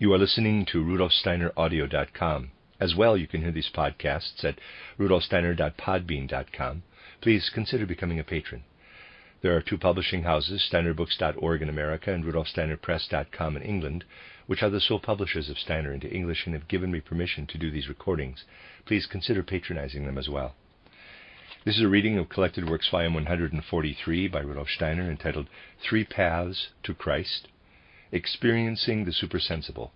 You are listening to RudolfSteinerAudio.com. As well, you can hear these podcasts at RudolfSteiner.podbean.com. Please consider becoming a patron. There are two publishing houses, SteinerBooks.org in America and RudolfSteinerPress.com in England, which are the sole publishers of Steiner into English and have given me permission to do these recordings. Please consider patronizing them as well. This is a reading of Collected Works, Volume 143 by Rudolf Steiner, entitled Three Paths to Christ, Experiencing the Supersensible.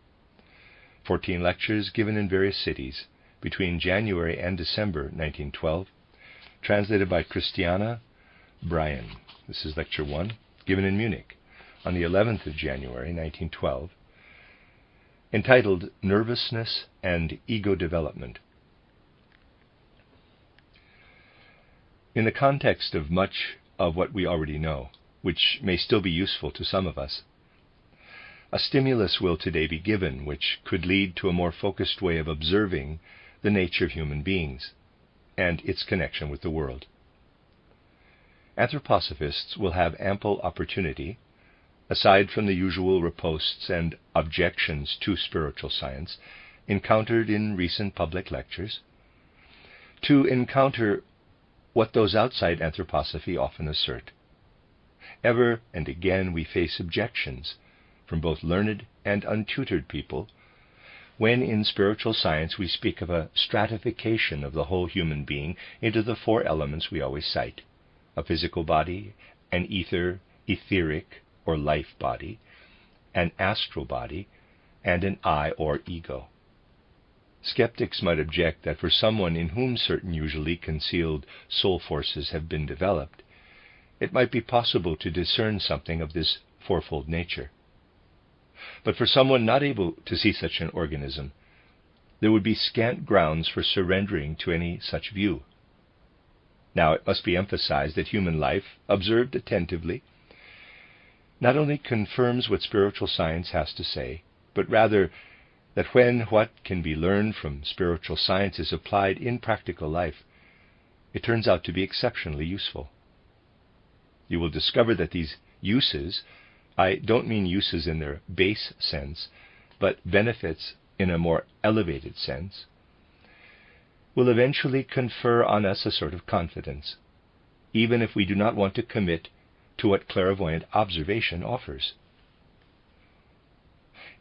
14 lectures given in various cities between January and December 1912, translated by Christiana Bryan. This is Lecture 1, given in Munich on the 11th of January 1912, entitled Nervousness and Ego Development. In the context of much of what we already know, which may still be useful to some of us, a stimulus will today be given which could lead to a more focused way of observing the nature of human beings and its connection with the world. Anthroposophists will have ample opportunity, aside from the usual riposts and objections to spiritual science encountered in recent public lectures, to encounter what those outside anthroposophy often assert. Ever and again we face objections from both learned and untutored people when in spiritual science we speak of a stratification of the whole human being into the four elements we always cite: a physical body, an etheric or life body, an astral body, and an I or ego. Skeptics might object that for someone in whom certain usually concealed soul forces have been developed, it might be possible to discern something of this fourfold nature. But for someone not able to see such an organism, there would be scant grounds for surrendering to any such view. Now, it must be emphasized that human life, observed attentively, not only confirms what spiritual science has to say, but rather that when what can be learned from spiritual science is applied in practical life, it turns out to be exceptionally useful. You will discover that these uses, I don't mean uses in their base sense, but benefits in a more elevated sense, will eventually confer on us a sort of confidence, even if we do not want to commit to what clairvoyant observation offers.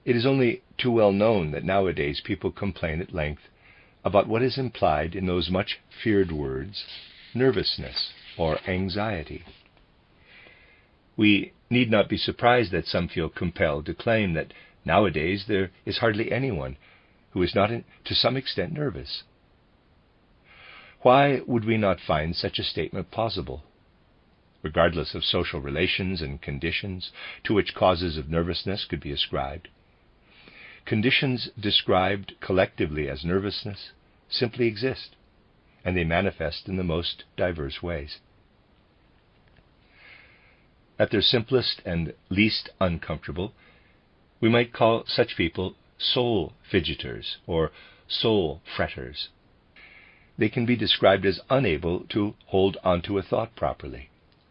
It is only too well known that nowadays people complain at length about what is implied in those much feared words, nervousness or anxiety. We need not be surprised that some feel compelled to claim that nowadays there is hardly anyone who is not to some extent nervous. Why would we not find such a statement plausible? Regardless of social relations and conditions to which causes of nervousness could be ascribed, conditions described collectively as nervousness simply exist, and they manifest in the most diverse ways. At their simplest and least uncomfortable, we might call such people soul fidgeters or soul fretters. They can be described as unable to hold onto a thought properly,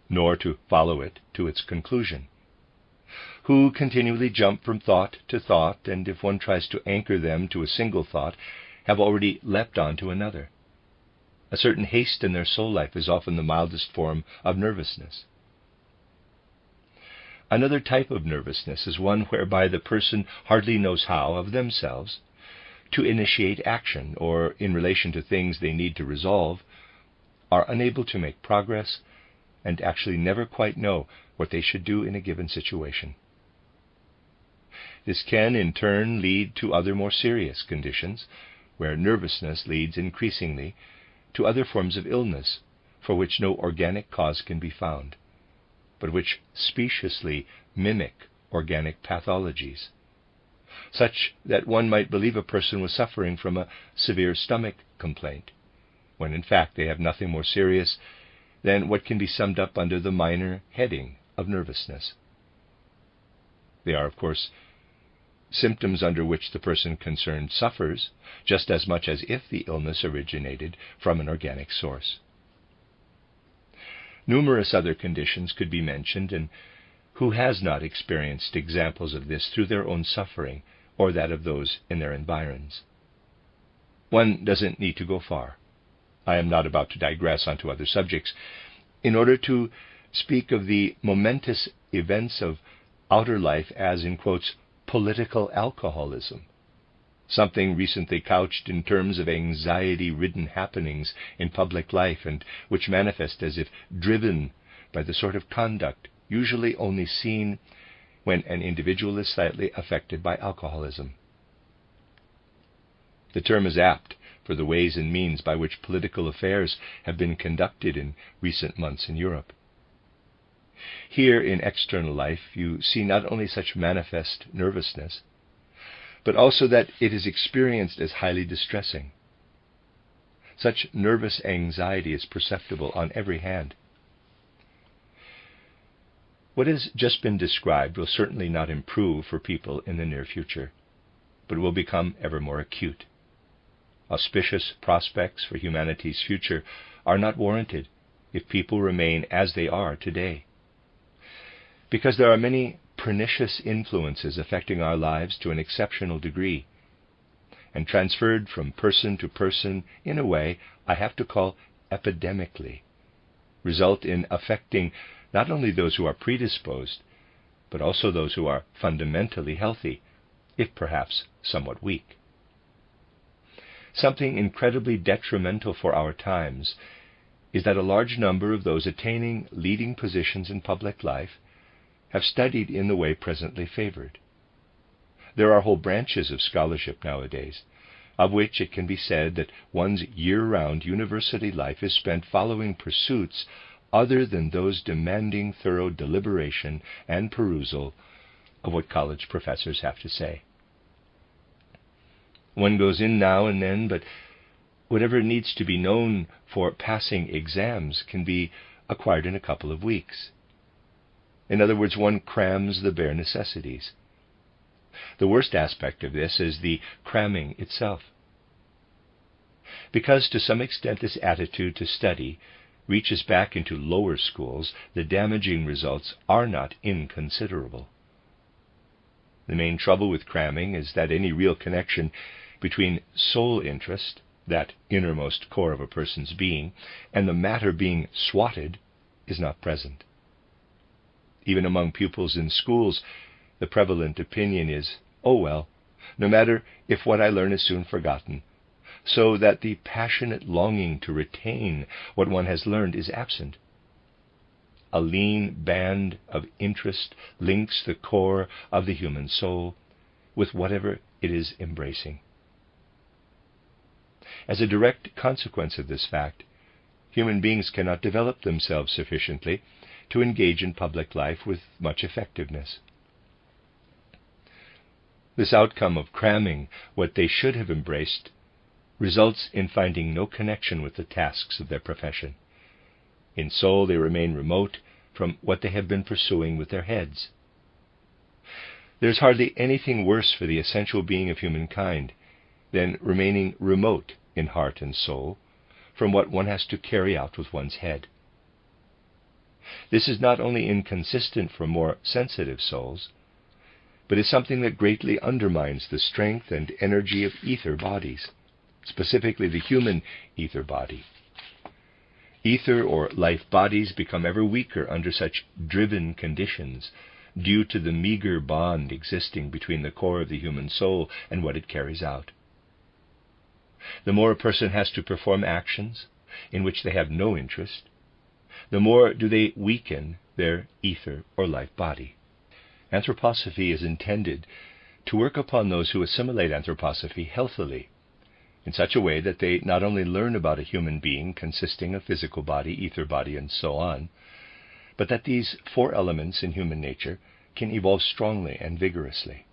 nor to follow it to its conclusion, who continually jump from thought to thought, and if one tries to anchor them to a single thought, have already leapt on to another. A certain haste in their soul life is often the mildest form of nervousness. Another type of nervousness is one whereby the person hardly knows how, of themselves, to initiate action, or in relation to things they need to resolve, are unable to make progress, and actually never quite know what they should do in a given situation. This can, in turn, lead to other more serious conditions, where nervousness leads increasingly to other forms of illness for which no organic cause can be found, but which speciously mimic organic pathologies, such that one might believe a person was suffering from a severe stomach complaint, when in fact they have nothing more serious than what can be summed up under the minor heading of nervousness. They are, of course, symptoms under which the person concerned suffers just as much as if the illness originated from an organic source. Numerous other conditions could be mentioned, and who has not experienced examples of this through their own suffering or that of those in their environs. One doesn't need to go far. I am not about to digress onto other subjects in order to speak of the momentous events of outer life as, in quotes, political alcoholism, something recently couched in terms of anxiety-ridden happenings in public life and which manifest as if driven by the sort of conduct usually only seen when an individual is slightly affected by alcoholism. The term is apt for the ways and means by which political affairs have been conducted in recent months in Europe. Here in external life you see not only such manifest nervousness, but also that it is experienced as highly distressing. Such nervous anxiety is perceptible on every hand. What has just been described will certainly not improve for people in the near future, but will become ever more acute. Auspicious prospects for humanity's future are not warranted if people remain as they are today, because there are many pernicious influences affecting our lives to an exceptional degree, and transferred from person to person in a way I have to call epidemically, result in affecting not only those who are predisposed, but also those who are fundamentally healthy, if perhaps somewhat weak. Something incredibly detrimental for our times is that a large number of those attaining leading positions in public life have studied in the way presently favored. There are whole branches of scholarship nowadays, of which it can be said that one's year-round university life is spent following pursuits other than those demanding thorough deliberation and perusal of what college professors have to say. One goes in now and then, but whatever needs to be known for passing exams can be acquired in a couple of weeks. In other words, one crams the bare necessities. The worst aspect of this is the cramming itself, because to some extent this attitude to study reaches back into lower schools. The damaging results are not inconsiderable. The main trouble with cramming is that any real connection between soul interest, that innermost core of a person's being, and the matter being swatted is not present. Even among pupils in schools, the prevalent opinion is, oh well, no matter if what I learn is soon forgotten, so that the passionate longing to retain what one has learned is absent. A lean band of interest links the core of the human soul with whatever it is embracing. As a direct consequence of this fact, human beings cannot develop themselves sufficiently to engage in public life with much effectiveness. This outcome of cramming what they should have embraced results in finding no connection with the tasks of their profession. In soul they remain remote from what they have been pursuing with their heads. There is hardly anything worse for the essential being of humankind than remaining remote in heart and soul from what one has to carry out with one's head. This is not only inconsistent for more sensitive souls, but is something that greatly undermines the strength and energy of ether bodies, specifically the human ether body. Ether or life bodies become ever weaker under such driven conditions, due to the meager bond existing between the core of the human soul and what it carries out. The more a person has to perform actions in which they have no interest, the more do they weaken their ether or life body. Anthroposophy is intended to work upon those who assimilate anthroposophy healthily, in such a way that they not only learn about a human being consisting of physical body, ether body, and so on, but that these four elements in human nature can evolve strongly and vigorously.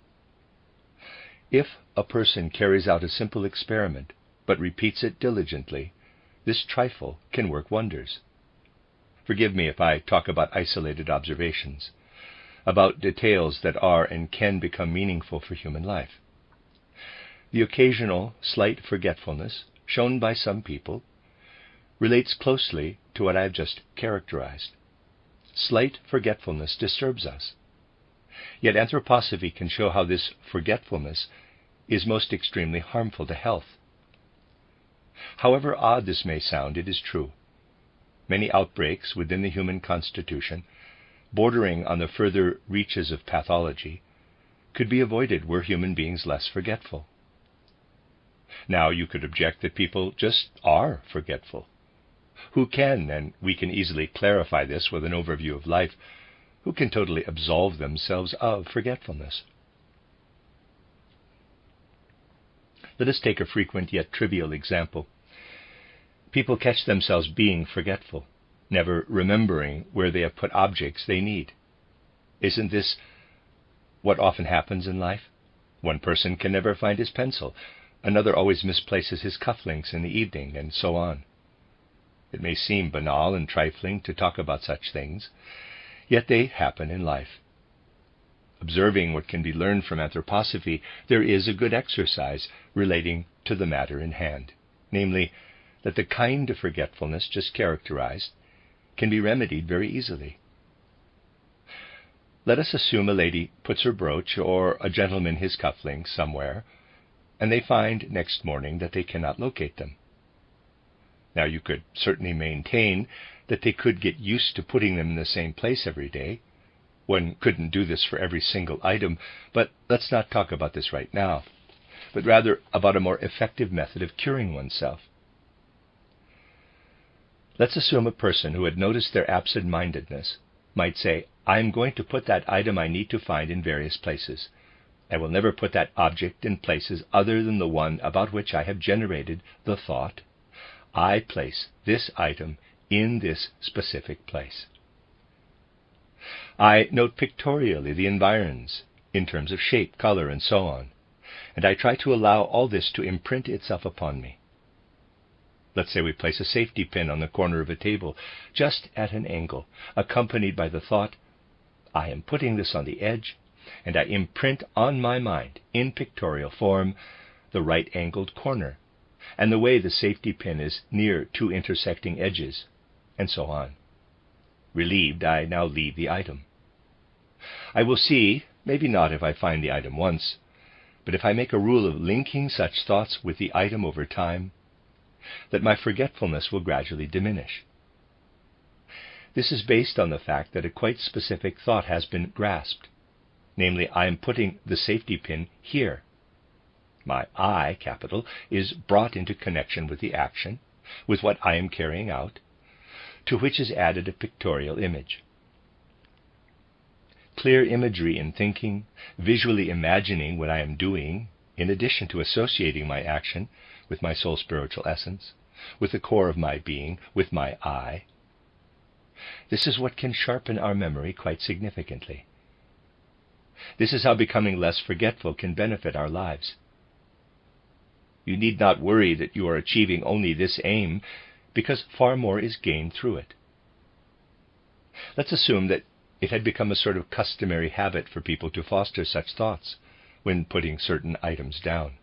If a person carries out a simple experiment, but repeats it diligently, this trifle can work wonders. Forgive me if I talk about isolated observations, about details that are and can become meaningful for human life. The occasional slight forgetfulness shown by some people relates closely to what I have just characterized. Slight forgetfulness disturbs us. Yet Anthroposophy can show how this forgetfulness is most extremely harmful to health. However odd this may sound, it is true. Many outbreaks within the human constitution, bordering on the further reaches of pathology, could be avoided were human beings less forgetful. Now, you could object that people just are forgetful. Who can, and we can easily clarify this with an overview of life, who can totally absolve themselves of forgetfulness? Let us take a frequent yet trivial example. People catch themselves being forgetful, never remembering where they have put objects they need. Isn't this what often happens in life? One person can never find his pencil, another always misplaces his cufflinks in the evening, and so on. It may seem banal and trifling to talk about such things, yet they happen in life. Observing what can be learned from Anthroposophy, there is a good exercise relating to the matter in hand, namely, that the kind of forgetfulness just characterized can be remedied very easily. Let us assume a lady puts her brooch or a gentleman his cufflinks somewhere, and they find next morning that they cannot locate them. Now, you could certainly maintain that they could get used to putting them in the same place every day. One couldn't do this for every single item, but let's not talk about this right now, but rather about a more effective method of curing oneself. Let's assume a person who had noticed their absent-mindedness might say, "I'm going to put that item I need to find in various places. I will never put that object in places other than the one about which I have generated the thought. I place this item in this specific place. I note pictorially the environs in terms of shape, color, and so on, and I try to allow all this to imprint itself upon me." Let's say we place a safety pin on the corner of a table, just at an angle, accompanied by the thought, "I am putting this on the edge, and I imprint on my mind, in pictorial form, the right-angled corner, and the way the safety pin is near two intersecting edges," and so on. Relieved, I now leave the item. I will see, maybe not if I find the item once, but if I make a rule of linking such thoughts with the item over time, that my forgetfulness will gradually diminish. This is based on the fact that a quite specific thought has been grasped, namely, I am putting the safety pin here. My I, capital, is brought into connection with the action, with what I am carrying out, to which is added a pictorial image. Clear imagery in thinking, visually imagining what I am doing, in addition to associating my action with my soul spiritual essence, with the core of my being, with my I. This is what can sharpen our memory quite significantly. This is how becoming less forgetful can benefit our lives. You need not worry that you are achieving only this aim, because far more is gained through it. Let's assume that it had become a sort of customary habit for people to foster such thoughts when putting certain items down.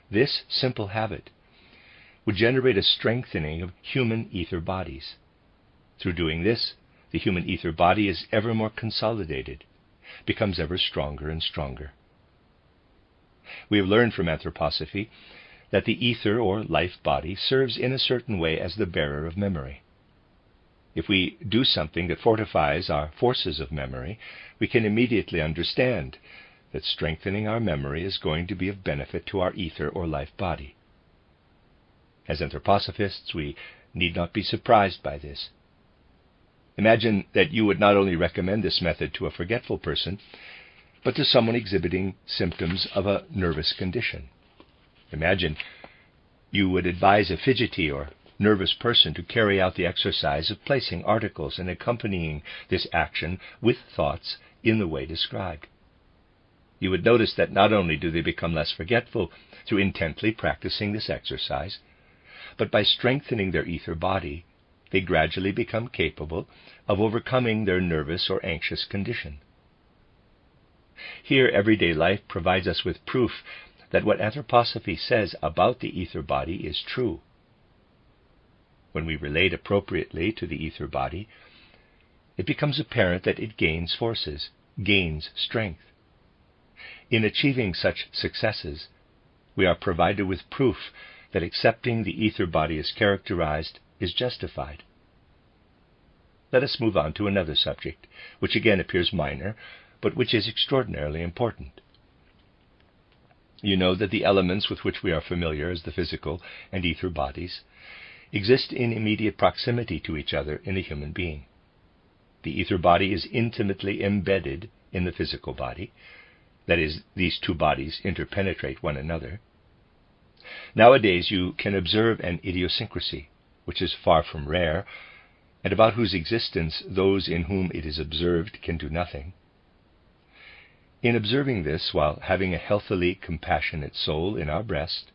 This simple habit would generate a strengthening of human ether bodies. Through doing this, the human ether body is ever more consolidated, becomes ever stronger and stronger. We have learned from Anthroposophy that the ether or life body serves in a certain way as the bearer of memory. If we do something that fortifies our forces of memory, we can immediately understand that strengthening our memory is going to be of benefit to our ether or life body. As anthroposophists, we need not be surprised by this. Imagine that you would not only recommend this method to a forgetful person, but to someone exhibiting symptoms of a nervous condition. Imagine you would advise a fidgety or nervous person to carry out the exercise of placing articles and accompanying this action with thoughts in the way described. You would notice that not only do they become less forgetful through intently practicing this exercise, but by strengthening their ether body, they gradually become capable of overcoming their nervous or anxious condition. Here, everyday life provides us with proof that what Anthroposophy says about the ether body is true. When we relate appropriately to the ether body, it becomes apparent that it gains forces, gains strength. In achieving such successes, we are provided with proof that accepting the ether body as characterized is justified. Let us move on to another subject, which again appears minor, but which is extraordinarily important. You know that the elements with which we are familiar as the physical and ether bodies exist in immediate proximity to each other in the human being. The ether body is intimately embedded in the physical body. That is, these two bodies interpenetrate one another. Nowadays you can observe an idiosyncrasy, which is far from rare, and about whose existence those in whom it is observed can do nothing. In observing this, while having a healthily compassionate soul in our breast,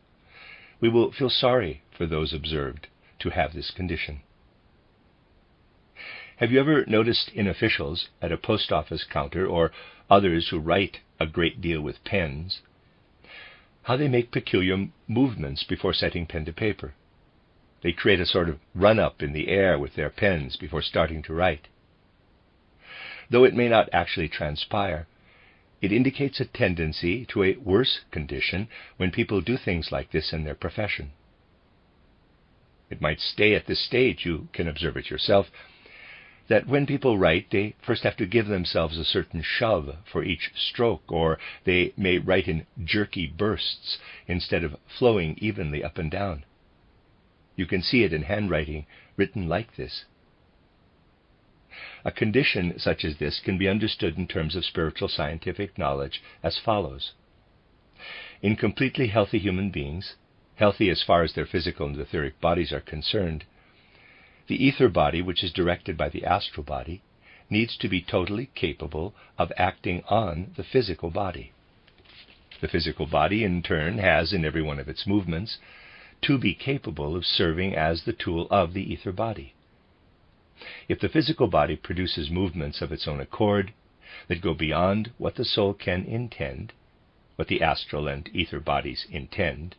we will feel sorry for those observed to have this condition. Have you ever noticed in officials at a post office counter or others who write a great deal with pens, how they make peculiar movements before setting pen to paper? They create a sort of run-up in the air with their pens before starting to write. Though it may not actually transpire, it indicates a tendency to a worse condition when people do things like this in their profession. It might stay at this stage, you can observe it yourself, that when people write, they first have to give themselves a certain shove for each stroke, or they may write in jerky bursts instead of flowing evenly up and down. You can see it in handwriting written like this. A condition such as this can be understood in terms of spiritual scientific knowledge as follows. In completely healthy human beings, healthy as far as their physical and etheric bodies are concerned, the ether body, which is directed by the astral body, needs to be totally capable of acting on the physical body. The physical body, in turn, has in every one of its movements to be capable of serving as the tool of the ether body. If the physical body produces movements of its own accord that go beyond what the soul can intend, what the astral and ether bodies intend,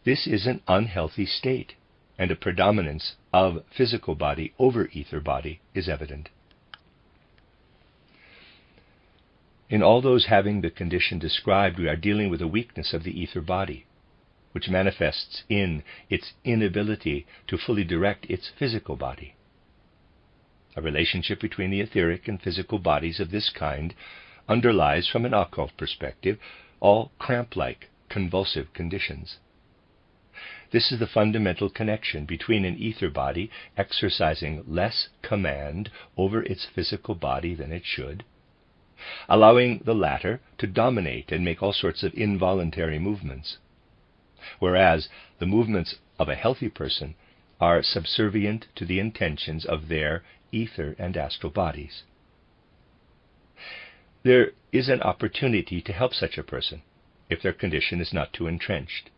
this is an unhealthy state, and a predominance of physical body over ether body is evident. In all those having the condition described, we are dealing with a weakness of the ether body, which manifests in its inability to fully direct its physical body. A relationship between the etheric and physical bodies of this kind underlies, from an occult perspective, all cramp-like, convulsive conditions. This is the fundamental connection between an ether body exercising less command over its physical body than it should, allowing the latter to dominate and make all sorts of involuntary movements, whereas the movements of a healthy person are subservient to the intentions of their ether and astral bodies. There is an opportunity to help such a person if their condition is not too entrenched.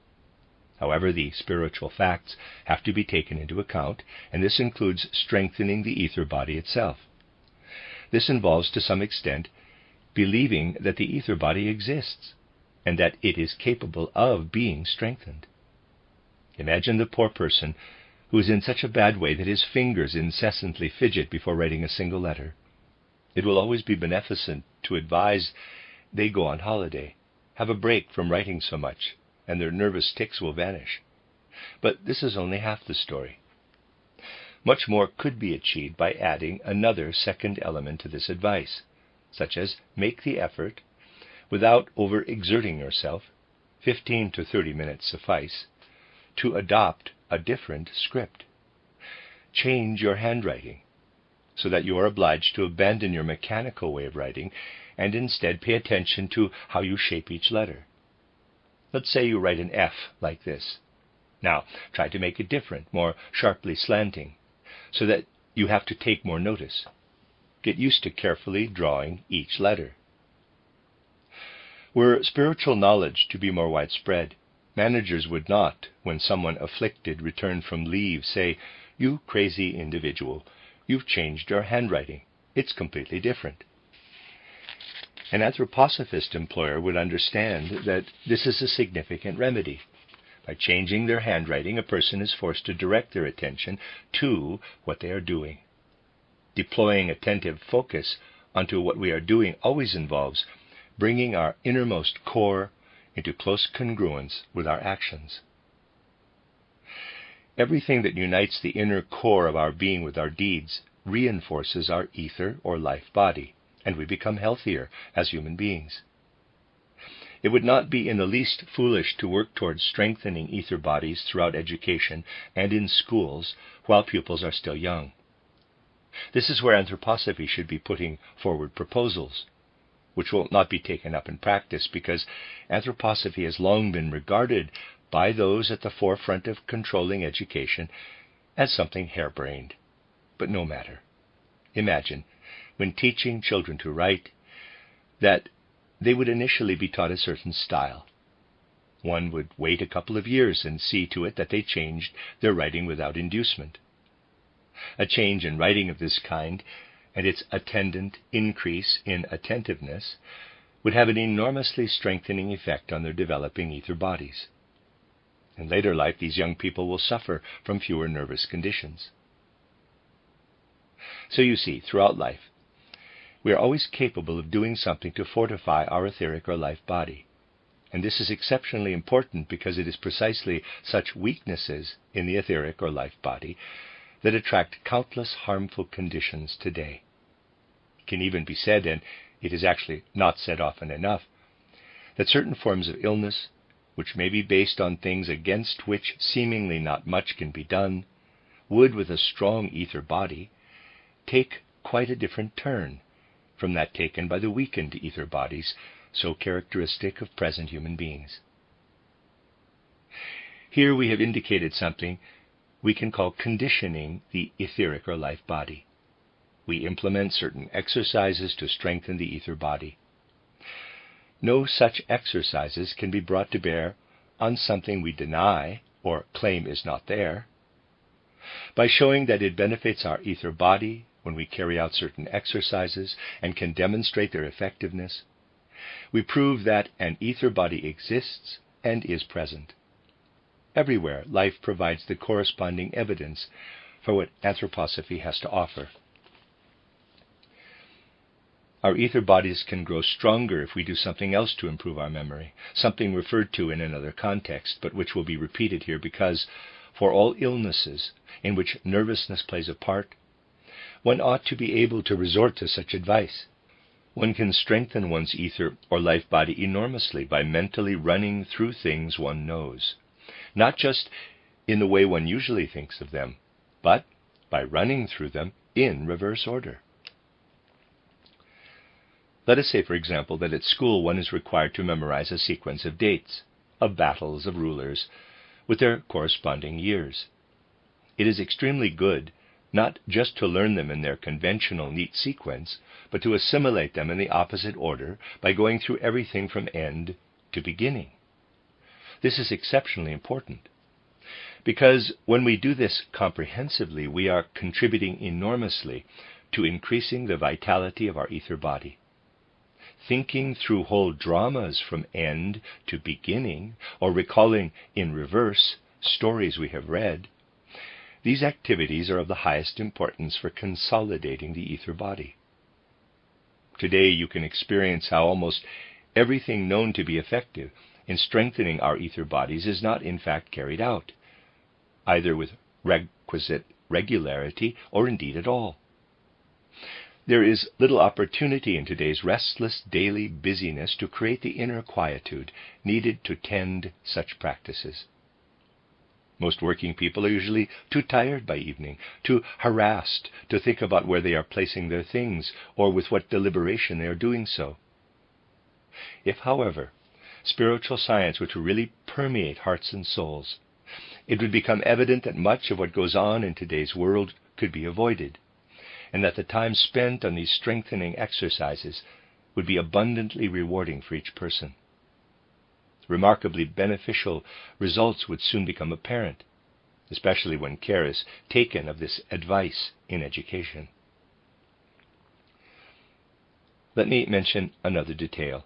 However, the spiritual facts have to be taken into account, and this includes strengthening the ether body itself. This involves, to some extent, believing that the ether body exists, and that it is capable of being strengthened. Imagine the poor person who is in such a bad way that his fingers incessantly fidget before writing a single letter. It will always be beneficent to advise they go on holiday, have a break from writing so much, and their nervous tics will vanish. But this is only half the story. Much more could be achieved by adding another second element to this advice, such as make the effort, without overexerting yourself, 15 to 30 minutes suffice, to adopt a different script. Change your handwriting, so that you are obliged to abandon your mechanical way of writing and instead pay attention to how you shape each letter. Let's say you write an F like this. Now, try to make it different, more sharply slanting, so that you have to take more notice. Get used to carefully drawing each letter. Were spiritual knowledge to be more widespread, managers would not, when someone afflicted returned from leave, say, "You crazy individual, you've changed your handwriting. It's completely different." An anthroposophist employer would understand that this is a significant remedy. By changing their handwriting, a person is forced to direct their attention to what they are doing, deploying attentive focus onto what we are doing always involves bringing our innermost core into close congruence with our actions. Everything that unites the inner core of our being with our deeds reinforces our ether or life body, and we become healthier as human beings. It would not be in the least foolish to work towards strengthening ether bodies throughout education and in schools while pupils are still young. This is where Anthroposophy should be putting forward proposals, which will not be taken up in practice because Anthroposophy has long been regarded by those at the forefront of controlling education as something harebrained. But no matter. Imagine, when teaching children to write, that they would initially be taught a certain style. One would wait a couple of years and see to it that they changed their writing without inducement. A change in writing of this kind and its attendant increase in attentiveness would have an enormously strengthening effect on their developing ether bodies. In later life, these young people will suffer from fewer nervous conditions. So you see, throughout life, we are always capable of doing something to fortify our etheric or life body. And this is exceptionally important because it is precisely such weaknesses in the etheric or life body that attract countless harmful conditions today. It can even be said, and it is actually not said often enough, that certain forms of illness, which may be based on things against which seemingly not much can be done, would, with a strong ether body, take quite a different turn from that taken by the weakened ether bodies so characteristic of present human beings. Here we have indicated something we can call conditioning the etheric or life body. We implement certain exercises to strengthen the ether body. No such exercises can be brought to bear on something we deny or claim is not there. By showing that it benefits our ether body when we carry out certain exercises and can demonstrate their effectiveness, we prove that an ether body exists and is present. Everywhere, life provides the corresponding evidence for what Anthroposophy has to offer. Our ether bodies can grow stronger if we do something else to improve our memory, something referred to in another context, but which will be repeated here because, for all illnesses in which nervousness plays a part, one ought to be able to resort to such advice. One can strengthen one's ether or life body enormously by mentally running through things one knows, not just in the way one usually thinks of them, but by running through them in reverse order. Let us say, for example, that at school one is required to memorize a sequence of dates, of battles, of rulers, with their corresponding years. It is extremely good not just to learn them in their conventional neat sequence, but to assimilate them in the opposite order by going through everything from end to beginning. This is exceptionally important, because when we do this comprehensively, we are contributing enormously to increasing the vitality of our ether body. Thinking through whole dramas from end to beginning, or recalling in reverse stories we have read, these activities are of the highest importance for consolidating the ether body. Today you can experience how almost everything known to be effective in strengthening our ether bodies is not in fact carried out, either with requisite regularity or indeed at all. There is little opportunity in today's restless daily busyness to create the inner quietude needed to tend such practices. Most working people are usually too tired by evening, too harassed to think about where they are placing their things or with what deliberation they are doing so. If, however, spiritual science were to really permeate hearts and souls, it would become evident that much of what goes on in today's world could be avoided, and that the time spent on these strengthening exercises would be abundantly rewarding for each person. Remarkably beneficial results would soon become apparent, especially when care is taken of this advice in education. Let me mention another detail,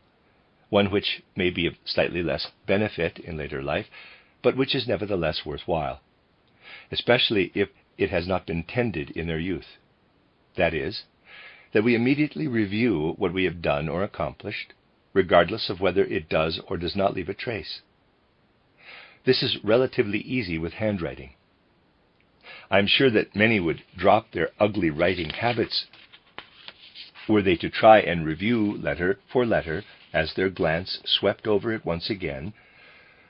one which may be of slightly less benefit in later life, but which is nevertheless worthwhile, especially if it has not been tended in their youth. That is, that we immediately review what we have done or accomplished, regardless of whether it does or does not leave a trace. This is relatively easy with handwriting. I am sure that many would drop their ugly writing habits were they to try and review letter for letter, as their glance swept over it once again,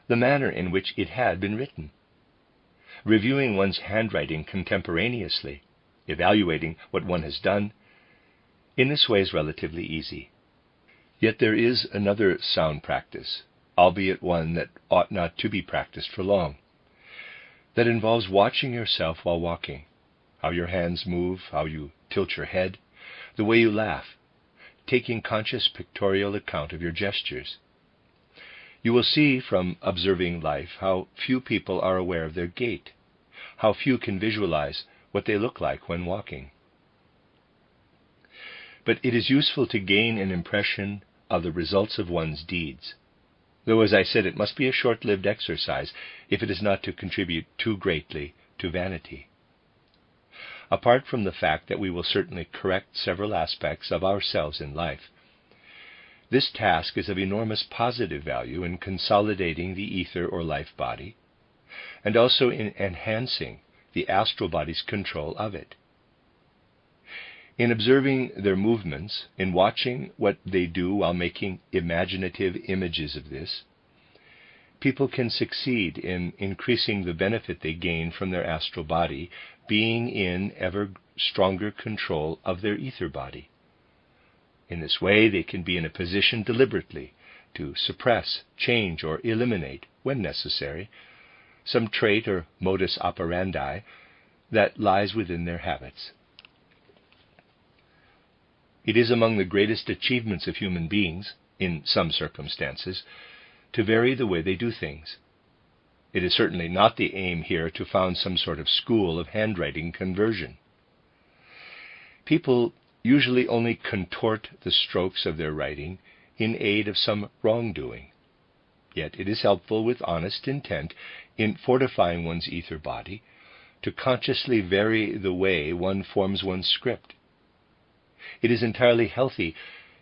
the manner in which it had been written. Reviewing one's handwriting contemporaneously, evaluating what one has done, in this way is relatively easy. Yet there is another sound practice, albeit one that ought not to be practiced for long, that involves watching yourself while walking, how your hands move, how you tilt your head, the way you laugh, taking conscious pictorial account of your gestures. You will see from observing life how few people are aware of their gait, how few can visualize what they look like when walking. But it is useful to gain an impression of the results of one's deeds, though, as I said, it must be a short-lived exercise if it is not to contribute too greatly to vanity. Apart from the fact that we will certainly correct several aspects of ourselves in life, this task is of enormous positive value in consolidating the ether or life body, and also in enhancing the astral body's control of it. In observing their movements, in watching what they do while making imaginative images of this, people can succeed in increasing the benefit they gain from their astral body being in ever stronger control of their ether body. In this way, they can be in a position deliberately to suppress, change, or eliminate, when necessary, some trait or modus operandi that lies within their habits. It is among the greatest achievements of human beings, in some circumstances, to vary the way they do things. It is certainly not the aim here to found some sort of school of handwriting conversion. People usually only contort the strokes of their writing in aid of some wrongdoing. Yet it is helpful with honest intent in fortifying one's ether body to consciously vary the way one forms one's script. It is entirely healthy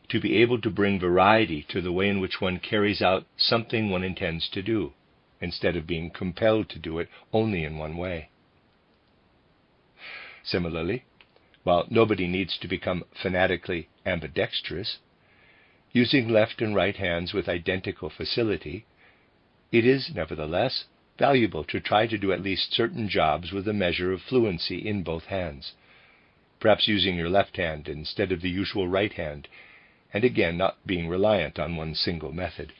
to be able to bring variety to the way in which one carries out something one intends to do, instead of being compelled to do it only in one way. Similarly, while nobody needs to become fanatically ambidextrous, using left and right hands with identical facility, it is, nevertheless, valuable to try to do at least certain jobs with a measure of fluency in both hands, perhaps using your left hand instead of the usual right hand, and again not being reliant on one single method.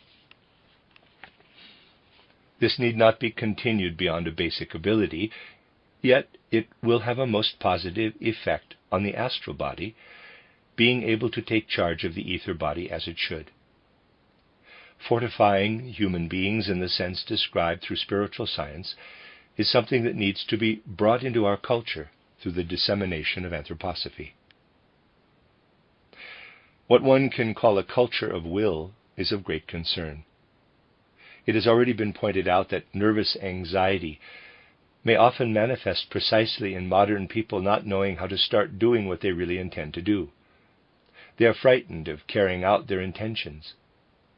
This need not be continued beyond a basic ability, yet it will have a most positive effect on the astral body, being able to take charge of the ether body as it should. Fortifying human beings in the sense described through spiritual science is something that needs to be brought into our culture through the dissemination of Anthroposophy. What one can call a culture of will is of great concern. It has already been pointed out that nervous anxiety may often manifest precisely in modern people not knowing how to start doing what they really intend to do. They are frightened of carrying out their intentions.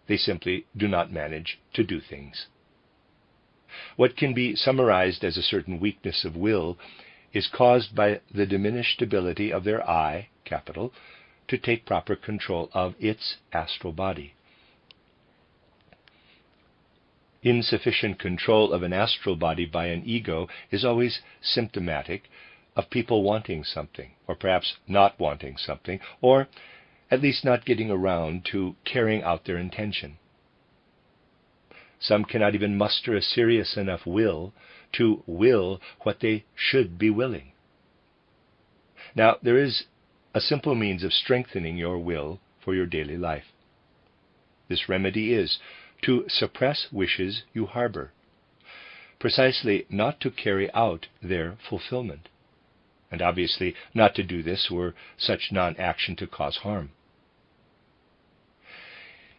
They simply do not manage to do things. What can be summarized as a certain weakness of will is caused by the diminished ability of their I, capital, to take proper control of its astral body. Insufficient control of an astral body by an ego is always symptomatic of people wanting something, or perhaps not wanting something, or at least not getting around to carrying out their intention. Some cannot even muster a serious enough will to will what they should be willing. Now, there is a simple means of strengthening your will for your daily life. This remedy is to suppress wishes you harbor, precisely not to carry out their fulfillment, and obviously not to do this were such non-action to cause harm.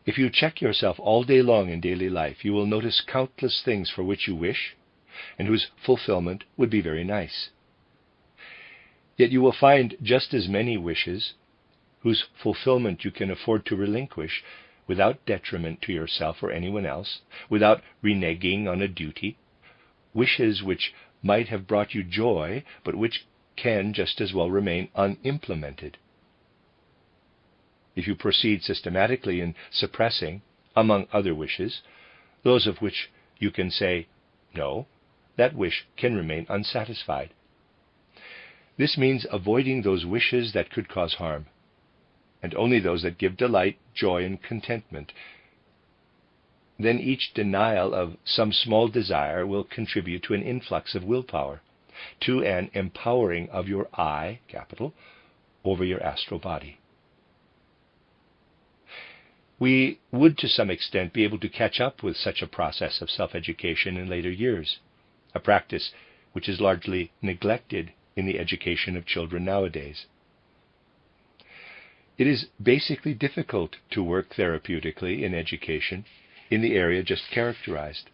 If you check yourself all day long in daily life, you will notice countless things for which you wish, and whose fulfillment would be very nice. Yet you will find just as many wishes whose fulfillment you can afford to relinquish without detriment to yourself or anyone else, without reneging on a duty, wishes which might have brought you joy, but which can just as well remain unimplemented. If you proceed systematically in suppressing, among other wishes, those of which you can say, no, that wish can remain unsatisfied. This means avoiding those wishes that could cause harm, and only those that give delight, joy, and contentment. Then each denial of some small desire will contribute to an influx of willpower, to an empowering of your I, capital, over your astral body. We would to some extent be able to catch up with such a process of self-education in later years, a practice which is largely neglected in the education of children nowadays. It is basically difficult to work therapeutically in education in the area just characterized.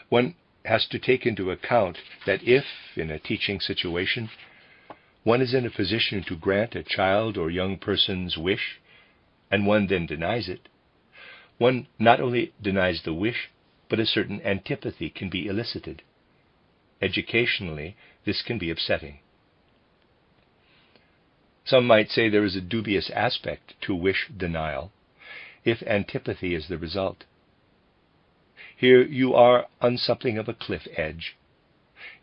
One has to take into account that if, in a teaching situation, one is in a position to grant a child or young person's wish, and one then denies it, one not only denies the wish, but a certain antipathy can be elicited. Educationally, this can be upsetting. Some might say there is a dubious aspect to wish denial, if antipathy is the result. Here you are on something of a cliff edge.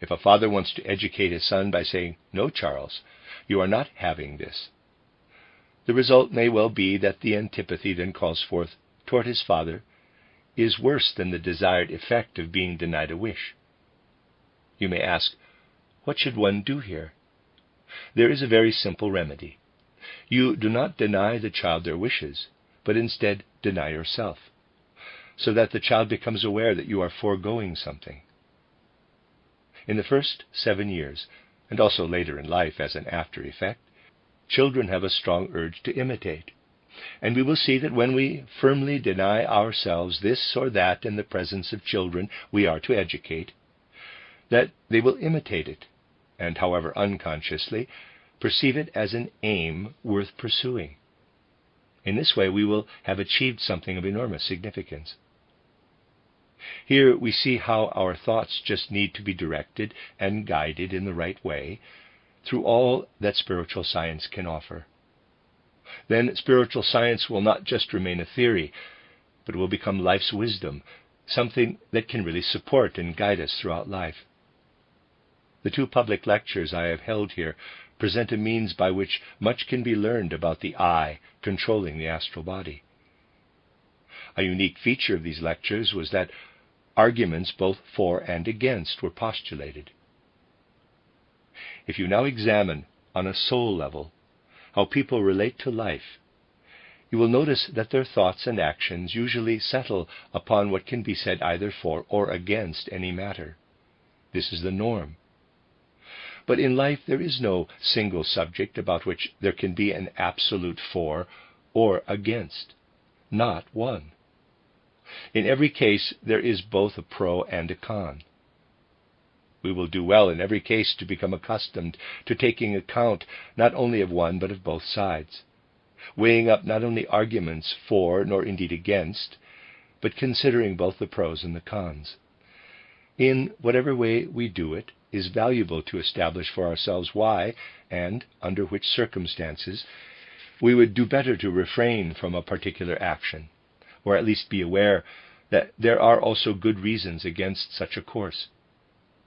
If a father wants to educate his son by saying, "No, Charles, you are not having this," the result may well be that the antipathy then calls forth toward his father is worse than the desired effect of being denied a wish. You may ask, what should one do here? There is a very simple remedy. You do not deny the child their wishes, but instead deny yourself, so that the child becomes aware that you are foregoing something. In the first 7 years, and also later in life as an after effect, children have a strong urge to imitate, and we will see that when we firmly deny ourselves this or that in the presence of children we are to educate, that they will imitate it, and however unconsciously, perceive it as an aim worth pursuing. In this way we will have achieved something of enormous significance. Here we see how our thoughts just need to be directed and guided in the right way through all that spiritual science can offer. Then spiritual science will not just remain a theory, but will become life's wisdom, something that can really support and guide us throughout life. The 2 public lectures I have held here present a means by which much can be learned about the I controlling the astral body. A unique feature of these lectures was that arguments both for and against were postulated. If you now examine, on a soul level, how people relate to life, you will notice that their thoughts and actions usually settle upon what can be said either for or against any matter. This is the norm. But in life there is no single subject about which there can be an absolute for or against. Not one. In every case there is both a pro and a con. We will do well in every case to become accustomed to taking account not only of one but of both sides, weighing up not only arguments for nor indeed against, but considering both the pros and the cons. In whatever way we do it is valuable to establish for ourselves why and under which circumstances we would do better to refrain from a particular action, or at least be aware that there are also good reasons against such a course.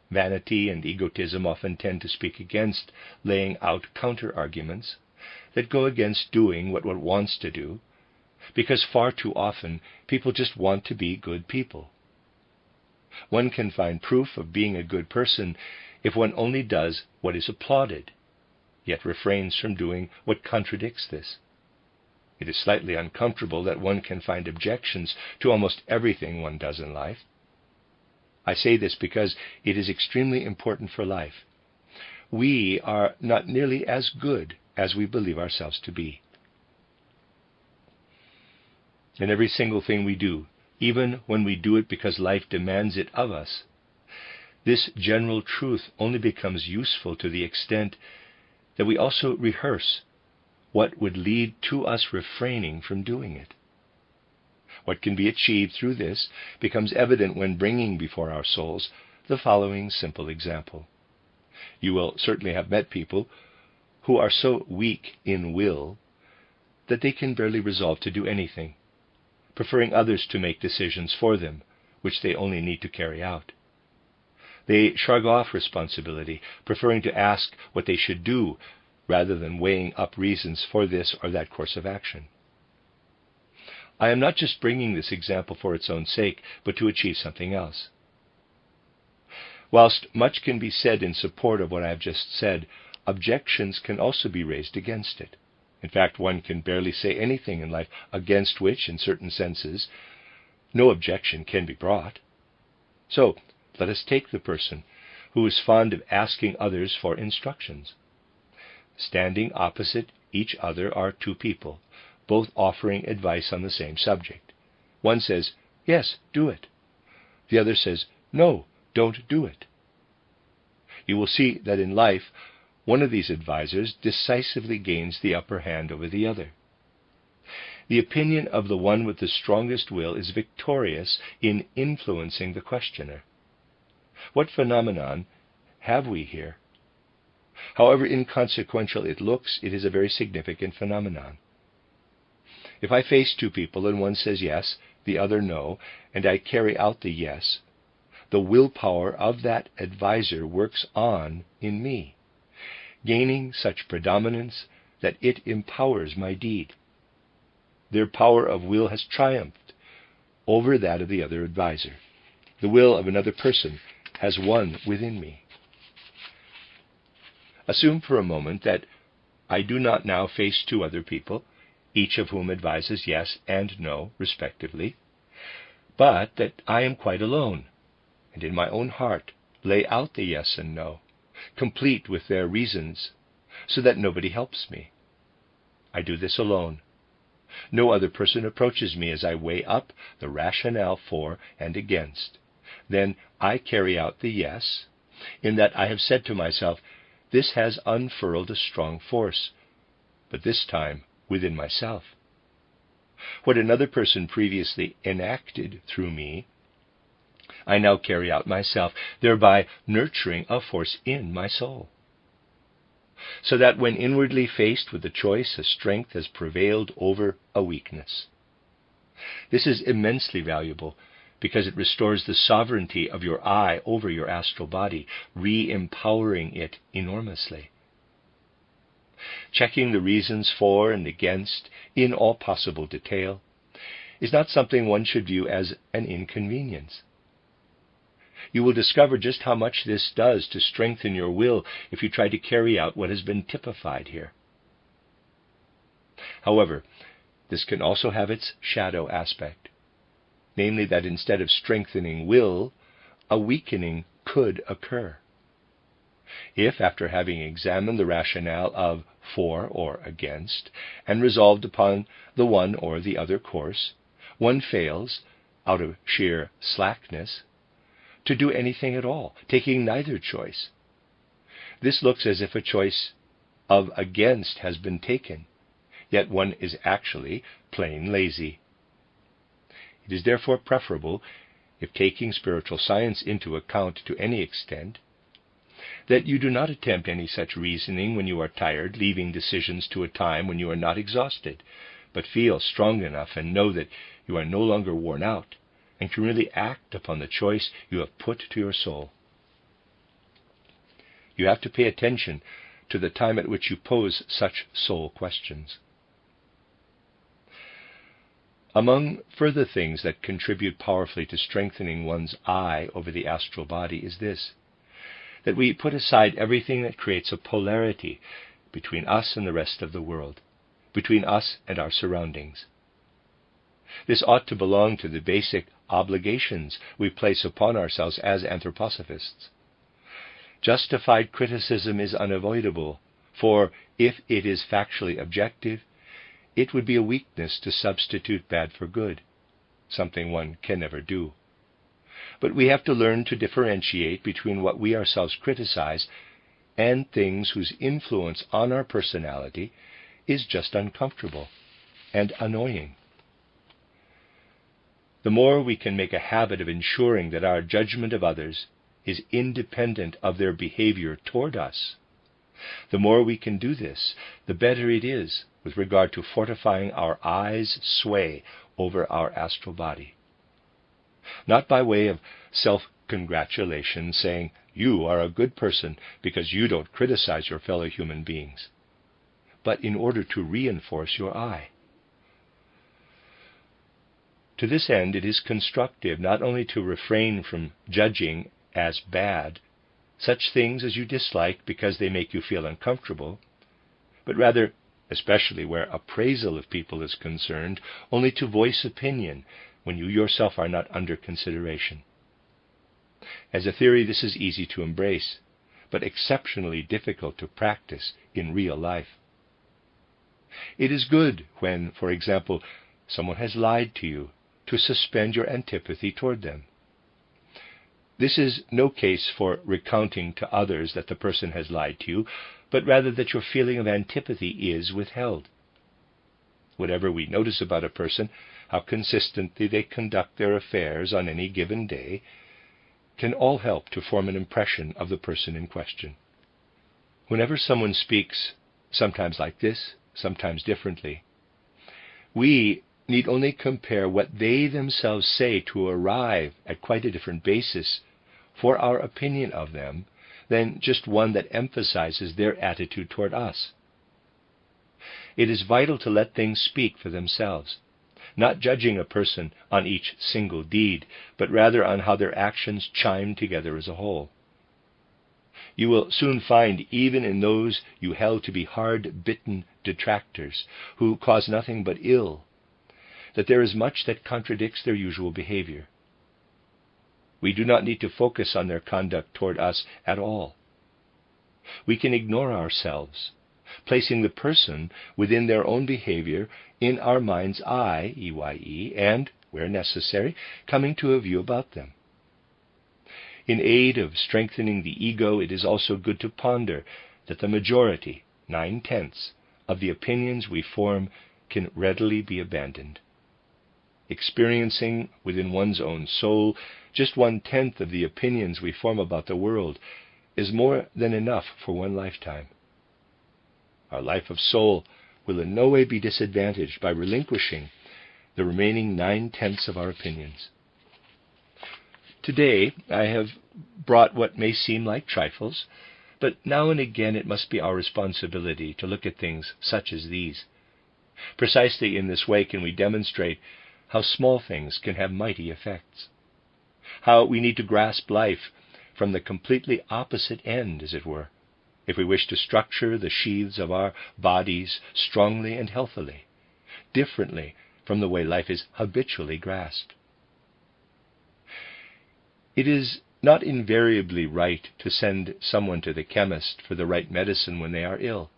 Vanity and egotism often tend to speak against laying out counter-arguments that go against doing what one wants to do, because far too often people just want to be good people. One can find proof of being a good person if one only does what is applauded, yet refrains from doing what contradicts this. It is slightly uncomfortable that one can find objections to almost everything one does in life. I say this because it is extremely important for life. We are not nearly as good as we believe ourselves to be. In every single thing we do, even when we do it because life demands it of us, this general truth only becomes useful to the extent that we also rehearse what would lead to us refraining from doing it. What can be achieved through this becomes evident when bringing before our souls the following simple example. You will certainly have met people who are so weak in will that they can barely resolve to do anything, preferring others to make decisions for them, which they only need to carry out. They shrug off responsibility, preferring to ask what they should do rather than weighing up reasons for this or that course of action. I am not just bringing this example for its own sake, but to achieve something else. Whilst much can be said in support of what I have just said, objections can also be raised against it. In fact, one can barely say anything in life against which, in certain senses, no objection can be brought. So, let us take the person who is fond of asking others for instructions. Standing opposite each other are two people, both offering advice on the same subject. One says, "Yes, do it." The other says, "No, don't do it." You will see that in life, one of these advisers decisively gains the upper hand over the other. The opinion of the one with the strongest will is victorious in influencing the questioner. What phenomenon have we here? However inconsequential it looks, it is a very significant phenomenon. If I face two people and one says yes, the other no, and I carry out the yes, the willpower of that advisor works on in me, gaining such predominance that it empowers my deed. Their power of will has triumphed over that of the other advisor. The will of another person has won within me. Assume for a moment that I do not now face two other people, each of whom advises yes and no, respectively, but that I am quite alone, and in my own heart lay out the yes and no, complete with their reasons, so that nobody helps me. I do this alone. No other person approaches me as I weigh up the rationale for and against. Then I carry out the yes, in that I have said to myself, this has unfurled a strong force, but this time within myself. What another person previously enacted through me, I now carry out myself, thereby nurturing a force in my soul. So that when inwardly faced with a choice, a strength has prevailed over a weakness. This is immensely valuable because it restores the sovereignty of your I over your astral body, re-empowering it enormously. Checking the reasons for and against in all possible detail is not something one should view as an inconvenience. You will discover just how much this does to strengthen your will if you try to carry out what has been typified here. However, this can also have its shadow aspect, namely that instead of strengthening will, a weakening could occur. If, after having examined the rationale of for or against, and resolved upon the one or the other course, one fails, out of sheer slackness, to do anything at all, taking neither choice. This looks as if a choice of against has been taken, yet one is actually plain lazy. It is therefore preferable, if taking spiritual science into account to any extent, that you do not attempt any such reasoning when you are tired, leaving decisions to a time when you are not exhausted, but feel strong enough and know that you are no longer worn out, and can really act upon the choice you have put to your soul. You have to pay attention to the time at which you pose such soul questions. Among further things that contribute powerfully to strengthening one's I over the astral body is this, that we put aside everything that creates a polarity between us and the rest of the world, between us and our surroundings. This ought to belong to the basic obligations we place upon ourselves as anthroposophists. Justified criticism is unavoidable, for if it is factually objective, it would be a weakness to substitute bad for good, something one can never do. But we have to learn to differentiate between what we ourselves criticize and things whose influence on our personality is just uncomfortable and annoying. The more we can make a habit of ensuring that our judgment of others is independent of their behavior toward us, the more we can do this, the better it is with regard to fortifying our I's sway over our astral body. Not by way of self-congratulation, saying, "You are a good person because you don't criticize your fellow human beings," but in order to reinforce your I. To this end, it is constructive not only to refrain from judging as bad such things as you dislike because they make you feel uncomfortable, but rather, especially where appraisal of people is concerned, only to voice opinion when you yourself are not under consideration. As a theory, this is easy to embrace, but exceptionally difficult to practice in real life. It is good when, for example, someone has lied to you, to suspend your antipathy toward them. This is no case for recounting to others that the person has lied to you, but rather that your feeling of antipathy is withheld. Whatever we notice about a person, how consistently they conduct their affairs on any given day, can all help to form an impression of the person in question. Whenever someone speaks, sometimes like this, sometimes differently, we need only compare what they themselves say to arrive at quite a different basis for our opinion of them than just one that emphasizes their attitude toward us. It is vital to let things speak for themselves, not judging a person on each single deed, but rather on how their actions chime together as a whole. You will soon find, even in those you held to be hard-bitten detractors, who cause nothing but ill, that there is much that contradicts their usual behavior. We do not need to focus on their conduct toward us at all. We can ignore ourselves, placing the person within their own behavior in our mind's eye, EYE, and, where necessary, coming to a view about them. In aid of strengthening the ego, it is also good to ponder that the majority, 9/10, of the opinions we form can readily be abandoned. Experiencing within one's own soul just 1/10 of the opinions we form about the world is more than enough for one lifetime. Our life of soul will in no way be disadvantaged by relinquishing the remaining 9/10 of our opinions. Today, I have brought what may seem like trifles, but now and again it must be our responsibility to look at things such as these. Precisely in this way can we demonstrate how small things can have mighty effects, how we need to grasp life from the completely opposite end, as it were, if we wish to structure the sheaths of our bodies strongly and healthily, differently from the way life is habitually grasped. It is not invariably right to send someone to the chemist for the right medicine when they are ill.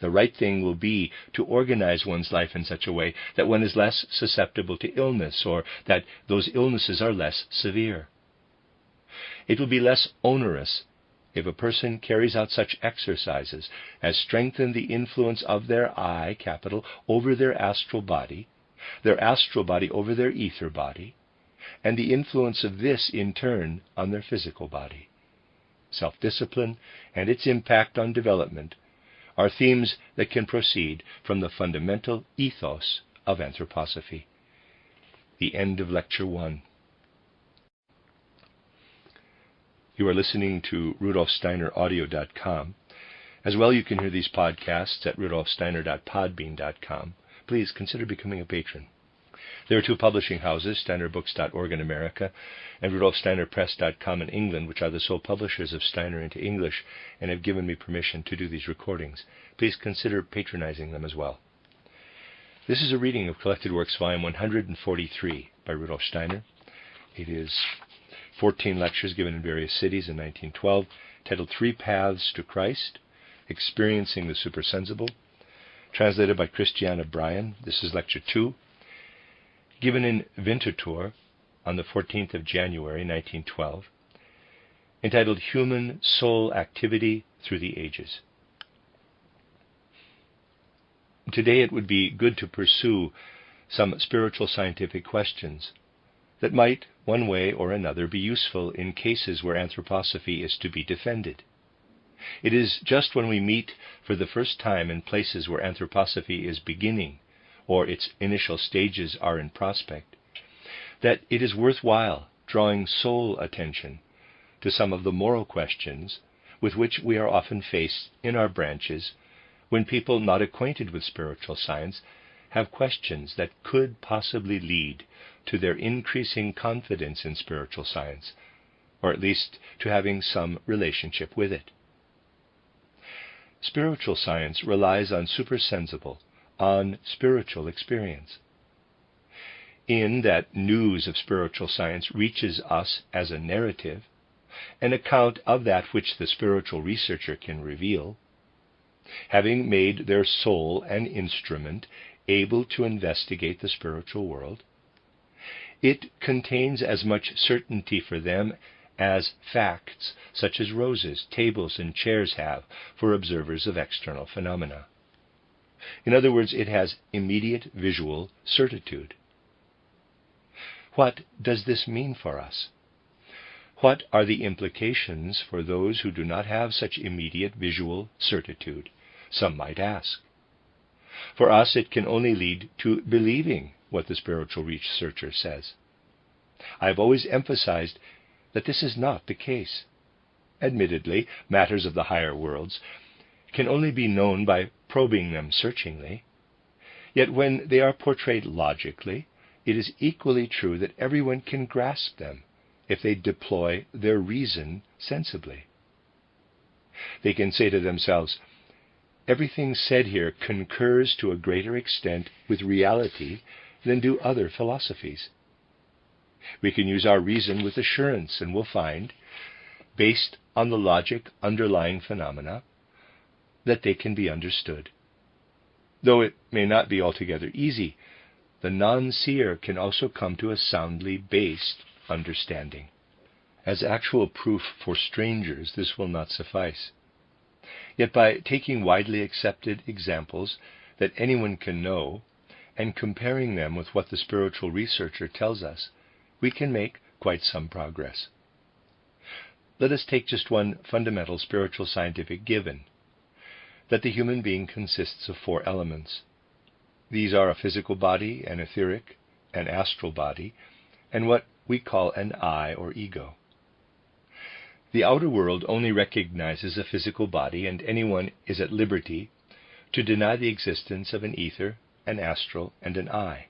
The right thing will be to organize one's life in such a way that one is less susceptible to illness, or that those illnesses are less severe. It will be less onerous if a person carries out such exercises as strengthen the influence of their I, capital, over their astral body over their ether body, and the influence of this, in turn, on their physical body. Self-discipline and its impact on development are themes that can proceed from the fundamental ethos of Anthroposophy. The end of Lecture 1. You are listening to RudolfSteinerAudio.com. As well, you can hear these podcasts at RudolfSteiner.podbean.com. Please consider becoming a patron. There are two publishing houses, SteinerBooks.org in America and RudolfSteinerPress.com in England, which are the sole publishers of Steiner into English and have given me permission to do these recordings. Please consider patronizing them as well. This is a reading of Collected Works, Volume 143 by Rudolf Steiner. It is 14 lectures given in various cities in 1912, titled Three Paths to Christ, Experiencing the Supersensible, translated by Christiana Bryan. This is Lecture 2. Given in Winterthur on the 14th of January, 1912, entitled Human Soul Activity Through the Ages. Today it would be good to pursue some spiritual scientific questions that might, one way or another, be useful in cases where anthroposophy is to be defended. It is just when we meet for the first time in places where anthroposophy is beginning, or its initial stages are in prospect, that it is worthwhile drawing sole attention to some of the moral questions with which we are often faced in our branches when people not acquainted with spiritual science have questions that could possibly lead to their increasing confidence in spiritual science, or at least to having some relationship with it. Spiritual science relies on supersensible, on spiritual experience. In that news of spiritual science reaches us as a narrative, an account of that which the spiritual researcher can reveal, having made their soul an instrument able to investigate the spiritual world, it contains as much certainty for them as facts such as roses, tables, and chairs have for observers of external phenomena. In other words, it has immediate visual certitude. What does this mean for us? What are the implications for those who do not have such immediate visual certitude? Some might ask. For us, it can only lead to believing what the spiritual researcher says. I have always emphasized that this is not the case. Admittedly, matters of the higher worlds can only be known by probing them searchingly. Yet when they are portrayed logically, it is equally true that everyone can grasp them if they deploy their reason sensibly. They can say to themselves, everything said here concurs to a greater extent with reality than do other philosophies. We can use our reason with assurance and will find, based on the logic underlying phenomena, that they can be understood. Though it may not be altogether easy, the non-seer can also come to a soundly based understanding. As actual proof for strangers, this will not suffice. Yet by taking widely accepted examples that anyone can know and comparing them with what the spiritual researcher tells us, we can make quite some progress. Let us take just one fundamental spiritual scientific given, that the human being consists of 4 elements. These are a physical body, an etheric, an astral body, and what we call an I or ego. The outer world only recognizes a physical body, and anyone is at liberty to deny the existence of an ether, an astral, and an I.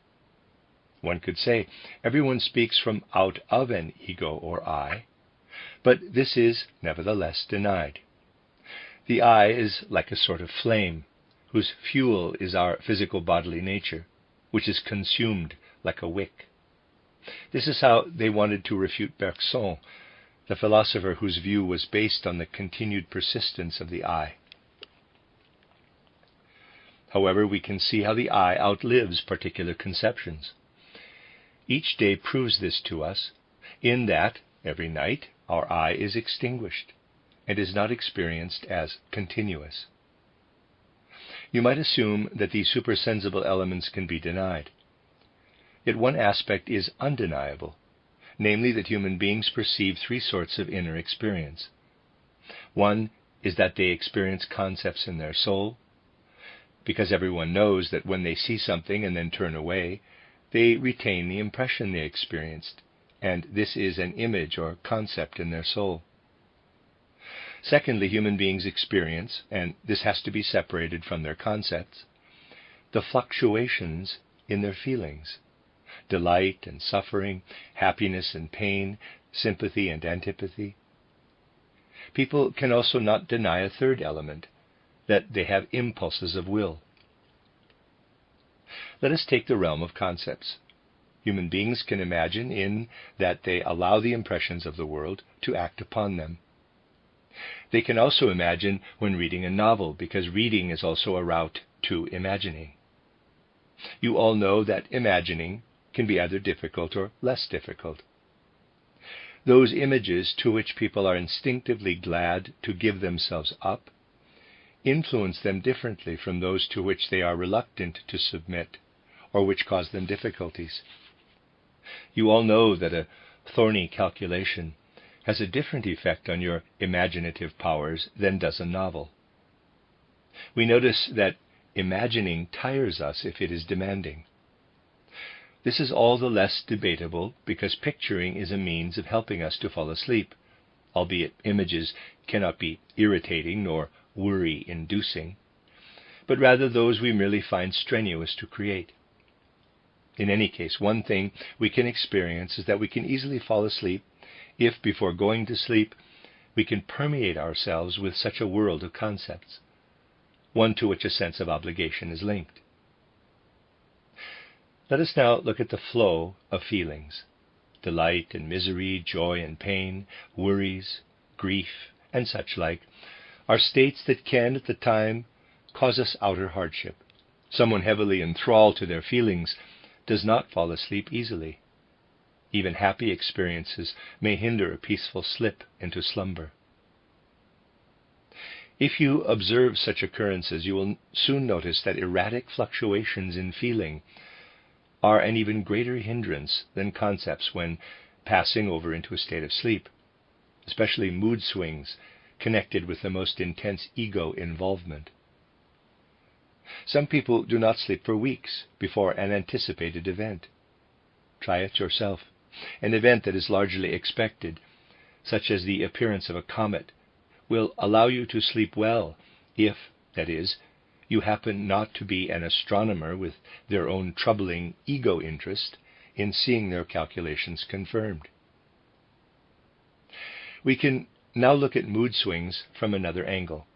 One could say everyone speaks from out of an ego or I, but this is nevertheless denied. The I is like a sort of flame, whose fuel is our physical bodily nature, which is consumed like a wick. This is how they wanted to refute Bergson, the philosopher whose view was based on the continued persistence of the I. However, we can see how the I outlives particular conceptions. Each day proves this to us, in that, every night, our I is extinguished, and is not experienced as continuous. You might assume that these supersensible elements can be denied. Yet one aspect is undeniable, namely that human beings perceive 3 sorts of inner experience. One is that they experience concepts in their soul, because everyone knows that when they see something and then turn away, they retain the impression they experienced, and this is an image or concept in their soul. Secondly, human beings experience, and this has to be separated from their concepts, the fluctuations in their feelings, delight and suffering, happiness and pain, sympathy and antipathy. People can also not deny a 3rd element, that they have impulses of will. Let us take the realm of concepts. Human beings can imagine in that they allow the impressions of the world to act upon them. They can also imagine when reading a novel, because reading is also a route to imagining. You all know that imagining can be either difficult or less difficult. Those images to which people are instinctively glad to give themselves up influence them differently from those to which they are reluctant to submit, or which cause them difficulties. You all know that a thorny calculation has a different effect on your imaginative powers than does a novel. We notice that imagining tires us if it is demanding. This is all the less debatable because picturing is a means of helping us to fall asleep, albeit images cannot be irritating nor worry-inducing, but rather those we merely find strenuous to create. In any case, one thing we can experience is that we can easily fall asleep if, before going to sleep, we can permeate ourselves with such a world of concepts, one to which a sense of obligation is linked. Let us now look at the flow of feelings. Delight and misery, joy and pain, worries, grief, and such like, are states that can, at the time, cause us outer hardship. Someone heavily enthralled to their feelings does not fall asleep easily. Even happy experiences may hinder a peaceful slip into slumber. If you observe such occurrences, you will soon notice that erratic fluctuations in feeling are an even greater hindrance than concepts when passing over into a state of sleep, especially mood swings connected with the most intense ego involvement. Some people do not sleep for weeks before an anticipated event. Try it yourself. An event that is largely expected, such as the appearance of a comet, will allow you to sleep well if, that is, you happen not to be an astronomer with their own troubling ego interest in seeing their calculations confirmed. We can now look at mood swings from another angle.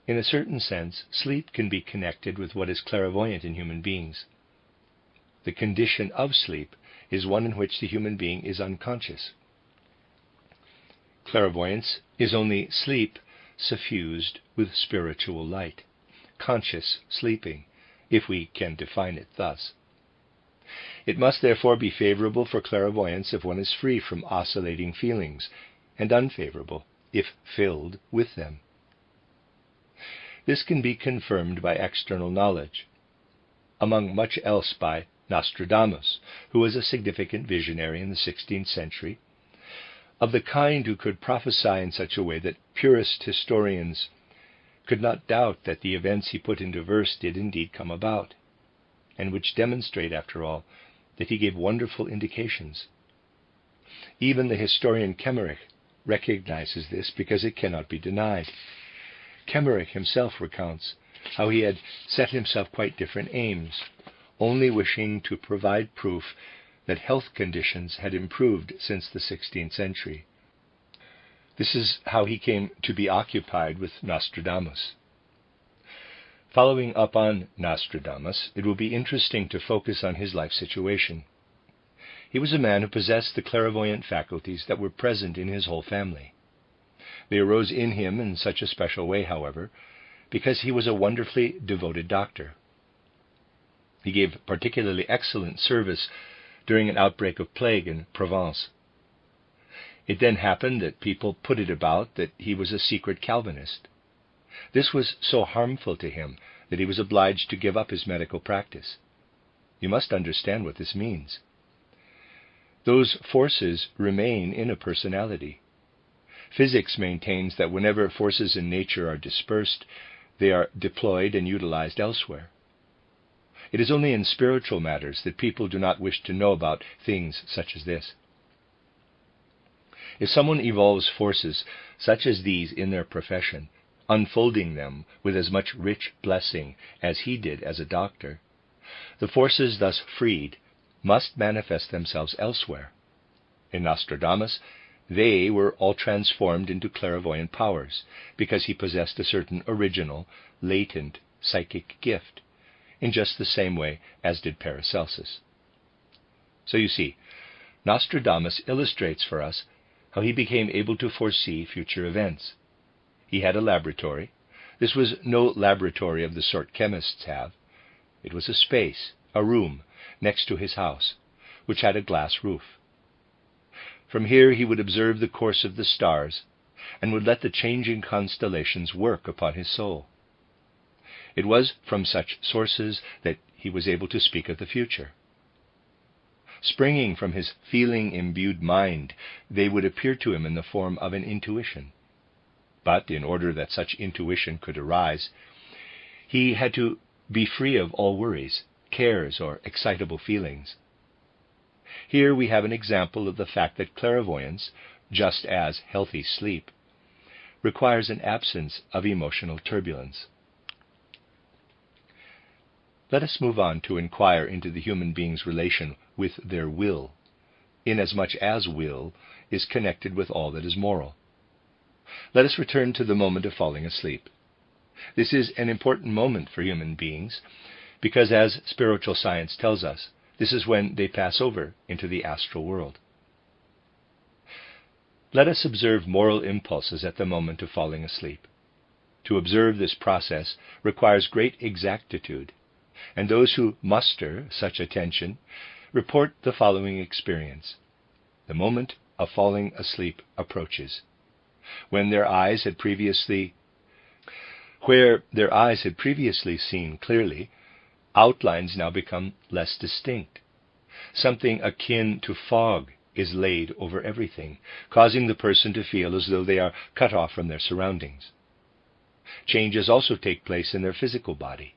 In a certain sense, sleep can be connected with what is clairvoyant in human beings. The condition of sleep is one in which the human being is unconscious. Clairvoyance is only sleep suffused with spiritual light, conscious sleeping, if we can define it thus. It must therefore be favorable for clairvoyance if one is free from oscillating feelings, and unfavorable if filled with them. This can be confirmed by external knowledge, among much else by Nostradamus, who was a significant visionary in the 16th century, of the kind who could prophesy in such a way that purist historians could not doubt that the events he put into verse did indeed come about, and which demonstrate, after all, that he gave wonderful indications. Even the historian Kemmerich recognizes this because it cannot be denied. Kemmerich himself recounts how he had set himself quite different aims, only wishing to provide proof that health conditions had improved since the 16th century. This is how he came to be occupied with Nostradamus. Following up on Nostradamus, it will be interesting to focus on his life situation. He was a man who possessed the clairvoyant faculties that were present in his whole family. They arose in him in such a special way, however, because he was a wonderfully devoted doctor. He gave particularly excellent service during an outbreak of plague in Provence. It then happened that people put it about that he was a secret Calvinist. This was so harmful to him that he was obliged to give up his medical practice. You must understand what this means. Those forces remain in a personality. Physics maintains that whenever forces in nature are dispersed, they are deployed and utilized elsewhere. It is only in spiritual matters that people do not wish to know about things such as this. If someone evolves forces such as these in their profession, unfolding them with as much rich blessing as he did as a doctor, the forces thus freed must manifest themselves elsewhere. In Nostradamus, they were all transformed into clairvoyant powers, because he possessed a certain original, latent psychic gift, in just the same way as did Paracelsus. So you see, Nostradamus illustrates for us how he became able to foresee future events. He had a laboratory. This was no laboratory of the sort chemists have. It was a space, a room, next to his house, which had a glass roof. From here he would observe the course of the stars, and would let the changing constellations work upon his soul. It was from such sources that he was able to speak of the future. Springing from his feeling-imbued mind, they would appear to him in the form of an intuition. But in order that such intuition could arise, he had to be free of all worries, cares, or excitable feelings. Here we have an example of the fact that clairvoyance, just as healthy sleep, requires an absence of emotional turbulence. Let us move on to inquire into the human being's relation with their will, inasmuch as will is connected with all that is moral. Let us return to the moment of falling asleep. This is an important moment for human beings, because as spiritual science tells us, this is when they pass over into the astral world. Let us observe moral impulses at the moment of falling asleep. To observe this process requires great exactitude, and those who muster such attention report the following experience. The moment of falling asleep approaches. Where their eyes had previously seen clearly, outlines now become less distinct. Something akin to fog is laid over everything, causing the person to feel as though they are cut off from their surroundings. Changes also take place in their physical body,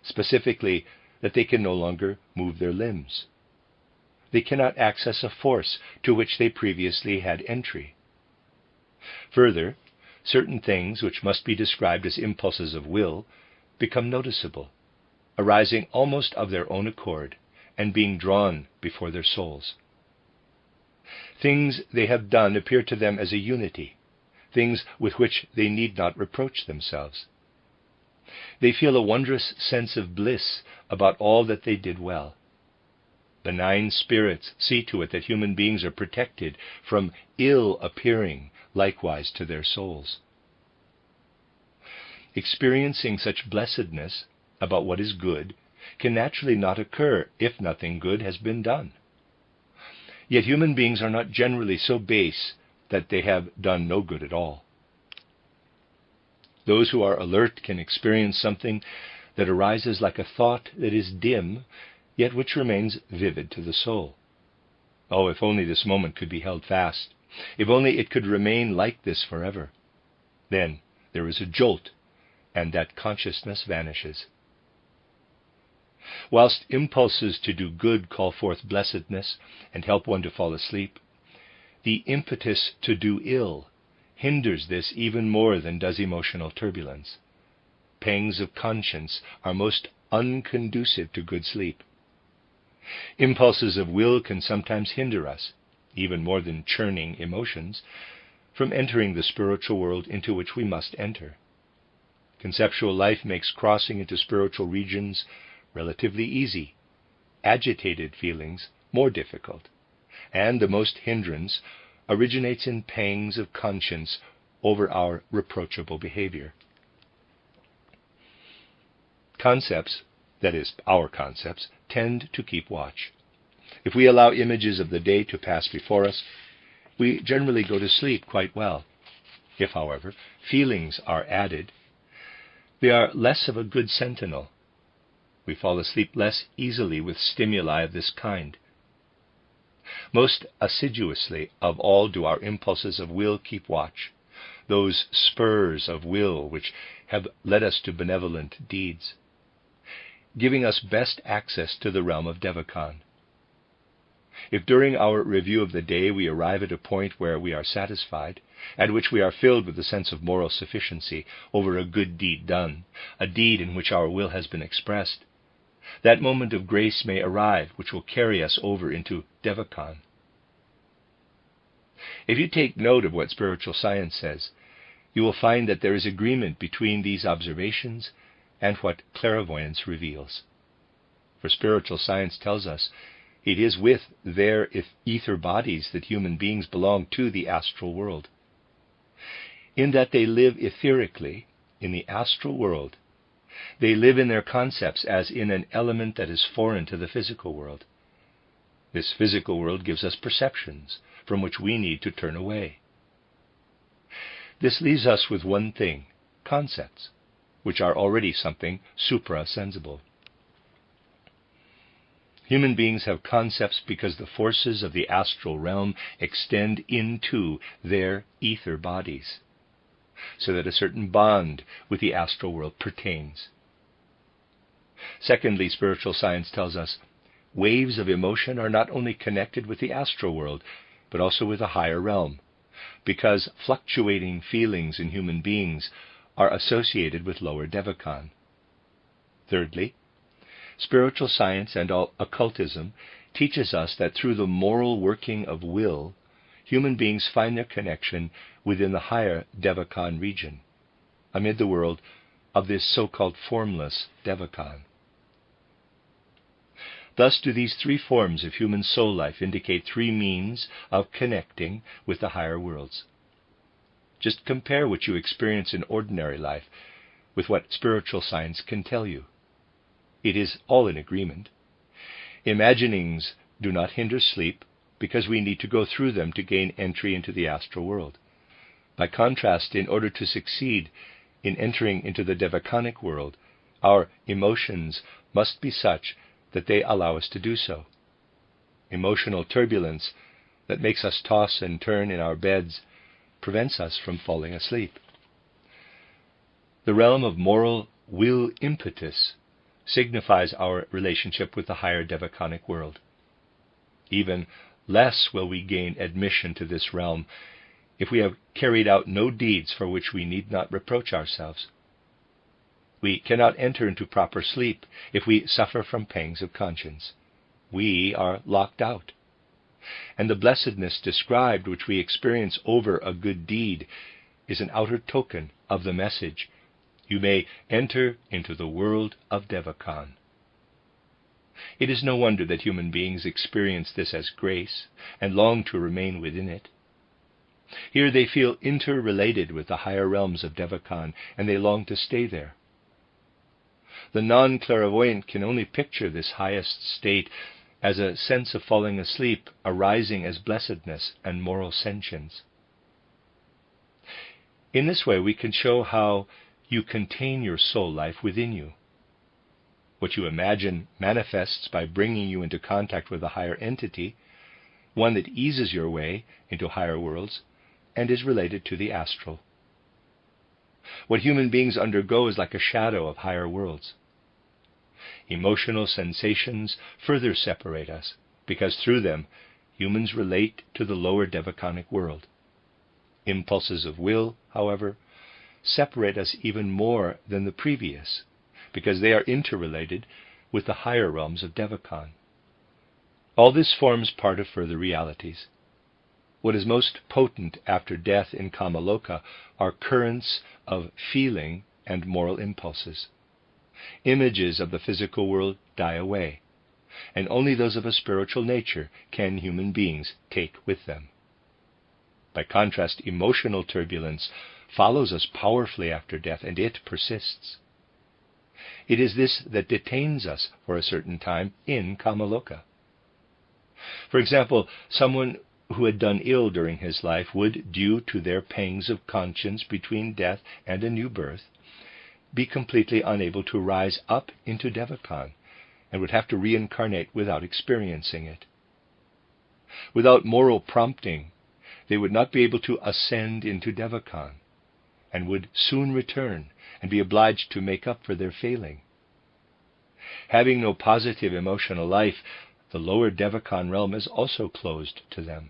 specifically that they can no longer move their limbs. They cannot access a force to which they previously had entry. Further, certain things which must be described as impulses of will become noticeable, arising almost of their own accord and being drawn before their souls. Things they have done appear to them as a unity, things with which they need not reproach themselves. They feel a wondrous sense of bliss about all that they did well. Benign spirits see to it that human beings are protected from ill appearing likewise to their souls. Experiencing such blessedness about what is good can naturally not occur if nothing good has been done. Yet human beings are not generally so base that they have done no good at all. Those who are alert can experience something that arises like a thought that is dim, yet which remains vivid to the soul. Oh, if only this moment could be held fast, if only it could remain like this forever. Then there is a jolt, and that consciousness vanishes. Whilst impulses to do good call forth blessedness and help one to fall asleep, the impetus to do ill hinders this even more than does emotional turbulence. Pangs of conscience are most unconducive to good sleep. Impulses of will can sometimes hinder us, even more than churning emotions, from entering the spiritual world into which we must enter. Conceptual life makes crossing into spiritual regions relatively easy, agitated feelings more difficult, and the most hindrance originates in pangs of conscience over our reproachable behavior. Concepts, that is, our concepts, tend to keep watch. If we allow images of the day to pass before us, we generally go to sleep quite well. If, however, feelings are added, they are less of a good sentinel. We fall asleep less easily with stimuli of this kind. Most assiduously of all do our impulses of will keep watch, those spurs of will which have led us to benevolent deeds, giving us best access to the realm of Devachan. If during our review of the day we arrive at a point where we are satisfied, at which we are filled with the sense of moral sufficiency over a good deed done, a deed in which our will has been expressed, that moment of grace may arrive which will carry us over into Devachan. If you take note of what spiritual science says, you will find that there is agreement between these observations and what clairvoyance reveals. For spiritual science tells us it is with their ether bodies that human beings belong to the astral world. In that they live etherically in the astral world, they live in their concepts as in an element that is foreign to the physical world. This physical world gives us perceptions from which we need to turn away. This leaves us with one thing: concepts, which are already something suprasensible. Human beings have concepts because the forces of the astral realm extend into their ether bodies, so that a certain bond with the astral world pertains. Secondly, spiritual science tells us waves of emotion are not only connected with the astral world, but also with a higher realm, because fluctuating feelings in human beings are associated with lower Devachan. Thirdly, spiritual science and occultism teaches us that through the moral working of will, human beings find their connection within the higher Devachan region, amid the world of this so-called formless Devachan. Thus do these three forms of human soul life indicate three means of connecting with the higher worlds. Just compare what you experience in ordinary life with what spiritual science can tell you. It is all in agreement. Imaginings do not hinder sleep because we need to go through them to gain entry into the astral world. By contrast, in order to succeed in entering into the Devachanic world, our emotions must be such that they allow us to do so. Emotional turbulence that makes us toss and turn in our beds prevents us from falling asleep. The realm of moral will impetus signifies our relationship with the higher Devachanic world. Even less will we gain admission to this realm if we have carried out no deeds for which we need not reproach ourselves. We cannot enter into proper sleep if we suffer from pangs of conscience. We are locked out. And the blessedness described, which we experience over a good deed, is an outer token of the message: you may enter into the world of Devachan. It is no wonder that human beings experience this as grace and long to remain within it. Here they feel interrelated with the higher realms of Devachan, and they long to stay there. The non-clairvoyant can only picture this highest state as a sense of falling asleep arising as blessedness and moral sentience. In this way we can show how you contain your soul life within you. What you imagine manifests by bringing you into contact with a higher entity, one that eases your way into higher worlds and is related to the astral. What human beings undergo is like a shadow of higher worlds. Emotional sensations further separate us, because through them humans relate to the lower Devachanic world. Impulses of will, however, separate us even more than the previous, because they are interrelated with the higher realms of Devachan. All this forms part of further realities. What is most potent after death in Kamaloka are currents of feeling and moral impulses. Images of the physical world die away, and only those of a spiritual nature can human beings take with them. By contrast, emotional turbulence follows us powerfully after death, and it persists. It is this that detains us for a certain time in Kamaloka. For example, someone who had done ill during his life would, due to their pangs of conscience between death and a new birth, be completely unable to rise up into Devachan, and would have to reincarnate without experiencing it. Without moral prompting, they would not be able to ascend into Devachan, and would soon return and be obliged to make up for their failing. Having no positive emotional life, the lower Devachan realm is also closed to them.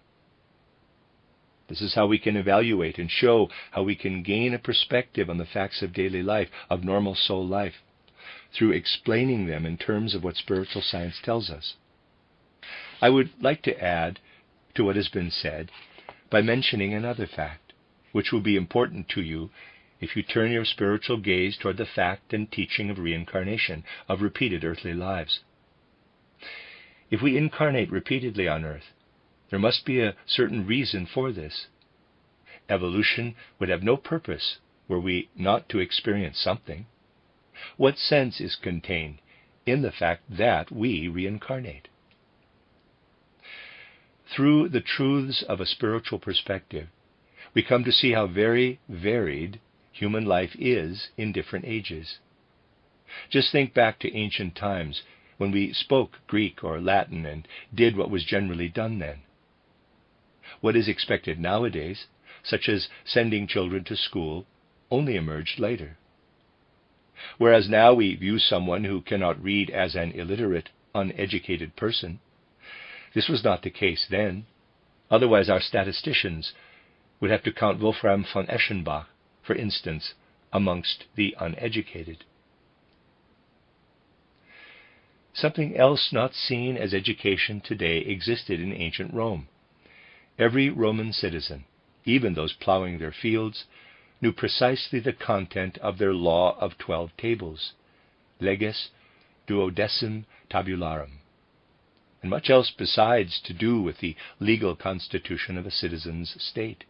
This is how we can evaluate and show how we can gain a perspective on the facts of daily life, of normal soul life, through explaining them in terms of what spiritual science tells us. I would like to add to what has been said by mentioning another fact, which will be important to you if you turn your spiritual gaze toward the fact and teaching of reincarnation, of repeated earthly lives. If we incarnate repeatedly on earth, there must be a certain reason for this. Evolution would have no purpose were we not to experience something. What sense is contained in the fact that we reincarnate? Through the truths of a spiritual perspective, we come to see how very varied human life is in different ages. Just think back to ancient times when we spoke Greek or Latin and did what was generally done then. What is expected nowadays, such as sending children to school, only emerged later. Whereas now we view someone who cannot read as an illiterate, uneducated person, this was not the case then. Otherwise our statisticians would have to count Wolfram von Eschenbach, for instance, amongst the uneducated. Something else not seen as education today existed in ancient Rome. Every Roman citizen, even those plowing their fields, knew precisely the content of their law of 12 tables, leges duodecim tabularum, and much else besides to do with the legal constitution of a citizen's state.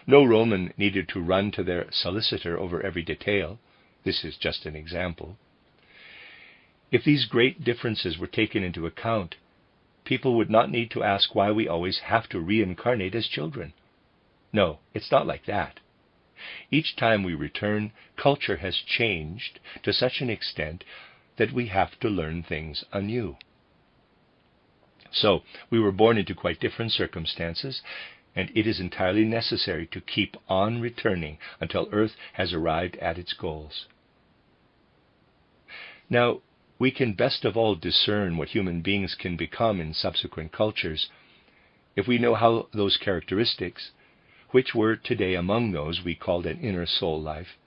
No Roman needed to run to their solicitor over every detail. This is just an example. If these great differences were taken into account, people would not need to ask why we always have to reincarnate as children. No, it's not like that. Each time we return, culture has changed to such an extent that we have to learn things anew. So, we were born into quite different circumstances, and it is entirely necessary to keep on returning until Earth has arrived at its goals. Now, we can best of all discern what human beings can become in subsequent cultures if we know how those characteristics, which were today among those we called an inner soul life,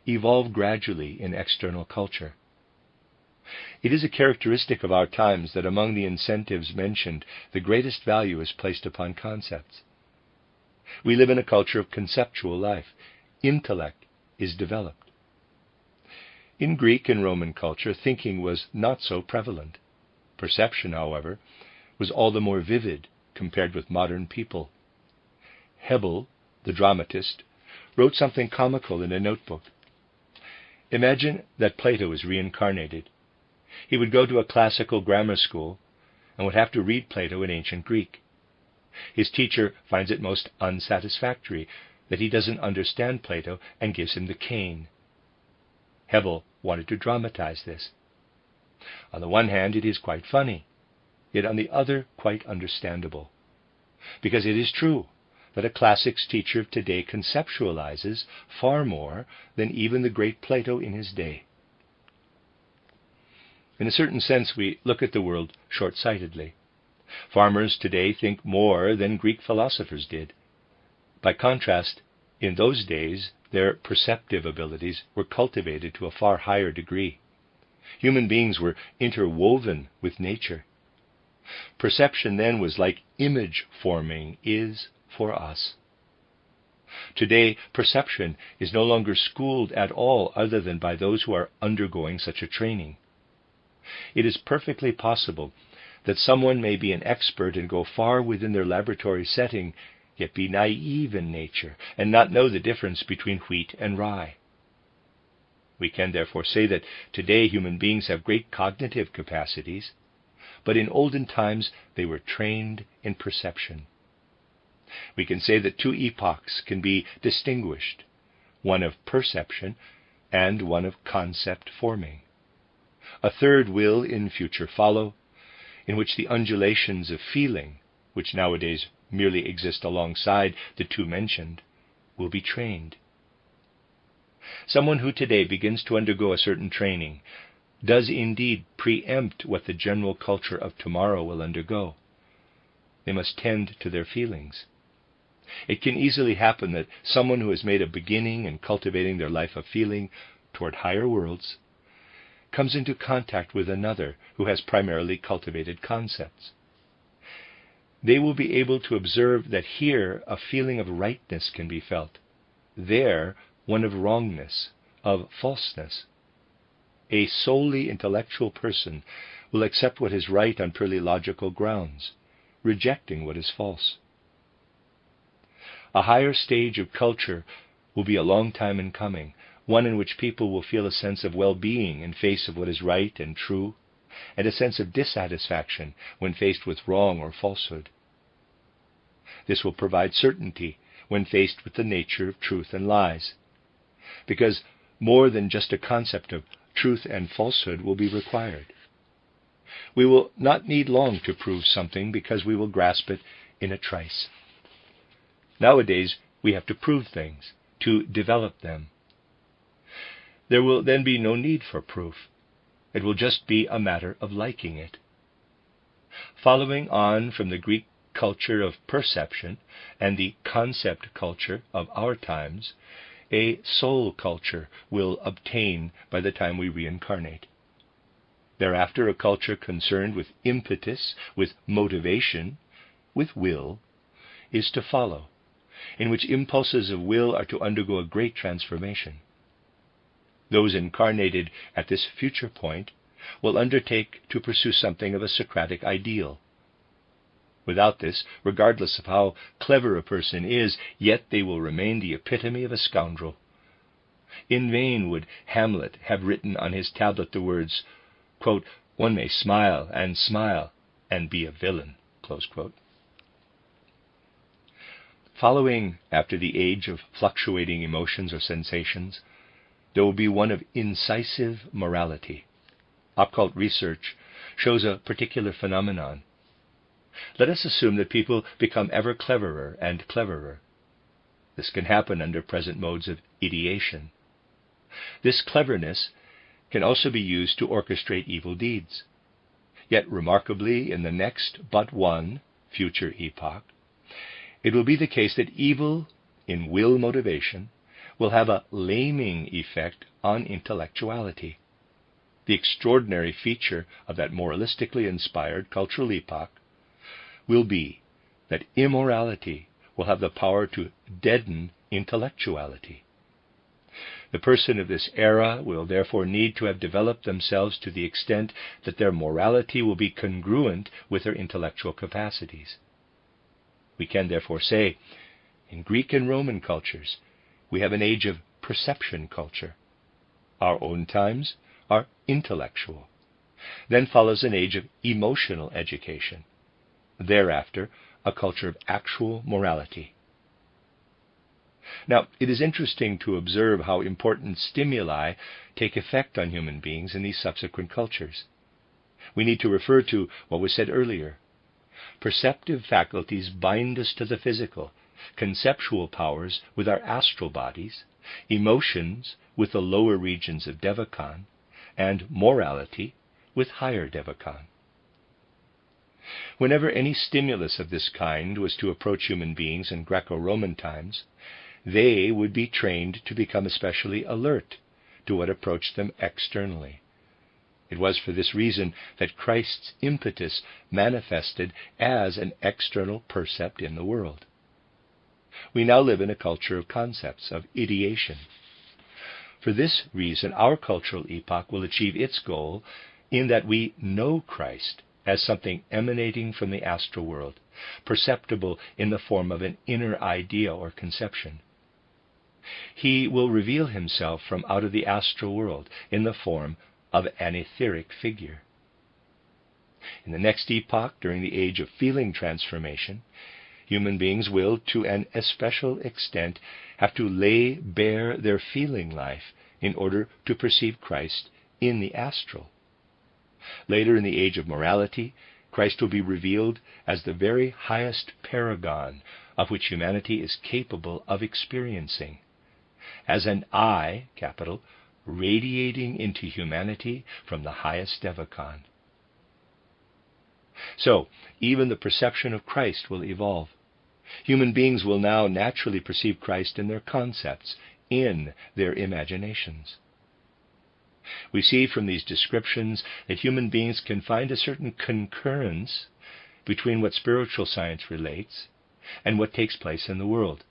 evolve gradually in external culture. It is a characteristic of our times that among the incentives mentioned, the greatest value is placed upon concepts. We live in a culture of conceptual life. Intellect is developed. In Greek and Roman culture, thinking was not so prevalent. Perception, however, was all the more vivid compared with modern people. Hebel, the dramatist, wrote something comical in a notebook. Imagine that Plato is reincarnated. He would go to a classical grammar school and would have to read Plato in ancient Greek. His teacher finds it most unsatisfactory that he doesn't understand Plato and gives him the cane. Hebel wanted to dramatize this. On the one hand, it is quite funny, yet on the other, quite understandable. Because it is true that a classics teacher of today conceptualizes far more than even the great Plato in his day. In a certain sense, we look at the world short-sightedly. Farmers today think more than Greek philosophers did. By contrast, in those days, their perceptive abilities were cultivated to a far higher degree. Human beings were interwoven with nature. Perception then was like image forming is for us. Today, perception is no longer schooled at all other than by those who are undergoing such a training. It is perfectly possible that someone may be an expert and go far within their laboratory setting, yet be naive in nature and not know the difference between wheat and rye. We can therefore say that today human beings have great cognitive capacities, but in olden times they were trained in perception. We can say that two epochs can be distinguished, one of perception and one of concept forming. A third will in future follow, in which the undulations of feeling, which nowadays merely exist alongside the two mentioned, will be trained. Someone who today begins to undergo a certain training does indeed preempt what the general culture of tomorrow will undergo. They must tend to their feelings. It can easily happen that someone who has made a beginning in cultivating their life of feeling toward higher worlds comes into contact with another who has primarily cultivated concepts. They will be able to observe that here a feeling of rightness can be felt, there one of wrongness, of falseness. A solely intellectual person will accept what is right on purely logical grounds, rejecting what is false. A higher stage of culture will be a long time in coming, one in which people will feel a sense of well-being in face of what is right and true, and a sense of dissatisfaction when faced with wrong or falsehood. This will provide certainty when faced with the nature of truth and lies, because more than just a concept of truth and falsehood will be required. We will not need long to prove something because we will grasp it in a trice. Nowadays, we have to prove things, to develop them. There will then be no need for proof. It will just be a matter of liking it. Following on from the Greek culture of perception and the concept culture of our times, a soul culture will obtain by the time we reincarnate. Thereafter, a culture concerned with impetus, with motivation, with will, is to follow, in which impulses of will are to undergo a great transformation. Those incarnated at this future point will undertake to pursue something of a Socratic ideal. Without this, regardless of how clever a person is, yet they will remain the epitome of a scoundrel. In vain would Hamlet have written on his tablet the words, quote, "One may smile and be a villain," close quote. Following after the age of fluctuating emotions or sensations, there will be one of incisive morality. Occult research shows a particular phenomenon. Let us assume that people become ever cleverer and cleverer. This can happen under present modes of ideation. This cleverness can also be used to orchestrate evil deeds. Yet remarkably, in the next but one future epoch, it will be the case that evil in will motivation will have a laming effect on intellectuality. The extraordinary feature of that moralistically inspired cultural epoch will be that immorality will have the power to deaden intellectuality. The person of this era will therefore need to have developed themselves to the extent that their morality will be congruent with their intellectual capacities. We can therefore say, in Greek and Roman cultures, we have an age of perception culture. Our own times are intellectual. Then follows an age of emotional education. Thereafter, a culture of actual morality. Now, it is interesting to observe how important stimuli take effect on human beings in these subsequent cultures. We need to refer to what was said earlier. Perceptive faculties bind us to the physical, conceptual powers with our astral bodies, emotions with the lower regions of Devachan, and morality with higher Devachan. Whenever any stimulus of this kind was to approach human beings in Greco-Roman times, they would be trained to become especially alert to what approached them externally. It was for this reason that Christ's impetus manifested as an external percept in the world. We now live in a culture of concepts, of ideation. For this reason, our cultural epoch will achieve its goal in that we know Christ as something emanating from the astral world, perceptible in the form of an inner idea or conception. He will reveal himself from out of the astral world in the form of an etheric figure. In the next epoch, during the age of feeling transformation, human beings will, to an especial extent, have to lay bare their feeling life in order to perceive Christ in the astral. Later, in the age of morality, Christ will be revealed as the very highest paragon of which humanity is capable of experiencing, as an I, capital, radiating into humanity from the highest Devachan. So, even the perception of Christ will evolve. Human beings will now naturally perceive Christ in their concepts, in their imaginations. We see from these descriptions that human beings can find a certain concurrence between what spiritual science relates and what takes place in the world,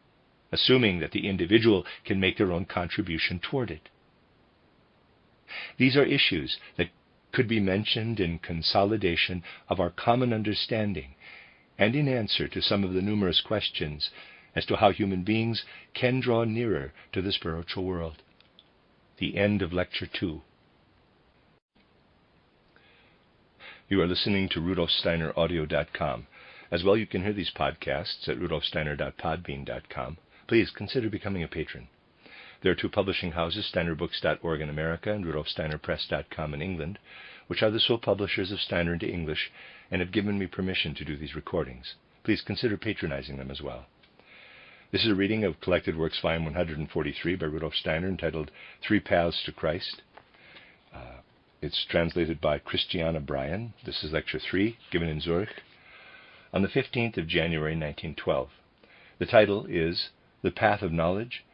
assuming that the individual can make their own contribution toward it. These are issues that could be mentioned in consolidation of our common understanding and in answer to some of the numerous questions as to how human beings can draw nearer to the spiritual world. The end of Lecture 2. You are listening to RudolfSteinerAudio.com. As well, you can hear these podcasts at rudolfsteiner.podbean.com. Please consider becoming a patron. There are two publishing houses, steinerbooks.org in America and rudolfsteinerpress.com in England, which are the sole publishers of Steiner into English and have given me permission to do these recordings. Please consider patronizing them as well. This is a reading of Collected Works, Volume 143 by Rudolf Steiner, entitled Three Paths to Christ. It's translated by Christiana Bryan. This is Lecture 3, given in Zurich on the 15th of January, 1912. The title is The Path of Knowledge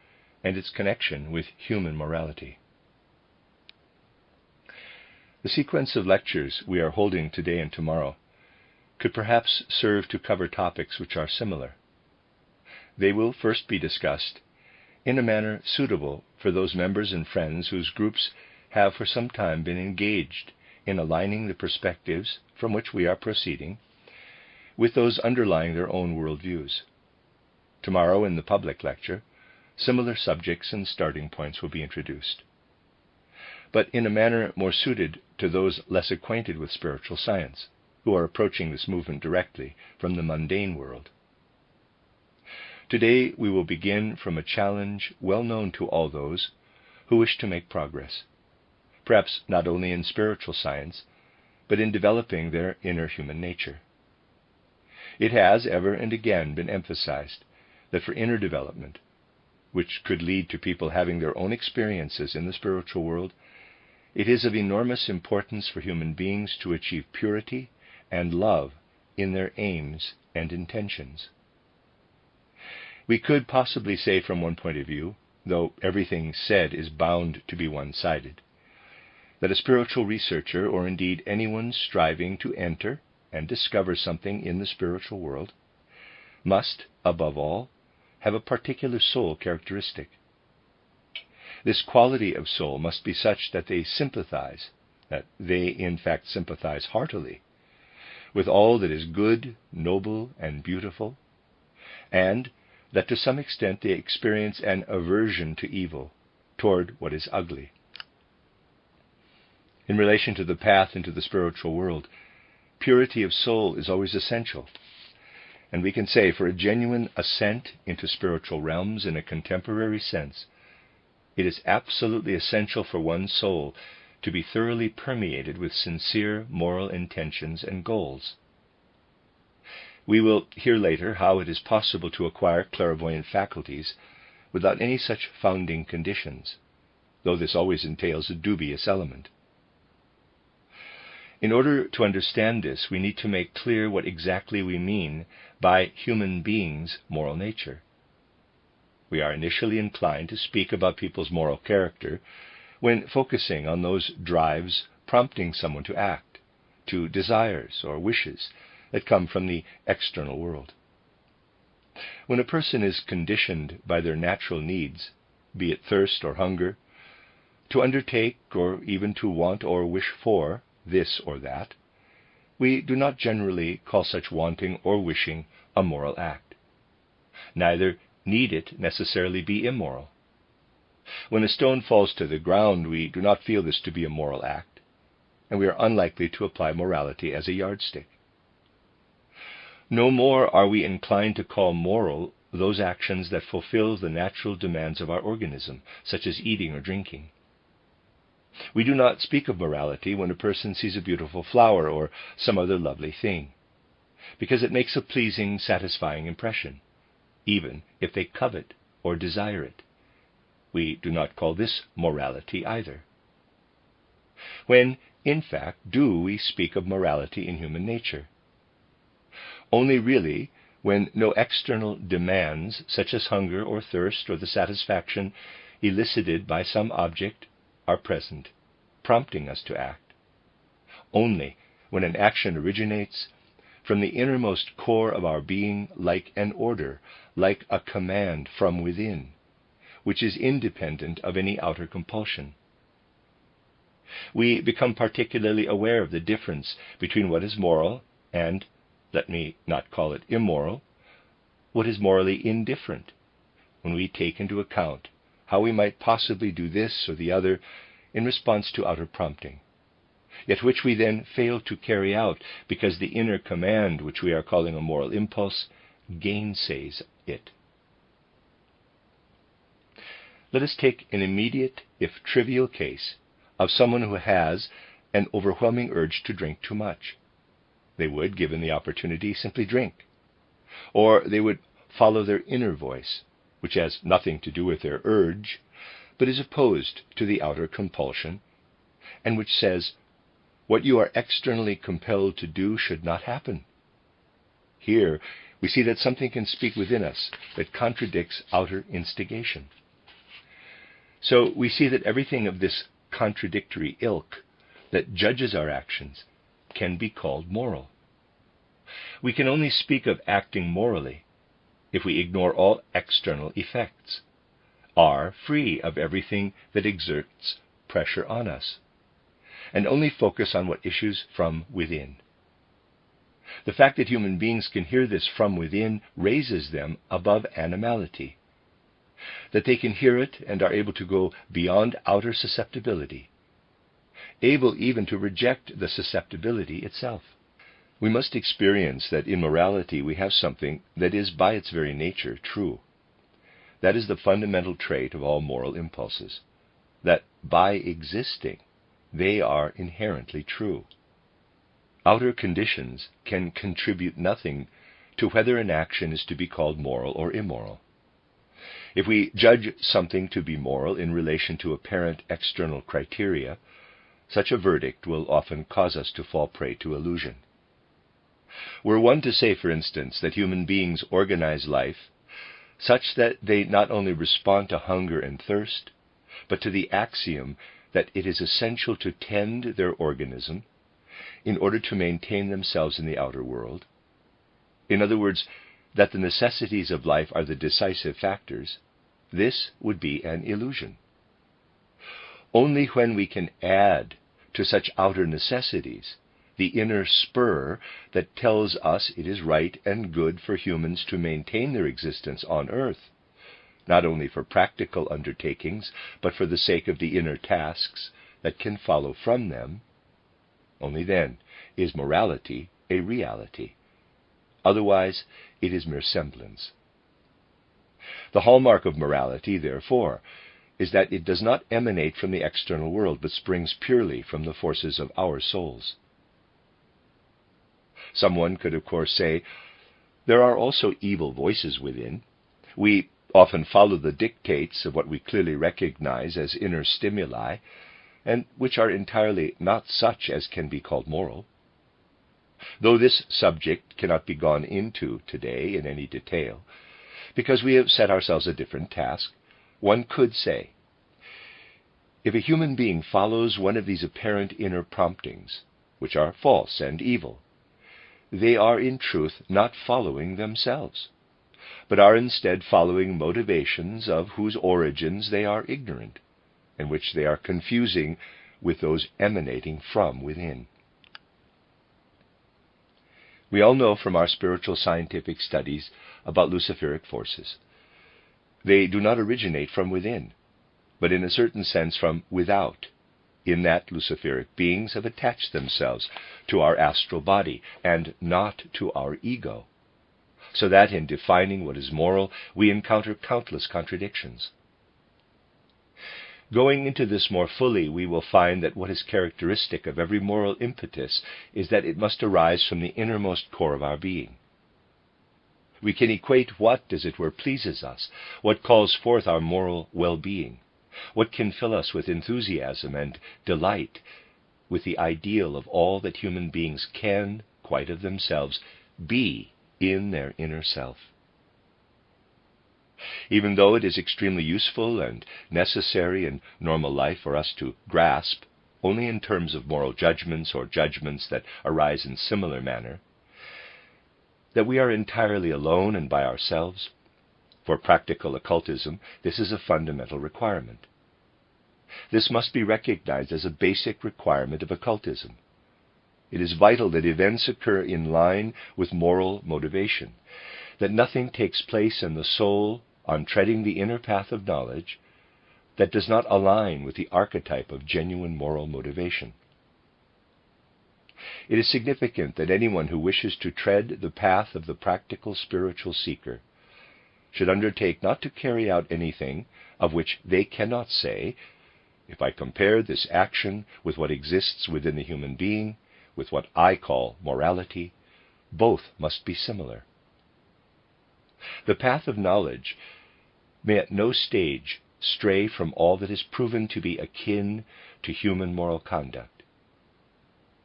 and its Connection with Human Morality. The sequence of lectures we are holding today and tomorrow could perhaps serve to cover topics which are similar. They will first be discussed in a manner suitable for those members and friends whose groups have for some time been engaged in aligning the perspectives from which we are proceeding with those underlying their own worldviews. Tomorrow, in the public lecture, similar subjects and starting points will be introduced, but in a manner more suited to those less acquainted with spiritual science, who are approaching this movement directly from the mundane world. Today we will begin from a challenge well known to all those who wish to make progress, perhaps not only in spiritual science, but in developing their inner human nature. It has ever and again been emphasized that for inner development, which could lead to people having their own experiences in the spiritual world, it is of enormous importance for human beings to achieve purity and love in their aims and intentions. We could possibly say from one point of view, though everything said is bound to be one-sided, that a spiritual researcher, or indeed anyone striving to enter and discover something in the spiritual world, must, above all, have a particular soul characteristic. This quality of soul must be such that they in fact sympathize heartily with all that is good, noble, and beautiful, and that to some extent they experience an aversion to evil, toward what is ugly. In relation to the path into the spiritual world, purity of soul is always essential, and we can say for a genuine ascent into spiritual realms in a contemporary sense, it is absolutely essential for one's soul to be thoroughly permeated with sincere moral intentions and goals. We will hear later how it is possible to acquire clairvoyant faculties without any such founding conditions, though this always entails a dubious element. In order to understand this, we need to make clear what exactly we mean by human beings' moral nature. We are initially inclined to speak about people's moral character when focusing on those drives prompting someone to act, to desires or wishes that come from the external world. When a person is conditioned by their natural needs, be it thirst or hunger, to undertake or even to want or wish for this or that, we do not generally call such wanting or wishing a moral act. Neither need it necessarily be immoral. When a stone falls to the ground, we do not feel this to be a moral act, and we are unlikely to apply morality as a yardstick. No more are we inclined to call moral those actions that fulfill the natural demands of our organism, such as eating or drinking. We do not speak of morality when a person sees a beautiful flower or some other lovely thing, because it makes a pleasing, satisfying impression, even if they covet or desire it. We do not call this morality either. When, in fact, do we speak of morality in human nature? Only really when no external demands, such as hunger or thirst or the satisfaction elicited by some object, are present, prompting us to act. Only when an action originates from the innermost core of our being like an order, like a command from within, which is independent of any outer compulsion. We become particularly aware of the difference between what is moral and, let me not call it immoral, what is morally indifferent, when we take into account how we might possibly do this or the other in response to outer prompting, yet which we then fail to carry out because the inner command, which we are calling a moral impulse, gainsays it. Let us take an immediate, if trivial case of someone who has an overwhelming urge to drink too much. They would, given the opportunity, simply drink. Or they would follow their inner voice, which has nothing to do with their urge, but is opposed to the outer compulsion, and which says, what you are externally compelled to do should not happen. Here we see that something can speak within us that contradicts outer instigation. So we see that everything of this contradictory ilk that judges our actions can be called moral. We can only speak of acting morally if we ignore all external effects, are free of everything that exerts pressure on us, and only focus on what issues from within. The fact that human beings can hear this from within raises them above animality, that they can hear it and are able to go beyond outer susceptibility, able even to reject the susceptibility itself. We must experience that in morality we have something that is by its very nature true. That is the fundamental trait of all moral impulses, that by existing they are inherently true. Outer conditions can contribute nothing to whether an action is to be called moral or immoral. If we judge something to be moral in relation to apparent external criteria, such a verdict will often cause us to fall prey to illusion. Were one to say, for instance, that human beings organize life such that they not only respond to hunger and thirst, but to the axiom that it is essential to tend their organism in order to maintain themselves in the outer world, in other words, that the necessities of life are the decisive factors, this would be an illusion. Only when we can add to such outer necessities the inner spur that tells us it is right and good for humans to maintain their existence on earth, not only for practical undertakings, but for the sake of the inner tasks that can follow from them, only then is morality a reality. Otherwise, it is mere semblance. The hallmark of morality, therefore, is that it does not emanate from the external world, but springs purely from the forces of our souls. Someone could, of course, say, there are also evil voices within. We often follow the dictates of what we clearly recognize as inner stimuli, and which are entirely not such as can be called moral. Though this subject cannot be gone into today in any detail, because we have set ourselves a different task, one could say, if a human being follows one of these apparent inner promptings, which are false and evil, they are in truth not following themselves, but are instead following motivations of whose origins they are ignorant, and which they are confusing with those emanating from within. We all know from our spiritual scientific studies about luciferic forces. They do not originate from within, but in a certain sense from without, in that luciferic beings have attached themselves to our astral body and not to our ego, so that in defining what is moral, we encounter countless contradictions. Going into this more fully, we will find that what is characteristic of every moral impetus is that it must arise from the innermost core of our being. We can equate what, as it were, pleases us, what calls forth our moral well-being, what can fill us with enthusiasm and delight, with the ideal of all that human beings can, quite of themselves, be in their inner self. Even though it is extremely useful and necessary in normal life for us to grasp, only in terms of moral judgments or judgments that arise in similar manner, that we are entirely alone and by ourselves, for practical occultism, this is a fundamental requirement. This must be recognized as a basic requirement of occultism. It is vital that events occur in line with moral motivation, that nothing takes place in the soul on treading the inner path of knowledge that does not align with the archetype of genuine moral motivation. It is significant that anyone who wishes to tread the path of the practical spiritual seeker should undertake not to carry out anything of which they cannot say, if I compare this action with what exists within the human being, with what I call morality, both must be similar. The path of knowledge may at no stage stray from all that is proven to be akin to human moral conduct.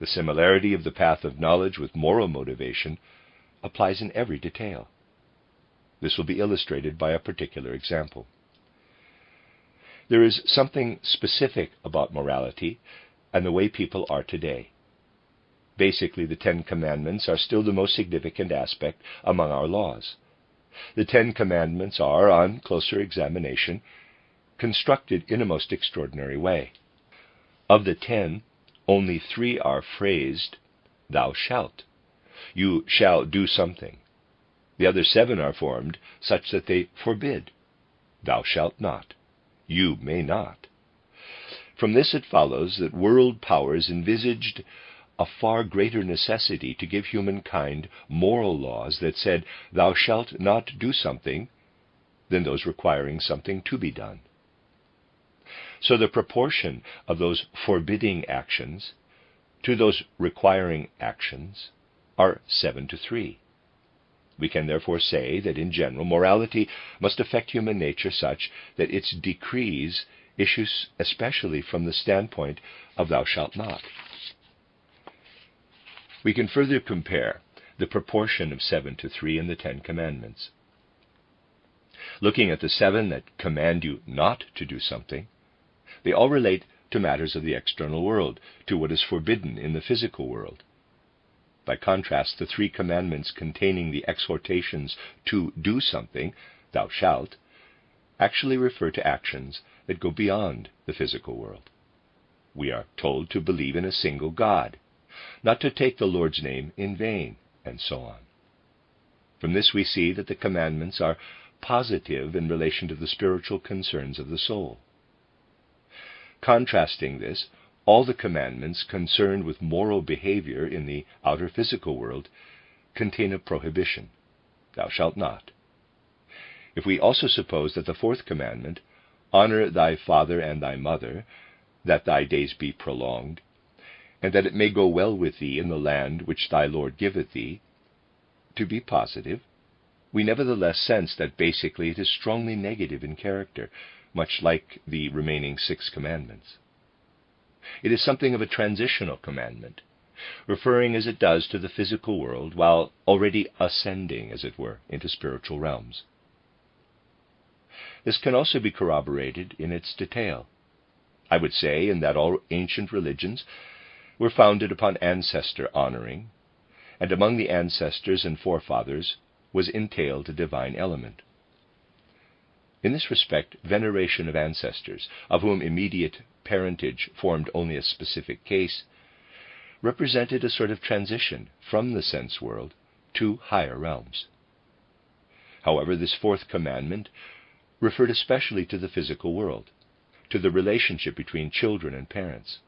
The similarity of the path of knowledge with moral motivation applies in every detail. This will be illustrated by a particular example. There is something specific about morality and the way people are today. Basically, the Ten Commandments are still the most significant aspect among our laws. The Ten Commandments are, on closer examination, constructed in a most extraordinary way. Of the 10, only 3 are phrased, "Thou shalt." You shall do something. The other 7 are formed such that they forbid. Thou shalt not. You may not. From this it follows that world powers envisaged a far greater necessity to give humankind moral laws that said, "Thou shalt not do something," than those requiring something to be done. So the proportion of those forbidding actions to those requiring actions are 7-3. We can therefore say that in general morality must affect human nature such that its decrees issue especially from the standpoint of "thou shalt not." We can further compare the proportion of 7-3 in the 10 Commandments. Looking at the 7 that command you not to do something, they all relate to matters of the external world, to what is forbidden in the physical world. By contrast, the 3 commandments containing the exhortations to do something, "thou shalt," actually refer to actions that go beyond the physical world. We are told to believe in a single God, not to take the Lord's name in vain, and so on. From this we see that the commandments are positive in relation to the spiritual concerns of the soul. Contrasting this, all the commandments concerned with moral behavior in the outer physical world contain a prohibition, "Thou shalt not." If we also suppose that the 4th commandment, "Honor thy father and thy mother, that thy days be prolonged, and that it may go well with thee in the land which thy Lord giveth thee," to be positive, we nevertheless sense that basically it is strongly negative in character, much like the remaining 6 commandments. It is something of a transitional commandment, referring as it does to the physical world, while already ascending, as it were, into spiritual realms. This can also be corroborated in its detail. I would say in that all ancient religions were founded upon ancestor honoring, and among the ancestors and forefathers was entailed a divine element. In this respect, veneration of ancestors, of whom immediate parentage formed only a specific case, represented a sort of transition from the sense world to higher realms. However, this 4th commandment referred especially to the physical world, to the relationship between children and parents.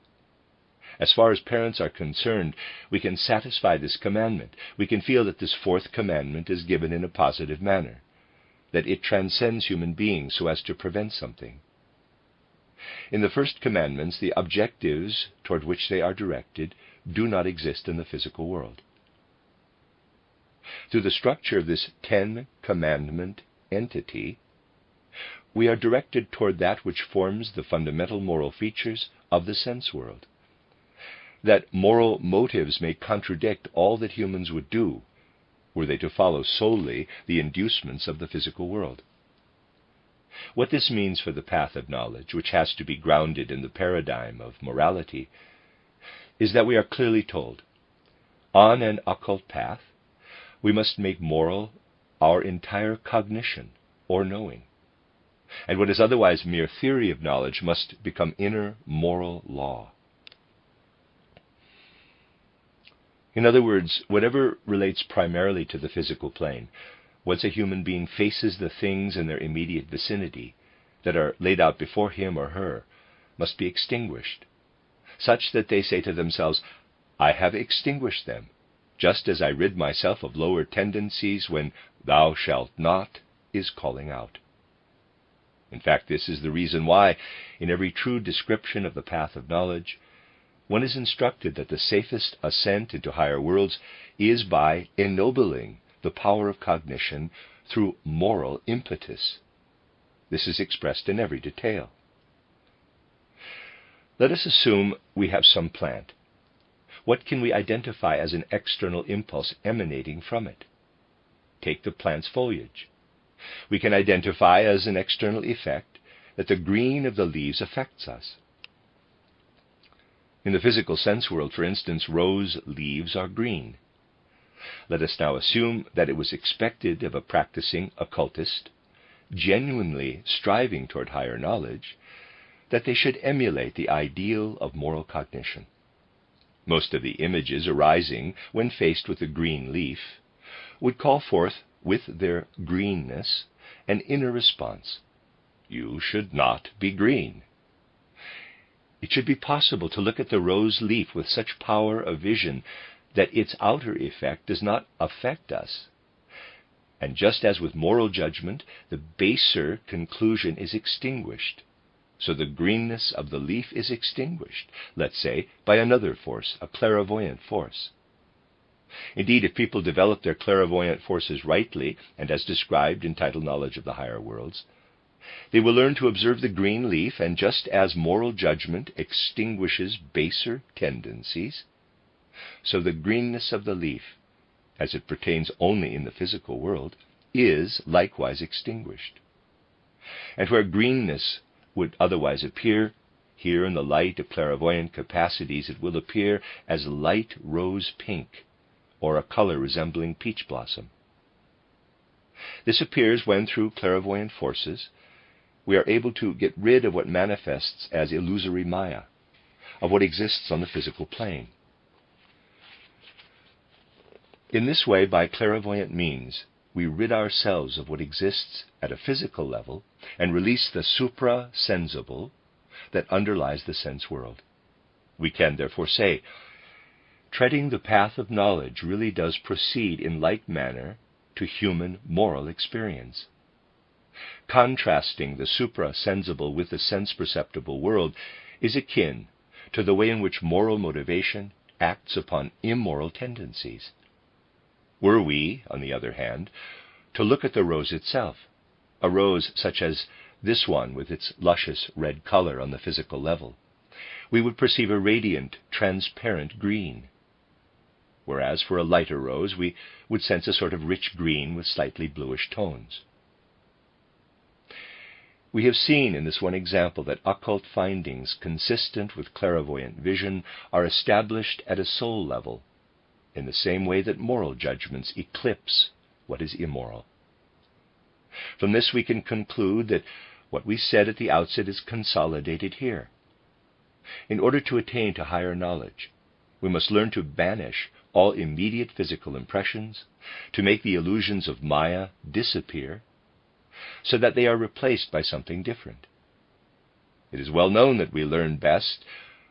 As far as parents are concerned, we can satisfy this commandment. We can feel that this 4th commandment is given in a positive manner, that it transcends human beings so as to prevent something. In the 1st commandments, the objectives toward which they are directed do not exist in the physical world. Through the structure of this 10 commandment entity, we are directed toward that which forms the fundamental moral features of the sense world. That moral motives may contradict all that humans would do were they to follow solely the inducements of the physical world. What this means for the path of knowledge, which has to be grounded in the paradigm of morality, is that we are clearly told, on an occult path, we must make moral our entire cognition or knowing, and what is otherwise mere theory of knowledge must become inner moral law. In other words, whatever relates primarily to the physical plane, once a human being faces the things in their immediate vicinity that are laid out before him or her, must be extinguished, such that they say to themselves, I have extinguished them, just as I rid myself of lower tendencies when "thou shalt not" is calling out. In fact, this is the reason why, in every true description of the path of knowledge, one is instructed that the safest ascent into higher worlds is by ennobling the power of cognition through moral impetus. This is expressed in every detail. Let us assume we have some plant. What can we identify as an external impulse emanating from it? Take the plant's foliage. We can identify as an external effect that the green of the leaves affects us. In the physical sense world, for instance, rose leaves are green. Let us now assume that it was expected of a practicing occultist, genuinely striving toward higher knowledge, that they should emulate the ideal of moral cognition. Most of the images arising when faced with a green leaf would call forth, with their greenness, an inner response. You should not be green. It should be possible to look at the rose leaf with such power of vision that its outer effect does not affect us. And just as with moral judgment, the baser conclusion is extinguished, so the greenness of the leaf is extinguished, let's say, by another force, a clairvoyant force. Indeed, if people develop their clairvoyant forces rightly, and as described in Entitled Knowledge of the Higher Worlds, they will learn to observe the green leaf, and just as moral judgment extinguishes baser tendencies, so the greenness of the leaf, as it pertains only in the physical world, is likewise extinguished. And where greenness would otherwise appear, here in the light of clairvoyant capacities it will appear as light rose pink, or a color resembling peach blossom. This appears when, through clairvoyant forces, we are able to get rid of what manifests as illusory maya, of what exists on the physical plane. In this way, by clairvoyant means, we rid ourselves of what exists at a physical level and release the suprasensible that underlies the sense world. We can therefore say, treading the path of knowledge really does proceed in like manner to human moral experience. Contrasting the suprasensible with the sense-perceptible world is akin to the way in which moral motivation acts upon immoral tendencies. Were we, on the other hand, to look at the rose itself, a rose such as this one with its luscious red color on the physical level, we would perceive a radiant, transparent green. Whereas for a lighter rose, we would sense a sort of rich green with slightly bluish tones. We have seen in this one example that occult findings consistent with clairvoyant vision are established at a soul level, in the same way that moral judgments eclipse what is immoral. From this we can conclude that what we said at the outset is consolidated here. In order to attain to higher knowledge, we must learn to banish all immediate physical impressions, to make the illusions of Maya disappear, so that they are replaced by something different. It is well known that we learn best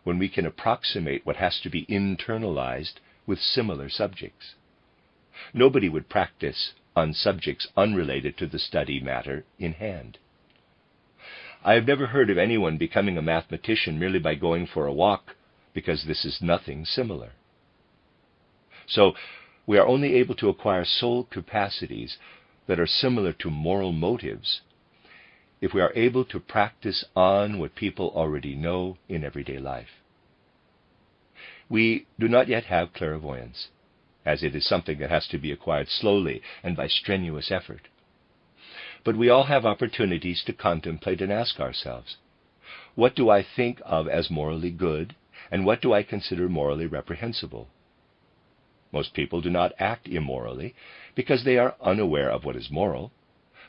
when we can approximate what has to be internalized with similar subjects. Nobody would practice on subjects unrelated to the study matter in hand. I have never heard of anyone becoming a mathematician merely by going for a walk, because this is nothing similar. So, we are only able to acquire soul capacities that are similar to moral motives if we are able to practice on what people already know in everyday life. We do not yet have clairvoyance, as it is something that has to be acquired slowly and by strenuous effort. But we all have opportunities to contemplate and ask ourselves, what do I think of as morally good, and what do I consider morally reprehensible? Most people do not act immorally because they are unaware of what is moral,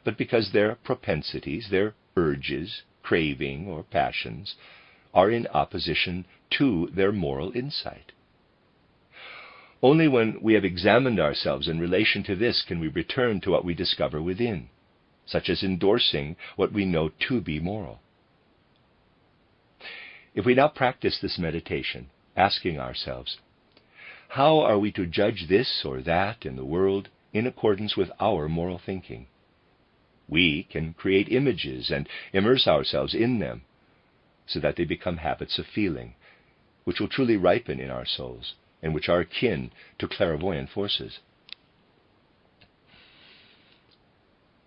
but because their propensities, their urges, craving, or passions are in opposition to their moral insight. Only when we have examined ourselves in relation to this can we return to what we discover within, such as endorsing what we know to be moral. If we now practice this meditation, asking ourselves, How are we to judge this or that in the world in accordance with our moral thinking? We can create images and immerse ourselves in them so that they become habits of feeling, which will truly ripen in our souls and which are akin to clairvoyant forces.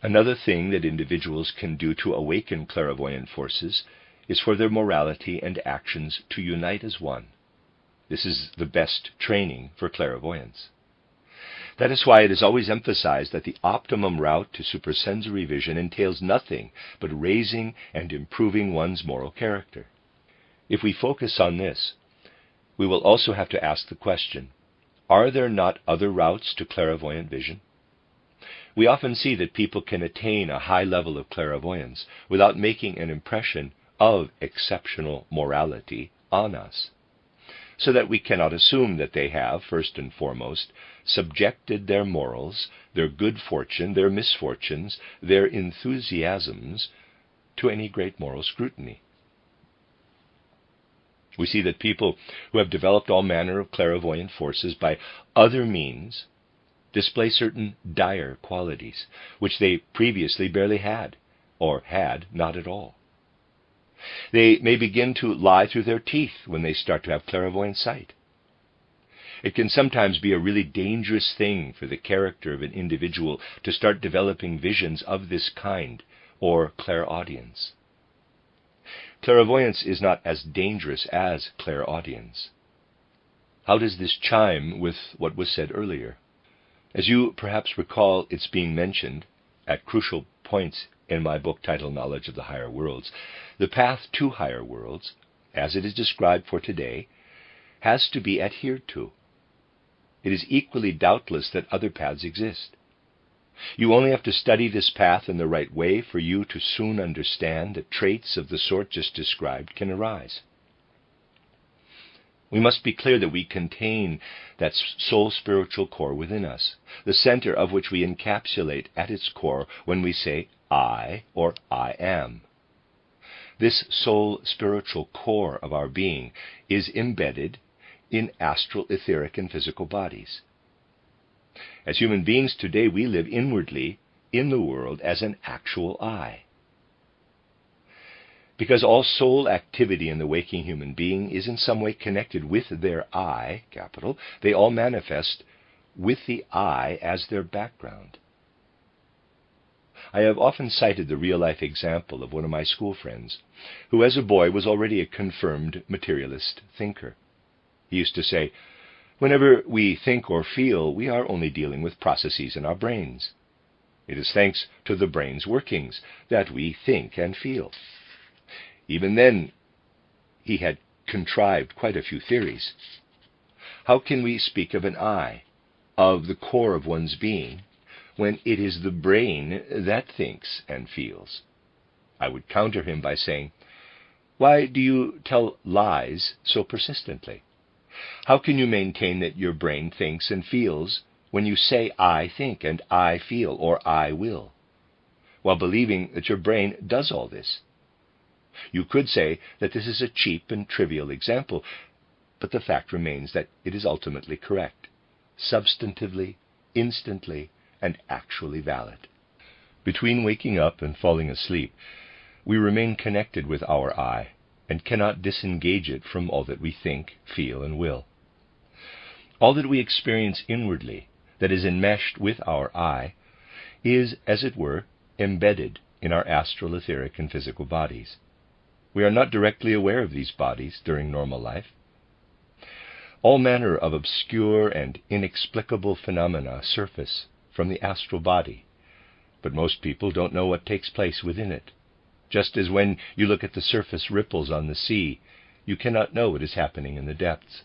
Another thing that individuals can do to awaken clairvoyant forces is for their morality and actions to unite as one. This is the best training for clairvoyance. That is why it is always emphasized that the optimum route to supersensory vision entails nothing but raising and improving one's moral character. If we focus on this, we will also have to ask the question, are there not other routes to clairvoyant vision? We often see that people can attain a high level of clairvoyance without making an impression of exceptional morality on us, so that we cannot assume that they have, first and foremost, subjected their morals, their good fortune, their misfortunes, their enthusiasms to any great moral scrutiny. We see that people who have developed all manner of clairvoyant forces by other means display certain dire qualities, which they previously barely had, or had not at all. They may begin to lie through their teeth when they start to have clairvoyant sight. It can sometimes be a really dangerous thing for the character of an individual to start developing visions of this kind, or clairaudience. Clairvoyance is not as dangerous as clairaudience. How does this chime with what was said earlier? As you perhaps recall, it's being mentioned at crucial points in my book titled Knowledge of the Higher Worlds. The path to higher worlds, as it is described for today, has to be adhered to. It is equally doubtless that other paths exist. You only have to study this path in the right way for you to soon understand that traits of the sort just described can arise. We must be clear that we contain that soul spiritual core within us, the center of which we encapsulate at its core when we say I or I am. This soul spiritual core of our being is embedded in astral, etheric, and physical bodies. As human beings today, we live inwardly in the world as an actual I. Because all soul activity in the waking human being is in some way connected with their I, capital, they all manifest with the I as their background. I have often cited the real-life example of one of my school friends, who as a boy was already a confirmed materialist thinker. He used to say, "Whenever we think or feel, we are only dealing with processes in our brains. It is thanks to the brain's workings that we think and feel." Even then, he had contrived quite a few theories. How can we speak of an I, of the core of one's being, when it is the brain that thinks and feels? I would counter him by saying, "Why do you tell lies so persistently? How can you maintain that your brain thinks and feels when you say I think and I feel or I will, while believing that your brain does all this?" You could say that this is a cheap and trivial example, but the fact remains that it is ultimately correct, substantively, instantly, and actually valid. Between waking up and falling asleep, we remain connected with our I and cannot disengage it from all that we think, feel, and will. All that we experience inwardly, that is enmeshed with our I, is, as it were, embedded in our astral, etheric, and physical bodies. We are not directly aware of these bodies during normal life. All manner of obscure and inexplicable phenomena surface from the astral body, but most people don't know what takes place within it. Just as when you look at the surface ripples on the sea, you cannot know what is happening in the depths.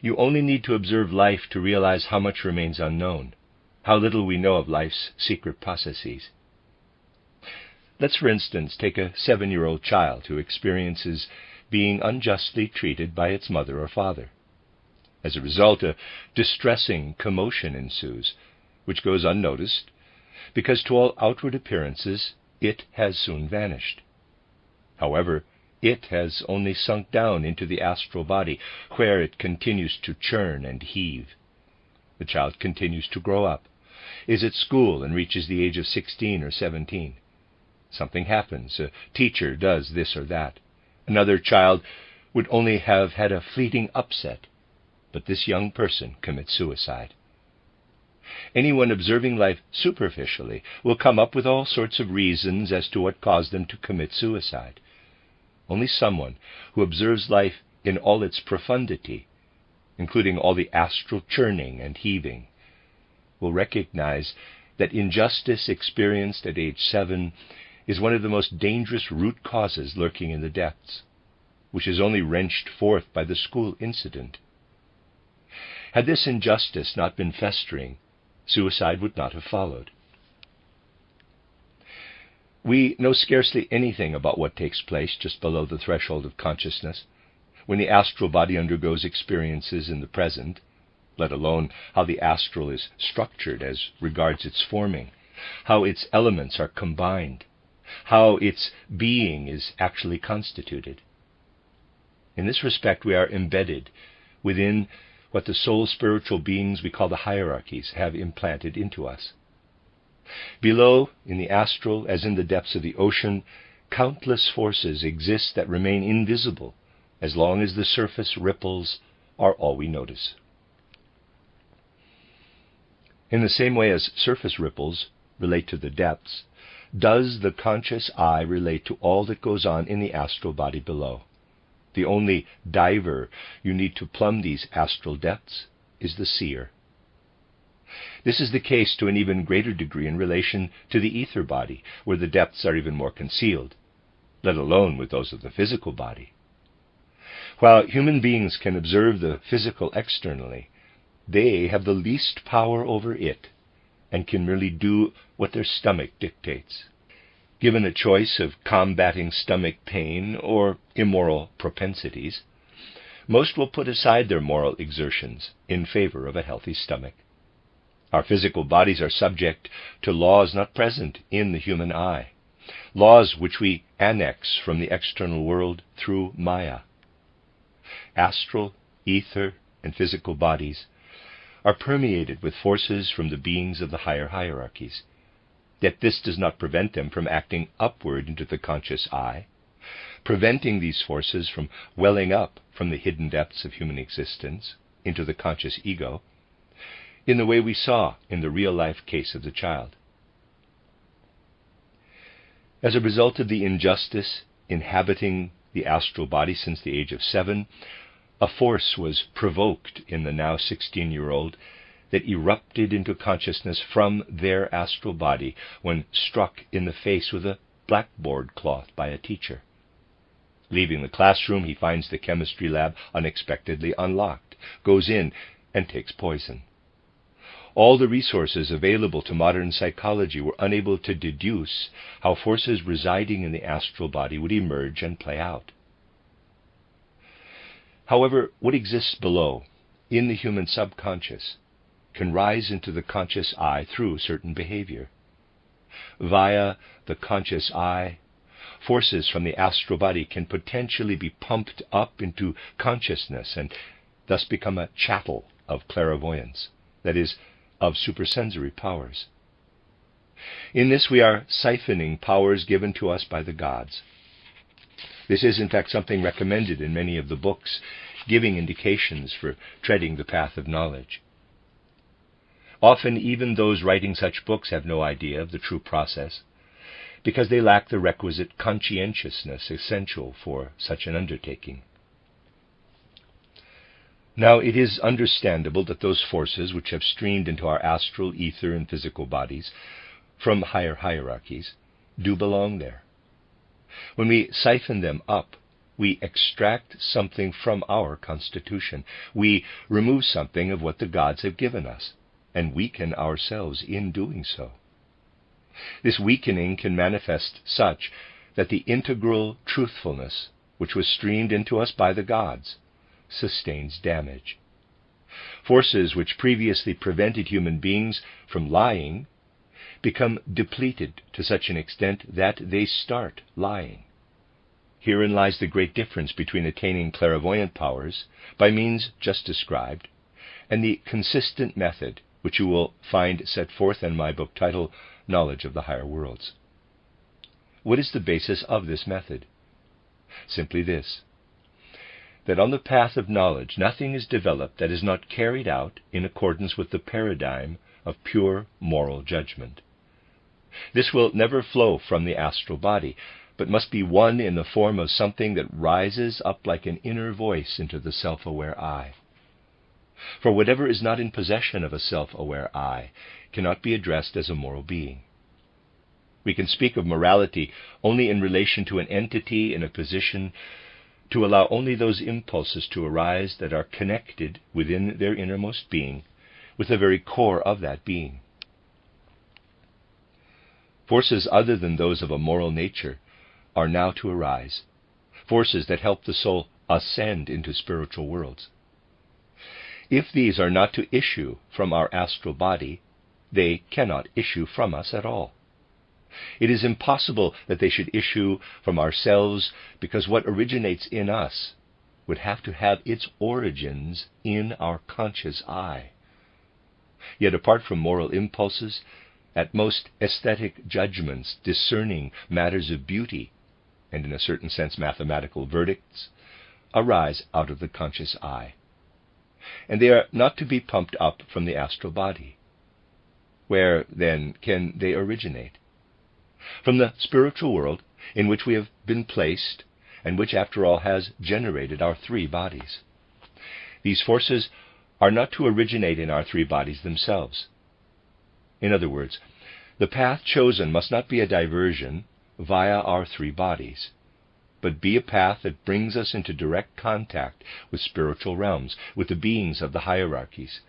You only need to observe life to realize how much remains unknown, how little we know of life's secret processes. Let's, for instance, take a 7-year-old child who experiences being unjustly treated by its mother or father. As a result, a distressing commotion ensues, which goes unnoticed, because to all outward appearances it has soon vanished. However, It has only sunk down into the astral body, where it continues to churn and heave. The child continues to grow up, is at school and reaches the age of 16 or 17. Something happens, a teacher does this or that. Another child would only have had a fleeting upset, but this young person commits suicide. Anyone observing life superficially will come up with all sorts of reasons as to what caused them to commit suicide. Only someone who observes life in all its profundity, including all the astral churning and heaving, will recognize that injustice experienced at age 7 is one of the most dangerous root causes lurking in the depths, which is only wrenched forth by the school incident. Had this injustice not been festering, suicide would not have followed. We know scarcely anything about what takes place just below the threshold of consciousness, when the astral body undergoes experiences in the present, let alone how the astral is structured as regards its forming, how its elements are combined, how its being is actually constituted. In this respect, we are embedded within what the soul spiritual beings we call the hierarchies have implanted into us. Below, in the astral, as in the depths of the ocean, countless forces exist that remain invisible as long as the surface ripples are all we notice. In the same way as surface ripples relate to the depths, does the conscious eye relate to all that goes on in the astral body below. The only diver you need to plumb these astral depths is the seer. This is the case to an even greater degree in relation to the ether body, where the depths are even more concealed, let alone with those of the physical body. While human beings can observe the physical externally, they have the least power over it and can merely do what their stomach dictates. Given a choice of combating stomach pain or immoral propensities, most will put aside their moral exertions in favor of a healthy stomach. Our physical bodies are subject to laws not present in the human eye, laws which we annex from the external world through Maya. Astral, ether, and physical bodies are permeated with forces from the beings of the higher hierarchies. Yet this does not prevent them from acting upward into the conscious eye, preventing these forces from welling up from the hidden depths of human existence into the conscious ego, in the way we saw in the real-life case of the child. As a result of the injustice inhabiting the astral body since the age of 7, a force was provoked in the now 16-year-old that erupted into consciousness from their astral body when struck in the face with a blackboard cloth by a teacher. Leaving the classroom, he finds the chemistry lab unexpectedly unlocked, goes in, and takes poison. All the resources available to modern psychology were unable to deduce how forces residing in the astral body would emerge and play out. However, what exists below, in the human subconscious, can rise into the conscious eye through certain behavior. Via the conscious eye, forces from the astral body can potentially be pumped up into consciousness and thus become a chattel of clairvoyance, that is, of supersensory powers. In this we are siphoning powers given to us by the gods. This is in fact something recommended in many of the books giving indications for treading the path of knowledge. Often even those writing such books have no idea of the true process, because they lack the requisite conscientiousness essential for such an undertaking. Now, it is understandable that those forces which have streamed into our astral, ether, and physical bodies from higher hierarchies do belong there. When we siphon them up, we extract something from our constitution. We remove something of what the gods have given us, and weaken ourselves in doing so. This weakening can manifest such that the integral truthfulness which was streamed into us by the gods sustains damage. Forces which previously prevented human beings from lying become depleted to such an extent that they start lying. Herein lies the great difference between attaining clairvoyant powers by means just described and the consistent method which you will find set forth in my book titled Knowledge of the Higher Worlds. What is the basis of this method? Simply this: that on the path of knowledge nothing is developed that is not carried out in accordance with the paradigm of pure moral judgment. This will never flow from the astral body, but must be one in the form of something that rises up like an inner voice into the self-aware I. For whatever is not in possession of a self-aware I cannot be addressed as a moral being. We can speak of morality only in relation to an entity in a position to allow only those impulses to arise that are connected within their innermost being with the very core of that being. Forces other than those of a moral nature are now to arise, forces that help the soul ascend into spiritual worlds. If these are not to issue from our astral body, they cannot issue from us at all. It is impossible that they should issue from ourselves, because what originates in us would have to have its origins in our conscious I. Yet apart from moral impulses, at most aesthetic judgments discerning matters of beauty, and in a certain sense mathematical verdicts, arise out of the conscious I. And they are not to be pumped up from the astral body. Where, then, can they originate? From the spiritual world in which we have been placed, and which, after all, has generated our three bodies. These forces are not to originate in our three bodies themselves. In other words, the path chosen must not be a diversion via our three bodies, but be a path that brings us into direct contact with spiritual realms, with the beings of the hierarchies,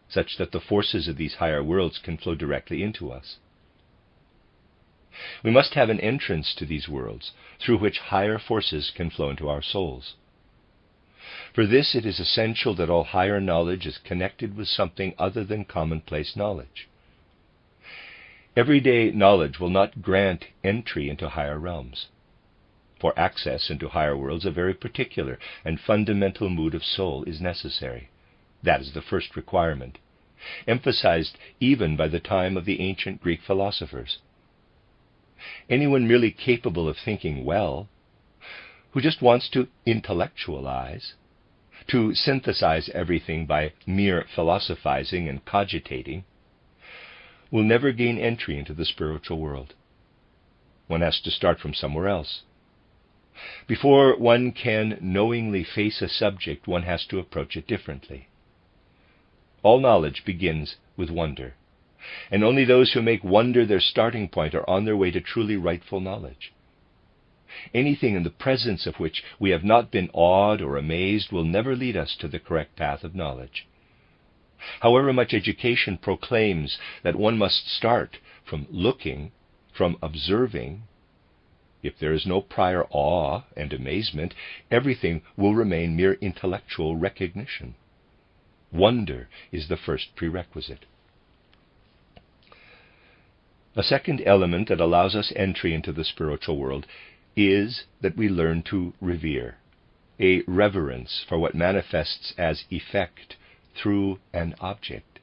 such that the forces of these higher worlds can flow directly into us. We must have an entrance to these worlds, through which higher forces can flow into our souls. For this it is essential that all higher knowledge is connected with something other than commonplace knowledge. Everyday knowledge will not grant entry into higher realms. For access into higher worlds, a very particular and fundamental mood of soul is necessary. That is the first requirement, emphasized even by the time of the ancient Greek philosophers. Anyone merely capable of thinking well, who just wants to intellectualize, to synthesize everything by mere philosophizing and cogitating, will never gain entry into the spiritual world. One has to start from somewhere else. Before one can knowingly face a subject, one has to approach it differently. All knowledge begins with wonder, and only those who make wonder their starting point are on their way to truly rightful knowledge. Anything in the presence of which we have not been awed or amazed will never lead us to the correct path of knowledge. However much education proclaims that one must start from looking, from observing, if there is no prior awe and amazement, everything will remain mere intellectual recognition. Wonder is the first prerequisite. A second element that allows us entry into the spiritual world is that we learn to revere, a reverence for what manifests as effect through an object.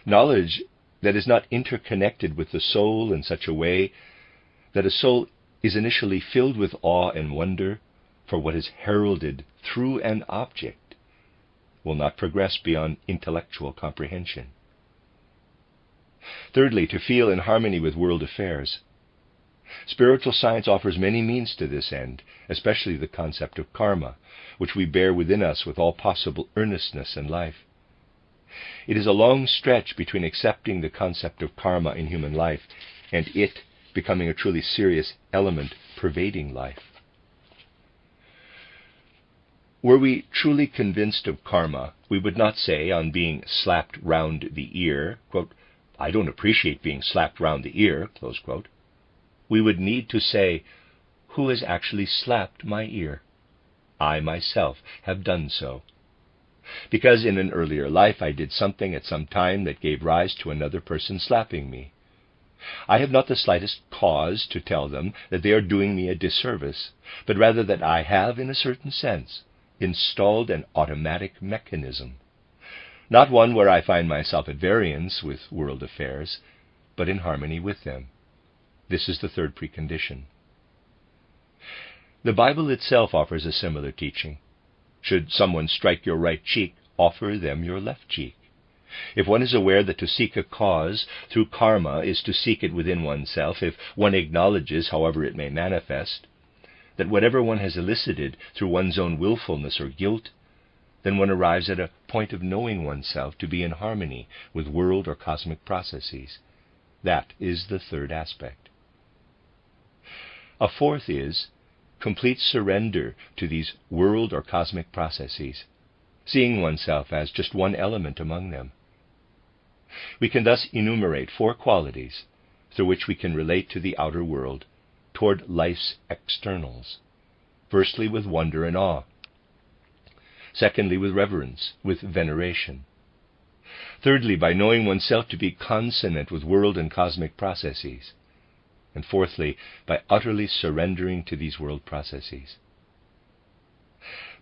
Knowledge that is not interconnected with the soul in such a way that a soul is initially filled with awe and wonder for what is heralded through an object will not progress beyond intellectual comprehension. Thirdly, to feel in harmony with world affairs. Spiritual science offers many means to this end, especially the concept of karma, which we bear within us with all possible earnestness in life. It is a long stretch between accepting the concept of karma in human life and it becoming a truly serious element pervading life. Were we truly convinced of karma, we would not say, on being slapped round the ear, quote, "I don't appreciate being slapped round the ear," close quote. We would need to say, "Who has actually slapped my ear? I myself have done so. Because in an earlier life I did something at some time that gave rise to another person slapping me. I have not the slightest cause to tell them that they are doing me a disservice, but rather that I have, in a certain sense, installed an automatic mechanism, not one where I find myself at variance with world affairs, but in harmony with them. This is the third precondition. The Bible itself offers a similar teaching. Should someone strike your right cheek, offer them your left cheek. If one is aware that to seek a cause through karma is to seek it within oneself, if one acknowledges, however it may manifest, that whatever one has elicited through one's own willfulness or guilt, then one arrives at a point of knowing oneself to be in harmony with world or cosmic processes. That is the third aspect. A fourth is complete surrender to these world or cosmic processes, seeing oneself as just one element among them. We can thus enumerate 4 qualities through which we can relate to the outer world, toward life's externals. Firstly, with wonder and awe. Secondly, with reverence, with veneration. Thirdly, by knowing oneself to be consonant with world and cosmic processes. And fourthly, by utterly surrendering to these world processes.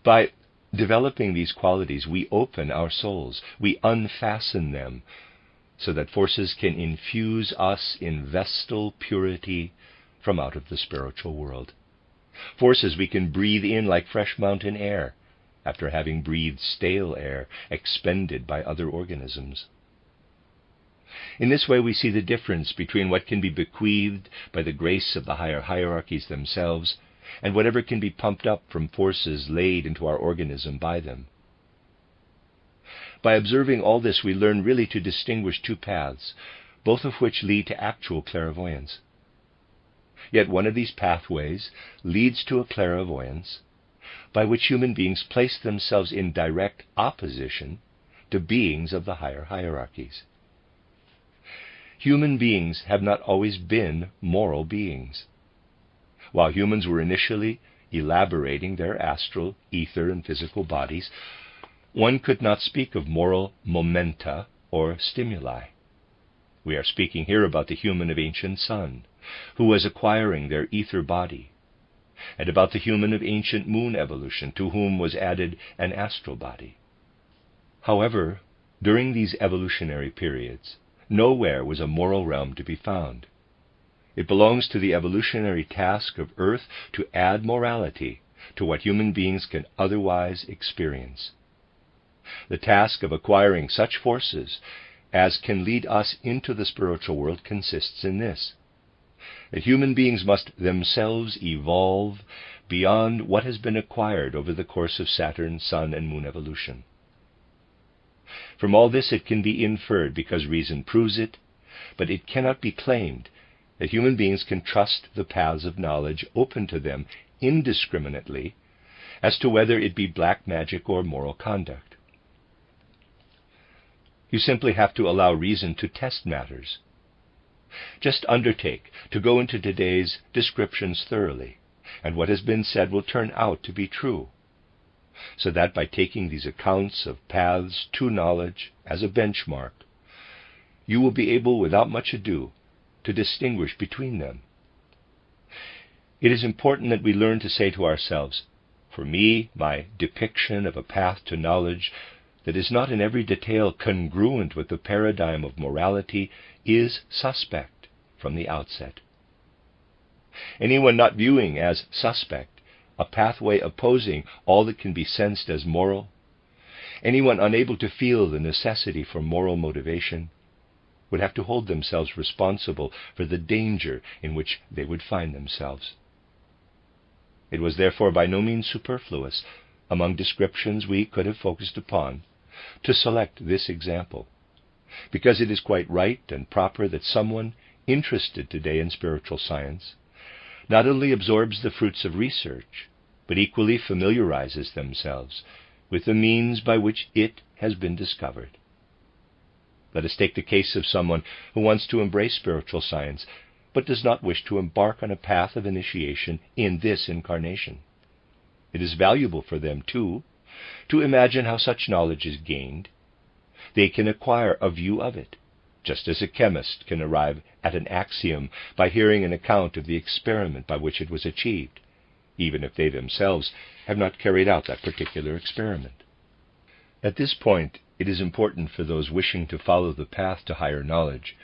By developing these qualities, we open our souls, we unfasten them, so that forces can infuse us in vestal purity from out of the spiritual world. Forces we can breathe in like fresh mountain air, after having breathed stale air expended by other organisms. In this way we see the difference between what can be bequeathed by the grace of the higher hierarchies themselves and whatever can be pumped up from forces laid into our organism by them. By observing all this, we learn really to distinguish 2 paths, both of which lead to actual clairvoyance. Yet one of these pathways leads to a clairvoyance by which human beings place themselves in direct opposition to beings of the higher hierarchies. Human beings have not always been moral beings. While humans were initially elaborating their astral, ether, and physical bodies, one could not speak of moral momenta or stimuli. We are speaking here about the human of ancient sun, who was acquiring their ether body, and about the human of ancient moon evolution, to whom was added an astral body. However, during these evolutionary periods, nowhere was a moral realm to be found. It belongs to the evolutionary task of Earth to add morality to what human beings can otherwise experience. The task of acquiring such forces as can lead us into the spiritual world consists in this: that human beings must themselves evolve beyond what has been acquired over the course of Saturn, Sun, and Moon evolution. From all this it can be inferred, because reason proves it, but it cannot be claimed, that human beings can trust the paths of knowledge open to them indiscriminately as to whether it be black magic or moral conduct. You simply have to allow reason to test matters. Just undertake to go into today's descriptions thoroughly, and what has been said will turn out to be true, so that by taking these accounts of paths to knowledge as a benchmark, you will be able without much ado to distinguish between them. It is important that we learn to say to ourselves, for me, my depiction of a path to knowledge that is not in every detail congruent with the paradigm of morality is suspect from the outset. Anyone not viewing as suspect a pathway opposing all that can be sensed as moral, anyone unable to feel the necessity for moral motivation, would have to hold themselves responsible for the danger in which they would find themselves. It was therefore by no means superfluous, among descriptions we could have focused upon, to select this example, because it is quite right and proper that someone interested today in spiritual science not only absorbs the fruits of research, but equally familiarizes themselves with the means by which it has been discovered. Let us take the case of someone who wants to embrace spiritual science, but does not wish to embark on a path of initiation in this incarnation. It is valuable for them, too, to imagine how such knowledge is gained. They can acquire a view of it, just as a chemist can arrive at an axiom by hearing an account of the experiment by which it was achieved, even if they themselves have not carried out that particular experiment. At this point, it is important for those wishing to follow the path to higher knowledge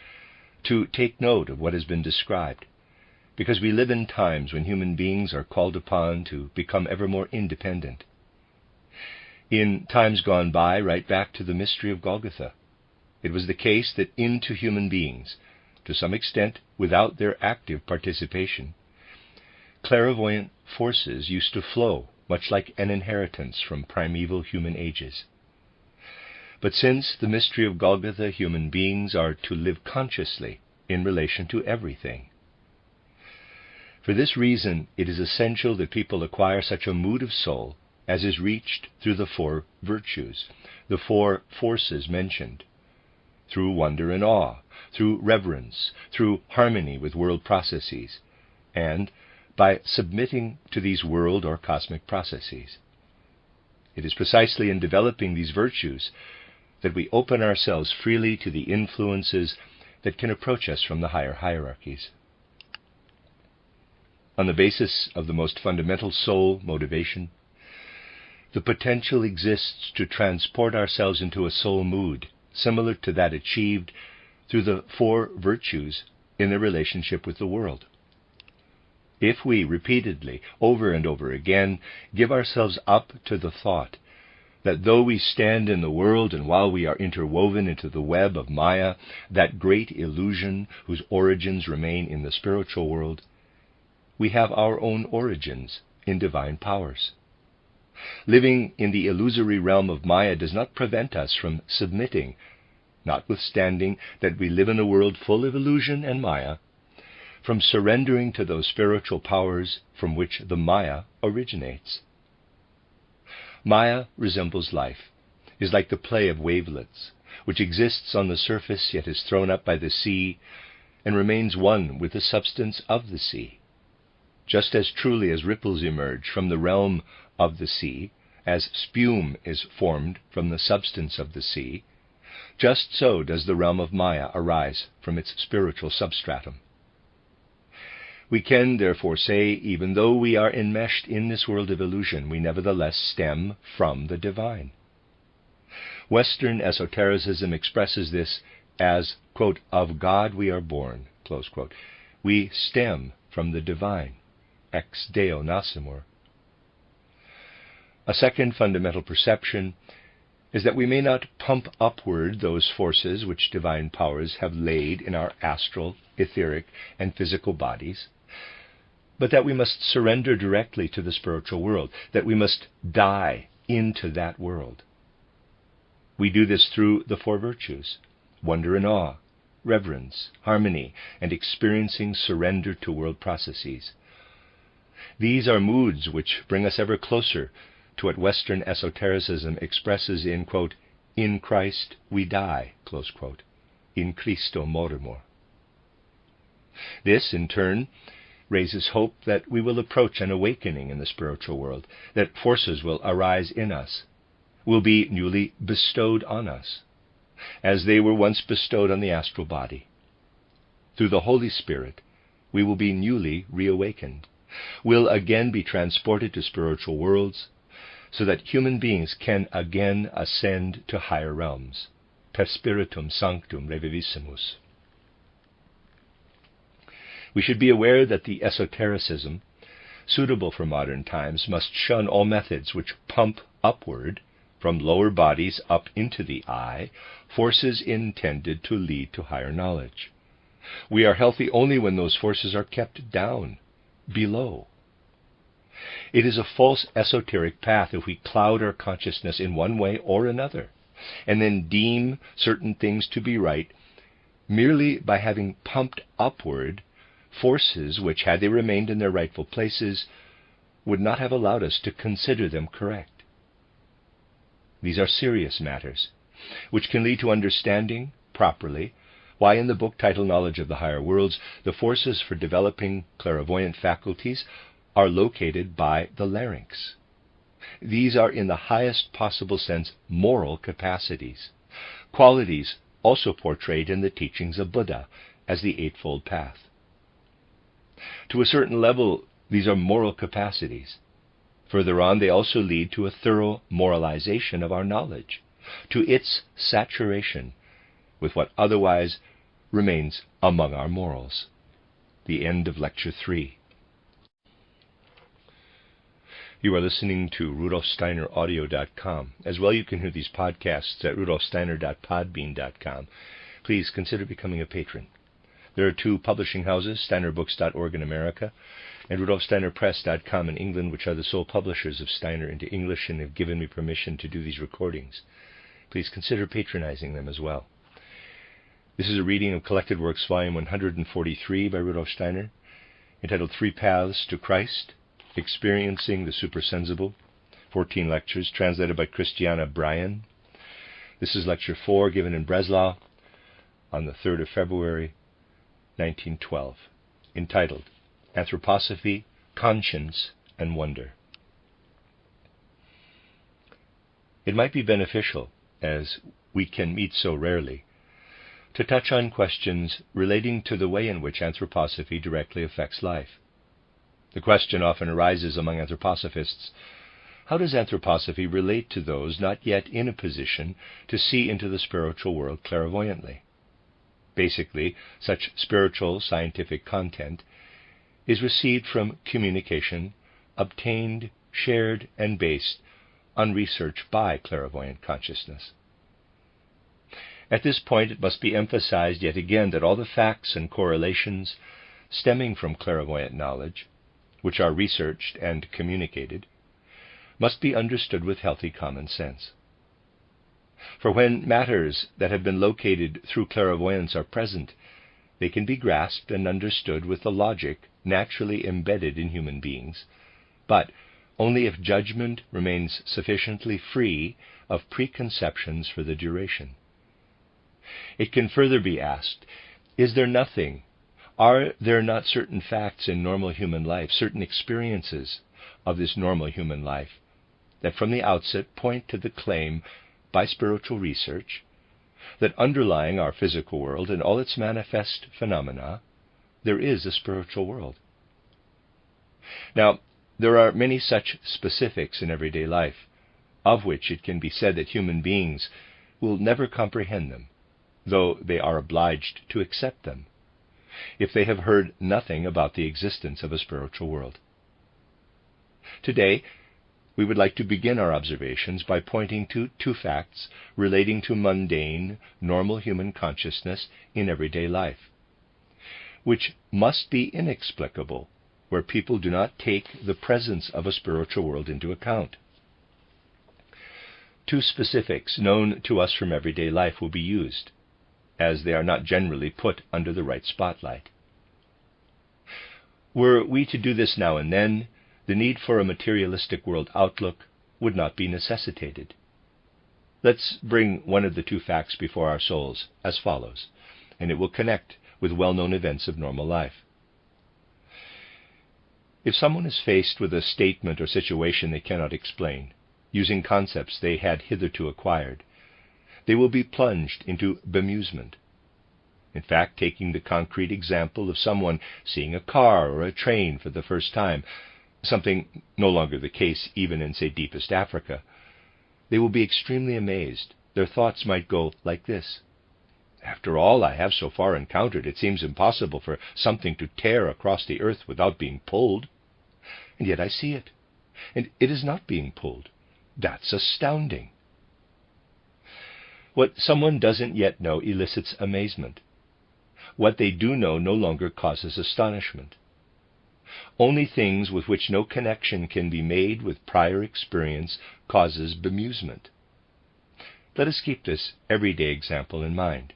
to take note of what has been described, because we live in times when human beings are called upon to become ever more independent. In times gone by, right back to the mystery of Golgotha, it was the case that into human beings, to some extent without their active participation, clairvoyant forces used to flow, much like an inheritance from primeval human ages. But since the mystery of Golgotha, human beings are to live consciously in relation to everything. For this reason, it is essential that people acquire such a mood of soul as is reached through the four virtues, the four forces mentioned, through wonder and awe, through reverence, through harmony with world processes, and by submitting to these world or cosmic processes. It is precisely in developing these virtues that we open ourselves freely to the influences that can approach us from the higher hierarchies. On the basis of the most fundamental soul motivation, the potential exists to transport ourselves into a soul mood similar to that achieved through the four virtues in their relationship with the world. If we repeatedly, over and over again, give ourselves up to the thought that though we stand in the world and while we are interwoven into the web of Maya, that great illusion whose origins remain in the spiritual world, we have our own origins in divine powers. Living in the illusory realm of Maya does not prevent us from submitting, notwithstanding that we live in a world full of illusion and Maya, from surrendering to those spiritual powers from which the Maya originates. Maya resembles life, is like the play of wavelets, which exists on the surface yet is thrown up by the sea and remains one with the substance of the sea. Just as truly as ripples emerge from the realm of the sea, as spume is formed from the substance of the sea, just so does the realm of Maya arise from its spiritual substratum. We can therefore say, even though we are enmeshed in this world of illusion, we nevertheless stem from the divine. Western esotericism expresses this as, quote, "of God we are born," close quote. We stem from the divine, ex Deo nascimur. A second fundamental perception is that we may not pump upward those forces which divine powers have laid in our astral, etheric, and physical bodies, but that we must surrender directly to the spiritual world, that we must die into that world. We do this through the four virtues: wonder and awe, reverence, harmony, and experiencing surrender to world processes. These are moods which bring us ever closer to what Western esotericism expresses in, quote, "in Christ we die," close quote, "in Christo morimur." This, in turn, raises hope that we will approach an awakening in the spiritual world, that forces will arise in us, will be newly bestowed on us, as they were once bestowed on the astral body. Through the Holy Spirit, we will be newly reawakened, will again be transported to spiritual worlds, so that human beings can again ascend to higher realms, per spiritum sanctum revivissimus. We should be aware that the esotericism, suitable for modern times, must shun all methods which pump upward, from lower bodies up into the eye, forces intended to lead to higher knowledge. We are healthy only when those forces are kept down, below. It is a false esoteric path if we cloud our consciousness in one way or another, and then deem certain things to be right merely by having pumped upward forces which, had they remained in their rightful places, would not have allowed us to consider them correct. These are serious matters, which can lead to understanding, properly, why in the book titled Knowledge of the Higher Worlds, the forces for developing clairvoyant faculties are located by the larynx. These are, in the highest possible sense, moral capacities, qualities also portrayed in the teachings of Buddha as the Eightfold Path. To a certain level, these are moral capacities. Further on, they also lead to a thorough moralization of our knowledge, to its saturation with what otherwise remains among our morals. The end of Lecture 3. You are listening to RudolfSteinerAudio.com. As well, you can hear these podcasts at RudolfSteiner.podbean.com. Please consider becoming a patron. There are 2 publishing houses, SteinerBooks.org in America and RudolfSteinerPress.com in England, which are the sole publishers of Steiner into English and have given me permission to do these recordings. Please consider patronizing them as well. This is a reading of Collected Works, Volume 143 by Rudolf Steiner, entitled 3 Paths to Christ, Experiencing the Supersensible, 14 lectures, translated by Christiana Bryan. This is Lecture 4, given in Breslau on the 3rd of February, 1912, entitled Anthroposophy, Conscience, and Wonder. It might be beneficial, as we can meet so rarely, to touch on questions relating to the way in which anthroposophy directly affects life. The question often arises among anthroposophists: how does anthroposophy relate to those not yet in a position to see into the spiritual world clairvoyantly? Basically, such spiritual scientific content is received from communication obtained, shared, and based on research by clairvoyant consciousness. At this point, it must be emphasized yet again that all the facts and correlations stemming from clairvoyant knowledge, which are researched and communicated, must be understood with healthy common sense. For when matters that have been located through clairvoyance are present, they can be grasped and understood with the logic naturally embedded in human beings, but only if judgment remains sufficiently free of preconceptions for the duration. It can further be asked, are there not certain facts in normal human life, certain experiences of this normal human life, that from the outset point to the claim by spiritual research that underlying our physical world and all its manifest phenomena, there is a spiritual world? Now, there are many such specifics in everyday life, of which it can be said that human beings will never comprehend them, though they are obliged to accept them, if they have heard nothing about the existence of a spiritual world. Today, we would like to begin our observations by pointing to 2 facts relating to mundane, normal human consciousness in everyday life, which must be inexplicable where people do not take the presence of a spiritual world into account. 2 specifics known to us from everyday life will be used, as they are not generally put under the right spotlight. Were we to do this now and then, the need for a materialistic world outlook would not be necessitated. Let's bring one of the 2 facts before our souls as follows, and it will connect with well-known events of normal life. If someone is faced with a statement or situation they cannot explain, using concepts they had hitherto acquired, they will be plunged into bemusement. In fact, taking the concrete example of someone seeing a car or a train for the first time, something no longer the case even in, say, deepest Africa, they will be extremely amazed. Their thoughts might go like this: after all I have so far encountered, it seems impossible for something to tear across the earth without being pulled. And yet I see it, and it is not being pulled. That's astounding. What someone doesn't yet know elicits amazement. What they do know no longer causes astonishment. Only things with which no connection can be made with prior experience causes bemusement. Let us keep this everyday example in mind.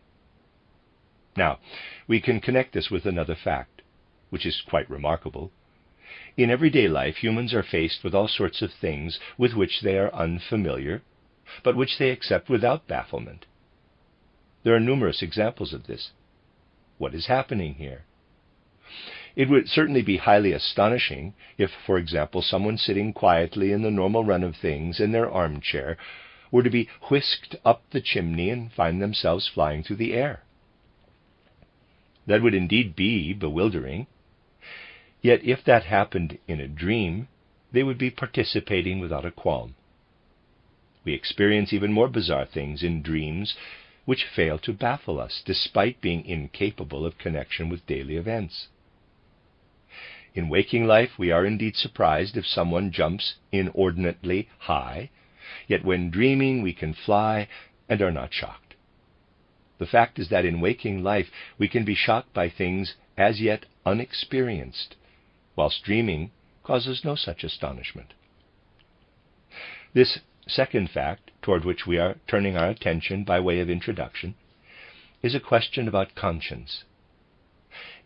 Now, we can connect this with another fact, which is quite remarkable. In everyday life, humans are faced with all sorts of things with which they are unfamiliar, but which they accept without bafflement. There are numerous examples of this. What is happening here? It would certainly be highly astonishing if, for example, someone sitting quietly in the normal run of things in their armchair were to be whisked up the chimney and find themselves flying through the air. That would indeed be bewildering. Yet if that happened in a dream, they would be participating without a qualm. We experience even more bizarre things in dreams which fail to baffle us, despite being incapable of connection with daily events. In waking life, we are indeed surprised if someone jumps inordinately high, yet when dreaming we can fly and are not shocked. The fact is that in waking life we can be shocked by things as yet unexperienced, whilst dreaming causes no such astonishment. This second fact, toward which we are turning our attention by way of introduction, is a question about conscience.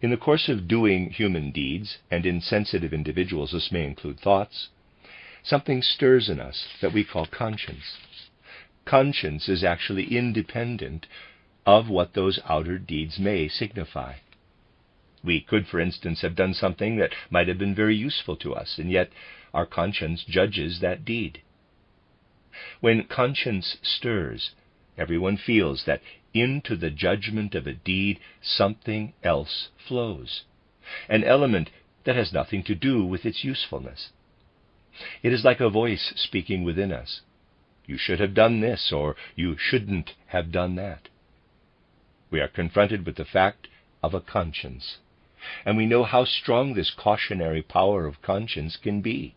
In the course of doing human deeds, and in sensitive individuals this may include thoughts, something stirs in us that we call conscience. Conscience is actually independent of what those outer deeds may signify. We could, for instance, have done something that might have been very useful to us, and yet our conscience judges that deed. When conscience stirs, everyone feels that into the judgment of a deed something else flows, an element that has nothing to do with its usefulness. It is like a voice speaking within us. You should have done this, or you shouldn't have done that. We are confronted with the fact of a conscience, and we know how strong this cautionary power of conscience can be,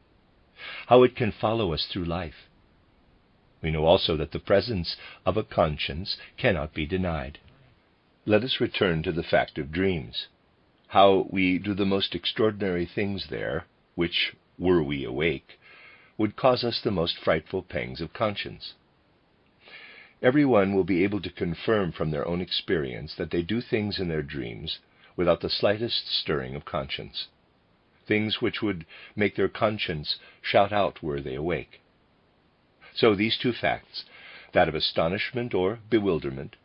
how it can follow us through life. We know also that the presence of a conscience cannot be denied. Let us return to the fact of dreams, how we do the most extraordinary things there, which, were we awake, would cause us the most frightful pangs of conscience. Everyone will be able to confirm from their own experience that they do things in their dreams without the slightest stirring of conscience, things which would make their conscience shout out were they awake. So these two facts, that of astonishment or bewilderment,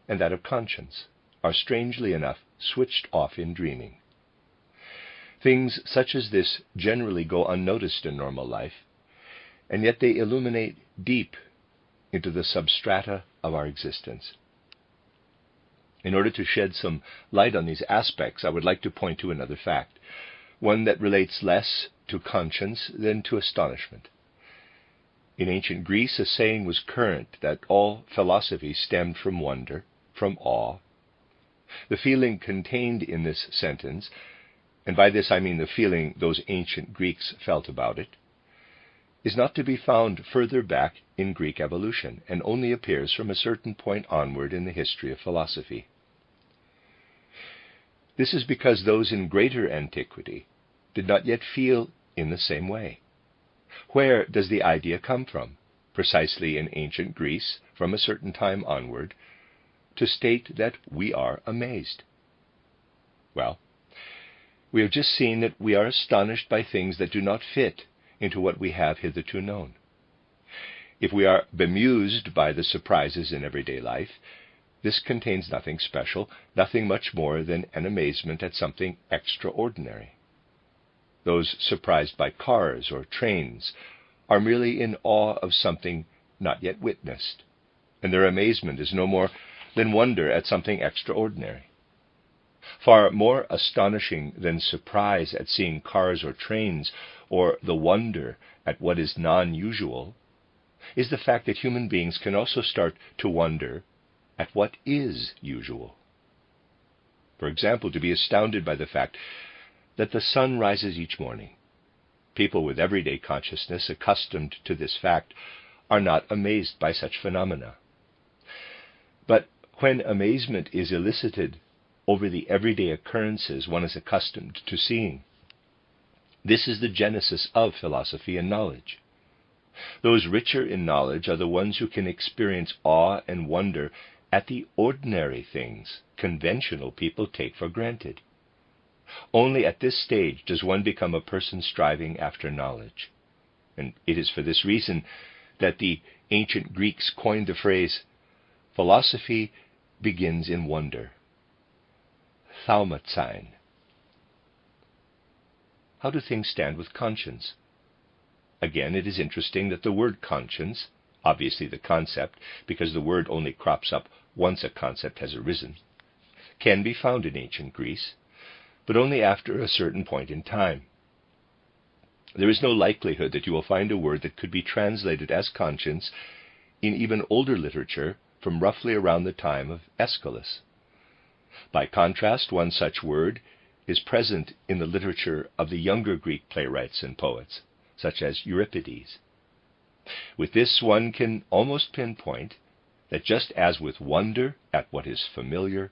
and that of conscience, are strangely enough switched off in dreaming. Things such as this generally go unnoticed in normal life, and yet they illuminate deep into the substrata of our existence. In order to shed some light on these aspects, I would like to point to another fact, one that relates less to conscience than to astonishment. In ancient Greece, a saying was current that all philosophy stemmed from wonder, from awe. The feeling contained in this sentence, and by this I mean the feeling those ancient Greeks felt about it, is not to be found further back in Greek evolution, and only appears from a certain point onward in the history of philosophy. This is because those in greater antiquity did not yet feel in the same way. Where does the idea come from, precisely in ancient Greece, from a certain time onward, to state that we are amazed? Well, we have just seen that we are astonished by things that do not fit into what we have hitherto known. If we are bemused by the surprises in everyday life, this contains nothing special, nothing much more than an amazement at something extraordinary. Those surprised by cars or trains are merely in awe of something not yet witnessed, and their amazement is no more than wonder at something extraordinary. Far more astonishing than surprise at seeing cars or trains, or the wonder at what is non-usual, is the fact that human beings can also start to wonder at what is usual. For example, to be astounded by the fact that the sun rises each morning. People with everyday consciousness, accustomed to this fact, are not amazed by such phenomena. But when amazement is elicited over the everyday occurrences one is accustomed to seeing, this is the genesis of philosophy and knowledge. Those richer in knowledge are the ones who can experience awe and wonder at the ordinary things conventional people take for granted. Only at this stage does one become a person striving after knowledge. And it is for this reason that the ancient Greeks coined the phrase, philosophy begins in wonder. Thaumazein. How do things stand with conscience? Again, it is interesting that the word conscience, obviously the concept, because the word only crops up once a concept has arisen, can be found in ancient Greece, but only after a certain point in time. There is no likelihood that you will find a word that could be translated as conscience in even older literature from roughly around the time of Aeschylus. By contrast, one such word is present in the literature of the younger Greek playwrights and poets, such as Euripides. With this, one can almost pinpoint that just as with wonder at what is familiar,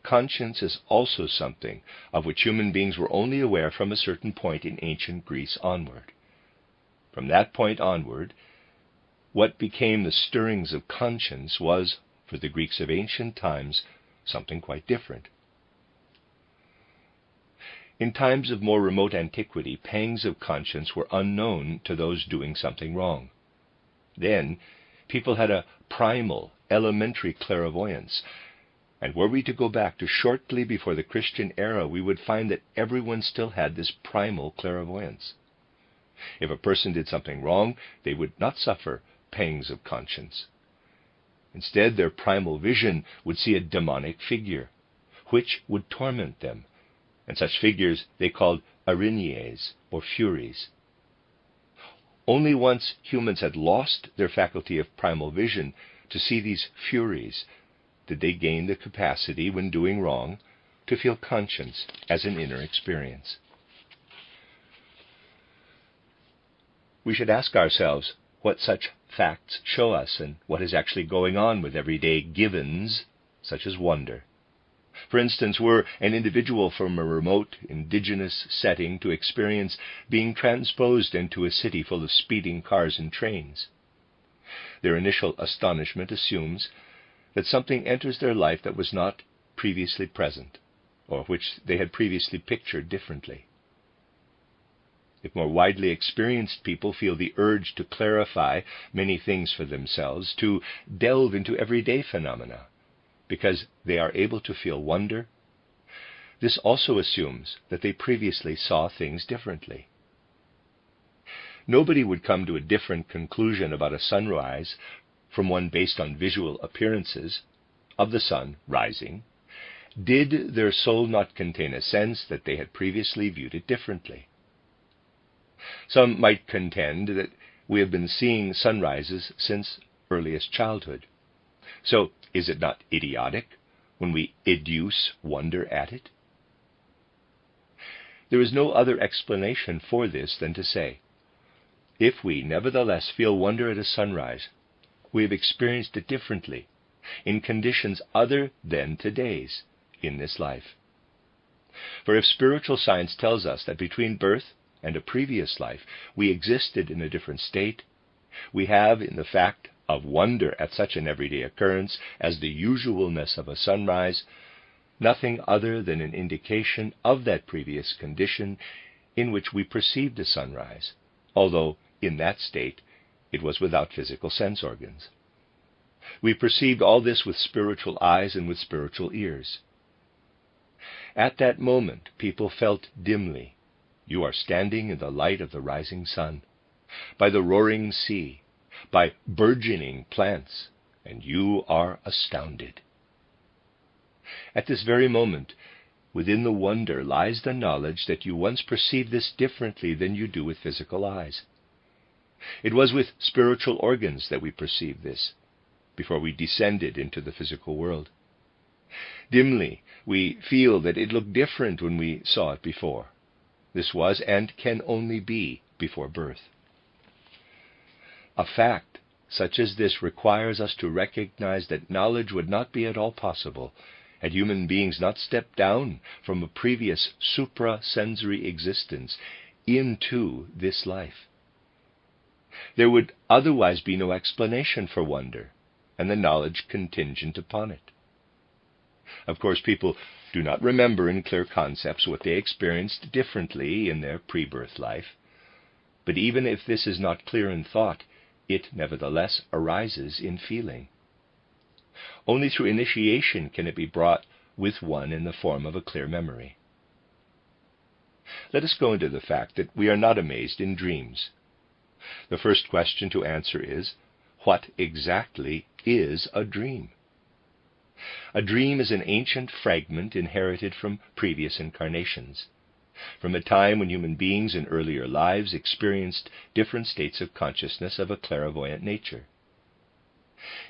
conscience is also something of which human beings were only aware from a certain point in ancient Greece onward. From that point onward, what became the stirrings of conscience was, for the Greeks of ancient times, something quite different. In times of more remote antiquity, pangs of conscience were unknown to those doing something wrong. Then, people had a primal, elementary clairvoyance, and were we to go back to shortly before the Christian era, we would find that everyone still had this primal clairvoyance. If a person did something wrong, they would not suffer pangs of conscience. Instead, their primal vision would see a demonic figure, which would torment them, and such figures they called arinies, or furies. Only once humans had lost their faculty of primal vision to see these furies did they gain the capacity, when doing wrong, to feel conscience as an inner experience. We should ask ourselves what such facts show us and what is actually going on with everyday givens, such as wonder. For instance, were an individual from a remote indigenous setting to experience being transposed into a city full of speeding cars and trains, their initial astonishment assumes that something enters their life that was not previously present, or which they had previously pictured differently. If more widely experienced people feel the urge to clarify many things for themselves, to delve into everyday phenomena, because they are able to feel wonder, this also assumes that they previously saw things differently. Nobody would come to a different conclusion about a sunrise from one based on visual appearances of the sun rising, did their soul not contain a sense that they had previously viewed it differently. Some might contend that we have been seeing sunrises since earliest childhood. So is it not idiotic when we educe wonder at it? There is no other explanation for this than to say, if we nevertheless feel wonder at a sunrise, we have experienced it differently, in conditions other than today's, in this life. For if spiritual science tells us that between birth and a previous life we existed in a different state, we have in the fact of wonder at such an everyday occurrence as the usualness of a sunrise nothing other than an indication of that previous condition in which we perceived a sunrise, although in that state it was without physical sense organs. We perceived all this with spiritual eyes and with spiritual ears. At that moment, people felt dimly, you are standing in the light of the rising sun, by the roaring sea, by burgeoning plants, and you are astounded. At this very moment, within the wonder lies the knowledge that you once perceived this differently than you do with physical eyes. It was with spiritual organs that we perceived this, before we descended into the physical world. Dimly, we feel that it looked different when we saw it before. This was and can only be before birth. A fact such as this requires us to recognize that knowledge would not be at all possible had human beings not stepped down from a previous suprasensory existence into this life. There would otherwise be no explanation for wonder, and the knowledge contingent upon it. Of course, people do not remember in clear concepts what they experienced differently in their pre-birth life, but even if this is not clear in thought, it nevertheless arises in feeling. Only through initiation can it be brought with one in the form of a clear memory. Let us go into the fact that we are not amazed in dreams. The first question to answer is, what exactly is a dream? A dream is an ancient fragment inherited from previous incarnations, from a time when human beings in earlier lives experienced different states of consciousness of a clairvoyant nature.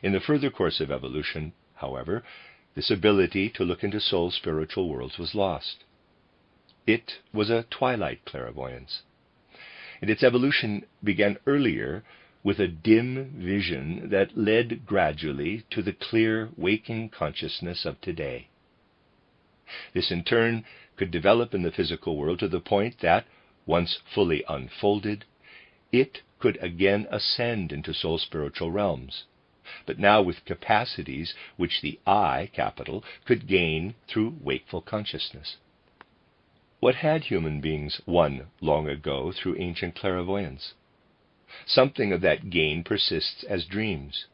In the further course of evolution, however, this ability to look into soul's spiritual worlds was lost. It was a twilight clairvoyance, and its evolution began earlier with a dim vision that led gradually to the clear waking consciousness of today. This in turn could develop in the physical world to the point that, once fully unfolded, it could again ascend into soul's spiritual realms, but now with capacities which the I, capital, could gain through wakeful consciousness. What had human beings won long ago through ancient clairvoyance? Something of that gain persists as dreams.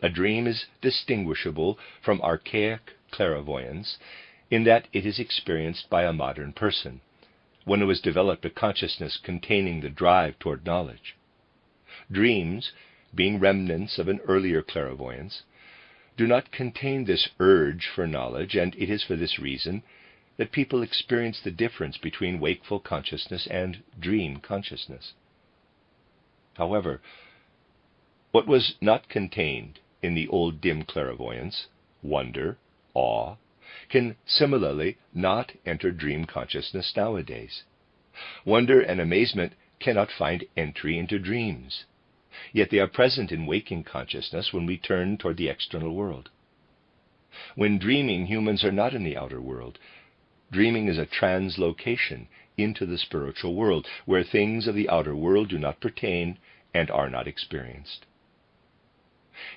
A dream is distinguishable from archaic clairvoyance in that it is experienced by a modern person, one who has developed a consciousness containing the drive toward knowledge. Dreams, being remnants of an earlier clairvoyance, do not contain this urge for knowledge, and it is for this reason that people experience the difference between wakeful consciousness and dream consciousness. However, what was not contained in the old dim clairvoyance, wonder, awe, can similarly not enter dream consciousness nowadays. Wonder and amazement cannot find entry into dreams, yet they are present in waking consciousness when we turn toward the external world. When dreaming, humans are not in the outer world. Dreaming is a translocation into the spiritual world, where things of the outer world do not pertain and are not experienced.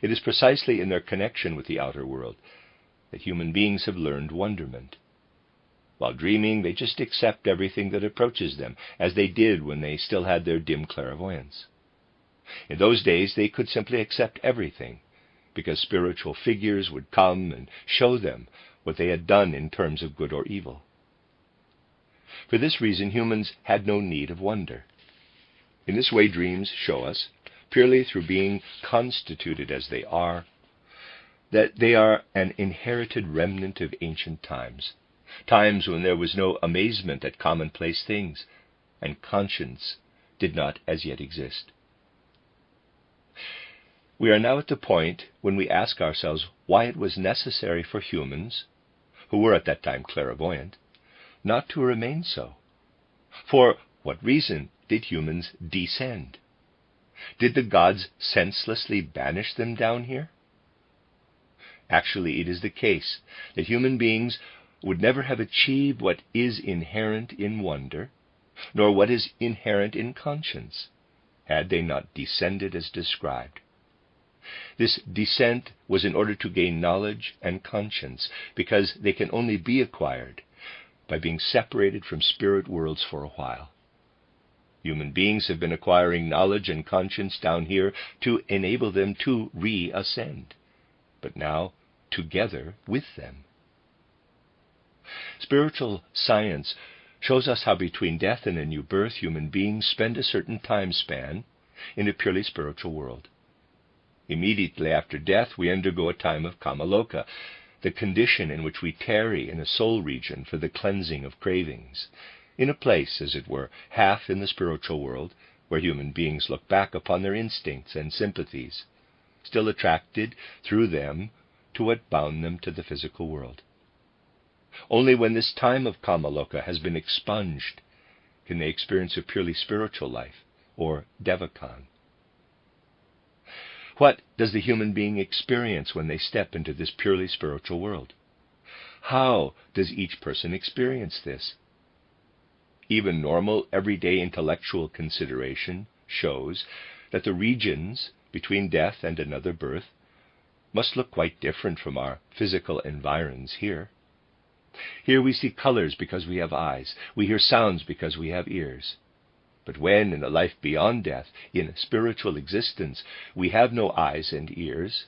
It is precisely in their connection with the outer world that human beings have learned wonderment. While dreaming, they just accept everything that approaches them, as they did when they still had their dim clairvoyance. In those days, they could simply accept everything, because spiritual figures would come and show them what they had done in terms of good or evil. For this reason, humans had no need of wonder. In this way, dreams show us, purely through being constituted as they are, that they are an inherited remnant of ancient times, times when there was no amazement at commonplace things, and conscience did not as yet exist. We are now at the point when we ask ourselves why it was necessary for humans, who were at that time clairvoyant, not to remain so. For what reason did humans descend? Did the gods senselessly banish them down here? Actually, it is the case that human beings would never have achieved what is inherent in wonder, nor what is inherent in conscience, had they not descended as described. This descent was in order to gain knowledge and conscience, because they can only be acquired by being separated from spirit worlds for a while. Human beings have been acquiring knowledge and conscience down here to enable them to reascend, but now together with them. Spiritual science shows us how between death and a new birth, human beings spend a certain time span in a purely spiritual world. Immediately after death, we undergo a time of kamaloka, the condition in which we tarry in a soul region for the cleansing of cravings, in a place, as it were, half in the spiritual world, where human beings look back upon their instincts and sympathies, still attracted through them to what bound them to the physical world. Only when this time of kamaloka has been expunged can they experience a purely spiritual life, or devakan. What does the human being experience when they step into this purely spiritual world? How does each person experience this? Even normal, everyday intellectual consideration shows that the regions between death and another birth must look quite different from our physical environs here. Here we see colors because we have eyes. We hear sounds because we have ears. But when, in a life beyond death, in spiritual existence, we have no eyes and ears,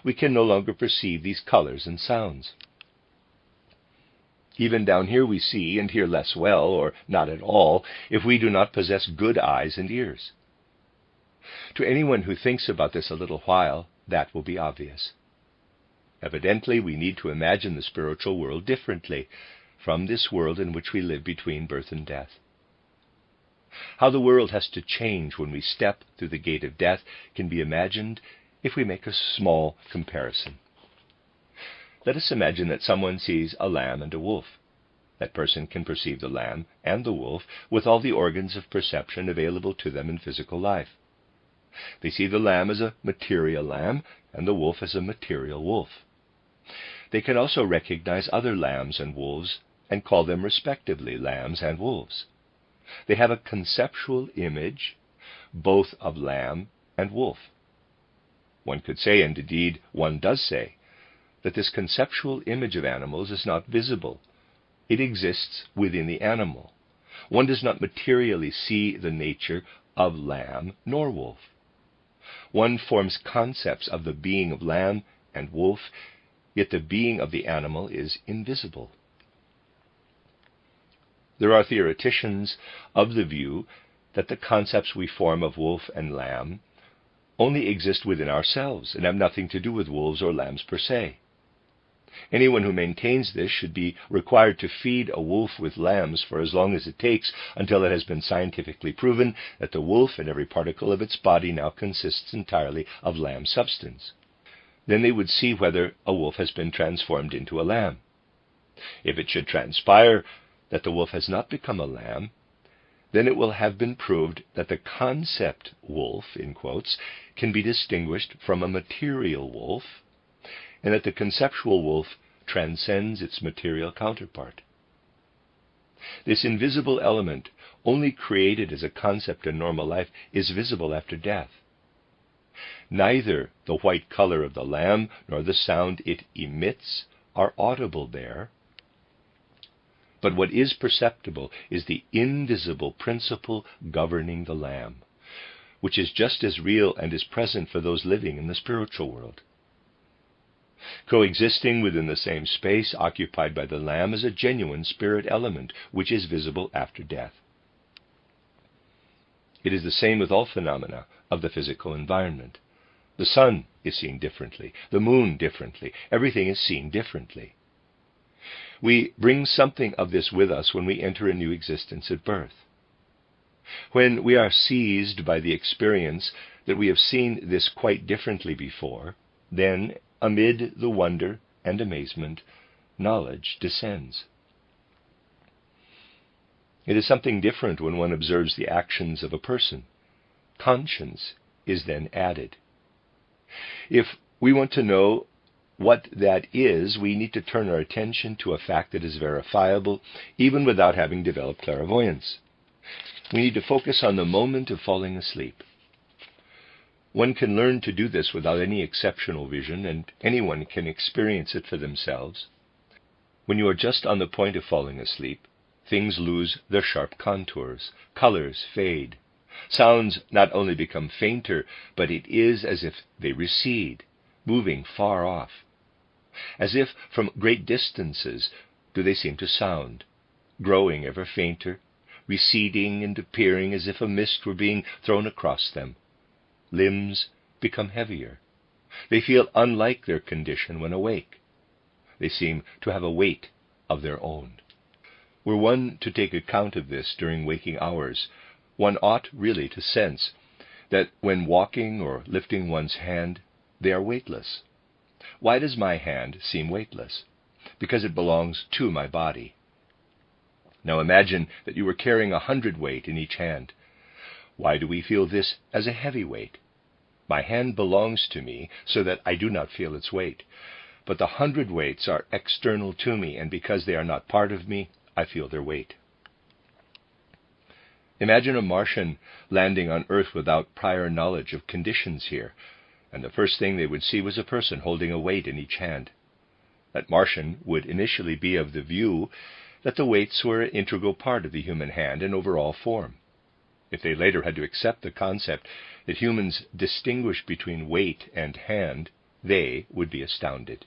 we can no longer perceive these colors and sounds. Even down here we see and hear less well, or not at all, if we do not possess good eyes and ears. To anyone who thinks about this a little while, that will be obvious. Evidently, we need to imagine the spiritual world differently from this world in which we live between birth and death. How the world has to change when we step through the gate of death can be imagined if we make a small comparison. Let us imagine that someone sees a lamb and a wolf. That person can perceive the lamb and the wolf with all the organs of perception available to them in physical life. They see the lamb as a material lamb and the wolf as a material wolf. They can also recognize other lambs and wolves and call them respectively lambs and wolves. They have a conceptual image both of lamb and wolf. One could say, and indeed one does say, that this conceptual image of animals is not visible. It exists within the animal. One does not materially see the nature of lamb nor wolf. One forms concepts of the being of lamb and wolf, yet the being of the animal is invisible. There are theoreticians of the view that the concepts we form of wolf and lamb only exist within ourselves and have nothing to do with wolves or lambs per se. Anyone who maintains this should be required to feed a wolf with lambs for as long as it takes until it has been scientifically proven that the wolf and every particle of its body now consists entirely of lamb substance. Then they would see whether a wolf has been transformed into a lamb. If it should transpire that the wolf has not become a lamb, then it will have been proved that the concept wolf, in quotes, can be distinguished from a material wolf, and that the conceptual wolf transcends its material counterpart. This invisible element, only created as a concept in normal life, is visible after death. Neither the white color of the lamb nor the sound it emits are audible there, but what is perceptible is the invisible principle governing the lamb, which is just as real and is present for those living in the spiritual world. Coexisting within the same space occupied by the lamb is a genuine spirit element, which is visible after death. It is the same with all phenomena of the physical environment. The sun is seen differently, the moon differently, everything is seen differently. We bring something of this with us when we enter a new existence at birth. When we are seized by the experience that we have seen this quite differently before, then, amid the wonder and amazement, knowledge descends. It is something different when one observes the actions of a person. Conscience is then added. If we want to know what that is, we need to turn our attention to a fact that is verifiable, even without having developed clairvoyance. We need to focus on the moment of falling asleep. One can learn to do this without any exceptional vision, and anyone can experience it for themselves. When you are just on the point of falling asleep, things lose their sharp contours, colors fade, sounds not only become fainter, but it is as if they recede, moving far off. As if from great distances do they seem to sound, growing ever fainter, receding and appearing as if a mist were being thrown across them. Limbs become heavier. They feel unlike their condition when awake. They seem to have a weight of their own. Were one to take account of this during waking hours, one ought really to sense that when walking or lifting one's hand, they are weightless. Why does my hand seem weightless? Because it belongs to my body. Now imagine that you were carrying 100 weight in each hand. Why do we feel this as a heavy weight? My hand belongs to me so that I do not feel its weight. But the 100 weights are external to me, and because they are not part of me, I feel their weight. Imagine a Martian landing on Earth without prior knowledge of conditions here, and the first thing they would see was a person holding a weight in each hand. That Martian would initially be of the view that the weights were an integral part of the human hand and overall form. If they later had to accept the concept that humans distinguish between weight and hand, they would be astounded.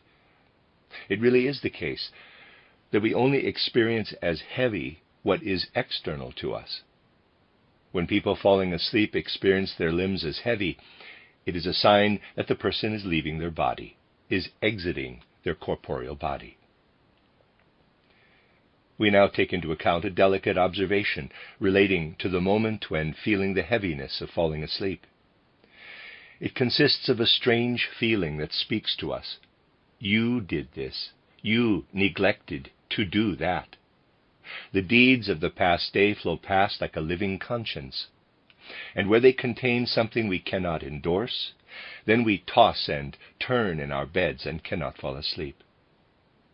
It really is the case that we only experience as heavy what is external to us. When people falling asleep experience their limbs as heavy, it is a sign that the person is leaving their body, is exiting their corporeal body. We now take into account a delicate observation relating to the moment when feeling the heaviness of falling asleep. It consists of a strange feeling that speaks to us. You did this. You neglected to do that. The deeds of the past day flow past like a living conscience, and where they contain something we cannot endorse, then we toss and turn in our beds and cannot fall asleep.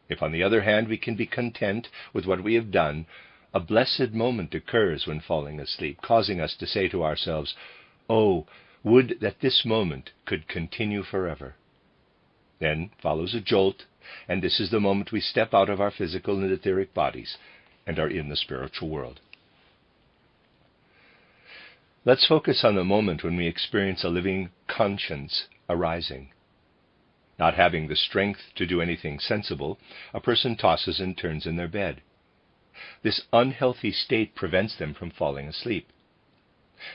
If, on the other hand, we can be content with what we have done, a blessed moment occurs when falling asleep, causing us to say to ourselves, "Oh, would that this moment could continue forever." Then follows a jolt, and this is the moment we step out of our physical and etheric bodies and are in the spiritual world. Let's focus on the moment when we experience a living conscience arising. Not having the strength to do anything sensible, a person tosses and turns in their bed. This unhealthy state prevents them from falling asleep.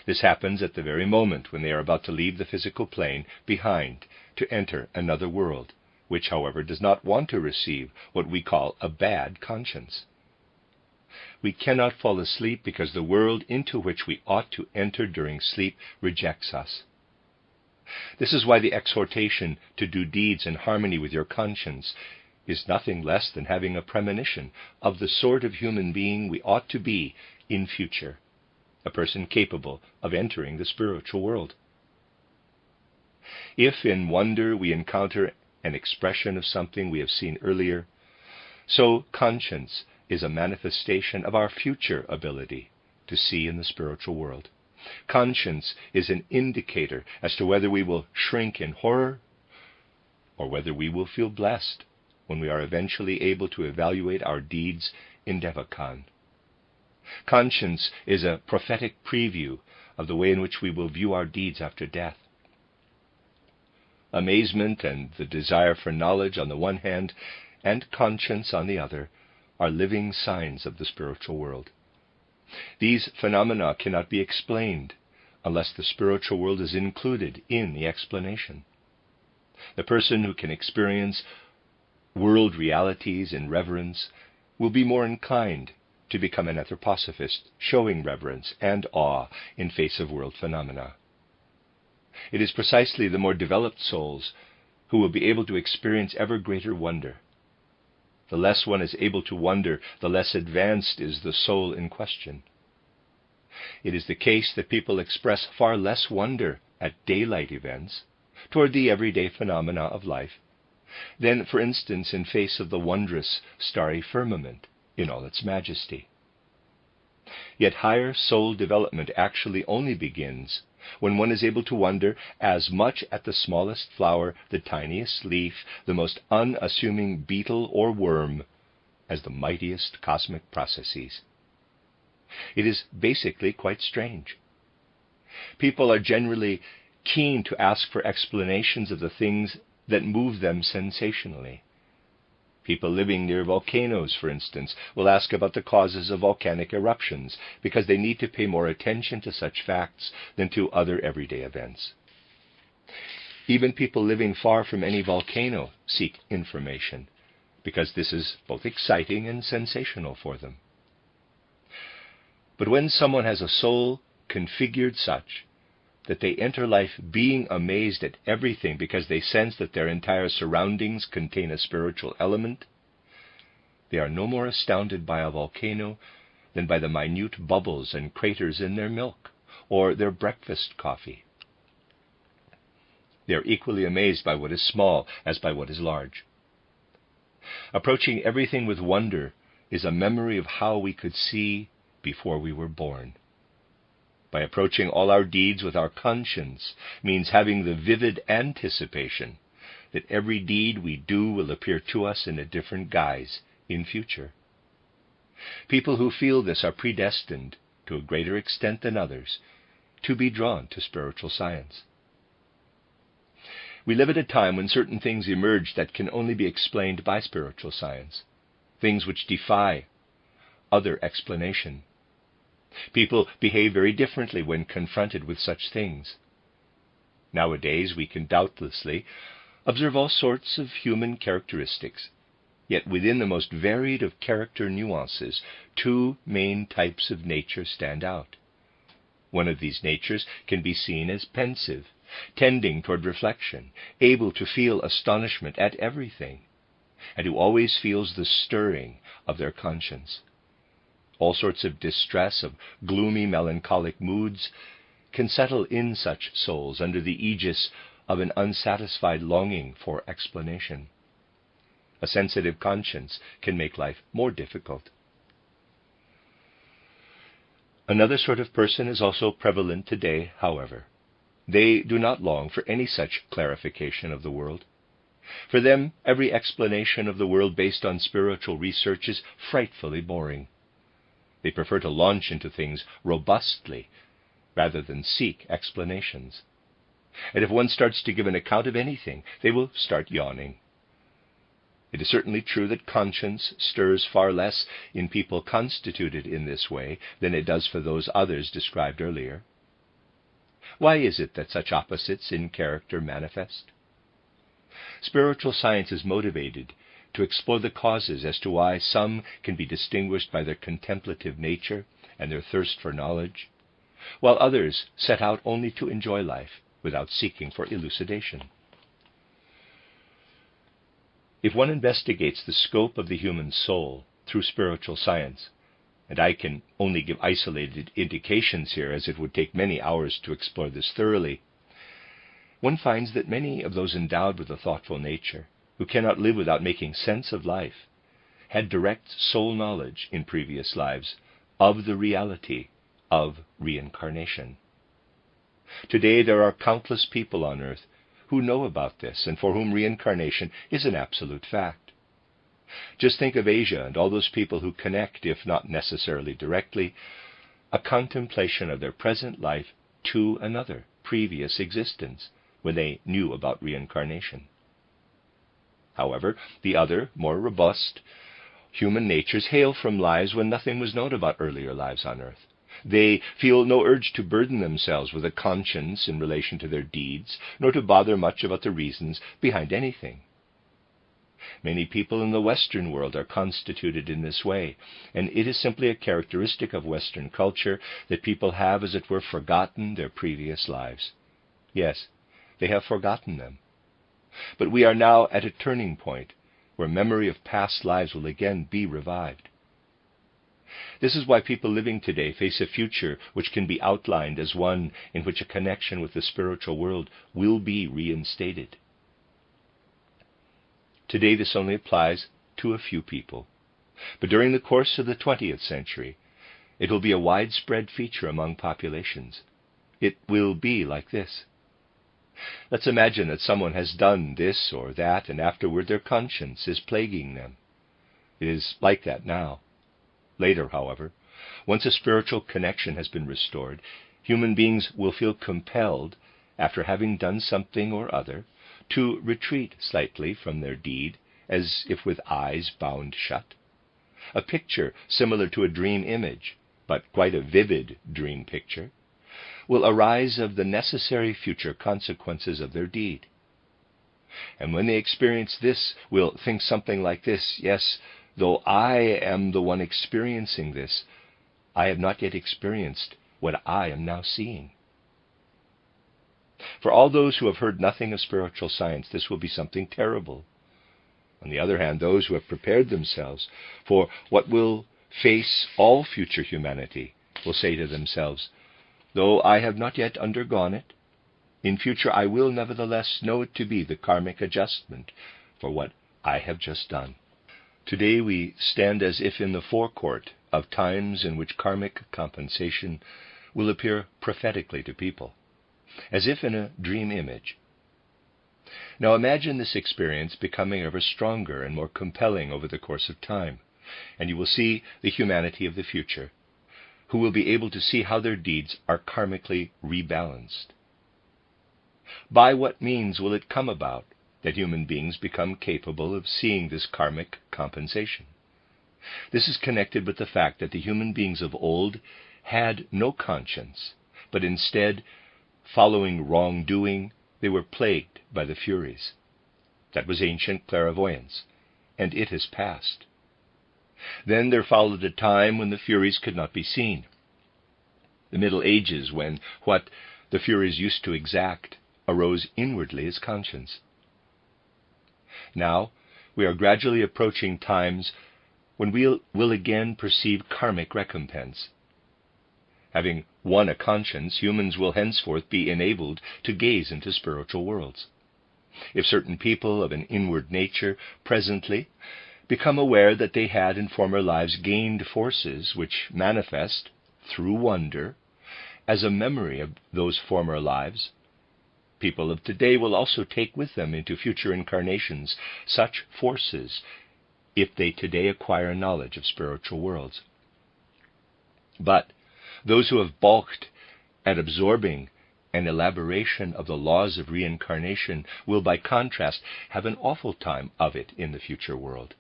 This happens at the very moment when they are about to leave the physical plane behind to enter another world, which, however, does not want to receive what we call a bad conscience. We cannot fall asleep because the world into which we ought to enter during sleep rejects us. This is why the exhortation to do deeds in harmony with your conscience is nothing less than having a premonition of the sort of human being we ought to be in future, a person capable of entering the spiritual world. If in wonder we encounter an expression of something we have seen earlier, so conscience is a manifestation of our future ability to see in the spiritual world. Conscience is an indicator as to whether we will shrink in horror or whether we will feel blessed when we are eventually able to evaluate our deeds in Devachan. Conscience is a prophetic preview of the way in which we will view our deeds after death. Amazement and the desire for knowledge on the one hand, and conscience on the other, are living signs of the spiritual world. These phenomena cannot be explained unless the spiritual world is included in the explanation. The person who can experience world realities in reverence will be more inclined to become an anthroposophist, showing reverence and awe in face of world phenomena. It is precisely the more developed souls who will be able to experience ever greater wonder. The less one is able to wonder, the less advanced is the soul in question. It is the case that people express far less wonder at daylight events, toward the everyday phenomena of life, than, for instance, in face of the wondrous starry firmament in all its majesty. Yet higher soul development actually only begins when one is able to wonder as much at the smallest flower, the tiniest leaf, the most unassuming beetle or worm, as the mightiest cosmic processes. It is basically quite strange. People are generally keen to ask for explanations of the things that move them sensationally. People living near volcanoes, for instance, will ask about the causes of volcanic eruptions because they need to pay more attention to such facts than to other everyday events. Even people living far from any volcano seek information because this is both exciting and sensational for them. But when someone has a soul configured such that they enter life being amazed at everything because they sense that their entire surroundings contain a spiritual element, they are no more astounded by a volcano than by the minute bubbles and craters in their milk or their breakfast coffee. They are equally amazed by what is small as by what is large. Approaching everything with wonder is a memory of how we could see before we were born. By approaching all our deeds with our conscience means having the vivid anticipation that every deed we do will appear to us in a different guise in future. People who feel this are predestined, to a greater extent than others, to be drawn to spiritual science. We live at a time when certain things emerge that can only be explained by spiritual science, things which defy other explanation. People behave very differently when confronted with such things. Nowadays we can doubtlessly observe all sorts of human characteristics, yet within the most varied of character nuances, two main types of nature stand out. One of these natures can be seen as pensive, tending toward reflection, able to feel astonishment at everything, and who always feels the stirring of their conscience. All sorts of distress, of gloomy, melancholic moods, can settle in such souls under the aegis of an unsatisfied longing for explanation. A sensitive conscience can make life more difficult. Another sort of person is also prevalent today, however. They do not long for any such clarification of the world. For them, every explanation of the world based on spiritual research is frightfully boring. They prefer to launch into things robustly rather than seek explanations. And if one starts to give an account of anything, they will start yawning. It is certainly true that conscience stirs far less in people constituted in this way than it does for those others described earlier. Why is it that such opposites in character manifest? Spiritual science is motivated to explore the causes as to why some can be distinguished by their contemplative nature and their thirst for knowledge, while others set out only to enjoy life without seeking for elucidation. If one investigates the scope of the human soul through spiritual science, and I can only give isolated indications here, as it would take many hours to explore this thoroughly, one finds that many of those endowed with a thoughtful nature, who cannot live without making sense of life, had direct soul knowledge in previous lives of the reality of reincarnation. Today there are countless people on earth who know about this and for whom reincarnation is an absolute fact. Just think of Asia and all those people who connect, if not necessarily directly, a contemplation of their present life to another previous existence when they knew about reincarnation. However, the other, more robust, human natures hail from lives when nothing was known about earlier lives on earth. They feel no urge to burden themselves with a conscience in relation to their deeds, nor to bother much about the reasons behind anything. Many people in the Western world are constituted in this way, and it is simply a characteristic of Western culture that people have, as it were, forgotten their previous lives. Yes, they have forgotten them. But we are now at a turning point where memory of past lives will again be revived. This is why people living today face a future which can be outlined as one in which a connection with the spiritual world will be reinstated. Today this only applies to a few people, but during the course of the 20th century, it will be a widespread feature among populations. It will be like this. Let's imagine that someone has done this or that, and afterward their conscience is plaguing them. It is like that now. Later, however, once a spiritual connection has been restored, human beings will feel compelled, after having done something or other, to retreat slightly from their deed, as if with eyes bound shut. A picture similar to a dream image, but quite a vivid dream picture, will arise of the necessary future consequences of their deed. And when they experience this, will think something like this: yes, though I am the one experiencing this, I have not yet experienced what I am now seeing. For all those who have heard nothing of spiritual science, this will be something terrible. On the other hand, those who have prepared themselves for what will face all future humanity will say to themselves, though I have not yet undergone it, in future I will nevertheless know it to be the karmic adjustment for what I have just done. Today we stand as if in the forecourt of times in which karmic compensation will appear prophetically to people, as if in a dream image. Now imagine this experience becoming ever stronger and more compelling over the course of time, and you will see the humanity of the future, who will be able to see how their deeds are karmically rebalanced. By what means will it come about that human beings become capable of seeing this karmic compensation? This is connected with the fact that the human beings of old had no conscience, but instead, following wrongdoing, they were plagued by the Furies. That was ancient clairvoyance, and it has passed. Then there followed a time when the Furies could not be seen. The Middle Ages, when what the Furies used to exact arose inwardly as conscience. Now we are gradually approaching times when we will again perceive karmic recompense. Having won a conscience, humans will henceforth be enabled to gaze into spiritual worlds. If certain people of an inward nature presently become aware that they had in former lives gained forces which manifest, through wonder, as a memory of those former lives, people of today will also take with them into future incarnations such forces, if they today acquire knowledge of spiritual worlds. But those who have balked at absorbing an elaboration of the laws of reincarnation will, by contrast, have an awful time of it in the future world.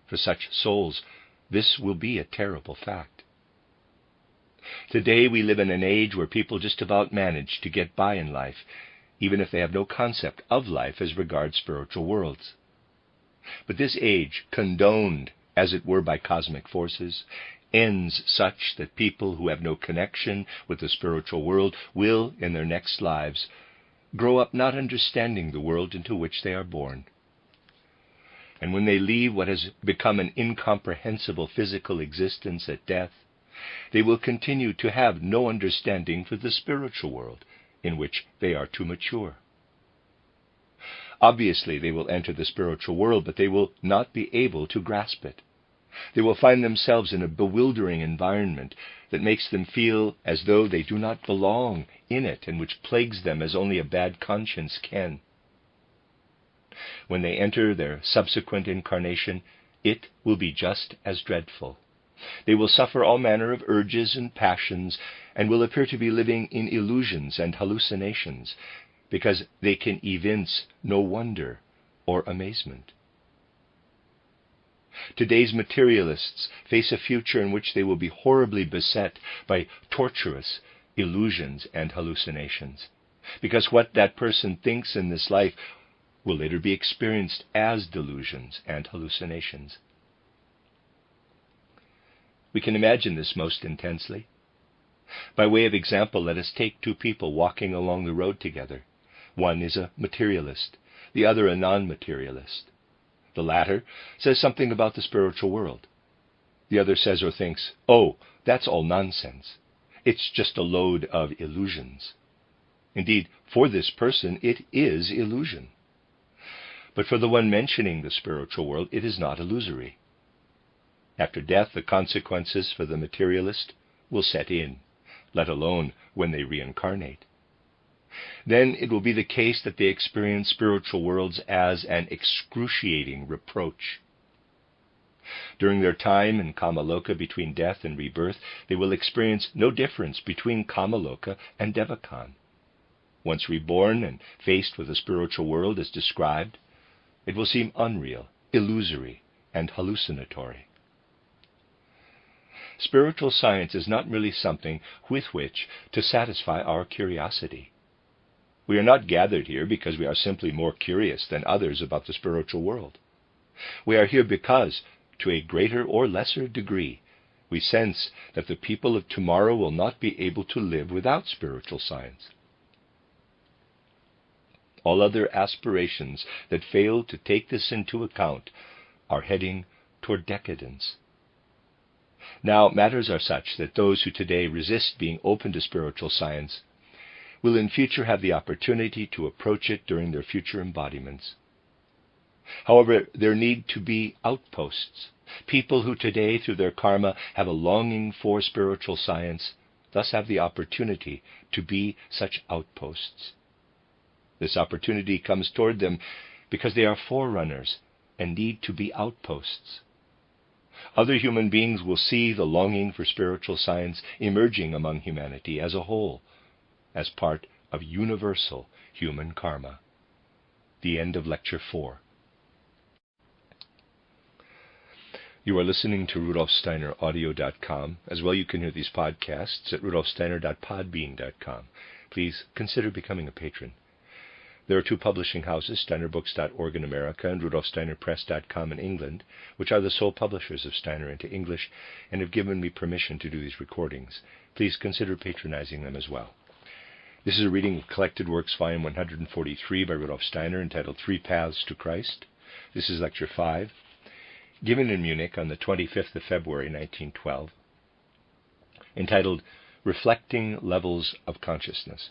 For such souls, this will be a terrible fact. Today we live in an age where people just about manage to get by in life, even if they have no concept of life as regards spiritual worlds. But this age, condoned, as it were, by cosmic forces, ends such that people who have no connection with the spiritual world will, in their next lives, grow up not understanding the world into which they are born. And when they leave what has become an incomprehensible physical existence at death, they will continue to have no understanding for the spiritual world, in which they are too mature. Obviously, they will enter the spiritual world, but they will not be able to grasp it. They will find themselves in a bewildering environment that makes them feel as though they do not belong in it, and which plagues them as only a bad conscience can. When they enter their subsequent incarnation, it will be just as dreadful. They will suffer all manner of urges and passions, and will appear to be living in illusions and hallucinations, because they can evince no wonder or amazement. Today's materialists face a future in which they will be horribly beset by torturous illusions and hallucinations, because what that person thinks in this life will later be experienced as delusions and hallucinations. We can imagine this most intensely. By way of example, let us take two people walking along the road together. One is a materialist, the other a non-materialist. The latter says something about the spiritual world. The other says or thinks, "Oh, that's all nonsense. It's just a load of illusions." Indeed, for this person, it is illusion. But for the one mentioning the spiritual world, it is not illusory. After death, the consequences for the materialist will set in, let alone when they reincarnate. Then it will be the case that they experience spiritual worlds as an excruciating reproach. During their time in Kamaloka between death and rebirth, they will experience no difference between Kamaloka and Devakan. Once reborn and faced with the spiritual world as described, it will seem unreal, illusory, and hallucinatory. Spiritual science is not merely something with which to satisfy our curiosity. We are not gathered here because we are simply more curious than others about the spiritual world. We are here because, to a greater or lesser degree, we sense that the people of tomorrow will not be able to live without spiritual science. All other aspirations that fail to take this into account are heading toward decadence. Now, matters are such that those who today resist being open to spiritual science will in future have the opportunity to approach it during their future embodiments. However, there need to be outposts, people who today, through their karma, have a longing for spiritual science, thus have the opportunity to be such outposts. This opportunity comes toward them because they are forerunners and need to be outposts. Other human beings will see the longing for spiritual science emerging among humanity as a whole, as part of universal human karma. The end of Lecture 4. You are listening to RudolfSteinerAudio.com. As well, you can hear these podcasts at RudolfSteiner.podbean.com. Please consider becoming a patron. There are two publishing houses, SteinerBooks.org in America and RudolfSteinerPress.com in England, which are the sole publishers of Steiner into English and have given me permission to do these recordings. Please consider patronizing them as well. This is a reading of Collected Works, Volume 143 by Rudolf Steiner, entitled Three Paths to Christ. This is Lecture 5, given in Munich on the 25th of February, 1912, entitled Reflecting Levels of Consciousness.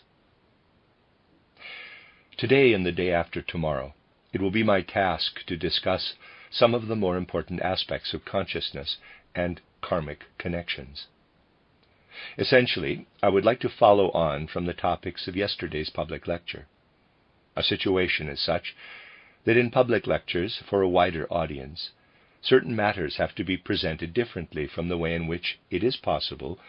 Today and the day after tomorrow, it will be my task to discuss some of the more important aspects of consciousness and karmic connections. Essentially, I would like to follow on from the topics of yesterday's public lecture. Our situation is such that in public lectures for a wider audience, certain matters have to be presented differently from the way in which it is possible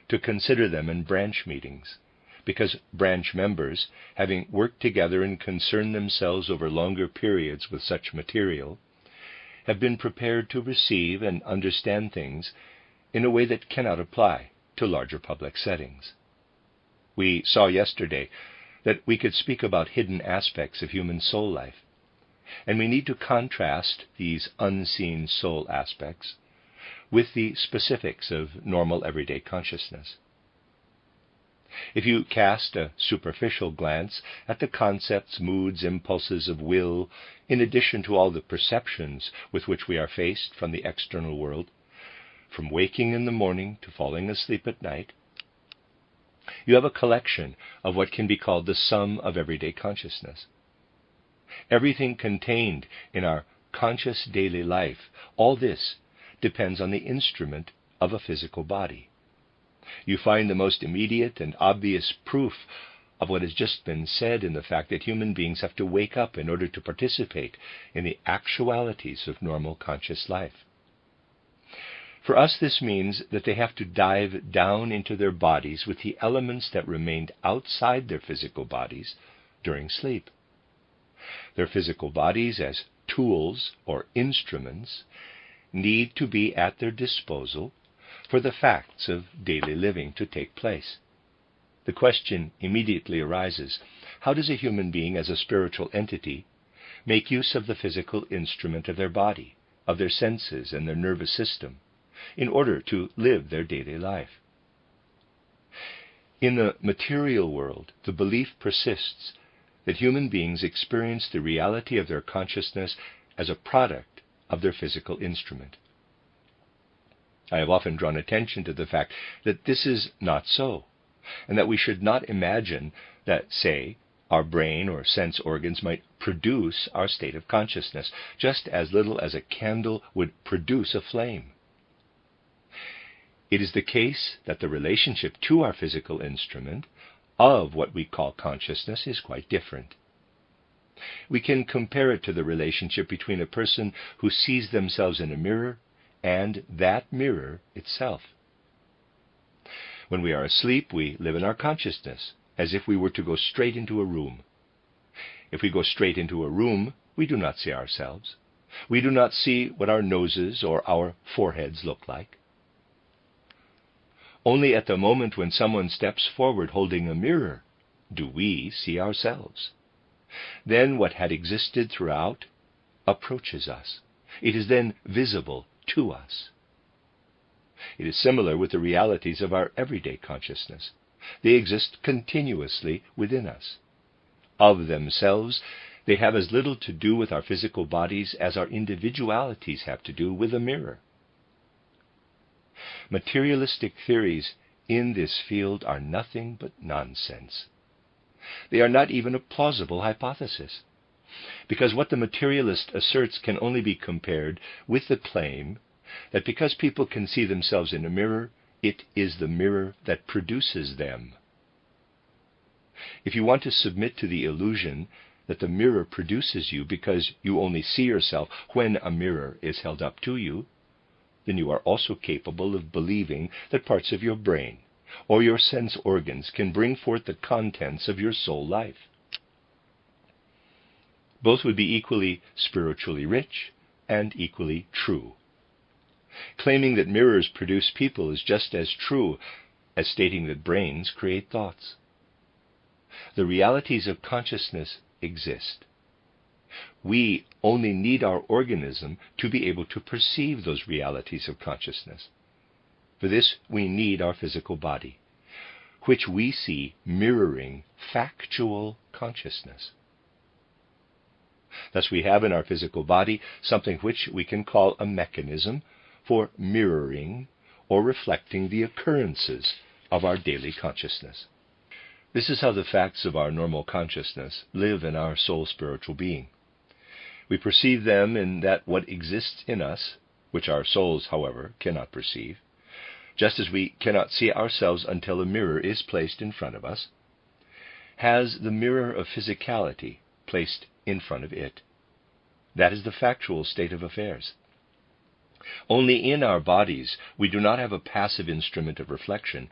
to consider them in branch meetings, because branch members, having worked together and concerned themselves over longer periods with such material, have been prepared to receive and understand things in a way that cannot apply to larger public settings. We saw yesterday that we could speak about hidden aspects of human soul life, and we need to contrast these unseen soul aspects with the specifics of normal everyday consciousness. If you cast a superficial glance at the concepts, moods, impulses of will, in addition to all the perceptions with which we are faced from the external world, from waking in the morning to falling asleep at night, you have a collection of what can be called the sum of everyday consciousness. Everything contained in our conscious daily life, all this depends on the instrument of a physical body. You find the most immediate and obvious proof of what has just been said in the fact that human beings have to wake up in order to participate in the actualities of normal conscious life. For us, this means that they have to dive down into their bodies with the elements that remained outside their physical bodies during sleep. Their physical bodies, as tools or instruments, need to be at their disposal for the facts of daily living to take place. The question immediately arises, how does a human being as a spiritual entity make use of the physical instrument of their body, of their senses and their nervous system, in order to live their daily life? In the material world, the belief persists that human beings experience the reality of their consciousness as a product of their physical instrument. I have often drawn attention to the fact that this is not so, and that we should not imagine that, say, our brain or sense organs might produce our state of consciousness, just as little as a candle would produce a flame. It is the case that the relationship to our physical instrument of what we call consciousness is quite different. We can compare it to the relationship between a person who sees themselves in a mirror and that mirror itself. When we are asleep, we live in our consciousness, as if we were to go straight into a room. If we go straight into a room, we do not see ourselves. We do not see what our noses or our foreheads look like. Only at the moment when someone steps forward holding a mirror do we see ourselves. Then what had existed throughout approaches us. It is then visible to us. It is similar with the realities of our everyday consciousness. They exist continuously within us. Of themselves, they have as little to do with our physical bodies as our individualities have to do with a mirror. Materialistic theories in this field are nothing but nonsense. They are not even a plausible hypothesis, because what the materialist asserts can only be compared with the claim that because people can see themselves in a mirror, it is the mirror that produces them. If you want to submit to the illusion that the mirror produces you because you only see yourself when a mirror is held up to you, then you are also capable of believing that parts of your brain or your sense organs can bring forth the contents of your soul life. Both would be equally spiritually rich and equally true. Claiming that mirrors produce people is just as true as stating that brains create thoughts. The realities of consciousness exist. We only need our organism to be able to perceive those realities of consciousness. For this, we need our physical body, which we see mirroring factual consciousness. Thus we have in our physical body something which we can call a mechanism for mirroring or reflecting the occurrences of our daily consciousness. This is how the facts of our normal consciousness live in our soul spiritual being. We perceive them in that what exists in us, which our souls, however, cannot perceive, just as we cannot see ourselves until a mirror is placed in front of us, has the mirror of physicality placed in front of it. That is the factual state of affairs. Only in our bodies we do not have a passive instrument of reflection,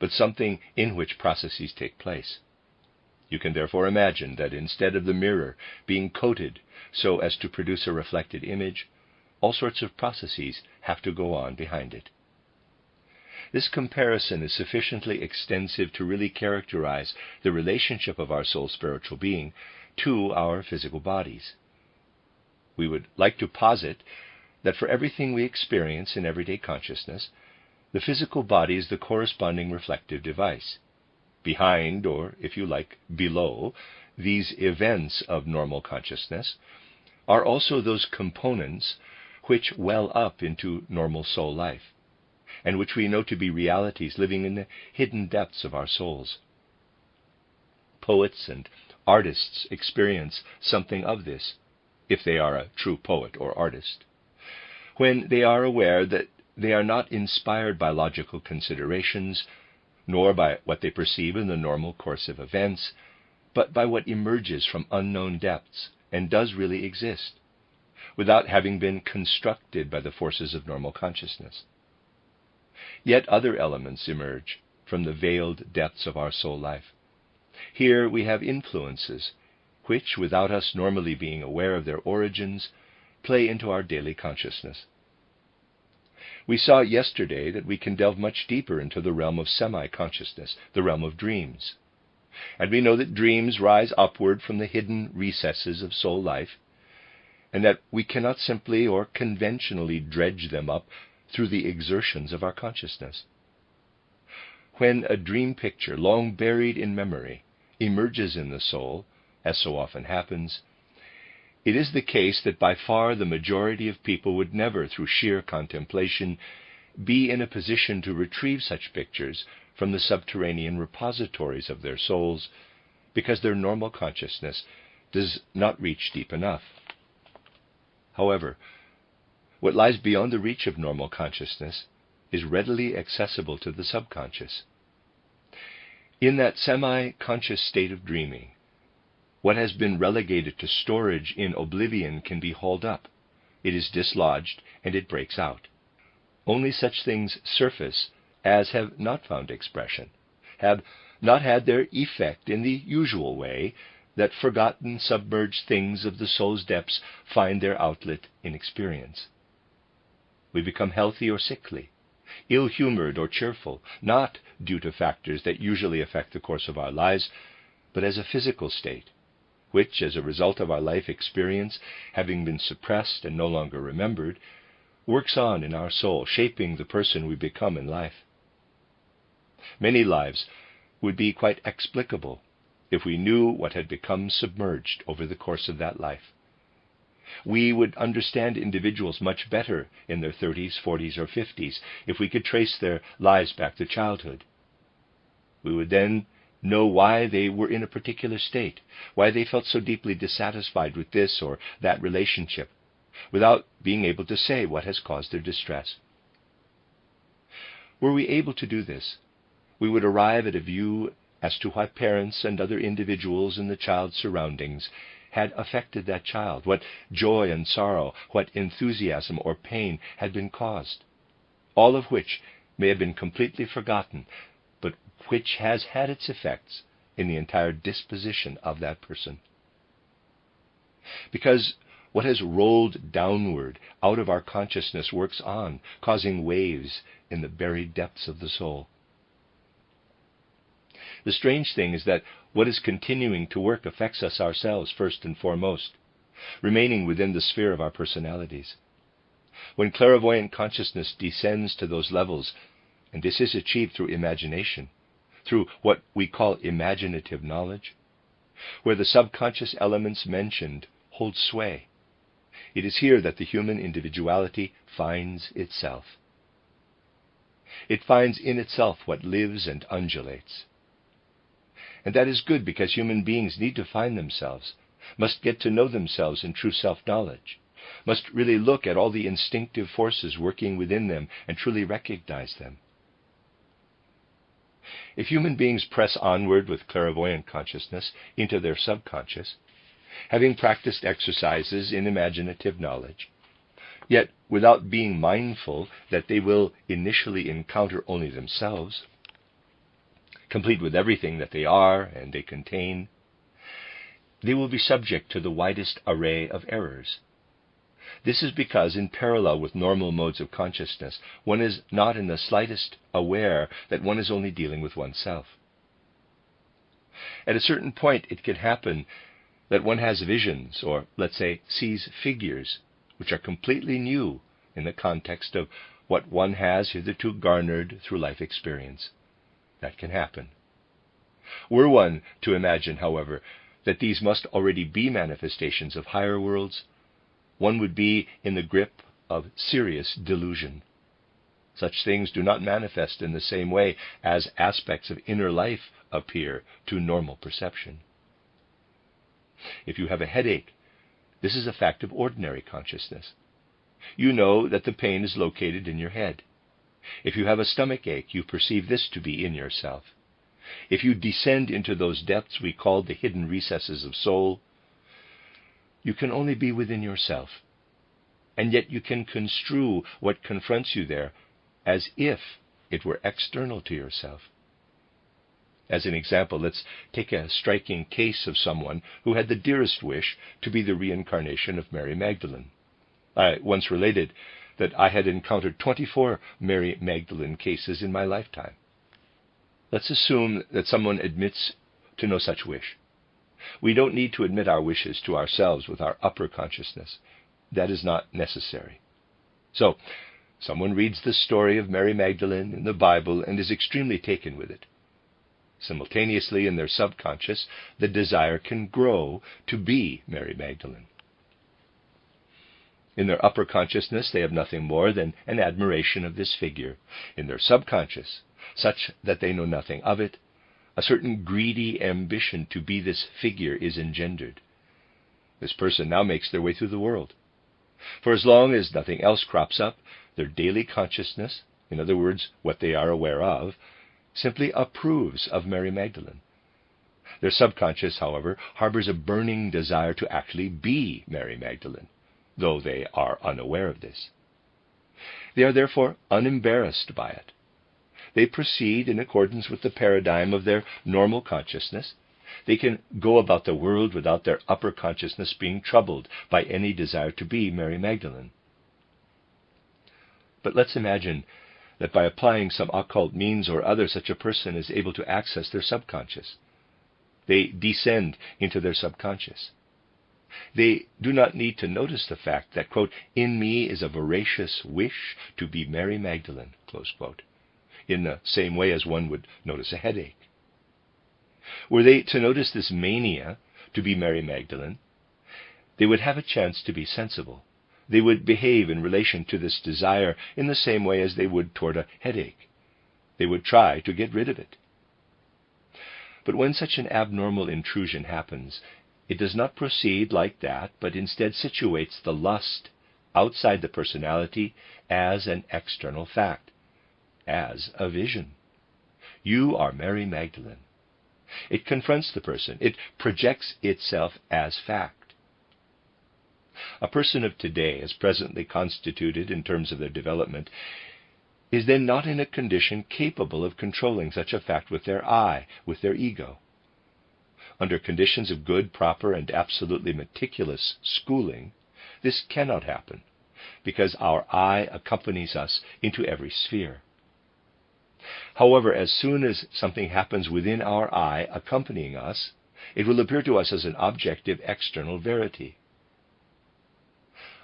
but something in which processes take place. You can therefore imagine that instead of the mirror being coated so as to produce a reflected image, all sorts of processes have to go on behind it. This comparison is sufficiently extensive to really characterize the relationship of our soul spiritual being to our physical bodies. We would like to posit that for everything we experience in everyday consciousness, the physical body is the corresponding reflective device. Behind, or if you like, below, these events of normal consciousness are also those components which well up into normal soul life, and which we know to be realities living in the hidden depths of our souls. Poets and artists experience something of this, if they are a true poet or artist, when they are aware that they are not inspired by logical considerations, nor by what they perceive in the normal course of events, but by what emerges from unknown depths and does really exist, without having been constructed by the forces of normal consciousness. Yet other elements emerge from the veiled depths of our soul life. Here we have influences which, without us normally being aware of their origins, play into our daily consciousness. We saw yesterday that we can delve much deeper into the realm of semi-consciousness, the realm of dreams. And we know that dreams rise upward from the hidden recesses of soul life, and that we cannot simply or conventionally dredge them up through the exertions of our consciousness. When a dream picture, long buried in memory, emerges in the soul, as so often happens, it is the case that by far the majority of people would never, through sheer contemplation, be in a position to retrieve such pictures from the subterranean repositories of their souls, because their normal consciousness does not reach deep enough. However, what lies beyond the reach of normal consciousness is readily accessible to the subconscious. In that semi-conscious state of dreaming, what has been relegated to storage in oblivion can be hauled up. It is dislodged, and it breaks out. Only such things surface as have not found expression, have not had their effect in the usual way that forgotten, submerged things of the soul's depths find their outlet in experience. We become healthy or sickly, ill-humored or cheerful, not due to factors that usually affect the course of our lives, but as a physical state, which, as a result of our life experience, having been suppressed and no longer remembered, works on in our soul, shaping the person we become in life. Many lives would be quite explicable if we knew what had become submerged over the course of that life. We would understand individuals much better in their 30s, 40s, or 50s if we could trace their lives back to childhood. We would then know why they were in a particular state, why they felt so deeply dissatisfied with this or that relationship, without being able to say what has caused their distress. Were we able to do this, we would arrive at a view as to why parents and other individuals in the child's surroundings had affected that child, what joy and sorrow, what enthusiasm or pain had been caused, all of which may have been completely forgotten, but which has had its effects in the entire disposition of that person. Because What has rolled downward out of our consciousness works on, causing waves in the buried depths of the soul. The strange thing is that what is continuing to work affects us ourselves first and foremost, remaining within the sphere of our personalities. When clairvoyant consciousness descends to those levels, and this is achieved through imagination, through what we call imaginative knowledge, where the subconscious elements mentioned hold sway, it is here that the human individuality finds itself. It finds in itself what lives and undulates. And that is good, because human beings need to find themselves, must get to know themselves in true self-knowledge, must really look at all the instinctive forces working within them and truly recognize them. If human beings press onward with clairvoyant consciousness into their subconscious, having practiced exercises in imaginative knowledge, yet without being mindful that they will initially encounter only themselves, complete with everything that they are and they contain, they will be subject to the widest array of errors. This is because, in parallel with normal modes of consciousness, one is not in the slightest aware that one is only dealing with oneself. At a certain point, it can happen that one has visions, or, let's say, sees figures, which are completely new in the context of what one has hitherto garnered through life experience. That can happen. Were one to imagine, however, that these must already be manifestations of higher worlds, one would be in the grip of serious delusion. Such things do not manifest in the same way as aspects of inner life appear to normal perception. If you have a headache, this is a fact of ordinary consciousness. You know that the pain is located in your head. If you have a stomach ache, you perceive this to be in yourself. If you descend into those depths we call the hidden recesses of soul, you can only be within yourself, and yet you can construe what confronts you there as if it were external to yourself. As an example, let's take a striking case of someone who had the dearest wish to be the reincarnation of Mary Magdalene. I once related that I had encountered 24 Mary Magdalene cases in my lifetime. Let's assume that someone admits to no such wish. We don't need to admit our wishes to ourselves with our upper consciousness. That is not necessary. So, someone reads the story of Mary Magdalene in the Bible and is extremely taken with it. Simultaneously, in their subconscious, the desire can grow to be Mary Magdalene. In their upper consciousness, they have nothing more than an admiration of this figure. In their subconscious, such that they know nothing of it, a certain greedy ambition to be this figure is engendered. This person now makes their way through the world. For as long as nothing else crops up, their daily consciousness, in other words, what they are aware of, simply approves of Mary Magdalene. Their subconscious, however, harbors a burning desire to actually be Mary Magdalene, though they are unaware of this. They are therefore unembarrassed by it. They proceed in accordance with the paradigm of their normal consciousness. They can go about the world without their upper consciousness being troubled by any desire to be Mary Magdalene. But let's imagine that by applying some occult means or other, such a person is able to access their subconscious. They descend into their subconscious. They do not need to notice the fact that, quote, "in me is a voracious wish to be Mary Magdalene," close quote, in the same way as one would notice a headache. Were they to notice this mania to be Mary Magdalene, they would have a chance to be sensible. They would behave in relation to this desire in the same way as they would toward a headache. They would try to get rid of it. But when such an abnormal intrusion happens, it does not proceed like that, but instead situates the lust outside the personality as an external fact, as a vision. You are Mary Magdalene. It confronts the person. It projects itself as fact. A person of today, as presently constituted in terms of their development, is then not in a condition capable of controlling such a fact with their I, with their ego. Under conditions of good, proper, and absolutely meticulous schooling, This cannot happen, because our I accompanies us into every sphere. However, as soon as something happens within our I accompanying us, it will appear to us as an objective external verity.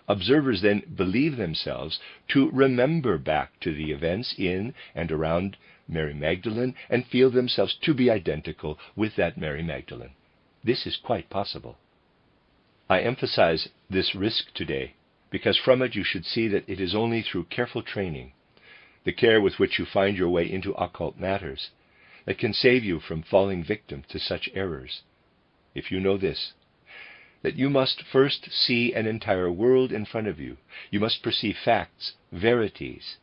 Observers then believe themselves to remember back to the events in and around Mary Magdalene and feel themselves to be identical with that Mary Magdalene. This is quite possible. I emphasize this risk today because from it you should see that it is only through careful training, the care with which you find your way into occult matters, that can save you from falling victim to such errors. If you know this, that you must first see an entire world in front of you. You must perceive facts, verities,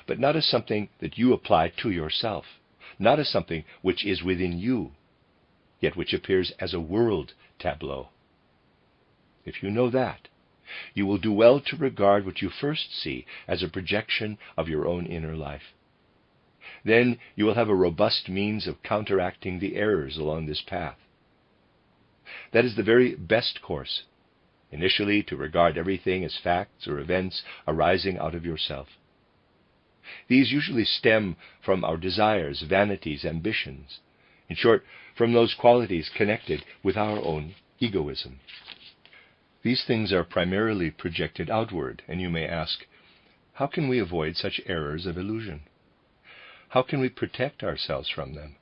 but not as something that you apply to yourself, not as something which is within you, yet which appears as a world tableau. If you know that, you will do well to regard what you first see as a projection of your own inner life. Then you will have a robust means of counteracting the errors along this path. That is the very best course, initially to regard everything as facts or events arising out of yourself. These usually stem from our desires, vanities, ambitions, in short, from those qualities connected with our own egoism. These things are primarily projected outward, and you may ask, how can we avoid such errors of illusion? How can we protect ourselves from them?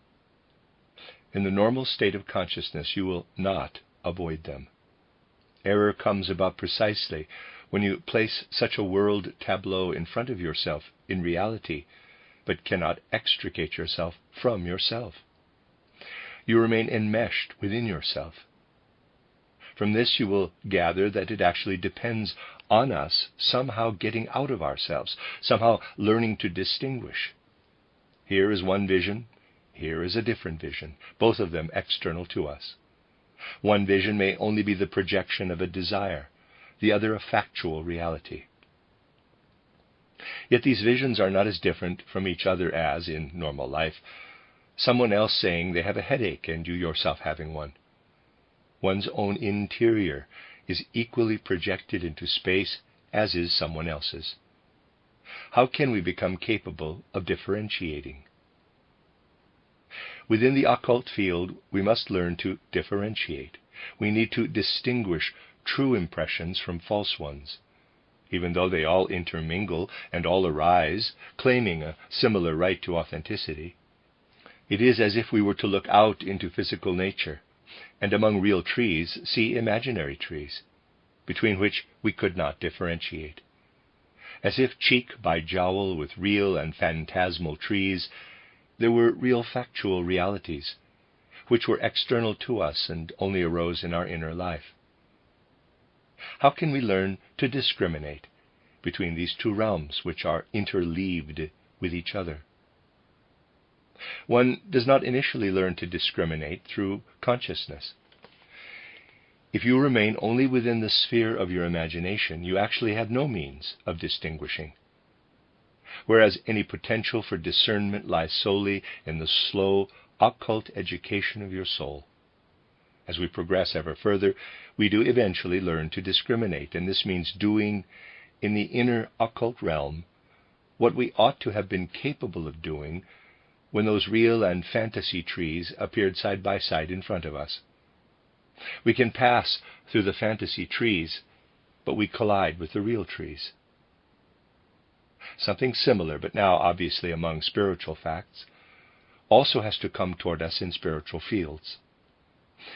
In the normal state of consciousness, you will not avoid them. Error comes about precisely when you place such a world tableau in front of yourself in reality, but cannot extricate yourself from yourself. You remain enmeshed within yourself. From this you will gather that it actually depends on us somehow getting out of ourselves, somehow learning to distinguish. Here is one vision, here is a different vision, both of them external to us. One vision may only be the projection of a desire, the other a factual reality. Yet these visions are not as different from each other as, in normal life, someone else saying they have a headache and you yourself having one. One's own interior is equally projected into space as is someone else's. How can we become capable of differentiating? Within the occult field, we must learn to differentiate. We need to distinguish true impressions from false ones, even though they all intermingle and all arise, claiming a similar right to authenticity. It is as if we were to look out into physical nature, and among real trees see imaginary trees, between which we could not differentiate. As if cheek by jowl with real and phantasmal trees, there were real factual realities, which were external to us and only arose in our inner life. How can we learn to discriminate between these two realms which are interleaved with each other? One does not initially learn to discriminate through consciousness. If you remain only within the sphere of your imagination, you actually have no means of distinguishing. Whereas any potential for discernment lies solely in the slow, occult education of your soul. As we progress ever further, we do eventually learn to discriminate, and this means doing in the inner occult realm what we ought to have been capable of doing when those real and fantasy trees appeared side by side in front of us. We can pass through the fantasy trees, but we collide with the real trees. Something similar, but now obviously among spiritual facts, also has to come toward us in spiritual fields.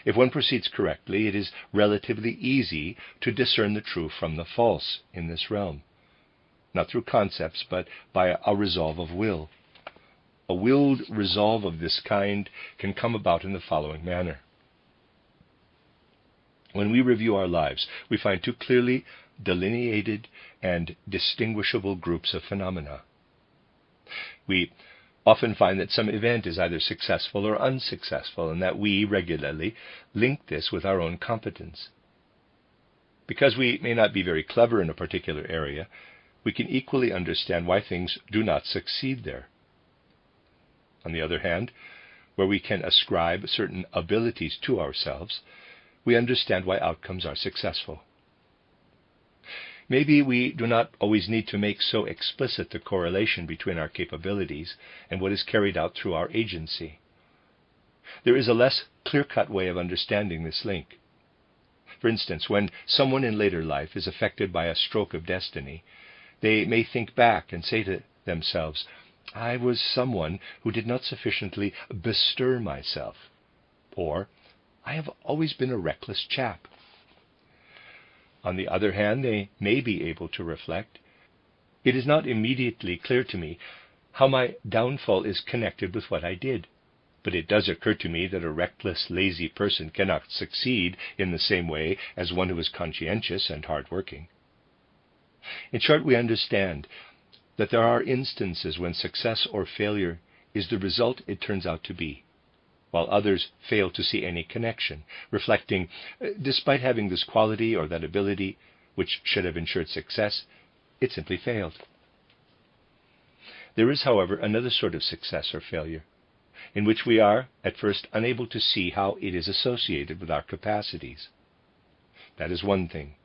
If one proceeds correctly, it is relatively easy to discern the true from the false in this realm, not through concepts, but by a resolve of will. A willed resolve of this kind can come about in the following manner. When we review our lives, we find two clearly delineated and distinguishable groups of phenomena. We often find that some event is either successful or unsuccessful, and that we regularly link this with our own competence. Because we may not be very clever in a particular area, we can equally understand why things do not succeed there. On the other hand, where we can ascribe certain abilities to ourselves, we understand why outcomes are successful. Maybe we do not always need to make so explicit the correlation between our capabilities and what is carried out through our agency. There is a less clear-cut way of understanding this link. For instance, when someone in later life is affected by a stroke of destiny, they may think back and say to themselves, "I was someone who did not sufficiently bestir myself," or "I have always been a reckless chap." On the other hand, they may be able to reflect, "It is not immediately clear to me how my downfall is connected with what I did, but it does occur to me that a reckless, lazy person cannot succeed in the same way as one who is conscientious and hard-working." In short, we understand that there are instances when success or failure is the result it turns out to be, while others fail to see any connection, reflecting, despite having this quality or that ability which should have ensured success, it simply failed. There is, however, another sort of success or failure, in which we are, at first, unable to see how it is associated with our capacities. That is one thing.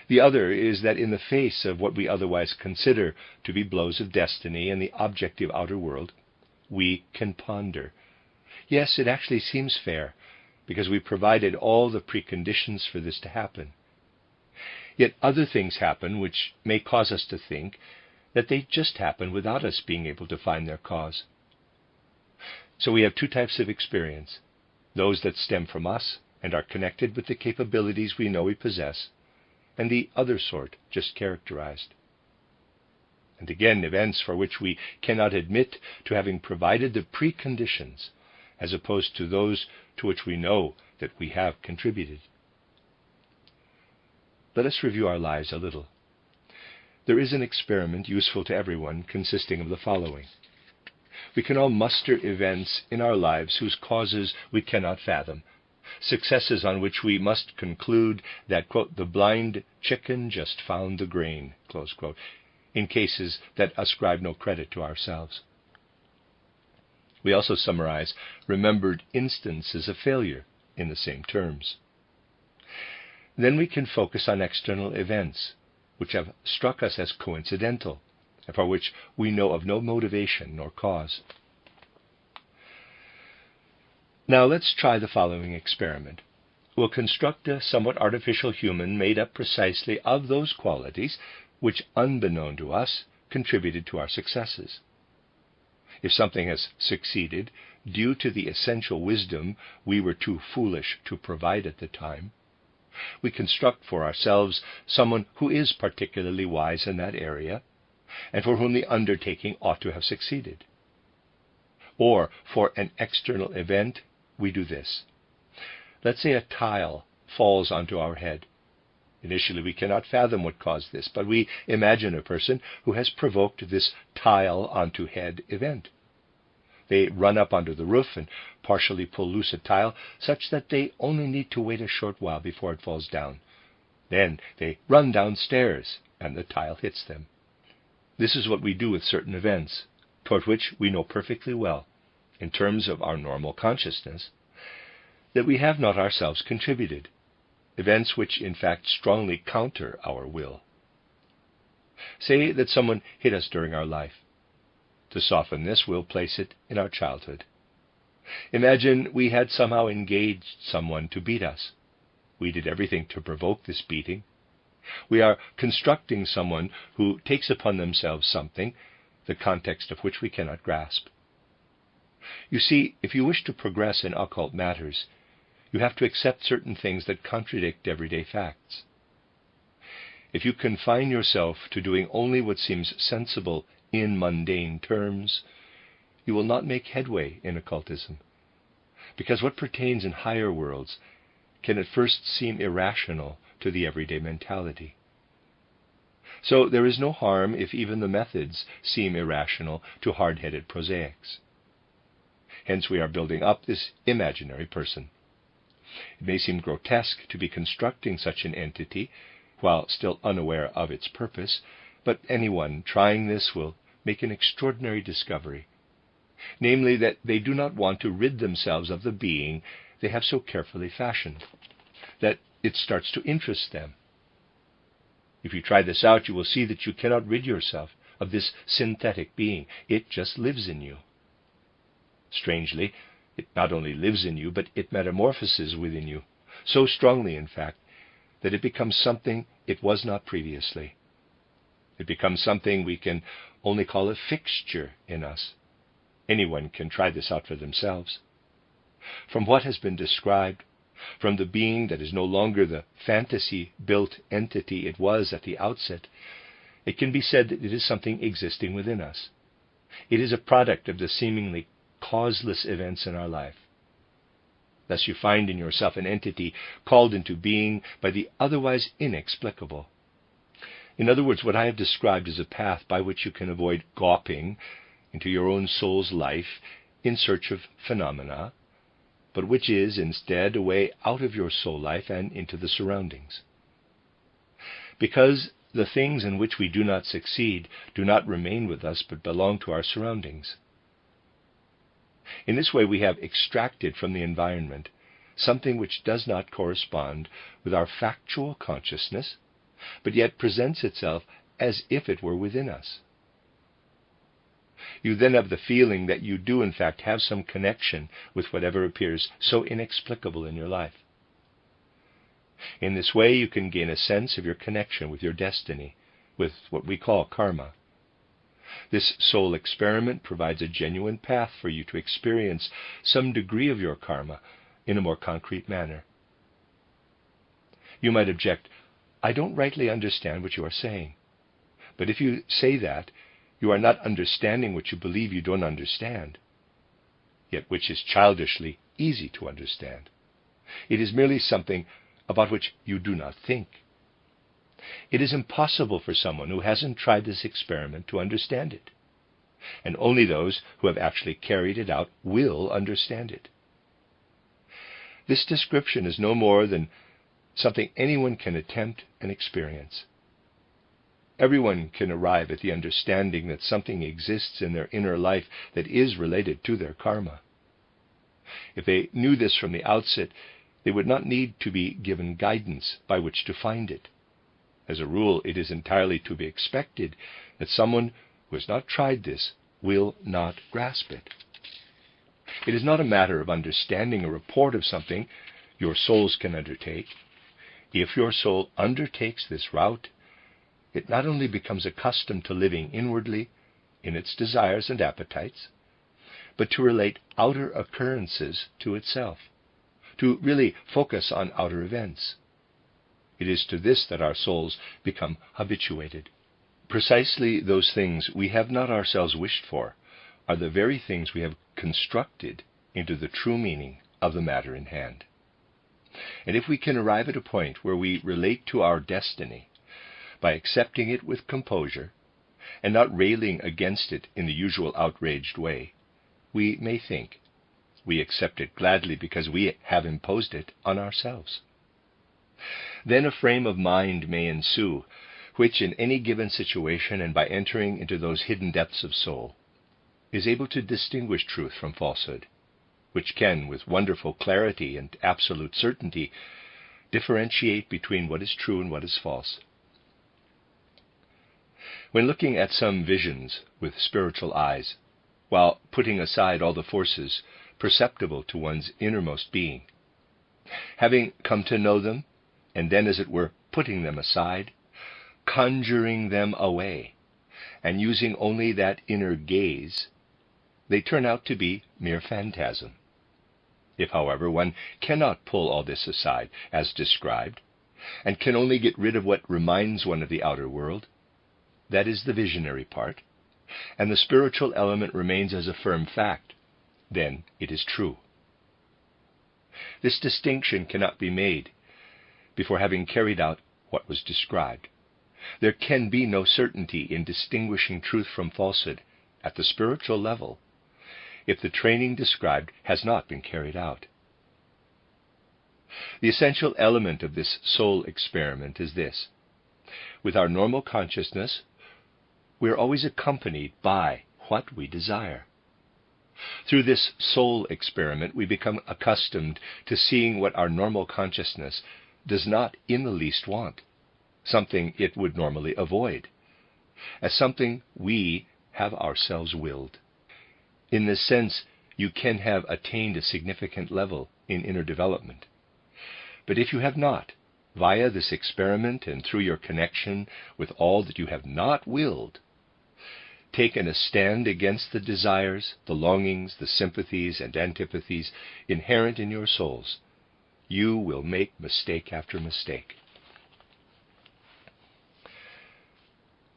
The other is that in the face of what we otherwise consider to be blows of destiny and the objective outer world, we can ponder, yes, it actually seems fair, because we provided all the preconditions for this to happen. Yet other things happen which may cause us to think that they just happen without us being able to find their cause. So we have two types of experience: those that stem from us and are connected with the capabilities we know we possess, and the other sort, just characterized. And again, events for which we cannot admit to having provided the preconditions, as opposed to those to which we know that we have contributed. Let us review our lives a little. There is an experiment useful to everyone, consisting of the following. We can all muster events in our lives whose causes we cannot fathom, successes on which we must conclude that, quote, "the blind chicken just found the grain," close quote, in cases that ascribe no credit to ourselves. We also summarize remembered instances of failure in the same terms. Then we can focus on external events which have struck us as coincidental, and for which we know of no motivation nor cause. Now let's try the following experiment. We'll construct a somewhat artificial human made up precisely of those qualities which, unbeknown to us, contributed to our successes. If something has succeeded due to the essential wisdom we were too foolish to provide at the time, we construct for ourselves someone who is particularly wise in that area, and for whom the undertaking ought to have succeeded. Or, for an external event, we do this. Let's say a tile falls onto our head. Initially, we cannot fathom what caused this, but we imagine a person who has provoked this tile onto head event. They run up onto the roof and partially pull loose a tile such that they only need to wait a short while before it falls down. Then they run downstairs and the tile hits them. This is what we do with certain events, toward which we know perfectly well, in terms of our normal consciousness, that we have not ourselves contributed, events which in fact strongly counter our will. Say that someone hit us during our life. To soften this, we'll place it in our childhood. Imagine we had somehow engaged someone to beat us. We did everything to provoke this beating. We are constructing someone who takes upon themselves something, the context of which we cannot grasp. You see, if you wish to progress in occult matters, you have to accept certain things that contradict everyday facts. If you confine yourself to doing only what seems sensible in mundane terms, you will not make headway in occultism, because what pertains in higher worlds can at first seem irrational to the everyday mentality. So there is no harm if even the methods seem irrational to hard-headed prosaics. Hence we are building up this imaginary person. It may seem grotesque to be constructing such an entity while still unaware of its purpose, but anyone trying this will make an extraordinary discovery, namely that they do not want to rid themselves of the being they have so carefully fashioned, that it starts to interest them. If you try this out, you will see that you cannot rid yourself of this synthetic being. It just lives in you. Strangely, it not only lives in you, but it metamorphoses within you, so strongly, in fact, that it becomes something it was not previously. It becomes something we can only call a fixture in us. Anyone can try this out for themselves. From what has been described, from the being that is no longer the fantasy-built entity it was at the outset, it can be said that it is something existing within us. It is a product of the seemingly causeless events in our life. Thus you find in yourself an entity called into being by the otherwise inexplicable. In other words, what I have described is a path by which you can avoid gawping into your own soul's life in search of phenomena, but which is instead a way out of your soul life and into the surroundings. Because the things in which we do not succeed do not remain with us but belong to our surroundings. In this way we have extracted from the environment something which does not correspond with our factual consciousness, but yet presents itself as if it were within us. You then have the feeling that you do in fact have some connection with whatever appears so inexplicable in your life. In this way you can gain a sense of your connection with your destiny, with what we call karma. This soul experiment provides a genuine path for you to experience some degree of your karma in a more concrete manner. You might object, I don't rightly understand what you are saying. But if you say that, you are not understanding what you believe you don't understand, yet which is childishly easy to understand. It is merely something about which you do not think. It is impossible for someone who hasn't tried this experiment to understand it, and only those who have actually carried it out will understand it. This description is no more than something anyone can attempt and experience. Everyone can arrive at the understanding that something exists in their inner life that is related to their karma. If they knew this from the outset, they would not need to be given guidance by which to find it. As a rule, it is entirely to be expected that someone who has not tried this will not grasp it. It is not a matter of understanding a report of something your souls can undertake. If your soul undertakes this route, it not only becomes accustomed to living inwardly in its desires and appetites, but to relate outer occurrences to itself, to really focus on outer events. It is to this that our souls become habituated. Precisely those things we have not ourselves wished for are the very things we have constructed into the true meaning of the matter in hand. And if we can arrive at a point where we relate to our destiny by accepting it with composure and not railing against it in the usual outraged way, we may think we accept it gladly because we have imposed it on ourselves. Then a frame of mind may ensue, which in any given situation and by entering into those hidden depths of soul, is able to distinguish truth from falsehood, which can, with wonderful clarity and absolute certainty, differentiate between what is true and what is false. When looking at some visions with spiritual eyes, while putting aside all the forces perceptible to one's innermost being, having come to know them, and then, as it were, putting them aside, conjuring them away, and using only that inner gaze, they turn out to be mere phantasm. If, however, one cannot pull all this aside, as described, and can only get rid of what reminds one of the outer world, that is the visionary part, and the spiritual element remains as a firm fact, then it is true. This distinction cannot be made before having carried out what was described. There can be no certainty in distinguishing truth from falsehood at the spiritual level if the training described has not been carried out. The essential element of this soul experiment is this. With our normal consciousness, we are always accompanied by what we desire. Through this soul experiment, we become accustomed to seeing what our normal consciousness does not in the least want. something it would normally avoid, as something we have ourselves willed. In this sense, you can have attained a significant level in inner development. But if you have not, via this experiment and through your connection with all that you have not willed, taken a stand against the desires, the longings, the sympathies and antipathies inherent in your souls, you will make mistake after mistake.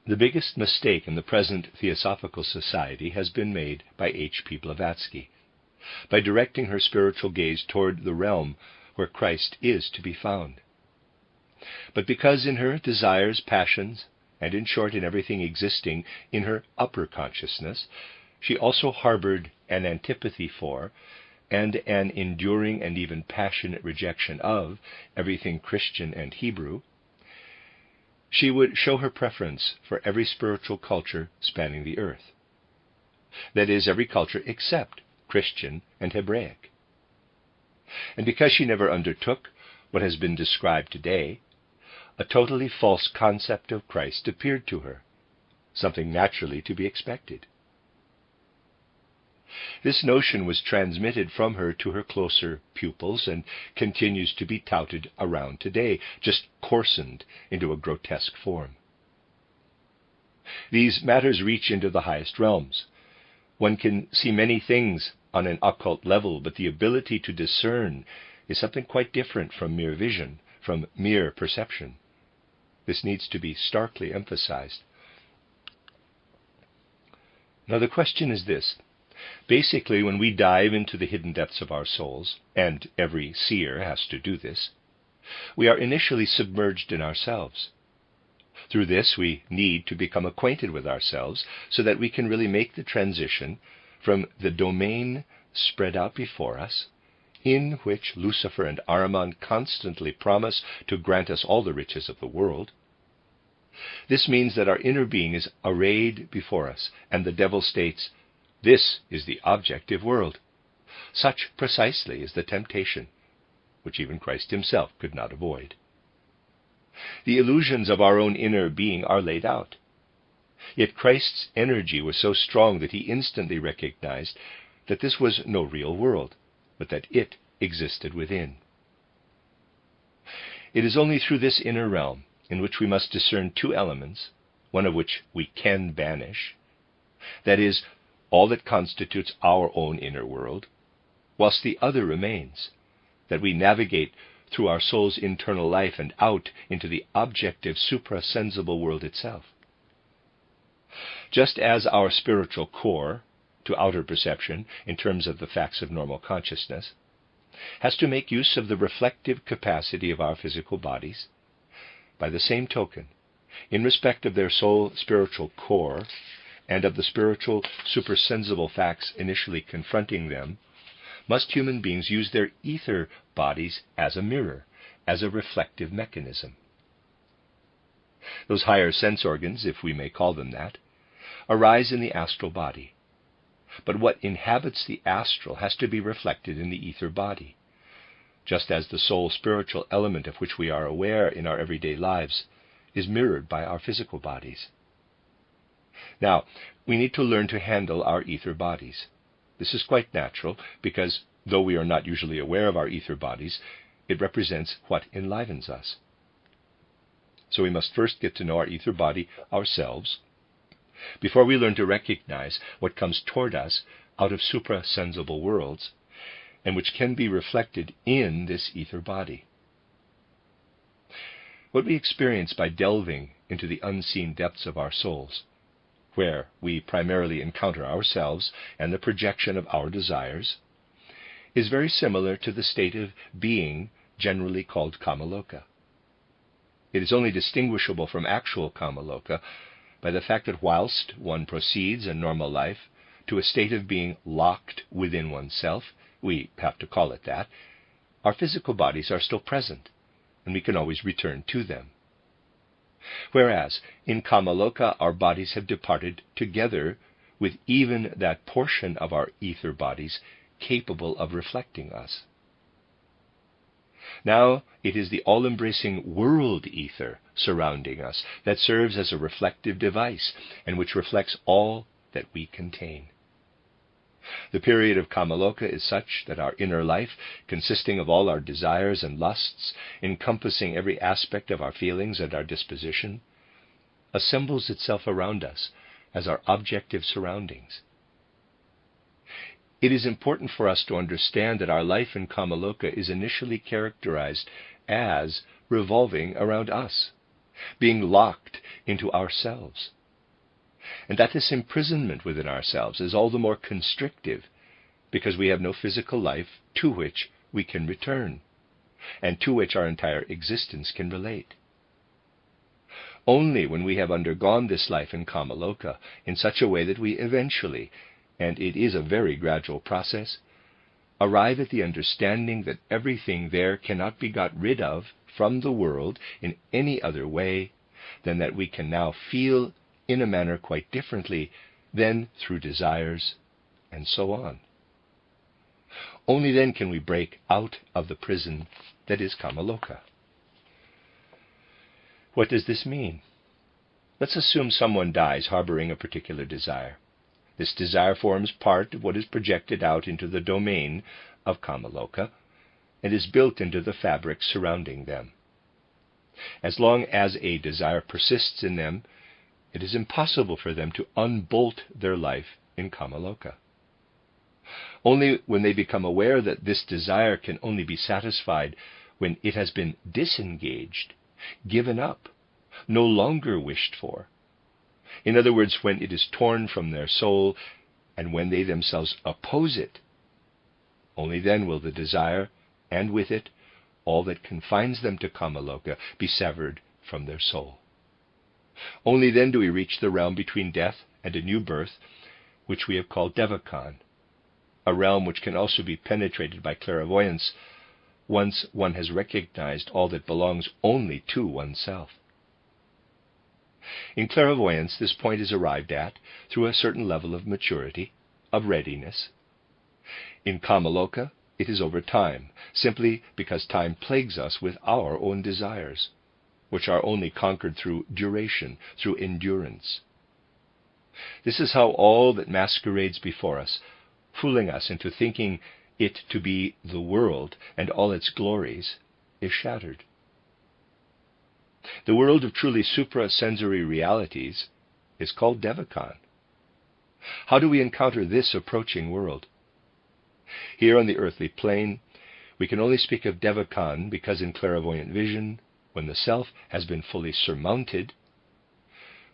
The biggest mistake in the present Theosophical Society has been made by H.P. Blavatsky, by directing her spiritual gaze toward the realm where Christ is to be found. But because in her desires, passions, and in short in everything existing in her upper consciousness, she also harbored an antipathy for, and an enduring and even passionate rejection of, everything Christian and Hebrew, she would show her preference for every spiritual culture spanning the earth. That is, every culture except Christian and Hebraic. And because she never undertook what has been described today, a totally false concept of Christ appeared to her, something naturally to be expected. This notion was transmitted from her to her closer pupils and continues to be touted around today, just coarsened into a grotesque form. These matters reach into the highest realms. One can see many things on an occult level, but the ability to discern is something quite different from mere vision, from mere perception. This needs to be starkly emphasized. Now the question is this. Basically, when we dive into the hidden depths of our souls, and every seer has to do this, we are initially submerged in ourselves. Through this, we need to become acquainted with ourselves so that we can really make the transition from the domain spread out before us, in which Lucifer and Ahriman constantly promise to grant us all the riches of the world. This means that our inner being is arrayed before us, and the devil states, "This is the objective world." Such precisely is the temptation, which even Christ himself could not avoid. The illusions of our own inner being are laid out. Yet Christ's energy was so strong that he instantly recognized that this was no real world, but that it existed within. It is only through this inner realm, in which we must discern two elements, one of which we can banish, that is, all that constitutes our own inner world, whilst the other remains, that we navigate through our soul's internal life and out into the objective suprasensible world itself. Just as our spiritual core, to outer perception in terms of the facts of normal consciousness, has to make use of the reflective capacity of our physical bodies, by the same token, in respect of their soul spiritual core and of the spiritual supersensible facts initially confronting them, must human beings use their ether bodies as a mirror, as a reflective mechanism. Those higher sense organs, if we may call them that, arise in the astral body. But what inhabits the astral has to be reflected in the ether body, just as the soul spiritual element of which we are aware in our everyday lives is mirrored by our physical bodies. Now, we need to learn to handle our ether bodies. This is quite natural, because though we are not usually aware of our ether bodies, it represents what enlivens us. So we must first get to know our ether body ourselves, before we learn to recognize what comes toward us out of suprasensible worlds, and which can be reflected in this ether body. What we experience by delving into the unseen depths of our souls, where we primarily encounter ourselves and the projection of our desires, is very similar to the state of being generally called Kamaloka. It is only distinguishable from actual Kamaloka by the fact that whilst one proceeds in normal life to a state of being locked within oneself, we have to call it that, our physical bodies are still present, and we can always return to them. Whereas in Kamaloka our bodies have departed together with even that portion of our ether bodies capable of reflecting us. Now it is the all-embracing world ether surrounding us that serves as a reflective device and which reflects all that we contain. The period of Kamaloka is such that our inner life, consisting of all our desires and lusts, encompassing every aspect of our feelings and our disposition, assembles itself around us as our objective surroundings. It is important for us to understand that our life in Kamaloka is initially characterized as revolving around us, being locked into ourselves, and that this imprisonment within ourselves is all the more constrictive because we have no physical life to which we can return, and to which our entire existence can relate. Only when we have undergone this life in Kamaloka in such a way that we eventually, and it is a very gradual process, arrive at the understanding that everything there cannot be got rid of from the world in any other way than that we can now feel in a manner quite differently than through desires and so on. Only then can we break out of the prison that is Kamaloka. What does this mean? Let's assume someone dies harboring a particular desire. This desire forms part of what is projected out into the domain of Kamaloka and is built into the fabric surrounding them. As long as a desire persists in them, it is impossible for them to unbolt their life in Kamaloka. Only when they become aware that this desire can only be satisfied when it has been disengaged, given up, no longer wished for, in other words, when it is torn from their soul and when they themselves oppose it, only then will the desire, and with it, all that confines them to Kamaloka, be severed from their soul. Only then do we reach the realm between death and a new birth, which we have called Devakan, a realm which can also be penetrated by clairvoyance once one has recognized all that belongs only to oneself. In clairvoyance, this point is arrived at through a certain level of maturity, of readiness. In Kamaloka, it is over time, simply because time plagues us with our own desires, which are only conquered through duration, through endurance. This is how all that masquerades before us, fooling us into thinking it to be the world and all its glories, is shattered. The world of truly suprasensory realities is called Devakan. How do we encounter this approaching world? Here on the earthly plane, we can only speak of Devakan because in clairvoyant vision, when the self has been fully surmounted,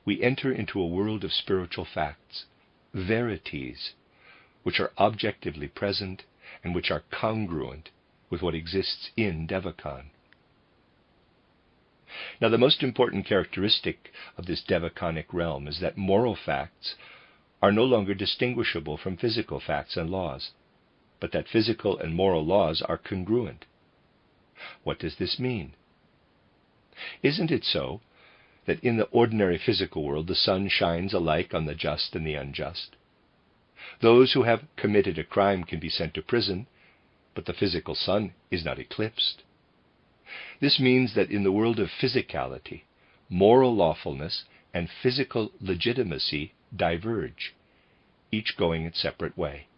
we enter into a world of spiritual facts, verities, which are objectively present and which are congruent with what exists in Devakan. Now, the most important characteristic of this Devakanic realm is that moral facts are no longer distinguishable from physical facts and laws, but that physical and moral laws are congruent. What does this mean? Isn't it so that in the ordinary physical world the sun shines alike on the just and the unjust? Those who have committed a crime can be sent to prison, but the physical sun is not eclipsed. This means that in the world of physicality, moral lawfulness and physical legitimacy diverge, each going its separate way.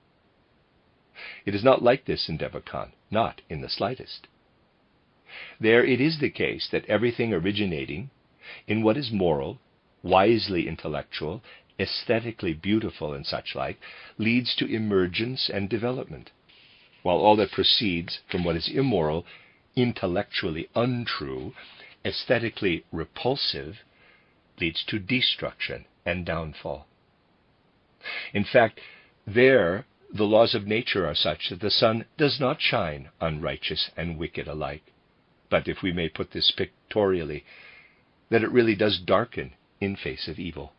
It is not like this in Devakan, not in the slightest. There it is the case that everything originating in what is moral, wisely intellectual, aesthetically beautiful and such like, leads to emergence and development, while all that proceeds from what is immoral, intellectually untrue, aesthetically repulsive, leads to destruction and downfall. In fact, there the laws of nature are such that the sun does not shine on righteous and wicked alike, but, if we may put this pictorially, that it really does darken in face of evil.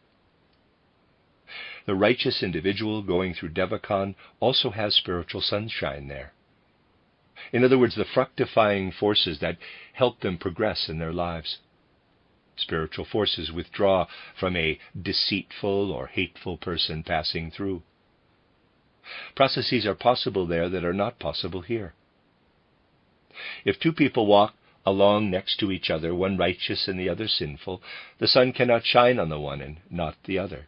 The righteous individual going through Devakan also has spiritual sunshine there. In other words, the fructifying forces that help them progress in their lives. Spiritual forces withdraw from a deceitful or hateful person passing through. Processes are possible there that are not possible here. If two people walk along next to each other, one righteous and the other sinful, the sun cannot shine on the one and not the other.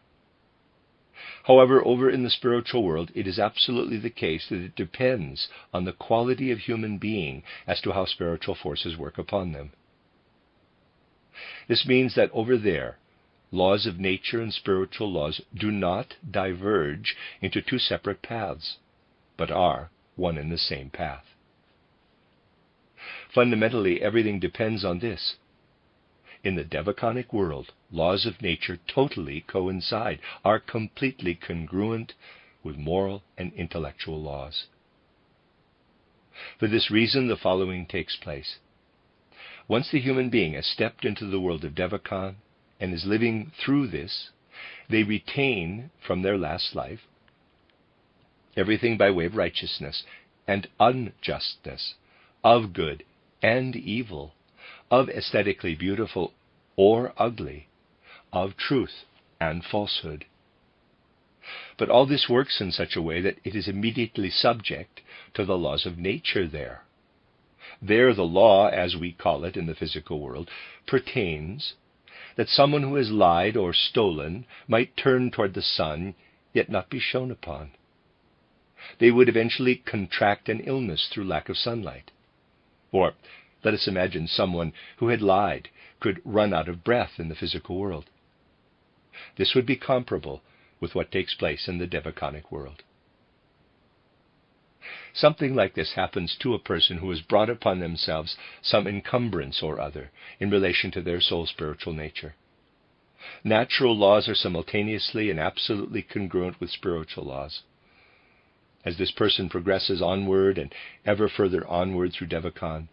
However, over in the spiritual world, it is absolutely the case that it depends on the quality of human being as to how spiritual forces work upon them. This means that over there, laws of nature and spiritual laws do not diverge into two separate paths, but are one and the same path. Fundamentally, everything depends on this. In the devachanic world, laws of nature totally coincide, are completely congruent with moral and intellectual laws. For this reason, the following takes place. Once the human being has stepped into the world of Devachan and is living through this, they retain from their last life everything by way of righteousness and unjustness, of good and evil, of aesthetically beautiful or ugly, of truth and falsehood. But all this works in such a way that it is immediately subject to the laws of nature there. There the law, as we call it in the physical world, pertains that someone who has lied or stolen might turn toward the sun, yet not be shone upon. They would eventually contract an illness through lack of sunlight. Or, let us imagine someone who had lied could run out of breath in the physical world. This would be comparable with what takes place in the devachanic world. Something like this happens to a person who has brought upon themselves some encumbrance or other in relation to their soul spiritual nature. Natural laws are simultaneously and absolutely congruent with spiritual laws. As this person progresses onward and ever further onward through Devachan,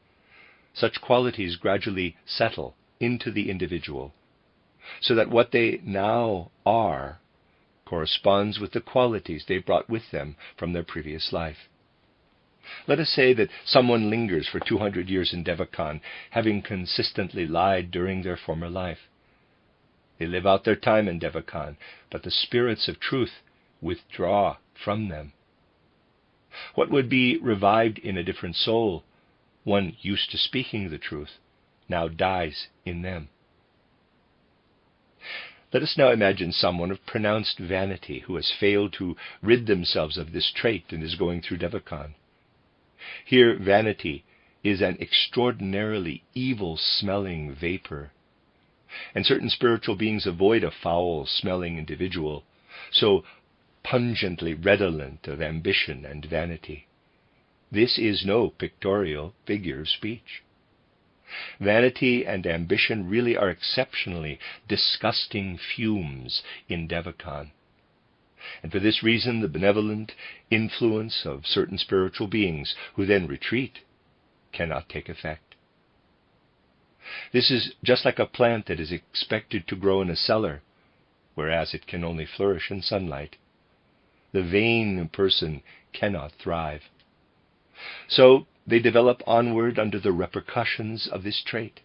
such qualities gradually settle into the individual, so that what they now are corresponds with the qualities they brought with them from their previous life. Let us say that someone lingers for 200 years in Devachan, having consistently lied during their former life. They live out their time in Devachan, but the spirits of truth withdraw from them. What would be revived in a different soul, one used to speaking the truth, now dies in them. Let us now imagine someone of pronounced vanity who has failed to rid themselves of this trait and is going through Devachan. Here vanity is an extraordinarily evil-smelling vapor, and certain spiritual beings avoid a foul-smelling individual, so pungently redolent of ambition and vanity. This is no pictorial figure of speech. Vanity and ambition really are exceptionally disgusting fumes in Devachan. And for this reason, the benevolent influence of certain spiritual beings who then retreat cannot take effect. This is just like a plant that is expected to grow in a cellar, whereas it can only flourish in sunlight. The vain person cannot thrive. So they develop onward under the repercussions of this trait.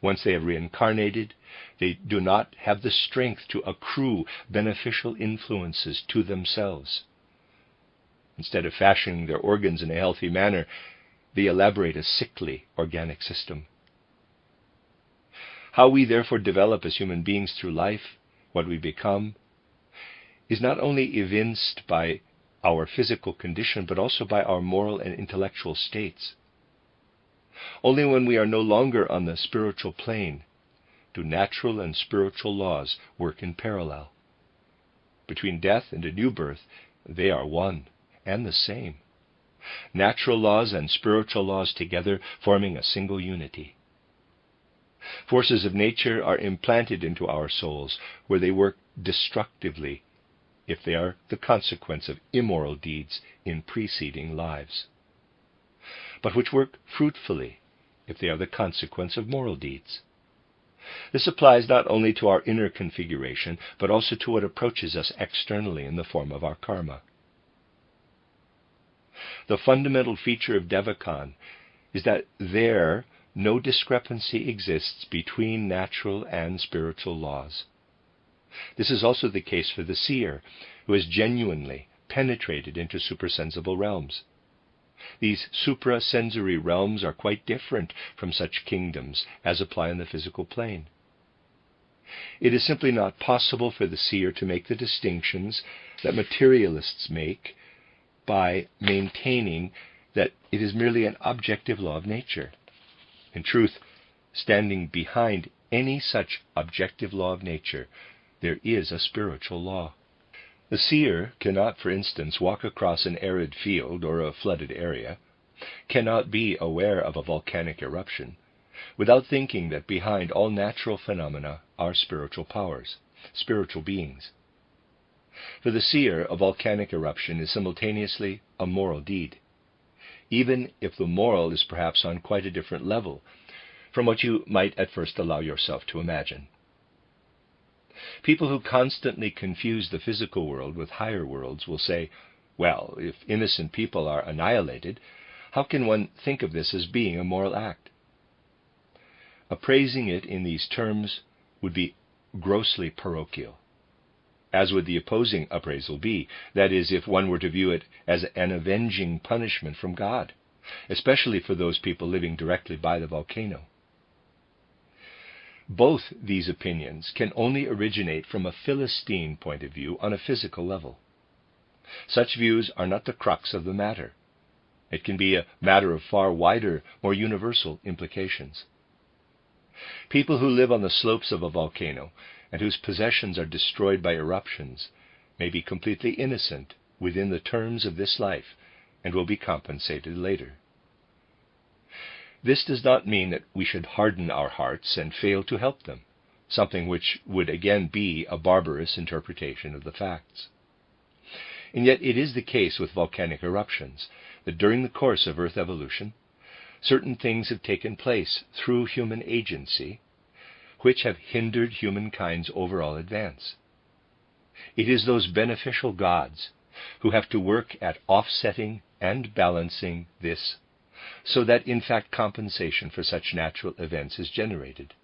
Once they have reincarnated, they do not have the strength to accrue beneficial influences to themselves. Instead of fashioning their organs in a healthy manner, they elaborate a sickly organic system. How we therefore develop as human beings through life, what we become, is not only evinced by our physical condition, but also by our moral and intellectual states. Only when we are no longer on the spiritual plane do natural and spiritual laws work in parallel. Between death and a new birth, they are one and the same. Natural laws and spiritual laws together forming a single unity. Forces of nature are implanted into our souls, where they work destructively if they are the consequence of immoral deeds in preceding lives, but which work fruitfully if they are the consequence of moral deeds. This applies not only to our inner configuration, but also to what approaches us externally in the form of our karma. The fundamental feature of Devachan is that there no discrepancy exists between natural and spiritual laws. This is also the case for the seer, who has genuinely penetrated into supersensible realms. These suprasensory realms are quite different from such kingdoms as apply on the physical plane. It is simply not possible for the seer to make the distinctions that materialists make by maintaining that it is merely an objective law of nature. In truth, standing behind any such objective law of nature, there is a spiritual law. The seer cannot, for instance, walk across an arid field or a flooded area, cannot be aware of a volcanic eruption, without thinking that behind all natural phenomena are spiritual powers, spiritual beings. For the seer, a volcanic eruption is simultaneously a moral deed, even if the moral is perhaps on quite a different level from what you might at first allow yourself to imagine. People who constantly confuse the physical world with higher worlds will say, well, if innocent people are annihilated, how can one think of this as being a moral act? Appraising it in these terms would be grossly parochial, as would the opposing appraisal be, that is, if one were to view it as an avenging punishment from God, especially for those people living directly by the volcano. Both these opinions can only originate from a Philistine point of view on a physical level. Such views are not the crux of the matter. It can be a matter of far wider, more universal implications. People who live on the slopes of a volcano and whose possessions are destroyed by eruptions may be completely innocent within the terms of this life and will be compensated later. This does not mean that we should harden our hearts and fail to help them, something which would again be a barbarous interpretation of the facts. And yet it is the case with volcanic eruptions that during the course of Earth evolution, certain things have taken place through human agency which have hindered humankind's overall advance. It is those beneficial gods who have to work at offsetting and balancing this, so that in fact compensation for such natural events is generated.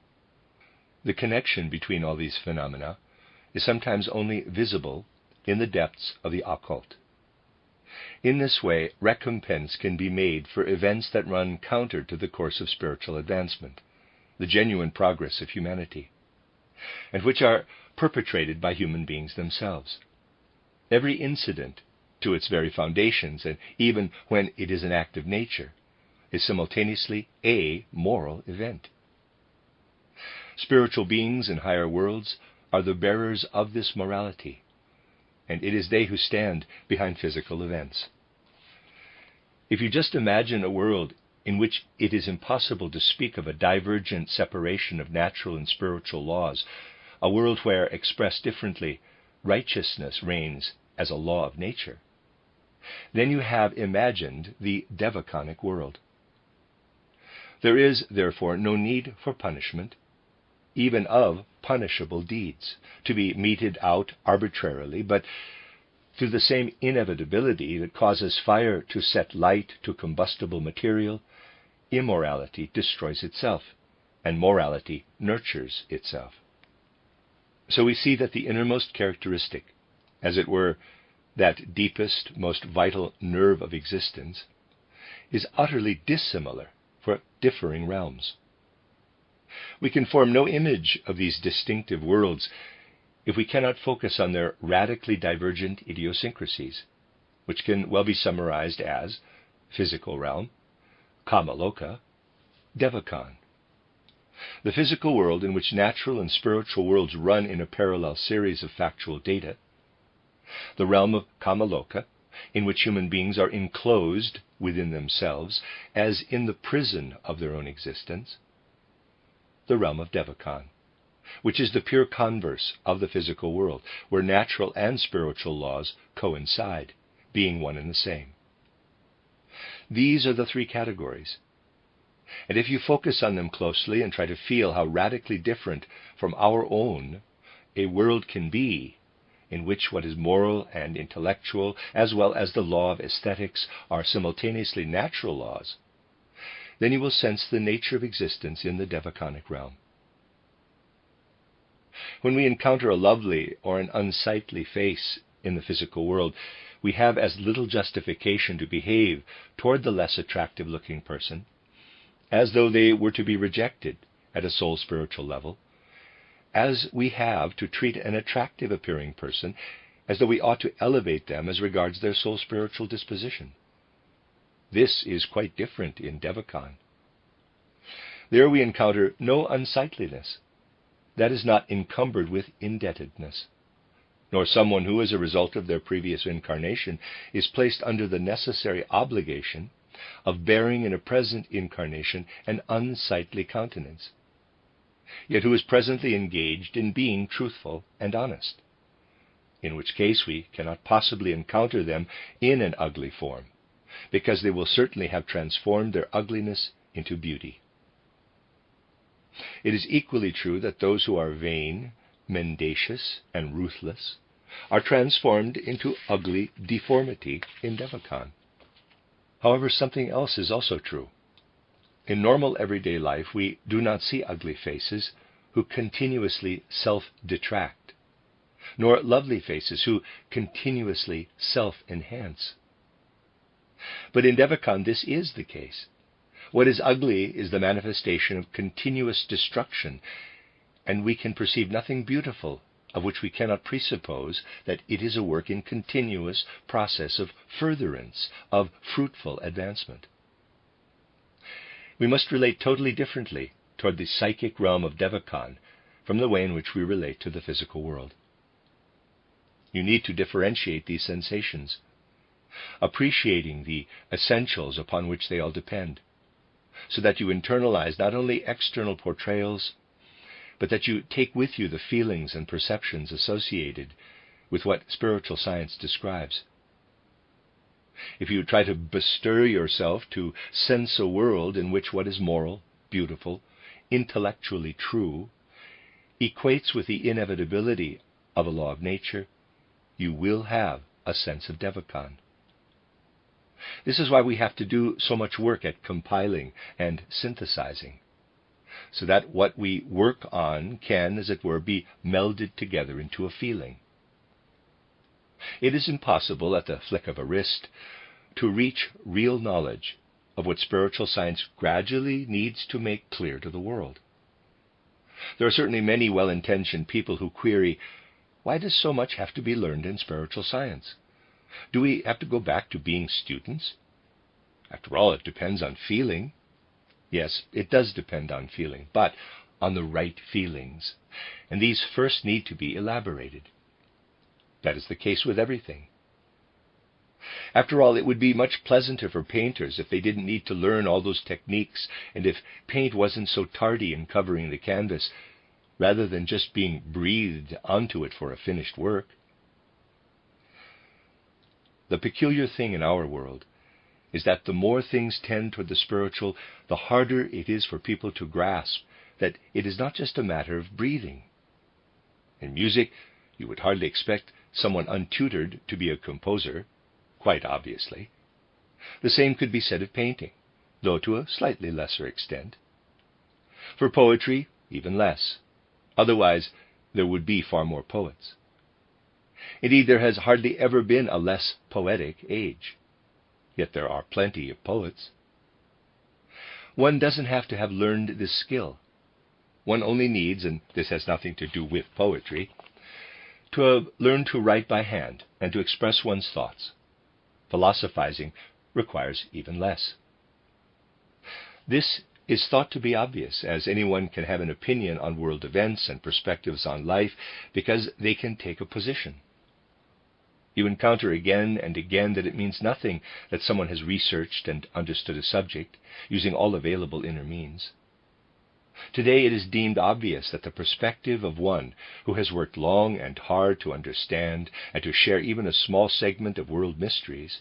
The connection between all these phenomena is sometimes only visible in the depths of the occult. In this way, recompense can be made for events that run counter to the course of spiritual advancement, the genuine progress of humanity, and which are perpetrated by human beings themselves. Every incident, to its very foundations, and even when it is an act of nature, is simultaneously a moral event. Spiritual beings in higher worlds are the bearers of this morality, and it is they who stand behind physical events. If you just imagine a world in which it is impossible to speak of a divergent separation of natural and spiritual laws, a world where, expressed differently, righteousness reigns as a law of nature, then you have imagined the devaconic world. There is, therefore, no need for punishment, even of punishable deeds, to be meted out arbitrarily, but through the same inevitability that causes fire to set light to combustible material, immorality destroys itself, and morality nurtures itself. So we see that the innermost characteristic, as it were, that deepest, most vital nerve of existence, is utterly dissimilar for differing realms. We can form no image of these distinctive worlds if we cannot focus on their radically divergent idiosyncrasies, which can well be summarized as physical realm, Kamaloka, Devachan. The physical world in which natural and spiritual worlds run in a parallel series of factual data, the realm of Kamaloka, in which human beings are enclosed within themselves as in the prison of their own existence, the realm of Devachan, which is the pure converse of the physical world, where natural and spiritual laws coincide, being one and the same. These are the three categories, and if you focus on them closely and try to feel how radically different from our own a world can be, in which what is moral and intellectual, as well as the law of aesthetics, are simultaneously natural laws, then you will sense the nature of existence in the devaconic realm. When we encounter a lovely or an unsightly face in the physical world, we have as little justification to behave toward the less attractive-looking person as though they were to be rejected at a soul spiritual level, as we have to treat an attractive-appearing person as though we ought to elevate them as regards their soul spiritual disposition. This is quite different in Devachan. There we encounter no unsightliness that is not encumbered with indebtedness, nor someone who, as a result of their previous incarnation, is placed under the necessary obligation of bearing in a present incarnation an unsightly countenance, yet who is presently engaged in being truthful and honest, in which case we cannot possibly encounter them in an ugly form, because they will certainly have transformed their ugliness into beauty. It is equally true that those who are vain, mendacious, and ruthless are transformed into ugly deformity in Devachan. However, something else is also true. In normal everyday life, we do not see ugly faces who continuously self-detract, nor lovely faces who continuously self-enhance. But in Devachan, this is the case. What is ugly is the manifestation of continuous destruction, and we can perceive nothing beautiful of which we cannot presuppose that it is a work in continuous process of furtherance, of fruitful advancement. We must relate totally differently toward the psychic realm of Devachan from the way in which we relate to the physical world. You need to differentiate these sensations, appreciating the essentials upon which they all depend, so that you internalize not only external portrayals, but that you take with you the feelings and perceptions associated with what spiritual science describes. If you try to bestir yourself to sense a world in which what is moral, beautiful, intellectually true, equates with the inevitability of a law of nature, you will have a sense of Devachan. This is why we have to do so much work at compiling and synthesizing, so that what we work on can, as it were, be melded together into a feeling. It is impossible, at the flick of a wrist, to reach real knowledge of what spiritual science gradually needs to make clear to the world. There are certainly many well-intentioned people who query, why does so much have to be learned in spiritual science? Do we have to go back to being students? After all, it depends on feeling. Yes, it does depend on feeling, but on the right feelings, and these first need to be elaborated. That is the case with everything. After all, it would be much pleasanter for painters if they didn't need to learn all those techniques, and if paint wasn't so tardy in covering the canvas, rather than just being breathed onto it for a finished work. The peculiar thing in our world is that the more things tend toward the spiritual, the harder it is for people to grasp that it is not just a matter of breathing. In music, you would hardly expect someone untutored to be a composer, quite obviously. The same could be said of painting, though to a slightly lesser extent. For poetry, even less. Otherwise, there would be far more poets. Indeed, there has hardly ever been a less poetic age. Yet there are plenty of poets. One doesn't have to have learned this skill. One only needs, and this has nothing to do with poetry, to have learned to write by hand and to express one's thoughts. Philosophizing requires even less. This is thought to be obvious, as anyone can have an opinion on world events and perspectives on life because they can take a position. You encounter again and again that it means nothing that someone has researched and understood a subject using all available inner means. Today it is deemed obvious that the perspective of one who has worked long and hard to understand and to share even a small segment of world mysteries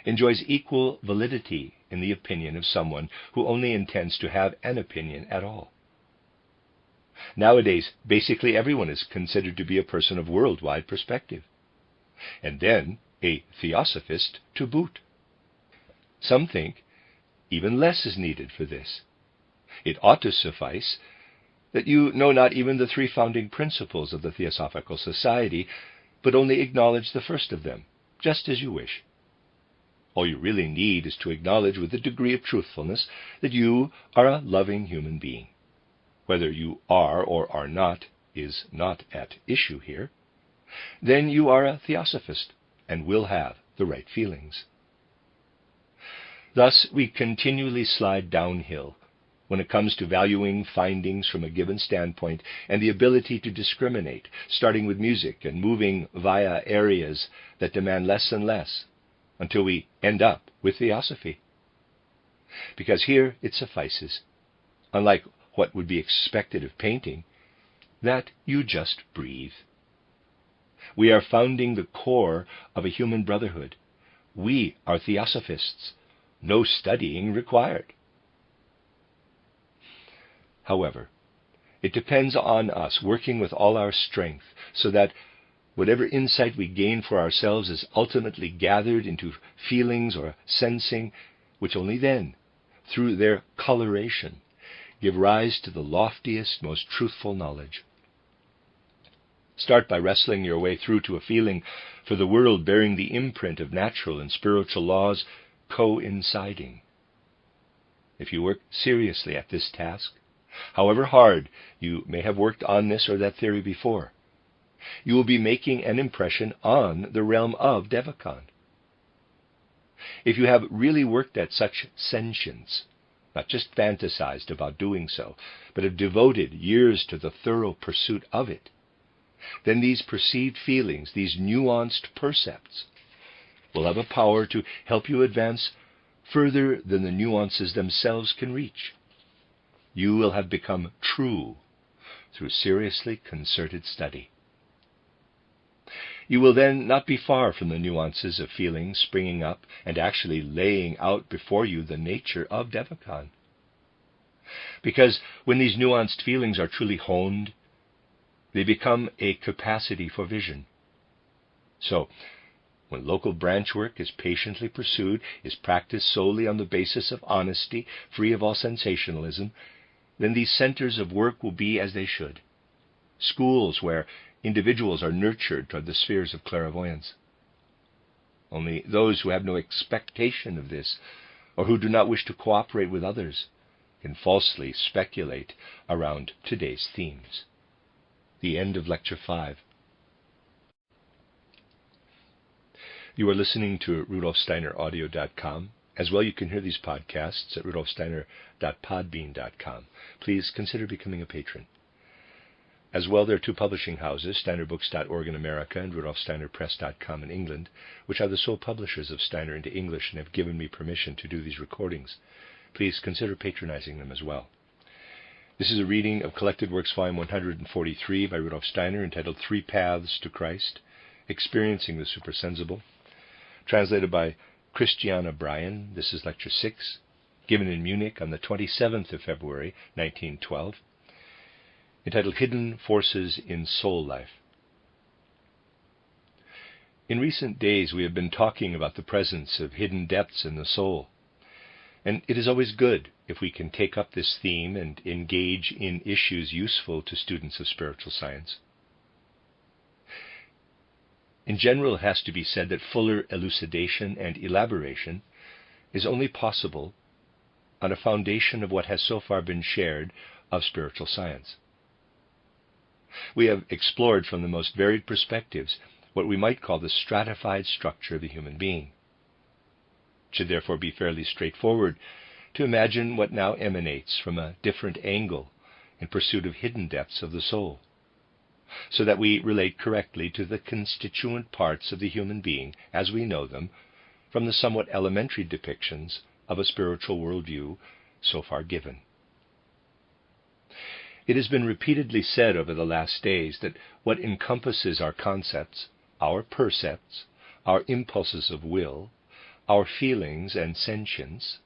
enjoys equal validity in the opinion of someone who only intends to have an opinion at all. Nowadays, basically everyone is considered to be a person of worldwide perspective, and then a theosophist to boot. Some think even less is needed for this. It ought to suffice that you know not even the 3 founding principles of the Theosophical Society, but only acknowledge the first of them, just as you wish. All you really need is to acknowledge with a degree of truthfulness that you are a loving human being. Whether you are or are not is not at issue here. Then you are a theosophist and will have the right feelings. Thus, we continually slide downhill when it comes to valuing findings from a given standpoint and the ability to discriminate, starting with music and moving via areas that demand less and less, until we end up with theosophy. Because here it suffices, unlike what would be expected of painting, that you just breathe. We are founding the core of a human brotherhood. We are theosophists. No studying required. However, it depends on us working with all our strength so that whatever insight we gain for ourselves is ultimately gathered into feelings or sensing, which only then, through their coloration, give rise to the loftiest, most truthful knowledge. Start by wrestling your way through to a feeling for the world bearing the imprint of natural and spiritual laws coinciding. If you work seriously at this task, however hard you may have worked on this or that theory before, you will be making an impression on the realm of Devachan. If you have really worked at such sentience, not just fantasized about doing so, but have devoted years to the thorough pursuit of it, then these perceived feelings, these nuanced percepts, will have a power to help you advance further than the nuances themselves can reach. You will have become true through seriously concerted study. You will then not be far from the nuances of feeling springing up and actually laying out before you the nature of Devachan. Because when these nuanced feelings are truly honed, they become a capacity for vision. So, when local branch work is patiently pursued, is practiced solely on the basis of honesty, free of all sensationalism, then these centers of work will be as they should. Schools where individuals are nurtured toward the spheres of clairvoyance. Only those who have no expectation of this, or who do not wish to cooperate with others, can falsely speculate around today's themes. The end of Lecture 5. You are listening to RudolfSteinerAudio.com. As well, you can hear these podcasts at RudolfSteiner.podbean.com. Please consider becoming a patron. As well, there are two publishing houses, SteinerBooks.org in America and RudolfSteinerPress.com in England, which are the sole publishers of Steiner into English and have given me permission to do these recordings. Please consider patronizing them as well. This is a reading of Collected Works Volume 143 by Rudolf Steiner, entitled Three Paths to Christ, Experiencing the Supersensible, translated by Christiana Bryan. This is Lecture 6, given in Munich on the 27th of February, 1912, entitled Hidden Forces in Soul Life. In recent days, we have been talking about the presence of hidden depths in the soul, and it is always good if we can take up this theme and engage in issues useful to students of spiritual science. In general, it has to be said that fuller elucidation and elaboration is only possible on a foundation of what has so far been shared of spiritual science. We have explored from the most varied perspectives what we might call the stratified structure of the human being. It should therefore be fairly straightforward to imagine what now emanates from a different angle in pursuit of hidden depths of the soul, so that we relate correctly to the constituent parts of the human being as we know them from the somewhat elementary depictions of a spiritual worldview so far given. It has been repeatedly said over the last days that what encompasses our concepts, our percepts, our impulses of will, our feelings and sentience,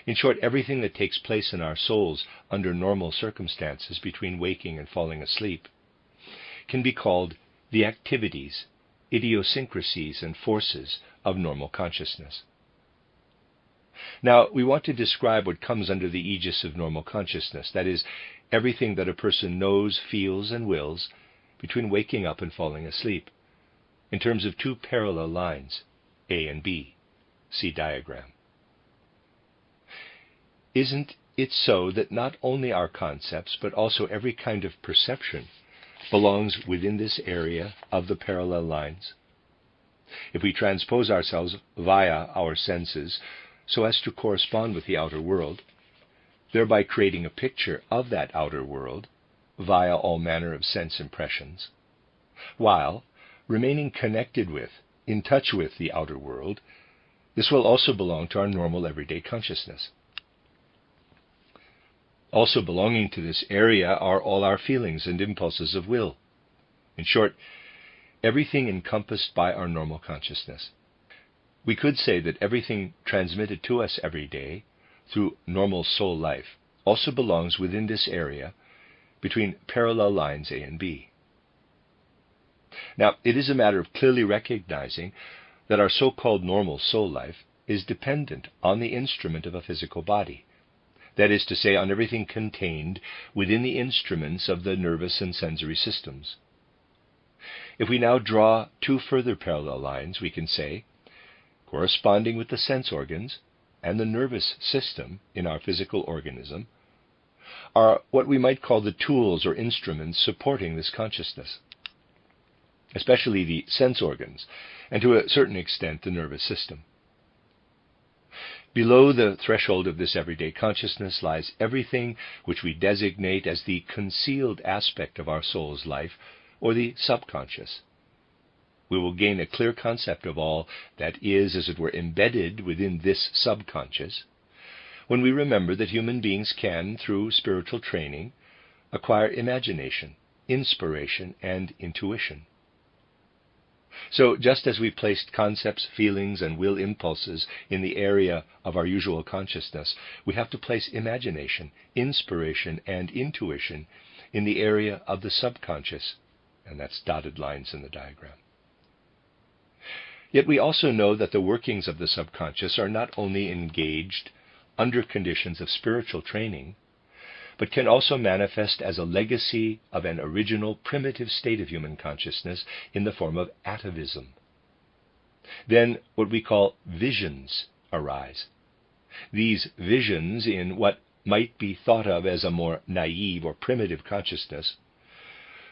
in short, everything that takes place in our souls under normal circumstances between waking and falling asleep, can be called the activities, idiosyncrasies, and forces of normal consciousness. Now, we want to describe what comes under the aegis of normal consciousness, that is, everything that a person knows, feels, and wills between waking up and falling asleep. in terms of two parallel lines, A and B. See diagram. Isn't it so that not only our concepts, but also every kind of perception belongs within this area of the parallel lines? If we transpose ourselves via our senses so as to correspond with the outer world, thereby creating a picture of that outer world via all manner of sense impressions, while remaining connected with, in touch with the outer world, this will also belong to our normal everyday consciousness. Also belonging to this area are all our feelings and impulses of will. In short, everything encompassed by our normal consciousness. We could say that everything transmitted to us every day through normal soul life also belongs within this area between parallel lines A and B. Now, it is a matter of clearly recognizing that our so-called normal soul life is dependent on the instrument of a physical body. That is to say, on everything contained within the instruments of the nervous and sensory systems. If we now draw two further parallel lines, we can say, corresponding with the sense organs and the nervous system in our physical organism, are what we might call the tools or instruments supporting this consciousness, especially the sense organs, and to a certain extent the nervous system. Below the threshold of this everyday consciousness lies everything which we designate as the concealed aspect of our soul's life, or the subconscious. We will gain a clear concept of all that is, as it were, embedded within this subconscious, when we remember that human beings can, through spiritual training, acquire imagination, inspiration, and intuition. So, just as we placed concepts, feelings, and will impulses in the area of our usual consciousness, we have to place imagination, inspiration, and intuition in the area of the subconscious, and that's dotted lines in the diagram. Yet we also know that the workings of the subconscious are not only engaged under conditions of spiritual training, but can also manifest as a legacy of an original primitive state of human consciousness in the form of atavism. Then what we call visions arise. These visions, in what might be thought of as a more naive or primitive consciousness,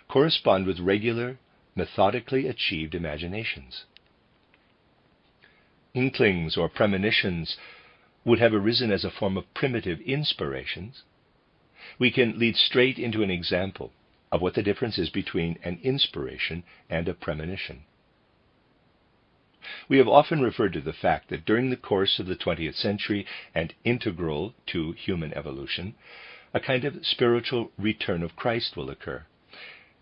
correspond with regular, methodically achieved imaginations. Inklings or premonitions would have arisen as a form of primitive inspirations. We can lead straight into an example of what the difference is between an inspiration and a premonition. We have often referred to the fact that during the course of the 20th century and integral to human evolution, a kind of spiritual return of Christ will occur,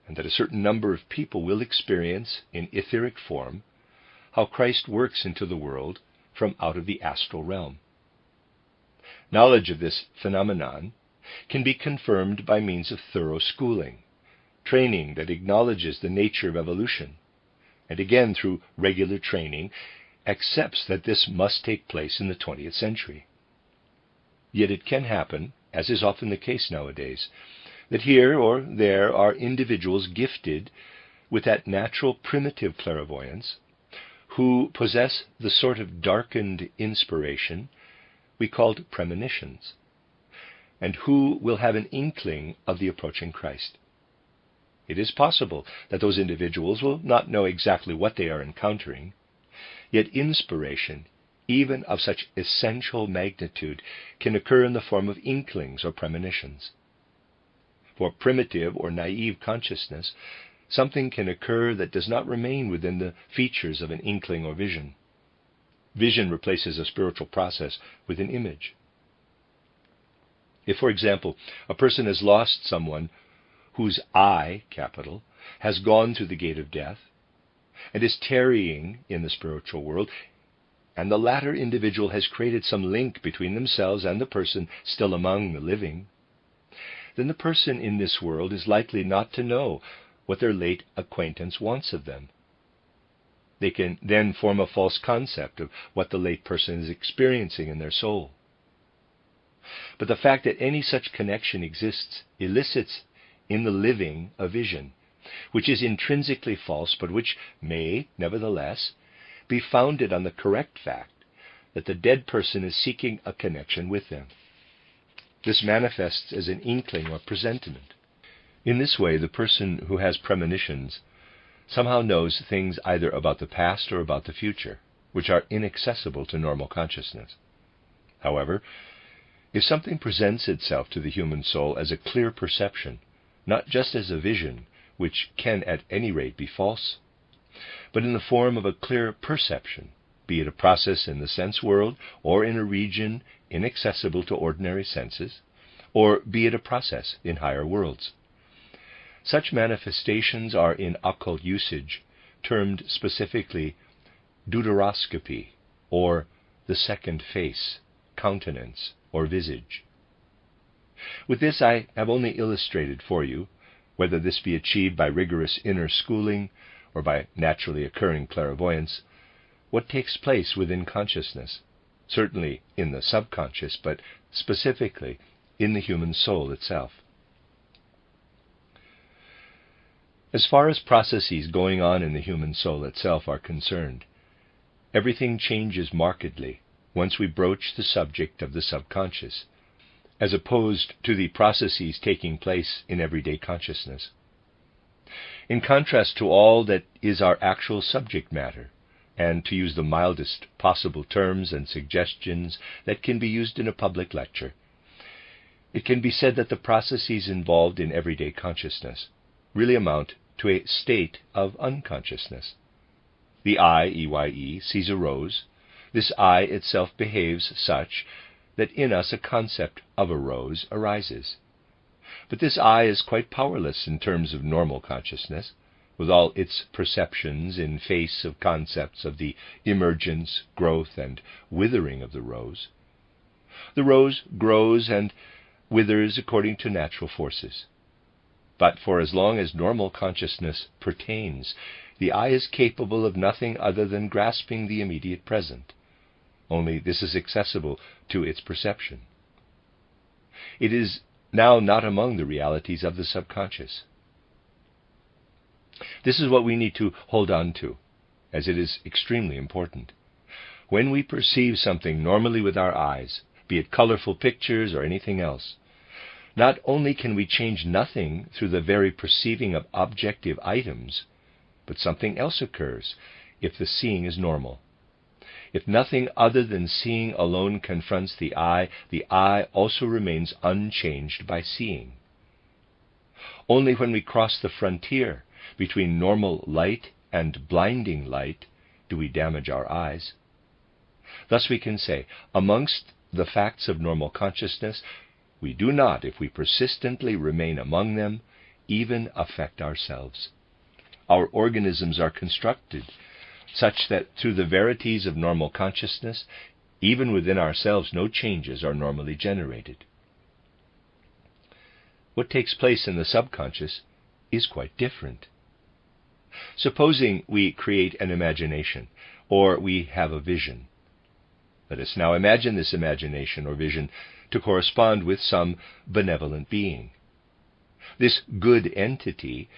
and that a certain number of people will experience in etheric form how Christ works into the world from out of the astral realm. Knowledge of this phenomenon can be confirmed by means of thorough schooling, training that acknowledges the nature of evolution, and again through regular training accepts that this must take place in the 20th century. Yet it can happen, as is often the case nowadays, that here or there are individuals gifted with that natural primitive clairvoyance who possess the sort of darkened inspiration we called premonitions, and who will have an inkling of the approaching Christ. It is possible that those individuals will not know exactly what they are encountering, yet inspiration, even of such essential magnitude, can occur in the form of inklings or premonitions. For primitive or naive consciousness, something can occur that does not remain within the features of an inkling or vision. Vision replaces a spiritual process with an image. If, for example, a person has lost someone whose I, capital, has gone through the gate of death and is tarrying in the spiritual world, and the latter individual has created some link between themselves and the person still among the living, then the person in this world is likely not to know what their late acquaintance wants of them. They can then form a false concept of what the late person is experiencing in their soul. But the fact that any such connection exists elicits in the living a vision, which is intrinsically false, but which may, nevertheless, be founded on the correct fact that the dead person is seeking a connection with them. This manifests as an inkling or presentiment. In this way, the person who has premonitions somehow knows things either about the past or about the future, which are inaccessible to normal consciousness. However, if something presents itself to the human soul as a clear perception, not just as a vision, which can at any rate be false, but in the form of a clear perception, be it a process in the sense world or in a region inaccessible to ordinary senses, or be it a process in higher worlds, such manifestations are in occult usage termed specifically deuteroscopy, or the second face, countenance, or visage. With this I have only illustrated for you, whether this be achieved by rigorous inner schooling or by naturally occurring clairvoyance, what takes place within consciousness, certainly in the subconscious, but specifically in the human soul itself. As far as processes going on in the human soul itself are concerned, everything changes markedly once we broach the subject of the subconscious, as opposed to the processes taking place in everyday consciousness. In contrast to all that is our actual subject matter, and to use the mildest possible terms and suggestions that can be used in a public lecture, it can be said that the processes involved in everyday consciousness really amount to a state of unconsciousness. The I, EYE, sees a rose. This I itself behaves such that in us a concept of a rose arises. But this I is quite powerless in terms of normal consciousness, with all its perceptions in face of concepts of the emergence, growth, and withering of the rose. The rose grows and withers according to natural forces. But for as long as normal consciousness pertains, the I is capable of nothing other than grasping the immediate present. Only this is accessible to its perception. It is now not among the realities of the subconscious. This is what we need to hold on to, as it is extremely important. When we perceive something normally with our eyes, be it colorful pictures or anything else, not only can we change nothing through the very perceiving of objective items, but something else occurs if the seeing is normal. If nothing other than seeing alone confronts the eye also remains unchanged by seeing. Only when we cross the frontier between normal light and blinding light do we damage our eyes. Thus we can say, amongst the facts of normal consciousness, we do not, if we persistently remain among them, even affect ourselves. Our organisms are constructed such that through the verities of normal consciousness, even within ourselves, no changes are normally generated. What takes place in the subconscious is quite different. Supposing we create an imagination, or we have a vision. Let us now imagine this imagination or vision to correspond with some benevolent being. This good entity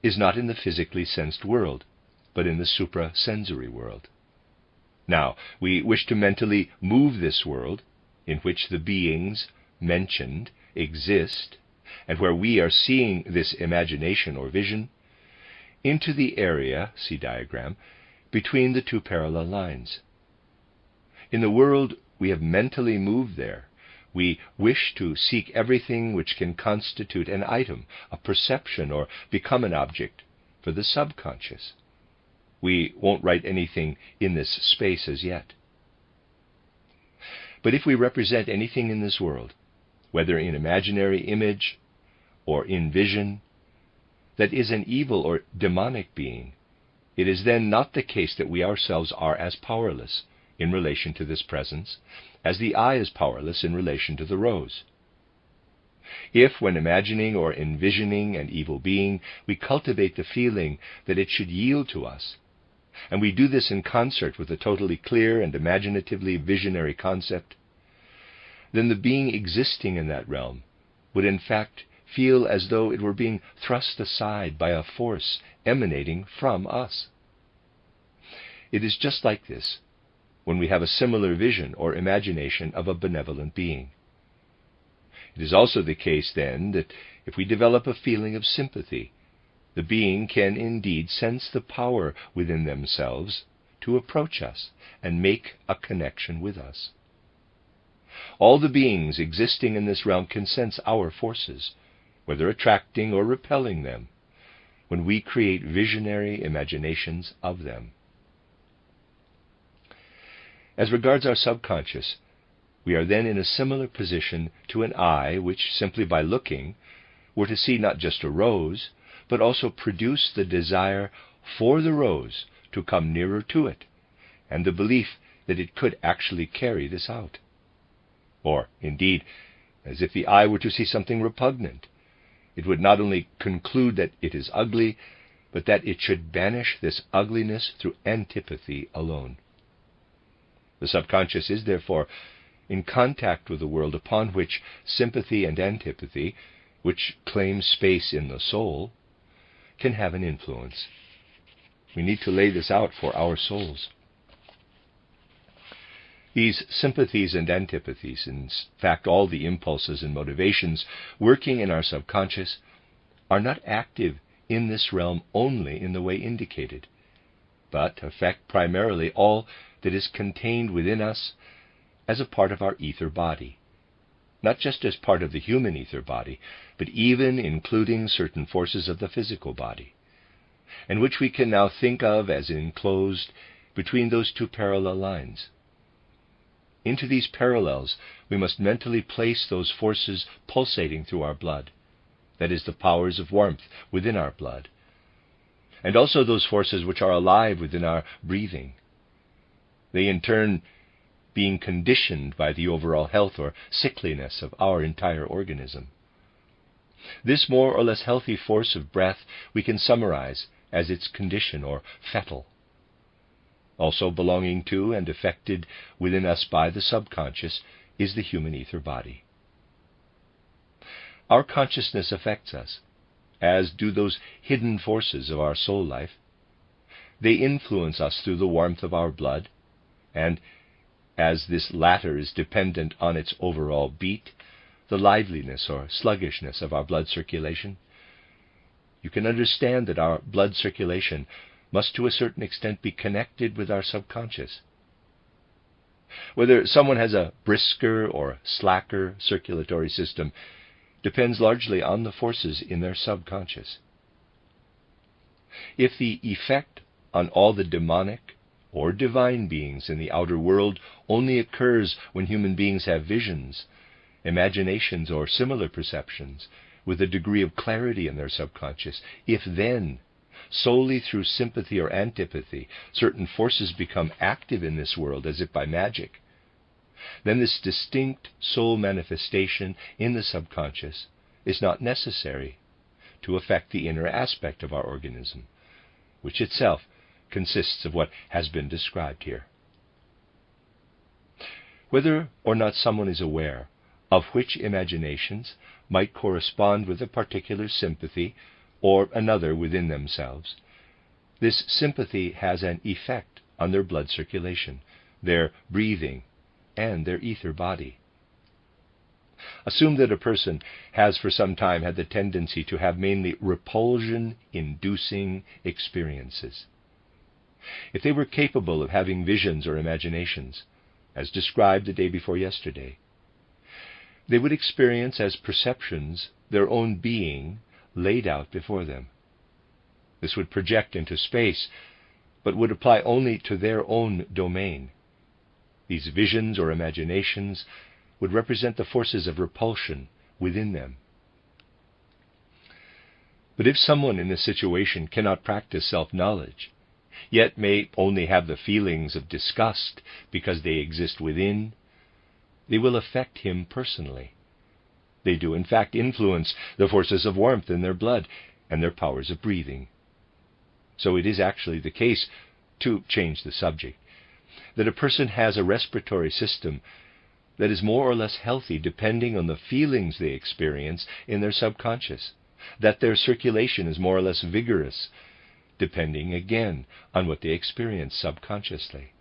is not in the physically sensed world, but in the suprasensory world. Now, we wish to mentally move this world, in which the beings mentioned exist, and where we are seeing this imagination or vision, into the area, see diagram, between the two parallel lines. In the world we have mentally moved there, we wish to seek everything which can constitute an item, a perception, or become an object for the subconscious. We won't write anything in this space as yet. But if we represent anything in this world, whether in imaginary image or in vision, that is an evil or demonic being, it is then not the case that we ourselves are as powerless in relation to this presence as the eye is powerless in relation to the rose. If, when imagining or envisioning an evil being, we cultivate the feeling that it should yield to us, and we do this in concert with a totally clear and imaginatively visionary concept, then the being existing in that realm would in fact feel as though it were being thrust aside by a force emanating from us. It is just like this when we have a similar vision or imagination of a benevolent being. It is also the case, then, that if we develop a feeling of sympathy, the being can indeed sense the power within themselves to approach us and make a connection with us. All the beings existing in this realm can sense our forces, whether attracting or repelling them, when we create visionary imaginations of them. As regards our subconscious, we are then in a similar position to an eye which, simply by looking, were to see not just a rose, but also produce the desire for the rose to come nearer to it, and the belief that it could actually carry this out. Or, indeed, as if the eye were to see something repugnant, it would not only conclude that it is ugly, but that it should banish this ugliness through antipathy alone. The subconscious is, therefore, in contact with a world upon which sympathy and antipathy, which claim space in the soul, can have an influence. We need to lay this out for our souls. These sympathies and antipathies, in fact all the impulses and motivations working in our subconscious, are not active in this realm only in the way indicated, but affect primarily all that is contained within us as a part of our ether body, not just as part of the human ether body, but even including certain forces of the physical body, and which we can now think of as enclosed between those two parallel lines. Into these parallels we must mentally place those forces pulsating through our blood, that is, the powers of warmth within our blood, and also those forces which are alive within our breathing. They in turn being conditioned by the overall health or sickliness of our entire organism. This more or less healthy force of breath we can summarize as its condition or fettle. Also belonging to and affected within us by the subconscious is the human ether body. Our consciousness affects us, as do those hidden forces of our soul life. They influence us through the warmth of our blood, and as this latter is dependent on its overall beat, the liveliness or sluggishness of our blood circulation, you can understand that our blood circulation must to a certain extent be connected with our subconscious. Whether someone has a brisker or slacker circulatory system depends largely on the forces in their subconscious. If the effect on all the demonic or divine beings in the outer world only occurs when human beings have visions, imaginations, or similar perceptions with a degree of clarity in their subconscious, if then, solely through sympathy or antipathy, certain forces become active in this world as if by magic, then this distinct soul manifestation in the subconscious is not necessary to affect the inner aspect of our organism, which itself consists of what has been described here. Whether or not someone is aware of which imaginations might correspond with a particular sympathy or another within themselves, this sympathy has an effect on their blood circulation, their breathing, and their ether body. Assume that a person has for some time had the tendency to have mainly repulsion-inducing experiences. If they were capable of having visions or imaginations, as described the day before yesterday, they would experience as perceptions their own being laid out before them. This would project into space, but would apply only to their own domain. These visions or imaginations would represent the forces of repulsion within them. But if someone in this situation cannot practice self-knowledge, yet may only have the feelings of disgust because they exist within, they will affect him personally. They do, in fact, influence the forces of warmth in their blood and their powers of breathing. So it is actually the case, to change the subject, that a person has a respiratory system that is more or less healthy depending on the feelings they experience in their subconscious, that their circulation is more or less vigorous depending again on what they experience subconsciously.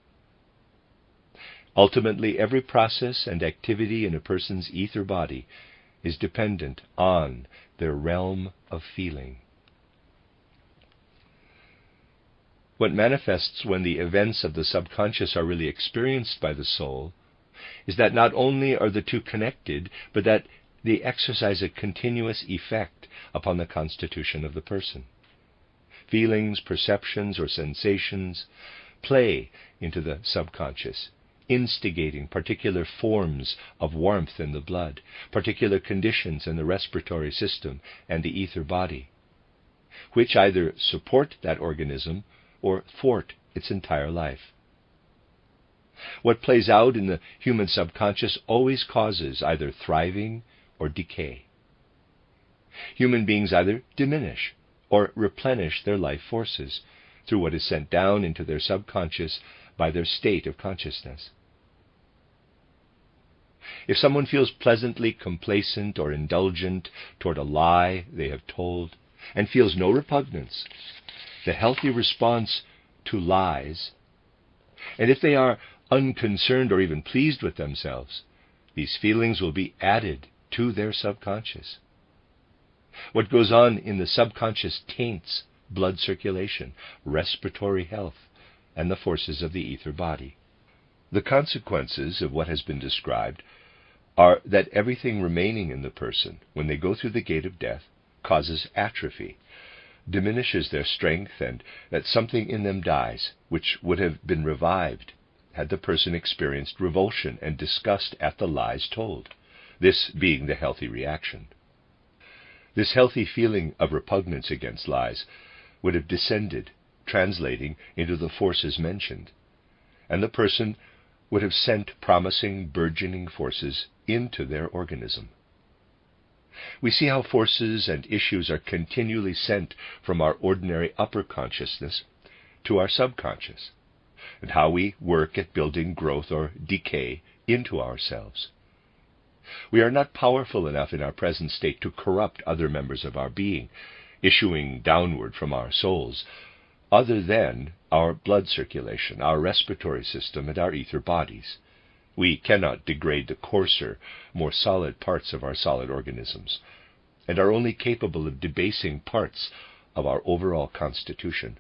Ultimately, every process and activity in a person's ether body is dependent on their realm of feeling. What manifests when the events of the subconscious are really experienced by the soul is that not only are the two connected, but that they exercise a continuous effect upon the constitution of the person. Feelings, perceptions, or sensations play into the subconscious, instigating particular forms of warmth in the blood, particular conditions in the respiratory system and the ether body, which either support that organism or thwart its entire life. What plays out in the human subconscious always causes either thriving or decay. Human beings either diminish or replenish their life forces through what is sent down into their subconscious by their state of consciousness. If someone feels pleasantly complacent or indulgent toward a lie they have told and feels no repugnance, the healthy response to lies, and if they are unconcerned or even pleased with themselves, these feelings will be added to their subconscious. What goes on in the subconscious taints blood circulation, respiratory health, and the forces of the ether body. The consequences of what has been described are that everything remaining in the person, when they go through the gate of death, causes atrophy, diminishes their strength, and that something in them dies, which would have been revived had the person experienced revulsion and disgust at the lies told, this being the healthy reaction. This healthy feeling of repugnance against lies would have descended, translating into the forces mentioned, and the person would have sent promising, burgeoning forces into their organism. We see how forces and issues are continually sent from our ordinary upper consciousness to our subconscious, and how we work at building growth or decay into ourselves. We are not powerful enough in our present state to corrupt other members of our being, issuing downward from our souls, other than our blood circulation, our respiratory system, and our ether bodies. We cannot degrade the coarser, more solid parts of our solid organisms, and are only capable of debasing parts of our overall constitution.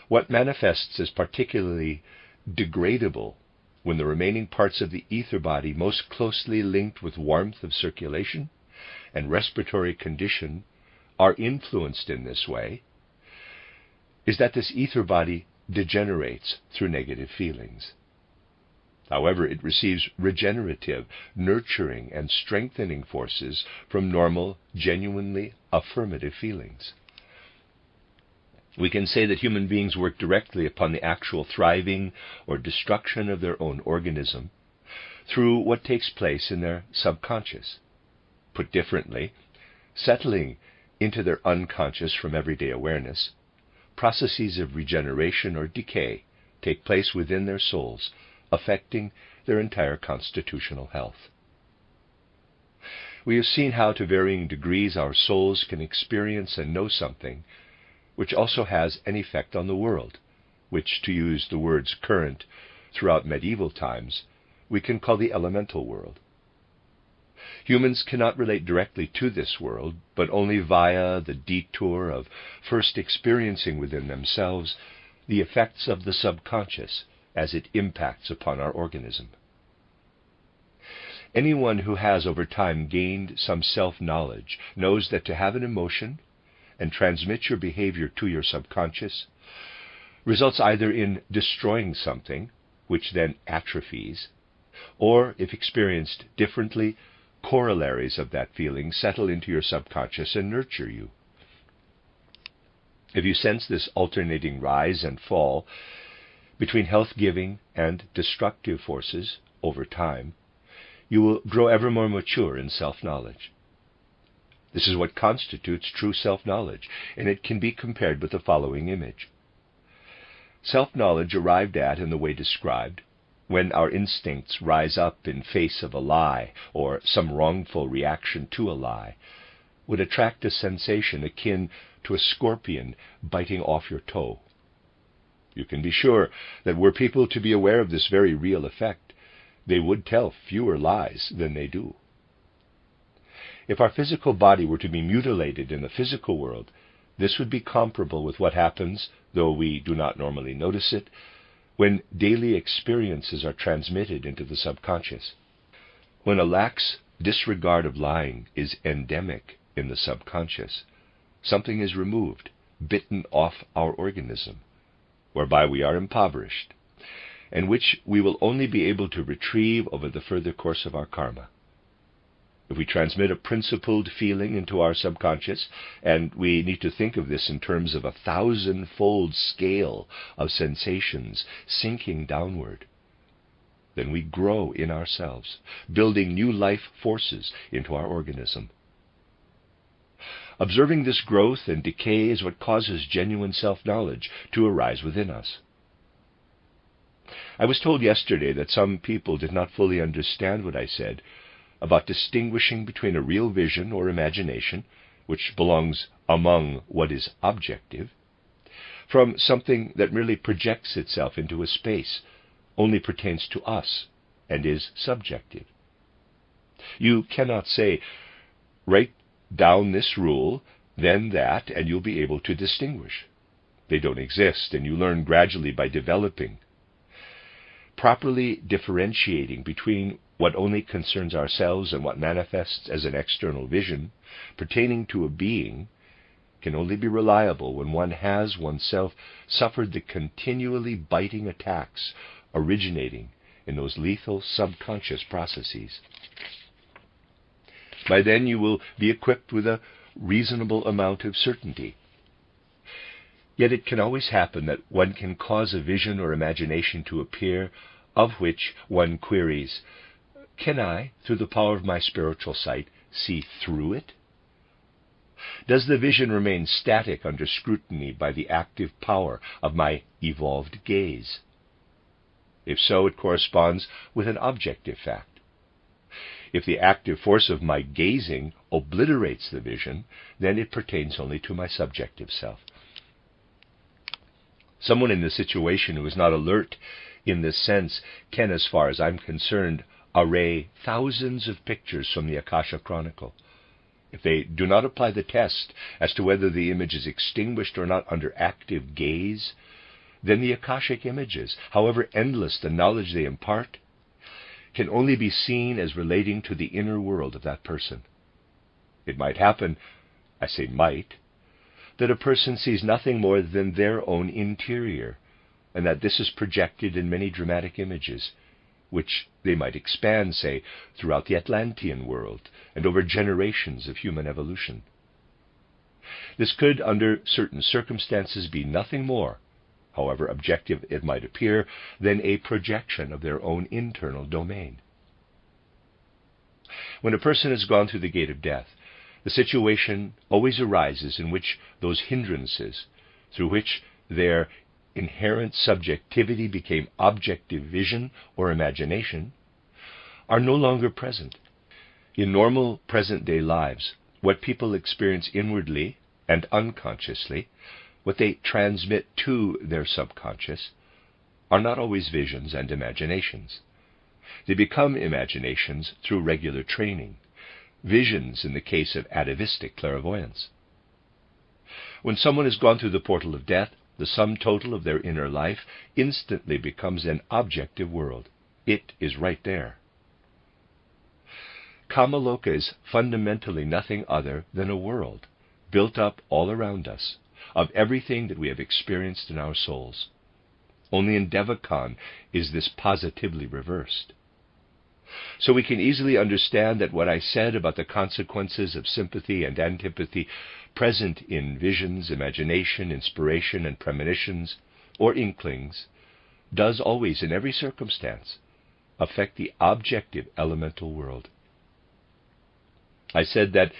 What manifests as particularly degradable when the remaining parts of the ether body most closely linked with warmth of circulation and respiratory condition are influenced in this way, is that this ether body degenerates through negative feelings. However, it receives regenerative, nurturing, and strengthening forces from normal, genuinely affirmative feelings. We can say that human beings work directly upon the actual thriving or destruction of their own organism through what takes place in their subconscious. Put differently, settling into their unconscious from everyday awareness, processes of regeneration or decay take place within their souls, affecting their entire constitutional health. We have seen how to varying degrees our souls can experience and know something which also has an effect on the world, which, to use the words current throughout medieval times, we can call the elemental world. Humans cannot relate directly to this world, but only via the detour of first experiencing within themselves the effects of the subconscious as it impacts upon our organism. Anyone who has over time gained some self-knowledge knows that to have an emotion and transmit your behavior to your subconscious results either in destroying something, which then atrophies, or, if experienced differently, corollaries of that feeling settle into your subconscious and nurture you. If you sense this alternating rise and fall between health-giving and destructive forces over time, you will grow ever more mature in self-knowledge. This is what constitutes true self-knowledge, and it can be compared with the following image. Self-knowledge arrived at in the way described when our instincts rise up in face of a lie or some wrongful reaction to a lie, would attract a sensation akin to a scorpion biting off your toe. You can be sure that were people to be aware of this very real effect, they would tell fewer lies than they do. If our physical body were to be mutilated in the physical world, this would be comparable with what happens, though we do not normally notice it, when daily experiences are transmitted into the subconscious. When a lax disregard of lying is endemic in the subconscious, something is removed, bitten off our organism, whereby we are impoverished, and which we will only be able to retrieve over the further course of our karma. If we transmit a principled feeling into our subconscious, and we need to think of this in terms of a 1,000-fold scale of sensations sinking downward, then we grow in ourselves, building new life forces into our organism. Observing this growth and decay is what causes genuine self-knowledge to arise within us. I was told yesterday that some people did not fully understand what I said about distinguishing between a real vision or imagination, which belongs among what is objective, from something that merely projects itself into a space, only pertains to us, and is subjective. You cannot say, write down this rule, then that, and you'll be able to distinguish. They don't exist, and you learn gradually by developing. Properly differentiating between what only concerns ourselves and what manifests as an external vision pertaining to a being can only be reliable when one has oneself suffered the continually biting attacks originating in those lethal subconscious processes. By then you will be equipped with a reasonable amount of certainty. Yet it can always happen that one can cause a vision or imagination to appear, of which one queries, can I, through the power of my spiritual sight, see through it? Does the vision remain static under scrutiny by the active power of my evolved gaze? If so, it corresponds with an objective fact. If the active force of my gazing obliterates the vision, then it pertains only to my subjective self. Someone in this situation who is not alert in this sense can, as far as I'm concerned, array thousands of pictures from the Akasha Chronicle. If they do not apply the test as to whether the image is extinguished or not under active gaze, then the Akashic images, however endless the knowledge they impart, can only be seen as relating to the inner world of that person. It might happen, I say might, that a person sees nothing more than their own interior, and that this is projected in many dramatic images, which they might expand, say, throughout the Atlantean world and over generations of human evolution. This could, under certain circumstances, be nothing more, however objective it might appear, than a projection of their own internal domain. When a person has gone through the gate of death, the situation always arises in which those hindrances, through which their inherent subjectivity became objective vision or imagination, are no longer present. In normal present-day lives, what people experience inwardly and unconsciously, what they transmit to their subconscious, are not always visions and imaginations. They become imaginations through regular training, visions in the case of atavistic clairvoyance. When someone has gone through the portal of death, the sum total of their inner life instantly becomes an objective world. It is right there. Kamaloka is fundamentally nothing other than a world, built up all around us, of everything that we have experienced in our souls. Only in Devachan is this positively reversed. So we can easily understand that what I said about the consequences of sympathy and antipathy present in visions, imagination, inspiration, and premonitions, or inklings, does always, in every circumstance, affect the objective elemental world. I said that,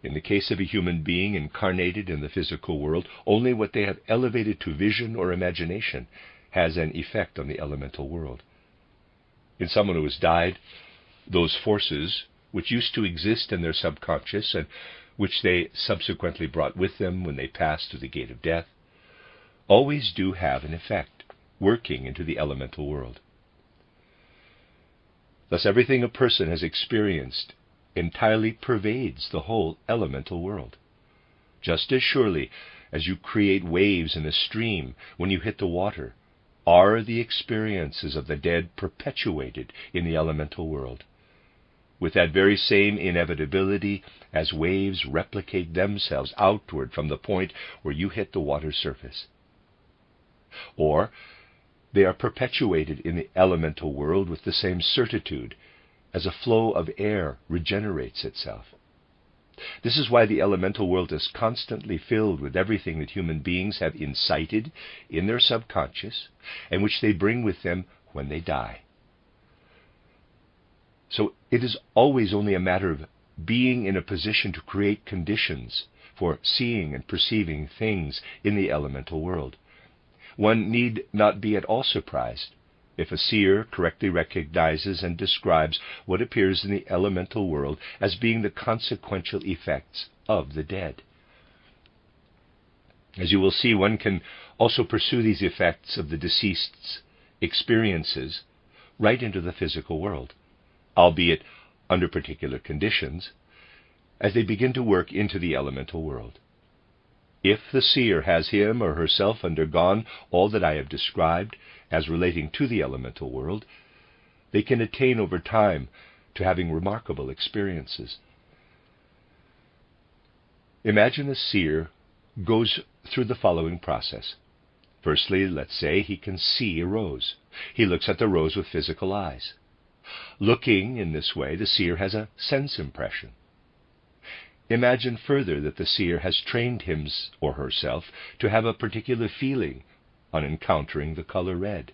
in the case of a human being incarnated in the physical world, only what they have elevated to vision or imagination has an effect on the elemental world. In someone who has died, those forces which used to exist in their subconscious and which they subsequently brought with them when they passed through the gate of death, always do have an effect, working into the elemental world. Thus everything a person has experienced entirely pervades the whole elemental world. Just as surely as you create waves in a stream when you hit the water, are the experiences of the dead perpetuated in the elemental world, with that very same inevitability as waves replicate themselves outward from the point where you hit the water's surface. Or they are perpetuated in the elemental world with the same certitude as a flow of air regenerates itself. This is why the elemental world is constantly filled with everything that human beings have incited in their subconscious and which they bring with them when they die. So it is always only a matter of being in a position to create conditions for seeing and perceiving things in the elemental world. One need not be at all surprised if a seer correctly recognizes and describes what appears in the elemental world as being the consequential effects of the dead. As you will see, one can also pursue these effects of the deceased's experiences right into the physical world, albeit under particular conditions, as they begin to work into the elemental world. If the seer has him or herself undergone all that I have described as relating to the elemental world, they can attain over time to having remarkable experiences. Imagine a seer goes through the following process. Firstly, let's say he can see a rose. He looks at the rose with physical eyes. Looking in this way, the seer has a sense impression. Imagine further that the seer has trained him or herself to have a particular feeling on encountering the color red.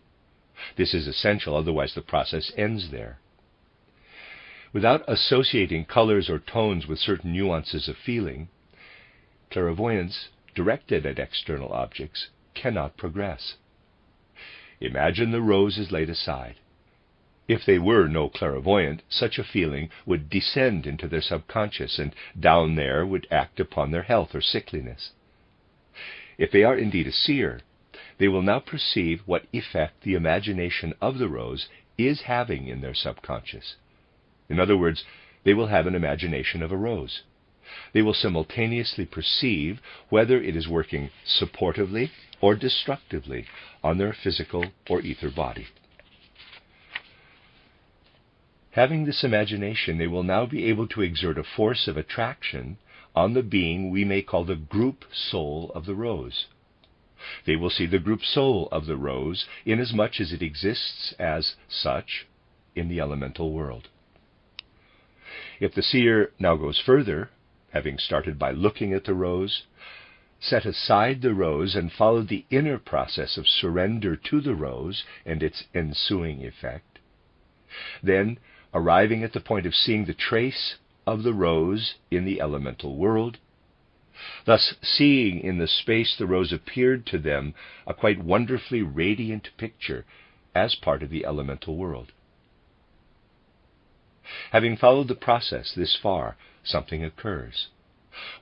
This is essential, otherwise the process ends there. Without associating colors or tones with certain nuances of feeling, clairvoyance directed at external objects cannot progress. Imagine the rose is laid aside. If they were no clairvoyant, such a feeling would descend into their subconscious, and down there would act upon their health or sickliness. If they are indeed a seer, they will now perceive what effect the imagination of the rose is having in their subconscious. In other words, they will have an imagination of a rose. They will simultaneously perceive whether it is working supportively or destructively on their physical or ether body. Having this imagination, they will now be able to exert a force of attraction on the being we may call the group soul of the rose. They will see the group soul of the rose inasmuch as it exists as such in the elemental world. If the seer now goes further, having started by looking at the rose, set aside the rose and followed the inner process of surrender to the rose and its ensuing effect, then, arriving at the point of seeing the trace of the rose in the elemental world, thus seeing in the space the rose appeared to them a quite wonderfully radiant picture as part of the elemental world. Having followed the process this far, something occurs.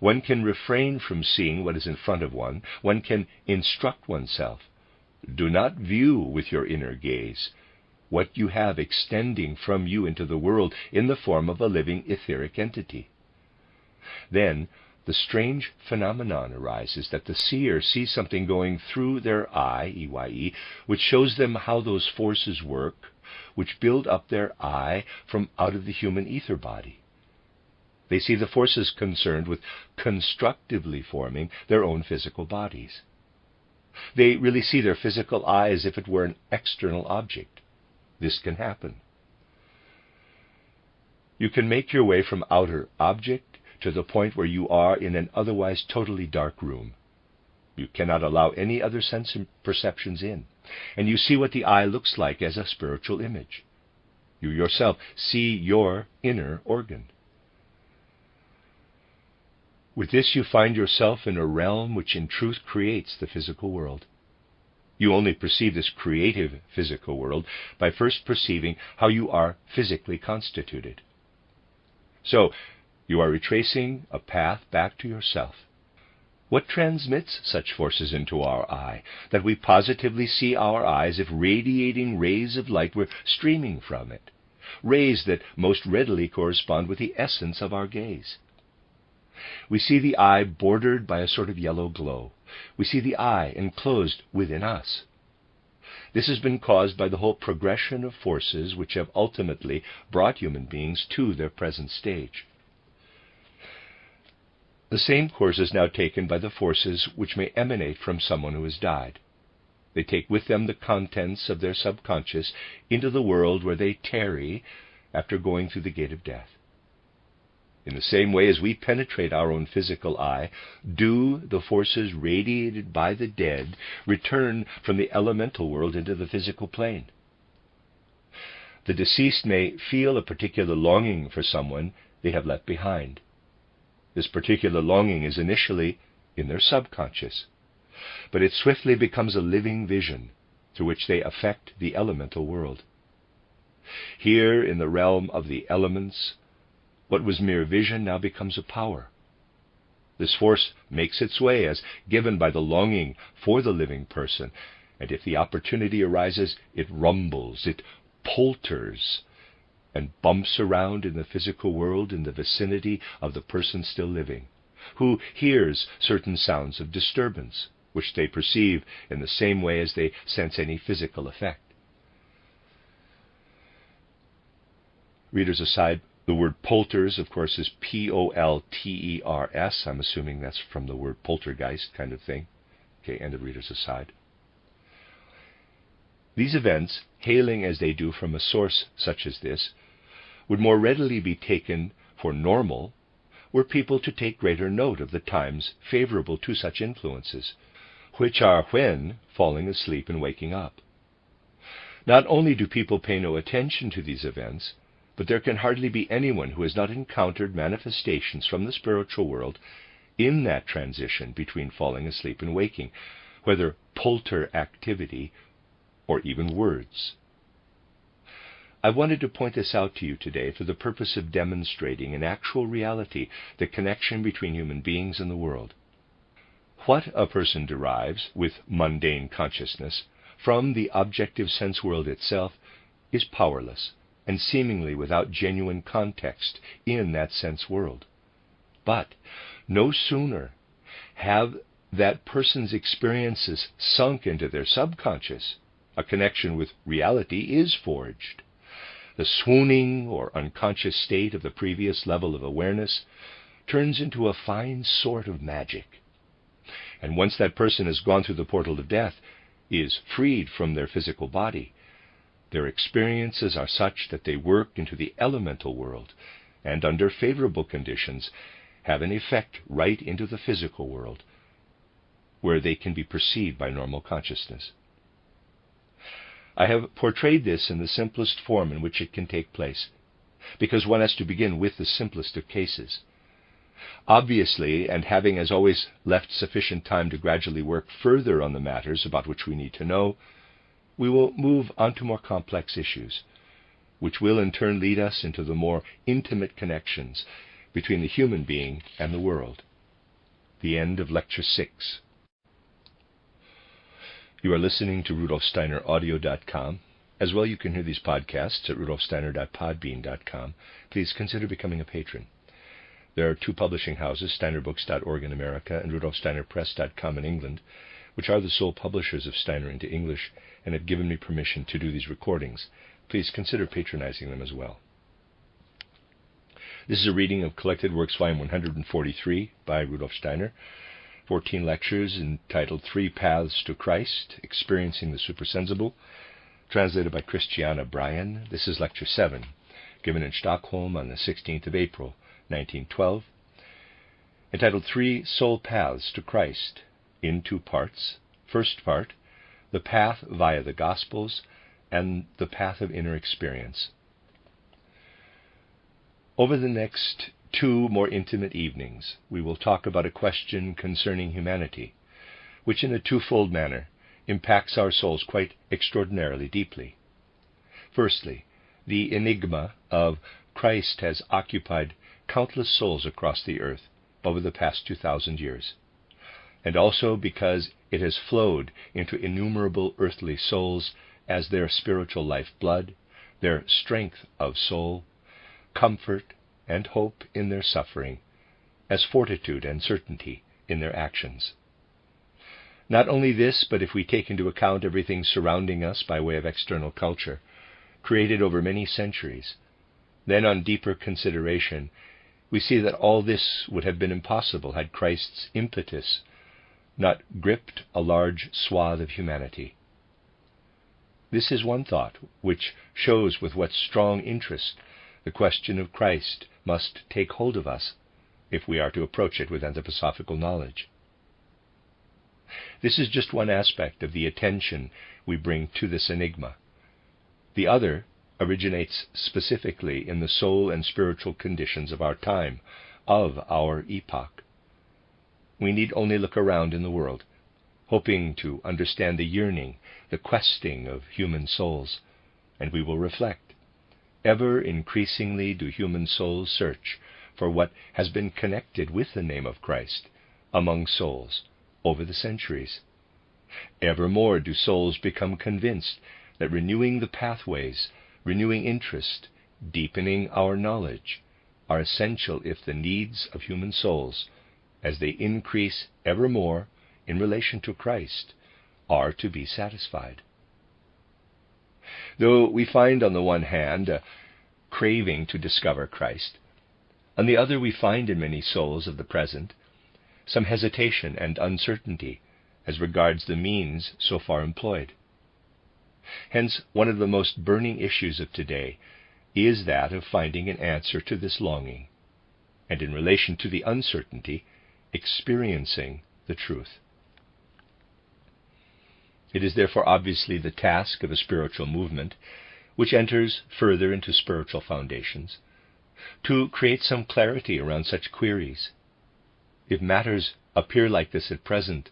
One can refrain from seeing what is in front of one. One can instruct oneself. Do not view with your inner gaze what you have extending from you into the world in the form of a living etheric entity. Then the strange phenomenon arises that the seer sees something going through their eye, EYE, which shows them how those forces work, which build up their eye from out of the human ether body. They see the forces concerned with constructively forming their own physical bodies. They really see their physical eye as if it were an external object. This can happen. You can make your way from outer object to the point where you are in an otherwise totally dark room. You cannot allow any other sense perceptions in, and you see what the eye looks like as a spiritual image. You yourself see your inner organ. With this you find yourself in a realm which in truth creates the physical world. You only perceive this creative physical world by first perceiving how you are physically constituted. So, you are retracing a path back to yourself. What transmits such forces into our eye, that we positively see our eye as if radiating rays of light were streaming from it, rays that most readily correspond with the essence of our gaze? We see the eye bordered by a sort of yellow glow. We see the eye enclosed within us. This has been caused by the whole progression of forces which have ultimately brought human beings to their present stage. The same course is now taken by the forces which may emanate from someone who has died. They take with them the contents of their subconscious into the world where they tarry after going through the gate of death. In the same way as we penetrate our own physical eye, do the forces radiated by the dead return from the elemental world into the physical plane. The deceased may feel a particular longing for someone they have left behind. This particular longing is initially in their subconscious, but it swiftly becomes a living vision through which they affect the elemental world. Here, in the realm of the elements, what was mere vision now becomes a power. This force makes its way as given by the longing for the living person, and if the opportunity arises, it rumbles, it polters, and bumps around in the physical world in the vicinity of the person still living, who hears certain sounds of disturbance, which they perceive in the same way as they sense any physical effect. Readers aside, the word polters, of course, is Polters. I'm assuming that's from the word poltergeist kind of thing. Okay, end of readers aside. These events, hailing as they do from a source such as this, would more readily be taken for normal were people to take greater note of the times favorable to such influences, which are when falling asleep and waking up. Not only do people pay no attention to these events, but there can hardly be anyone who has not encountered manifestations from the spiritual world in that transition between falling asleep and waking, whether polter activity or even words. I wanted to point this out to you today for the purpose of demonstrating in actual reality the connection between human beings and the world. What a person derives with mundane consciousness from the objective sense world itself is powerless and seemingly without genuine context in that sense world. But no sooner have that person's experiences sunk into their subconscious, a connection with reality is forged. The swooning or unconscious state of the previous level of awareness turns into a fine sort of magic. And once that person has gone through the portal of death, is freed from their physical body, their experiences are such that they work into the elemental world, and under favorable conditions have an effect right into the physical world, where they can be perceived by normal consciousness. I have portrayed this in the simplest form in which it can take place, because one has to begin with the simplest of cases. Obviously, and having as always left sufficient time to gradually work further on the matters about which we need to know, we will move on to more complex issues, which will in turn lead us into the more intimate connections between the human being and the world. The end of Lecture 6. You are listening to RudolfSteinerAudio.com. As well, you can hear these podcasts at RudolfSteiner.podbean.com. Please consider becoming a patron. There are two publishing houses, SteinerBooks.org in America and RudolfSteinerPress.com in England, which are the sole publishers of Steiner into English and have given me permission to do these recordings. Please consider patronizing them as well. This is a reading of Collected Works, Volume 143 by Rudolf Steiner. 14 lectures entitled 3 Paths to Christ, Experiencing the Supersensible, translated by Christiana Bryan. This is Lecture 7, given in Stockholm on the 16th of April, 1912, entitled 3 Soul Paths to Christ, in 2 parts. First part, the path via the Gospels and the path of inner experience. Over the next 2 more intimate evenings, we will talk about a question concerning humanity, which in a twofold manner impacts our souls quite extraordinarily deeply. Firstly, the enigma of Christ has occupied countless souls across the earth over the past 2,000 years, and also because it has flowed into innumerable earthly souls as their spiritual lifeblood, their strength of soul, comfort and hope in their suffering, as fortitude and certainty in their actions. Not only this, but if we take into account everything surrounding us by way of external culture, created over many centuries, then on deeper consideration, we see that all this would have been impossible had Christ's impetus not gripped a large swath of humanity. This is one thought which shows with what strong interest the question of Christ must take hold of us if we are to approach it with anthroposophical knowledge. This is just one aspect of the attention we bring to this enigma. The other originates specifically in the soul and spiritual conditions of our time, of our epoch. We need only look around in the world, hoping to understand the yearning, the questing of human souls, and we will reflect. Ever increasingly do human souls search for what has been connected with the name of Christ among souls over the centuries. Ever more do souls become convinced that renewing the pathways, renewing interest, deepening our knowledge, are essential if the needs of human souls, as they increase ever more in relation to Christ, are to be satisfied. Though we find on the one hand a craving to discover Christ, on the other we find in many souls of the present some hesitation and uncertainty as regards the means so far employed. Hence, one of the most burning issues of today is that of finding an answer to this longing, and in relation to the uncertainty, experiencing the truth. It is therefore obviously the task of a spiritual movement, which enters further into spiritual foundations, to create some clarity around such queries. If matters appear like this at present,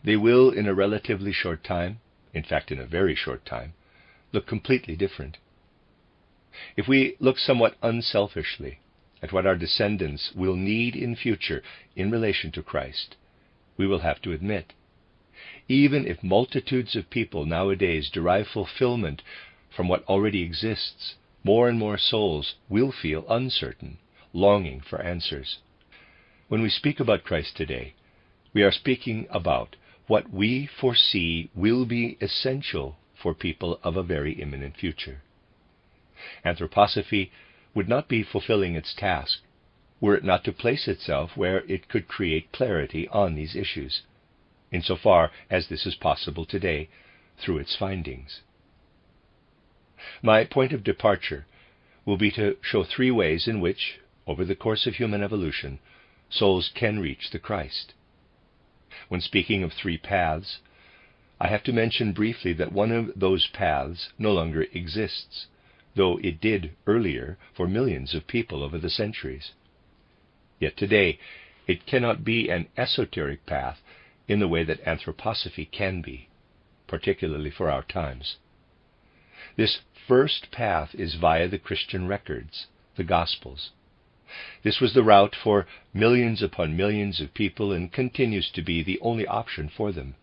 they will, in a relatively short time, in fact in a very short time, look completely different. If we look somewhat unselfishly at what our descendants will need in future in relation to Christ, we will have to admit, even if multitudes of people nowadays derive fulfillment from what already exists, more and more souls will feel uncertain, longing for answers. When we speak about Christ today, we are speaking about what we foresee will be essential for people of a very imminent future. Anthroposophy would not be fulfilling its task were it not to place itself where it could create clarity on these issues, insofar as this is possible today through its findings. My point of departure will be to show 3 ways in which, over the course of human evolution, souls can reach the Christ. When speaking of 3 paths, I have to mention briefly that one of those paths no longer exists, though it did earlier for millions of people over the centuries. Yet today, it cannot be an esoteric path in the way that anthroposophy can be, particularly for our times. This first path is via the Christian records, the Gospels. This was the route for millions upon millions of people and continues to be the only option for them.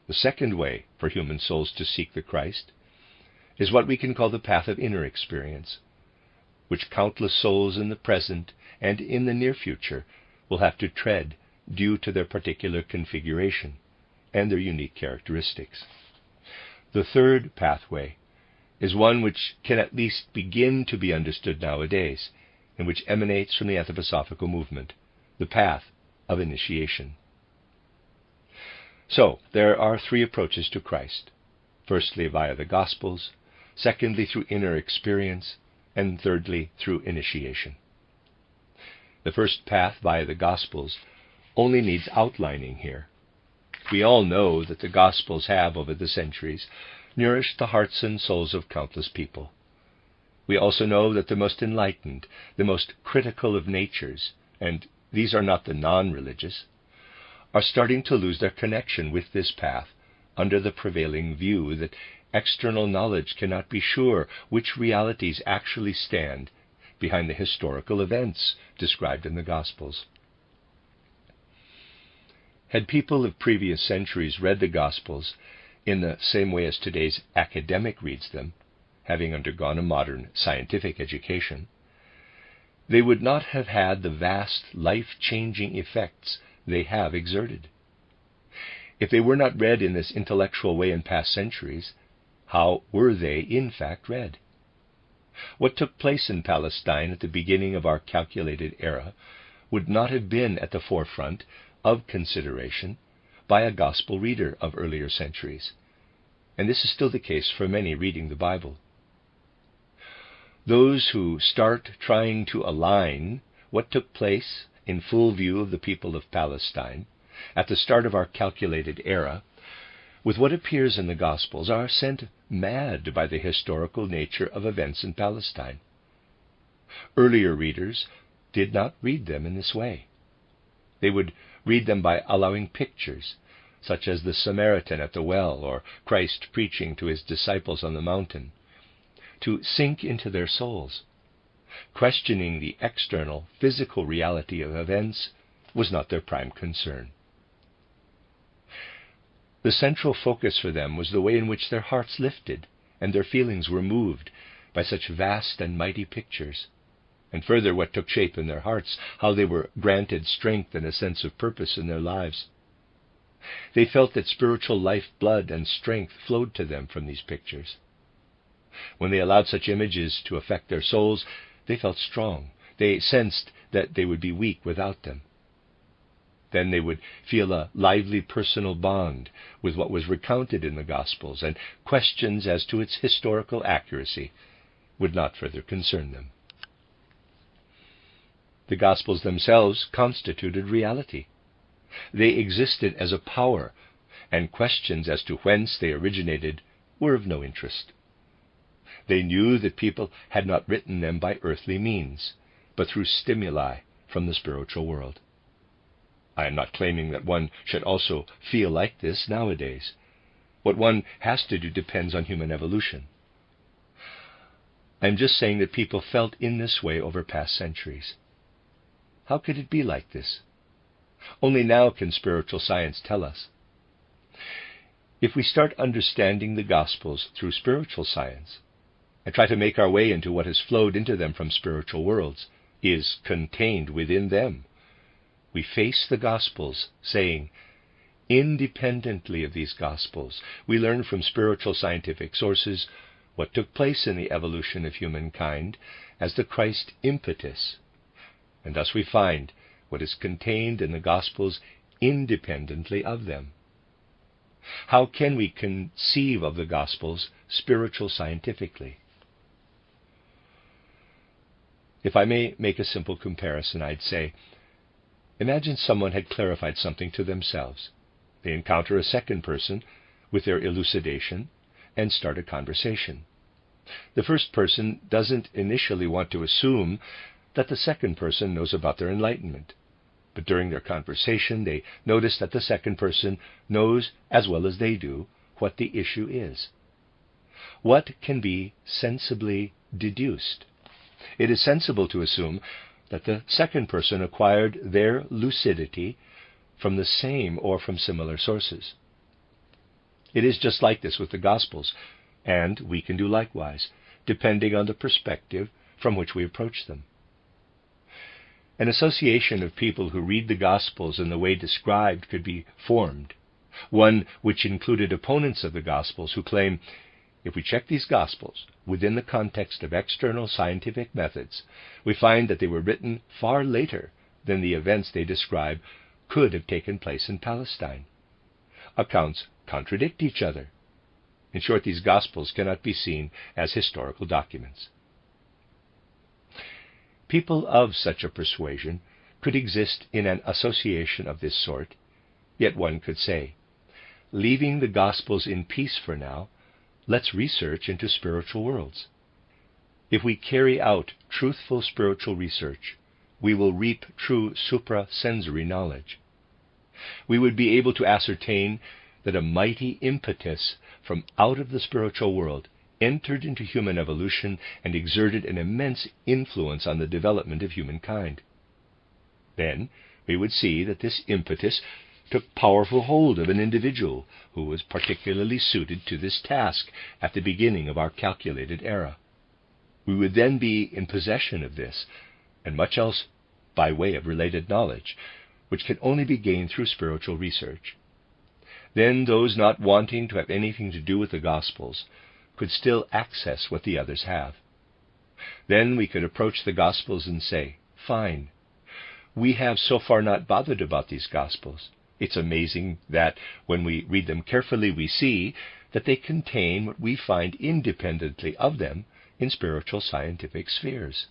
The second way for human souls to seek the Christ is what we can call the path of inner experience, which countless souls in the present and in the near future will have to tread due to their particular configuration and their unique characteristics. The third pathway is one which can at least begin to be understood nowadays, and which emanates from the anthroposophical movement, the path of initiation. So, there are 3 approaches to Christ. Firstly, via the Gospels, secondly, through inner experience, and thirdly, through initiation. The first path via the Gospels only needs outlining here. We all know that the Gospels have, over the centuries, nourished the hearts and souls of countless people. We also know that the most enlightened, the most critical of natures, and these are not the non-religious, are starting to lose their connection with this path under the prevailing view that external knowledge cannot be sure which realities actually stand behind the historical events described in the Gospels. Had people of previous centuries read the Gospels in the same way as today's academic reads them, having undergone a modern scientific education, they would not have had the vast life-changing effects they have exerted. If they were not read in this intellectual way in past centuries, how were they in fact read? What took place in Palestine at the beginning of our calculated era would not have been at the forefront of consideration by a gospel reader of earlier centuries, and this is still the case for many reading the Bible. Those who start trying to align what took place in full view of the people of Palestine at the start of our calculated era with what appears in the Gospels are sent mad by the historical nature of events in Palestine. Earlier readers did not read them in this way. They would read them by allowing pictures, such as the Samaritan at the well or Christ preaching to his disciples on the mountain, to sink into their souls. Questioning the external, physical reality of events was not their prime concern. The central focus for them was the way in which their hearts lifted and their feelings were moved by such vast and mighty pictures, and further what took shape in their hearts, how they were granted strength and a sense of purpose in their lives. They felt that spiritual life, blood, and strength flowed to them from these pictures. When they allowed such images to affect their souls, they felt strong. They sensed that they would be weak without them. Then they would feel a lively personal bond with what was recounted in the Gospels, and questions as to its historical accuracy would not further concern them. The Gospels themselves constituted reality. They existed as a power, and questions as to whence they originated were of no interest. They knew that people had not written them by earthly means, but through stimuli from the spiritual world. I am not claiming that one should also feel like this nowadays. What one has to do depends on human evolution. I am just saying that people felt in this way over past centuries. How could it be like this? Only now can spiritual science tell us. If we start understanding the Gospels through spiritual science, and try to make our way into what has flowed into them from spiritual worlds, is contained within them, we face the Gospels, saying, independently of these Gospels, we learn from spiritual scientific sources what took place in the evolution of humankind as the Christ Impetus, and thus we find what is contained in the Gospels independently of them. How can we conceive of the Gospels spiritual scientifically? If I may make a simple comparison, I'd say, imagine someone had clarified something to themselves. They encounter a second person with their elucidation and start a conversation. The first person doesn't initially want to assume that the second person knows about their enlightenment, but during their conversation they notice that the second person knows as well as they do what the issue is. What can be sensibly deduced? It is sensible to assume that the second person acquired their lucidity from the same or from similar sources. It is just like this with the Gospels, and we can do likewise, depending on the perspective from which we approach them. An association of people who read the Gospels in the way described could be formed, one which included opponents of the Gospels who claim, if we check these Gospels within the context of external scientific methods, we find that they were written far later than the events they describe could have taken place in Palestine. Accounts contradict each other. In short, these Gospels cannot be seen as historical documents. People of such a persuasion could exist in an association of this sort, yet one could say, leaving the Gospels in peace for now, let's research into spiritual worlds. If we carry out truthful spiritual research, we will reap true suprasensory knowledge. We would be able to ascertain that a mighty impetus from out of the spiritual world entered into human evolution and exerted an immense influence on the development of humankind. Then we would see that this impetus took powerful hold of an individual who was particularly suited to this task at the beginning of our calculated era. We would then be in possession of this, and much else by way of related knowledge, which can only be gained through spiritual research. Then those not wanting to have anything to do with the Gospels could still access what the others have. Then we could approach the Gospels and say, "Fine, we have so far not bothered about these Gospels. It's amazing that when we read them carefully, we see that they contain what we find independently of them in spiritual scientific spheres.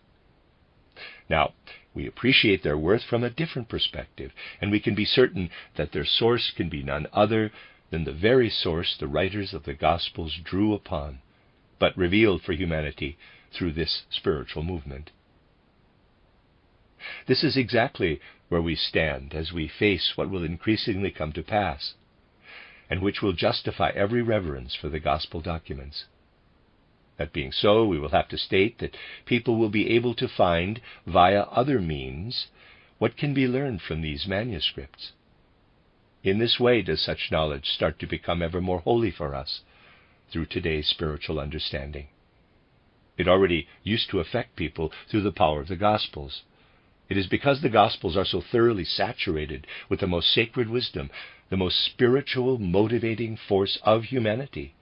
Now, we appreciate their worth from a different perspective, and we can be certain that their source can be none other than the very source the writers of the Gospels drew upon, but revealed for humanity through this spiritual movement." This is exactly where we stand as we face what will increasingly come to pass, and which will justify every reverence for the Gospel documents. That being so, we will have to state that people will be able to find, via other means, what can be learned from these manuscripts. In this way does such knowledge start to become ever more holy for us through today's spiritual understanding. It already used to affect people through the power of the Gospels. It is because the Gospels are so thoroughly saturated with the most sacred wisdom, the most spiritual motivating force of humanity,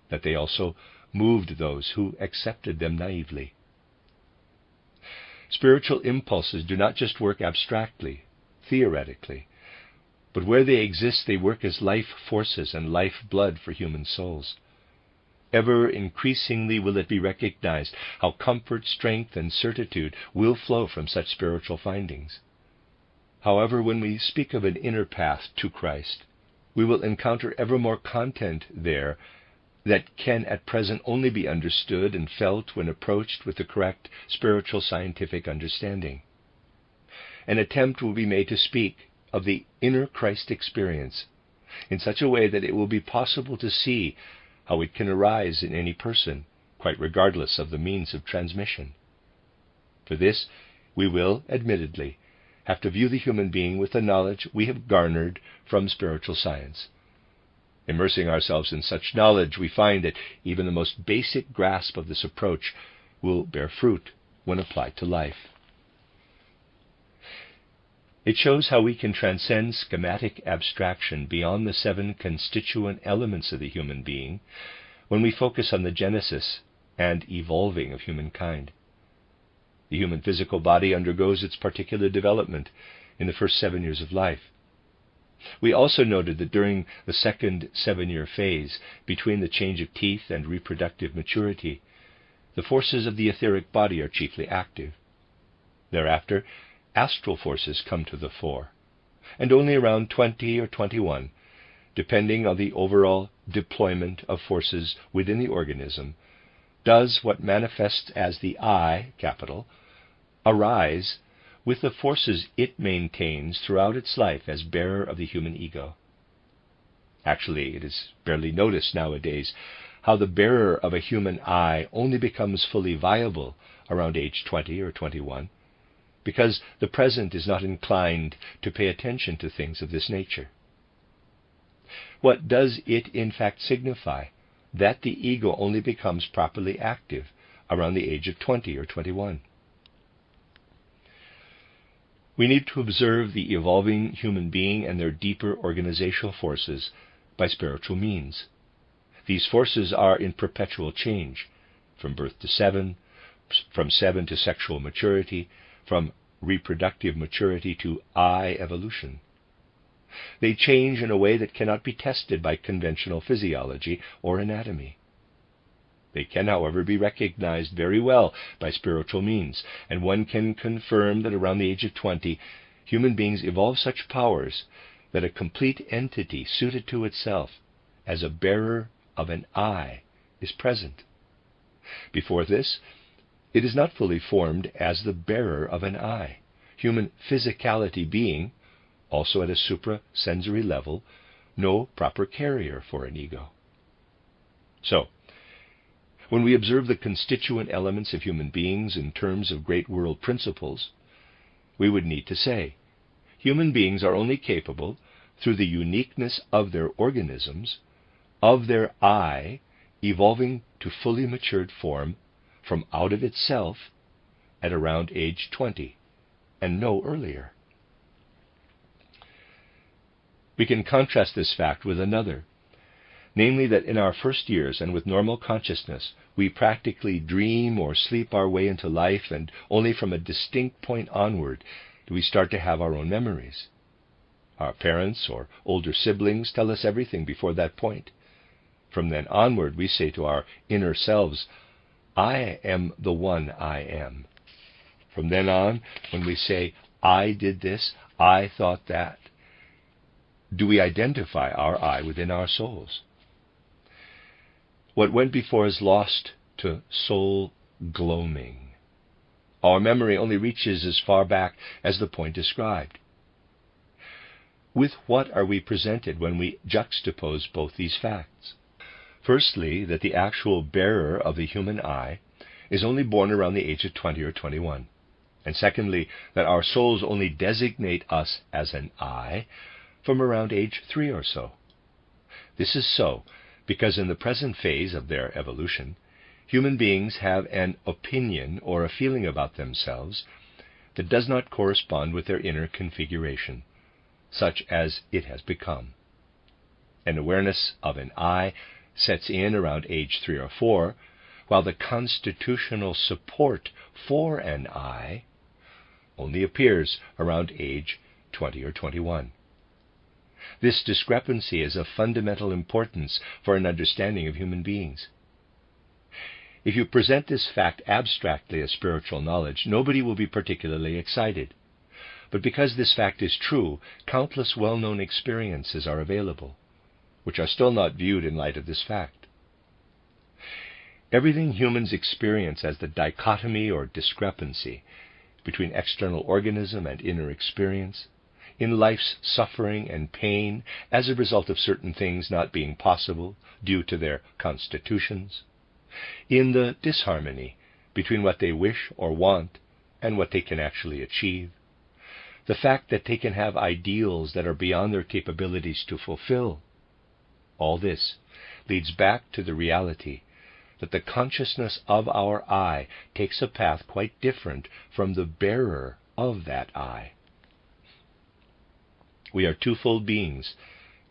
that they also moved those who accepted them naively. Spiritual impulses do not just work abstractly, theoretically, but where they exist, they work as life forces and life blood for human souls. Ever increasingly will it be recognized how comfort, strength, and certitude will flow from such spiritual findings. However, when we speak of an inner path to Christ, we will encounter ever more content there that can at present only be understood and felt when approached with the correct spiritual scientific understanding. An attempt will be made to speak of the inner Christ experience in such a way that it will be possible to see how it can arise in any person, quite regardless of the means of transmission. For this, we will, admittedly, have to view the human being with the knowledge we have garnered from spiritual science. Immersing ourselves in such knowledge, we find that even the most basic grasp of this approach will bear fruit when applied to life. It shows how we can transcend schematic abstraction beyond the 7 constituent elements of the human being when we focus on the genesis and evolving of humankind. The human physical body undergoes its particular development in the first 7 years of life. We also noted that during the second 7-year phase, between the change of teeth and reproductive maturity, the forces of the etheric body are chiefly active. Thereafter, astral forces come to the fore, and only around 20 or 21, depending on the overall deployment of forces within the organism, does what manifests as the I, capital, arise with the forces it maintains throughout its life as bearer of the human ego. Actually, it is barely noticed nowadays how the bearer of a human I only becomes fully viable around age 20 or 21, because the present is not inclined to pay attention to things of this nature. What does it in fact signify? That the ego only becomes properly active around the age of 20 or 21. We need to observe the evolving human being and their deeper organizational forces by spiritual means. These forces are in perpetual change, from birth to 7, from 7 to sexual maturity, from reproductive maturity to I evolution. They change in a way that cannot be tested by conventional physiology or anatomy. They can, however, be recognized very well by spiritual means, and one can confirm that around the age of 20, human beings evolve such powers that a complete entity suited to itself as a bearer of an I is present. Before this, it is not fully formed as the bearer of an I, human physicality being, also at a suprasensory level, no proper carrier for an ego. So, when we observe the constituent elements of human beings in terms of great world principles, we would need to say, human beings are only capable, through the uniqueness of their organisms, of their I evolving to fully matured form from out of itself at around age 20, and no earlier. We can contrast this fact with another, namely that in our first years and with normal consciousness, we practically dream or sleep our way into life, and only from a distinct point onward do we start to have our own memories. Our parents or older siblings tell us everything before that point. From then onward, we say to our inner selves, I am the one I am. From then on, when we say, I did this, I thought that, do we identify our I within our souls? What went before is lost to soul gloaming. Our memory only reaches as far back as the point described. With what are we presented when we juxtapose both these facts? Firstly, that the actual bearer of the human I is only born around the age of 20 or 21. And secondly, that our souls only designate us as an I from around age 3 or so. This is so because in the present phase of their evolution, human beings have an opinion or a feeling about themselves that does not correspond with their inner configuration, such as it has become. An awareness of an I sets in around age 3 or 4, while the constitutional support for an I only appears around age 20 or 21. This discrepancy is of fundamental importance for an understanding of human beings. If you present this fact abstractly as spiritual knowledge, nobody will be particularly excited. But because this fact is true, countless well-known experiences are available, which are still not viewed in light of this fact. Everything humans experience as the dichotomy or discrepancy between external organism and inner experience, in life's suffering and pain as a result of certain things not being possible due to their constitutions, in the disharmony between what they wish or want and what they can actually achieve, the fact that they can have ideals that are beyond their capabilities to fulfill, all this leads back to the reality that the consciousness of our I takes a path quite different from the bearer of that I. We are twofold beings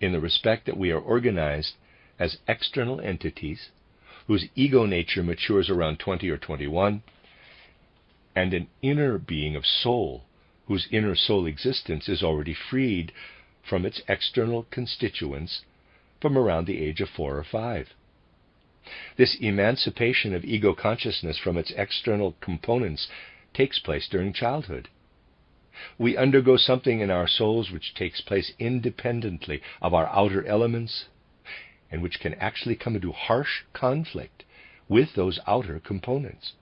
in the respect that we are organized as external entities whose ego nature matures around 20 or 21, and an inner being of soul whose inner soul existence is already freed from its external constituents from around the age of 4 or 5. This emancipation of ego consciousness from its external components takes place during childhood. We undergo something in our souls which takes place independently of our outer elements, and which can actually come into harsh conflict with those outer components.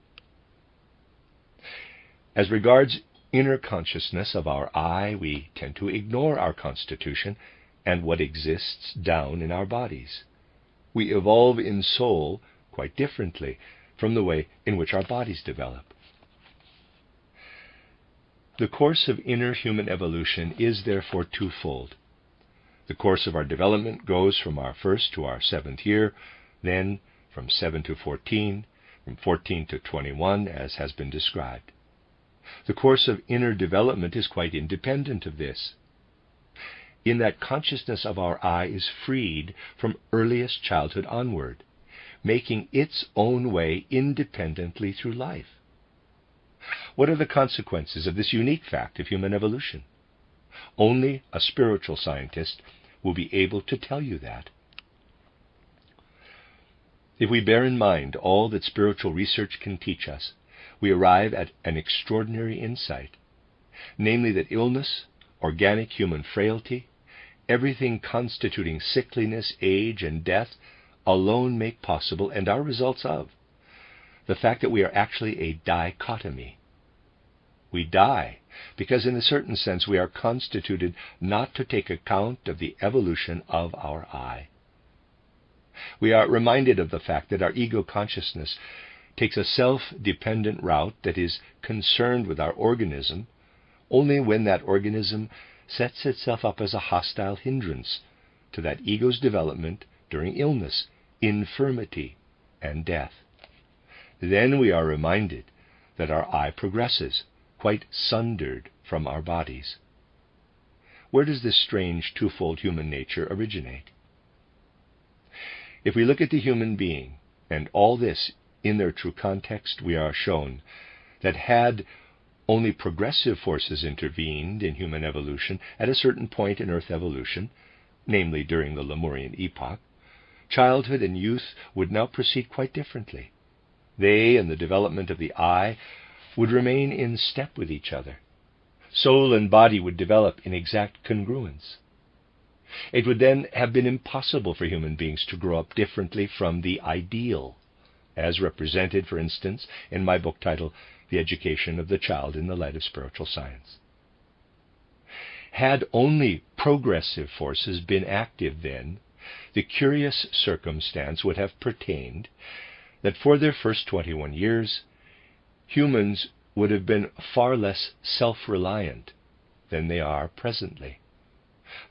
As regards inner consciousness of our I, we tend to ignore our constitution and what exists down in our bodies. We evolve in soul quite differently from the way in which our bodies develop. The course of inner human evolution is therefore twofold. The course of our development goes from our 1st to our 7th year, then from 7 to 14, from 14 to 21, as has been described. The course of inner development is quite independent of this, in that consciousness of our I is freed from earliest childhood onward, making its own way independently through life. What are the consequences of this unique fact of human evolution? Only a spiritual scientist will be able to tell you that. If we bear in mind all that spiritual research can teach us, we arrive at an extraordinary insight, namely that illness, organic human frailty, everything constituting sickliness, age, and death alone make possible, and are results of, the fact that we are actually a dichotomy. We die because in a certain sense we are constituted not to take account of the evolution of our I. We are reminded of the fact that our ego consciousness takes a self-dependent route that is concerned with our organism only when that organism sets itself up as a hostile hindrance to that ego's development during illness, infirmity, and death. Then we are reminded that our I progresses, quite sundered from our bodies. Where does this strange twofold human nature originate? If we look at the human being and all this in their true context, we are shown that had only progressive forces intervened in human evolution at a certain point in Earth evolution, namely during the Lemurian epoch, childhood and youth would now proceed quite differently. They and the development of the I would remain in step with each other. Soul and body would develop in exact congruence. It would then have been impossible for human beings to grow up differently from the ideal, as represented, for instance, in my book titled The Education of the Child in the Light of Spiritual Science. Had only progressive forces been active then, the curious circumstance would have pertained that for their first 21 years, humans would have been far less self-reliant than they are presently.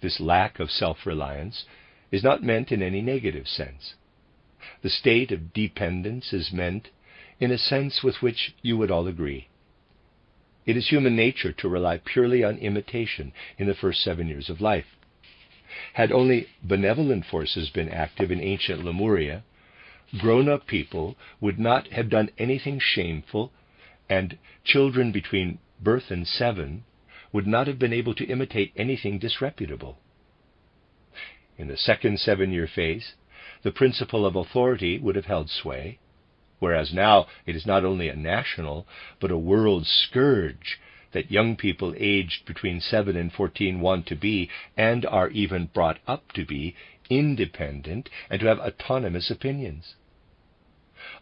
This lack of self-reliance is not meant in any negative sense. The state of dependence is meant in a sense with which you would all agree. It is human nature to rely purely on imitation in the first 7 years of life. Had only benevolent forces been active in ancient Lemuria, grown-up people would not have done anything shameful, and children between birth and 7 would not have been able to imitate anything disreputable. In the second 7-year phase, the principle of authority would have held sway, whereas now it is not only a national, but a world scourge that young people aged between 7 and 14 want to be, and are even brought up to be, independent and to have autonomous opinions.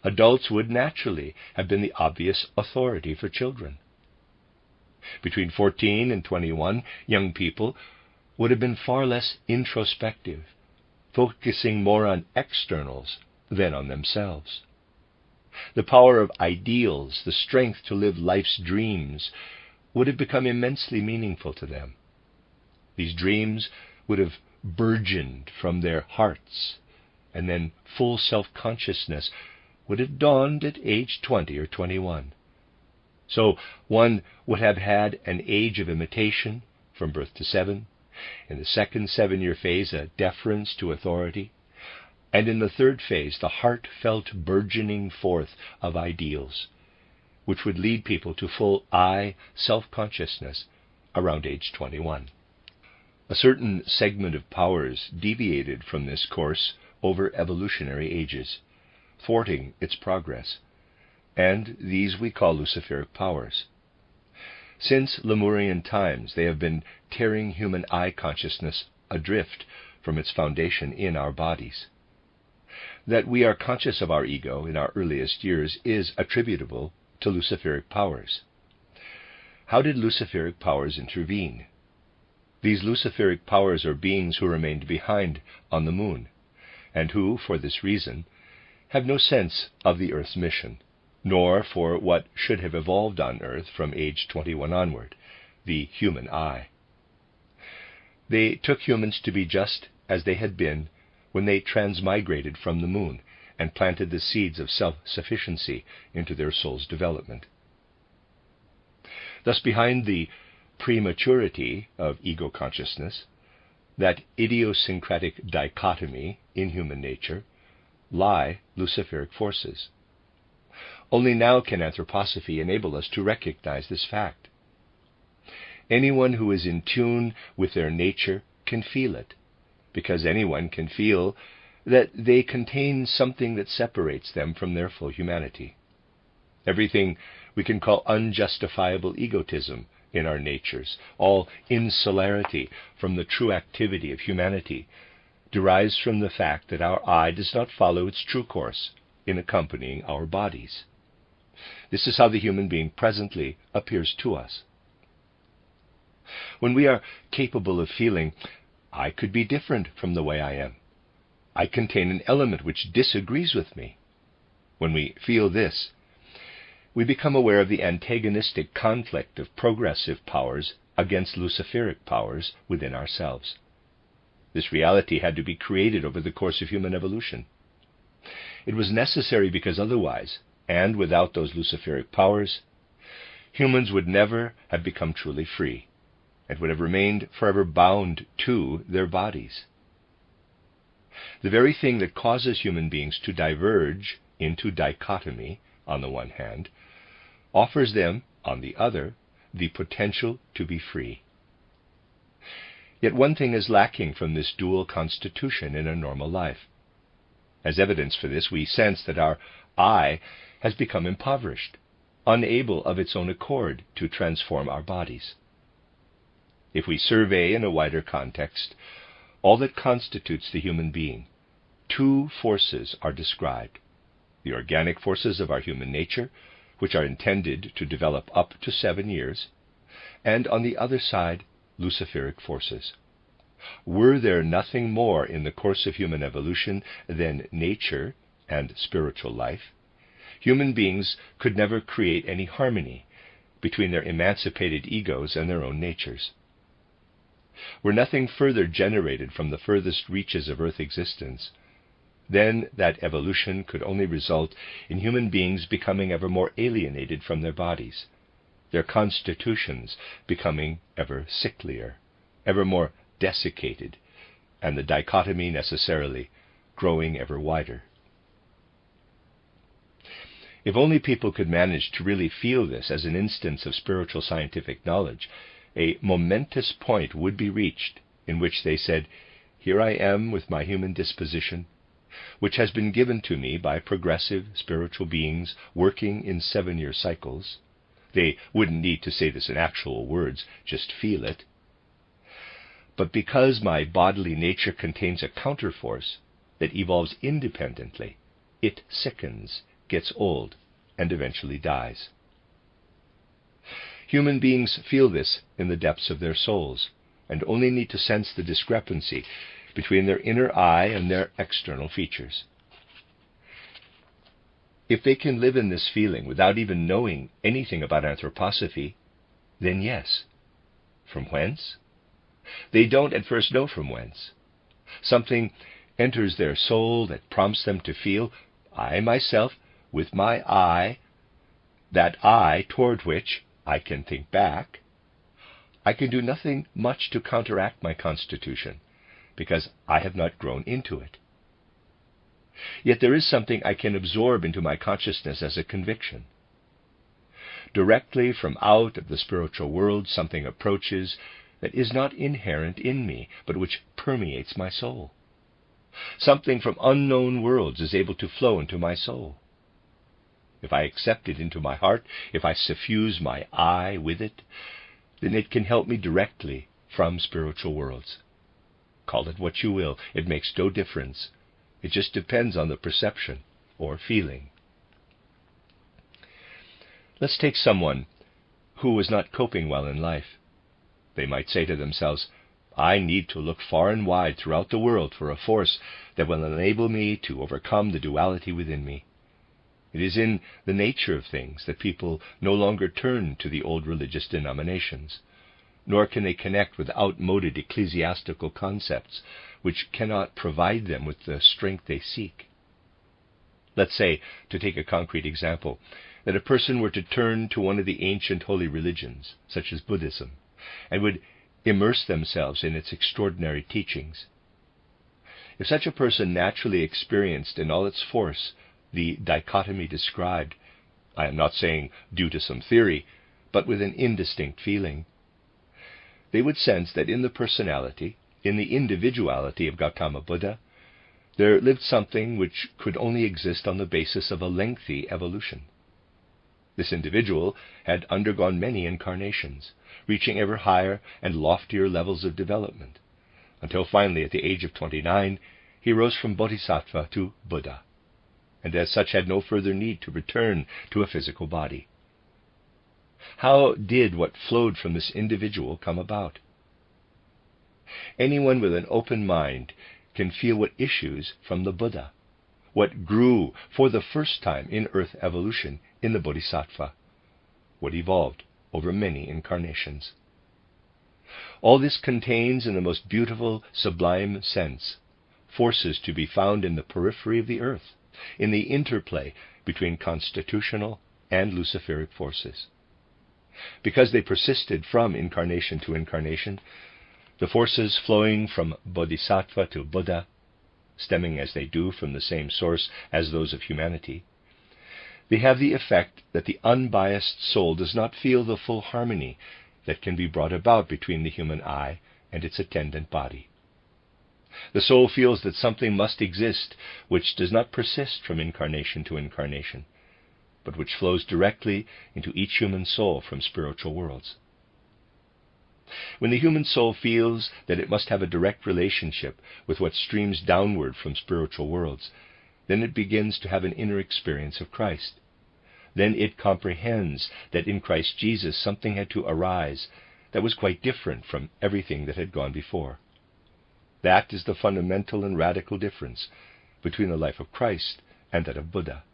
Adults would naturally have been the obvious authority for children. Between 14 and 21, young people would have been far less introspective, focusing more on externals than on themselves. The power of ideals, the strength to live life's dreams, would have become immensely meaningful to them. These dreams would have burgeoned from their hearts, and then full self-consciousness would have dawned at age 20 or 21. So one would have had an age of imitation from birth to 7, in the second 7-year phase a deference to authority, and in the third phase the heartfelt burgeoning forth of ideals, which would lead people to full I self-consciousness around age 21. A certain segment of powers deviated from this course over evolutionary ages, thwarting its progress, and these we call Luciferic powers. Since Lemurian times, they have been tearing human I consciousness adrift from its foundation in our bodies. That we are conscious of our ego in our earliest years is attributable to Luciferic powers. How did Luciferic powers intervene? These Luciferic powers are beings who remained behind on the moon, and who, for this reason, have no sense of the Earth's mission, nor for what should have evolved on Earth from age 21 onward, the human I. They took humans to be just as they had been when they transmigrated from the moon and planted the seeds of self-sufficiency into their soul's development. Thus, behind the prematurity of ego consciousness, that idiosyncratic dichotomy in human nature, lie Luciferic forces. Only now can Anthroposophy enable us to recognize this fact. Anyone who is in tune with their nature can feel it, because anyone can feel that they contain something that separates them from their full humanity. Everything we can call unjustifiable egotism in our natures, all insularity from the true activity of humanity, derives from the fact that our I does not follow its true course in accompanying our bodies. This is how the human being presently appears to us. When we are capable of feeling, I could be different from the way I am. I contain an element which disagrees with me. When we feel this, we become aware of the antagonistic conflict of progressive powers against Luciferic powers within ourselves. This reality had to be created over the course of human evolution. It was necessary because otherwise, and without those Luciferic powers, humans would never have become truly free, and would have remained forever bound to their bodies. The very thing that causes human beings to diverge into dichotomy, on the one hand, offers them, on the other, the potential to be free. Yet one thing is lacking from this dual constitution in a normal life. As evidence for this, we sense that our I has become impoverished, unable of its own accord to transform our bodies. If we survey in a wider context all that constitutes the human being, two forces are described: the organic forces of our human nature, which are intended to develop up to 7 years, and on the other side, Luciferic forces. Were there nothing more in the course of human evolution than nature and spiritual life, human beings could never create any harmony between their emancipated egos and their own natures. Were nothing further generated from the furthest reaches of earth existence, then that evolution could only result in human beings becoming ever more alienated from their bodies, their constitutions becoming ever sicklier, ever more desiccated, and the dichotomy necessarily growing ever wider. If only people could manage to really feel this as an instance of spiritual scientific knowledge, a momentous point would be reached in which they said, "Here I am with my human disposition, which has been given to me by progressive spiritual beings working in 7-year cycles." They wouldn't need to say this in actual words, just feel it. But because my bodily nature contains a counterforce that evolves independently, it sickens, gets old, and eventually dies. Human beings feel this in the depths of their souls, and only need to sense the discrepancy between their inner I and their external features. If they can live in this feeling without even knowing anything about anthroposophy, then yes. From whence? They don't at first know from whence. Something enters their soul that prompts them to feel, I myself, with my I, that I toward which I can think back, I can do nothing much to counteract my constitution, because I have not grown into it. Yet there is something I can absorb into my consciousness as a conviction. Directly from out of the spiritual world something approaches that is not inherent in me, but which permeates my soul. Something from unknown worlds is able to flow into my soul. If I accept it into my heart, if I suffuse my I with it, then it can help me directly from spiritual worlds. Call it what you will, it makes no difference. It just depends on the perception or feeling. Let's take someone who was not coping well in life. They might say to themselves, I need to look far and wide throughout the world for a force that will enable me to overcome the duality within me. It is in the nature of things that people no longer turn to the old religious denominations, nor can they connect with outmoded ecclesiastical concepts which cannot provide them with the strength they seek. Let's say, to take a concrete example, that a person were to turn to one of the ancient holy religions, such as Buddhism, and would immerse themselves in its extraordinary teachings. If such a person naturally experienced in all its force the dichotomy described, I am not saying due to some theory, but with an indistinct feeling, they would sense that in the personality, in the individuality of Gautama Buddha, there lived something which could only exist on the basis of a lengthy evolution. This individual had undergone many incarnations, reaching ever higher and loftier levels of development, until finally at the age of 29 he rose from Bodhisattva to Buddha. and as such had no further need to return to a physical body. How did what flowed from this individual come about? Anyone with an open mind can feel what issues from the Buddha, what grew for the first time in earth evolution in the Bodhisattva, what evolved over many incarnations. All this contains, in the most beautiful, sublime sense, forces to be found in the periphery of the earth, in the interplay between constitutional and luciferic forces. Because they persisted from incarnation to incarnation, the forces flowing from Bodhisattva to Buddha, stemming as they do from the same source as those of humanity, they have the effect that the unbiased soul does not feel the full harmony that can be brought about between the human eye and its attendant body. The soul feels that something must exist which does not persist from incarnation to incarnation, but which flows directly into each human soul from spiritual worlds. When the human soul feels that it must have a direct relationship with what streams downward from spiritual worlds, then it begins to have an inner experience of Christ. Then it comprehends that in Christ Jesus something had to arise that was quite different from everything that had gone before. That is the fundamental and radical difference between the life of Christ and that of Buddha.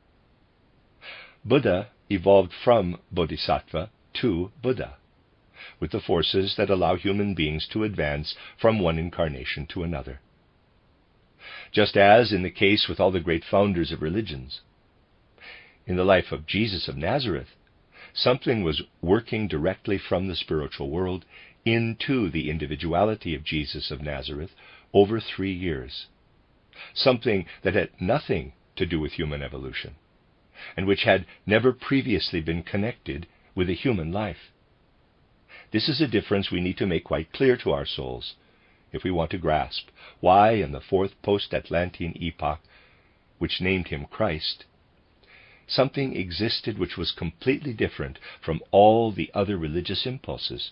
Buddha evolved from Bodhisattva to Buddha, with the forces that allow human beings to advance from one incarnation to another. Just as in the case with all the great founders of religions, in the life of Jesus of Nazareth, something was working directly from the spiritual world into the individuality of Jesus of Nazareth over 3 years, something that had nothing to do with human evolution, and which had never previously been connected with a human life. This is a difference we need to make quite clear to our souls if we want to grasp why in the fourth post-Atlantean epoch, which named him Christ, something existed which was completely different from all the other religious impulses,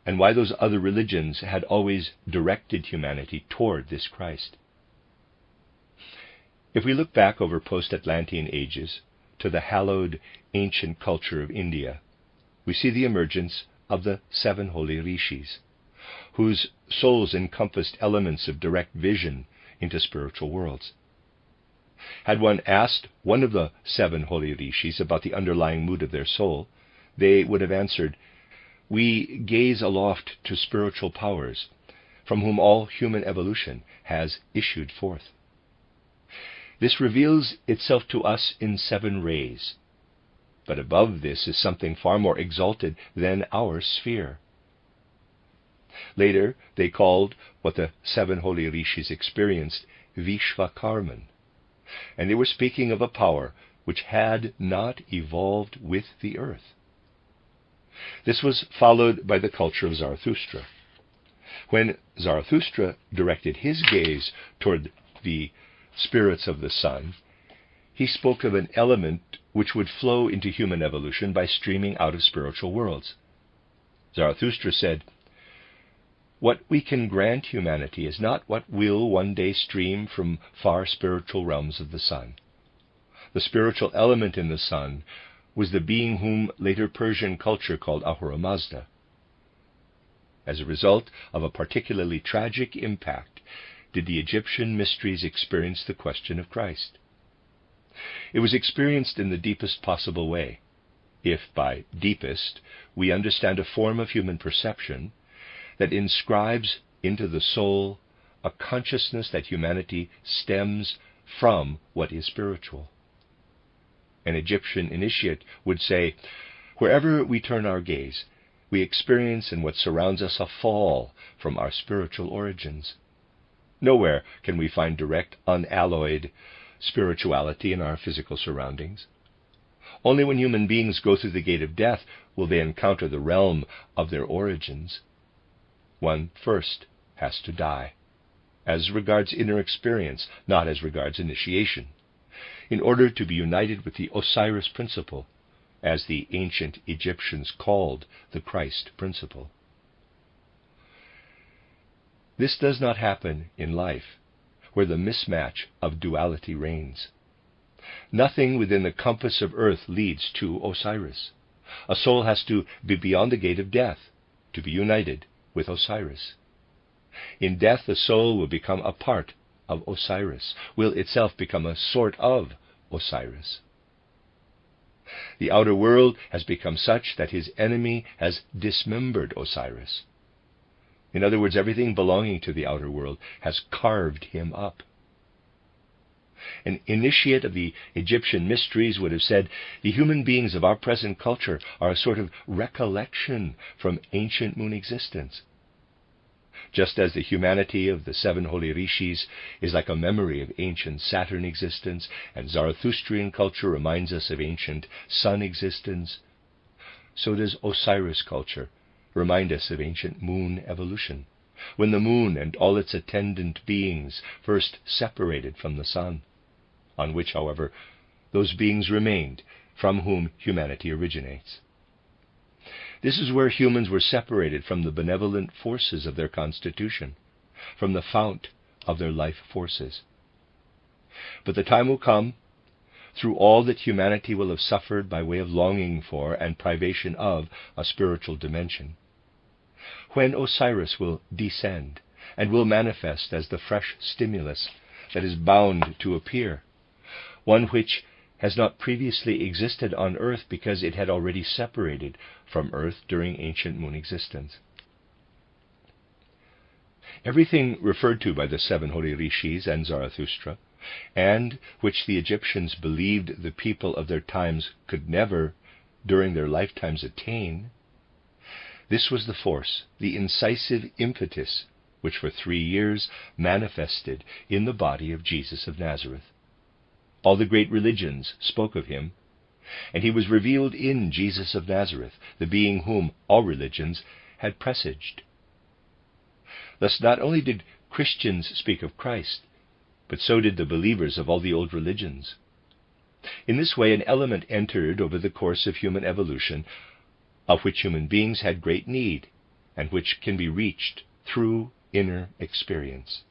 and why those other religions had always directed humanity toward this Christ. If we look back over post-Atlantean ages to the hallowed ancient culture of India, we see the emergence of the 7 holy rishis, whose souls encompassed elements of direct vision into spiritual worlds. Had one asked one of the 7 holy rishis about the underlying mood of their soul, they would have answered, "We gaze aloft to spiritual powers, from whom all human evolution has issued forth. This reveals itself to us in 7 rays, but above this is something far more exalted than our sphere." Later, they called what the 7 holy rishis experienced Vishvakarman, and they were speaking of a power which had not evolved with the earth. This was followed by the culture of Zarathustra. When Zarathustra directed his gaze toward the spirits of the sun, he spoke of an element which would flow into human evolution by streaming out of spiritual worlds. Zarathustra said, "What we can grant humanity is not what will one day stream from far spiritual realms of the sun. The spiritual element in the sun was the being whom later Persian culture called Ahura Mazda. As a result of a particularly tragic impact, did the Egyptian mysteries experience the question of Christ. It was experienced in the deepest possible way, if by deepest we understand a form of human perception that inscribes into the soul a consciousness that humanity stems from what is spiritual. An Egyptian initiate would say, "Wherever we turn our gaze, we experience in what surrounds us a fall from our spiritual origins. Nowhere can we find direct, unalloyed spirituality in our physical surroundings. Only when human beings go through the gate of death will they encounter the realm of their origins. One first has to die, as regards inner experience, not as regards initiation, in order to be united with the Osiris principle, as the ancient Egyptians called the Christ principle. This does not happen in life, where the mismatch of duality reigns. Nothing within the compass of earth leads to Osiris. A soul has to be beyond the gate of death to be united with Osiris. In death, the soul will become a part of Osiris, will itself become a sort of Osiris. The outer world has become such that his enemy has dismembered Osiris. In other words, everything belonging to the outer world has carved him up. An initiate of the Egyptian mysteries would have said, the human beings of our present culture are a sort of recollection from ancient moon existence. Just as the humanity of the 7 holy rishis is like a memory of ancient Saturn existence, and Zarathustrian culture reminds us of ancient sun existence, so does Osiris culture remind us of ancient moon evolution, when the moon and all its attendant beings first separated from the sun, on which, however, those beings remained from whom humanity originates. This is where humans were separated from the benevolent forces of their constitution, from the fount of their life forces. But the time will come, through all that humanity will have suffered by way of longing for and privation of a spiritual dimension, when Osiris will descend and will manifest as the fresh stimulus that is bound to appear, one which has not previously existed on earth because it had already separated from earth during ancient moon existence. Everything referred to by the 7 holy rishis and Zarathustra, and which the Egyptians believed the people of their times could never, during their lifetimes, attain, this was the force, the incisive impetus, which for 3 years manifested in the body of Jesus of Nazareth. All the great religions spoke of him, and he was revealed in Jesus of Nazareth, the being whom all religions had presaged. Thus not only did Christians speak of Christ, but so did the believers of all the old religions. In this way, an element entered over the course of human evolution, of which human beings had great need, and which can be reached through inner experience.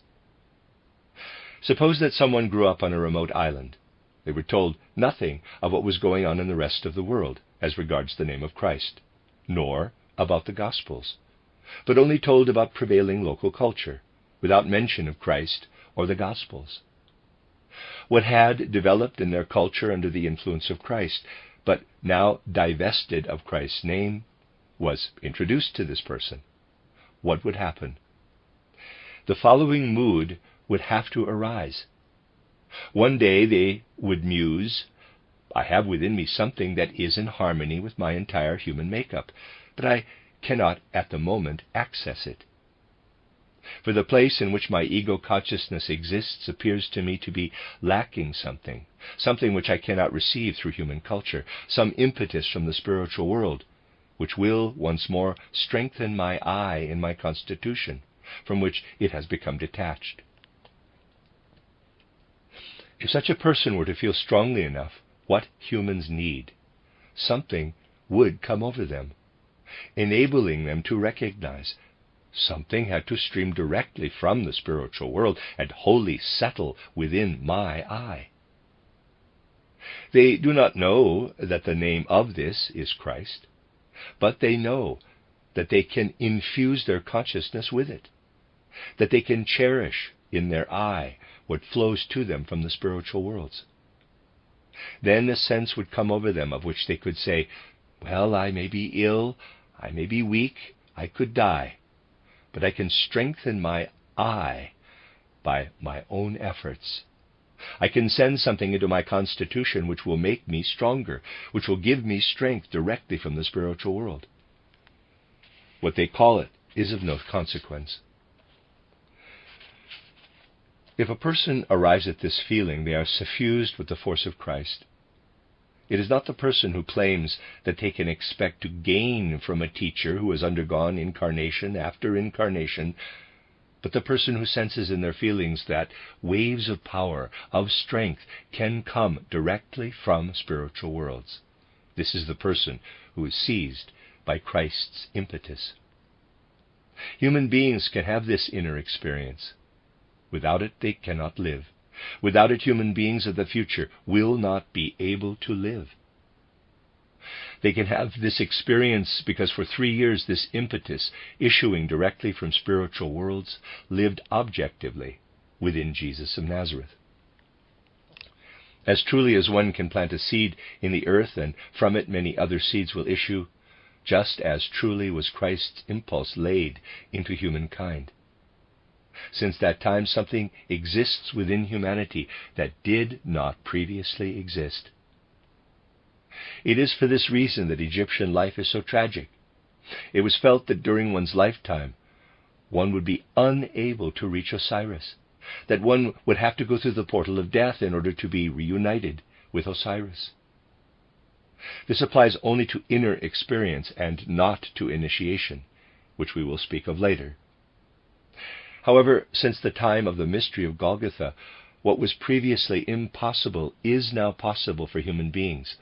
Suppose that someone grew up on a remote island. They were told nothing of what was going on in the rest of the world as regards the name of Christ, nor about the Gospels, but only told about prevailing local culture, without mention of Christ or the Gospels. What had developed in their culture under the influence of Christ, but now divested of Christ's name, was introduced to this person. What would happen? The following mood would have to arise. One day they would muse, I have within me something that is in harmony with my entire human makeup, but I cannot at the moment access it. For the place in which my ego consciousness exists appears to me to be lacking something which I cannot receive through human culture, some impetus from the spiritual world, which will once more strengthen my I in my constitution, from which it has become detached. If such a person were to feel strongly enough what humans need, something would come over them, enabling them to recognize something had to stream directly from the spiritual world and wholly settle within my I. They do not know that the name of this is Christ, but they know that they can infuse their consciousness with it, that they can cherish in their I what flows to them from the spiritual worlds. Then a sense would come over them of which they could say, well, I may be ill, I may be weak, I could die, but I can strengthen my I by my own efforts. I can send something into my constitution which will make me stronger, which will give me strength directly from the spiritual world. What they call it is of no consequence. If a person arrives at this feeling, they are suffused with the force of Christ. It is not the person who claims that they can expect to gain from a teacher who has undergone incarnation after incarnation, but the person who senses in their feelings that waves of power, of strength, can come directly from spiritual worlds. This is the person who is seized by Christ's impetus. Human beings can have this inner experience. Without it they cannot live, Without it, human beings of the future will not be able to live. They can have this experience because for 3 years this impetus, issuing directly from spiritual worlds, lived objectively within Jesus of Nazareth. As truly as one can plant a seed in the earth and from it many other seeds will issue, just as truly was Christ's impulse laid into humankind. Since that time, something exists within humanity that did not previously exist. It is for this reason that Egyptian life is so tragic. It was felt that during one's lifetime, one would be unable to reach Osiris, that one would have to go through the portal of death in order to be reunited with Osiris. This applies only to inner experience and not to initiation, which we will speak of later. However, since the time of the mystery of Golgotha, what was previously impossible is now possible for human beings,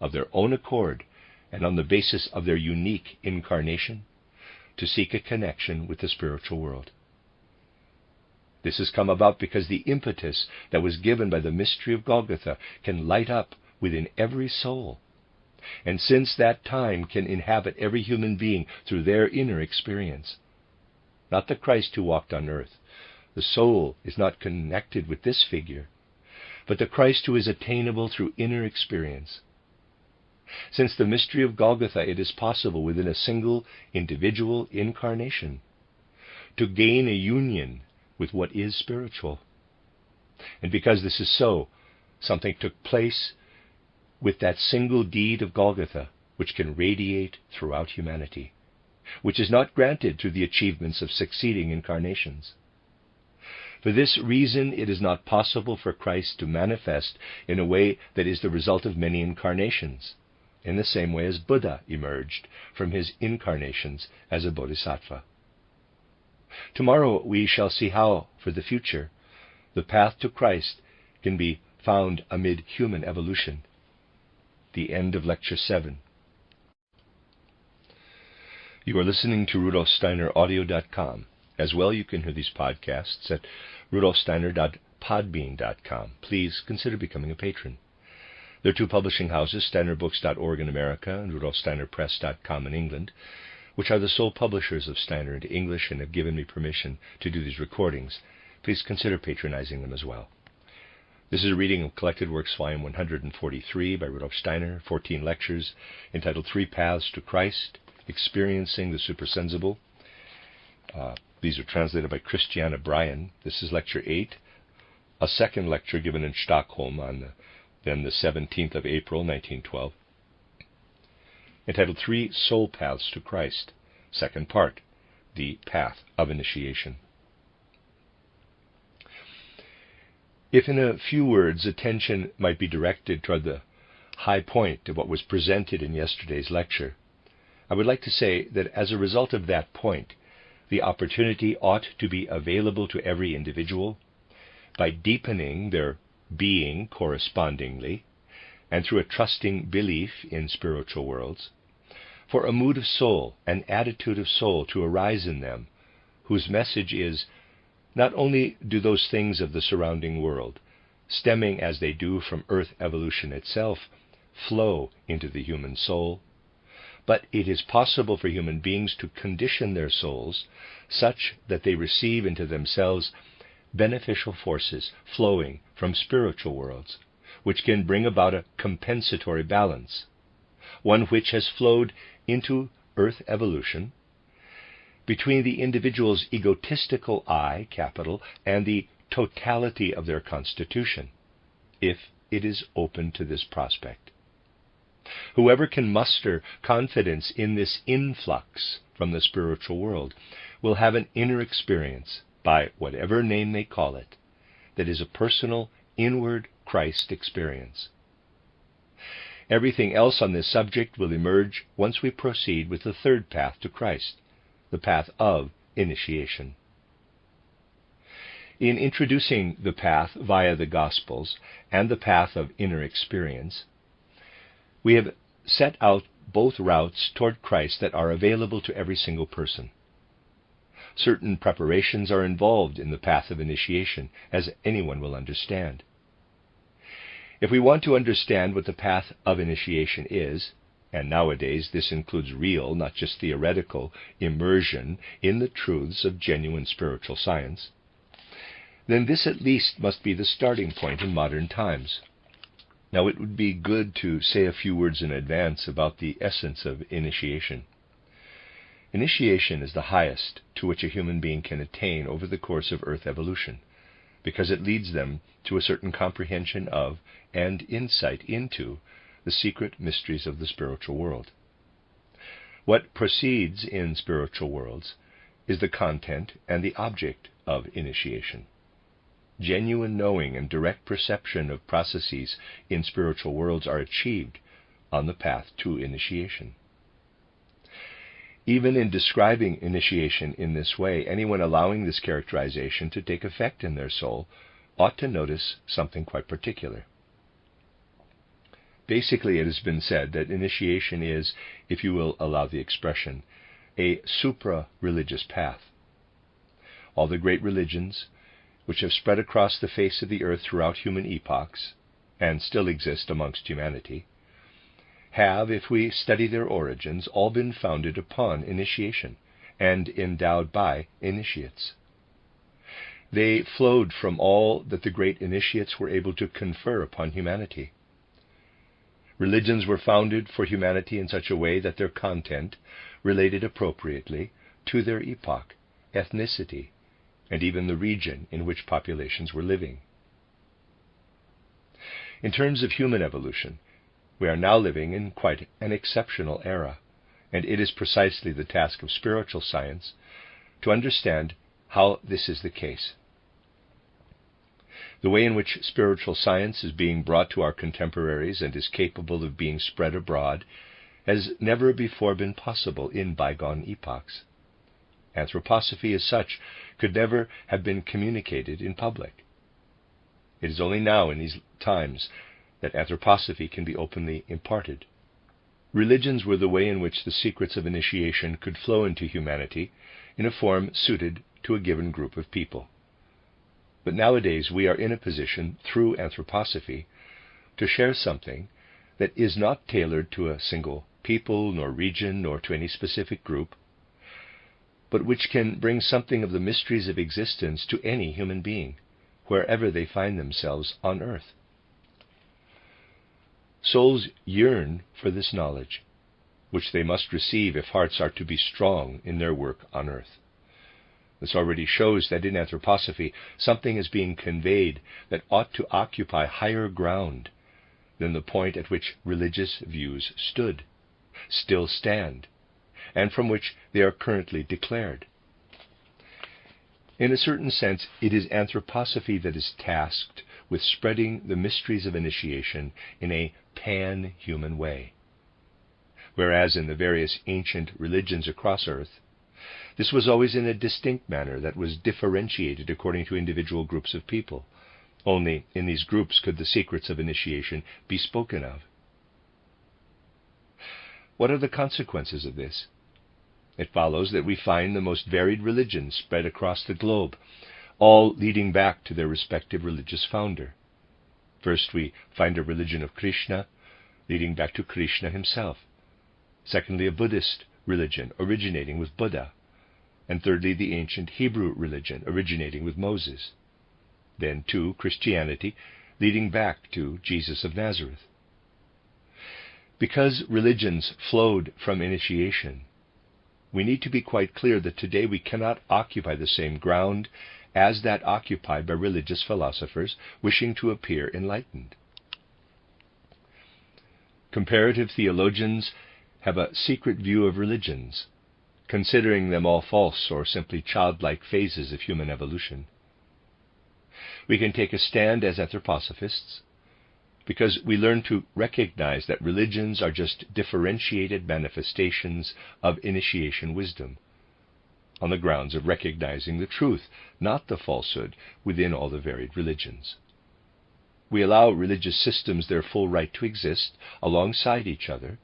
of their own accord and on the basis of their unique incarnation, to seek a connection with the spiritual world. This has come about because the impetus that was given by the mystery of Golgotha can light up within every soul, and since that time can inhabit every human being through their inner experience. Not the Christ who walked on earth. The soul is not connected with this figure, but the Christ who is attainable through inner experience. Since the mystery of Golgotha, it is possible within a single individual incarnation to gain a union with what is spiritual. And because this is so, something took place with that single deed of Golgotha, which can radiate throughout humanity, which is not granted through the achievements of succeeding incarnations. For this reason, it is not possible for Christ to manifest in a way that is the result of many incarnations, in the same way as Buddha emerged from his incarnations as a bodhisattva. Tomorrow we shall see how, for the future, the path to Christ can be found amid human evolution. The end of Lecture 7. You are listening to RudolfSteinerAudio.com. As well, you can hear these podcasts at RudolfSteiner.podbean.com. Please consider becoming a patron. There are 2 publishing houses, SteinerBooks.org in America and RudolfSteinerPress.com in England, which are the sole publishers of Steiner into English and have given me permission to do these recordings. Please consider patronizing them as well. This is a reading of Collected Works, Volume 143 by Rudolf Steiner, 14 lectures, entitled 3 Paths to Christ, Experiencing the Supersensible. These are translated by Christiana Bryan. This is Lecture 8, a second lecture given in Stockholm on the 17th of April, 1912, entitled 3 Soul Paths to Christ, second part, the Path of Initiation. If in a few words attention might be directed toward the high point of what was presented in yesterday's lecture, I would like to say that as a result of that point, the opportunity ought to be available to every individual by deepening their being correspondingly, and through a trusting belief in spiritual worlds, for a mood of soul, an attitude of soul to arise in them, whose message is, not only do those things of the surrounding world, stemming as they do from earth evolution itself, flow into the human soul, but it is possible for human beings to condition their souls such that they receive into themselves beneficial forces flowing from spiritual worlds, which can bring about a compensatory balance, one which has flowed into earth evolution, between the individual's egotistical I, capital, and the totality of their constitution, if it is open to this prospect. Whoever can muster confidence in this influx from the spiritual world will have an inner experience, by whatever name they call it, that is a personal, inward Christ experience. Everything else on this subject will emerge once we proceed with the third path to Christ, the path of initiation. In introducing the path via the Gospels and the path of inner experience, we have set out both routes toward Christ that are available to every single person. certain preparations are involved in the path of initiation, as anyone will understand. If we want to understand what the path of initiation is, and nowadays this includes real, not just theoretical, immersion in the truths of genuine spiritual science, then this at least must be the starting point in modern times. Now, it would be good to say a few words in advance about the essence of initiation. Initiation is the highest to which a human being can attain over the course of Earth evolution, because it leads them to a certain comprehension of and insight into the secret mysteries of the spiritual world. What proceeds in spiritual worlds is the content and the object of initiation. Genuine knowing and direct perception of processes in spiritual worlds are achieved on the path to initiation. Even in describing initiation in this way, anyone allowing this characterization to take effect in their soul ought to notice something quite particular. Basically, it has been said that initiation is, if you will allow the expression, a supra-religious path. All the great religions, which have spread across the face of the earth throughout human epochs, and still exist amongst humanity, have, if we study their origins, all been founded upon initiation, and endowed by initiates. They flowed from all that the great initiates were able to confer upon humanity. Religions were founded for humanity in such a way that their content related appropriately to their epoch, ethnicity, and even the region in which populations were living. In terms of human evolution, we are now living in quite an exceptional era, and it is precisely the task of spiritual science to understand how this is the case. The way in which spiritual science is being brought to our contemporaries and is capable of being spread abroad has never before been possible in bygone epochs. Anthroposophy as such could never have been communicated in public. It is only now in these times that anthroposophy can be openly imparted. Religions were the way in which the secrets of initiation could flow into humanity in a form suited to a given group of people. But nowadays we are in a position, through anthroposophy, to share something that is not tailored to a single people, nor region, nor to any specific group, but which can bring something of the mysteries of existence to any human being, wherever they find themselves on earth. Souls yearn for this knowledge, which they must receive if hearts are to be strong in their work on earth. This already shows that in anthroposophy something is being conveyed that ought to occupy higher ground than the point at which religious views stood, still stand, and from which they are currently declared. In a certain sense, it is anthroposophy that is tasked with spreading the mysteries of initiation in a pan-human way. Whereas in the various ancient religions across earth, this was always in a distinct manner that was differentiated according to individual groups of people. Only in these groups could the secrets of initiation be spoken of. What are the consequences of this? It follows that we find the most varied religions spread across the globe, all leading back to their respective religious founder. First, we find a religion of Krishna, leading back to Krishna himself. Secondly, a Buddhist religion originating with Buddha. And thirdly, the ancient Hebrew religion originating with Moses. Then, too, Christianity, leading back to Jesus of Nazareth. Because religions flowed from initiation, we need to be quite clear that today we cannot occupy the same ground as that occupied by religious philosophers wishing to appear enlightened. Comparative theologians have a secret view of religions, considering them all false or simply childlike phases of human evolution. We can take a stand as anthroposophists because we learn to recognize that religions are just differentiated manifestations of initiation wisdom, on the grounds of recognizing the truth, not the falsehood, within all the varied religions. We allow religious systems their full right to exist alongside each other,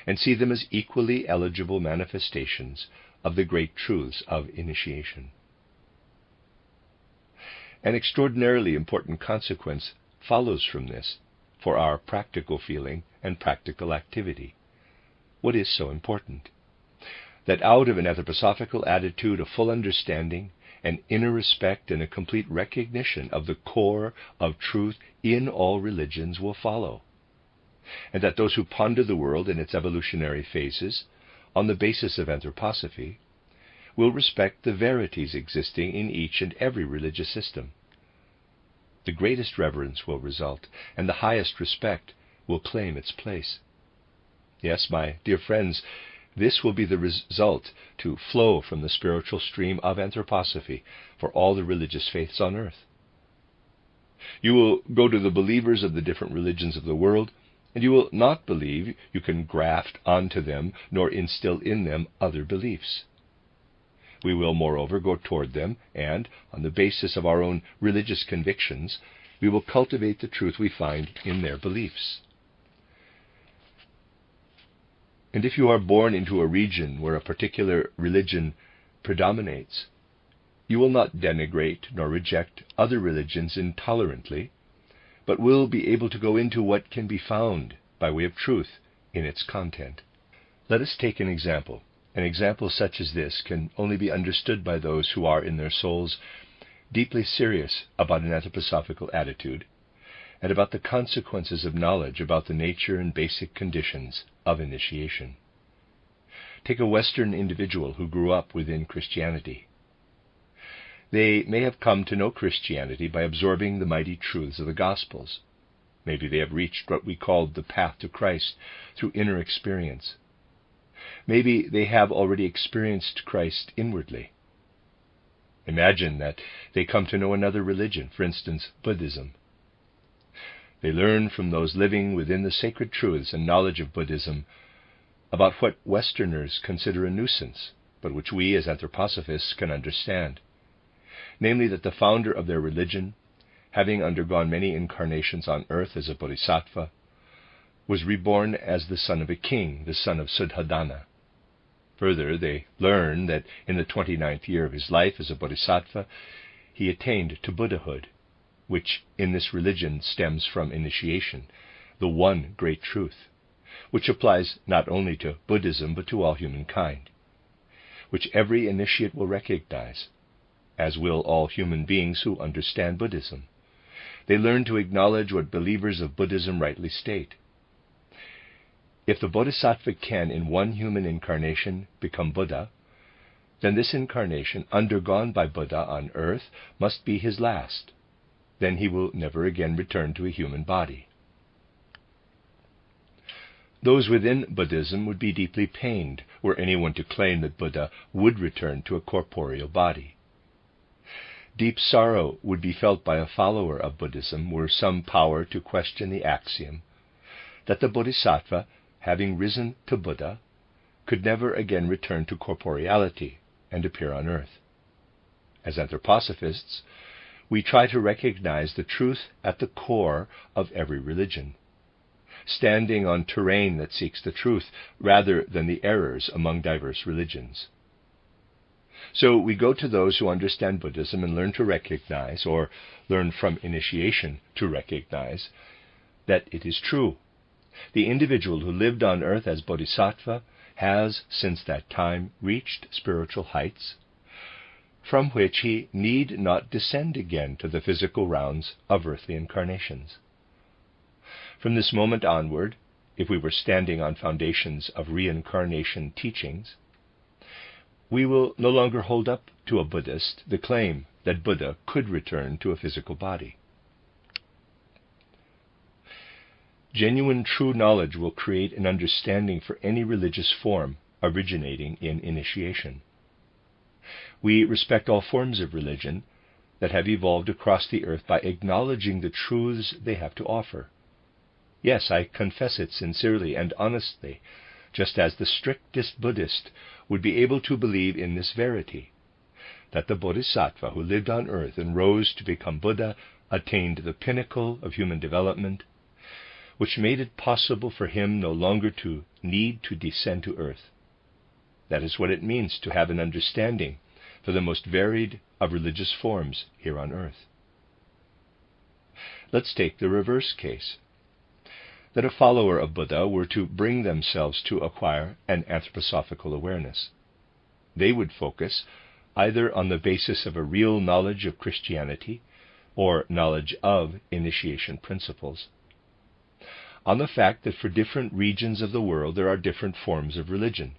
and see them as equally eligible manifestations of the great truths of initiation. An extraordinarily important consequence follows from this for our practical feeling and practical activity. What is so important? That out of an anthroposophical attitude of full understanding, an inner respect, and a complete recognition of the core of truth in all religions will follow, and that those who ponder the world in its evolutionary phases on the basis of anthroposophy will respect the verities existing in each and every religious system. The greatest reverence will result, and the highest respect will claim its place. Yes, my dear friends, this will be the result to flow from the spiritual stream of anthroposophy for all the religious faiths on earth. You will go to the believers of the different religions of the world, and you will not believe you can graft onto them nor instill in them other beliefs. We will, moreover, go toward them, and, on the basis of our own religious convictions, we will cultivate the truth we find in their beliefs. And if you are born into a region where a particular religion predominates, you will not denigrate nor reject other religions intolerantly, but will be able to go into what can be found by way of truth in its content. Let us take an example. An example such as this can only be understood by those who are in their souls deeply serious about an anthroposophical attitude and about the consequences of knowledge about the nature and basic conditions of initiation. Take a Western individual who grew up within Christianity. They may have come to know Christianity by absorbing the mighty truths of the Gospels. Maybe they have reached what we call the path to Christ through inner experience. Maybe they have already experienced Christ inwardly. Imagine that they come to know another religion, for instance, Buddhism. They learn from those living within the sacred truths and knowledge of Buddhism about what Westerners consider a nuisance, but which we as anthroposophists can understand. Namely, that the founder of their religion, having undergone many incarnations on earth as a bodhisattva, was reborn as the son of a king, the son of Suddhodana. Further, they learn that in the 29th year of his life as a bodhisattva, he attained to Buddhahood, which in this religion stems from initiation, the one great truth, which applies not only to Buddhism but to all humankind, which every initiate will recognize, as will all human beings who understand Buddhism. They learn to acknowledge what believers of Buddhism rightly state. If the bodhisattva can, in one human incarnation, become Buddha, then this incarnation, undergone by Buddha on earth, must be his last. Then he will never again return to a human body. Those within Buddhism would be deeply pained were anyone to claim that Buddha would return to a corporeal body. Deep sorrow would be felt by a follower of Buddhism were some power to question the axiom that the bodhisattva, having risen to Buddha, could never again return to corporeality and appear on earth. As anthroposophists, we try to recognize the truth at the core of every religion, standing on terrain that seeks the truth rather than the errors among diverse religions. So we go to those who understand Buddhism and learn to recognize, or learn from initiation to recognize, that it is true. The individual who lived on earth as bodhisattva has, since that time, reached spiritual heights, from which he need not descend again to the physical rounds of earthly incarnations. From this moment onward, if we were standing on foundations of reincarnation teachings, we will no longer hold up to a Buddhist the claim that Buddha could return to a physical body. Genuine true knowledge will create an understanding for any religious form originating in initiation. We respect all forms of religion that have evolved across the earth by acknowledging the truths they have to offer. Yes, I confess it sincerely and honestly, just as the strictest Buddhist would be able to believe in this verity, that the bodhisattva who lived on earth and rose to become Buddha attained the pinnacle of human development, which made it possible for him no longer to need to descend to earth. That is what it means to have an understanding for the most varied of religious forms here on earth. Let's take the reverse case, that a follower of Buddha were to bring themselves to acquire an anthroposophical awareness. They would focus either on the basis of a real knowledge of Christianity or knowledge of initiation principles, on the fact that for different regions of the world there are different forms of religion,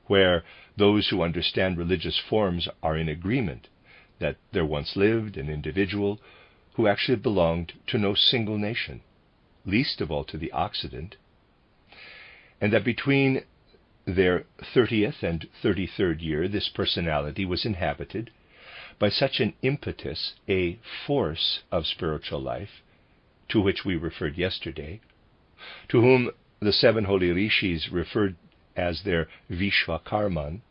where those who understand religious forms are in agreement that there once lived an individual who actually belonged to no single nation, least of all to the Occident, and that between their 30th and 33rd year this personality was inhabited by such an impetus, a force of spiritual life, to which we referred yesterday, to whom the 7 holy rishis referred as their Vishwakarman,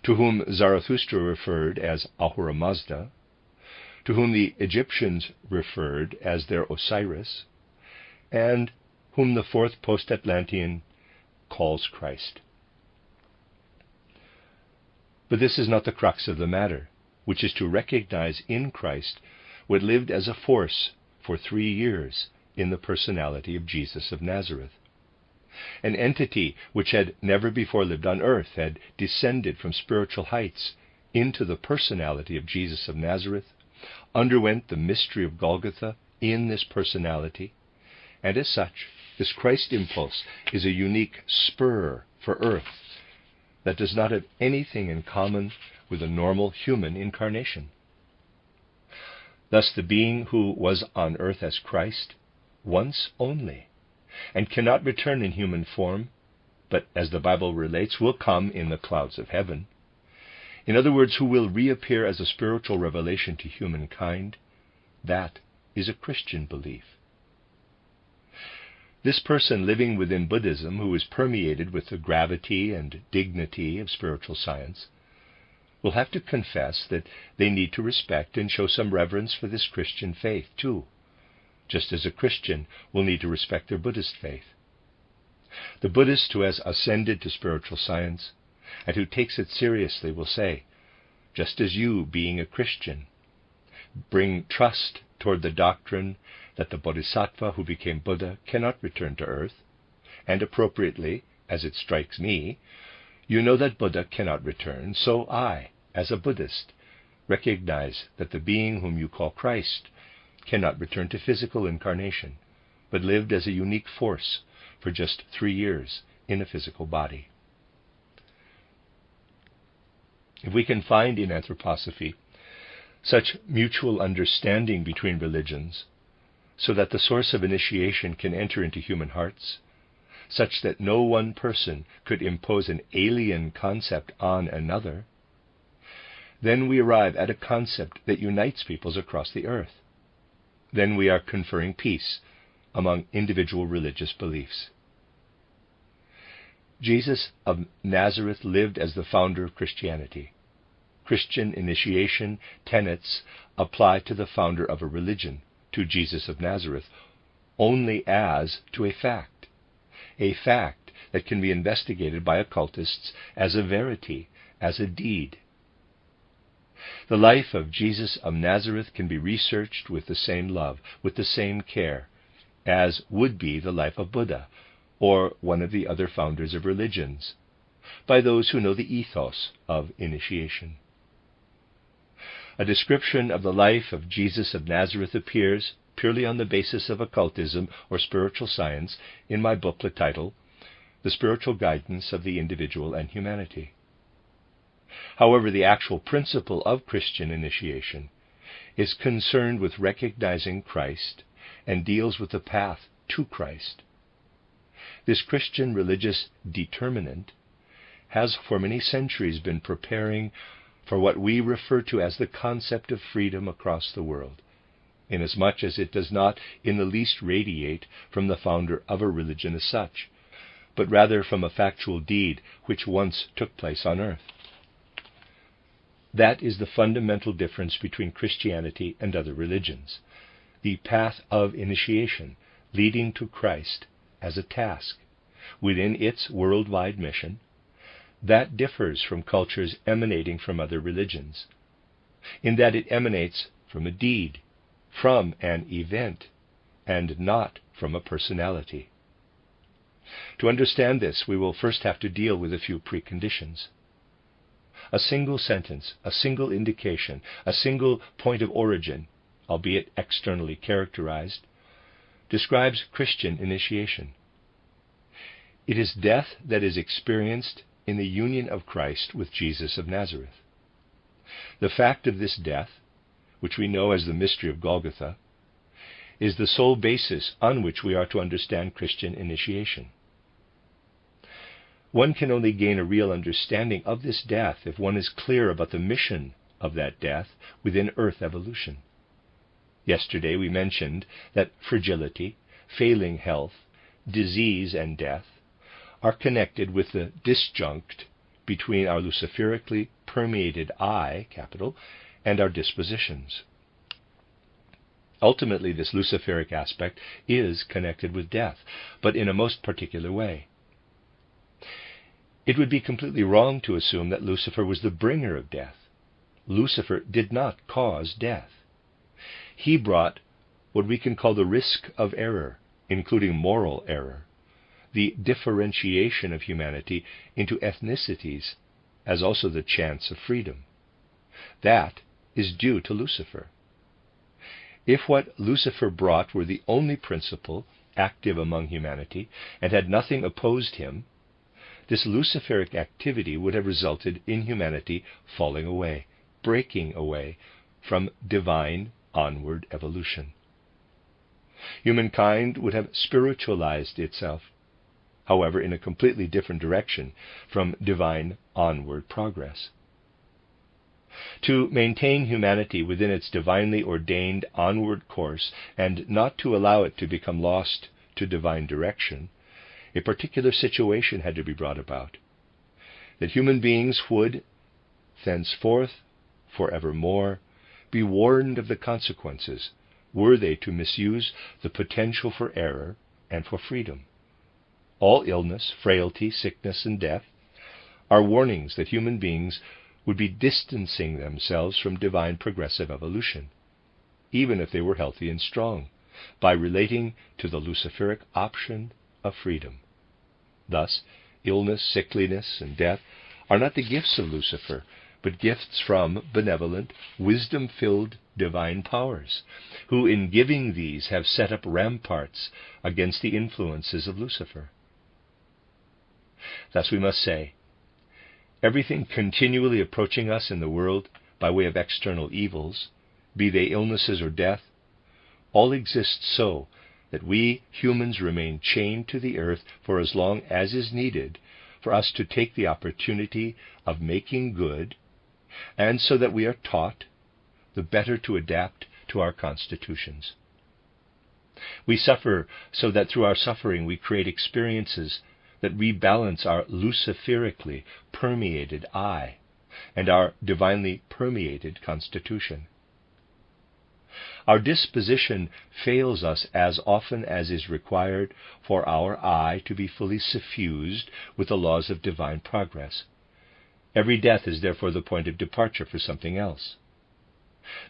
to whom Zarathustra referred as Ahura Mazda, to whom the Egyptians referred as their Osiris, and whom the 4th post-Atlantean calls Christ. But this is not the crux of the matter, which is to recognize in Christ what lived as a force for 3 years in the personality of Jesus of Nazareth. An entity which had never before lived on earth, had descended from spiritual heights into the personality of Jesus of Nazareth, underwent the mystery of Golgotha in this personality, and as such, this Christ impulse is a unique spur for earth that does not have anything in common with a normal human incarnation. Thus the being who was on earth as Christ, once only, and cannot return in human form, but, as the Bible relates, will come in the clouds of heaven. In other words, who will reappear as a spiritual revelation to humankind, that is a Christian belief. This person living within Buddhism, who is permeated with the gravity and dignity of spiritual science, will have to confess that they need to respect and show some reverence for this Christian faith too, just as a Christian will need to respect their Buddhist faith. The Buddhist who has ascended to spiritual science and who takes it seriously will say, just as you, being a Christian, bring trust toward the doctrine that the Bodhisattva who became Buddha cannot return to earth, and appropriately, as it strikes me, you know that Buddha cannot return, so I, as a Buddhist, recognize that the being whom you call Christ cannot return to physical incarnation, but lived as a unique force for just 3 years in a physical body. If we can find in Anthroposophy such mutual understanding between religions, so that the source of initiation can enter into human hearts, such that no one person could impose an alien concept on another, then we arrive at a concept that unites peoples across the earth. Then we are conferring peace among individual religious beliefs. Jesus of Nazareth lived as the founder of Christianity. Christian initiation tenets apply to the founder of a religion, to Jesus of Nazareth, only as to a fact that can be investigated by occultists as a verity, as a deed. The life of Jesus of Nazareth can be researched with the same love, with the same care, as would be the life of Buddha, or one of the other founders of religions, by those who know the ethos of initiation. A description of the life of Jesus of Nazareth appears, purely on the basis of occultism or spiritual science, in my booklet titled The Spiritual Guidance of the Individual and Humanity. However, the actual principle of Christian initiation is concerned with recognizing Christ and deals with the path to Christ. This Christian religious determinant has for many centuries been preparing for what we refer to as the concept of freedom across the world, inasmuch as it does not in the least radiate from the founder of a religion as such, but rather from a factual deed which once took place on earth. That is the fundamental difference between Christianity and other religions, the path of initiation leading to Christ as a task within its worldwide mission, that differs from cultures emanating from other religions, in that it emanates from a deed, from an event, and not from a personality. To understand this, we will first have to deal with a few preconditions. A single sentence, a single indication, a single point of origin, albeit externally characterized, describes Christian initiation. It is death that is experienced in the union of Christ with Jesus of Nazareth. The fact of this death, which we know as the mystery of Golgotha, is the sole basis on which we are to understand Christian initiation. One can only gain a real understanding of this death if one is clear about the mission of that death within Earth evolution. Yesterday we mentioned that fragility, failing health, disease, and death are connected with the disjunct between our luciferically permeated I, capital, and our dispositions. Ultimately, this luciferic aspect is connected with death, but in a most particular way. It would be completely wrong to assume that Lucifer was the bringer of death. Lucifer did not cause death. He brought what we can call the risk of error, including moral error, the differentiation of humanity into ethnicities, as also the chance of freedom. That is due to Lucifer. If what Lucifer brought were the only principle active among humanity, and had nothing opposed him, this luciferic activity would have resulted in humanity falling away, breaking away from divine onward evolution. Humankind would have spiritualized itself, however, in a completely different direction from divine onward progress. To maintain humanity within its divinely ordained onward course and not to allow it to become lost to divine direction, a particular situation had to be brought about, that human beings would, thenceforth, forevermore, be warned of the consequences were they to misuse the potential for error and for freedom. All illness, frailty, sickness, and death are warnings that human beings would be distancing themselves from divine progressive evolution, even if they were healthy and strong, by relating to the luciferic option of freedom. Thus, illness, sickliness, and death are not the gifts of Lucifer, but gifts from benevolent, wisdom-filled divine powers, who in giving these have set up ramparts against the influences of Lucifer. Thus we must say, everything continually approaching us in the world by way of external evils, be they illnesses or death, all exists so that we humans remain chained to the earth for as long as is needed for us to take the opportunity of making good, and so that we are taught the better to adapt to our constitutions. We suffer so that through our suffering we create experiences that rebalance our luciferically permeated I and our divinely permeated constitution. Our disposition fails us as often as is required for our I to be fully suffused with the laws of divine progress. Every death is therefore the point of departure for something else.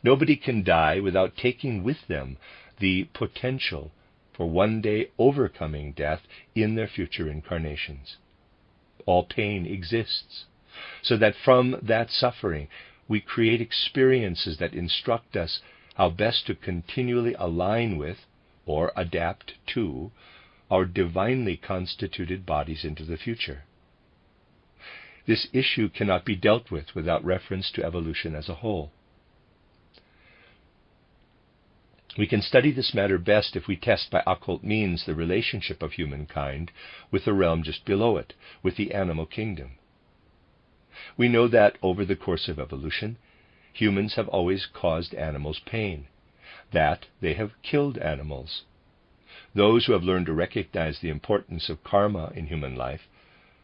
Nobody can die without taking with them the potential for one day overcoming death in their future incarnations. All pain exists, so that from that suffering we create experiences that instruct us how best to continually align with, or adapt to, our divinely constituted bodies into the future. This issue cannot be dealt with without reference to evolution as a whole. We can study this matter best if we test by occult means the relationship of humankind with the realm just below it, with the animal kingdom. We know that over the course of evolution, humans have always caused animals pain, that they have killed animals. Those who have learned to recognize the importance of karma in human life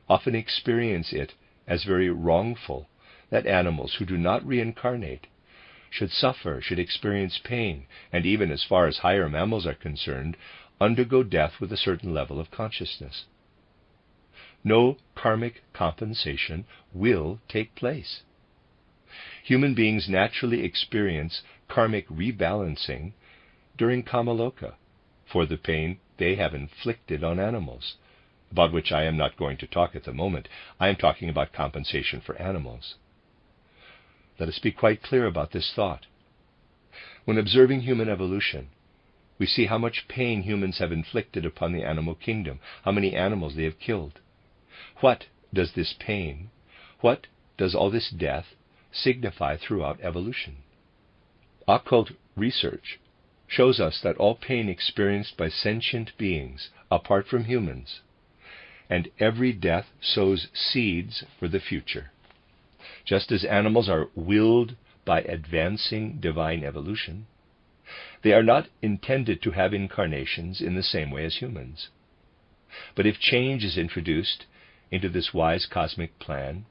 often experience it as very wrongful that animals who do not reincarnate should suffer, should experience pain, and even as far as higher mammals are concerned, undergo death with a certain level of consciousness. no karmic compensation will take place. Human beings naturally experience karmic rebalancing during Kamaloka for the pain they have inflicted on animals, about which I am not going to talk at the moment. I am talking about compensation for animals. Let us be quite clear about this thought. When observing human evolution, we see how much pain humans have inflicted upon the animal kingdom, how many animals they have killed. What does this pain, what does all this death signify throughout evolution? Occult research shows us that all pain experienced by sentient beings, apart from humans, and every death sows seeds for the future. Just as animals are willed by advancing divine evolution, they are not intended to have incarnations in the same way as humans. But if change is introduced into this wise cosmic plan,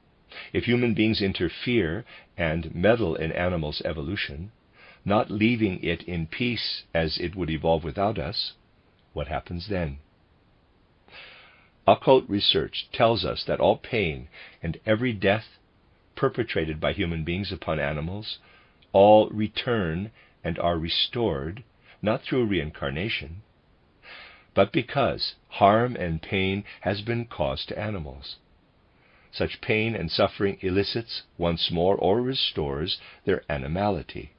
if human beings interfere and meddle in animals' evolution, not leaving it in peace as it would evolve without us, what happens then? Occult research tells us that all pain and every death perpetrated by human beings upon animals all return and are restored, not through reincarnation, but because harm and pain has been caused to animals. Such pain and suffering elicits once more or restores their animality.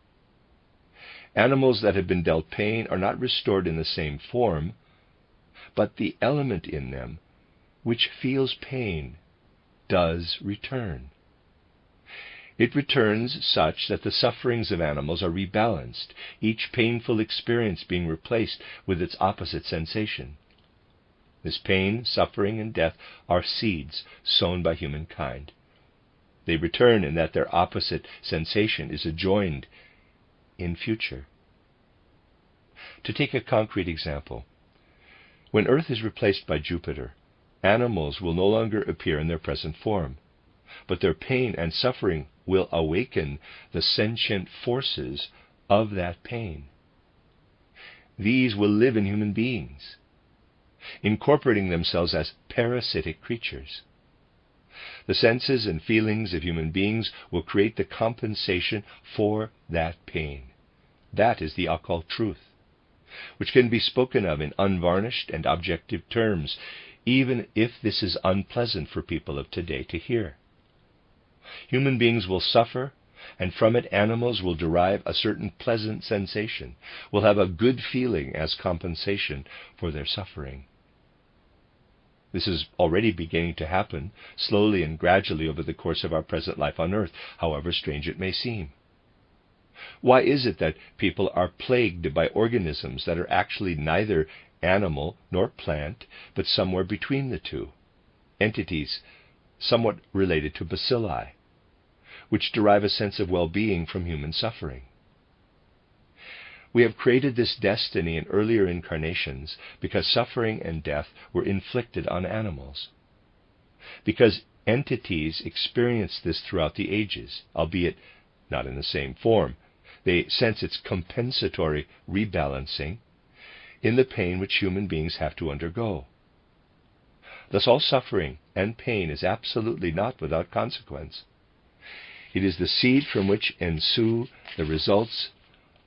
Animals that have been dealt pain are not restored in the same form, but the element in them which feels pain does return. It returns such that the sufferings of animals are rebalanced, each painful experience being replaced with its opposite sensation. This pain, suffering, and death are seeds sown by humankind. They return in that their opposite sensation is adjoined in future. To take a concrete example, when Earth is replaced by Jupiter, animals will no longer appear in their present form, but their pain and suffering will awaken the sentient forces of that pain. These will live in human beings, incorporating themselves as parasitic creatures. The senses and feelings of human beings will create the compensation for that pain. That is the occult truth, which can be spoken of in unvarnished and objective terms, even if this is unpleasant for people of today to hear. Human beings will suffer, and from it animals will derive a certain pleasant sensation, will have a good feeling as compensation for their suffering. This is already beginning to happen, slowly and gradually over the course of our present life on earth, however strange it may seem. Why is it that people are plagued by organisms that are actually neither animal nor plant, but somewhere between the two? Entities somewhat related to bacilli, which derive a sense of well-being from human suffering. We have created this destiny in earlier incarnations because suffering and death were inflicted on animals. Because entities experience this throughout the ages, albeit not in the same form, they sense its compensatory rebalancing in the pain which human beings have to undergo. Thus all suffering and pain is absolutely not without consequence. It is the seed from which ensue the results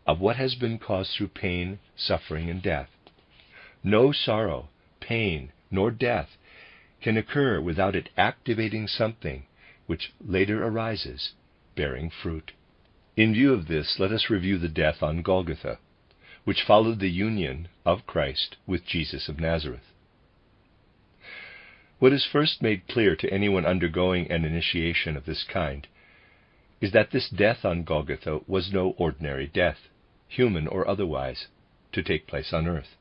of what has been caused through pain, suffering, and death. No sorrow, pain, nor death can occur without it activating something which later arises, bearing fruit. In view of this, let us review the death on Golgotha, which followed the union of Christ with Jesus of Nazareth. What is first made clear to anyone undergoing an initiation of this kind is that this death on Golgotha was no ordinary death, human or otherwise, to take place on earth.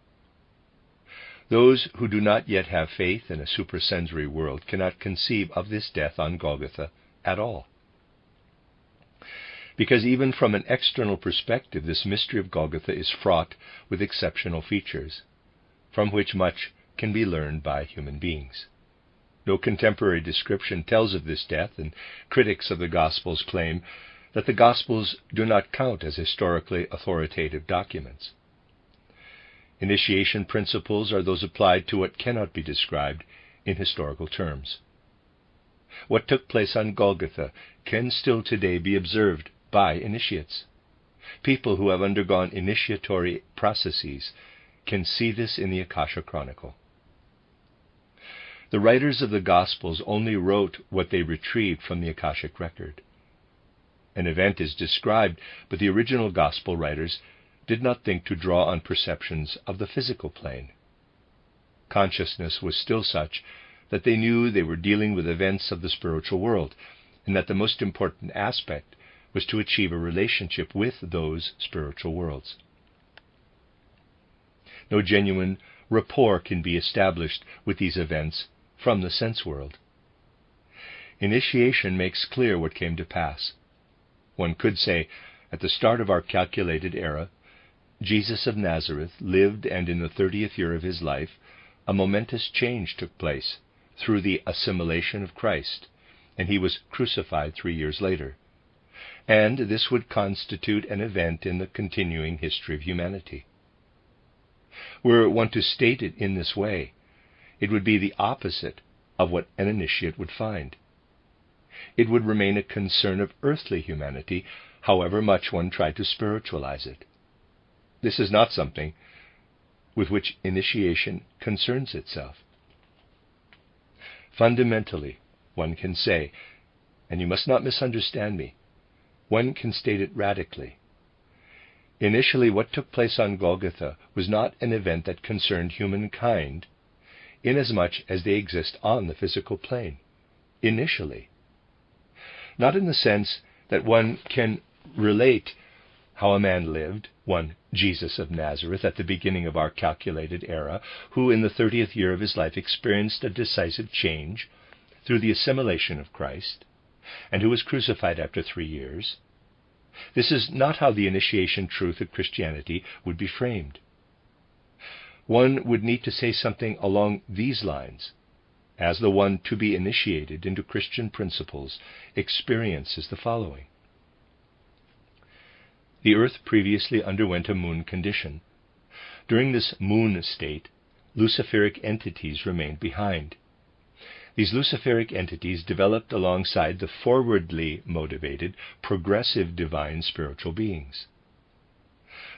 Those who do not yet have faith in a supersensory world cannot conceive of this death on Golgotha at all. Because even from an external perspective, this mystery of Golgotha is fraught with exceptional features, from which much can be learned by human beings. No contemporary description tells of this death, and critics of the Gospels claim that the Gospels do not count as historically authoritative documents. Initiation principles are those applied to what cannot be described in historical terms. What took place on Golgotha can still today be observed by initiates. People who have undergone initiatory processes can see this in the Akasha Chronicle. The writers of the Gospels only wrote what they retrieved from the Akashic record. An event is described, but the original Gospel writers did not think to draw on perceptions of the physical plane. Consciousness was still such that they knew they were dealing with events of the spiritual world, and that the most important aspect was to achieve a relationship with those spiritual worlds. No genuine rapport can be established with these events from the sense world. Initiation makes clear what came to pass. One could say, at the start of our calculated era, Jesus of Nazareth lived, and in the 30th year of his life, a momentous change took place through the assimilation of Christ, and he was crucified 3 years later. And this would constitute an event in the continuing history of humanity. Were one to state it in this way, it would be the opposite of what an initiate would find. It would remain a concern of earthly humanity, however much one tried to spiritualize it. This is not something with which initiation concerns itself. Fundamentally, one can say, and you must not misunderstand me, one can state it radically. Initially, what took place on Golgotha was not an event that concerned humankind, inasmuch as they exist on the physical plane. Initially. Not in the sense that one can relate how a man lived, one Jesus of Nazareth, at the beginning of our calculated era, who in the 30th year of his life experienced a decisive change through the assimilation of Christ, and who was crucified after 3 years. This is not how the initiation truth of Christianity would be framed. One would need to say something along these lines, as the one to be initiated into Christian principles experiences the following. The earth previously underwent a moon condition. During this moon state, luciferic entities remained behind. These luciferic entities developed alongside the forwardly motivated, progressive divine spiritual beings.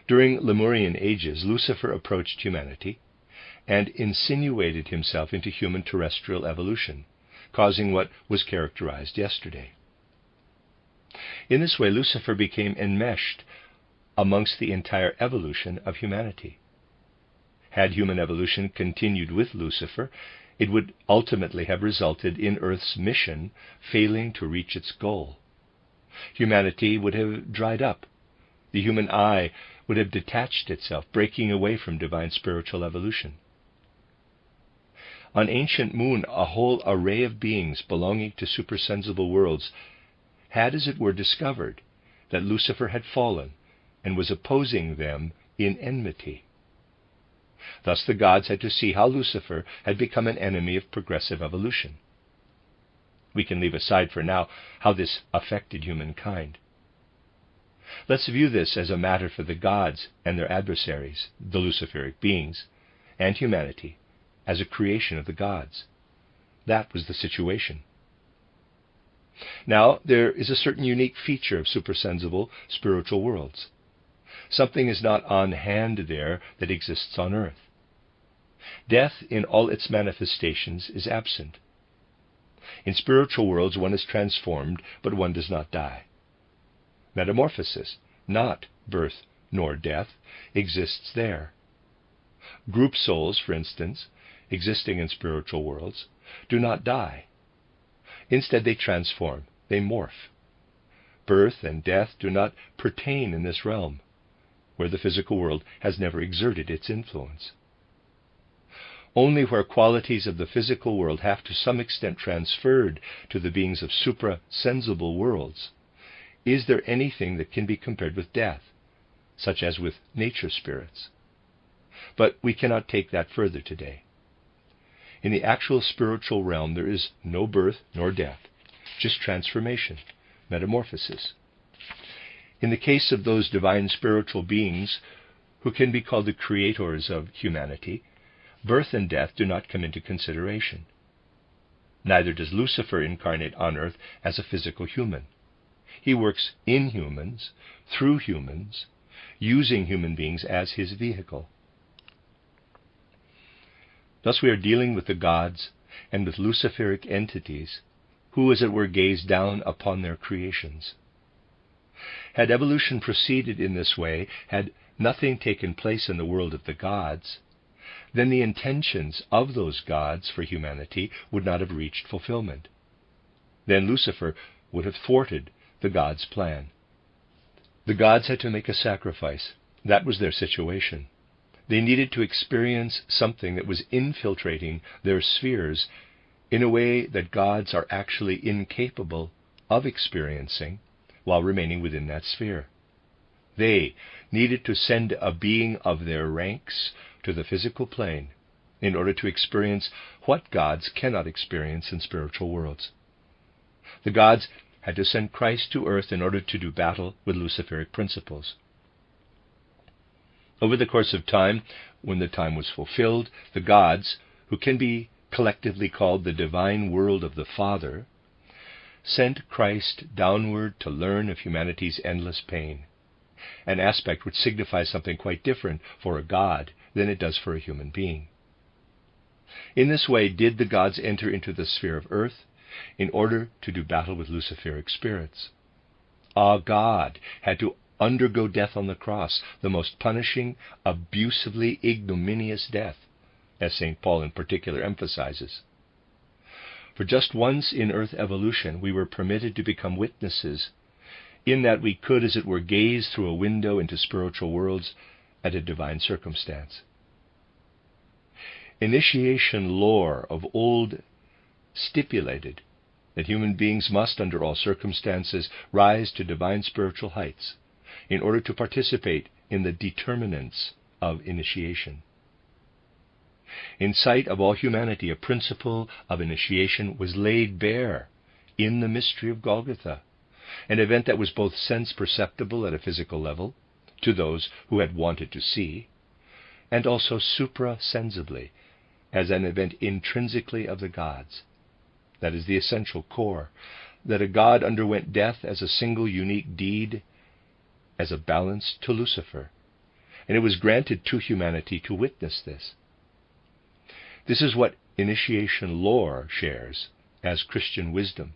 During Lemurian ages, Lucifer approached humanity and insinuated himself into human terrestrial evolution, causing what was characterized yesterday. In this way, Lucifer became enmeshed amongst the entire evolution of humanity. Had human evolution continued with Lucifer, it would ultimately have resulted in Earth's mission failing to reach its goal. Humanity would have dried up. The human eye would have detached itself, breaking away from divine spiritual evolution. On ancient moon, a whole array of beings belonging to supersensible worlds had, as it were, discovered that Lucifer had fallen and was opposing them in enmity. Thus the gods had to see how Lucifer had become an enemy of progressive evolution. We can leave aside for now how this affected humankind. Let's view this as a matter for the gods and their adversaries, the Luciferic beings, and humanity as a creation of the gods. That was the situation. Now, there is a certain unique feature of supersensible spiritual worlds. Something is not on hand there that exists on earth. Death in all its manifestations is absent. In spiritual worlds one is transformed, but one does not die. Metamorphosis, not birth nor death, exists there. Group souls, for instance, existing in spiritual worlds, do not die. Instead they transform, they morph. Birth and death do not pertain in this realm, where the physical world has never exerted its influence. Only where qualities of the physical world have to some extent transferred to the beings of suprasensible worlds is there anything that can be compared with death, such as with nature spirits. But we cannot take that further today. In the actual spiritual realm there is no birth nor death, just transformation, metamorphosis. In the case of those divine spiritual beings who can be called the creators of humanity, birth and death do not come into consideration. Neither does Lucifer incarnate on earth as a physical human. He works in humans, through humans, using human beings as his vehicle. Thus we are dealing with the gods and with Luciferic entities who, as it were, gaze down upon their creations. Had evolution proceeded in this way, had nothing taken place in the world of the gods, then the intentions of those gods for humanity would not have reached fulfillment. Then Lucifer would have thwarted the gods' plan. The gods had to make a sacrifice. That was their situation. They needed to experience something that was infiltrating their spheres in a way that gods are actually incapable of experiencing while remaining within that sphere. They needed to send a being of their ranks to the physical plane in order to experience what gods cannot experience in spiritual worlds. The gods had to send Christ to earth in order to do battle with Luciferic principles. Over the course of time, when the time was fulfilled, the gods, who can be collectively called the divine world of the Father, sent Christ downward to learn of humanity's endless pain, an aspect which signifies something quite different for a god than it does for a human being. In this way did the gods enter into the sphere of earth in order to do battle with Luciferic spirits. A god had to undergo death on the cross, the most punishing, abusively ignominious death, as St. Paul in particular emphasizes. For just once in earth evolution we were permitted to become witnesses, in that we could, as it were, gaze through a window into spiritual worlds at a divine circumstance. Initiation lore of old stipulated that human beings must, under all circumstances, rise to divine spiritual heights in order to participate in the determinants of initiation. In sight of all humanity, a principle of initiation was laid bare in the mystery of Golgotha, an event that was both sense-perceptible at a physical level to those who had wanted to see, and also suprasensibly as an event intrinsically of the gods. That is the essential core, that a god underwent death as a single unique deed, as a balance to Lucifer, and it was granted to humanity to witness this. This is what initiation lore shares as Christian wisdom.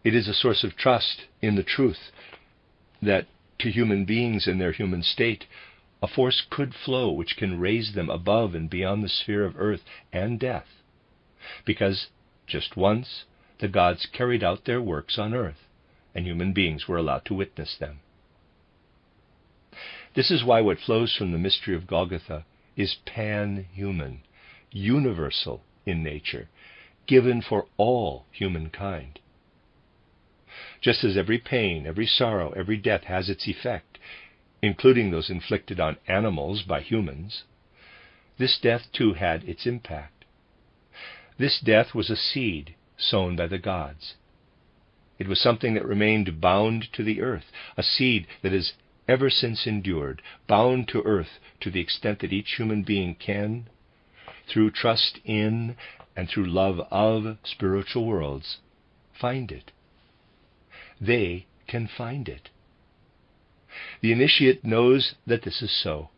It is a source of trust in the truth that to human beings in their human state, a force could flow which can raise them above and beyond the sphere of earth and death, because just once the gods carried out their works on earth, and human beings were allowed to witness them. This is why what flows from the mystery of Golgotha is pan-human, universal in nature, given for all humankind. Just as every pain, every sorrow, every death has its effect, including those inflicted on animals by humans, this death too had its impact. This death was a seed sown by the gods. It was something that remained bound to the earth, a seed that has ever since endured, bound to earth to the extent that each human being can, through trust in and through love of spiritual worlds, find it. They can find it. The initiate knows that this is so.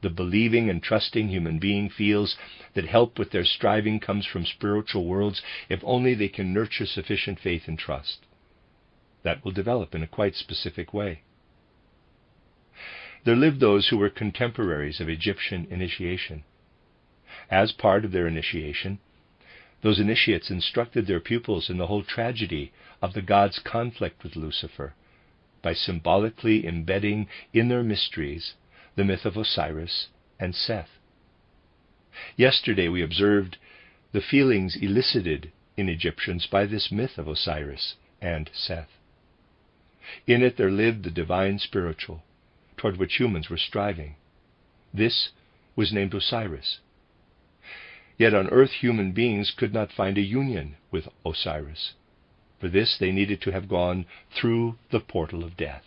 The believing and trusting human being feels that help with their striving comes from spiritual worlds if only they can nurture sufficient faith and trust. That will develop in a quite specific way. There lived those who were contemporaries of Egyptian initiation. As part of their initiation, those initiates instructed their pupils in the whole tragedy of the gods' conflict with Lucifer by symbolically embedding in their mysteries the myth of Osiris and Seth. Yesterday we observed the feelings elicited in Egyptians by this myth of Osiris and Seth. In it there lived the divine spiritual, toward which humans were striving. This was named Osiris. Yet on earth human beings could not find a union with Osiris. For this they needed to have gone through the portal of death.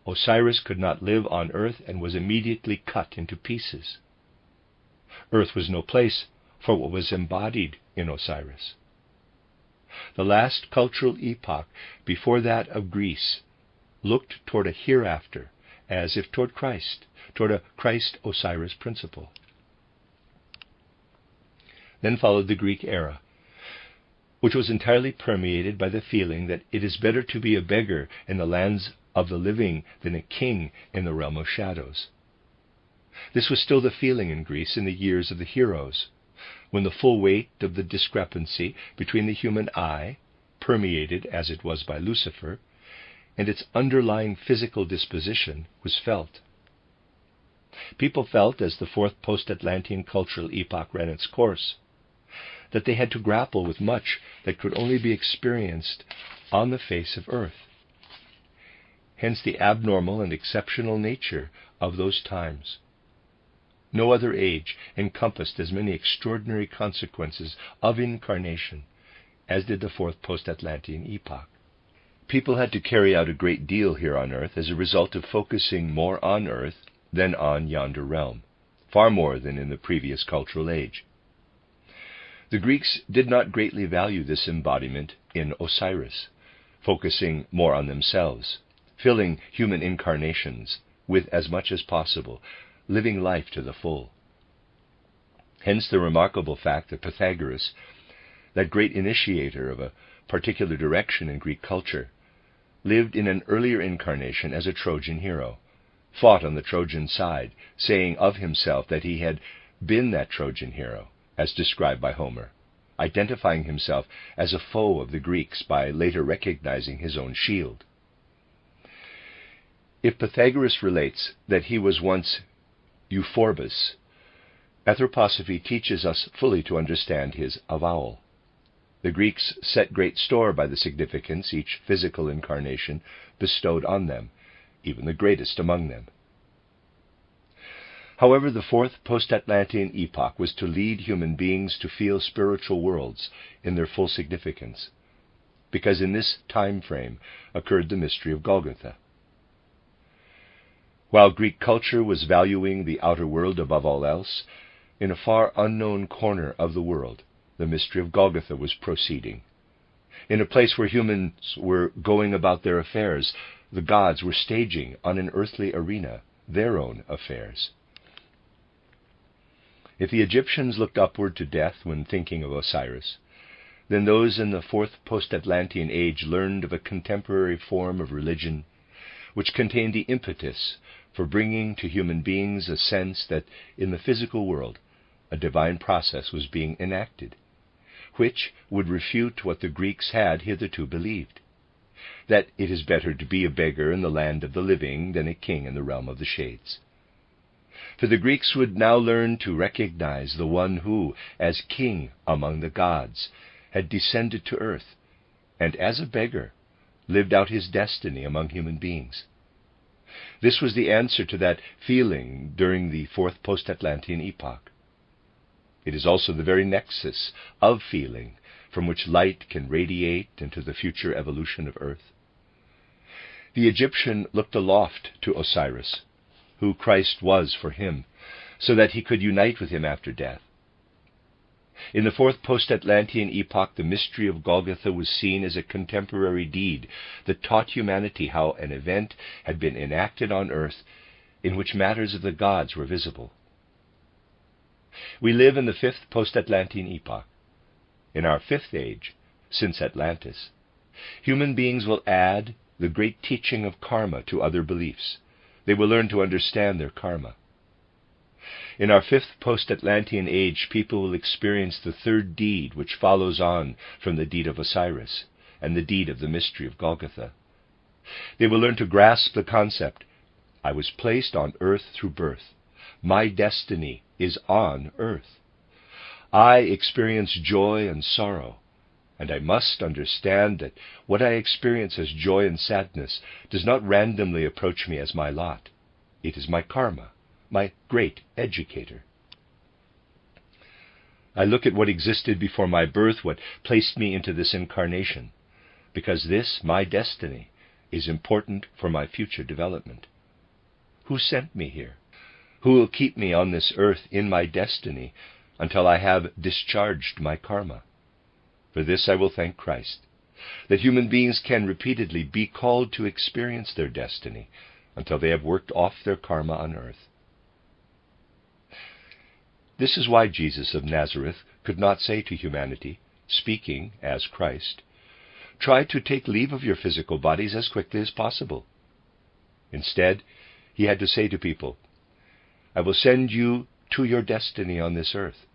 Osiris could not live on earth and was immediately cut into pieces. Earth was no place for what was embodied in Osiris. The last cultural epoch before that of Greece looked toward a hereafter, as if toward Christ, toward a Christ-Osiris principle. Then followed the Greek era, which was entirely permeated by the feeling that it is better to be a beggar in the lands of the living than a king in the realm of shadows. This was still the feeling in Greece in the years of the heroes, when the full weight of the discrepancy between the human eye, permeated as it was by Lucifer, and its underlying physical disposition was felt. People felt, as the fourth post-Atlantean cultural epoch ran its course, that they had to grapple with much that could only be experienced on the face of Earth. Hence the abnormal and exceptional nature of those times. No other age encompassed as many extraordinary consequences of incarnation as did the fourth post-Atlantean epoch. People had to carry out a great deal here on Earth as a result of focusing more on Earth than on yonder realm, far more than in the previous cultural age. The Greeks did not greatly value this embodiment in Osiris, focusing more on themselves, filling human incarnations with as much as possible, living life to the full. Hence the remarkable fact that Pythagoras, that great initiator of a particular direction in Greek culture, lived in an earlier incarnation as a Trojan hero, fought on the Trojan side, saying of himself that he had been that Trojan hero, as described by Homer, identifying himself as a foe of the Greeks by later recognizing his own shield. If Pythagoras relates that he was once Euphorbus, Anthroposophy teaches us fully to understand his avowal. The Greeks set great store by the significance each physical incarnation bestowed on them, even the greatest among them. However, the fourth post-Atlantean epoch was to lead human beings to feel spiritual worlds in their full significance, because in this time frame occurred the mystery of Golgotha. While Greek culture was valuing the outer world above all else, in a far unknown corner of the world, the mystery of Golgotha was proceeding. In a place where humans were going about their affairs, the gods were staging on an earthly arena their own affairs. If the Egyptians looked upward to death when thinking of Osiris, then those in the fourth post-Atlantean age learned of a contemporary form of religion which contained the impetus for bringing to human beings a sense that in the physical world a divine process was being enacted, which would refute what the Greeks had hitherto believed, that it is better to be a beggar in the land of the living than a king in the realm of the shades. For the Greeks would now learn to recognize the one who, as king among the gods, had descended to earth, and as a beggar, lived out his destiny among human beings. This was the answer to that feeling during the fourth post-Atlantean epoch. It is also the very nexus of feeling from which light can radiate into the future evolution of Earth. The Egyptian looked aloft to Osiris, who Christ was for him, so that he could unite with him after death. In the fourth post-Atlantean epoch, the mystery of Golgotha was seen as a contemporary deed that taught humanity how an event had been enacted on earth in which matters of the gods were visible. We live in the fifth post-Atlantean epoch. In our fifth age, since Atlantis, human beings will add the great teaching of karma to other beliefs. They will learn to understand their karma. In our fifth post-Atlantean age, people will experience the third deed which follows on from the deed of Osiris and the deed of the mystery of Golgotha. They will learn to grasp the concept, I was placed on earth through birth. My destiny is on earth. I experience joy and sorrow, and I must understand that what I experience as joy and sadness does not randomly approach me as my lot. It is my karma, my great educator. I look at what existed before my birth, what placed me into this incarnation, because this, my destiny, is important for my future development. Who sent me here? Who will keep me on this earth in my destiny until I have discharged my karma. For this I will thank Christ, that human beings can repeatedly be called to experience their destiny until they have worked off their karma on earth. This is why Jesus of Nazareth could not say to humanity, speaking as Christ, "Try to take leave of your physical bodies as quickly as possible." Instead, he had to say to people, "I will send you to your destiny on this earth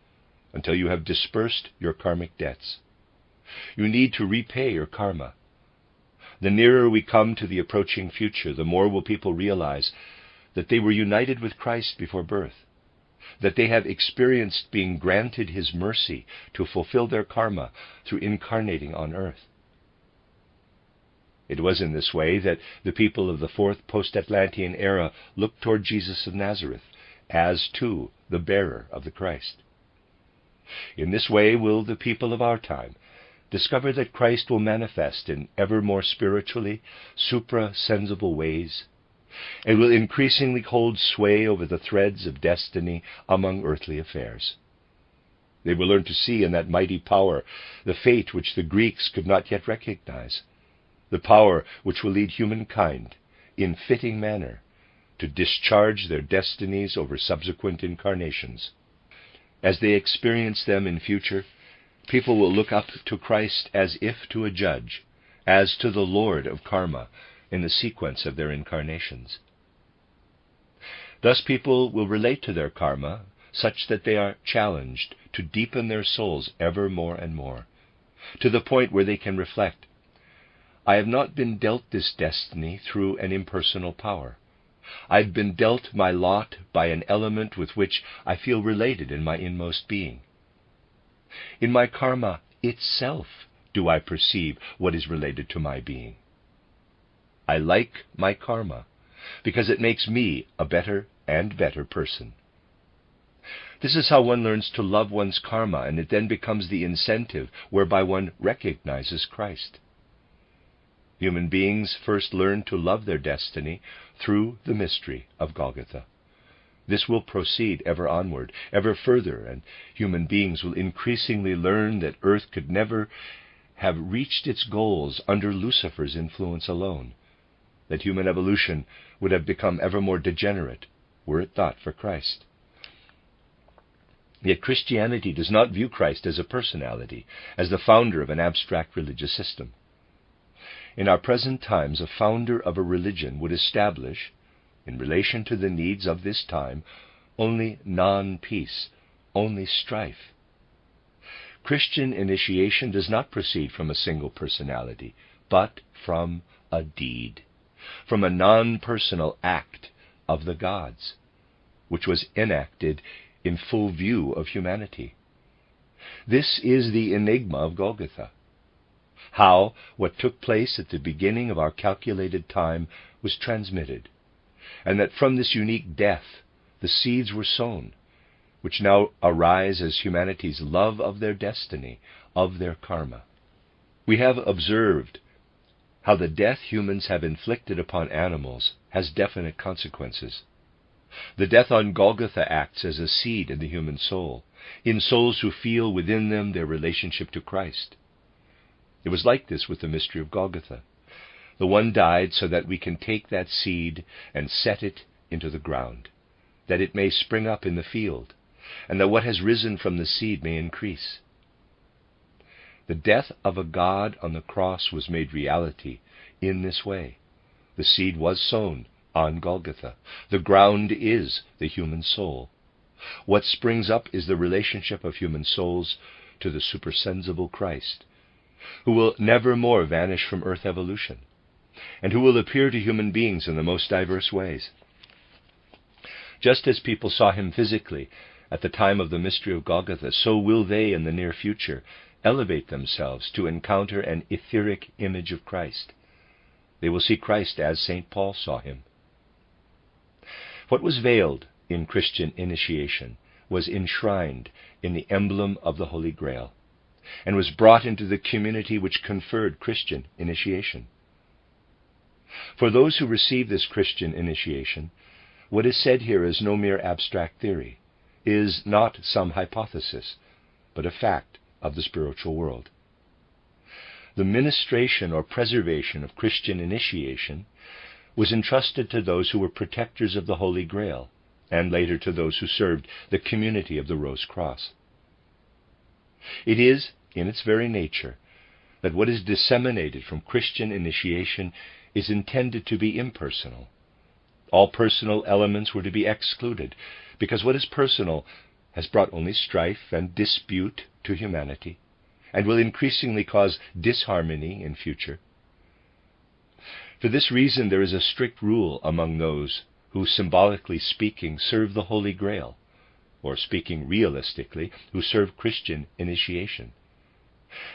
until you have dispersed your karmic debts. You need to repay your karma. The nearer we come to the approaching future, the more will people realize that they were united with Christ before birth, that they have experienced being granted His mercy to fulfill their karma through incarnating on earth." It was in this way that the people of the fourth post-Atlantean era looked toward Jesus of Nazareth as, too, the bearer of the Christ. In this way will the people of our time discover that Christ will manifest in ever more spiritually suprasensible ways, and will increasingly hold sway over the threads of destiny among earthly affairs. They will learn to see in that mighty power the fate which the Greeks could not yet recognize, the power which will lead humankind, in fitting manner, to discharge their destinies over subsequent incarnations. As they experience them in future, people will look up to Christ as if to a judge, as to the Lord of karma, in the sequence of their incarnations. Thus people will relate to their karma such that they are challenged to deepen their souls ever more and more, to the point where they can reflect, "I have not been dealt this destiny through an impersonal power. I've been dealt my lot by an element with which I feel related in my inmost being. In my karma itself do I perceive what is related to my being. I like my karma because it makes me a better and better person." This is how one learns to love one's karma, and it then becomes the incentive whereby one recognizes Christ. Human beings first learn to love their destiny through the mystery of Golgotha. This will proceed ever onward, ever further, and human beings will increasingly learn that earth could never have reached its goals under Lucifer's influence alone, that human evolution would have become ever more degenerate were it not for Christ. Yet Christianity does not view Christ as a personality, as the founder of an abstract religious system. In our present times, a founder of a religion would establish, in relation to the needs of this time, only non-peace, only strife. Christian initiation does not proceed from a single personality, but from a deed, from a non-personal act of the gods, which was enacted in full view of humanity. This is the enigma of Golgotha. How what took place at the beginning of our calculated time was transmitted, and that from this unique death the seeds were sown, which now arise as humanity's love of their destiny, of their karma. We have observed how the death humans have inflicted upon animals has definite consequences. The death on Golgotha acts as a seed in the human soul, in souls who feel within them their relationship to Christ. It was like this with the mystery of Golgotha. The one died so that we can take that seed and set it into the ground, that it may spring up in the field, and that what has risen from the seed may increase. The death of a God on the cross was made reality in this way. The seed was sown on Golgotha. The ground is the human soul. What springs up is the relationship of human souls to the supersensible Christ, who will never more vanish from earth evolution, and who will appear to human beings in the most diverse ways. Just as people saw him physically at the time of the mystery of Golgotha, so will they in the near future elevate themselves to encounter an etheric image of Christ. They will see Christ as St. Paul saw him. What was veiled in Christian initiation was enshrined in the emblem of the Holy Grail, and was brought into the community which conferred Christian initiation. For those who receive this Christian initiation, what is said here is no mere abstract theory. is not some hypothesis, but a fact of the spiritual world. The ministration or preservation of Christian initiation was entrusted to those who were protectors of the Holy Grail, and later to those who served the community of the Rose Cross. It is, in its very nature, that what is disseminated from Christian initiation is intended to be impersonal. All personal elements were to be excluded, because what is personal has brought only strife and dispute to humanity, and will increasingly cause disharmony in future. For this reason, there is a strict rule among those who, symbolically speaking, serve the Holy Grail, or speaking realistically, who serve Christian initiation,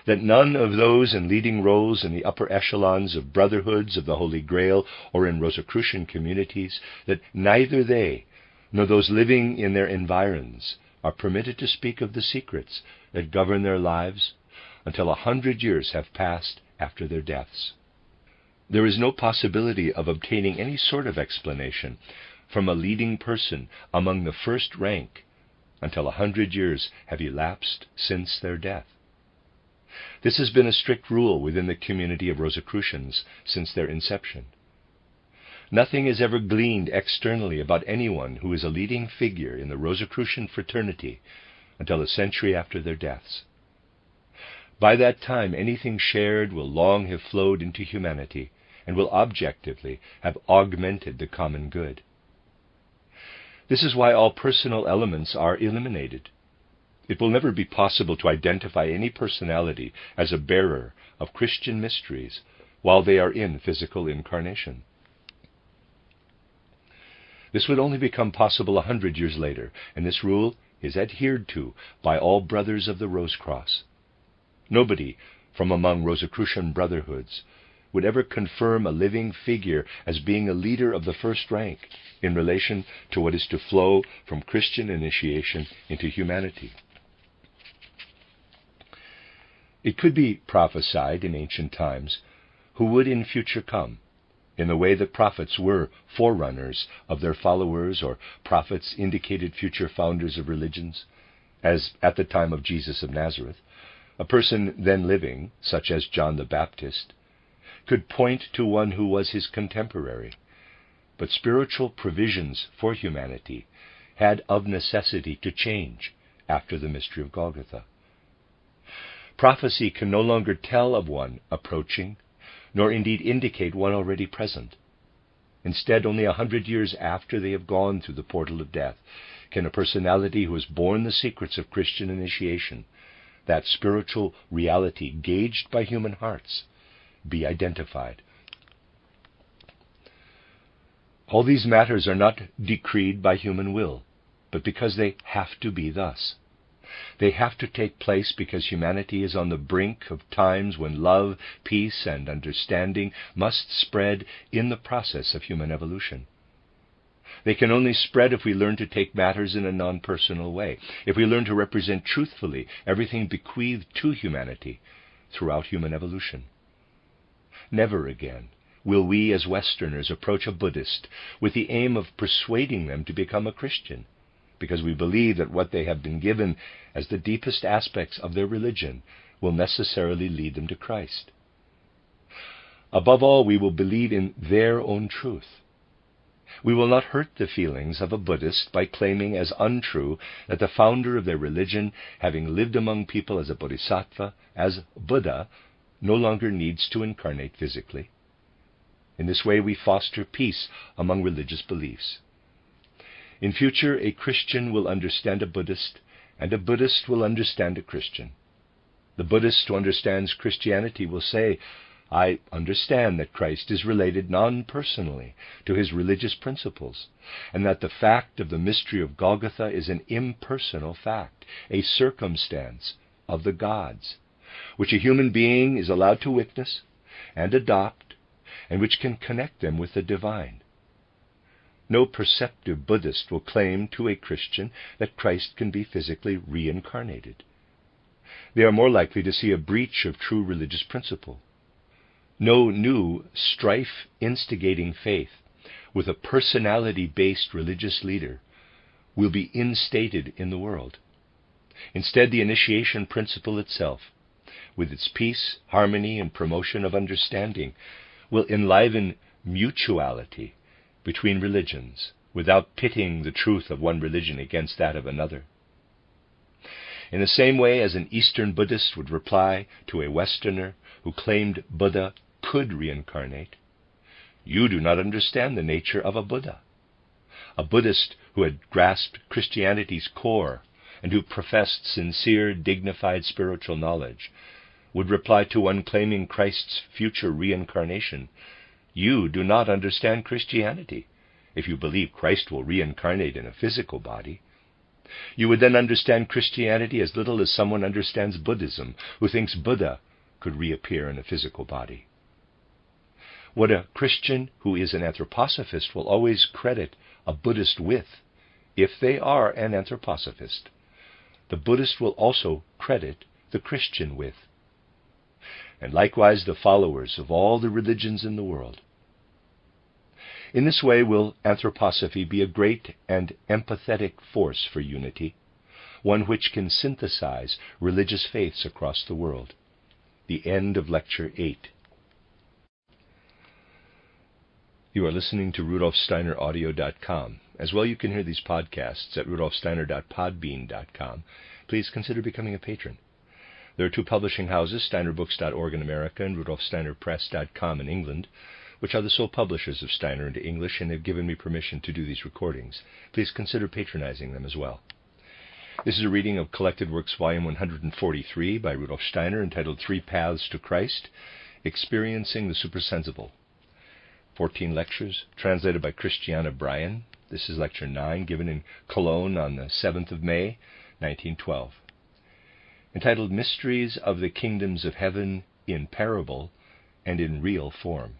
that none of those in leading roles in the upper echelons of brotherhoods of the Holy Grail or in Rosicrucian communities, that neither they nor those living in their environs are permitted to speak of the secrets that govern their lives until 100 years have passed after their deaths. There is no possibility of obtaining any sort of explanation from a leading person among the first rank until 100 years have elapsed since their death. This has been a strict rule within the community of Rosicrucians since their inception. Nothing is ever gleaned externally about anyone who is a leading figure in the Rosicrucian fraternity until a century after their deaths. By that time, anything shared will long have flowed into humanity and will objectively have augmented the common good. This is why all personal elements are eliminated. It will never be possible to identify any personality as a bearer of Christian mysteries while they are in physical incarnation. This would only become possible 100 years later, and this rule is adhered to by all brothers of the Rose Cross. Nobody from among Rosicrucian brotherhoods would ever confirm a living figure as being a leader of the first rank in relation to what is to flow from Christian initiation into humanity. It could be prophesied in ancient times who would in future come, in the way that prophets were forerunners of their followers, or prophets indicated future founders of religions, as at the time of Jesus of Nazareth. A person then living, such as John the Baptist, could point to one who was his contemporary, but spiritual provisions for humanity had of necessity to change after the mystery of Golgotha. Prophecy can no longer tell of one approaching, nor indeed indicate one already present. Instead, only 100 years after they have gone through the portal of death, can a personality who has borne the secrets of Christian initiation, that spiritual reality gauged by human hearts, be identified. All these matters are not decreed by human will, but because they have to be thus. They have to take place because humanity is on the brink of times when love, peace, and understanding must spread in the process of human evolution. They can only spread if we learn to take matters in a non-personal way, if we learn to represent truthfully everything bequeathed to humanity throughout human evolution. Never again will we as Westerners approach a Buddhist with the aim of persuading them to become a Christian, because we believe that what they have been given as the deepest aspects of their religion will necessarily lead them to Christ. Above all, we will believe in their own truth. We will not hurt the feelings of a Buddhist by claiming as untrue that the founder of their religion, having lived among people as a bodhisattva, as Buddha, no longer needs to incarnate physically. In this way, we foster peace among religious beliefs. In future, a Christian will understand a Buddhist, and a Buddhist will understand a Christian. The Buddhist who understands Christianity will say, I understand that Christ is related non-personally to his religious principles, and that the fact of the mystery of Golgotha is an impersonal fact, a circumstance of the gods, which a human being is allowed to witness and adopt, and which can connect them with the divine. No perceptive Buddhist will claim to a Christian that Christ can be physically reincarnated. They are more likely to see a breach of true religious principle. No new, strife-instigating faith with a personality-based religious leader will be instated in the world. Instead, the initiation principle itself, with its peace, harmony, and promotion of understanding, will enliven mutuality between religions, without pitting the truth of one religion against that of another. In the same way as an Eastern Buddhist would reply to a Westerner who claimed Buddha could reincarnate, "You do not understand the nature of a Buddha." A Buddhist who had grasped Christianity's core and who professed sincere, dignified spiritual knowledge would reply to one claiming Christ's future reincarnation, "You do not understand Christianity if you believe Christ will reincarnate in a physical body. You would then understand Christianity as little as someone understands Buddhism who thinks Buddha could reappear in a physical body." What a Christian who is an anthroposophist will always credit a Buddhist with, if they are an anthroposophist, the Buddhist will also credit the Christian with. And likewise the followers of all the religions in the world. In this way will anthroposophy be a great and empathetic force for unity, one which can synthesize religious faiths across the world. The end of Lecture 8. You are listening to RudolfSteinerAudio.com. As well, you can hear these podcasts at RudolfSteiner.podbean.com. Please consider becoming a patron. There are two publishing houses, SteinerBooks.org in America and RudolfSteinerPress.com in England, which are the sole publishers of Steiner into English and have given me permission to do these recordings. Please consider patronizing them as well. This is a reading of Collected Works Volume 143 by Rudolf Steiner, entitled 3 Paths to Christ, Experiencing the Supersensible. 14 lectures, translated by Christiana Bryan. This is Lecture 9, given in Cologne on the 7th of May, 1912. Entitled Mysteries of the Kingdoms of Heaven in Parable and in Real Form.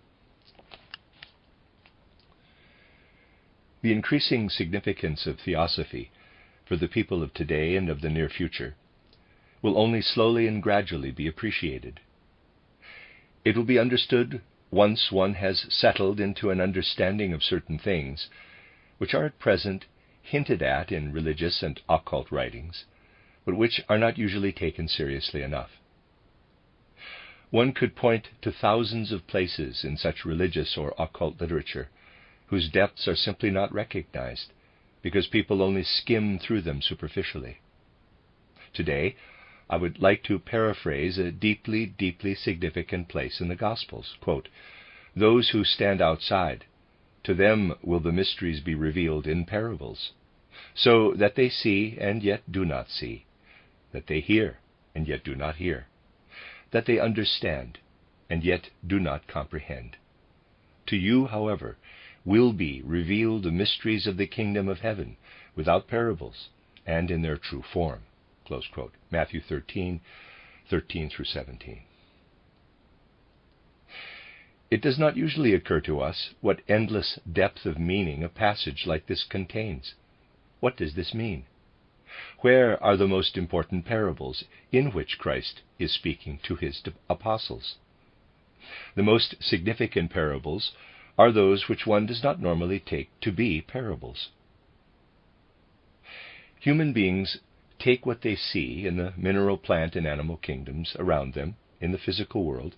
The increasing significance of theosophy for the people of today and of the near future will only slowly and gradually be appreciated. It will be understood once one has settled into an understanding of certain things, which are at present hinted at in religious and occult writings, but which are not usually taken seriously enough. One could point to thousands of places in such religious or occult literature whose depths are simply not recognized, because people only skim through them superficially. Today, I would like to paraphrase a deeply, deeply significant place in the Gospels. Quote, "Those who stand outside, to them will the mysteries be revealed in parables, so that they see and yet do not see, that they hear and yet do not hear, that they understand and yet do not comprehend. To you, however, will be revealed the mysteries of the kingdom of heaven without parables and in their true form." Close quote. Matthew 13:13 through 17. It does not usually occur to us what endless depth of meaning a passage like this contains. What does this mean? Where are the most important parables in which Christ is speaking to his apostles? The most significant parables are those which one does not normally take to be parables. Human beings take what they see in the mineral, plant, and animal kingdoms around them in the physical world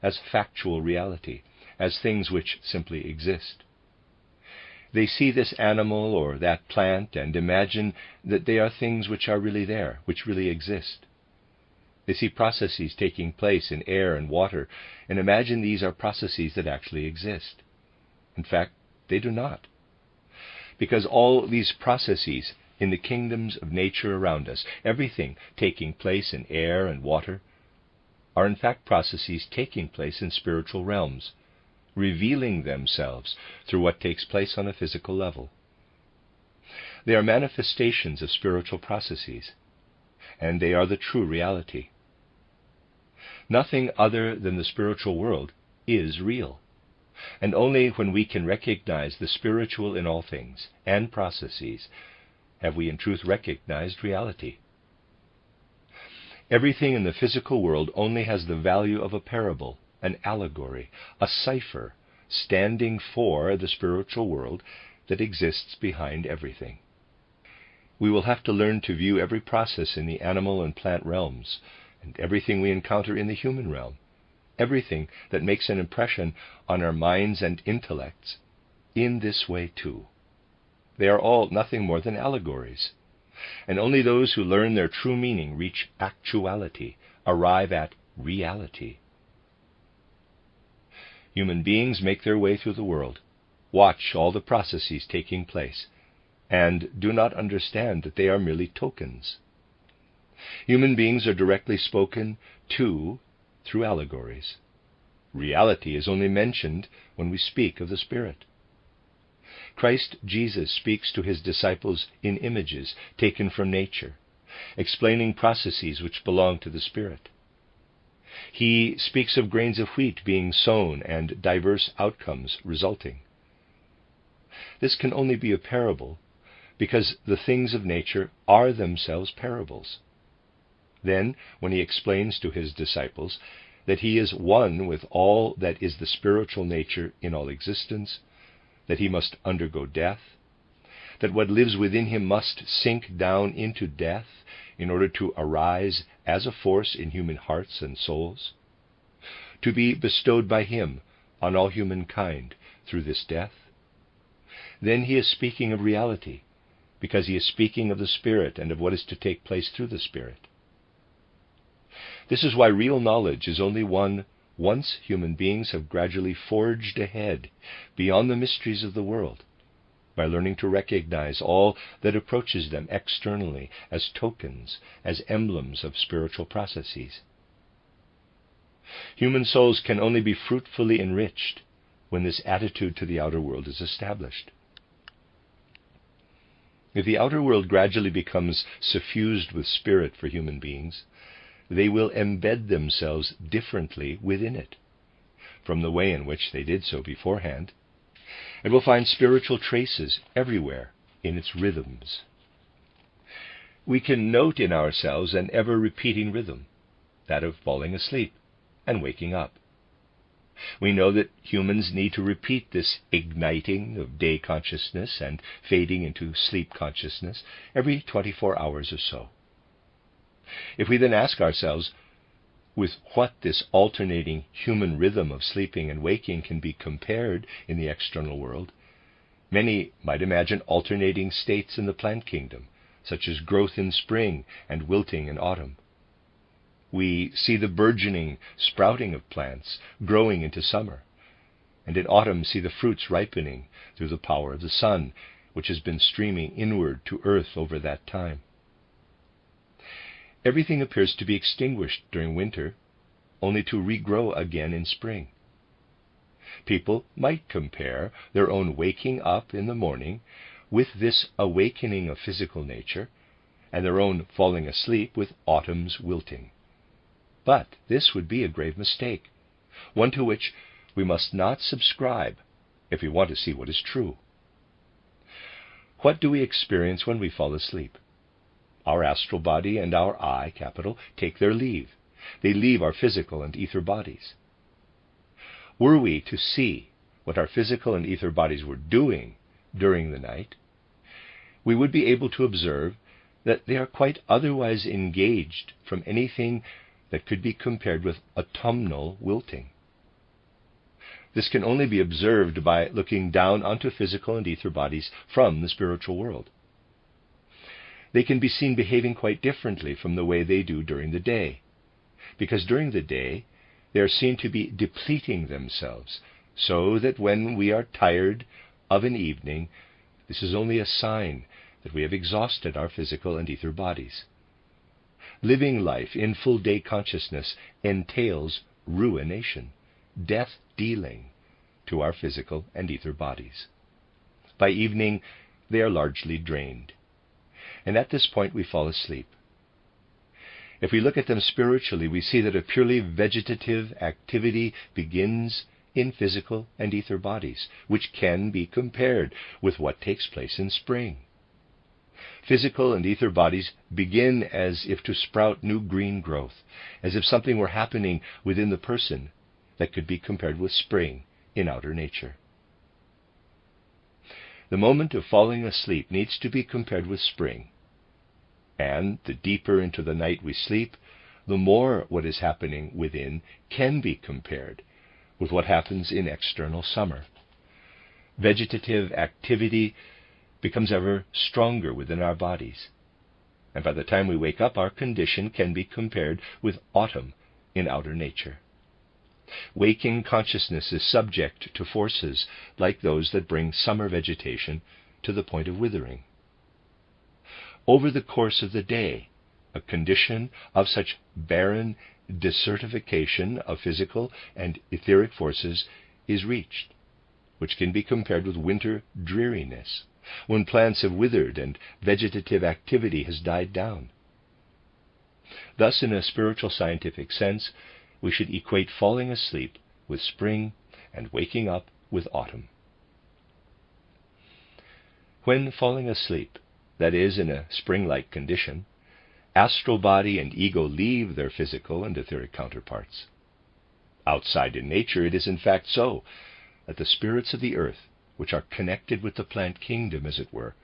as factual reality, as things which simply exist. They see this animal or that plant and imagine that they are things which are really there, which really exist. They see processes taking place in air and water and imagine these are processes that actually exist. In fact, they do not. Because all these processes in the kingdoms of nature around us, everything taking place in air and water, are in fact processes taking place in spiritual realms, revealing themselves through what takes place on a physical level. They are manifestations of spiritual processes, and they are the true reality. Nothing other than the spiritual world is real, and only when we can recognize the spiritual in all things and processes have we in truth recognized reality. Everything in the physical world only has the value of a parable, an allegory, a cipher, standing for the spiritual world that exists behind everything. we will have to learn to view every process in the animal and plant realms, and everything we encounter in the human realm, everything that makes an impression on our minds and intellects, in this way too. They are all nothing more than allegories, and only those who learn their true meaning reach actuality, arrive at reality. Human beings make their way through the world, watch all the processes taking place, and do not understand that they are merely tokens. Human beings are directly spoken to through allegories. Reality is only mentioned when we speak of the Spirit. Christ Jesus speaks to his disciples in images taken from nature, explaining processes which belong to the Spirit. He speaks of grains of wheat being sown and diverse outcomes resulting. This can only be a parable because the things of nature are themselves parables. Then, when he explains to his disciples that he is one with all that is the spiritual nature in all existence, that he must undergo death, that what lives within him must sink down into death in order to arise as a force in human hearts and souls, to be bestowed by him on all humankind through this death, then he is speaking of reality, because he is speaking of the Spirit and of what is to take place through the Spirit. This is why real knowledge is only won once human beings have gradually forged ahead beyond the mysteries of the world, by learning to recognize all that approaches them externally as tokens, as emblems of spiritual processes. Human souls can only be fruitfully enriched when this attitude to the outer world is established. If the outer world gradually becomes suffused with spirit for human beings, they will embed themselves differently within it from the way in which they did so beforehand, and will find spiritual traces everywhere in its rhythms. We can note in ourselves an ever-repeating rhythm, that of falling asleep and waking up. We know that humans need to repeat this igniting of day consciousness and fading into sleep consciousness every 24 hours or so. If we then ask ourselves with what this alternating human rhythm of sleeping and waking can be compared in the external world, many might imagine alternating states in the plant kingdom, such as growth in spring and wilting in autumn. We see the burgeoning, sprouting of plants growing into summer, and in autumn see the fruits ripening through the power of the sun, which has been streaming inward to earth over that time. Everything appears to be extinguished during winter, only to regrow again in spring. People might compare their own waking up in the morning with this awakening of physical nature, and their own falling asleep with autumn's wilting. But this would be a grave mistake, one to which we must not subscribe if we want to see what is true. What do we experience when we fall asleep? Our astral body and our I, capital, take their leave. They leave our physical and ether bodies. Were we to see what our physical and ether bodies were doing during the night, we would be able to observe that they are quite otherwise engaged from anything that could be compared with autumnal wilting. This can only be observed by looking down onto physical and ether bodies from the spiritual world. They can be seen behaving quite differently from the way they do during the day, because during the day they are seen to be depleting themselves, so that when we are tired of an evening, this is only a sign that we have exhausted our physical and ether bodies. Living life in full day consciousness entails ruination, death-dealing to our physical and ether bodies. By evening, they are largely drained, and at this point we fall asleep. If we look at them spiritually, we see that a purely vegetative activity begins in physical and ether bodies, which can be compared with what takes place in spring. Physical and ether bodies begin as if to sprout new green growth, as if something were happening within the person that could be compared with spring in outer nature. The moment of falling asleep needs to be compared with spring, And the deeper into the night we sleep, the more what is happening within can be compared with what happens in external summer. Vegetative activity becomes ever stronger within our bodies, and by the time we wake up, our condition can be compared with autumn in outer nature. Waking consciousness is subject to forces like those that bring summer vegetation to the point of withering. Over the course of the day, a condition of such barren desertification of physical and etheric forces is reached, which can be compared with winter dreariness, when plants have withered and vegetative activity has died down. Thus, in a spiritual scientific sense, we should equate falling asleep with spring and waking up with autumn. When falling asleep, that is, in a spring-like condition, astral body and ego leave their physical and etheric counterparts. Outside in nature, it is in fact so that the spirits of the earth, which are connected with the plant kingdom, as it were,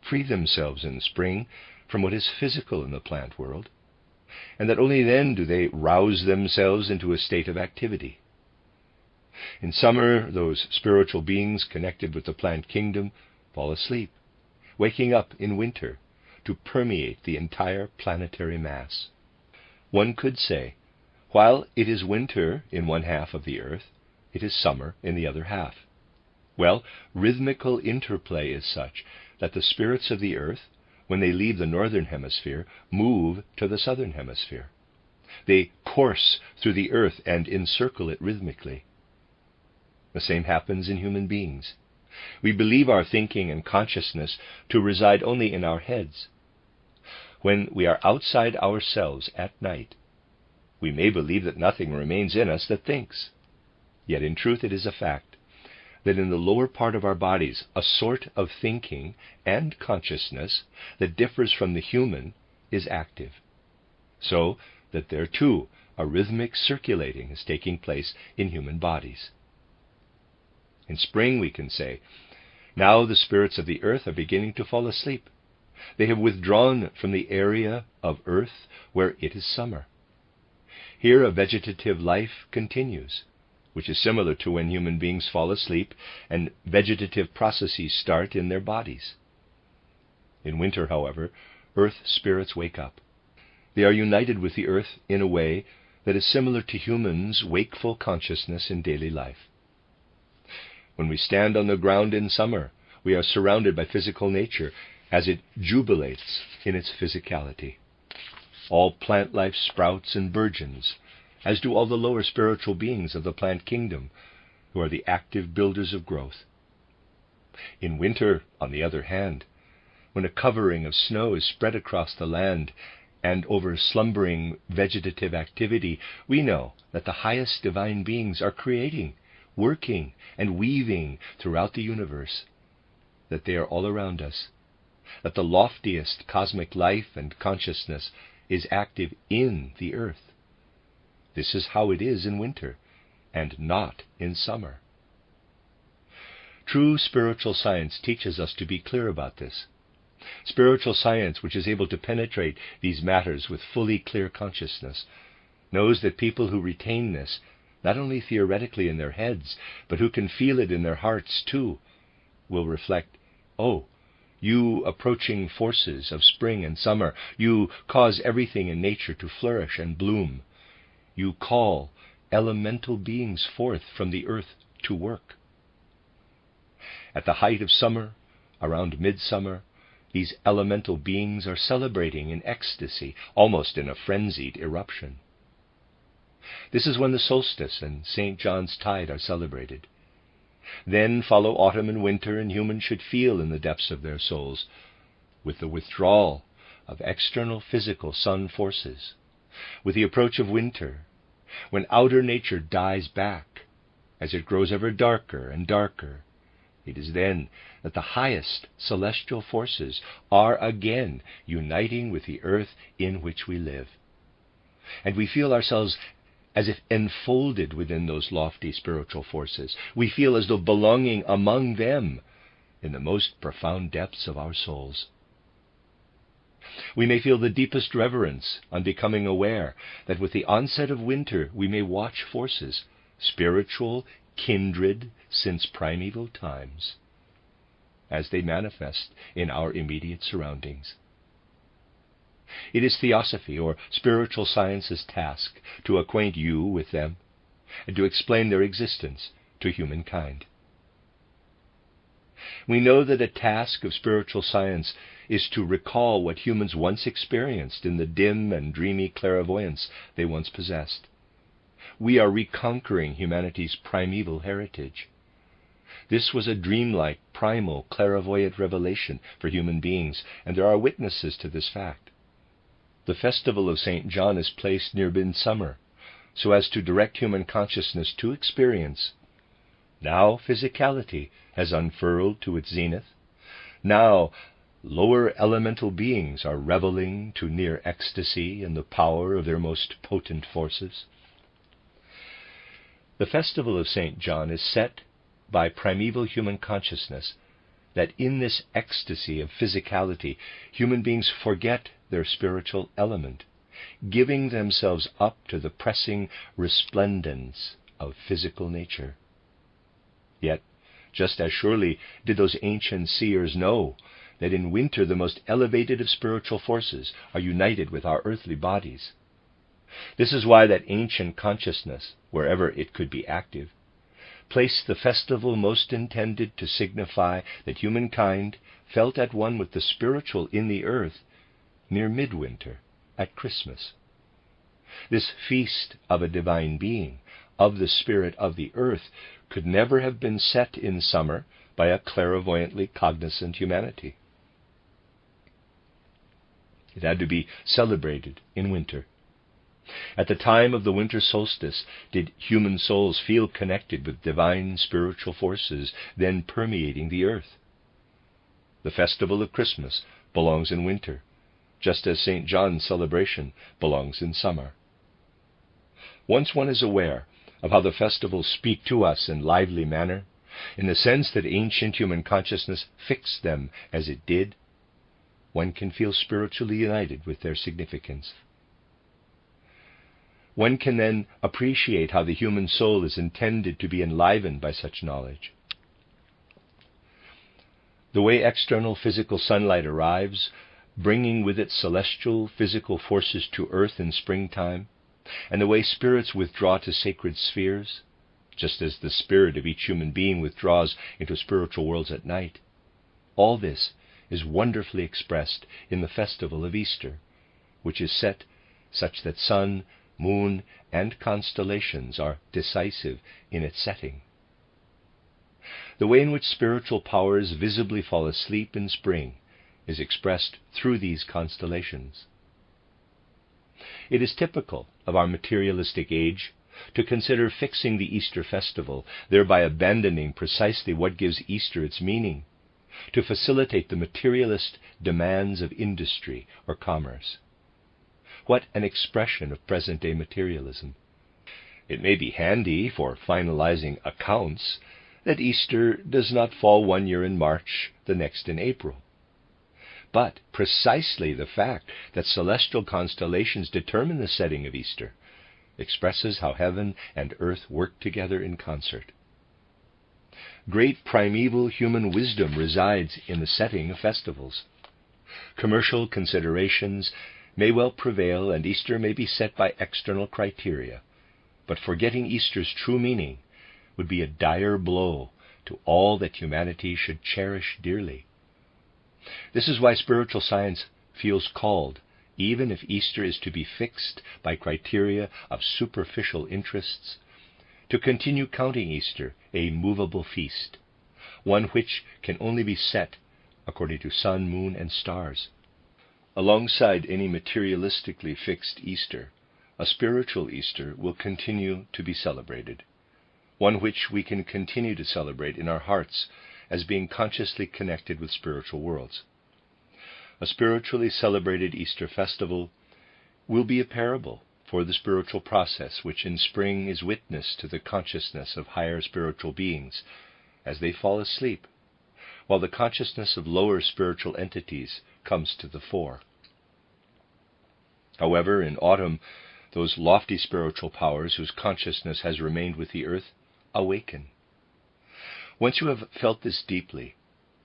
free themselves in spring from what is physical in the plant world, and that only then do they rouse themselves into a state of activity. In summer, those spiritual beings connected with the plant kingdom fall asleep, waking up in winter to permeate the entire planetary mass. One could say, while it is winter in one half of the earth, it is summer in the other half. Well, rhythmical interplay is such that the spirits of the earth, when they leave the northern hemisphere, move to the southern hemisphere. They course through the earth and encircle it rhythmically. The same happens in human beings. We believe our thinking and consciousness to reside only in our heads. When we are outside ourselves at night, we may believe that nothing remains in us that thinks. Yet in truth it is a fact that in the lower part of our bodies a sort of thinking and consciousness that differs from the human is active, so that there too a rhythmic circulating is taking place in human bodies. In spring, we can say, now the spirits of the earth are beginning to fall asleep. They have withdrawn from the area of earth where it is summer. Here a vegetative life continues, which is similar to when human beings fall asleep and vegetative processes start in their bodies. In winter, however, earth spirits wake up. They are united with the earth in a way that is similar to humans' wakeful consciousness in daily life. When we stand on the ground in summer, we are surrounded by physical nature as it jubilates in its physicality. All plant life sprouts and burgeons, as do all the lower spiritual beings of the plant kingdom, who are the active builders of growth. In winter, on the other hand, when a covering of snow is spread across the land and over slumbering vegetative activity, we know that the highest divine beings are creating, working, and weaving throughout the universe, that they are all around us, that the loftiest cosmic life and consciousness is active in the earth. This is how it is in winter, and not in summer. True spiritual science teaches us to be clear about this. Spiritual science, which is able to penetrate these matters with fully clear consciousness, knows that people who retain this, not only theoretically in their heads, but who can feel it in their hearts too, will reflect, oh, you approaching forces of spring and summer, you cause everything in nature to flourish and bloom. You call elemental beings forth from the earth to work. At the height of summer, around midsummer, these elemental beings are celebrating in ecstasy, almost in a frenzied eruption. This is when the solstice and St. John's tide are celebrated. Then follow autumn and winter, and humans should feel in the depths of their souls, with the withdrawal of external physical sun forces, with the approach of winter, when outer nature dies back, as it grows ever darker and darker, it is then that the highest celestial forces are again uniting with the earth in which we live. And we feel ourselves as if enfolded within those lofty spiritual forces. We feel as though belonging among them in the most profound depths of our souls. We may feel the deepest reverence on becoming aware that with the onset of winter we may watch forces, spiritual, kindred since primeval times, as they manifest in our immediate surroundings. It is Theosophy, or spiritual science's task, to acquaint you with them, and to explain their existence to humankind. We know that a task of spiritual science is to recall what humans once experienced in the dim and dreamy clairvoyance they once possessed. We are reconquering humanity's primeval heritage. This was a dreamlike, primal, clairvoyant revelation for human beings, and there are witnesses to this fact. The festival of St. John is placed near midsummer, so as to direct human consciousness to experience. Now physicality has unfurled to its zenith. Now lower elemental beings are reveling to near ecstasy in the power of their most potent forces. The festival of St. John is set by primeval human consciousness that in this ecstasy of physicality, human beings forget their spiritual element, giving themselves up to the pressing resplendence of physical nature. Yet, just as surely did those ancient seers know that in winter the most elevated of spiritual forces are united with our earthly bodies. This is why that ancient consciousness, wherever it could be active, placed the festival most intended to signify that humankind felt at one with the spiritual in the earth near midwinter, at Christmas. This feast of a divine being, of the spirit of the earth, could never have been set in summer by a clairvoyantly cognizant humanity. It had to be celebrated in winter. At the time of the winter solstice did human souls feel connected with divine spiritual forces then permeating the earth. The festival of Christmas belongs in winter, just as St. John's celebration belongs in summer. Once one is aware of how the festivals speak to us in lively manner, in the sense that ancient human consciousness fixed them as it did, one can feel spiritually united with their significance. One can then appreciate how the human soul is intended to be enlivened by such knowledge. The way external physical sunlight arrives, bringing with it celestial physical forces to earth in springtime, and the way spirits withdraw to sacred spheres, just as the spirit of each human being withdraws into spiritual worlds at night, all this is wonderfully expressed in the festival of Easter, which is set such that sun, moon, and constellations are decisive in its setting. The way in which spiritual powers visibly fall asleep in spring is expressed through these constellations. It is typical of our materialistic age to consider fixing the Easter festival, thereby abandoning precisely what gives Easter its meaning, to facilitate the materialist demands of industry or commerce. What an expression of present-day materialism! It may be handy for finalizing accounts that Easter does not fall one year in March, the next in April. But precisely the fact that celestial constellations determine the setting of Easter expresses how heaven and earth work together in concert. Great primeval human wisdom resides in the setting of festivals. Commercial considerations may well prevail, and Easter may be set by external criteria, but forgetting Easter's true meaning would be a dire blow to all that humanity should cherish dearly. This is why spiritual science feels called, even if Easter is to be fixed by criteria of superficial interests, to continue counting Easter a movable feast, one which can only be set according to sun, moon, and stars. Alongside any materialistically fixed Easter, a spiritual Easter will continue to be celebrated, one which we can continue to celebrate in our hearts as being consciously connected with spiritual worlds. A spiritually celebrated Easter festival will be a parable for the spiritual process which in spring is witness to the consciousness of higher spiritual beings as they fall asleep, while the consciousness of lower spiritual entities comes to the fore. However, in autumn, those lofty spiritual powers whose consciousness has remained with the earth awaken. Once you have felt this deeply,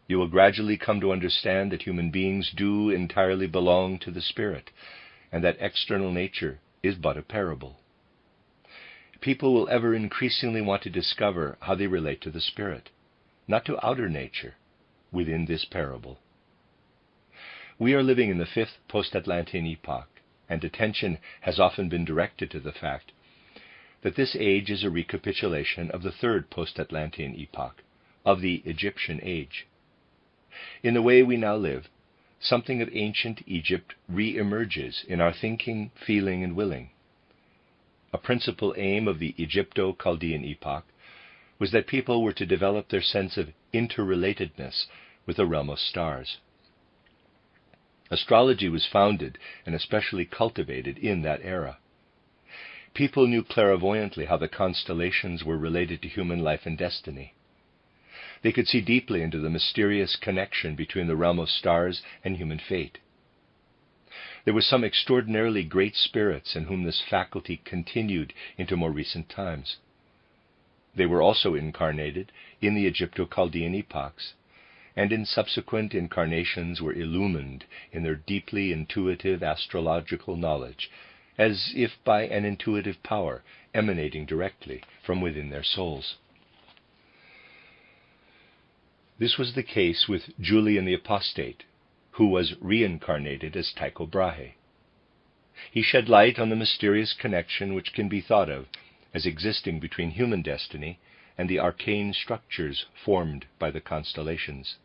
you will gradually come to understand that human beings do entirely belong to the Spirit, and that external nature is but a parable. People will ever increasingly want to discover how they relate to the Spirit, not to outer nature, within this parable. We are living in the fifth post-Atlantean epoch, and attention has often been directed to the fact that this age is a recapitulation of the third post-Atlantean epoch, of the Egyptian age. In the way we now live, something of ancient Egypt re-emerges in our thinking, feeling, and willing. A principal aim of the Egypto-Chaldean epoch was that people were to develop their sense of interrelatedness with the realm of stars. Astrology was founded and especially cultivated in that era. People knew clairvoyantly how the constellations were related to human life and destiny. They could see deeply into the mysterious connection between the realm of stars and human fate. There were some extraordinarily great spirits in whom this faculty continued into more recent times. They were also incarnated in the Egypto-Chaldean epochs, and in subsequent incarnations were illumined in their deeply intuitive astrological knowledge, as if by an intuitive power emanating directly from within their souls. This was the case with Julian the Apostate, who was reincarnated as Tycho Brahe. He shed light on the mysterious connection which can be thought of as existing between human destiny and the arcane structures formed by the constellations.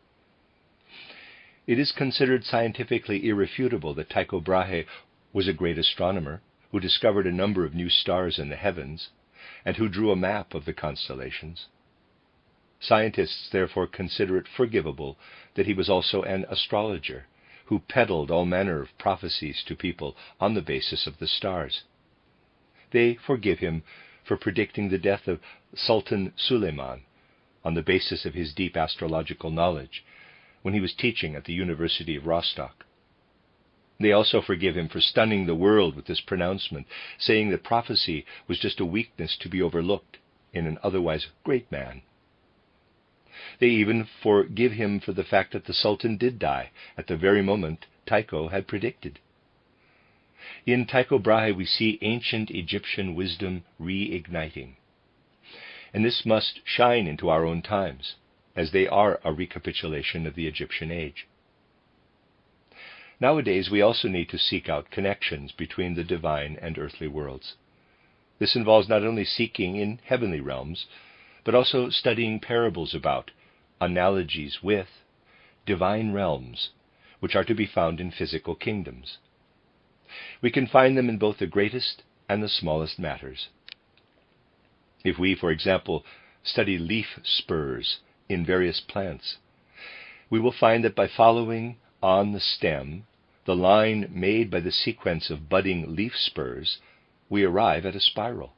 It is considered scientifically irrefutable that Tycho Brahe was a great astronomer who discovered a number of new stars in the heavens and who drew a map of the constellations. Scientists therefore consider it forgivable that he was also an astrologer who peddled all manner of prophecies to people on the basis of the stars. They forgive him for predicting the death of Sultan Suleiman on the basis of his deep astrological knowledge when he was teaching at the University of Rostock. They also forgive him for stunning the world with this pronouncement, saying that prophecy was just a weakness to be overlooked in an otherwise great man. They even forgive him for the fact that the Sultan did die at the very moment Tycho had predicted. In Tycho Brahe we see ancient Egyptian wisdom reigniting, and this must shine into our own times, as they are a recapitulation of the Egyptian age. Nowadays we also need to seek out connections between the divine and earthly worlds. This involves not only seeking in heavenly realms, but also studying parables about, analogies with, divine realms, which are to be found in physical kingdoms. We can find them in both the greatest and the smallest matters. If we, for example, study leaf spurs in various plants, we will find that by following on the stem the line made by the sequence of budding leaf spurs, we arrive at a spiral.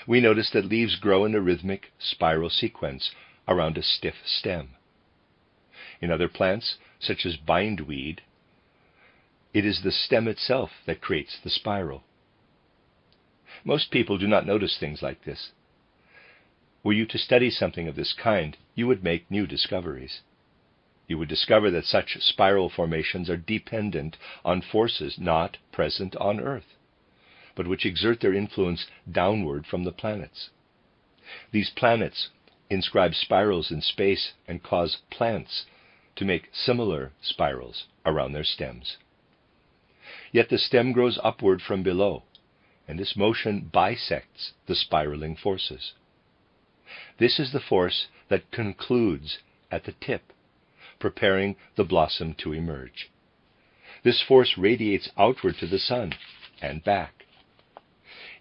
We notice that leaves grow in a rhythmic spiral sequence around a stiff stem. In other plants, such as bindweed, it is the stem itself that creates the spiral. Most people do not notice things like this. Were you to study something of this kind, you would make new discoveries. You would discover that such spiral formations are dependent on forces not present on Earth, but which exert their influence downward from the planets. These planets inscribe spirals in space and cause plants to make similar spirals around their stems. Yet the stem grows upward from below, and this motion bisects the spiraling forces. This is the force that concludes at the tip, preparing the blossom to emerge. This force radiates outward to the sun and back.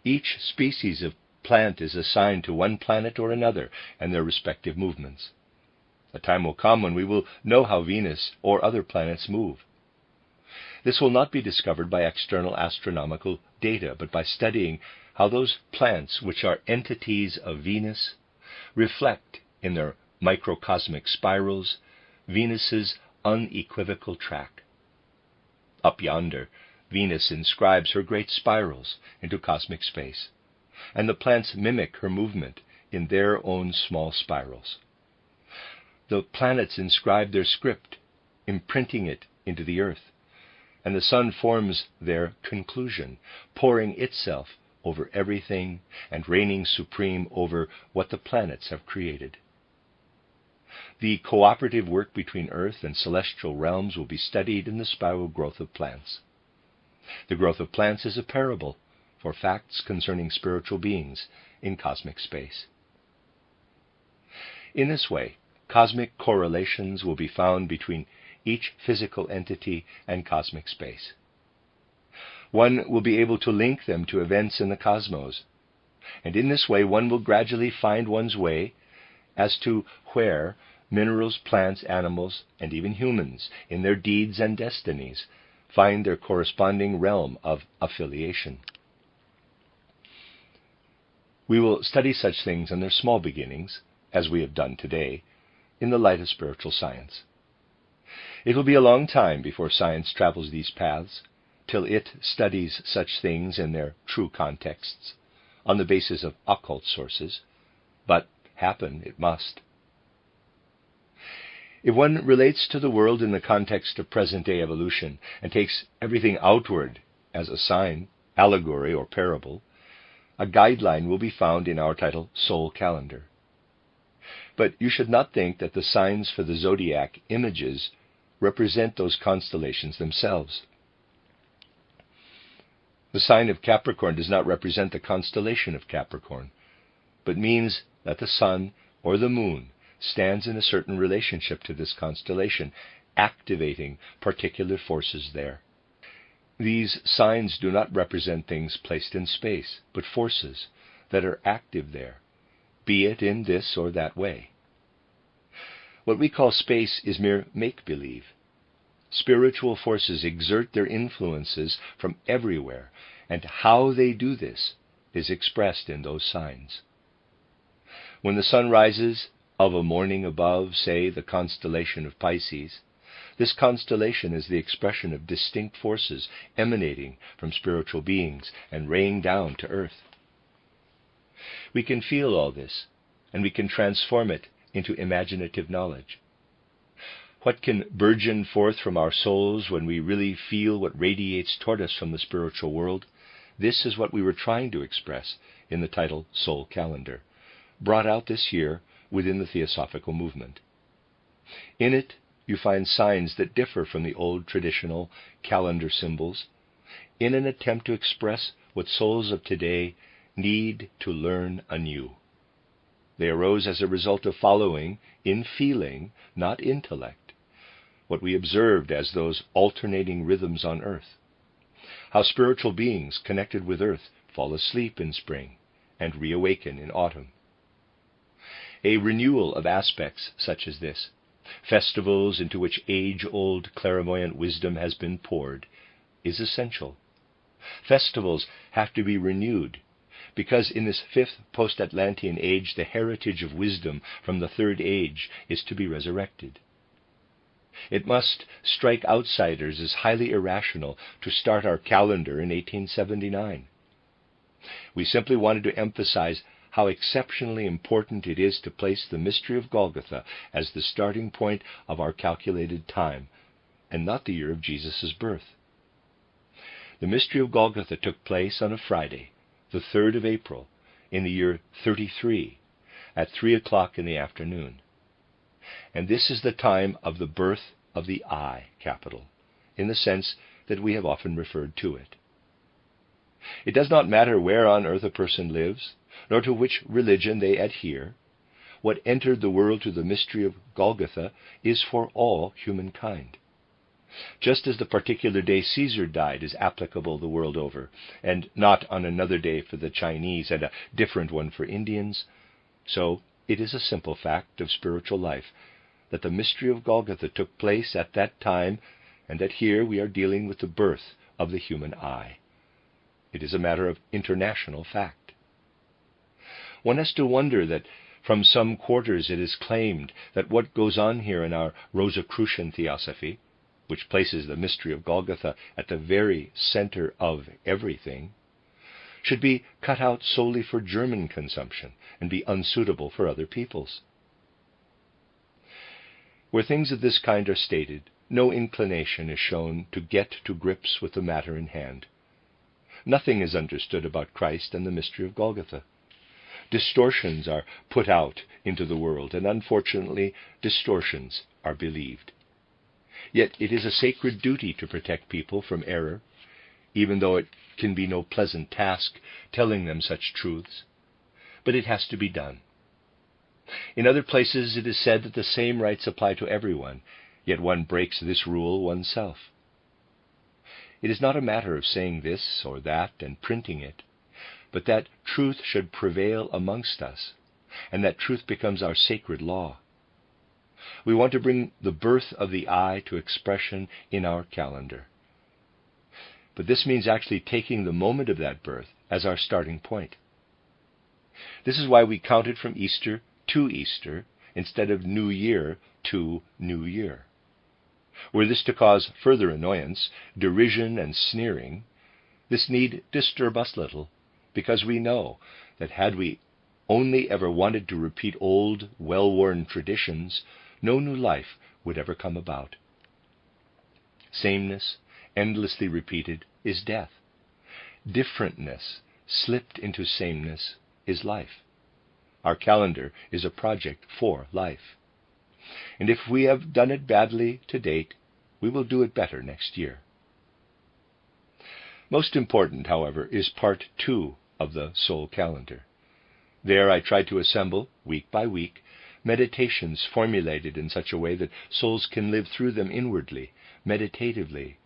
Each species of plant is assigned to one planet or another and their respective movements. A time will come when we will know how Venus or other planets move. This will not be discovered by external astronomical data, but by studying how those plants, which are entities of Venus, reflect in their microcosmic spirals Venus's unequivocal track. Up yonder, Venus inscribes her great spirals into cosmic space, and the plants mimic her movement in their own small spirals. The planets inscribe their script, imprinting it into the earth, and the sun forms their conclusion, pouring itself over everything and reigning supreme over what the planets have created. The cooperative work between earth and celestial realms will be studied in the spiral growth of plants. The growth of plants is a parable for facts concerning spiritual beings in cosmic space. In this way, cosmic correlations will be found between each physical entity and cosmic space. One will be able to link them to events in the cosmos, and in this way one will gradually find one's way as to where minerals, plants, animals, and even humans, in their deeds and destinies, find their corresponding realm of affiliation. We will study such things in their small beginnings, as we have done today, in the light of spiritual science. It will be a long time before science travels these paths, till it studies such things in their true contexts, on the basis of occult sources, but happen it must. If one relates to the world in the context of present-day evolution and takes everything outward as a sign, allegory, or parable, a guideline will be found in our title Soul Calendar. But you should not think that the signs for the zodiac images represent those constellations themselves. The sign of Capricorn does not represent the constellation of Capricorn, but means that the sun or the moon stands in a certain relationship to this constellation, activating particular forces there. These signs do not represent things placed in space, but forces that are active there, be it in this or that way. What we call space is mere make-believe. Spiritual forces exert their influences from everywhere, and how they do this is expressed in those signs. When the sun rises of a morning above, say, the constellation of Pisces, this constellation is the expression of distinct forces emanating from spiritual beings and raying down to earth. We can feel all this, and we can transform it into imaginative knowledge. What can burgeon forth from our souls when we really feel what radiates toward us from the spiritual world? This is what we were trying to express in the title Soul Calendar, brought out this year within the Theosophical movement. In it, you find signs that differ from the old traditional calendar symbols in an attempt to express what souls of today need to learn anew. They arose as a result of following, in feeling, not intellect, what we observed as those alternating rhythms on earth, how spiritual beings connected with earth fall asleep in spring and reawaken in autumn. A renewal of aspects such as this, festivals into which age-old clairvoyant wisdom has been poured, is essential. Festivals have to be renewed, because in this fifth post-Atlantean age the heritage of wisdom from the third age is to be resurrected. It must strike outsiders as highly irrational to start our calendar in 1879. We simply wanted to emphasize how exceptionally important it is to place the mystery of Golgotha as the starting point of our calculated time, and not the year of Jesus' birth. The mystery of Golgotha took place on a Friday, the 3rd of April, in the year 33, at 3 o'clock in the afternoon. And this is the time of the birth of the I capital, in the sense that we have often referred to it. It does not matter where on earth a person lives, nor to which religion they adhere. What entered the world through the mystery of Golgotha is for all humankind. Just as the particular day Caesar died is applicable the world over, and not on another day for the Chinese and a different one for Indians, so it is a simple fact of spiritual life that the mystery of Golgotha took place at that time, and that here we are dealing with the birth of the human I. It is a matter of international fact. One has to wonder that from some quarters it is claimed that what goes on here in our Rosicrucian theosophy, which places the mystery of Golgotha at the very center of everything, should be cut out solely for German consumption and be unsuitable for other peoples. Where things of this kind are stated, no inclination is shown to get to grips with the matter in hand. Nothing is understood about Christ and the mystery of Golgotha. Distortions are put out into the world, and unfortunately, distortions are believed. Yet it is a sacred duty to protect people from error, even though it can be no pleasant task telling them such truths. But it has to be done. In other places it is said that the same rights apply to everyone, yet one breaks this rule oneself. It is not a matter of saying this or that and printing it, but that truth should prevail amongst us, and that truth becomes our sacred law. We want to bring the birth of the eye to expression in our calendar. But this means actually taking the moment of that birth as our starting point. This is why we counted from Easter to Easter instead of New Year to New Year. Were this to cause further annoyance, derision, and sneering, this need disturb us little, because we know that had we only ever wanted to repeat old, well-worn traditions, no new life would ever come about. Sameness, endlessly repeated, is death. Differentness, slipped into sameness, is life. Our calendar is a project for life. And if we have done it badly to date, we will do it better next year. Most important, however, is part 2 of the soul calendar. There I try to assemble, week by week, meditations formulated in such a way that souls can live through them inwardly, meditatively,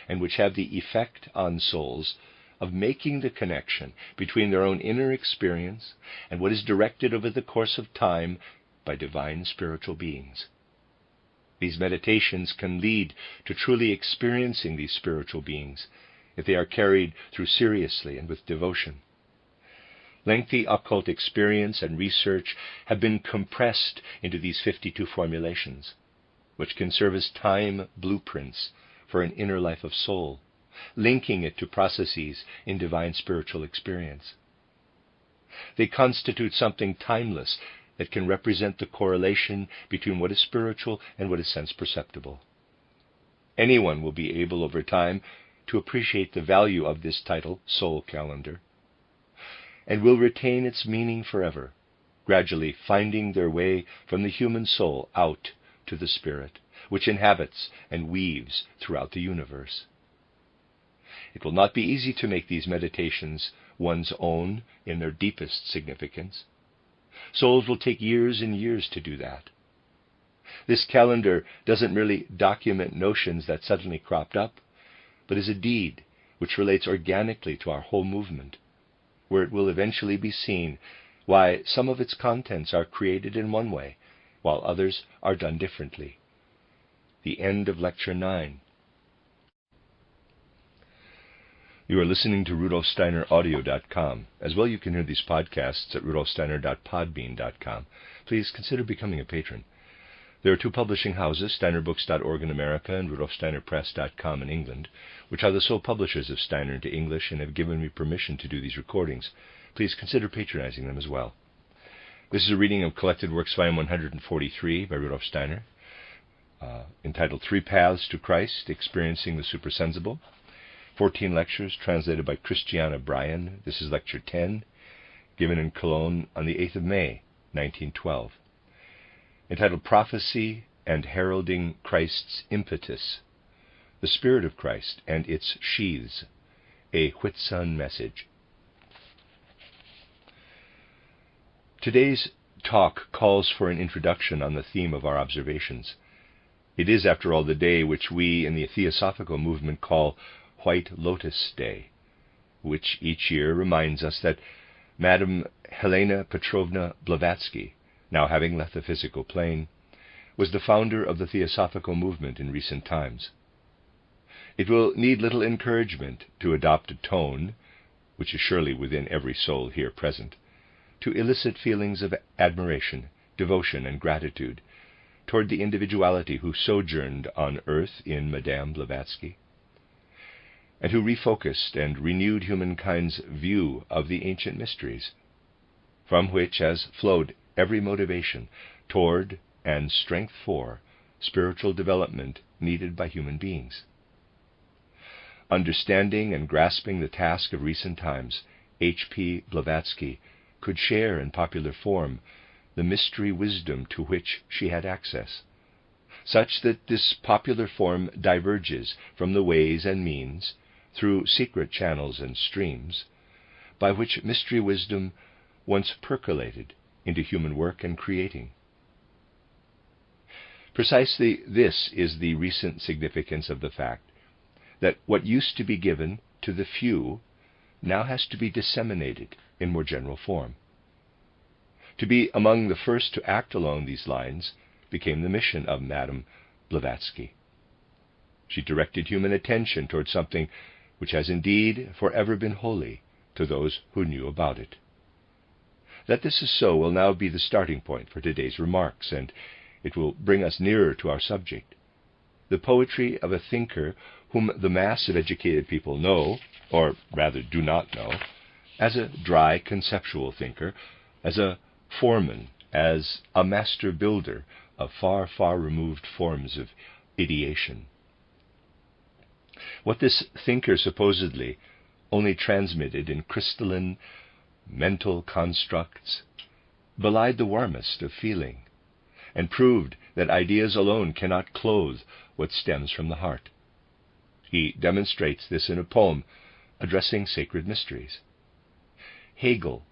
and which have the effect on souls of making the connection between their own inner experience and what is directed over the course of time by divine spiritual beings. These meditations can lead to truly experiencing these spiritual beings if they are carried through seriously and with devotion. Lengthy occult experience and research have been compressed into these 52 formulations, which can serve as time blueprints for an inner life of soul, linking it to processes in divine spiritual experience. They constitute something timeless that can represent the correlation between what is spiritual and what is sense-perceptible. Anyone will be able over time to appreciate the value of this title, Soul Calendar, and will retain its meaning forever, gradually finding their way from the human soul out to the spirit, which inhabits and weaves throughout the universe. It will not be easy to make these meditations one's own in their deepest significance. Souls will take years and years to do that. This calendar doesn't merely document notions that suddenly cropped up, but is a deed which relates organically to our whole movement, where it will eventually be seen why some of its contents are created in one way, while others are done differently. The end of Lecture 9. You are listening to RudolfSteinerAudio.com. As well, you can hear these podcasts at RudolfSteiner.podbean.com. Please consider becoming a patron. There are 2 publishing houses, SteinerBooks.org in America and RudolfSteinerPress.com in England, which are the sole publishers of Steiner into English and have given me permission to do these recordings. Please consider patronizing them as well. This is a reading of Collected Works, Volume 143 by Rudolf Steiner, entitled 3 Paths to Christ, Experiencing the Supersensible. 14 lectures translated by Christiana Bryan. This is Lecture 10, given in Cologne on the 8th of May, 1912. Entitled Prophecy and Heralding Christ's Impetus, the Spirit of Christ and its Sheaths, a Whitsun Message. Today's talk calls for an introduction on the theme of our observations. It is, after all, the day which we in the Theosophical movement call White Lotus Day, which each year reminds us that Madame Helena Petrovna Blavatsky, now having left the physical plane, was the founder of the Theosophical movement in recent times. It will need little encouragement to adopt a tone, which is surely within every soul here present, to elicit feelings of admiration, devotion, and gratitude toward the individuality who sojourned on earth in Madame Blavatsky, and who refocused and renewed humankind's view of the ancient mysteries, from which has flowed every motivation toward and strength for spiritual development needed by human beings. Understanding and grasping the task of recent times, H.P. Blavatsky could share in popular form the mystery wisdom to which she had access, such that this popular form diverges from the ways and means, through secret channels and streams, by which mystery wisdom once percolated into human work and creating. Precisely this is the recent significance of the fact that what used to be given to the few now has to be disseminated in more general form. To be among the first to act along these lines became the mission of Madame Blavatsky. She directed human attention toward something which has indeed forever been holy to those who knew about it. That this is so will now be the starting point for today's remarks, and it will bring us nearer to our subject, the poetry of a thinker whom the mass of educated people know, or rather do not know, as a dry conceptual thinker, as a foreman, as a master builder of far, far removed forms of ideation. What this thinker supposedly only transmitted in crystalline mental constructs belied the warmest of feeling, and proved that ideas alone cannot clothe what stems from the heart. He demonstrates this in a poem addressing sacred mysteries. Hegel,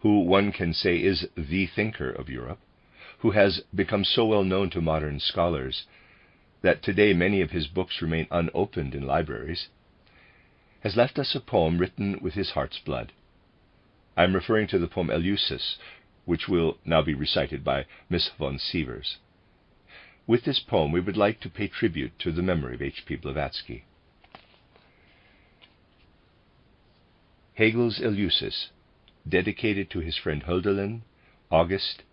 who one can say is the thinker of Europe, who has become so well known to modern scholars that today many of his books remain unopened in libraries, has left us a poem written with his heart's blood. I am referring to the poem Eleusis, which will now be recited by Miss von Sievers. With this poem we would like to pay tribute to the memory of H.P. Blavatsky. Hegel's Eleusis, dedicated to his friend Hölderlin, August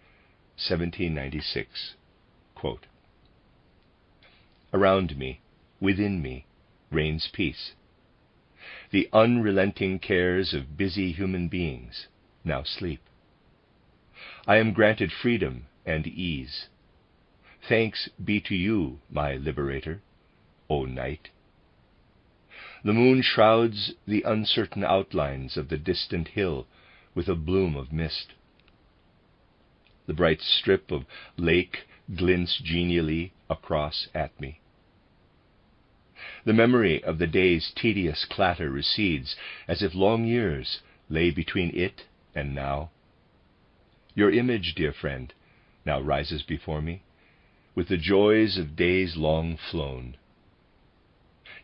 1796. Quote, "Around me, within me, reigns peace. The unrelenting cares of busy human beings now sleep. I am granted freedom and ease. Thanks be to you, my liberator, O night. The moon shrouds the uncertain outlines of the distant hill with a bloom of mist. The bright strip of lake glints genially across at me. The memory of the day's tedious clatter recedes, as if long years lay between it and now. Your image, dear friend, now rises before me, with the joys of days long flown.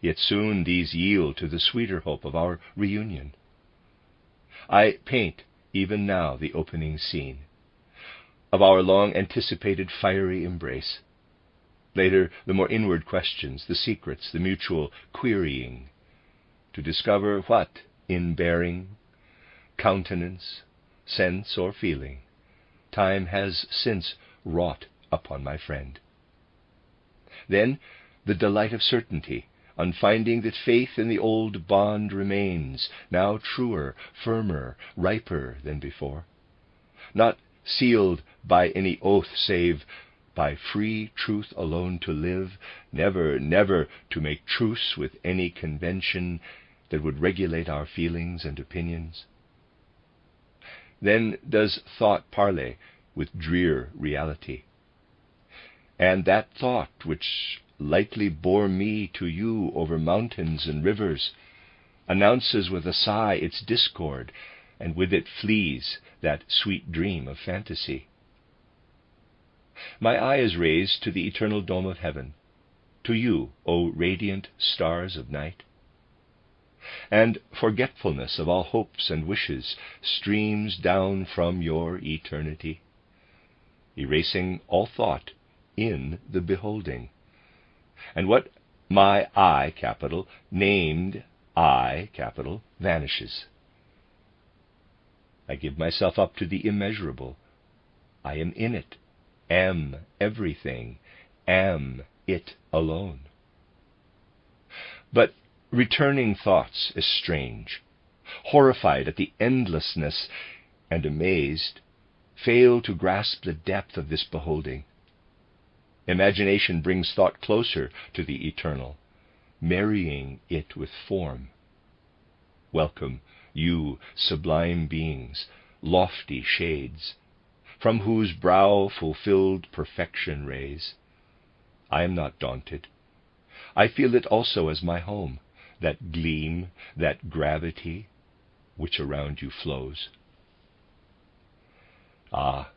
Yet soon these yield to the sweeter hope of our reunion. I paint even now the opening scene of our long-anticipated fiery embrace. Later, the more inward questions, the secrets, the mutual querying, to discover what, in bearing, countenance, sense, or feeling, time has since wrought upon my friend. Then, the delight of certainty, on finding that faith in the old bond remains, now truer, firmer, riper than before, not sealed by any oath save by free truth alone to live, never, never to make truce with any convention that would regulate our feelings and opinions. Then does thought parley with drear reality, and that thought which lightly bore me to you over mountains and rivers announces with a sigh its discord, and with it flees that sweet dream of fantasy. My eye is raised to the eternal dome of heaven, to you, O radiant stars of night, and forgetfulness of all hopes and wishes streams down from your eternity, erasing all thought in the beholding. And what my I capital named I capital vanishes. I give myself up to the immeasurable. I am in it, am everything, am it alone. But returning thoughts estrange, horrified at the endlessness and amazed, fail to grasp the depth of this beholding. Imagination brings thought closer to the eternal, marrying it with form. Welcome, you sublime beings, lofty shades, from whose brow fulfilled perfection rays. I am not daunted. I feel it also as my home, that gleam, that gravity, which around you flows. Ah,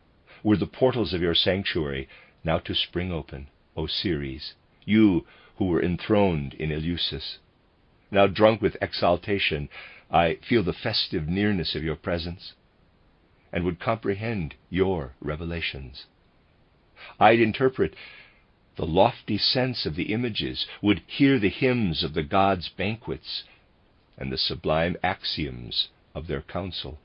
were the portals of your sanctuary now to spring open, O Ceres, you who were enthroned in Eleusis. Now drunk with exaltation, I feel the festive nearness of your presence, and would comprehend your revelations. I'd interpret the lofty sense of the images, would hear the hymns of the gods' banquets, and the sublime axioms of their council.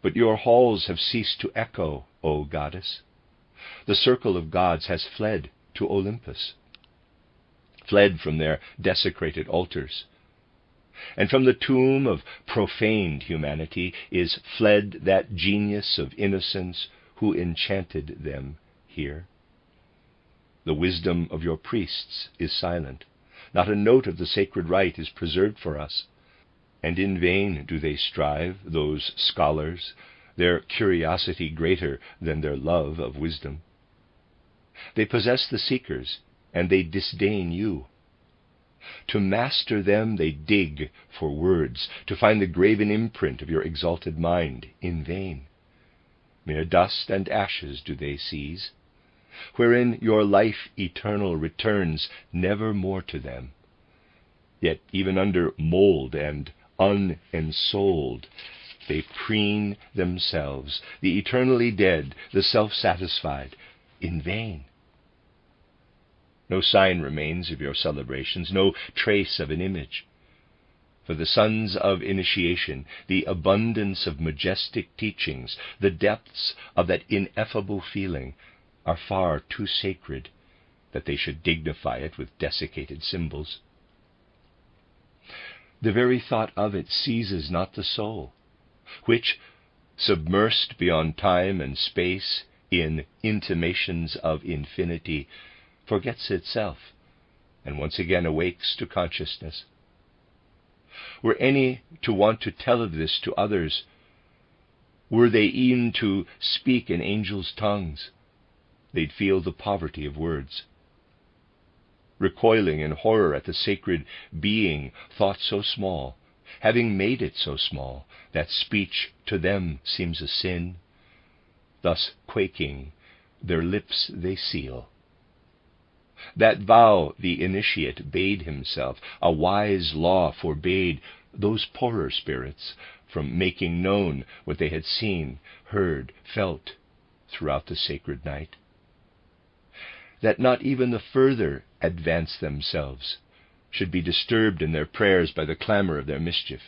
But your halls have ceased to echo, O goddess. The circle of gods has fled to Olympus, fled from their desecrated altars. And from the tomb of profaned humanity is fled that genius of innocence who enchanted them here. The wisdom of your priests is silent. Not a note of the sacred rite is preserved for us. And in vain do they strive, those scholars, their curiosity greater than their love of wisdom. They possess the seekers, and they disdain you. To master them they dig for words, to find the graven imprint of your exalted mind in vain. Mere dust and ashes do they seize, wherein your life eternal returns never more to them. Yet even under mold and unensouled, they preen themselves, the eternally dead, the self-satisfied, in vain. No sign remains of your celebrations, no trace of an image. For the sons of initiation, the abundance of majestic teachings, the depths of that ineffable feeling, are far too sacred that they should dignify it with desiccated symbols. The very thought of it seizes not the soul, which, submersed beyond time and space in intimations of infinity, forgets itself, and once again awakes to consciousness. Were any to want to tell of this to others, were they e'en to speak in angels' tongues, they'd feel the poverty of words. Recoiling in horror at the sacred being thought so small, having made it so small, that speech to them seems a sin, thus quaking, their lips they seal. That vow the initiate bade himself, a wise law forbade those poorer spirits from making known what they had seen, heard, felt throughout the sacred night. That not even the further advance themselves should be disturbed in their prayers by the clamor of their mischief.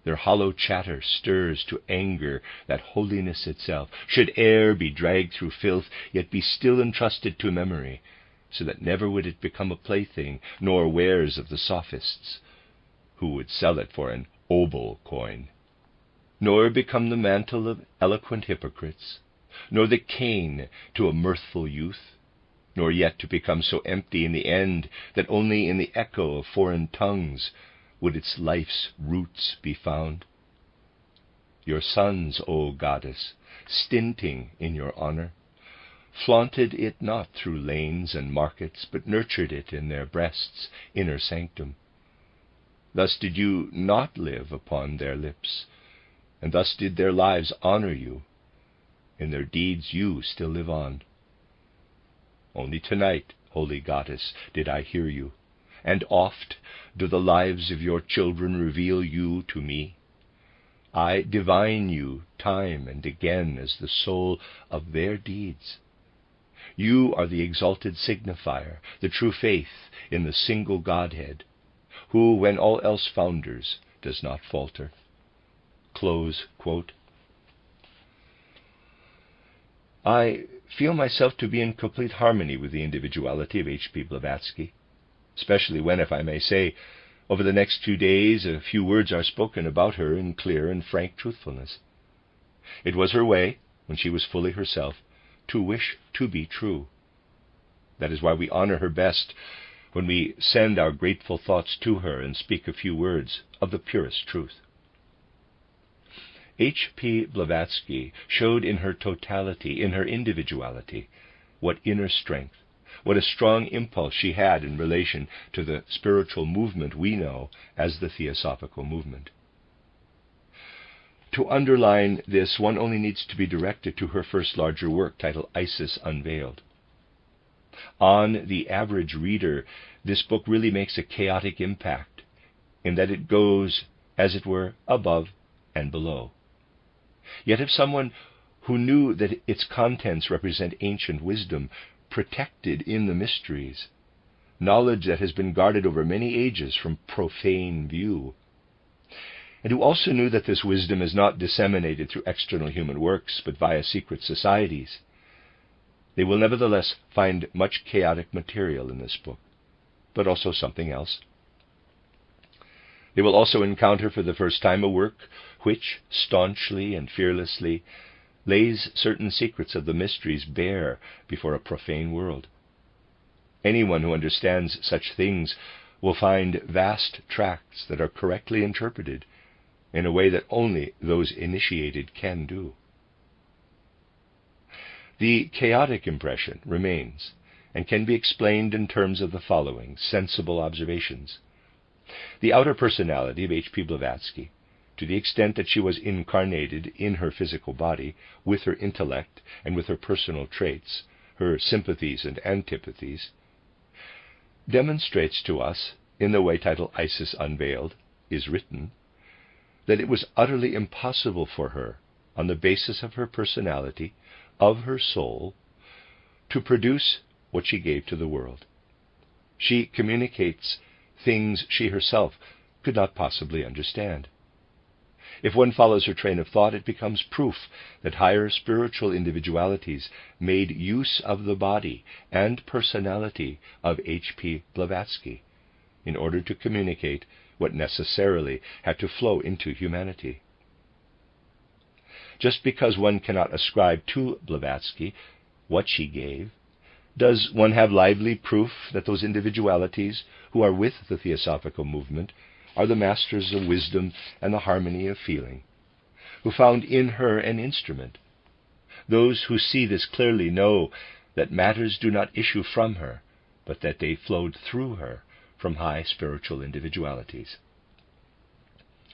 Their hollow chatter stirs to anger that holiness itself should e'er be dragged through filth, yet be still entrusted to memory, so that never would it become a plaything, nor wares of the sophists, who would sell it for an obol coin, nor become the mantle of eloquent hypocrites, nor the cane to a mirthful youth, nor yet to become so empty in the end that only in the echo of foreign tongues would its life's roots be found. Your sons, O goddess, stinting in your honor, flaunted it not through lanes and markets, but nurtured it in their breasts' inner sanctum. Thus did you not live upon their lips, and thus did their lives honor you. In their deeds you still live on. Only tonight, holy goddess, did I hear you, and oft do the lives of your children reveal you to me. I divine you time and again as the soul of their deeds. You are the exalted signifier, the true faith in the single Godhead, who, when all else founders, does not falter. Close quote. I feel myself to be in complete harmony with the individuality of H.P. Blavatsky, especially when, if I may say, over the next few days a few words are spoken about her in clear and frank truthfulness. It was her way, when she was fully herself, to wish to be true. That is why we honor her best when we send our grateful thoughts to her and speak a few words of the purest truth. H.P. Blavatsky showed in her totality, in her individuality, what inner strength, what a strong impulse she had in relation to the spiritual movement we know as the Theosophical movement. To underline this, one only needs to be directed to her first larger work, titled Isis Unveiled. On the average reader, this book really makes a chaotic impact, in that it goes, as it were, above and below. Yet if someone who knew that its contents represent ancient wisdom, protected in the mysteries, knowledge that has been guarded over many ages from profane view, and who also knew that this wisdom is not disseminated through external human works, but via secret societies, they will nevertheless find much chaotic material in this book, but also something else. They will also encounter for the first time a work which, staunchly and fearlessly, lays certain secrets of the mysteries bare before a profane world. Anyone who understands such things will find vast tracts that are correctly interpreted in a way that only those initiated can do. The chaotic impression remains and can be explained in terms of the following sensible observations. The outer personality of H.P. Blavatsky, to the extent that she was incarnated in her physical body, with her intellect and with her personal traits, her sympathies and antipathies, demonstrates to us, in the way titled Isis Unveiled is written, that it was utterly impossible for her, on the basis of her personality, of her soul, to produce what she gave to the world. She communicates things she herself could not possibly understand. If one follows her train of thought, it becomes proof that higher spiritual individualities made use of the body and personality of H.P. Blavatsky in order to communicate what necessarily had to flow into humanity. Just because one cannot ascribe to Blavatsky what she gave, does one have lively proof that those individualities who are with the Theosophical movement are the masters of wisdom and the harmony of feeling, who found in her an instrument. Those who see this clearly know that matters do not issue from her, but that they flowed through her from high spiritual individualities.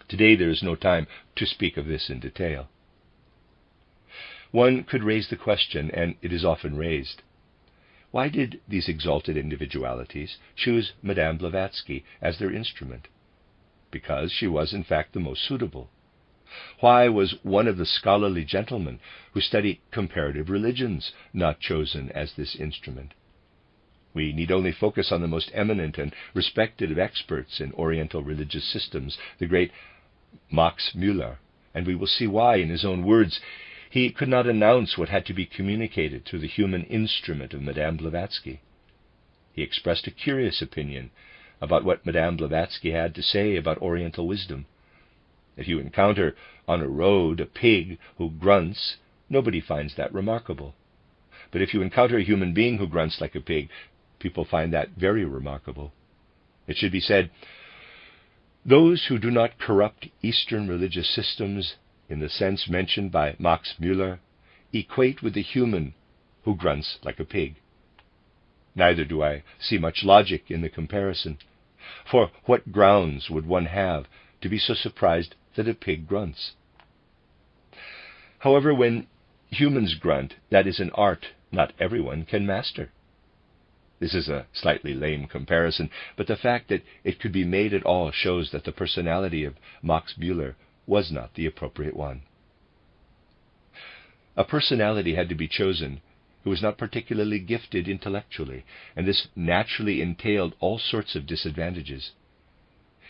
Today there is no time to speak of this in detail. One could raise the question, and it is often raised, why did these exalted individualities choose Madame Blavatsky as their instrument? Because she was in fact the most suitable. Why was one of the scholarly gentlemen who study comparative religions not chosen as this instrument? We need only focus on the most eminent and respected of experts in Oriental religious systems, the great Max Müller, and we will see why, in his own words, he could not announce what had to be communicated through the human instrument of Madame Blavatsky. He expressed a curious opinion about what Madame Blavatsky had to say about Oriental wisdom. If you encounter on a road a pig who grunts, nobody finds that remarkable. But if you encounter a human being who grunts like a pig, people find that very remarkable. It should be said, those who do not corrupt Eastern religious systems in the sense mentioned by Max Müller equate with the human who grunts like a pig. Neither do I see much logic in the comparison, for what grounds would one have to be so surprised that a pig grunts? However, when humans grunt, that is an art not everyone can master. This is a slightly lame comparison, but the fact that it could be made at all shows that the personality of Max Müller was not the appropriate one. A personality had to be chosen who was not particularly gifted intellectually, and this naturally entailed all sorts of disadvantages.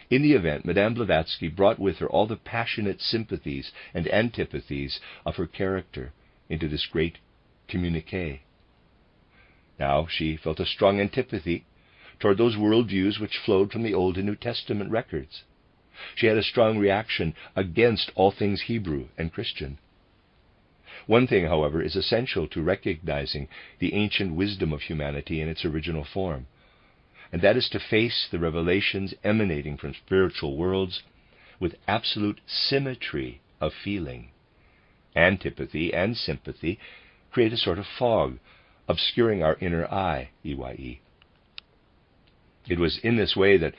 In the event, Madame Blavatsky brought with her all the passionate sympathies and antipathies of her character into this great communique. Now she felt a strong antipathy toward those worldviews which flowed from the Old and New Testament records. She had a strong reaction against all things Hebrew and Christian. One thing, however, is essential to recognizing the ancient wisdom of humanity in its original form, and that is to face the revelations emanating from spiritual worlds with absolute symmetry of feeling. Antipathy and sympathy create a sort of fog, obscuring our inner eye, EYE. It was in this way that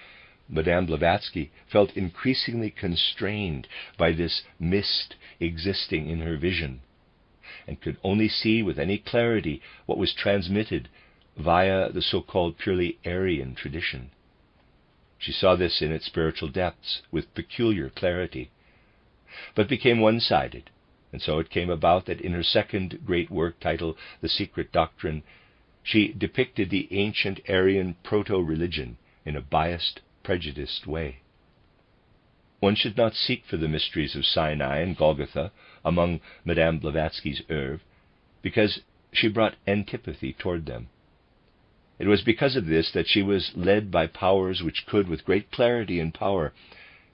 Madame Blavatsky felt increasingly constrained by this mist existing in her vision, and could only see with any clarity what was transmitted via the so-called purely Aryan tradition. She saw this in its spiritual depths with peculiar clarity, but became one-sided, and so it came about that in her second great work titled The Secret Doctrine, she depicted the ancient Aryan proto-religion in a biased, prejudiced way. One should not seek for the mysteries of Sinai and Golgotha among Madame Blavatsky's oeuvre, because she brought antipathy toward them. It was because of this that she was led by powers which could, with great clarity and power,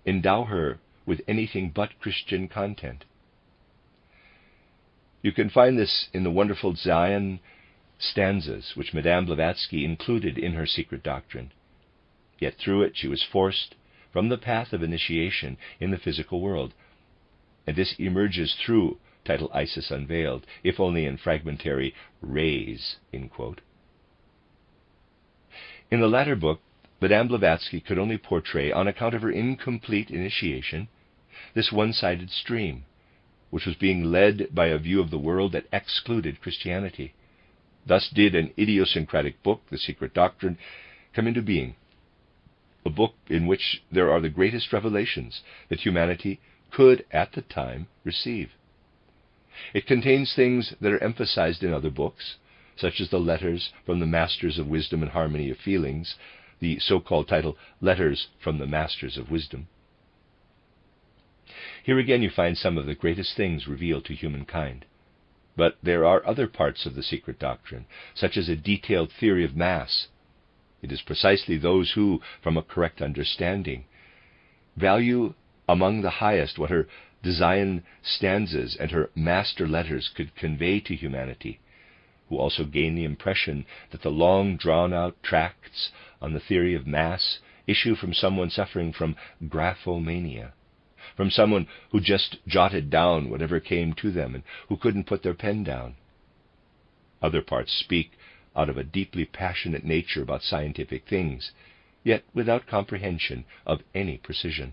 endow her with anything but Christian content. You can find this in the wonderful Zion stanzas which Madame Blavatsky included in her Secret Doctrine. Yet through it she was forced from the path of initiation in the physical world, and this emerges through title Isis Unveiled, if only in fragmentary rays, in quote. In the latter book, Madame Blavatsky could only portray, on account of her incomplete initiation, this one-sided stream, which was being led by a view of the world that excluded Christianity. Thus did an idiosyncratic book, The Secret Doctrine, come into being, a book in which there are the greatest revelations that humanity could at the time receive. It contains things that are emphasized in other books, such as the letters from the Masters of Wisdom and Harmony of Feelings, the so-called title Letters from the Masters of Wisdom. Here again you find some of the greatest things revealed to humankind. But there are other parts of the Secret Doctrine, such as a detailed theory of mass. It is precisely those who, from a correct understanding, value among the highest what her Zion stanzas and her master letters could convey to humanity, who also gain the impression that the long drawn-out tracts on the theory of mass issue from someone suffering from graphomania, from someone who just jotted down whatever came to them and who couldn't put their pen down. Other parts speak out of a deeply passionate nature about scientific things, yet without comprehension of any precision.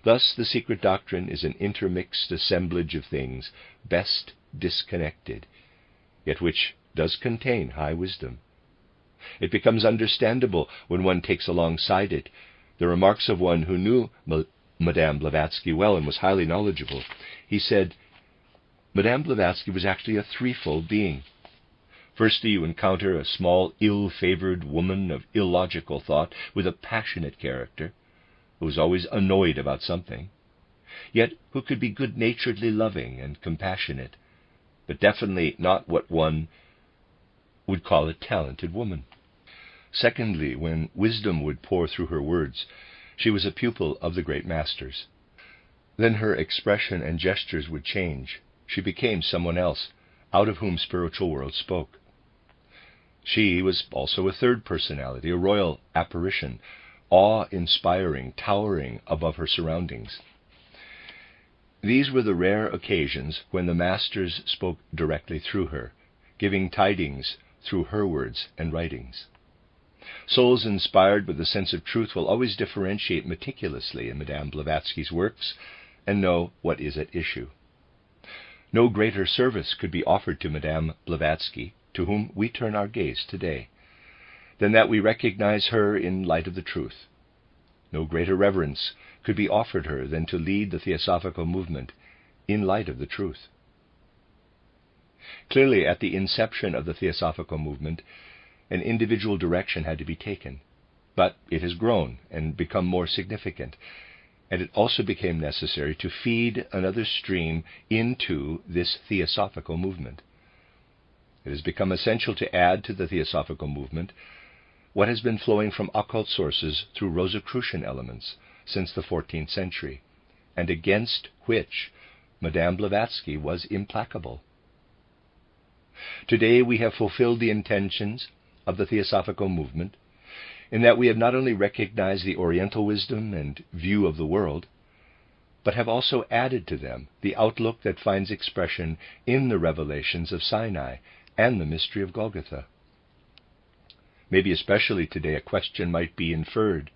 Thus the Secret Doctrine is an intermixed assemblage of things best disconnected, yet which does contain high wisdom. It becomes understandable when one takes alongside it the remarks of one who knew Madame Blavatsky well and was highly knowledgeable. He said, Madame Blavatsky was actually a threefold being. Firstly, you encounter a small, ill-favored woman of illogical thought with a passionate character, who was always annoyed about something, yet who could be good-naturedly loving and compassionate, but definitely not what one would call a talented woman. Secondly, when wisdom would pour through her words, she was a pupil of the great masters. Then her expression and gestures would change. She became someone else, out of whom spiritual worlds spoke. She was also a third personality, a royal apparition, awe-inspiring, towering above her surroundings. These were the rare occasions when the masters spoke directly through her, giving tidings through her words and writings. Souls inspired with a sense of truth will always differentiate meticulously in Madame Blavatsky's works and know what is at issue. No greater service could be offered to Madame Blavatsky, to whom we turn our gaze today, than that we recognize her in light of the truth. No greater reverence could be offered her than to lead the Theosophical movement in light of the truth. Clearly, at the inception of the Theosophical movement, an individual direction had to be taken, but it has grown and become more significant, and it also became necessary to feed another stream into this theosophical movement. It has become essential to add to the theosophical movement what has been flowing from occult sources through Rosicrucian elements since the 14th century, and against which Madame Blavatsky was implacable. Today we have fulfilled the intentions of the theosophical movement in that we have not only recognized the Oriental wisdom and view of the world, but have also added to them the outlook that finds expression in the revelations of Sinai and the mystery of Golgotha. Maybe especially today a question might be inferred.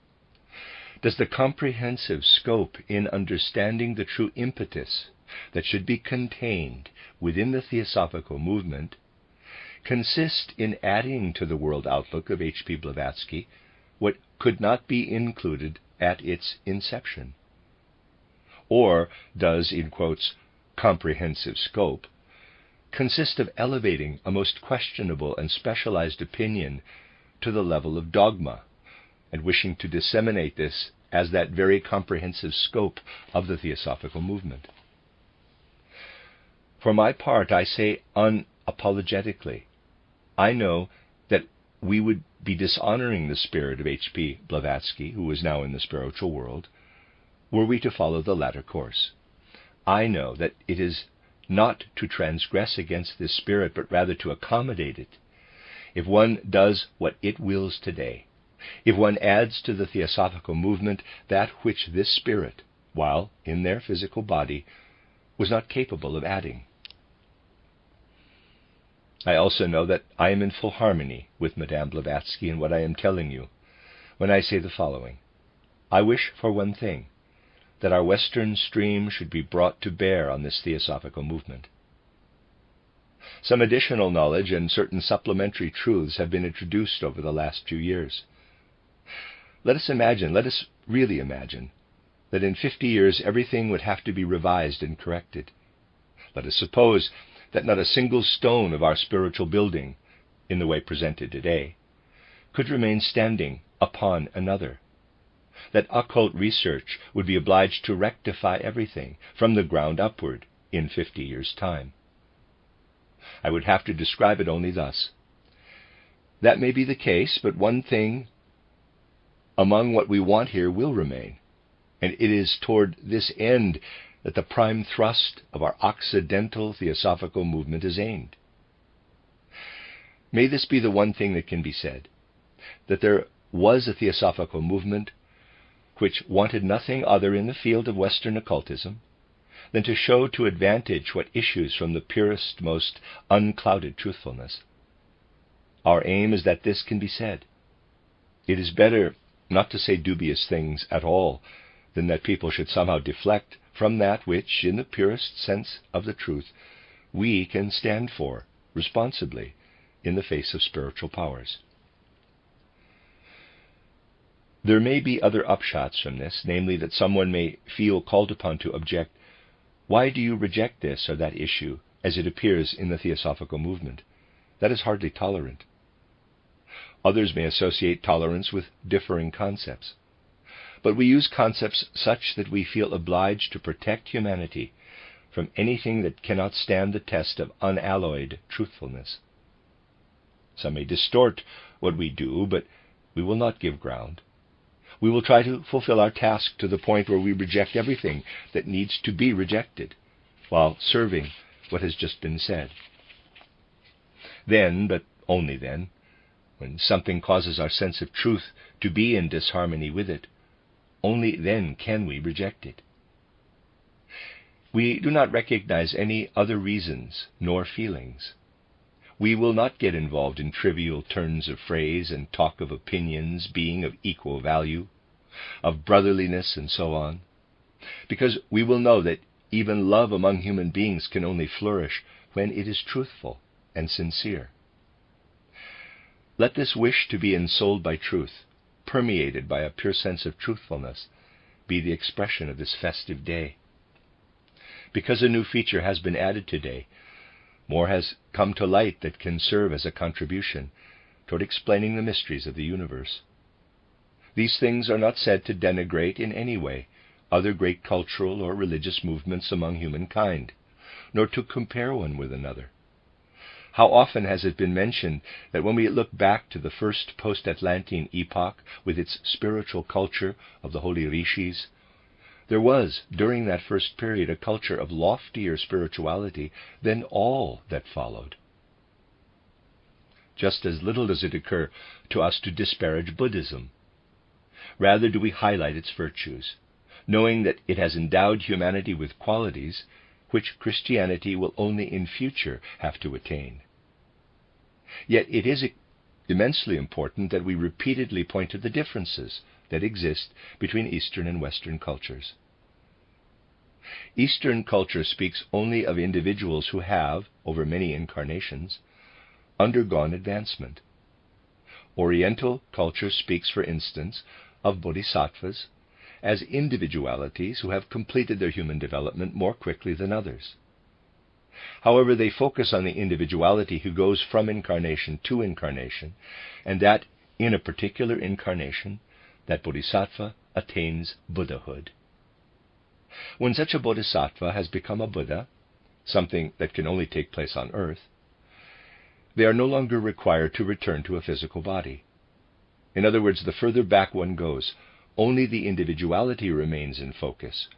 Does the comprehensive scope in understanding the true impetus that should be contained within the theosophical movement consist in adding to the world outlook of H.P. Blavatsky what could not be included at its inception? Or does, in quotes, comprehensive scope consist of elevating a most questionable and specialized opinion to the level of dogma, and wishing to disseminate this as that very comprehensive scope of the theosophical movement? For my part, I say unapologetically, I know that we would be dishonoring the spirit of H.P. Blavatsky, who is now in the spiritual world, were we to follow the latter course. I know that it is not to transgress against this spirit, but rather to accommodate it. If one does what it wills today, if one adds to the theosophical movement that which this spirit, while in their physical body, was not capable of adding. I also know that I am in full harmony with Madame Blavatsky in what I am telling you when I say the following. I wish for one thing, that our Western stream should be brought to bear on this theosophical movement. Some additional knowledge and certain supplementary truths have been introduced over the last few years. Let us really imagine, that in 50 years everything would have to be revised and corrected. Let us suppose that not a single stone of our spiritual building, in the way presented today, could remain standing upon another. That occult research would be obliged to rectify everything from the ground upward in 50 years' time. I would have to describe it only thus. That may be the case, but one thing among what we want here will remain, and it is toward this end that the prime thrust of our Occidental theosophical movement is aimed. May this be the one thing that can be said, that there was a theosophical movement which wanted nothing other in the field of Western occultism than to show to advantage what issues from the purest, most unclouded truthfulness. Our aim is that this can be said. It is better not to say dubious things at all than that people should somehow deflect from that which, in the purest sense of the truth, we can stand for responsibly in the face of spiritual powers. There may be other upshots from this, namely that someone may feel called upon to object, why do you reject this or that issue as it appears in the theosophical movement? That is hardly tolerant. Others may associate tolerance with differing concepts. But we use concepts such that we feel obliged to protect humanity from anything that cannot stand the test of unalloyed truthfulness. Some may distort what we do, but we will not give ground. We will try to fulfill our task to the point where we reject everything that needs to be rejected, while serving what has just been said. Then, but only then, when something causes our sense of truth to be in disharmony with it, only then can we reject it. We do not recognize any other reasons nor feelings. We will not get involved in trivial turns of phrase and talk of opinions being of equal value, of brotherliness and so on, because we will know that even love among human beings can only flourish when it is truthful and sincere. Let this wish to be ensouled by truth, permeated by a pure sense of truthfulness, be the expression of this festive day. Because a new feature has been added today, more has come to light that can serve as a contribution toward explaining the mysteries of the universe. These things are not said to denigrate in any way other great cultural or religious movements among humankind, nor to compare one with another. How often has it been mentioned that when we look back to the first post-Atlantean epoch with its spiritual culture of the holy rishis, there was, during that first period, a culture of loftier spirituality than all that followed. Just as little does it occur to us to disparage Buddhism. Rather do we highlight its virtues, knowing that it has endowed humanity with qualities which Christianity will only in future have to attain. Yet it is immensely important that we repeatedly point to the differences that exist between Eastern and Western cultures. Eastern culture speaks only of individuals who have, over many incarnations, undergone advancement. Oriental culture speaks, for instance, of bodhisattvas as individualities who have completed their human development more quickly than others. However, they focus on the individuality who goes from incarnation to incarnation, and that in a particular incarnation, that bodhisattva attains Buddhahood. When such a bodhisattva has become a Buddha, something that can only take place on earth, they are no longer required to return to a physical body. In other words, the further back one goes, only the individuality remains in focus,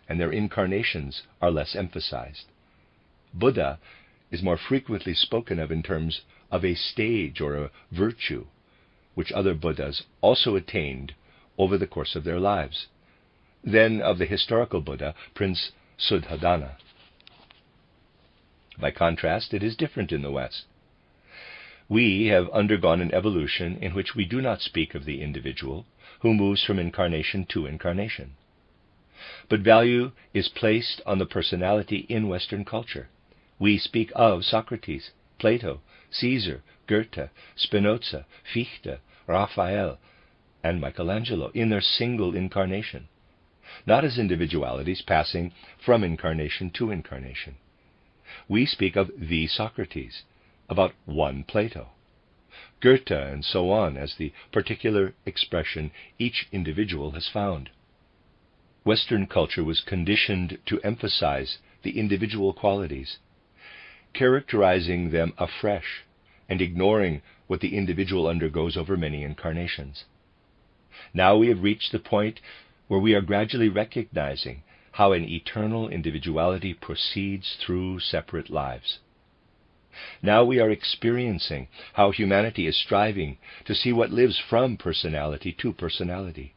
and their incarnations are less emphasized. Buddha is more frequently spoken of in terms of a stage or a virtue, which other Buddhas also attained over the course of their lives, than of the historical Buddha, Prince Suddhodana. By contrast, it is different in the West. We have undergone an evolution in which we do not speak of the individual who moves from incarnation to incarnation, but value is placed on the personality in Western culture. We speak of Socrates, Plato, Caesar, Goethe, Spinoza, Fichte, Raphael, and Michelangelo in their single incarnation, not as individualities passing from incarnation to incarnation. We speak of the Socrates, about one Plato, Goethe, and so on, as the particular expression each individual has found. Western culture was conditioned to emphasize the individual qualities, characterizing them afresh and ignoring what the individual undergoes over many incarnations. Now we have reached the point where we are gradually recognizing how an eternal individuality proceeds through separate lives. Now we are experiencing how humanity is striving to see what lives from personality to personality.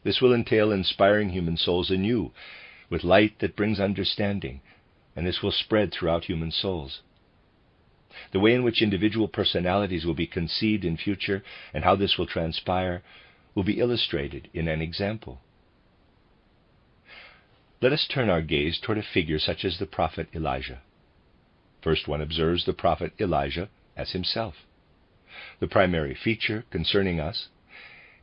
This will entail inspiring human souls anew with light that brings understanding, and this will spread throughout human souls. The way in which individual personalities will be conceived in future and how this will transpire will be illustrated in an example. Let us turn our gaze toward a figure such as the prophet Elijah. First, one observes the prophet Elijah as himself. The primary feature concerning us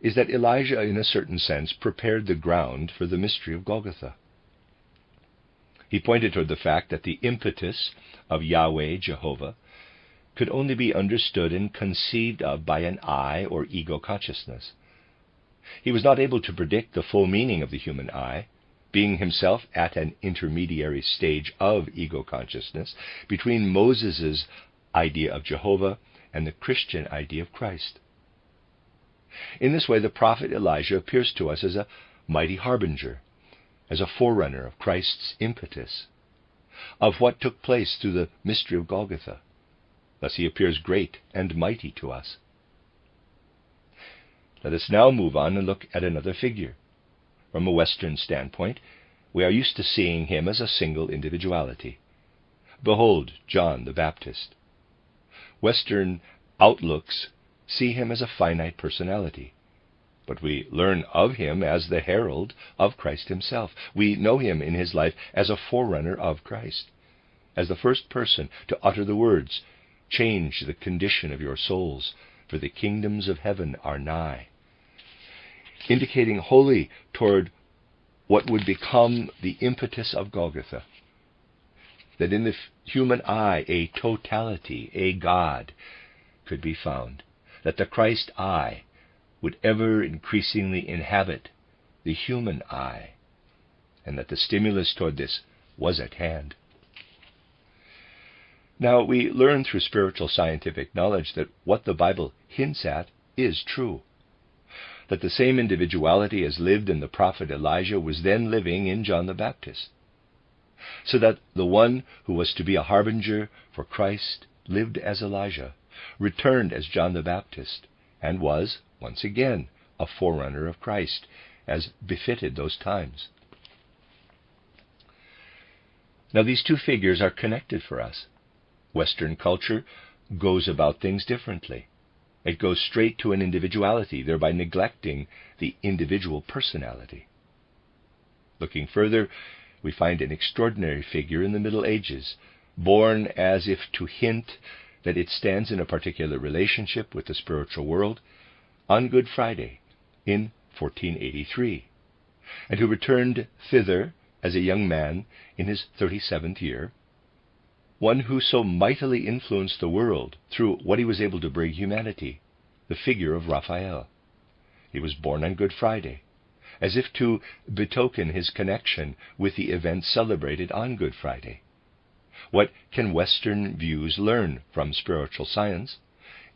is that Elijah, in a certain sense, prepared the ground for the mystery of Golgotha. He pointed toward the fact that the impetus of Yahweh, Jehovah, could only be understood and conceived of by an I, or ego consciousness. He was not able to predict the full meaning of the human I, being himself at an intermediary stage of ego consciousness between Moses' idea of Jehovah and the Christian idea of Christ. In this way, the prophet Elijah appears to us as a mighty harbinger, as a forerunner of Christ's impetus, of what took place through the mystery of Golgotha. Thus he appears great and mighty to us. Let us now move on and look at another figure. From a Western standpoint, we are used to seeing him as a single individuality. Behold, John the Baptist. Western outlooks see him as a finite personality, but we learn of him as the herald of Christ himself. We know him in his life as a forerunner of Christ, as the first person to utter the words, "Change the condition of your souls, for the kingdoms of heaven are nigh," indicating wholly toward what would become the impetus of Golgotha, that in the human I a totality, a God, could be found, that the Christ I would ever increasingly inhabit the human I, and that the stimulus toward this was at hand. Now, we learn through spiritual scientific knowledge that what the Bible hints at is true, that the same individuality as lived in the prophet Elijah was then living in John the Baptist, so that the one who was to be a harbinger for Christ lived as Elijah, returned as John the Baptist, and was, once again, a forerunner of Christ, as befitted those times. Now, these two figures are connected for us. Western culture goes about things differently. It goes straight to an individuality, thereby neglecting the individual personality. Looking further, we find an extraordinary figure in the Middle Ages, born as if to hint that it stands in a particular relationship with the spiritual world, on Good Friday in 1483, and who returned thither as a young man in his 37th year, one who so mightily influenced the world through what he was able to bring humanity, the figure of Raphael. He was born on Good Friday, as if to betoken his connection with the events celebrated on Good Friday. What can Western views learn from spiritual science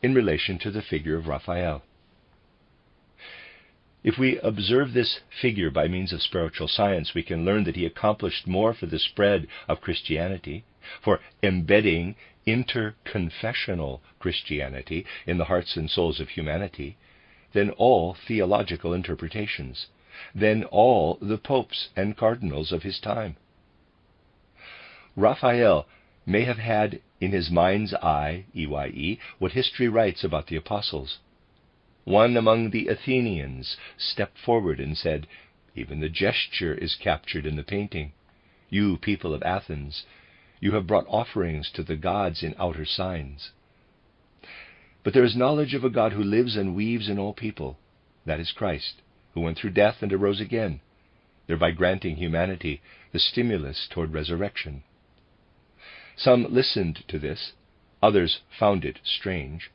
in relation to the figure of Raphael? If we observe this figure by means of spiritual science, we can learn that he accomplished more for the spread of Christianity, for embedding interconfessional Christianity in the hearts and souls of humanity, than all theological interpretations, than all the popes and cardinals of his time. Raphael may have had in his mind's eye, EYE, what history writes about the apostles. One among the Athenians stepped forward and said, "Even the gesture is captured in the painting. You people of Athens, you have brought offerings to the gods in outer signs." But there is knowledge of a God who lives and weaves in all people. That is Christ, who went through death and arose again, thereby granting humanity the stimulus toward resurrection. Some listened to this, others found it strange.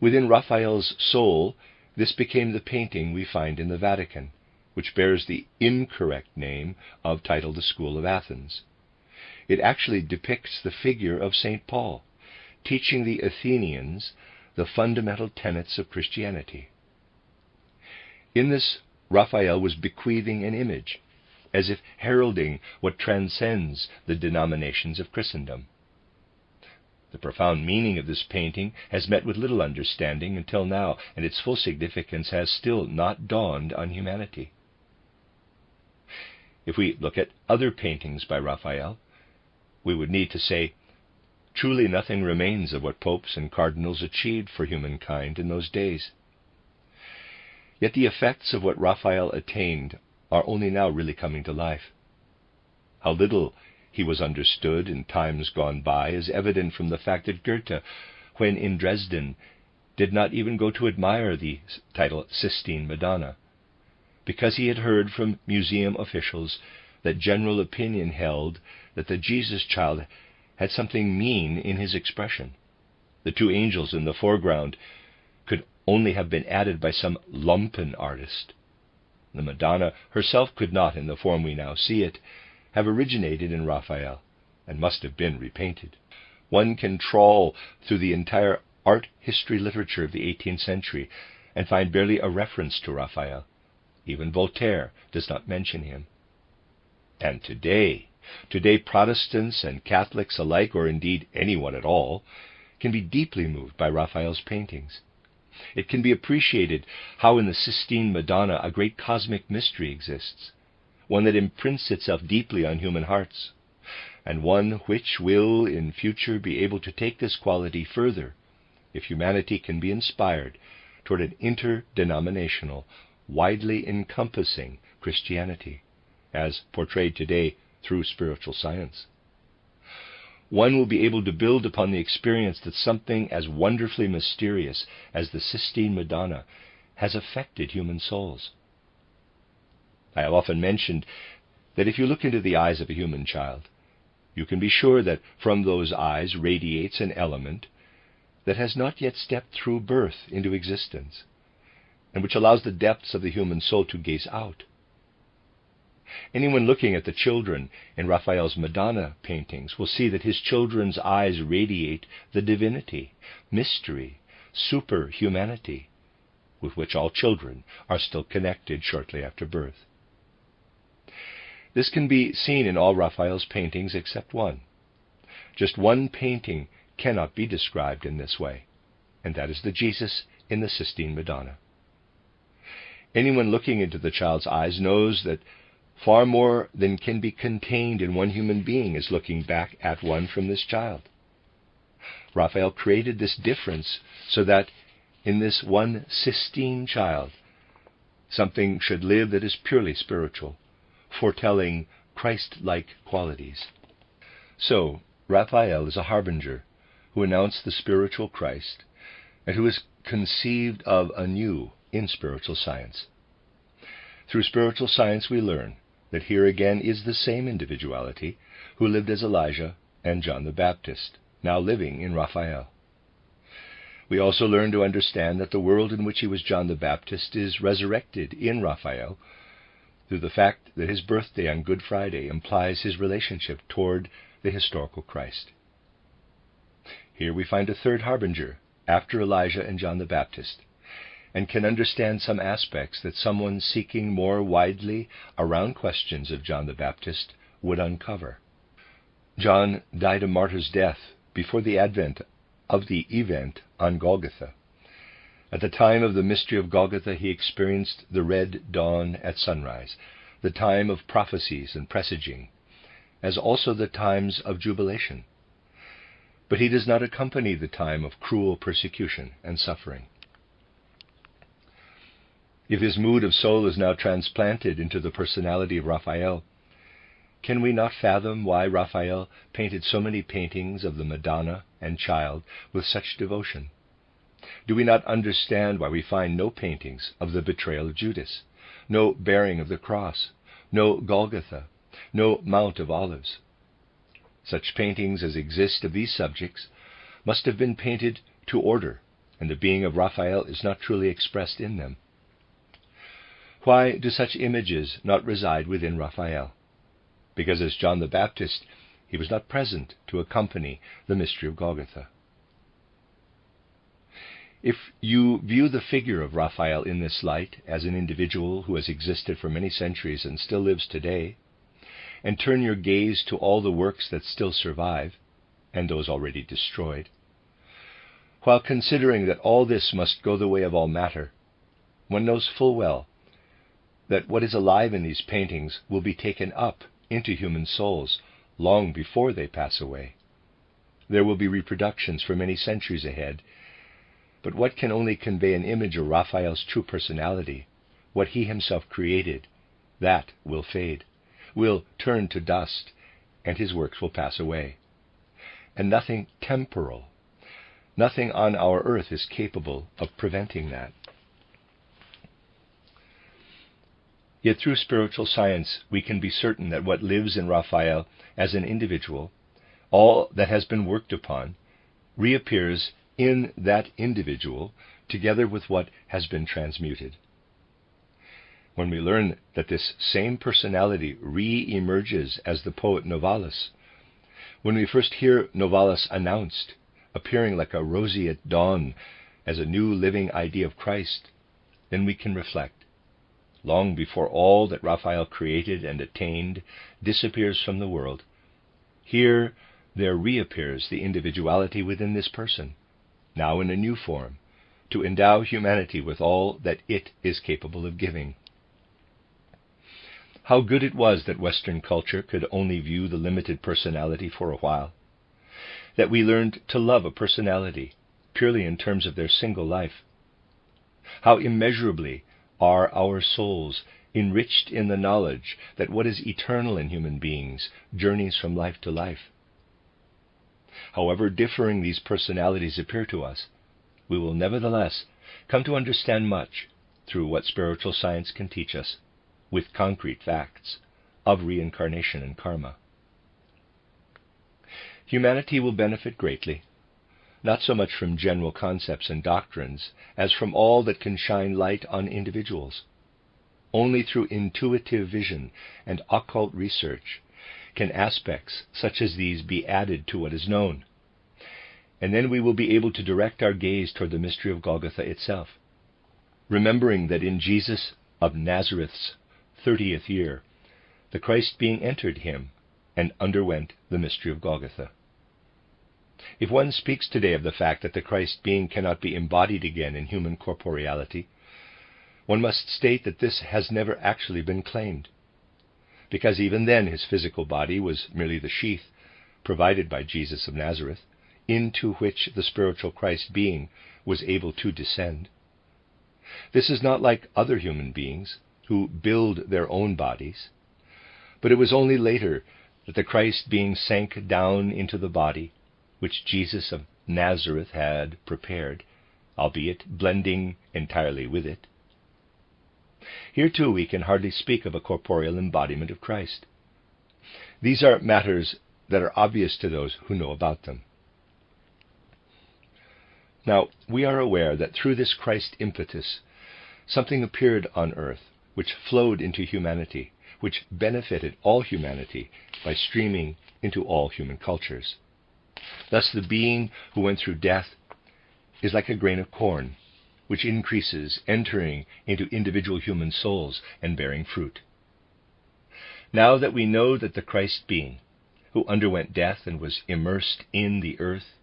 Within Raphael's soul, this became the painting we find in the Vatican, which bears the incorrect name of titled the School of Athens. It actually depicts the figure of St. Paul, teaching the Athenians the fundamental tenets of Christianity. In this, Raphael was bequeathing an image, as if heralding what transcends the denominations of Christendom. The profound meaning of this painting has met with little understanding until now, and its full significance has still not dawned on humanity. If we look at other paintings by Raphael, we would need to say, truly nothing remains of what popes and cardinals achieved for humankind in those days. Yet the effects of what Raphael attained are only now really coming to life. How little he was understood in times gone by is evident from the fact that Goethe, when in Dresden, did not even go to admire the title Sistine Madonna, because he had heard from museum officials that general opinion held that the Jesus child had something mean in his expression. The two angels in the foreground could only have been added by some lumpen artist. The Madonna herself could not, in the form we now see it, have originated in Raphael, and must have been repainted. One can trawl through the entire art history literature of the 18th century and find barely a reference to Raphael. Even Voltaire does not mention him. And today Protestants and Catholics alike, or indeed anyone at all, can be deeply moved by Raphael's paintings. It can be appreciated how in the Sistine Madonna a great cosmic mystery exists, one that imprints itself deeply on human hearts, and one which will in future be able to take this quality further if humanity can be inspired toward an interdenominational, widely encompassing Christianity, as portrayed today through spiritual science. One will be able to build upon the experience that something as wonderfully mysterious as the Sistine Madonna has affected human souls. I have often mentioned that if you look into the eyes of a human child, you can be sure that from those eyes radiates an element that has not yet stepped through birth into existence, and which allows the depths of the human soul to gaze out. Anyone looking at the children in Raphael's Madonna paintings will see that his children's eyes radiate the divinity, mystery, superhumanity, with which all children are still connected shortly after birth. This can be seen in all Raphael's paintings except one. Just one painting cannot be described in this way, and that is the Jesus in the Sistine Madonna. Anyone looking into the child's eyes knows that far more than can be contained in one human being is looking back at one from this child. Raphael created this difference so that in this one Sistine child, something should live that is purely spiritual, foretelling Christ-like qualities. So, Raphael is a harbinger who announced the spiritual Christ and who is conceived of anew in spiritual science. Through spiritual science we learn that here again is the same individuality who lived as Elijah and John the Baptist, now living in Raphael. We also learn to understand that the world in which he was John the Baptist is resurrected in Raphael through the fact that his birthday on Good Friday implies his relationship toward the historical Christ. Here we find a third harbinger after Elijah and John the Baptist, and can understand some aspects that someone seeking more widely around questions of John the Baptist would uncover. John died a martyr's death before the advent of the event on Golgotha. At the time of the mystery of Golgotha, he experienced the red dawn at sunrise, the time of prophecies and presaging, as also the times of jubilation. But he does not accompany the time of cruel persecution and suffering. If his mood of soul is now transplanted into the personality of Raphael, can we not fathom why Raphael painted so many paintings of the Madonna and Child with such devotion? Do we not understand why we find no paintings of the betrayal of Judas, no bearing of the cross, no Golgotha, no Mount of Olives? Such paintings as exist of these subjects must have been painted to order, and the being of Raphael is not truly expressed in them. Why do such images not reside within Raphael? Because as John the Baptist, he was not present to accompany the mystery of Golgotha. If you view the figure of Raphael in this light as an individual who has existed for many centuries and still lives today, and turn your gaze to all the works that still survive, and those already destroyed, while considering that all this must go the way of all matter, one knows full well that what is alive in these paintings will be taken up into human souls long before they pass away. There will be reproductions for many centuries ahead, but what can only convey an image of Raphael's true personality, what he himself created, that will fade, will turn to dust, and his works will pass away. And nothing temporal, nothing on our earth is capable of preventing that. Yet through spiritual science we can be certain that what lives in Raphael as an individual, all that has been worked upon, reappears in that individual together with what has been transmuted. When we learn that this same personality re-emerges as the poet Novalis, when we first hear Novalis announced, appearing like a roseate dawn as a new living idea of Christ, then we can reflect. Long before all that Raphael created and attained disappears from the world, here there reappears the individuality within this person, now in a new form, to endow humanity with all that it is capable of giving. How good it was that Western culture could only view the limited personality for a while, that we learned to love a personality purely in terms of their single life. How immeasurably are our souls enriched in the knowledge that what is eternal in human beings journeys from life to life. However differing these personalities appear to us, we will nevertheless come to understand much through what spiritual science can teach us, with concrete facts, of reincarnation and karma. Humanity will benefit greatly, not so much from general concepts and doctrines as from all that can shine light on individuals. only through intuitive vision and occult research can aspects such as these be added to what is known. And then we will be able to direct our gaze toward the mystery of Golgotha itself, remembering that in Jesus of Nazareth's 30th year, the Christ being entered him and underwent the mystery of Golgotha. If one speaks today of the fact that the Christ being cannot be embodied again in human corporeality, one must state that this has never actually been claimed, because even then his physical body was merely the sheath provided by Jesus of Nazareth, into which the spiritual Christ being was able to descend. This is not like other human beings who build their own bodies, but it was only later that the Christ being sank down into the body which Jesus of Nazareth had prepared, albeit blending entirely with it. Here too we can hardly speak of a corporeal embodiment of Christ. These are matters that are obvious to those who know about them. Now, we are aware that through this Christ impetus, something appeared on earth which flowed into humanity, which benefited all humanity by streaming into all human cultures. Thus the being who went through death is like a grain of corn, which increases, entering into individual human souls and bearing fruit. Now that we know that the Christ being, who underwent death and was immersed in the earth,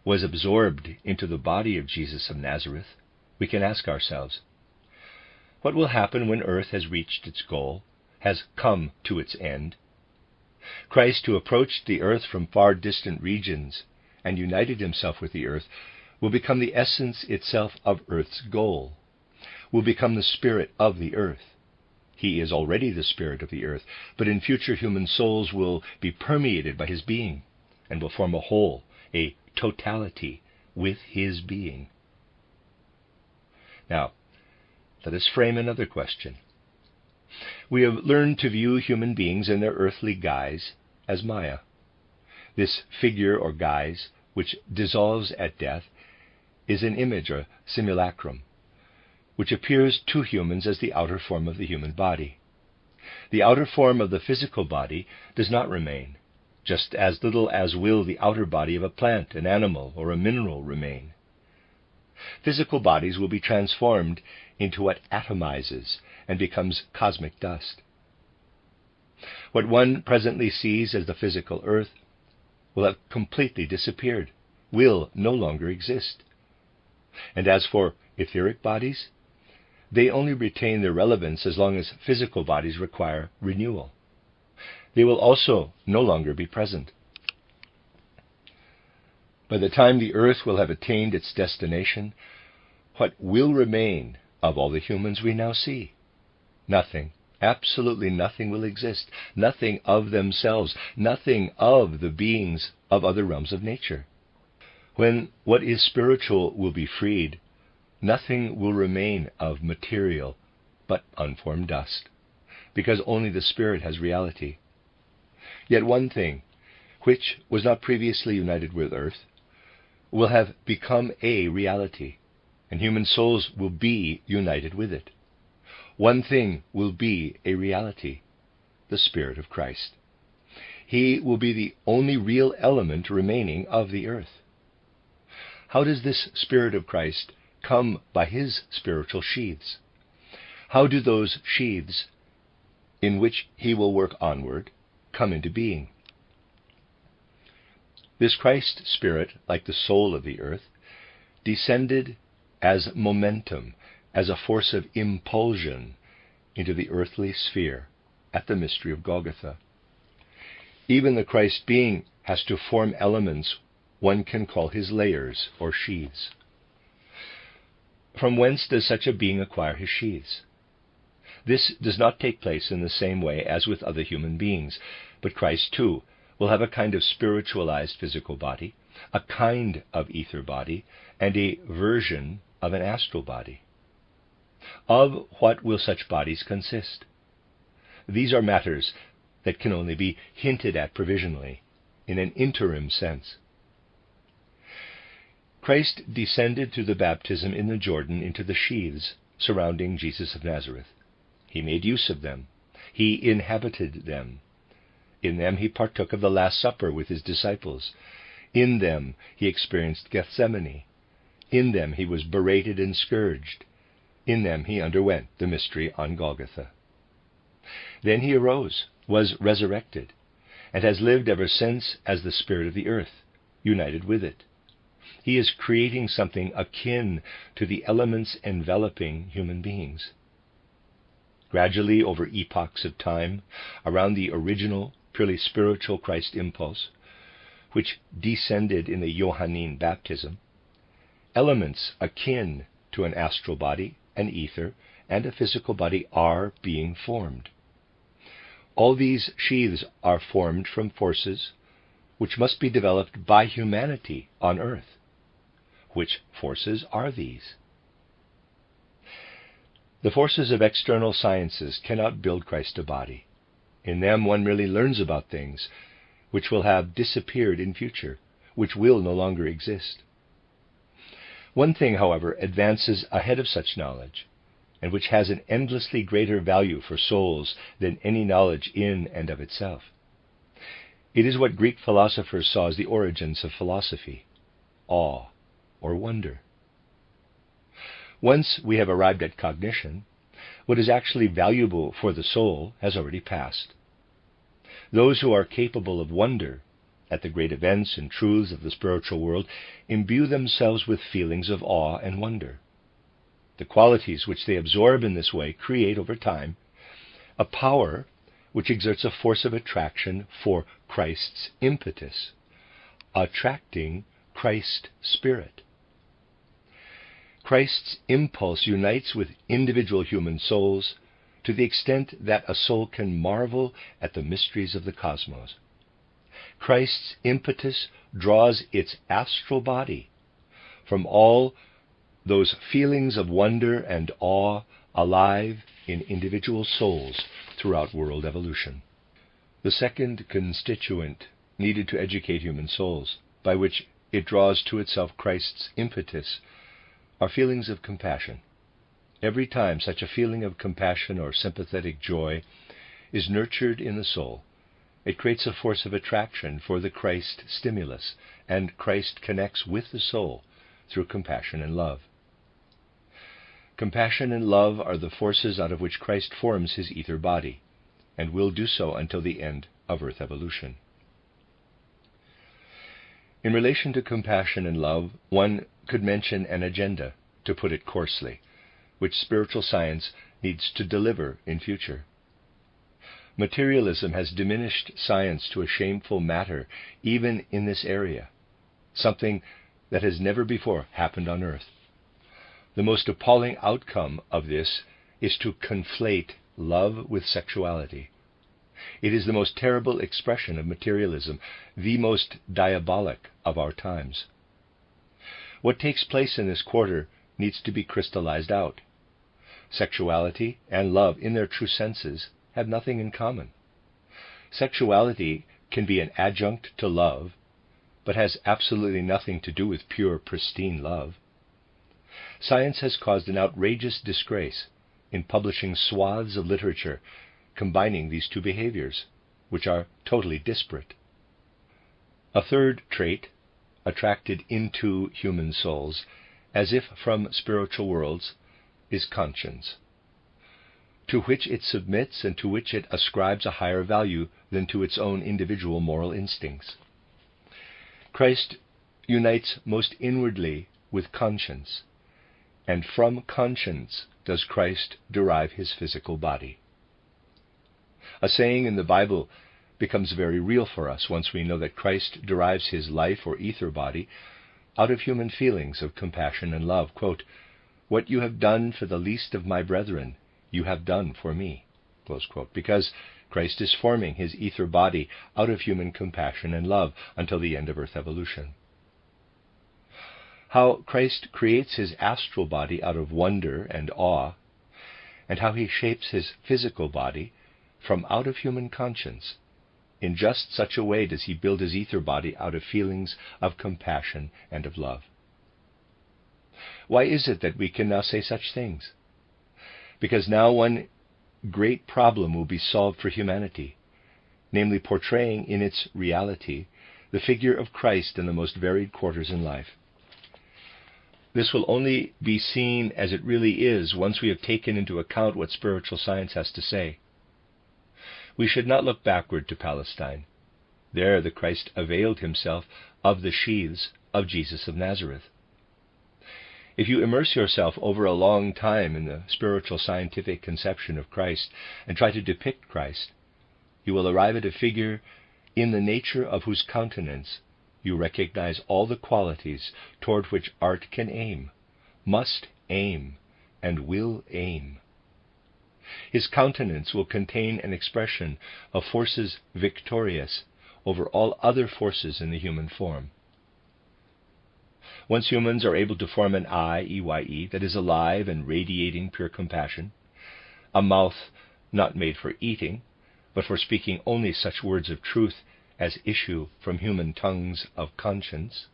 was absorbed into the body of Jesus of Nazareth, we can ask ourselves, what will happen when earth has reached its goal, has come to its end? Christ, who approached the earth from far distant regions and united himself with the earth, will become the essence itself of earth's goal, will become the spirit of the earth. He is already the spirit of the earth, but in future human souls will be permeated by his being and will form a whole, a totality with his being. Now, let us frame another question. We have learned to view human beings in their earthly guise as Maya. This figure or guise, which dissolves at death, is an image or simulacrum, which appears to humans as the outer form of the human body. The outer form of the physical body does not remain, just as little as will the outer body of a plant, an animal, or a mineral remain. Physical bodies will be transformed into what atomizes and becomes cosmic dust. What one presently sees as the physical earth will have completely disappeared, will no longer exist. And as for etheric bodies, they only retain their relevance as long as physical bodies require renewal. They will also no longer be present. By the time the earth will have attained its destination, what will remain of all the humans we now see? Nothing, absolutely nothing will exist, nothing of themselves, nothing of the beings of other realms of nature. When what is spiritual will be freed, nothing will remain of material but unformed dust, because only the spirit has reality. Yet one thing, which was not previously united with earth, will have become a reality, and human souls will be united with it. One thing will be a reality, the Spirit of Christ. He will be the only real element remaining of the earth. How does this Spirit of Christ come by his spiritual sheaths? How do those sheaths, in which he will work onward, come into being? This Christ Spirit, like the soul of the earth, descended as momentum, as a force of impulsion into the earthly sphere at the mystery of Golgotha. Even the Christ being has to form elements one can call his layers or sheaths. From whence does such a being acquire his sheaths? This does not take place in the same way as with other human beings, but Christ too will have a kind of spiritualized physical body, a kind of ether body, and a version of an astral body. Of what will such bodies consist? These are matters that can only be hinted at provisionally, in an interim sense. Christ descended through the baptism in the Jordan into the sheaths surrounding Jesus of Nazareth. He made use of them. He inhabited them. In them he partook of the Last Supper with his disciples. In them he experienced Gethsemane. In them he was berated and scourged. In them he underwent the mystery on Golgotha. Then he arose, was resurrected, and has lived ever since as the spirit of the earth, united with it. He is creating something akin to the elements enveloping human beings. Gradually, over epochs of time, around the original, purely spiritual Christ impulse, which descended in the Johannine baptism, elements akin to an astral body, an ether, and a physical body are being formed. All these sheaths are formed from forces which must be developed by humanity on earth. Which forces are these? The forces of external sciences cannot build Christ a body. In them one merely learns about things which will have disappeared in future, which will no longer exist. One thing, however, advances ahead of such knowledge, and which has an endlessly greater value for souls than any knowledge in and of itself. It is what Greek philosophers saw as the origins of philosophy: awe or wonder. Once we have arrived at cognition, what is actually valuable for the soul has already passed. Those who are capable of wonder at the great events and truths of the spiritual world imbue themselves with feelings of awe and wonder. The qualities which they absorb in this way create, over time, a power which exerts a force of attraction for Christ's impetus, attracting Christ's spirit. Christ's impulse unites with individual human souls to the extent that a soul can marvel at the mysteries of the cosmos. Christ's impetus draws its astral body from all those feelings of wonder and awe alive in individual souls throughout world evolution. The second constituent needed to educate human souls, by which it draws to itself Christ's impetus, are feelings of compassion. Every time such a feeling of compassion or sympathetic joy is nurtured in the soul, it creates a force of attraction for the Christ stimulus, and Christ connects with the soul through compassion and love. Compassion and love are the forces out of which Christ forms his ether body, and will do so until the end of earth evolution. In relation to compassion and love, one could mention an agenda, to put it coarsely, which spiritual science needs to deliver in future. Materialism has diminished science to a shameful matter even in this area, something that has never before happened on earth. The most appalling outcome of this is to conflate love with sexuality. It is the most terrible expression of materialism, the most diabolic of our times. What takes place in this quarter needs to be crystallized out. Sexuality and love, in their true senses, have nothing in common. Sexuality can be an adjunct to love, but has absolutely nothing to do with pure, pristine love. Science has caused an outrageous disgrace in publishing swaths of literature combining these two behaviors, which are totally disparate. A third trait, attracted into human souls, as if from spiritual worlds, is conscience, to which it submits and to which it ascribes a higher value than to its own individual moral instincts. Christ unites most inwardly with conscience, and from conscience does Christ derive his physical body. A saying in the Bible becomes very real for us once we know that Christ derives his life or ether body out of human feelings of compassion and love. Quote, "What you have done for the least of my brethren, you have done for me," close quote, because Christ is forming his ether body out of human compassion and love until the end of earth evolution. How Christ creates his astral body out of wonder and awe, and how he shapes his physical body from out of human conscience, in just such a way does he build his ether body out of feelings of compassion and of love. Why is it that we can now say such things? Because now one great problem will be solved for humanity, namely portraying in its reality the figure of Christ in the most varied quarters in life. This will only be seen as it really is once we have taken into account what spiritual science has to say. We should not look backward to Palestine. There the Christ availed himself of the sheaths of Jesus of Nazareth. If you immerse yourself over a long time in the spiritual scientific conception of Christ and try to depict Christ, you will arrive at a figure in the nature of whose countenance you recognize all the qualities toward which art can aim, must aim, and will aim. His countenance will contain an expression of forces victorious over all other forces in the human form. Once humans are able to form an eye, EYE, that is alive and radiating pure compassion, a mouth not made for eating, but for speaking only such words of truth as issue from human tongues of conscience,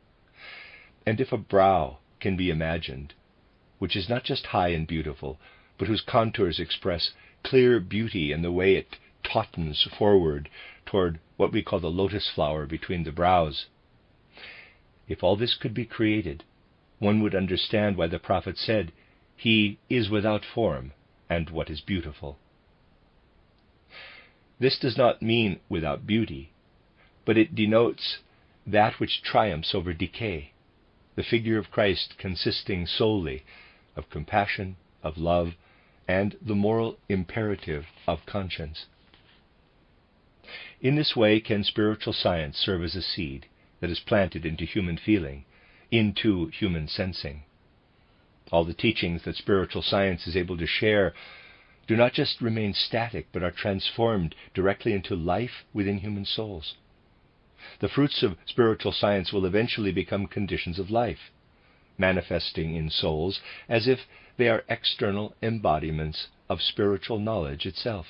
and if a brow can be imagined, which is not just high and beautiful, but whose contours express clear beauty in the way it tautens forward toward what we call the lotus flower between the brows. If all this could be created, one would understand why the prophet said, "He is without form, and what is beautiful." This does not mean without beauty, but it denotes that which triumphs over decay, the figure of Christ consisting solely of compassion, of love, and the moral imperative of conscience. In this way can spiritual science serve as a seed that is planted into human feeling, into human sensing. All the teachings that spiritual science is able to share do not just remain static, but are transformed directly into life within human souls. The fruits of spiritual science will eventually become conditions of life, manifesting in souls as if they are external embodiments of spiritual knowledge itself,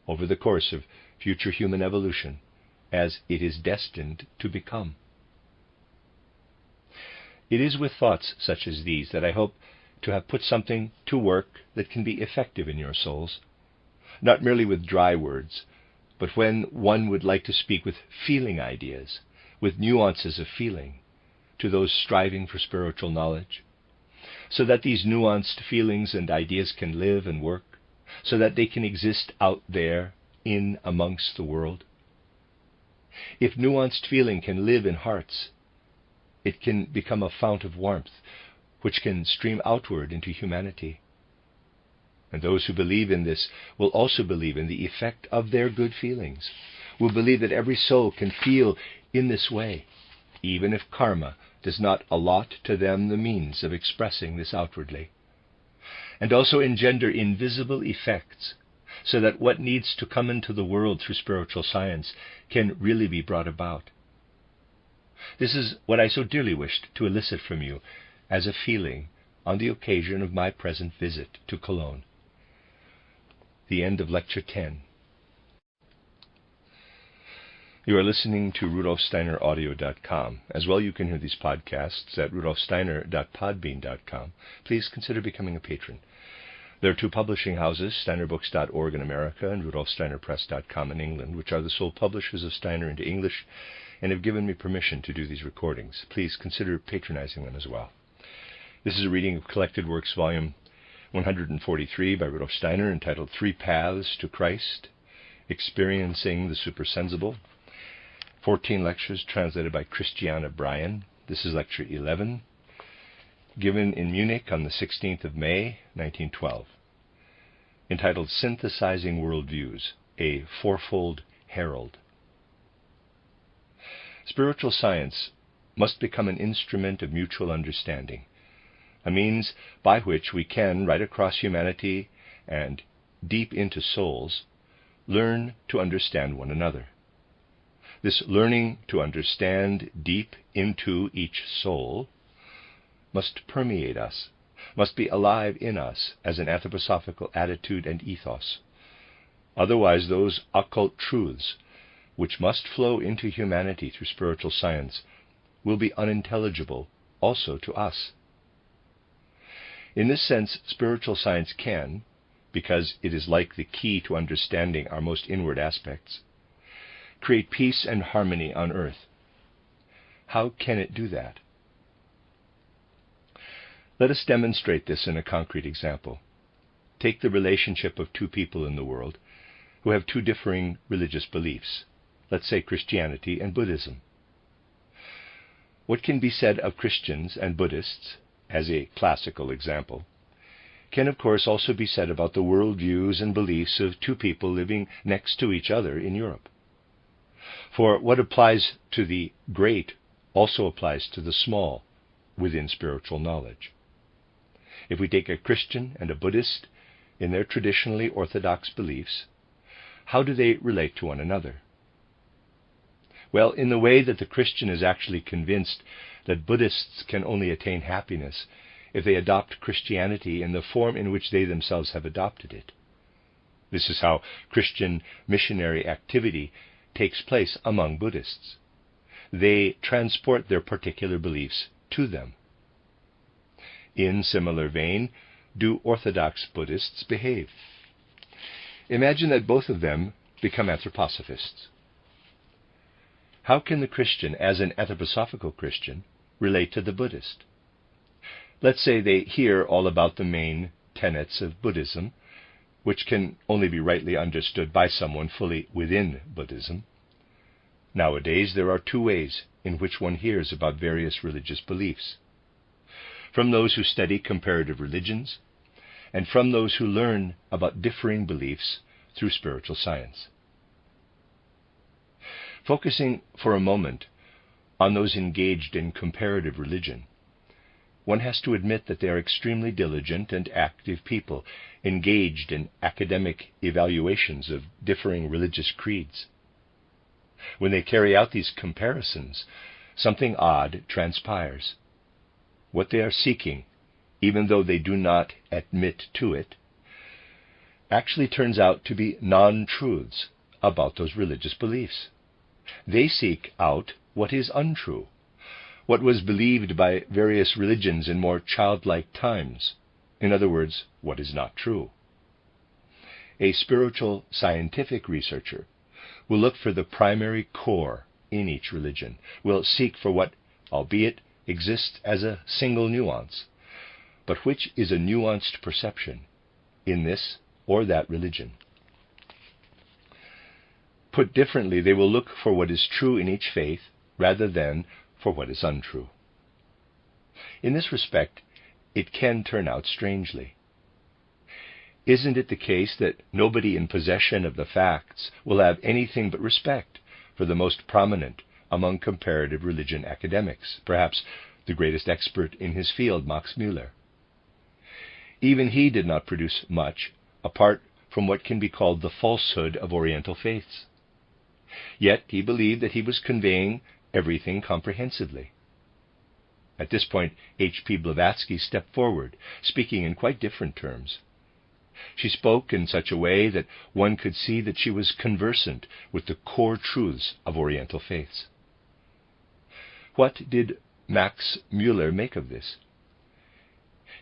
over the course of future human evolution, as it is destined to become. It is with thoughts such as these that I hope to have put something to work that can be effective in your souls, not merely with dry words, but when one would like to speak with feeling ideas, with nuances of feeling, to those striving for spiritual knowledge, so that these nuanced feelings and ideas can live and work, so that they can exist out there in amongst the world. If nuanced feeling can live in hearts, it can become a fount of warmth, which can stream outward into humanity. And those who believe in this will also believe in the effect of their good feelings, will believe that every soul can feel in this way, even if karma does not allot to them the means of expressing this outwardly, and also engender invisible effects, so that what needs to come into the world through spiritual science can really be brought about. This is what I so dearly wished to elicit from you as a feeling on the occasion of my present visit to Cologne. The end of Lecture 10. You are listening to RudolfSteinerAudio.com. As well, you can hear these podcasts at RudolfSteiner.podbean.com. Please consider becoming a patron. There are two publishing houses, SteinerBooks.org in America and RudolfSteinerPress.com in England, which are the sole publishers of Steiner into English and have given me permission to do these recordings. Please consider patronizing them as well. This is a reading of Collected Works, Volume 143 by Rudolf Steiner, entitled Three Paths to Christ, Experiencing the Supersensible. 14 lectures translated by Christiana Bryan. This is Lecture 11, given in Munich on the 16th of May, 1912, entitled Synthesizing Worldviews, a Fourfold Herald. Spiritual science must become an instrument of mutual understanding, a means by which we can, right across humanity and deep into souls, learn to understand one another. This learning to understand deep into each soul must permeate us, must be alive in us as an anthroposophical attitude and ethos. Otherwise, those occult truths which must flow into humanity through spiritual science will be unintelligible also to us. In this sense, spiritual science can, because it is like the key to understanding our most inward aspects, create peace and harmony on earth. How can it do that? Let us demonstrate this in a concrete example. Take the relationship of two people in the world who have two differing religious beliefs, let's say Christianity and Buddhism. What can be said of Christians and Buddhists, as a classical example, can of course also be said about the worldviews and beliefs of two people living next to each other in Europe. For what applies to the great also applies to the small within spiritual knowledge. If we take a Christian and a Buddhist in their traditionally orthodox beliefs, how do they relate to one another? Well, in the way that the Christian is actually convinced that Buddhists can only attain happiness if they adopt Christianity in the form in which they themselves have adopted it. This is how Christian missionary activity takes place among Buddhists. They transport their particular beliefs to them. In similar vein, do Orthodox Buddhists behave? Imagine that both of them become anthroposophists. How can the Christian, as an anthroposophical Christian, relate to the Buddhist? Let's say they hear all about the main tenets of Buddhism, which can only be rightly understood by someone fully within Buddhism. Nowadays, there are two ways in which one hears about various religious beliefs: from those who study comparative religions, and from those who learn about differing beliefs through spiritual science. Focusing for a moment on those engaged in comparative religion, one has to admit that they are extremely diligent and active people, engaged in academic evaluations of differing religious creeds. When they carry out these comparisons, something odd transpires. What they are seeking, even though they do not admit to it, actually turns out to be non-truths about those religious beliefs. They seek out what is untrue, what was believed by various religions in more childlike times. In other words, what is not true. A spiritual scientific researcher will look for the primary core in each religion, will seek for what, albeit exists as a single nuance, but which is a nuanced perception in this or that religion. Put differently, they will look for what is true in each faith rather than for what is untrue. In this respect, it can turn out strangely. Isn't it the case that nobody in possession of the facts will have anything but respect for the most prominent among comparative religion academics, perhaps the greatest expert in his field, Max Müller? Even he did not produce much apart from what can be called the falsehood of Oriental faiths. Yet he believed that he was conveying everything comprehensively. At this point, H.P. Blavatsky stepped forward, speaking in quite different terms. She spoke in such a way that one could see that she was conversant with the core truths of Oriental faiths. What did Max Müller make of this?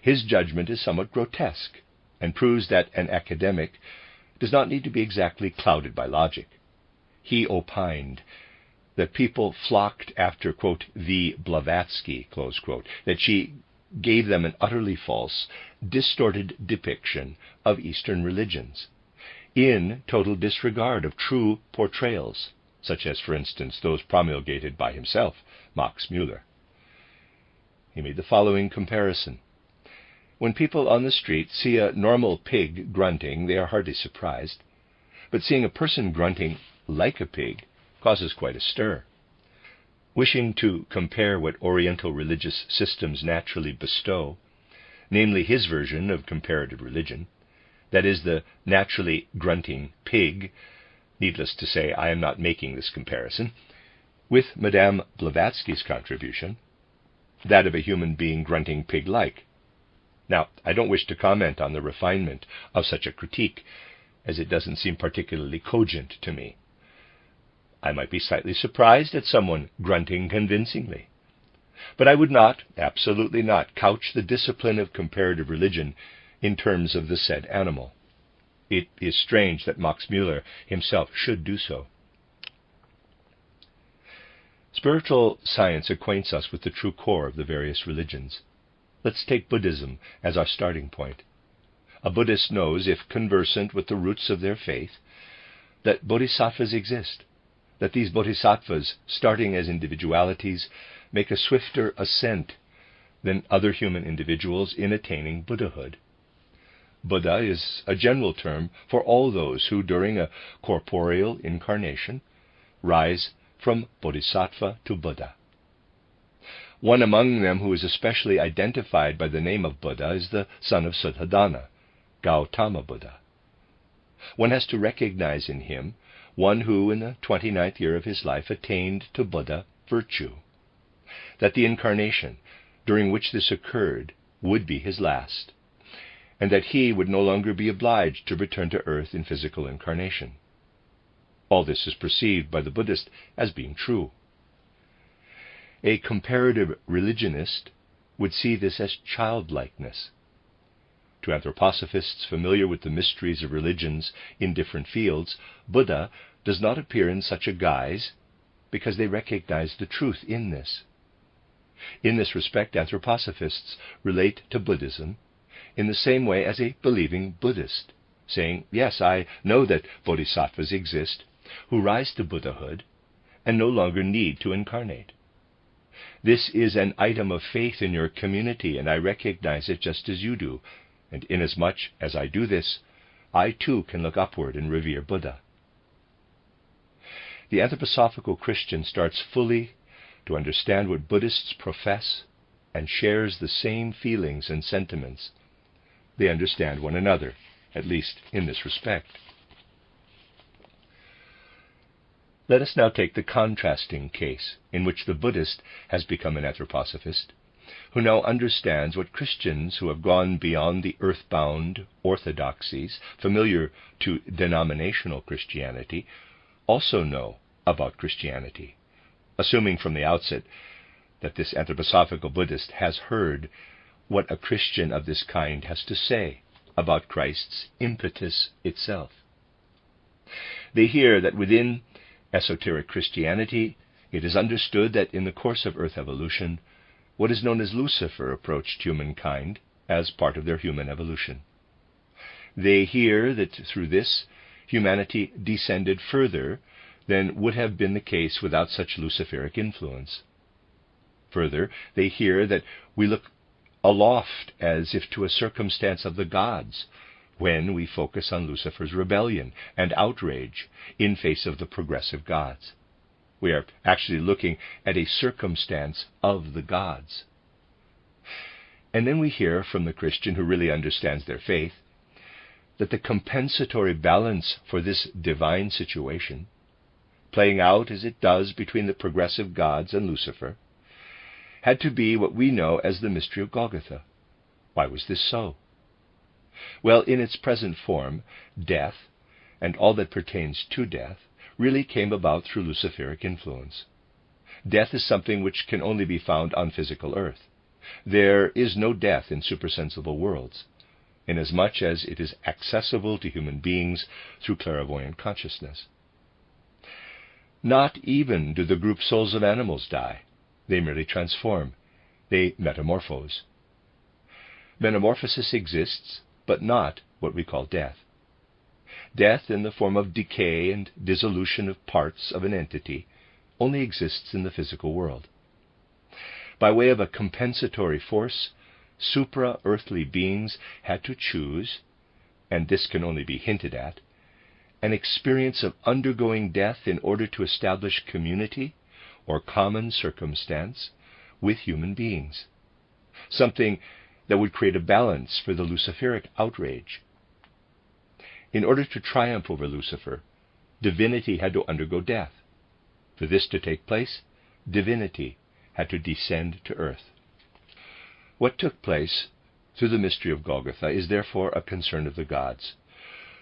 His judgment is somewhat grotesque and proves that an academic does not need to be exactly clouded by logic. He opined that people flocked after, quote, the Blavatsky, close quote, that she gave them an utterly false, distorted depiction of Eastern religions, in total disregard of true portrayals, such as, for instance, those promulgated by himself, Max Müller. He made the following comparison. When people on the street see a normal pig grunting, they are hardly surprised, but seeing a person grunting like a pig causes quite a stir. Wishing to compare what Oriental religious systems naturally bestow, namely his version of comparative religion, that is, the naturally grunting pig, needless to say, I am not making this comparison, with Madame Blavatsky's contribution, that of a human being grunting pig-like. Now, I don't wish to comment on the refinement of such a critique, as it doesn't seem particularly cogent to me. I might be slightly surprised at someone grunting convincingly. But I would not, absolutely not, couch the discipline of comparative religion in terms of the said animal. It is strange that Max Müller himself should do so. Spiritual science acquaints us with the true core of the various religions. Let's take Buddhism as our starting point. A Buddhist knows, if conversant with the roots of their faith, that bodhisattvas exist, that these bodhisattvas, starting as individualities, make a swifter ascent than other human individuals in attaining Buddhahood. Buddha is a general term for all those who, during a corporeal incarnation, rise from bodhisattva to Buddha. One among them who is especially identified by the name of Buddha is the son of Suddhodana, Gautama Buddha. One has to recognize in him one who, in the 29th year of his life, attained to Buddha virtue, that the incarnation during which this occurred would be his last, and that he would no longer be obliged to return to earth in physical incarnation. All this is perceived by the Buddhist as being true. A comparative religionist would see this as childlikeness. To anthroposophists familiar with the mysteries of religions in different fields, Buddha does not appear in such a guise because they recognize the truth in this. In this respect, anthroposophists relate to Buddhism in the same way as a believing Buddhist, saying, yes, I know that bodhisattvas exist who rise to Buddhahood and no longer need to incarnate. This is an item of faith in your community, and I recognize it just as you do, and inasmuch as I do this, I too can look upward and revere Buddha. The anthroposophical Christian starts fully to understand what Buddhists profess and shares the same feelings and sentiments. They understand one another, at least in this respect. Let us now take the contrasting case in which the Buddhist has become an anthroposophist, who now understands what Christians who have gone beyond the earthbound orthodoxies familiar to denominational Christianity also know about Christianity, assuming from the outset that this anthroposophical Buddhist has heard what a Christian of this kind has to say about Christ's impetus itself. They hear that within esoteric Christianity it is understood that in the course of earth evolution, what is known as Lucifer approached humankind as part of their human evolution. They hear that through this, humanity descended further than would have been the case without such Luciferic influence. Further, they hear that we look aloft as if to a circumstance of the gods when we focus on Lucifer's rebellion and outrage in face of the progressive gods. We are actually looking at a circumstance of the gods. And then we hear from the Christian who really understands their faith that the compensatory balance for this divine situation, playing out as it does between the progressive gods and Lucifer, had to be what we know as the mystery of Golgotha. Why was this so? Well, in its present form, death, and all that pertains to death, really came about through Luciferic influence. Death is something which can only be found on physical earth. There is no death in supersensible worlds, inasmuch as it is accessible to human beings through clairvoyant consciousness. Not even do the group souls of animals die. They merely transform. They metamorphose. Metamorphosis exists, but not what we call death. Death, in the form of decay and dissolution of parts of an entity, only exists in the physical world. By way of a compensatory force, supra-earthly beings had to choose, and this can only be hinted at, an experience of undergoing death in order to establish community or common circumstance with human beings, something that would create a balance for the Luciferic outrage. In order to triumph over Lucifer, divinity had to undergo death. For this to take place, divinity had to descend to earth. What took place through the mystery of Golgotha is therefore a concern of the gods,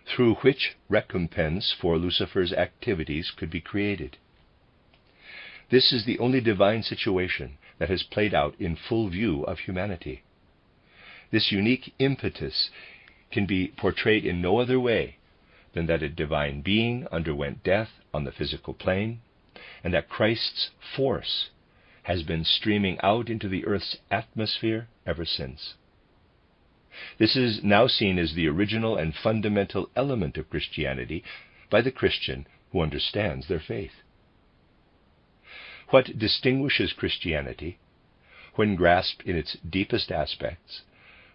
through which recompense for Lucifer's activities could be created. This is the only divine situation that has played out in full view of humanity. This unique impetus can be portrayed in no other way than that a divine being underwent death on the physical plane, and that Christ's force has been streaming out into the earth's atmosphere ever since. This is now seen as the original and fundamental element of Christianity by the Christian who understands their faith. What distinguishes Christianity, when grasped in its deepest aspects,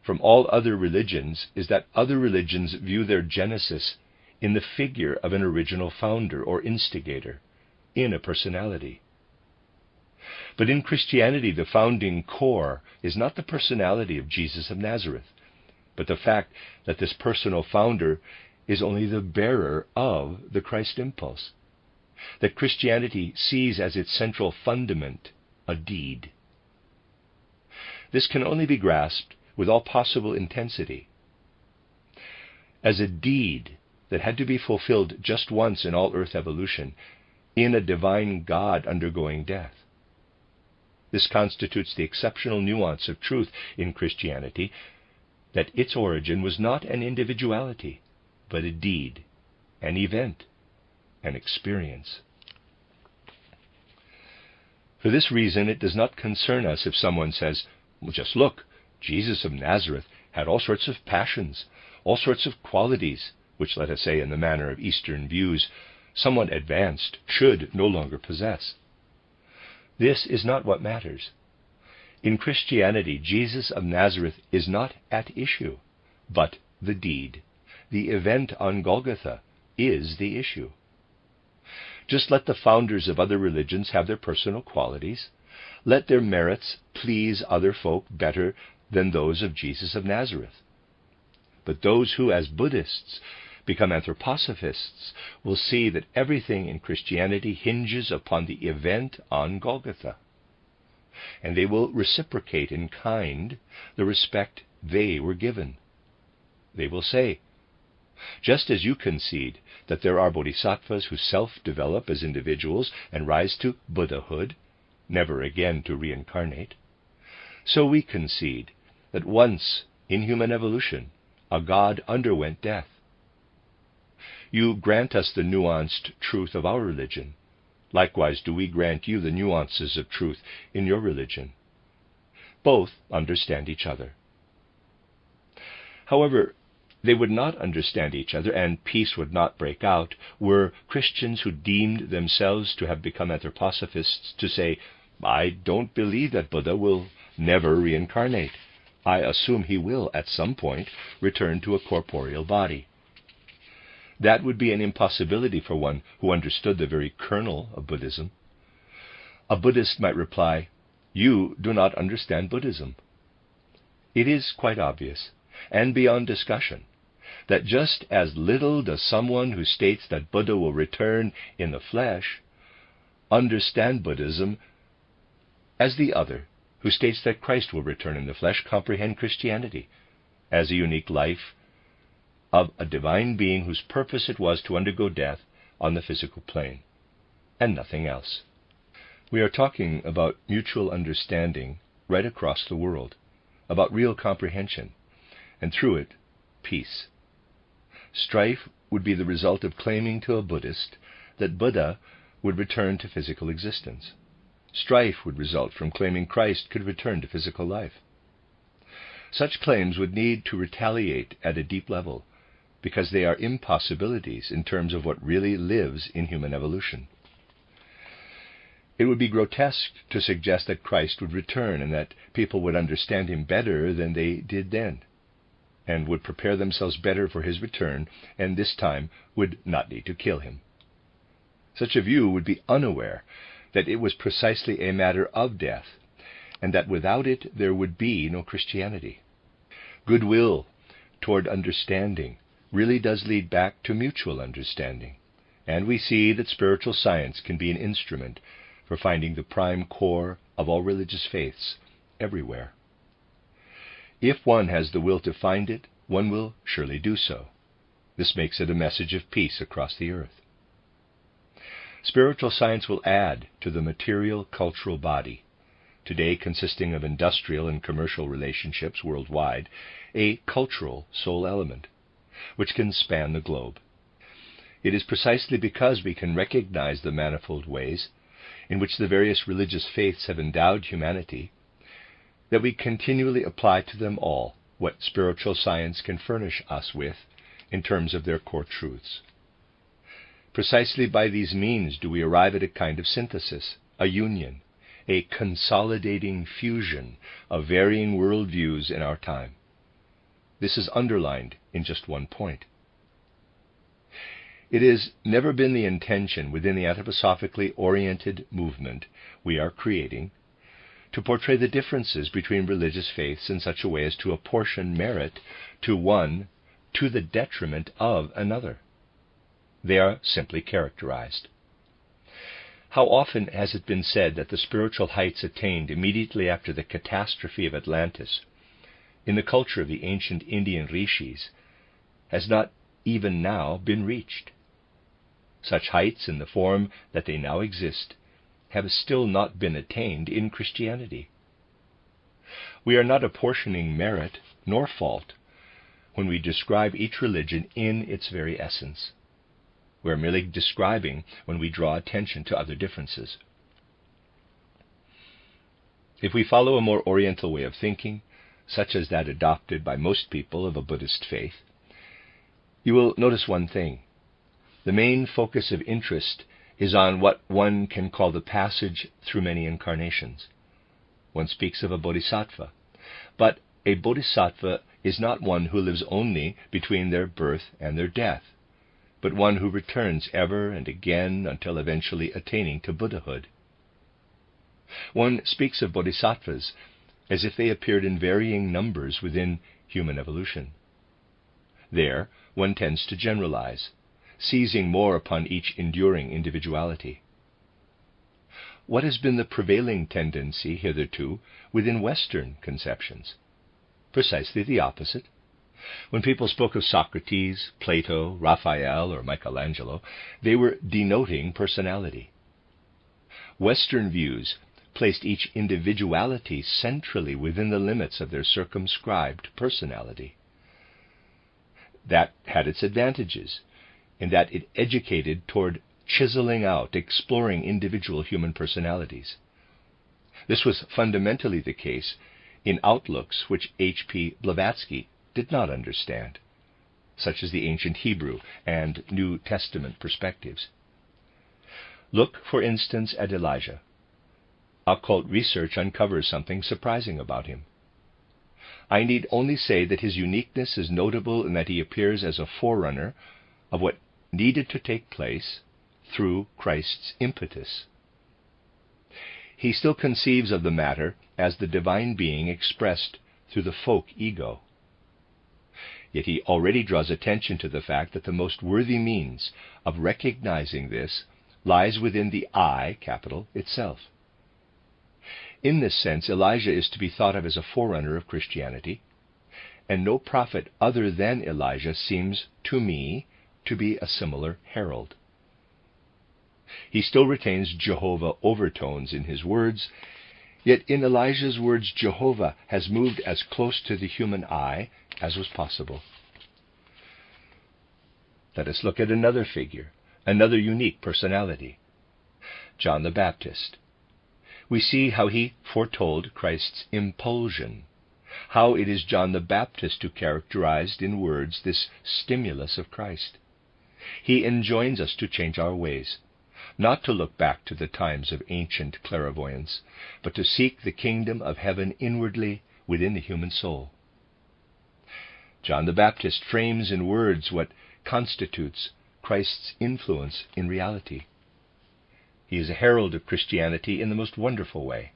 from all other religions is that other religions view their genesis in the figure of an original founder or instigator, in a personality. But in Christianity, the founding core is not the personality of Jesus of Nazareth, but the fact that this personal founder is only the bearer of the Christ impulse, that Christianity sees as its central fundament a deed. This can only be grasped with all possible intensity as a deed that had to be fulfilled just once in all earth evolution, in a divine God undergoing death. This constitutes the exceptional nuance of truth in Christianity, that its origin was not an individuality, but a deed, an event, an experience. For this reason, it does not concern us if someone says, well, just look, Jesus of Nazareth had all sorts of passions, all sorts of qualities, which, let us say, in the manner of Eastern views, someone advanced should no longer possess. This is not what matters. In Christianity, Jesus of Nazareth is not at issue, but the deed. The event on Golgotha is the issue. Just let the founders of other religions have their personal qualities. Let their merits please other folk better than those of Jesus of Nazareth. But those who, as Buddhists, become anthroposophists will see that everything in Christianity hinges upon the event on Golgotha, and they will reciprocate in kind the respect they were given. They will say, just as you concede that there are bodhisattvas who self-develop as individuals and rise to Buddhahood, never again to reincarnate, so we concede that once in human evolution a God underwent death. You grant us the nuanced truth of our religion. Likewise do we grant you the nuances of truth in your religion. Both understand each other. However, they would not understand each other, and peace would not break out, were Christians who deemed themselves to have become anthroposophists to say, I don't believe that Buddha will never reincarnate. I assume he will, at some point, return to a corporeal body. That would be an impossibility for one who understood the very kernel of Buddhism. A Buddhist might reply, you do not understand Buddhism. It is quite obvious, and beyond discussion, that just as little does someone who states that Buddha will return in the flesh understand Buddhism as the other, who states that Christ will return in the flesh, comprehend Christianity as a unique life of a divine being whose purpose it was to undergo death on the physical plane, and nothing else. We are talking about mutual understanding right across the world, about real comprehension, and through it, peace. Strife would be the result of claiming to a Buddhist that Buddha would return to physical existence. Strife would result from claiming Christ could return to physical life. Such claims would need to retaliate at a deep level, because they are impossibilities in terms of what really lives in human evolution. It would be grotesque to suggest that Christ would return and that people would understand him better than they did then, and would prepare themselves better for his return, and this time would not need to kill him. Such a view would be unaware that it was precisely a matter of death, and that without it there would be no Christianity. Goodwill toward understanding really does lead back to mutual understanding, and we see that spiritual science can be an instrument for finding the prime core of all religious faiths everywhere. If one has the will to find it, one will surely do so. This makes it a message of peace across the earth. Spiritual science will add to the material cultural body, today consisting of industrial and commercial relationships worldwide, a cultural soul element, which can span the globe. It is precisely because we can recognize the manifold ways in which the various religious faiths have endowed humanity that we continually apply to them all what spiritual science can furnish us with in terms of their core truths. Precisely by these means do we arrive at a kind of synthesis, a union, a consolidating fusion of varying worldviews in our time. This is underlined in just one point. It has never been the intention within the anthroposophically oriented movement we are creating to portray the differences between religious faiths in such a way as to apportion merit to one to the detriment of another. They are simply characterized. How often has it been said that the spiritual heights attained immediately after the catastrophe of Atlantis in the culture of the ancient Indian rishis has not even now been reached? Such heights in the form that they now exist have still not been attained in Christianity. We are not apportioning merit nor fault when we describe each religion in its very essence. We are merely describing when we draw attention to other differences. If we follow a more oriental way of thinking, such as that adopted by most people of a Buddhist faith, you will notice one thing. The main focus of interest is on what one can call the passage through many incarnations. One speaks of a bodhisattva, but a bodhisattva is not one who lives only between their birth and their death, but one who returns ever and again until eventually attaining to Buddhahood. One speaks of bodhisattvas as if they appeared in varying numbers within human evolution. There, one tends to generalize, seizing more upon each enduring individuality. What has been the prevailing tendency hitherto within Western conceptions? Precisely the opposite. When people spoke of Socrates, Plato, Raphael, or Michelangelo, they were denoting personality. Western views placed each individuality centrally within the limits of their circumscribed personality. That had its advantages, in that it educated toward chiseling out, exploring individual human personalities. This was fundamentally the case in outlooks which H.P. Blavatsky did not understand, such as the ancient Hebrew and New Testament perspectives. Look, for instance, at Elijah. Occult research uncovers something surprising about him. I need only say that his uniqueness is notable in that he appears as a forerunner of what needed to take place through Christ's impetus. He still conceives of the matter as the divine being expressed through the folk ego. Yet he already draws attention to the fact that the most worthy means of recognizing this lies within the I, capital, itself. In this sense, Elijah is to be thought of as a forerunner of Christianity, and no prophet other than Elijah seems, to me, to be a similar herald. He still retains Jehovah overtones in his words, yet in Elijah's words Jehovah has moved as close to the human eye as was possible. Let us look at another figure, another unique personality, John the Baptist. We see how he foretold Christ's impulsion, how it is John the Baptist who characterized in words this stimulus of Christ. He enjoins us to change our ways, not to look back to the times of ancient clairvoyance, but to seek the kingdom of heaven inwardly within the human soul. John the Baptist frames in words what constitutes Christ's influence in reality. He is a herald of Christianity in the most wonderful way.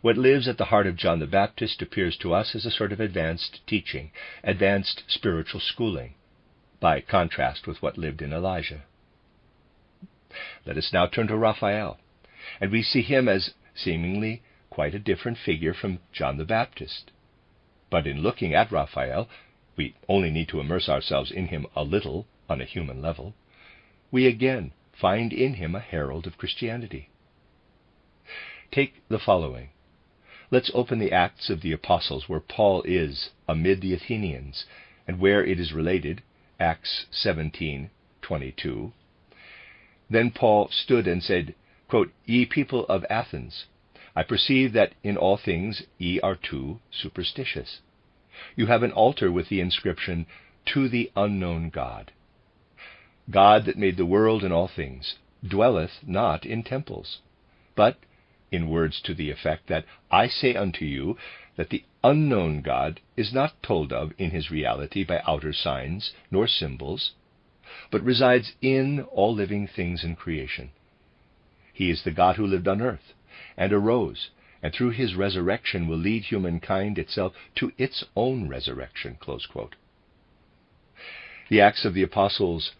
What lives at the heart of John the Baptist appears to us as a sort of advanced teaching, advanced spiritual schooling, by contrast with what lived in Elijah. Let us now turn to Raphael, and we see him as seemingly quite a different figure from John the Baptist. But in looking at Raphael, we only need to immerse ourselves in him a little on a human level. We again find in him a herald of Christianity. Take the following. Let's open the Acts of the Apostles, where Paul is amid the Athenians, and where it is related, Acts 17, 22, "Then Paul stood and said, quote, 'Ye people of Athens, I perceive that in all things ye are too superstitious. You have an altar with the inscription, To the unknown God. God that made the world and all things dwelleth not in temples, but in words to the effect that I say unto you that the unknown God is not told of in his reality by outer signs nor symbols, but resides in all living things in creation. He is the God who lived on earth and arose, and through his resurrection will lead humankind itself to its own resurrection." Close quote. The Acts of the Apostles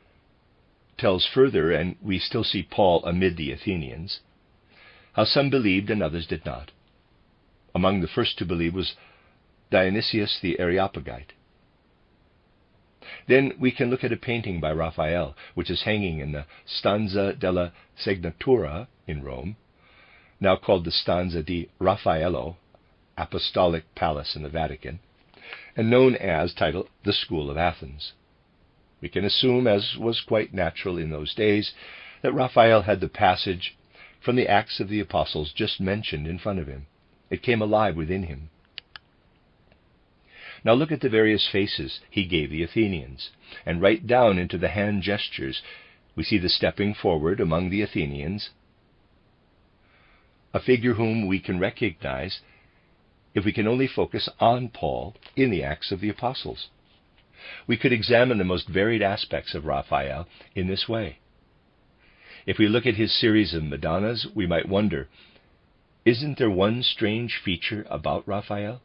tells further, and we still see Paul amid the Athenians, how some believed and others did not. Among the first to believe was Dionysius the Areopagite. Then we can look at a painting by Raphael, which is hanging in the Stanza della Segnatura in Rome, now called the Stanza di Raffaello, Apostolic Palace in the Vatican, and known as, title, the School of Athens. We can assume, as was quite natural in those days, that Raphael had the passage from the Acts of the Apostles just mentioned in front of him. It came alive within him. Now look at the various faces he gave the Athenians, and right down into the hand gestures we see the stepping forward among the Athenians, a figure whom we can recognize if we can only focus on Paul in the Acts of the Apostles. We could examine the most varied aspects of Raphael in this way. If we look at his series of Madonnas, we might wonder, isn't there one strange feature about Raphael?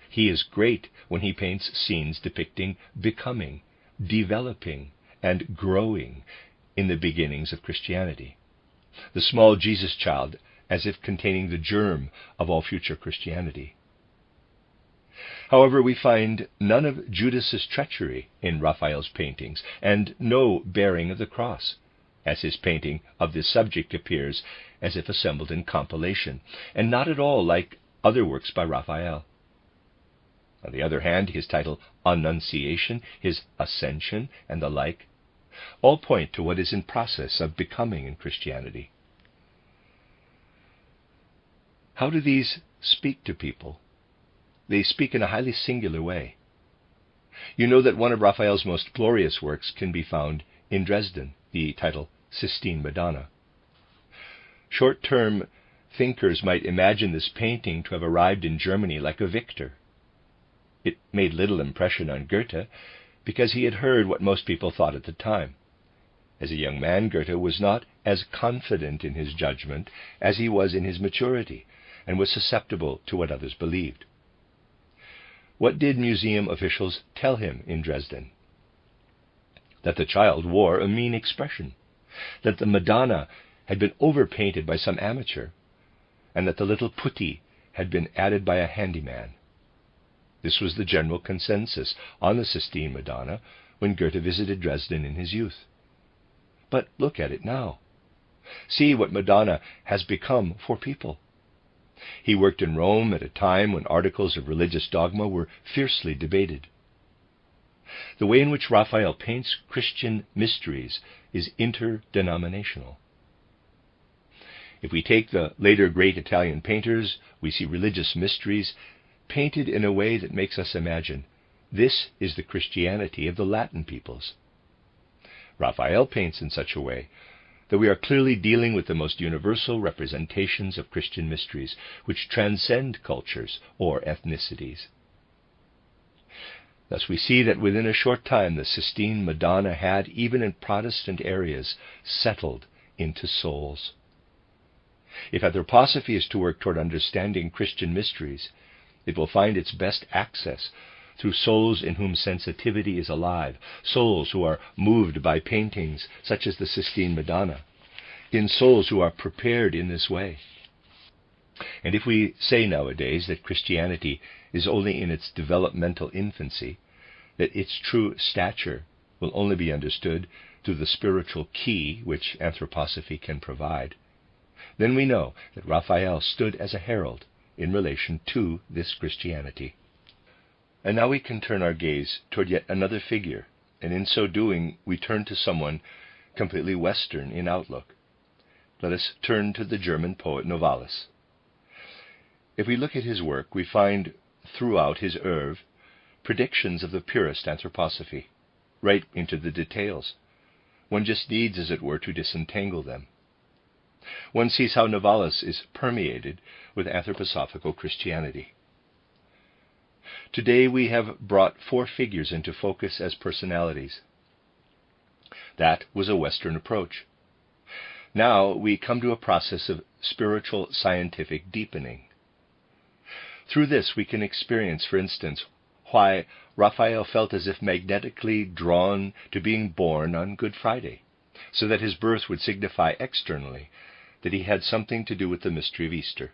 He is great when he paints scenes depicting becoming, developing, and growing in the beginnings of Christianity. The small Jesus child, as if containing the germ of all future Christianity. However, we find none of Judas's treachery in Raphael's paintings, and no bearing of the cross, as his painting of this subject appears as if assembled in compilation, and not at all like other works by Raphael. On the other hand, his title Annunciation, his Ascension, and the like, all point to what is in process of becoming in Christianity. How do these speak to people? They speak in a highly singular way. You know that one of Raphael's most glorious works can be found in Dresden, the title Sistine Madonna. Short-term thinkers might imagine this painting to have arrived in Germany like a victor. It made little impression on Goethe, because he had heard what most people thought at the time. As a young man, Goethe was not as confident in his judgment as he was in his maturity, and was susceptible to what others believed. What did museum officials tell him in Dresden? That the child wore a mean expression, that the Madonna had been overpainted by some amateur, and that the little putti had been added by a handyman. This was the general consensus on the Sistine Madonna when Goethe visited Dresden in his youth. But look at it now. See what Madonna has become for people. He worked in Rome at a time when articles of religious dogma were fiercely debated. The way in which Raphael paints Christian mysteries is interdenominational. If we take the later great Italian painters, we see religious mysteries painted in a way that makes us imagine this is the Christianity of the Latin peoples. Raphael paints in such a way that we are clearly dealing with the most universal representations of Christian mysteries, which transcend cultures or ethnicities. Thus we see that within a short time the Sistine Madonna had, even in Protestant areas, settled into souls. If Anthroposophy is to work toward understanding Christian mysteries, it will find its best access through souls in whom sensitivity is alive, souls who are moved by paintings such as the Sistine Madonna, in souls who are prepared in this way. And if we say nowadays that Christianity is only in its developmental infancy, that its true stature will only be understood through the spiritual key which Anthroposophy can provide, then we know that Raphael stood as a herald in relation to this Christianity. And now we can turn our gaze toward yet another figure and in so doing we turn to someone completely Western in outlook. Let us turn to the German poet Novalis. If we look at his work, we find throughout his oeuvre predictions of the purest anthroposophy, right into the details. One just needs, as it were, to disentangle them. One sees how Novalis is permeated with anthroposophical Christianity. Today we have brought 4 figures into focus as personalities. That was a Western approach. Now we come to a process of spiritual scientific deepening. Through this we can experience, for instance, why Raphael felt as if magnetically drawn to being born on Good Friday, so that his birth would signify externally that he had something to do with the mystery of Easter.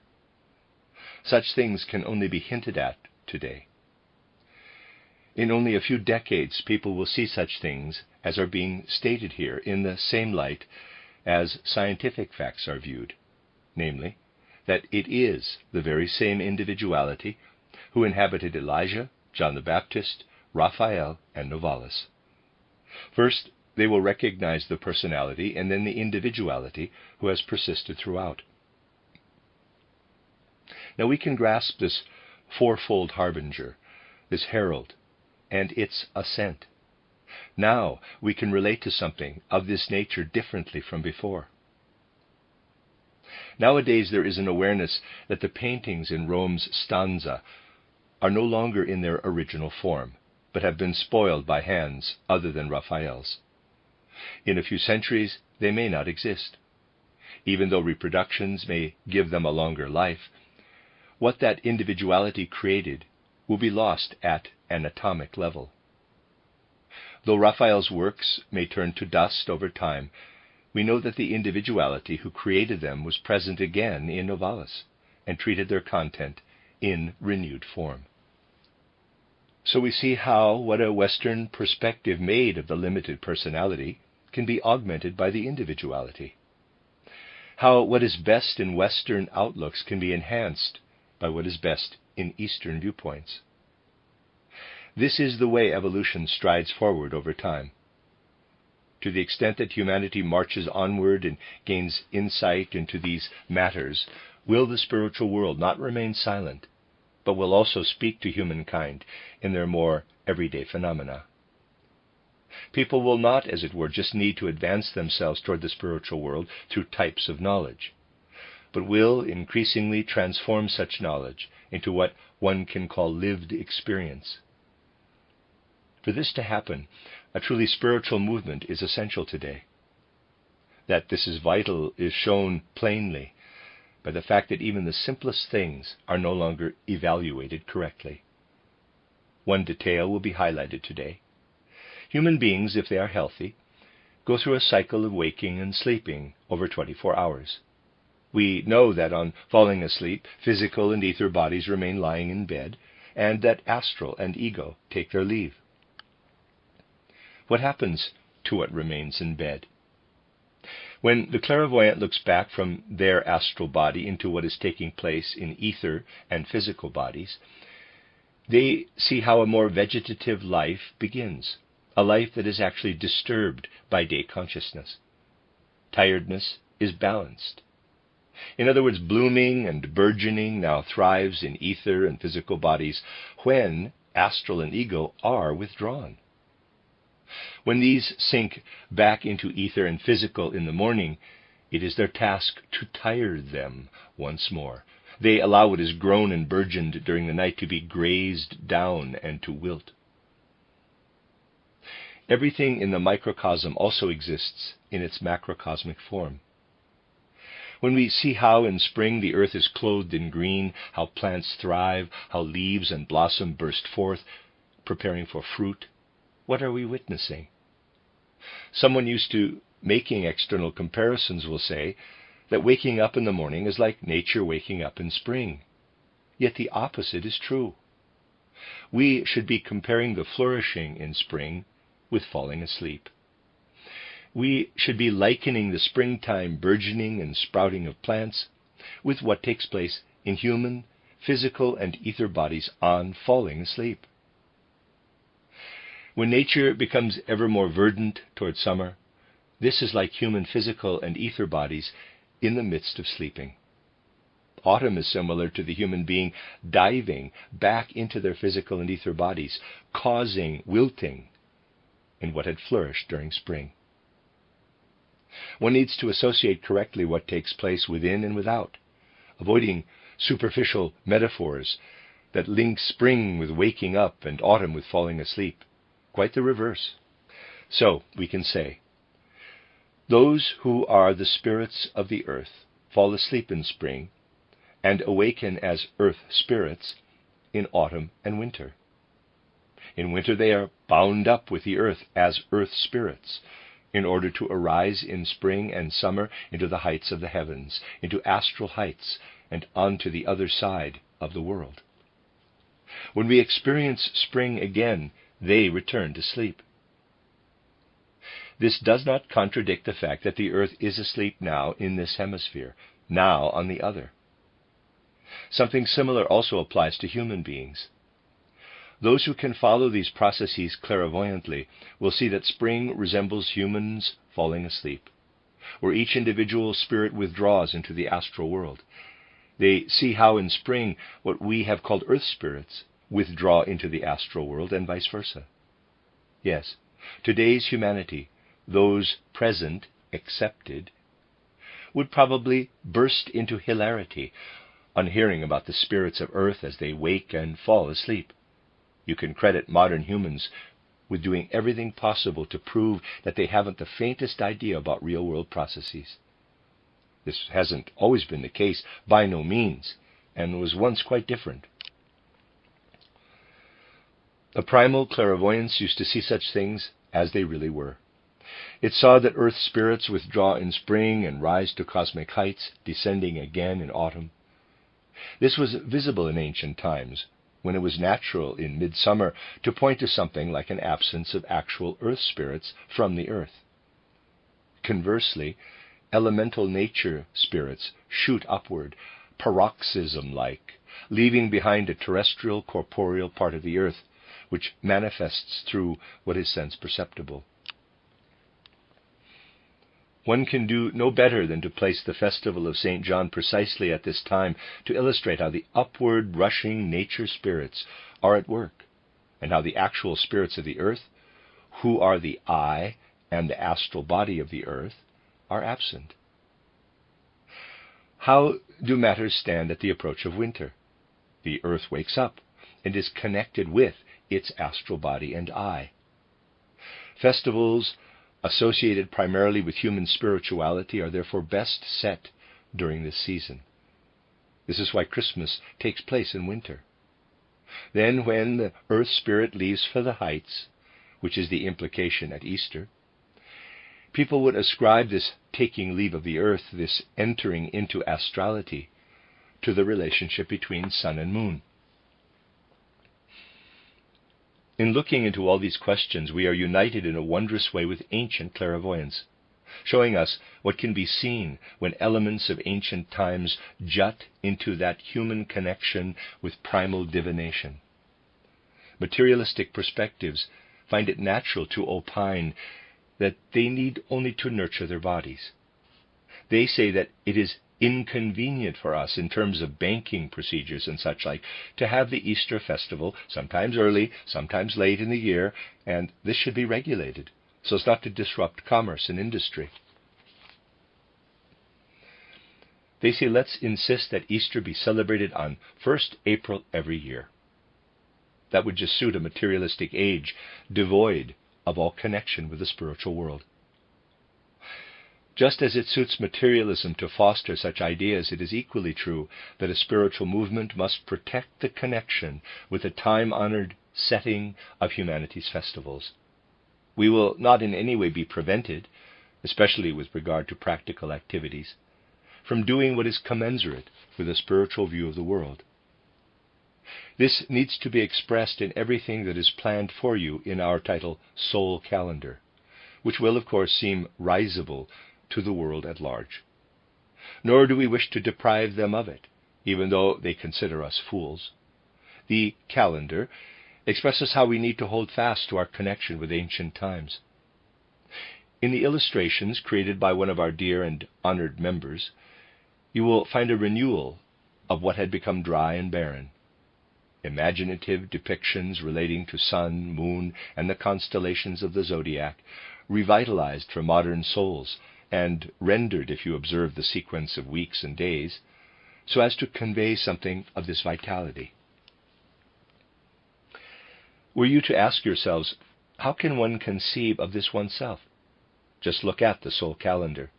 Such things can only be hinted at today. In only a few decades, people will see such things as are being stated here in the same light as scientific facts are viewed, namely, that it is the very same individuality who inhabited Elijah, John the Baptist, Raphael, and Novalis. First, they will recognize the personality and then the individuality who has persisted throughout. Now we can grasp this fourfold harbinger, this herald, and its ascent. Now we can relate to something of this nature differently from before. Nowadays there is an awareness that the paintings in Rome's stanza are no longer in their original form, but have been spoiled by hands other than Raphael's. In a few centuries they may not exist. Even though reproductions may give them a longer life, what that individuality created will be lost at an atomic level. Though Raphael's works may turn to dust over time, we know that the individuality who created them was present again in Novalis and treated their content in renewed form. So we see how what a Western perspective made of the limited personality can be augmented by the individuality. How what is best in Western outlooks can be enhanced by what is best in Eastern viewpoints. This is the way evolution strides forward over time. To the extent that humanity marches onward and gains insight into these matters, will the spiritual world not remain silent, but will also speak to humankind in their more everyday phenomena. People will not, as it were, just need to advance themselves toward the spiritual world through types of knowledge, but will increasingly transform such knowledge into what one can call lived experience. For this to happen, a truly spiritual movement is essential today. That this is vital is shown plainly by the fact that even the simplest things are no longer evaluated correctly. One detail will be highlighted today. Human beings, if they are healthy, go through a cycle of waking and sleeping over 24 hours. We know that on falling asleep, physical and ether bodies remain lying in bed, and that astral and ego take their leave. What happens to what remains in bed? When the clairvoyant looks back from their astral body into what is taking place in ether and physical bodies, they see how a more vegetative life begins, a life that is actually disturbed by day consciousness. Tiredness is balanced. In other words, blooming and burgeoning now thrives in ether and physical bodies when astral and ego are withdrawn. When these sink back into ether and physical in the morning, it is their task to tire them once more. They allow what is grown and burgeoned during the night to be grazed down and to wilt. Everything in the microcosm also exists in its macrocosmic form. When we see how in spring the earth is clothed in green, how plants thrive, how leaves and blossom burst forth, preparing for fruit, what are we witnessing? Someone used to making external comparisons will say that waking up in the morning is like nature waking up in spring. Yet the opposite is true. We should be comparing the flourishing in spring with falling asleep. We should be likening the springtime burgeoning and sprouting of plants with what takes place in human, physical, and ether bodies on falling asleep. When nature becomes ever more verdant toward summer, this is like human physical and ether bodies in the midst of sleeping. Autumn is similar to the human being diving back into their physical and ether bodies, causing wilting in what had flourished during spring. One needs to associate correctly what takes place within and without, avoiding superficial metaphors that link spring with waking up and autumn with falling asleep. Quite the reverse. So, we can say, those who are the spirits of the earth fall asleep in spring and awaken as earth spirits in autumn and winter. In winter they are bound up with the earth as earth spirits, in order to arise in spring and summer into the heights of the heavens, into astral heights, and onto the other side of the world. When we experience spring again, they return to sleep. This does not contradict the fact that the earth is asleep now in this hemisphere, now on the other. Something similar also applies to human beings. Those who can follow these processes clairvoyantly will see that spring resembles humans falling asleep, where each individual spirit withdraws into the astral world. They see how in spring what we have called earth spirits withdraw into the astral world and vice versa. Yes, today's humanity, those present accepted, would probably burst into hilarity on hearing about the spirits of earth as they wake and fall asleep. You can credit modern humans with doing everything possible to prove that they haven't the faintest idea about real-world processes. This hasn't always been the case, by no means, and was once quite different. The primal clairvoyance used to see such things as they really were. It saw that earth spirits withdraw in spring and rise to cosmic heights, descending again in autumn. This was visible in ancient times, when it was natural in midsummer to point to something like an absence of actual earth spirits from the earth. Conversely, elemental nature spirits shoot upward, paroxysm-like, leaving behind a terrestrial corporeal part of the earth, which manifests through what is sense perceptible. One can do no better than to place the festival of St. John precisely at this time to illustrate how the upward rushing nature spirits are at work, and how the actual spirits of the earth, who are the I and the astral body of the earth, are absent. How do matters stand at the approach of winter? The earth wakes up and is connected with its astral body and I. Festivals associated primarily with human spirituality are therefore best set during this season. This is why Christmas takes place in winter. Then, when the earth spirit leaves for the heights, which is the implication at Easter, people would ascribe this taking leave of the earth, this entering into astrality, to the relationship between sun and moon. In looking into all these questions, we are united in a wondrous way with ancient clairvoyance, showing us what can be seen when elements of ancient times jut into that human connection with primal divination. Materialistic perspectives find it natural to opine that they need only to nurture their bodies. They say that it is inconvenient for us in terms of banking procedures and such like to have the Easter festival, sometimes early, sometimes late in the year, and this should be regulated so as not to disrupt commerce and industry. They say let's insist that Easter be celebrated on 1st April every year. That would just suit a materialistic age devoid of all connection with the spiritual world. Just as it suits materialism to foster such ideas, it is equally true that a spiritual movement must protect the connection with the time-honored setting of humanity's festivals. We will not in any way be prevented, especially with regard to practical activities, from doing what is commensurate with a spiritual view of the world. This needs to be expressed in everything that is planned for you in our title Soul Calendar, which will, of course, seem risible to the world at large. Nor do we wish to deprive them of it, even though they consider us fools. The calendar expresses how we need to hold fast to our connection with ancient times. In the illustrations created by one of our dear and honored members, you will find a renewal of what had become dry and barren. Imaginative depictions relating to sun, moon, and the constellations of the zodiac, revitalized for modern souls, and rendered, if you observe the sequence of weeks and days, so as to convey something of this vitality. Were you to ask yourselves, how can one conceive of this oneself? Just look at the soul calendar,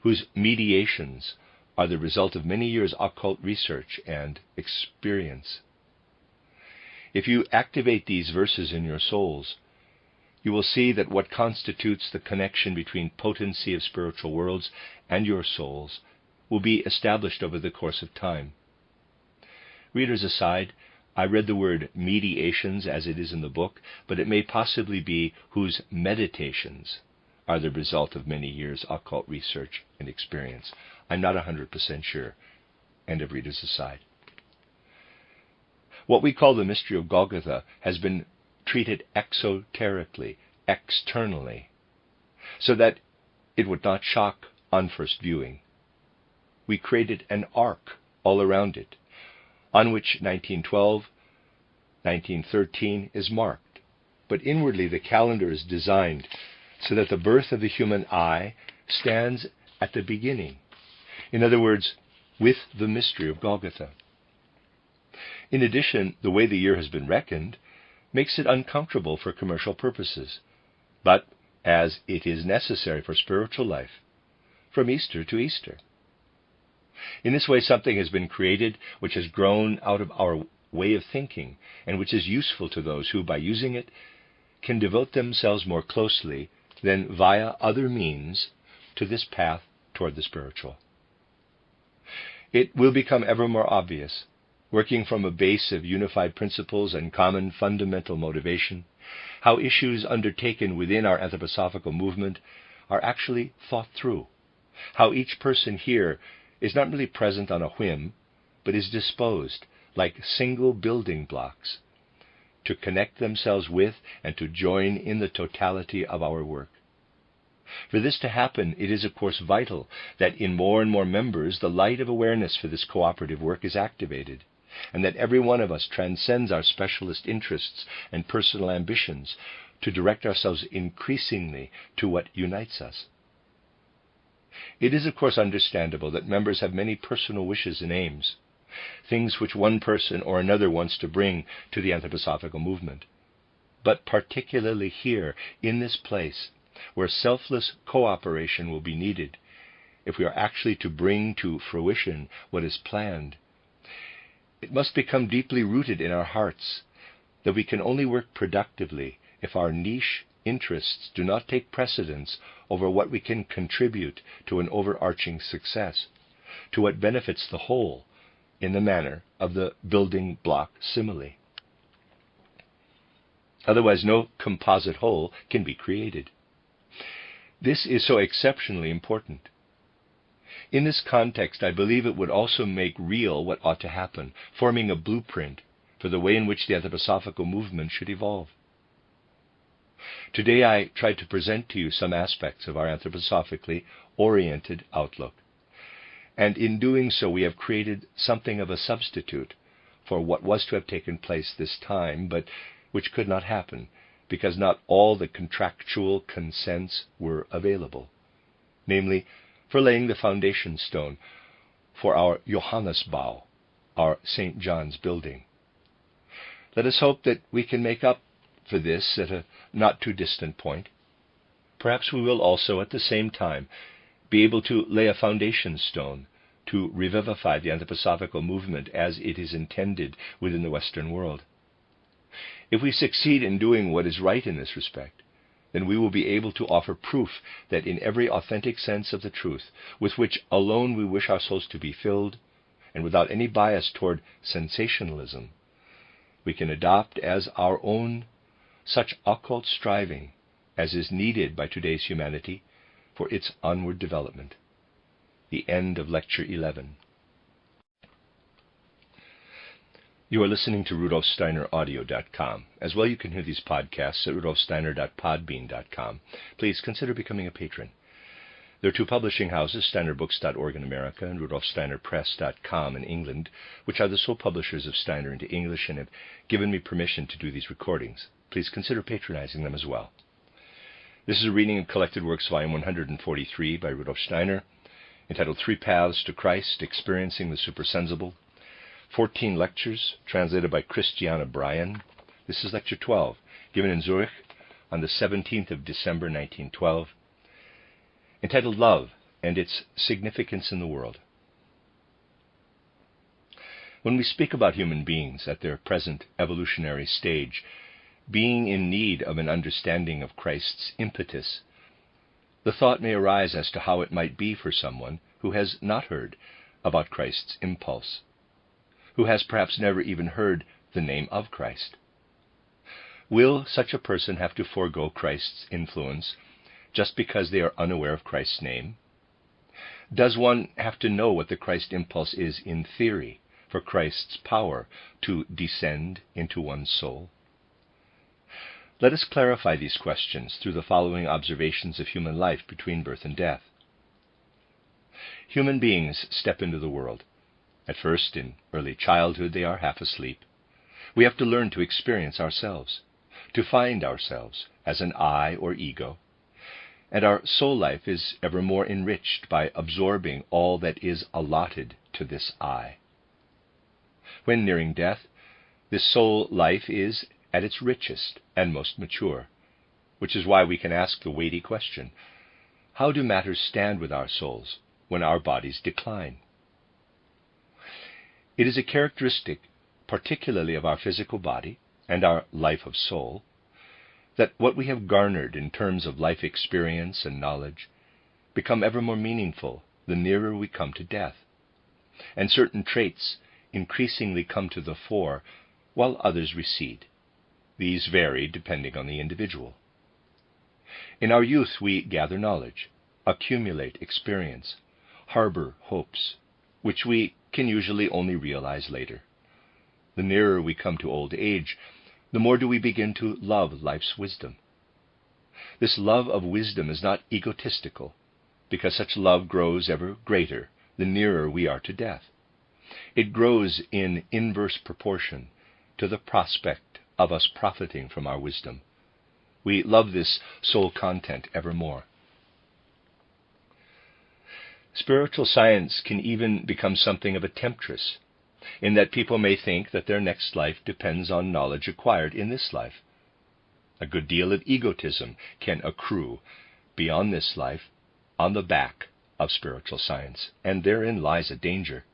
whose mediations are the result of many years' occult research and experience. If you activate these verses in your souls, you will see that what constitutes the connection between potency of spiritual worlds and your souls will be established over the course of time. Readers aside, I read the word mediations as it is in the book, but it may possibly be whose meditations are the result of many years' occult research and experience. I'm not 100% sure. End of readers aside. What we call the mystery of Golgotha has been treated exoterically, externally, so that it would not shock on first viewing. We created an arc all around it, on which 1912, 1913 is marked. But inwardly the calendar is designed so that the birth of the human eye stands at the beginning. In other words, with the mystery of Golgotha. In addition, the way the year has been reckoned makes it uncomfortable for commercial purposes, but as it is necessary for spiritual life, from Easter to Easter. In this way, something has been created which has grown out of our way of thinking, and which is useful to those who, by using it, can devote themselves more closely than via other means to this path toward the spiritual. It will become ever more obvious, working from a base of unified principles and common fundamental motivation, how issues undertaken within our anthroposophical movement are actually thought through, how each person here is not merely present on a whim, but is disposed, like single building blocks, to connect themselves with and to join in the totality of our work. For this to happen, it is of course vital that in more and more members the light of awareness for this cooperative work is activated, and that every one of us transcends our specialist interests and personal ambitions to direct ourselves increasingly to what unites us. It is of course understandable that members have many personal wishes and aims, things which one person or another wants to bring to the anthroposophical movement. But particularly here, in this place, where selfless cooperation will be needed, if we are actually to bring to fruition what is planned, it must become deeply rooted in our hearts that we can only work productively if our niche interests do not take precedence over what we can contribute to an overarching success, to what benefits the whole, in the manner of the building block simile. Otherwise, no composite whole can be created. This is so exceptionally important. In this context, I believe it would also make real what ought to happen, forming a blueprint for the way in which the anthroposophical movement should evolve. Today I tried to present to you some aspects of our anthroposophically oriented outlook, and in doing so we have created something of a substitute for what was to have taken place this time, but which could not happen, because not all the contractual consents were available, namely, for laying the foundation stone for our Johannesbau, our St. John's building. Let us hope that we can make up for this at a not too distant point. Perhaps we will also, at the same time, be able to lay a foundation stone to revivify the anthroposophical movement as it is intended within the Western world. If we succeed in doing what is right in this respect, then we will be able to offer proof that in every authentic sense of the truth, with which alone we wish our souls to be filled, and without any bias toward sensationalism, we can adopt as our own such occult striving as is needed by today's humanity for its onward development. The end of Lecture 11. You are listening to RudolfSteinerAudio.com. As well, you can hear these podcasts at RudolfSteiner.podbean.com. Please consider becoming a patron. There are two publishing houses, SteinerBooks.org in America and RudolfSteinerPress.com in England, which are the sole publishers of Steiner into English and have given me permission to do these recordings. Please consider patronizing them as well. This is a reading of Collected Works, Volume 143 by Rudolf Steiner, entitled Three Paths to Christ, Experiencing the Supersensible. 14 lectures, translated by Christiana Bryan. This is Lecture 12, given in Zurich on the 17th of December, 1912, entitled Love and Its Significance in the World. When we speak about human beings at their present evolutionary stage, being in need of an understanding of Christ's impetus, the thought may arise as to how it might be for someone who has not heard about Christ's impulse, who has perhaps never even heard the name of Christ. Will such a person have to forego Christ's influence just because they are unaware of Christ's name? Does one have to know what the Christ impulse is in theory for Christ's power to descend into one's soul? Let us clarify these questions through the following observations of human life between birth and death. Human beings step into the world. At first, in early childhood, they are half asleep. We have to learn to experience ourselves, to find ourselves as an I or ego, and our soul life is ever more enriched by absorbing all that is allotted to this I. When nearing death, this soul life is at its richest and most mature, which is why we can ask the weighty question, how do matters stand with our souls when our bodies decline? It is a characteristic, particularly of our physical body and our life of soul, that what we have garnered in terms of life experience and knowledge become ever more meaningful the nearer we come to death, and certain traits increasingly come to the fore while others recede. These vary depending on the individual. In our youth we gather knowledge, accumulate experience, harbor hopes, which we can usually only realize later. The nearer we come to old age, the more do we begin to love life's wisdom. This love of wisdom is not egotistical, because such love grows ever greater the nearer we are to death. It grows in inverse proportion to the prospect of us profiting from our wisdom. We love this soul content ever more. Spiritual science can even become something of a temptress, in that people may think that their next life depends on knowledge acquired in this life. A good deal of egotism can accrue beyond this life on the back of spiritual science, and therein lies a danger.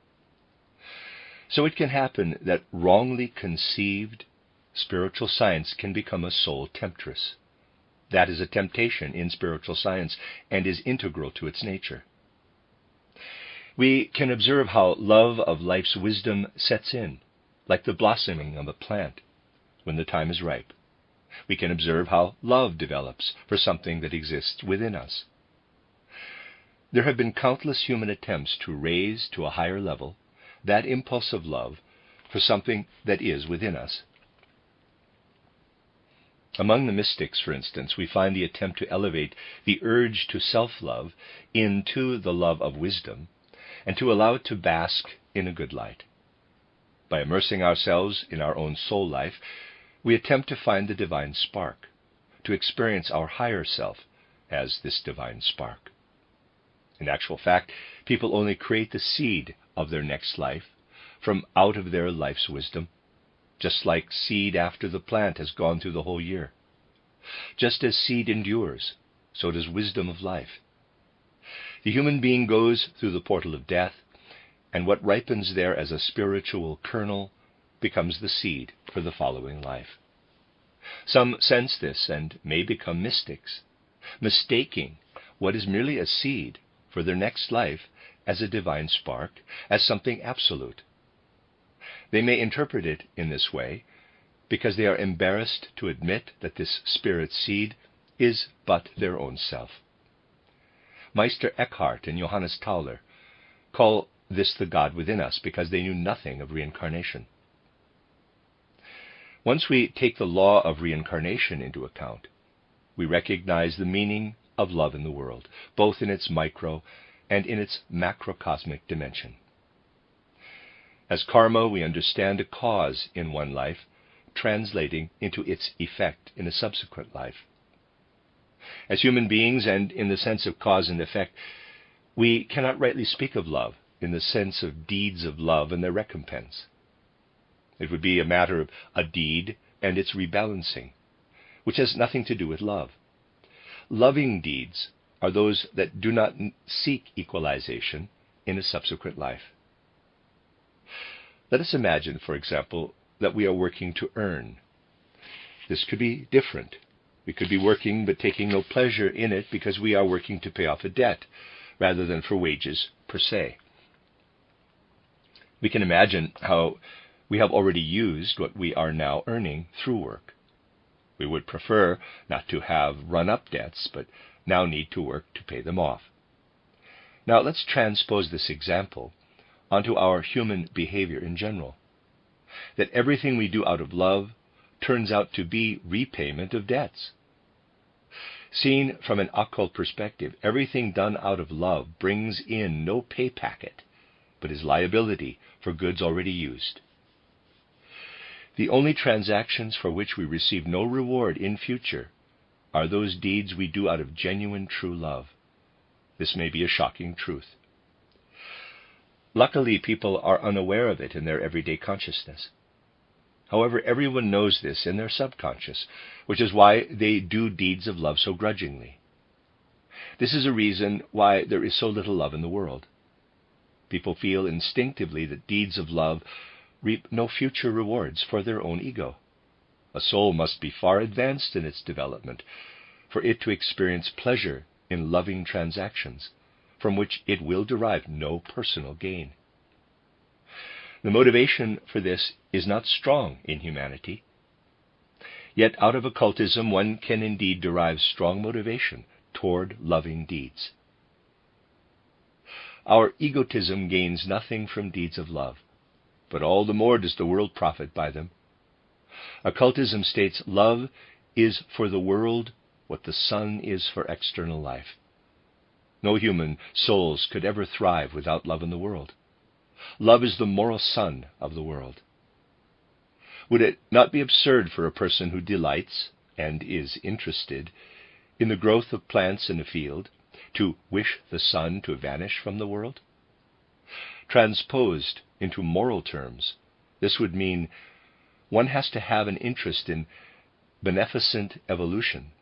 So it can happen that wrongly conceived spiritual science can become a soul temptress. That is a temptation in spiritual science and is integral to its nature. We can observe how love of life's wisdom sets in, like the blossoming of a plant, when the time is ripe. We can observe how love develops for something that exists within us. There have been countless human attempts to raise to a higher level that impulse of love for something that is within us. Among the mystics, for instance, we find the attempt to elevate the urge to self-love into the love of wisdom, and to allow it to bask in a good light. By immersing ourselves in our own soul life, we attempt to find the divine spark, to experience our higher self as this divine spark. In actual fact, people only create the seed of their next life from out of their life's wisdom, just like seed after the plant has gone through the whole year. Just as seed endures, so does wisdom of life. The human being goes through the portal of death, and what ripens there as a spiritual kernel becomes the seed for the following life. Some sense this and may become mystics, mistaking what is merely a seed for their next life as a divine spark, as something absolute. They may interpret it in this way because they are embarrassed to admit that this spirit seed is but their own self. Meister Eckhart and Johannes Tauler call this the God within us because they knew nothing of reincarnation. Once we take the law of reincarnation into account, we recognize the meaning of love in the world, both in its micro and in its macrocosmic dimension. As karma, we understand a cause in one life, translating into its effect in a subsequent life. As human beings, and in the sense of cause and effect, we cannot rightly speak of love in the sense of deeds of love and their recompense. It would be a matter of a deed and its rebalancing, which has nothing to do with love. Loving deeds are those that do not seek equalization in a subsequent life. Let us imagine, for example, that we are working to earn. This could be different. We could be working but taking no pleasure in it because we are working to pay off a debt rather than for wages per se. We can imagine how we have already used what we are now earning through work. We would prefer not to have run-up debts, but now need to work to pay them off. Now let's transpose this example onto our human behavior in general. That everything we do out of love turns out to be repayment of debts. Seen from an occult perspective, everything done out of love brings in no pay packet, but is liability for goods already used. The only transactions for which we receive no reward in future are those deeds we do out of genuine true love. This may be a shocking truth. Luckily, people are unaware of it in their everyday consciousness. However, everyone knows this in their subconscious, which is why they do deeds of love so grudgingly. This is a reason why there is so little love in the world. People feel instinctively that deeds of love reap no future rewards for their own ego. A soul must be far advanced in its development for it to experience pleasure in loving transactions, from which it will derive no personal gain. The motivation for this is not strong in humanity. Yet out of occultism one can indeed derive strong motivation toward loving deeds. Our egotism gains nothing from deeds of love, but all the more does the world profit by them. Occultism states love is for the world what the sun is for external life. No human souls could ever thrive without love in the world. Love is the moral sun of the world. Would it not be absurd for a person who delights and is interested in the growth of plants in a field to wish the sun to vanish from the world? Transposed into moral terms, this would mean one has to have an interest in beneficent evolution,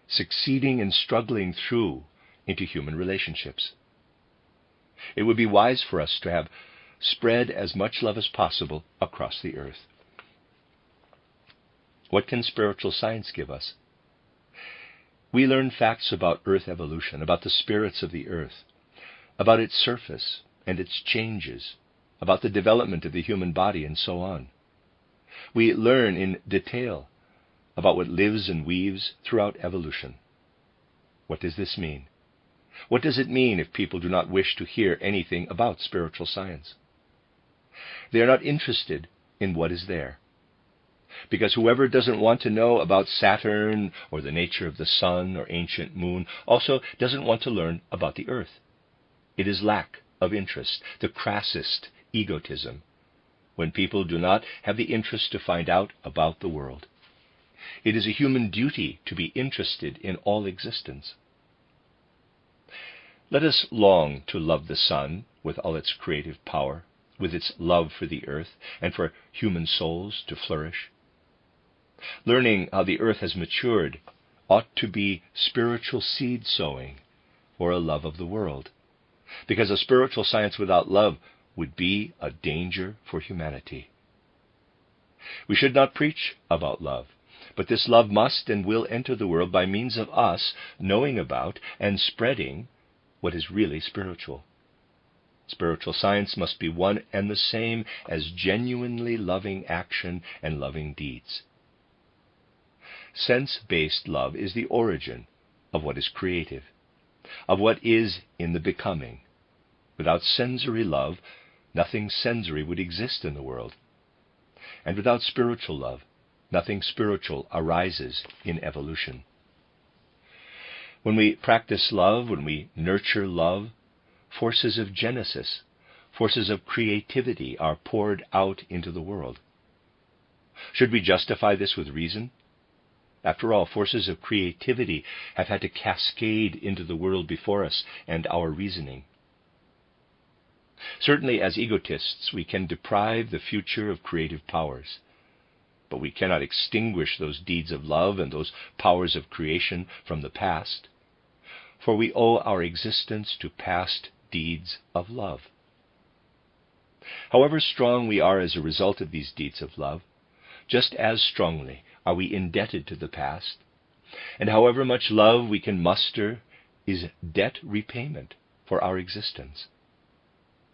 succeeding and struggling through into human relationships. It would be wise for us to have spread as much love as possible across the earth. What can spiritual science give us? We learn facts about earth evolution, about the spirits of the earth, about its surface and its changes, about the development of the human body, and so on. We learn in detail about what lives and weaves throughout evolution. What does this mean? What does it mean if people do not wish to hear anything about spiritual science? They are not interested in what is there. Because whoever doesn't want to know about Saturn or the nature of the sun or ancient moon also doesn't want to learn about the earth. It is lack of interest, the crassest egotism, when people do not have the interest to find out about the world. It is a human duty to be interested in all existence. Let us long to love the sun with all its creative power, with its love for the earth and for human souls to flourish. Learning how the earth has matured ought to be spiritual seed sowing for a love of the world, because a spiritual science without love would be a danger for humanity. We should not preach about love, but this love must and will enter the world by means of us knowing about and spreading what is really spiritual. Spiritual science must be one and the same as genuinely loving action and loving deeds. Sense-based love is the origin of what is creative, of what is in the becoming. Without sensory love, nothing sensory would exist in the world. and without spiritual love, nothing spiritual arises in evolution. When we practice love, when we nurture love, forces of genesis, forces of creativity are poured out into the world. Should we justify this with reason? After all, forces of creativity have had to cascade into the world before us and our reasoning. Certainly, as egotists, we can deprive the future of creative powers, but we cannot extinguish those deeds of love and those powers of creation from the past, for we owe our existence to past deeds of love. However strong we are as a result of these deeds of love, just as strongly are we indebted to the past, and however much love we can muster is debt repayment for our existence.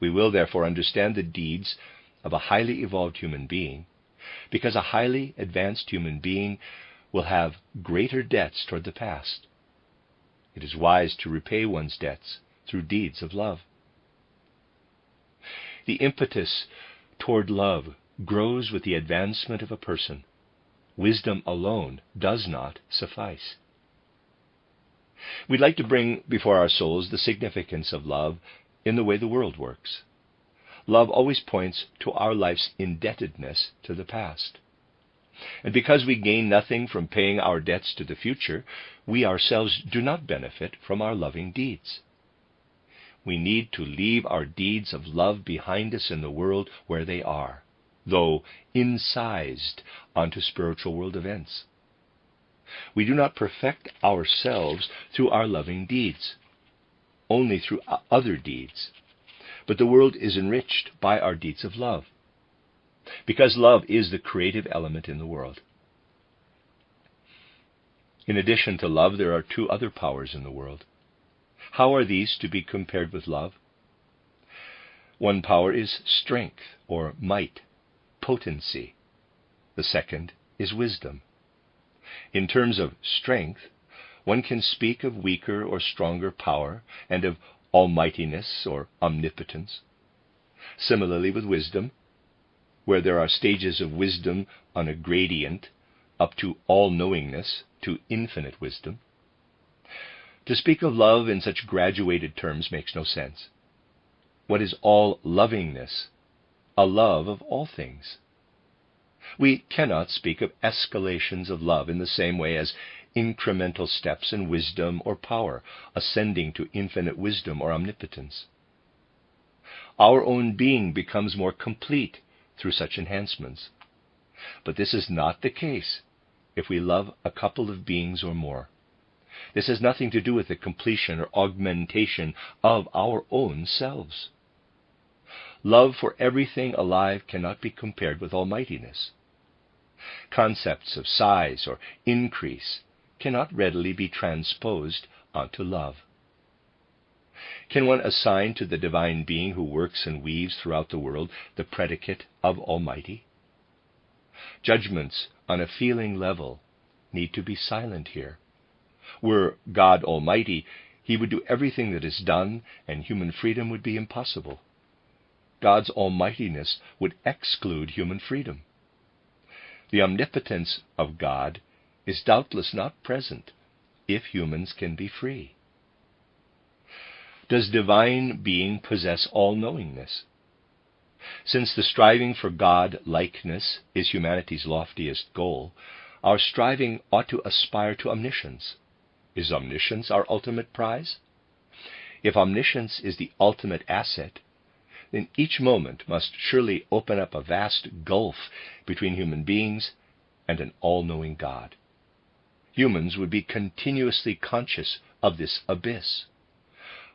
We will therefore understand the deeds of a highly evolved human being, because a highly advanced human being will have greater debts toward the past. It is wise to repay one's debts through deeds of love. The impetus toward love grows with the advancement of a person. Wisdom alone does not suffice. We'd like to bring before our souls the significance of love in the way the world works. Love always points to our life's indebtedness to the past. And because we gain nothing from paying our debts to the future, we ourselves do not benefit from our loving deeds. We need to leave our deeds of love behind us in the world where they are, though incised onto spiritual world events. We do not perfect ourselves through our loving deeds, only through other deeds, but the world is enriched by our deeds of love, because love is the creative element in the world. In addition to love, there are two other powers in the world. How are these to be compared with love? One power is strength or might, potency. The second is wisdom. In terms of strength, one can speak of weaker or stronger power and of almightiness or omnipotence. Similarly with wisdom, where there are stages of wisdom on a gradient up to all-knowingness, to infinite wisdom. To speak of love in such graduated terms makes no sense. What is all-lovingness? A love of all things. We cannot speak of escalations of love in the same way as incremental steps in wisdom or power, ascending to infinite wisdom or omnipotence. Our own being becomes more complete through such enhancements. But this is not the case if we love a couple of beings or more. This has nothing to do with the completion or augmentation of our own selves. Love for everything alive cannot be compared with almightiness. Concepts of size or increase cannot readily be transposed onto love. Can one assign to the divine being who works and weaves throughout the world the predicate of almighty? Judgments on a feeling level need to be silent here. Were God almighty, he would do everything that is done, and human freedom would be impossible. God's almightiness would exclude human freedom. The omnipotence of God is doubtless not present if humans can be free. Does divine being possess all-knowingness? Since the striving for God-likeness is humanity's loftiest goal, our striving ought to aspire to omniscience. Is omniscience our ultimate prize? If omniscience is the ultimate asset, then each moment must surely open up a vast gulf between human beings and an all-knowing God. Humans would be continuously conscious of this abyss.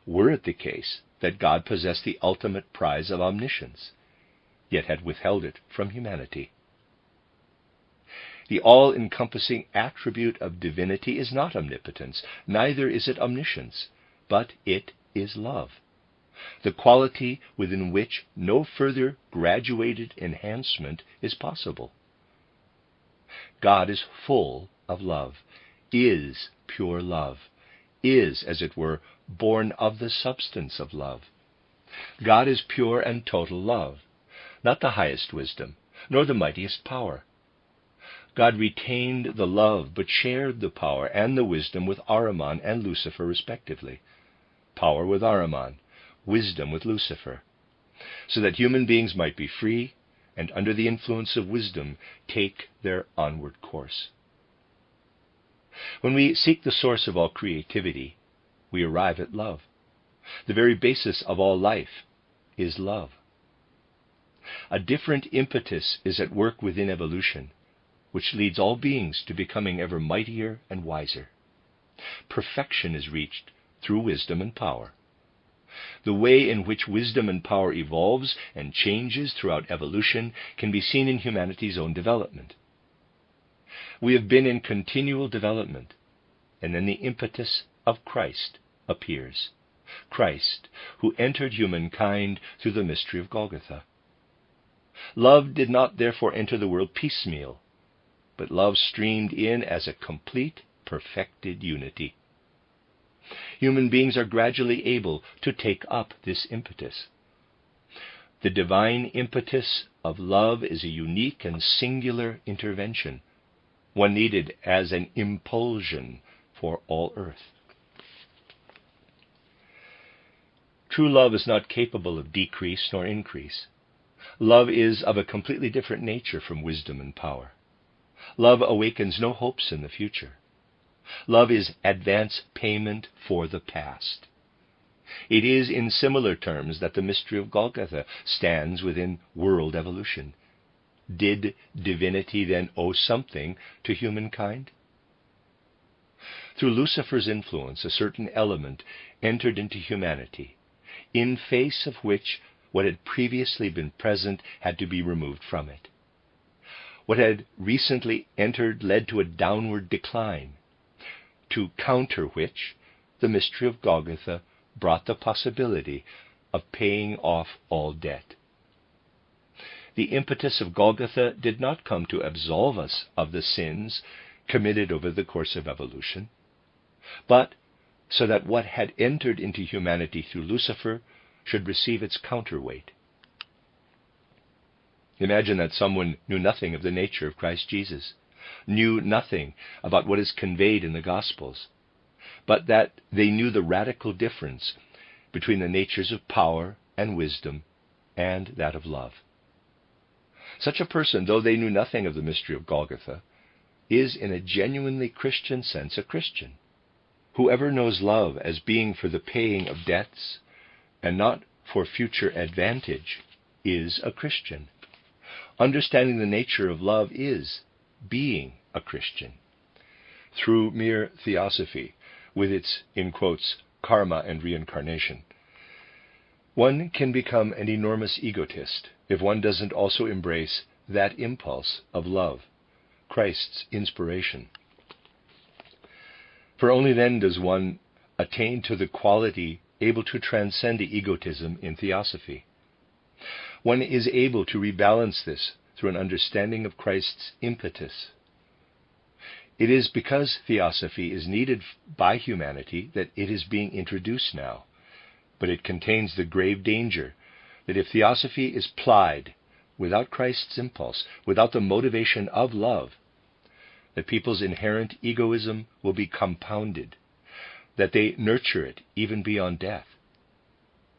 Were it the case that God possessed the ultimate prize of omniscience, yet had withheld it from humanity. The all-encompassing attribute of divinity is not omnipotence, neither is it omniscience, but it is love, the quality within which no further graduated enhancement is possible. God is full of love, is pure love, is, as it were, born of the substance of love. God is pure and total love, not the highest wisdom, nor the mightiest power. God retained the love, but shared the power and the wisdom with Ahriman and Lucifer respectively. Power with Ahriman, wisdom with Lucifer, so that human beings might be free and under the influence of wisdom take their onward course. When we seek the source of all creativity, we arrive at love. The very basis of all life is love. A different impetus is at work within evolution, which leads all beings to becoming ever mightier and wiser. Perfection is reached through wisdom and power. The way in which wisdom and power evolves and changes throughout evolution can be seen in humanity's own development. We have been in continual development, and then the impetus of Christ appears. Christ, who entered humankind through the mystery of Golgotha. Love did not therefore enter the world piecemeal, but love streamed in as a complete, perfected unity. Human beings are gradually able to take up this impetus. The divine impetus of love is a unique and singular intervention, one needed as an impulsion for all earth. True love is not capable of decrease nor increase. Love is of a completely different nature from wisdom and power. Love awakens no hopes in the future. Love is advance payment for the past. It is in similar terms that the mystery of Golgotha stands within world evolution. Did divinity then owe something to humankind? Through Lucifer's influence, a certain element entered into humanity, in face of which what had previously been present had to be removed from it. What had recently entered led to a downward decline, to counter which the mystery of Golgotha brought the possibility of paying off all debt. The impetus of Golgotha did not come to absolve us of the sins committed over the course of evolution, but so that what had entered into humanity through Lucifer should receive its counterweight. Imagine that someone knew nothing of the nature of Christ Jesus, knew nothing about what is conveyed in the Gospels, but that they knew the radical difference between the natures of power and wisdom and that of love. Such a person, though they knew nothing of the mystery of Golgotha, is in a genuinely Christian sense a Christian. Whoever knows love as being for the paying of debts and not for future advantage is a Christian. Understanding the nature of love is being a Christian. Through mere theosophy, with its, in quotes, karma and reincarnation, one can become an enormous egotist if one doesn't also embrace that impulse of love, Christ's inspiration. For only then does one attain to the quality able to transcend egotism in theosophy. One is able to rebalance this through an understanding of Christ's impetus. It is because theosophy is needed by humanity that it is being introduced now, but it contains the grave danger that if theosophy is plied without Christ's impulse, without the motivation of love, that people's inherent egoism will be compounded, that they nurture it even beyond death.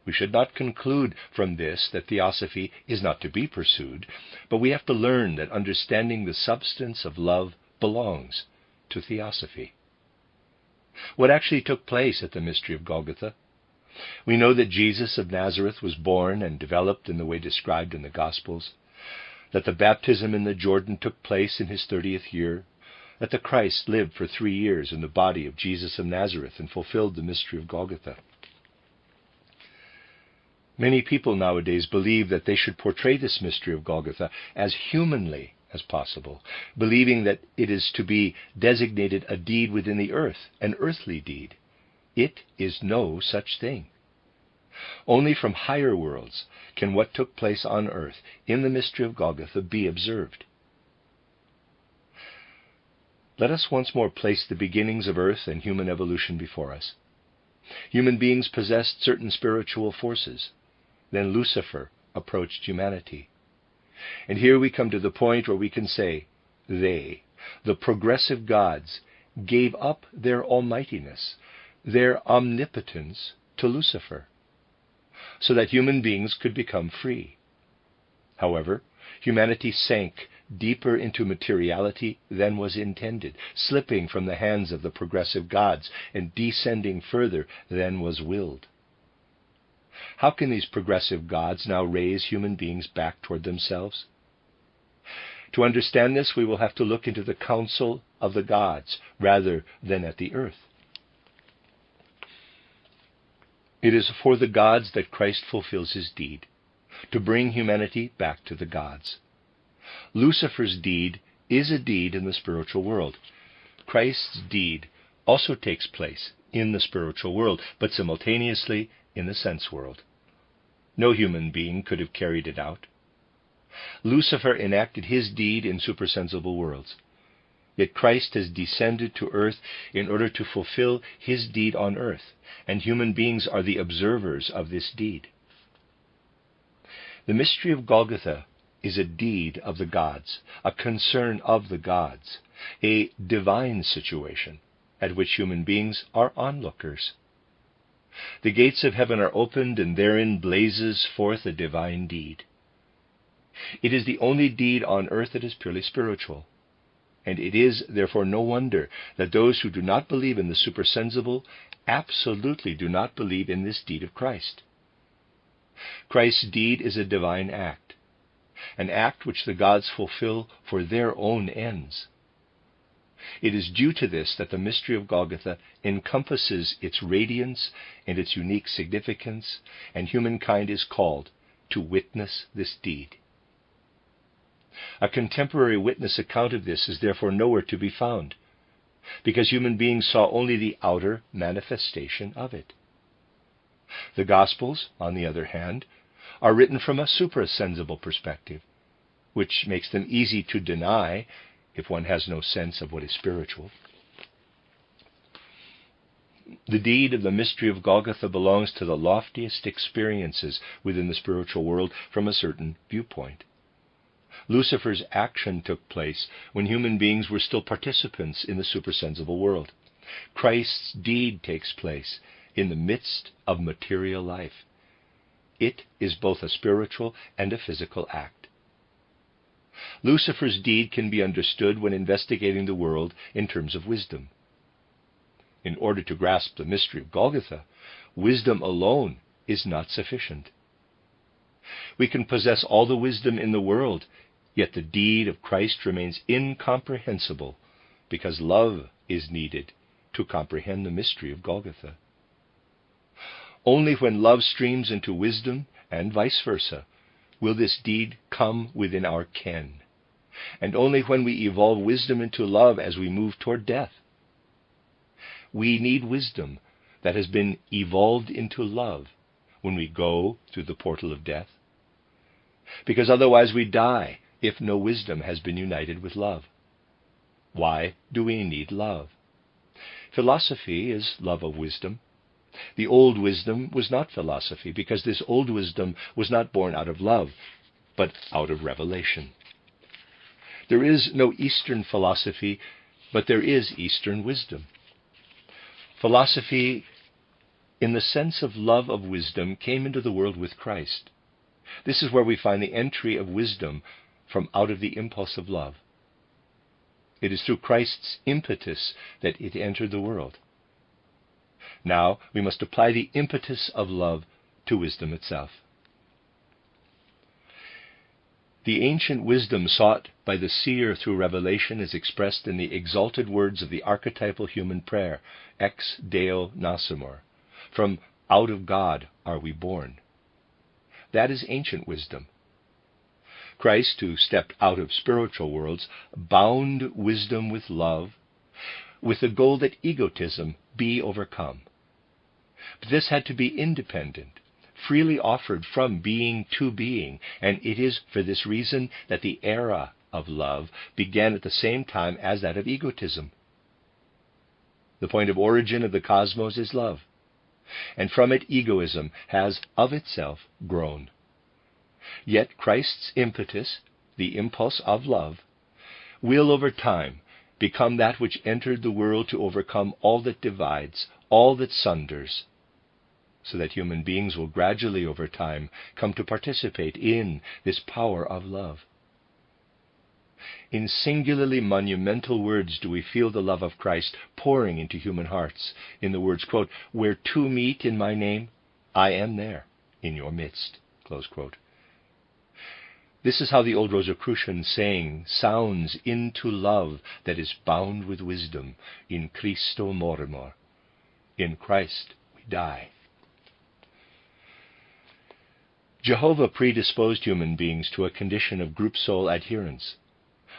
We should not conclude from this that theosophy is not to be pursued, but we have to learn that understanding the substance of love belongs to theosophy. What actually took place at the mystery of Golgotha? We know that Jesus of Nazareth was born and developed in the way described in the Gospels, that the baptism in the Jordan took place in his 30th year, that the Christ lived for 3 years in the body of Jesus of Nazareth and fulfilled the mystery of Golgotha. Many people nowadays believe that they should portray this mystery of Golgotha as humanly as possible, believing that it is to be designated a deed within the earth, an earthly deed. It is no such thing. Only from higher worlds can what took place on earth in the mystery of Golgotha be observed. Let us once more place the beginnings of earth and human evolution before us. Human beings possessed certain spiritual forces. Then Lucifer approached humanity. And here we come to the point where we can say, they, the progressive gods, gave up their almightiness, their omnipotence to Lucifer, so that human beings could become free. However, humanity sank deeper into materiality than was intended, slipping from the hands of the progressive gods and descending further than was willed. How can these progressive gods now raise human beings back toward themselves? To understand this, we will have to look into the council of the gods rather than at the earth. It is for the gods that Christ fulfills his deed, to bring humanity back to the gods. Lucifer's deed is a deed in the spiritual world. Christ's deed also takes place in the spiritual world, but simultaneously in the sense world. No human being could have carried it out. Lucifer enacted his deed in supersensible worlds. Yet Christ has descended to earth in order to fulfill his deed on earth, and human beings are the observers of this deed. The mystery of Golgotha is a deed of the gods, a concern of the gods, a divine situation at which human beings are onlookers. The gates of heaven are opened, and therein blazes forth a divine deed. It is the only deed on earth that is purely spiritual, and it is therefore no wonder that those who do not believe in the supersensible absolutely do not believe in this deed of Christ. Christ's deed is a divine act, an act which the gods fulfill for their own ends. It is due to this that the mystery of Golgotha encompasses its radiance and its unique significance, and humankind is called to witness this deed. A contemporary witness account of this is therefore nowhere to be found, because human beings saw only the outer manifestation of it. The Gospels, on the other hand, are written from a suprasensible perspective, which makes them easy to deny if one has no sense of what is spiritual. The deed of the mystery of Golgotha belongs to the loftiest experiences within the spiritual world from a certain viewpoint. Lucifer's action took place when human beings were still participants in the supersensible world. Christ's deed takes place in the midst of material life. It is both a spiritual and a physical act. Lucifer's deed can be understood when investigating the world in terms of wisdom. In order to grasp the mystery of Golgotha, wisdom alone is not sufficient. We can possess all the wisdom in the world, yet the deed of Christ remains incomprehensible, because love is needed to comprehend the mystery of Golgotha. Only when love streams into wisdom, and vice versa, will this deed come within our ken, and only when we evolve wisdom into love as we move toward death. We need wisdom that has been evolved into love when we go through the portal of death, because otherwise we die if no wisdom has been united with love. Why do we need love? Philosophy is love of wisdom. The old wisdom was not philosophy, because this old wisdom was not born out of love, but out of revelation. There is no Eastern philosophy, but there is Eastern wisdom. Philosophy, in the sense of love of wisdom, came into the world with Christ. This is where we find the entry of wisdom from out of the impulse of love. It is through Christ's impetus that it entered the world. Now we must apply the impetus of love to wisdom itself. The ancient wisdom sought by the seer through revelation is expressed in the exalted words of the archetypal human prayer, Ex Deo Nascimur, from out of God are we born. That is ancient wisdom. Christ, who stepped out of spiritual worlds, bound wisdom with love, with the goal that egotism be overcome. But this had to be independent, freely offered from being to being, and it is for this reason that the era of love began at the same time as that of egotism. The point of origin of the cosmos is love, and from it egoism has of itself grown. Yet Christ's impetus the impulse of love, will over time become that which entered the world to overcome all that divides, all that sunders, so that human beings will gradually over time come to participate in this power of love. In singularly monumental words do we feel the love of Christ pouring into human hearts, in the words, quote, "Where two meet in my name, I am there in your midst," close quote. This is how the old Rosicrucian saying sounds into love that is bound with wisdom. In Christo morimur. In Christ we die. Jehovah predisposed human beings to a condition of group soul adherence,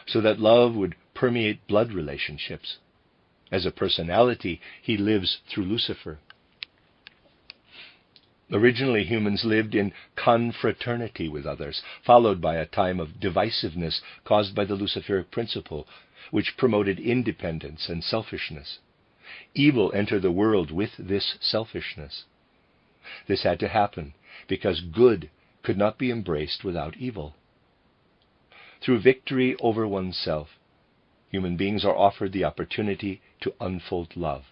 so that love would permeate blood relationships. As a personality, he lives through Lucifer. Originally, humans lived in confraternity with others, followed by a time of divisiveness caused by the Luciferic principle, which promoted independence and selfishness. Evil entered the world with this selfishness. This had to happen because good could not be embraced without evil. Through victory over oneself, human beings are offered the opportunity to unfold love.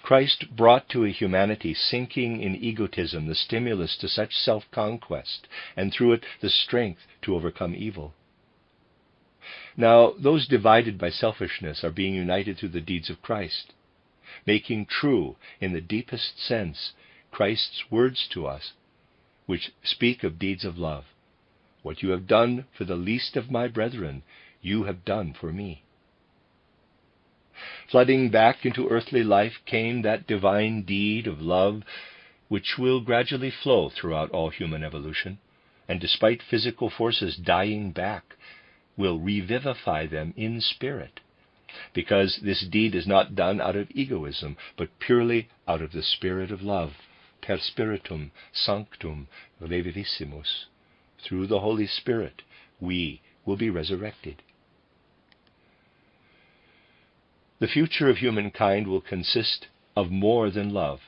Christ brought to a humanity sinking in egotism the stimulus to such self-conquest, and through it the strength to overcome evil. Now, those divided by selfishness are being united through the deeds of Christ, making true, in the deepest sense, Christ's words to us, which speak of deeds of love. What you have done for the least of my brethren, you have done for me. Flooding back into earthly life came that divine deed of love, which will gradually flow throughout all human evolution, and despite physical forces dying back, will revivify them in spirit, because this deed is not done out of egoism, but purely out of the spirit of love, per spiritum sanctum revivissimus. Through the Holy Spirit, we will be resurrected. The future of humankind will consist of more than love.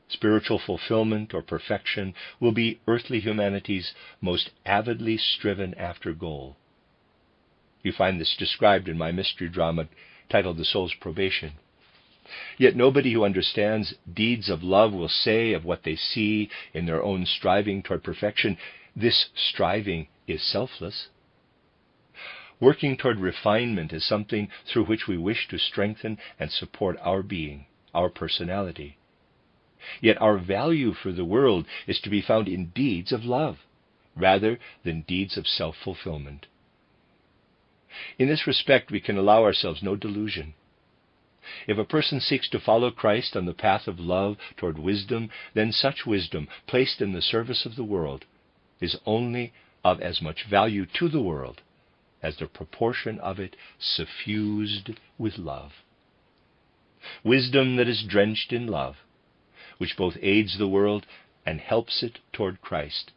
Spiritual fulfillment or perfection will be earthly humanity's most avidly striven after goal. You find this described in my mystery drama titled The Soul's Probation. Yet nobody who understands deeds of love will say of what they see in their own striving toward perfection, this striving is selfless. Working toward refinement is something through which we wish to strengthen and support our being, our personality. Yet our value for the world is to be found in deeds of love, rather than deeds of self-fulfillment. In this respect, we can allow ourselves no delusion. If a person seeks to follow Christ on the path of love toward wisdom, then such wisdom, placed in the service of the world, is only of as much value to the world as the proportion of it suffused with love. Wisdom that is drenched in love, which both aids the world and helps it toward Christ.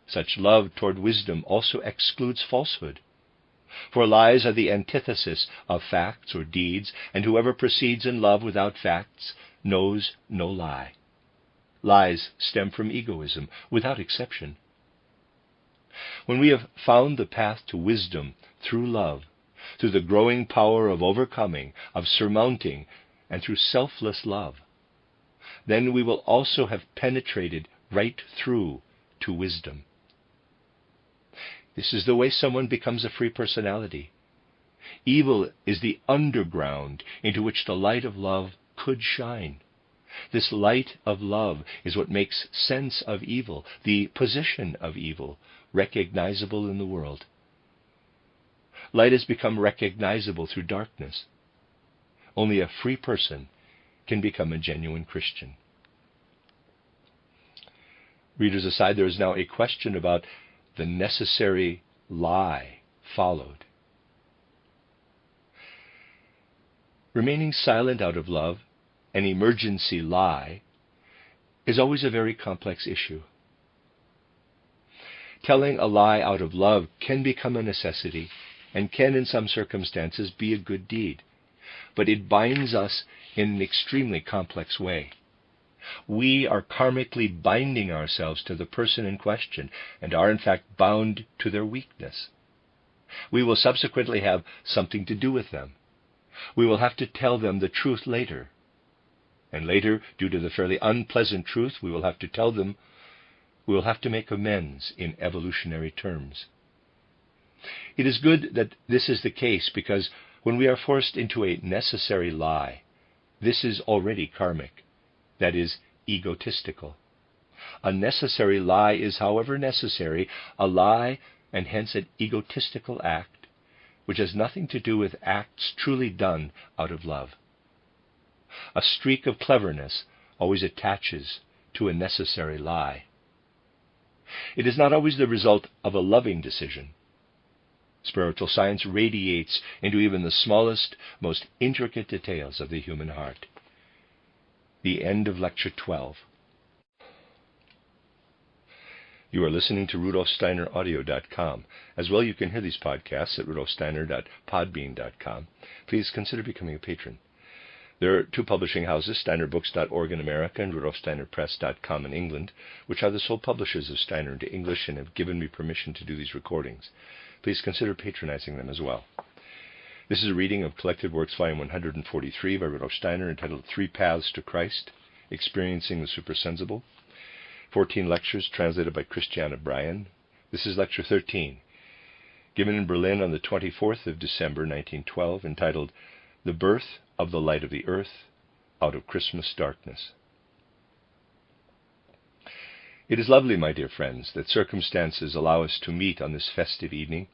Such love toward wisdom also excludes falsehood, for lies are the antithesis of facts or deeds, and whoever proceeds in love without facts knows no lie. Lies stem from egoism, without exception. When we have found the path to wisdom through love, through the growing power of overcoming, of surmounting, and through selfless love, then we will also have penetrated right through to wisdom. This is the way someone becomes a free personality. Evil is the underground into which the light of love could shine. This light of love is what makes sense of evil, the position of evil, recognizable in the world. Light has become recognizable through darkness. Only a free person can become a genuine Christian. Readers aside, there is now a question about the necessary lie followed. Remaining silent out of love, an emergency lie, is always a very complex issue. Telling a lie out of love can become a necessity and can in some circumstances be a good deed, but it binds us in an extremely complex way. We are karmically binding ourselves to the person in question and are in fact bound to their weakness. We will subsequently have something to do with them. We will have to tell them the truth later. And later, due to the fairly unpleasant truth we will have to tell them, we will have to make amends in evolutionary terms. It is good that this is the case, because when we are forced into a necessary lie, this is already karmic, that is, egotistical. A necessary lie is, however necessary, a lie and hence an egotistical act, which has nothing to do with acts truly done out of love. A streak of cleverness always attaches to a necessary lie. It is not always the result of a loving decision. Spiritual science radiates into even the smallest, most intricate details of the human heart. The end of Lecture 12. You are listening to RudolfSteinerAudio.com. As well, you can hear these podcasts at RudolfSteiner.podbean.com. Please consider becoming a patron. There are two publishing houses, SteinerBooks.org in America and RudolfSteinerPress.com in England, which are the sole publishers of Steiner into English and have given me permission to do these recordings. Please consider patronizing them as well. This is a reading of Collected Works, Volume 143 by Rudolf Steiner, entitled Three Paths to Christ, Experiencing the Supersensible. 14 lectures translated by Christiana Bryan. This is Lecture 13, given in Berlin on the 24th of December, 1912, entitled The Birth of the Light of the Earth Out of Christmas Darkness. It is lovely, my dear friends, that circumstances allow us to meet on this festive evening.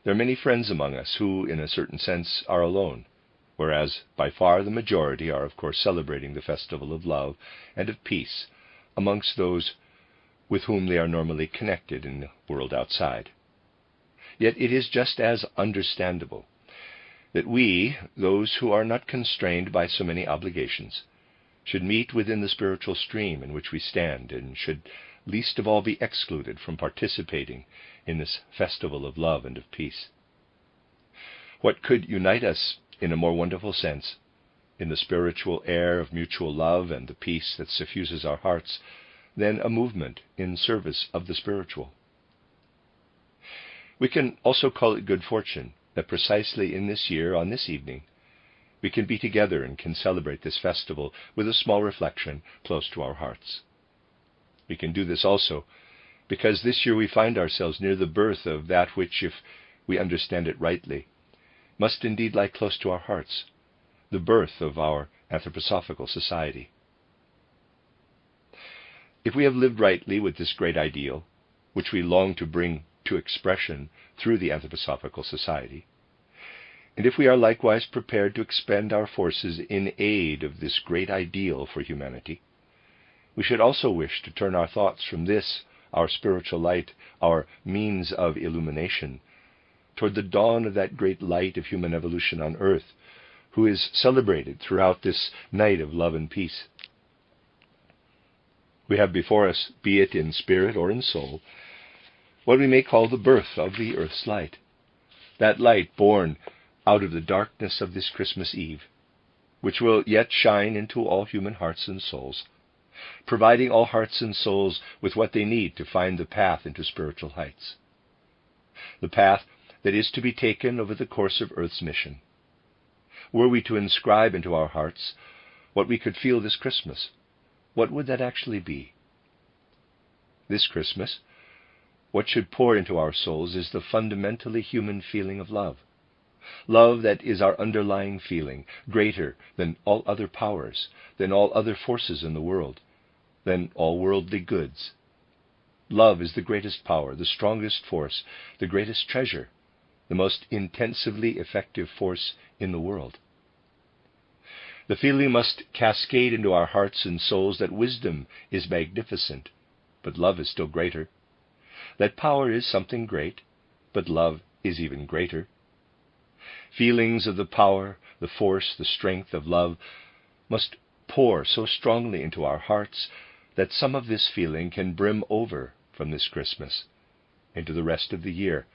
There are many friends among us who, in a certain sense, are alone, whereas by far the majority are, of course, celebrating the festival of love and of peace amongst those with whom they are normally connected in the world outside. Yet it is just as understandable that we, those who are not constrained by so many obligations, should meet within the spiritual stream in which we stand, and should least of all be excluded from participating in this festival of love and of peace. What could unite us in a more wonderful sense, in the spiritual air of mutual love and the peace that suffuses our hearts, than a movement in service of the spiritual? We can also call it good fortune that precisely in this year, on this evening, we can be together and can celebrate this festival with a small reflection close to our hearts. We can do this also because this year we find ourselves near the birth of that which, if we understand it rightly, must indeed lie close to our hearts, the birth of our Anthroposophical society. If we have lived rightly with this great ideal, which we long to bring to expression through the Anthroposophical society, and if we are likewise prepared to expend our forces in aid of this great ideal for humanity, we should also wish to turn our thoughts from this, our spiritual light, our means of illumination, toward the dawn of that great light of human evolution on earth, who is celebrated throughout this night of love and peace. We have before us, be it in spirit or in soul, what we may call the birth of the earth's light, that light born out of the darkness of this Christmas Eve, which will yet shine into all human hearts and souls, providing all hearts and souls with what they need to find the path into spiritual heights, the path that is to be taken over the course of Earth's mission. Were we to inscribe into our hearts what we could feel this Christmas, what would that actually be? This Christmas, what should pour into our souls is the fundamentally human feeling of love. Love that is our underlying feeling, greater than all other powers, than all other forces in the world, than all worldly goods. Love is the greatest power, the strongest force, the greatest treasure, the most intensively effective force in the world. The feeling must cascade into our hearts and souls that wisdom is magnificent, but love is still greater. That power is something great, but love is even greater. Feelings of the power, the force, the strength of love must pour so strongly into our hearts that some of this feeling can brim over from this Christmas into the rest of the year,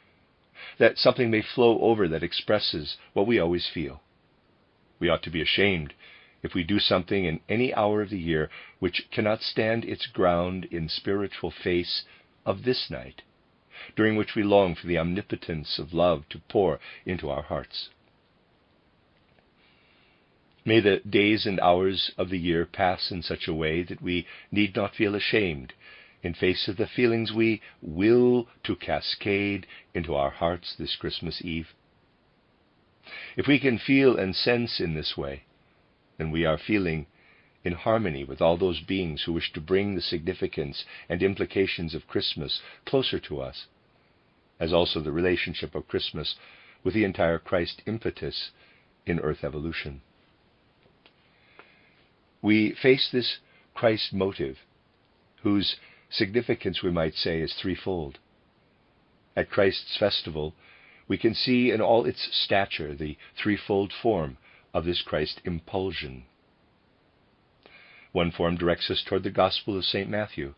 that something may flow over that expresses what we always feel. We ought to be ashamed if we do something in any hour of the year which cannot stand its ground in spiritual face of this night, during which we long for the omnipotence of love to pour into our hearts. May the days and hours of the year pass in such a way that we need not feel ashamed in face of the feelings we will to cascade into our hearts this Christmas Eve. If we can feel and sense in this way, then we are feeling in harmony with all those beings who wish to bring the significance and implications of Christmas closer to us, as also the relationship of Christmas with the entire Christ impetus in earth evolution. We face this Christ motive, whose significance, we might say, is threefold. At Christ's festival, we can see in all its stature the threefold form of this Christ impulsion. One form directs us toward the Gospel of St. Matthew.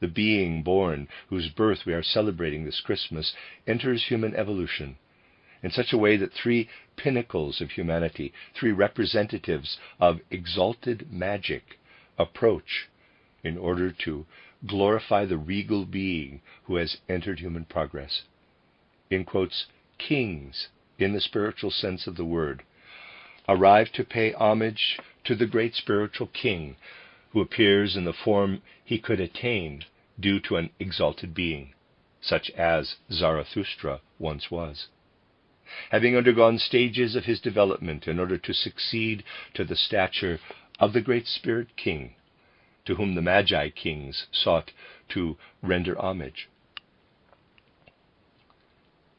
The being born, whose birth we are celebrating this Christmas, enters human evolution in such a way that three pinnacles of humanity, three representatives of exalted magic, approach in order to glorify the regal being who has entered human progress. In quotes, kings, in the spiritual sense of the word, arrive to pay homage to the great spiritual king who appears in the form he could attain due to an exalted being, such as Zarathustra once was, having undergone stages of his development in order to succeed to the stature of the great spirit king, to whom the Magi kings sought to render homage.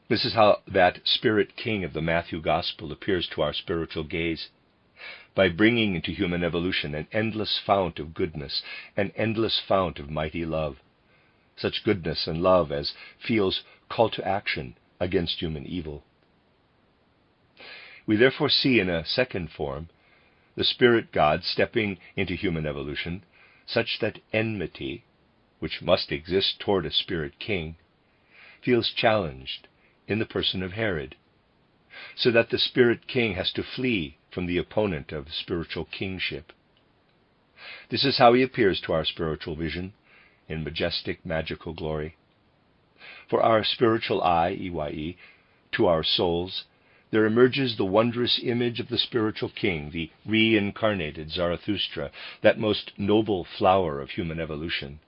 This is how that spirit king of the Matthew Gospel appears to our spiritual gaze, by bringing into human evolution an endless fount of goodness, an endless fount of mighty love, such goodness and love as feels call to action against human evil. We therefore see in a second form the spirit God stepping into human evolution, such that enmity, which must exist toward a spirit king, feels challenged in the person of Herod, so that the spirit king has to flee from the opponent of spiritual kingship. This is how he appears to our spiritual vision in majestic, magical glory. For our spiritual eye, EYE, to our souls, there emerges the wondrous image of the spiritual king, the reincarnated Zarathustra, that most noble flower of human evolution,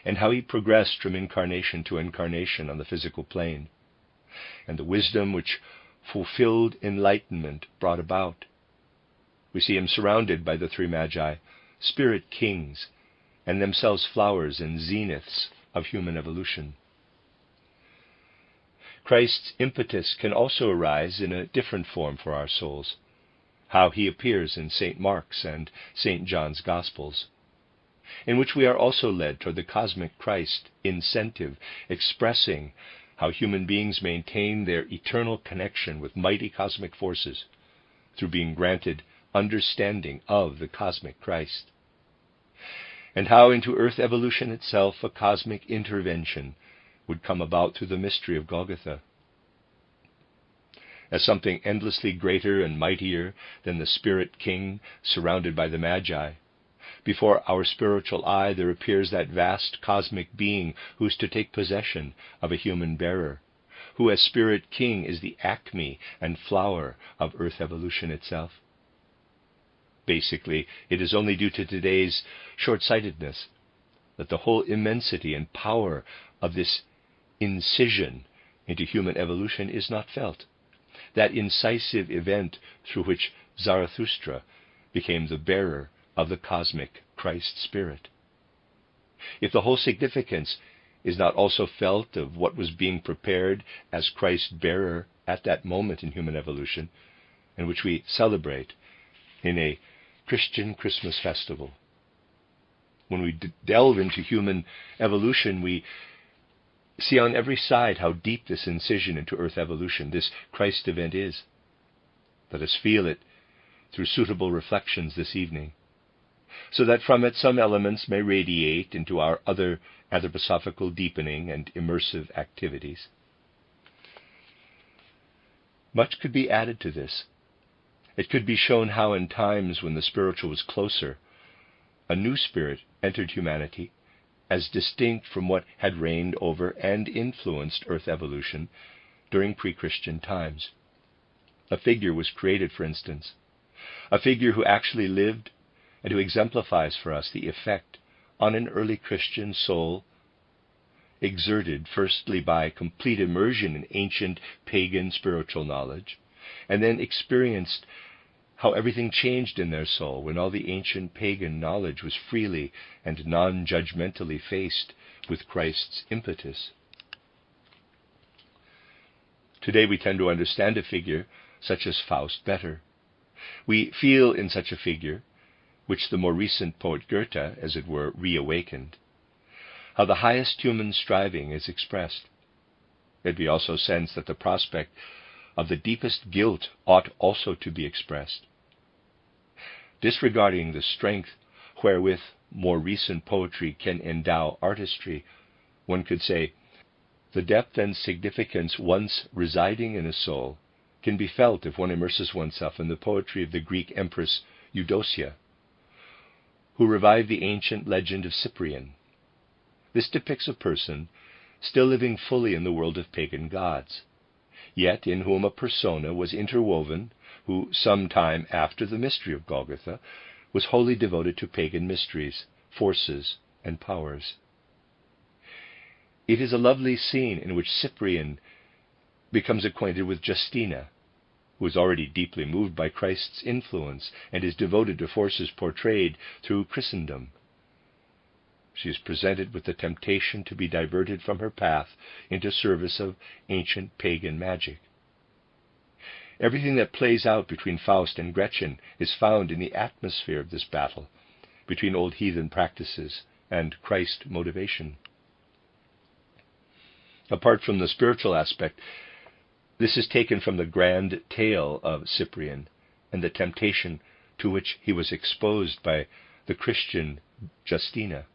and how he progressed from incarnation to incarnation on the physical plane, and the wisdom which fulfilled enlightenment brought about. We see him surrounded by the three Magi, spirit kings, and themselves flowers and zeniths of human evolution. Christ's impetus can also arise in a different form for our souls, how he appears in St. Mark's and St. John's Gospels, in which we are also led toward the cosmic Christ incentive, expressing how human beings maintain their eternal connection with mighty cosmic forces through being granted understanding of the cosmic Christ, and how into earth evolution itself a cosmic intervention would come about through the mystery of Golgotha. As something endlessly greater and mightier than the spirit king surrounded by the Magi, before our spiritual eye there appears that vast cosmic being who is to take possession of a human bearer, who as spirit king is the acme and flower of earth evolution itself. Basically, it is only due to today's short-sightedness that the whole immensity and power of this incision into human evolution is not felt, that incisive event through which Zarathustra became the bearer of the cosmic Christ spirit. If the whole significance is not also felt of what was being prepared as Christ's bearer at that moment in human evolution, and which we celebrate in a Christian Christmas festival. When we delve into human evolution, we see on every side how deep this incision into earth evolution, this Christ event is. Let us feel it through suitable reflections this evening, so that from it some elements may radiate into our other anthroposophical deepening and immersive activities. Much could be added to this, It could be shown how in times when the spiritual was closer, a new spirit entered humanity, as distinct from what had reigned over and influenced Earth evolution during pre-Christian times. A figure was created, for instance, a figure who actually lived and who exemplifies for us the effect on an early Christian soul exerted firstly by complete immersion in ancient pagan spiritual knowledge, and then experienced how everything changed in their soul when all the ancient pagan knowledge was freely and non-judgmentally faced with Christ's impetus. Today we tend to understand a figure such as Faust better. We feel in such a figure, which the more recent poet Goethe, as it were, reawakened, how the highest human striving is expressed. Yet we also sense that the prospect of the deepest guilt ought also to be expressed. Disregarding the strength wherewith more recent poetry can endow artistry, one could say, the depth and significance once residing in a soul can be felt if one immerses oneself in the poetry of the Greek empress Eudocia, who revived the ancient legend of Cyprian. This depicts a person still living fully in the world of pagan gods, yet in whom a persona was interwoven who, some time after the mystery of Golgotha, was wholly devoted to pagan mysteries, forces, and powers. It is a lovely scene in which Cyprian becomes acquainted with Justina, who is already deeply moved by Christ's influence and is devoted to forces portrayed through Christendom. She is presented with the temptation to be diverted from her path into service of ancient pagan magic. Everything that plays out between Faust and Gretchen is found in the atmosphere of this battle between old heathen practices and Christ motivation. Apart from the spiritual aspect, this is taken from the grand tale of Cyprian and the temptation to which he was exposed by the Christian Justina.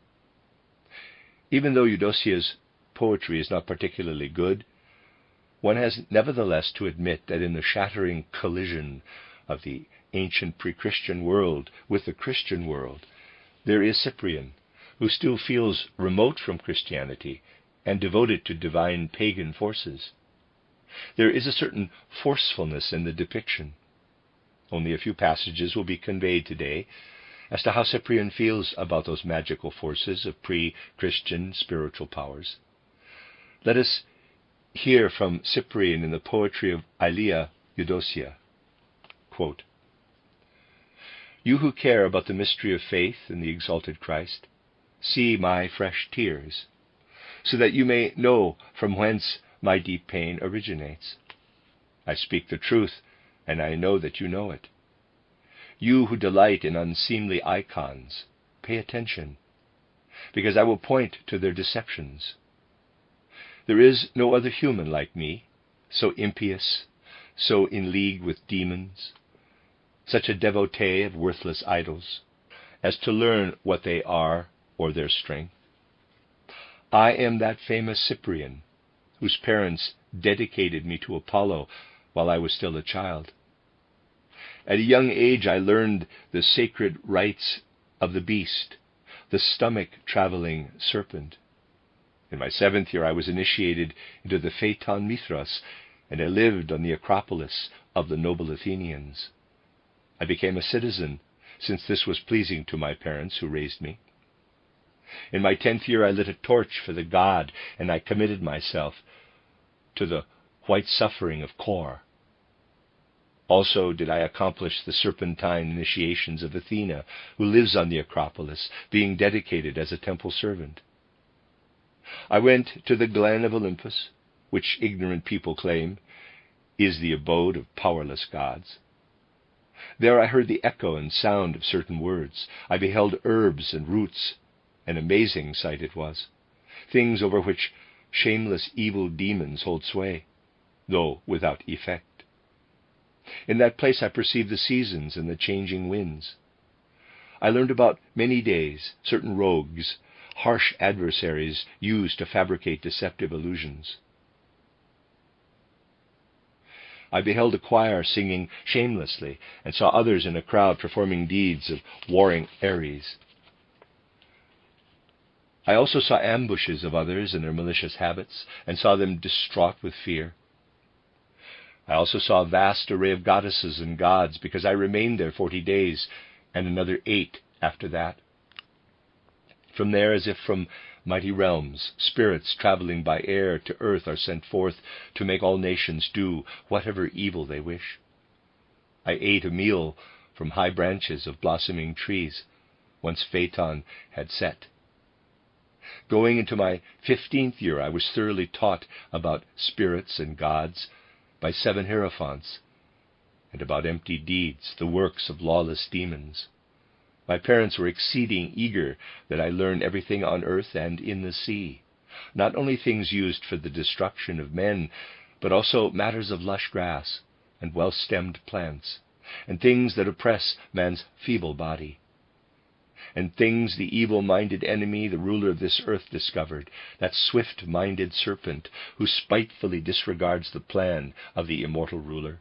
Even though Eudocia's poetry is not particularly good, one has nevertheless to admit that in the shattering collision of the ancient pre-Christian world with the Christian world, there is Cyprian, who still feels remote from Christianity and devoted to divine pagan forces. There is a certain forcefulness in the depiction. Only a few passages will be conveyed today as to how Cyprian feels about those magical forces of pre-Christian spiritual powers. Let us hear from Cyprian in the poetry of Aelia Eudocia. Quote, "You who care about the mystery of faith in the exalted Christ, see my fresh tears, so that you may know from whence my deep pain originates. I speak the truth, and I know that you know it. You who delight in unseemly icons, pay attention, because I will point to their deceptions. There is no other human like me, so impious, so in league with demons, such a devotee of worthless idols, as to learn what they are or their strength. I am that famous Cyprian, whose parents dedicated me to Apollo while I was still a child. At a young age I learned the sacred rites of the beast, the stomach-traveling serpent. In my 7th year I was initiated into the Phaeton Mithras, and I lived on the Acropolis of the noble Athenians. I became a citizen, since this was pleasing to my parents who raised me. In my 10th year I lit a torch for the god, and I committed myself to the white suffering of Kor. Also did I accomplish the serpentine initiations of Athena, who lives on the Acropolis, being dedicated as a temple servant. I went to the glen of Olympus, which ignorant people claim is the abode of powerless gods. There I heard the echo and sound of certain words. I beheld herbs and roots. An amazing sight it was, things over which shameless evil demons hold sway, though without effect. In that place I perceived the seasons and the changing winds. I learned about many days, certain rogues, harsh adversaries used to fabricate deceptive illusions. I beheld a choir singing shamelessly, and saw others in a crowd performing deeds of warring Ares. I also saw ambushes of others in their malicious habits, and saw them distraught with fear. I also saw a vast array of goddesses and gods, because I remained there 40 days, and another 8 after that. From there, as if from mighty realms, spirits traveling by air to earth are sent forth to make all nations do whatever evil they wish. I ate a meal from high branches of blossoming trees, once Phaeton had set. Going into my 15th year, I was thoroughly taught about spirits and gods by 7 hierophants, and about empty deeds, the works of lawless demons. My parents were exceeding eager that I learn everything on earth and in the sea, not only things used for the destruction of men, but also matters of lush grass and well-stemmed plants, and things that oppress man's feeble body, and things the evil-minded enemy, the ruler of this earth, discovered, that swift-minded serpent who spitefully disregards the plan of the immortal ruler.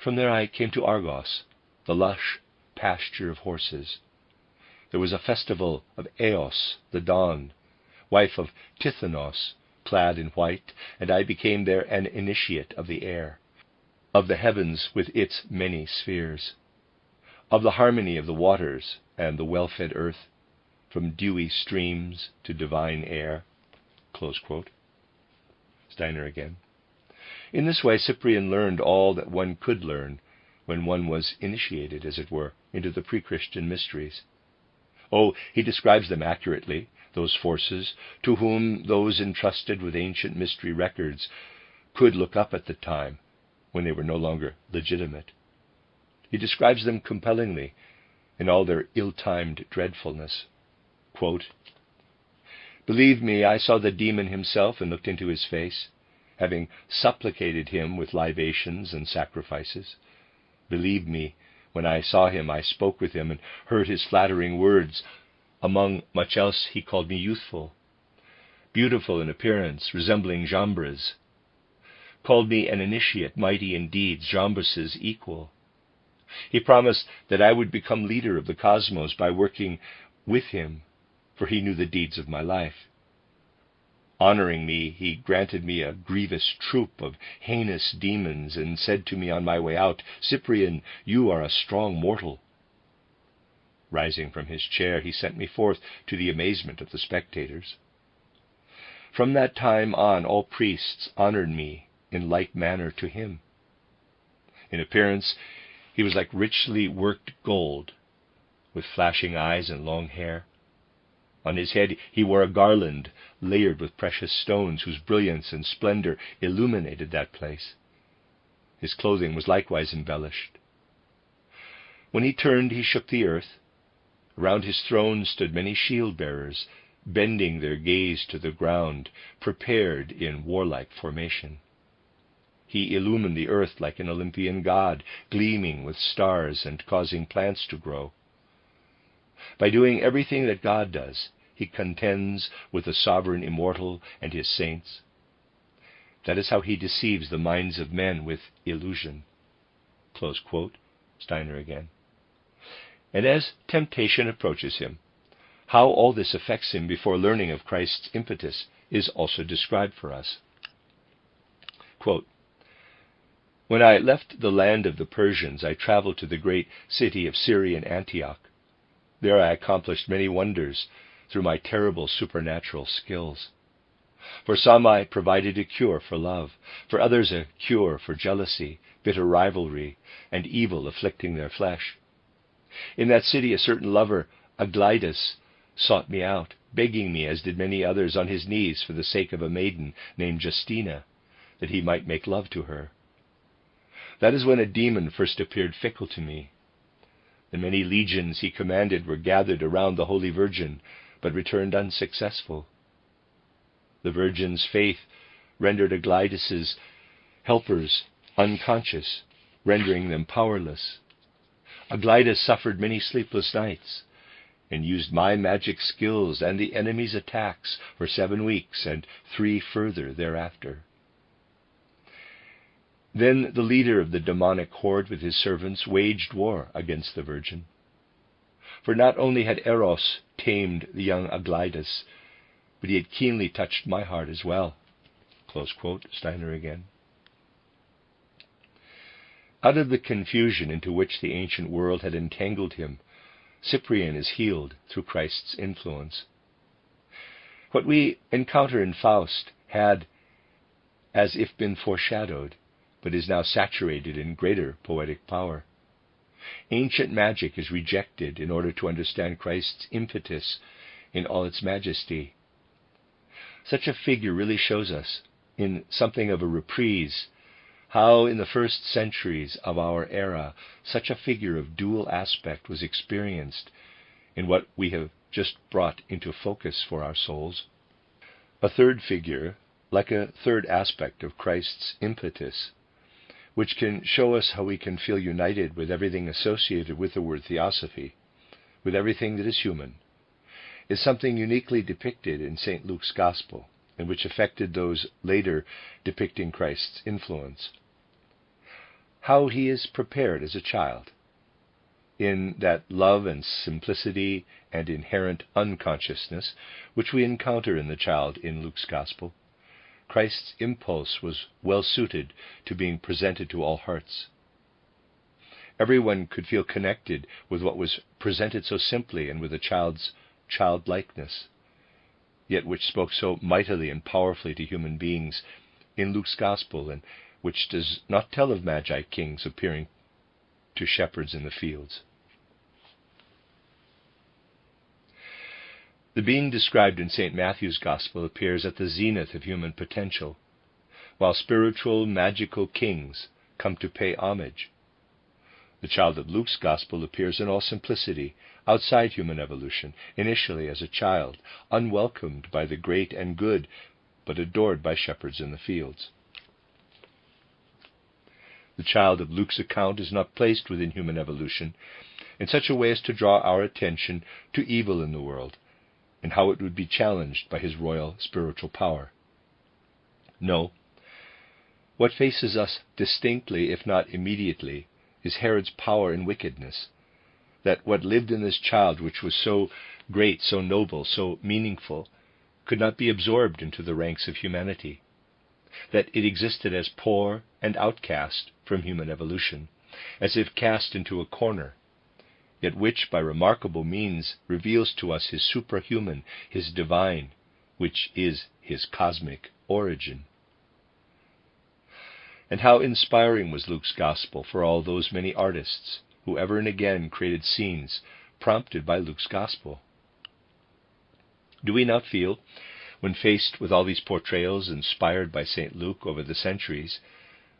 From there I came to Argos, the lush pasture of horses. There was a festival of Eos, the dawn, wife of Tithonus, clad in white, and I became there an initiate of the air, of the heavens with its many spheres, of the harmony of the waters and the well-fed earth, from dewy streams to divine air." Close quote. Steiner again. In this way, Cyprian learned all that one could learn when one was initiated, as it were, into the pre-Christian mysteries. Oh, he describes them accurately, those forces to whom those entrusted with ancient mystery records could look up at the time when they were no longer legitimate. He describes them compellingly in all their ill-timed dreadfulness. Quote, "Believe me, I saw the demon himself and looked into his face, having supplicated him with libations and sacrifices. Believe me, when I saw him, I spoke with him and heard his flattering words. Among much else he called me youthful, beautiful in appearance, resembling Jambres, called me an initiate, mighty in deeds, Jambres' equal. He promised that I would become leader of the cosmos by working with him, for he knew the deeds of my life. Honoring me, he granted me a grievous troop of heinous demons, and said to me on my way out, 'Cyprian, you are a strong mortal.' Rising from his chair, he sent me forth to the amazement of the spectators. From that time on, all priests honored me in like manner to him. In appearance, he was like richly worked gold, with flashing eyes and long hair. On his head he wore a garland layered with precious stones, whose brilliance and splendor illuminated that place. His clothing was likewise embellished. When he turned, he shook the earth. Around his throne stood many shield-bearers, bending their gaze to the ground, prepared in warlike formation. He illumined the earth like an Olympian god, gleaming with stars and causing plants to grow. By doing everything that God does, he contends with the sovereign immortal and his saints. That is how he deceives the minds of men with illusion." Close quote. Steiner again. And as temptation approaches him, how all this affects him before learning of Christ's impetus is also described for us. Quote, "When I left the land of the Persians, I traveled to the great city of Syrian Antioch. There I accomplished many wonders through my terrible supernatural skills. For some I provided a cure for love, for others a cure for jealousy, bitter rivalry, and evil afflicting their flesh. In that city a certain lover, Aglaïdas, sought me out, begging me, as did many others, on his knees for the sake of a maiden named Justina, that he might make love to her. That is when a demon first appeared fickle to me. The many legions he commanded were gathered around the Holy Virgin, but returned unsuccessful. The Virgin's faith rendered Aglaïdas' helpers unconscious, rendering them powerless. Aglaïdas suffered many sleepless nights, and used my magic skills and the enemy's attacks for 7 weeks, and 3 further thereafter. Then the leader of the demonic horde with his servants waged war against the Virgin. For not only had Eros tamed the young Aglaïdas, but he had keenly touched my heart as well. Close quote, Steiner again. Out of the confusion into which the ancient world had entangled him, Cyprian is healed through Christ's influence. What we encounter in Faust had, as if been foreshadowed, but is now saturated in greater poetic power. Ancient magic is rejected in order to understand Christ's impetus in all its majesty. Such a figure really shows us, in something of a reprise, how in the first centuries of our era such a figure of dual aspect was experienced in what we have just brought into focus for our souls. A third figure, like a third aspect of Christ's impetus, which can show us how we can feel united with everything associated with the word theosophy, with everything that is human, is something uniquely depicted in St. Luke's Gospel, and which affected those later depicting Christ's influence. How he is prepared as a child, in that love and simplicity and inherent unconsciousness which we encounter in the child in Luke's Gospel, Christ's impulse was well suited to being presented to all hearts. Everyone could feel connected with what was presented so simply and with a child's childlikeness, yet which spoke so mightily and powerfully to human beings in Luke's Gospel, and which does not tell of magi kings appearing to shepherds in the fields. The being described in St. Matthew's Gospel appears at the zenith of human potential, while spiritual, magical kings come to pay homage. The child of Luke's Gospel appears in all simplicity, outside human evolution, initially as a child, unwelcomed by the great and good, but adored by shepherds in the fields. The child of Luke's account is not placed within human evolution in such a way as to draw our attention to evil in the world, and how it would be challenged by his royal spiritual power. No, what faces us distinctly, if not immediately, is Herod's power and wickedness, that what lived in this child, which was so great, so noble, so meaningful, could not be absorbed into the ranks of humanity, that it existed as poor and outcast from human evolution, as if cast into a corner, yet which by remarkable means reveals to us his superhuman, his divine, which is his cosmic origin. And how inspiring was Luke's Gospel for all those many artists who ever and again created scenes prompted by Luke's Gospel. Do we not feel, when faced with all these portrayals inspired by St. Luke over the centuries,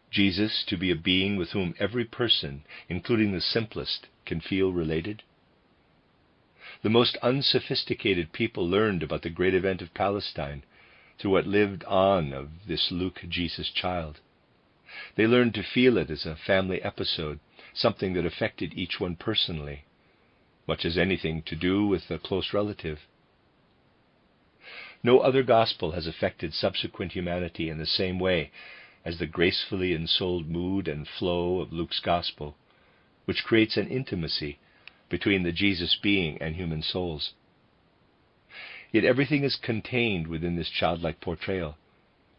Jesus to be a being with whom every person, including the simplest, can feel related? The most unsophisticated people learned about the great event of Palestine through what lived on of this Luke Jesus child. They learned to feel it as a family episode, something that affected each one personally, much as anything to do with a close relative. No other gospel has affected subsequent humanity in the same way as the gracefully ensouled mood and flow of Luke's Gospel, which creates an intimacy between the Jesus being and human souls. Yet everything is contained within this childlike portrayal,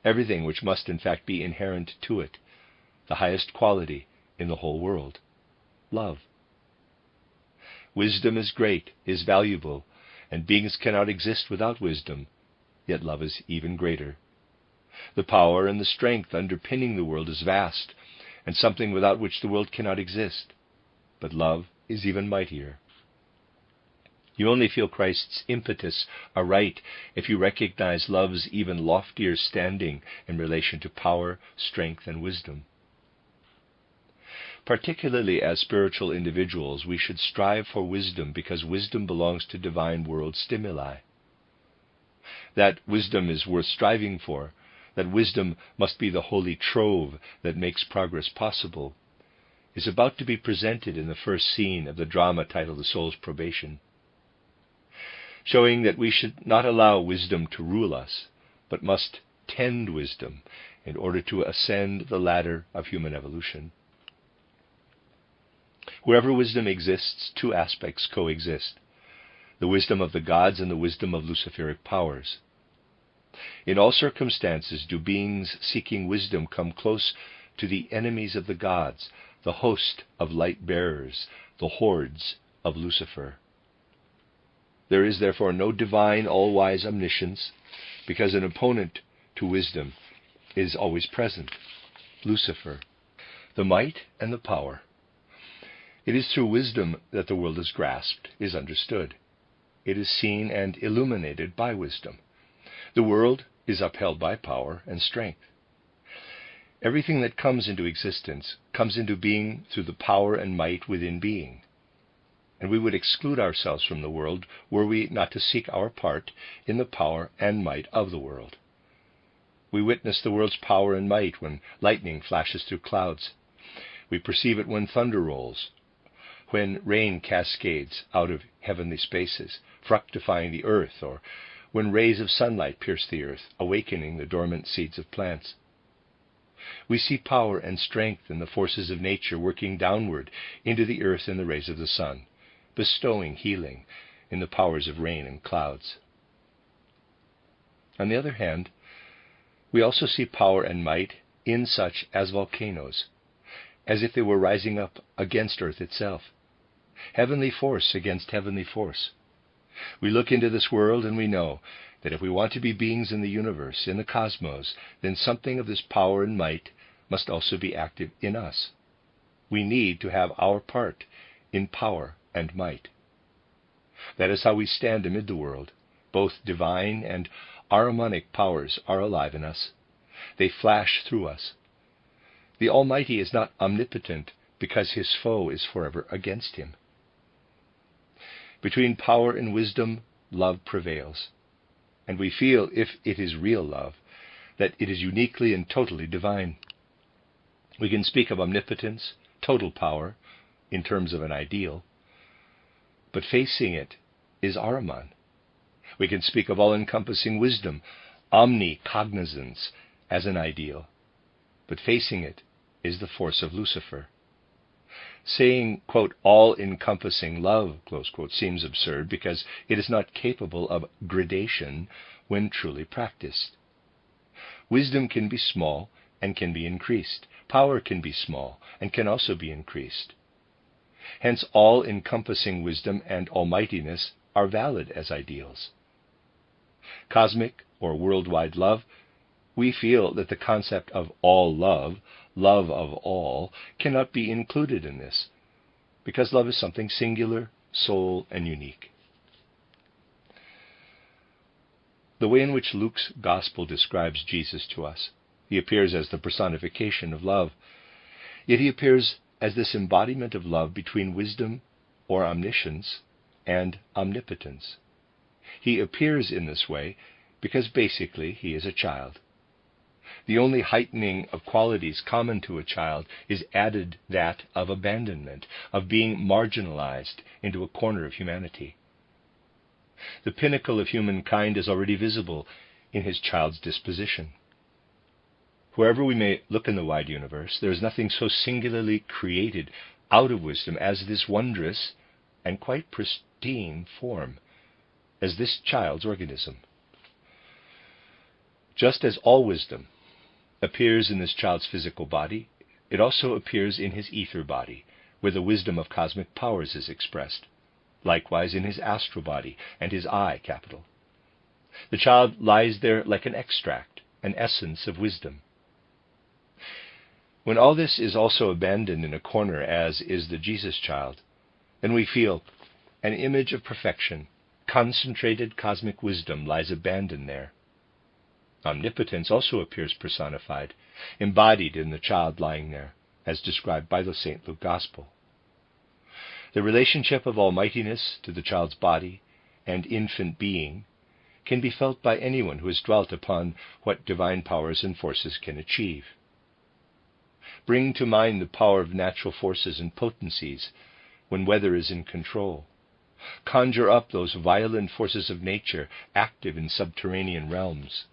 everything which must in fact be inherent to it, the highest quality in the whole world, love. Wisdom is great, is valuable, and beings cannot exist without wisdom, yet love is even greater. The power and the strength underpinning the world is vast, and something without which the world cannot exist, but love is even mightier. You only feel Christ's impetus aright if you recognize love's even loftier standing in relation to power, strength, and wisdom. Particularly as spiritual individuals, we should strive for wisdom because wisdom belongs to divine world stimuli. That wisdom is worth striving for, that wisdom must be the holy trove that makes progress possible, is about to be presented in the first scene of the drama titled The Soul's Probation, showing that we should not allow wisdom to rule us, but must tend wisdom in order to ascend the ladder of human evolution. Wherever wisdom exists, two aspects coexist: the wisdom of the gods and the wisdom of Luciferic powers. In all circumstances do beings seeking wisdom come close to the enemies of the gods, the host of light bearers, the hordes of Lucifer. There is therefore no divine, all-wise omniscience, because an opponent to wisdom is always present: Lucifer, the might and the power. It is through wisdom that the world is grasped, is understood. It is seen and illuminated by wisdom. The world is upheld by power and strength. Everything that comes into existence comes into being through the power and might within being. And we would exclude ourselves from the world were we not to seek our part in the power and might of the world. We witness the world's power and might when lightning flashes through clouds. We perceive it when thunder rolls, when rain cascades out of heavenly spaces, fructifying the earth, or when rays of sunlight pierce the earth, awakening the dormant seeds of plants. We see power and strength in the forces of nature working downward into the earth in the rays of the sun, bestowing healing in the powers of rain and clouds. On the other hand, we also see power and might in such as volcanoes, as if they were rising up against earth itself, heavenly force against heavenly force. We look into this world and we know that if we want to be beings in the universe, in the cosmos, then something of this power and might must also be active in us. We need to have our part in power and might. That is how we stand amid the world. Both divine and Ahrimanic powers are alive in us. They flash through us. The Almighty is not omnipotent because his foe is forever against him. Between power and wisdom, love prevails. And we feel, if it is real love, that it is uniquely and totally divine. We can speak of omnipotence, total power, in terms of an ideal, but facing it is Ahriman. We can speak of all-encompassing wisdom, omnicognizance, as an ideal, but facing it is the force of Lucifer. Saying, quote, all-encompassing love, close quote, seems absurd because it is not capable of gradation when truly practiced. Wisdom can be small and can be increased. Power can be small and can also be increased. Hence, all-encompassing wisdom and almightiness are valid as ideals. Cosmic or worldwide love, we feel that the concept of all love, love of all, cannot be included in this, because love is something singular, sole, and unique. The way in which Luke's Gospel describes Jesus to us, he appears as the personification of love, yet he appears as this embodiment of love between wisdom or omniscience and omnipotence. He appears in this way because basically he is a child. The only heightening of qualities common to a child is added that of abandonment, of being marginalized into a corner of humanity. The pinnacle of humankind is already visible in his child's disposition. Wherever we may look in the wide universe, there is nothing so singularly created out of wisdom as this wondrous and quite pristine form, as this child's organism. Just as all wisdom appears in this child's physical body, it also appears in his ether body, where the wisdom of cosmic powers is expressed. Likewise in his astral body and his eye capital. The child lies there like an extract, an essence of wisdom. When all this is also abandoned in a corner, as is the Jesus child, then we feel an image of perfection, concentrated cosmic wisdom lies abandoned there. Omnipotence also appears personified, embodied in the child lying there, as described by the St. Luke Gospel. The relationship of almightiness to the child's body and infant being can be felt by anyone who has dwelt upon what divine powers and forces can achieve. Bring to mind the power of natural forces and potencies when weather is in control. Conjure up those violent forces of nature active in subterranean realms.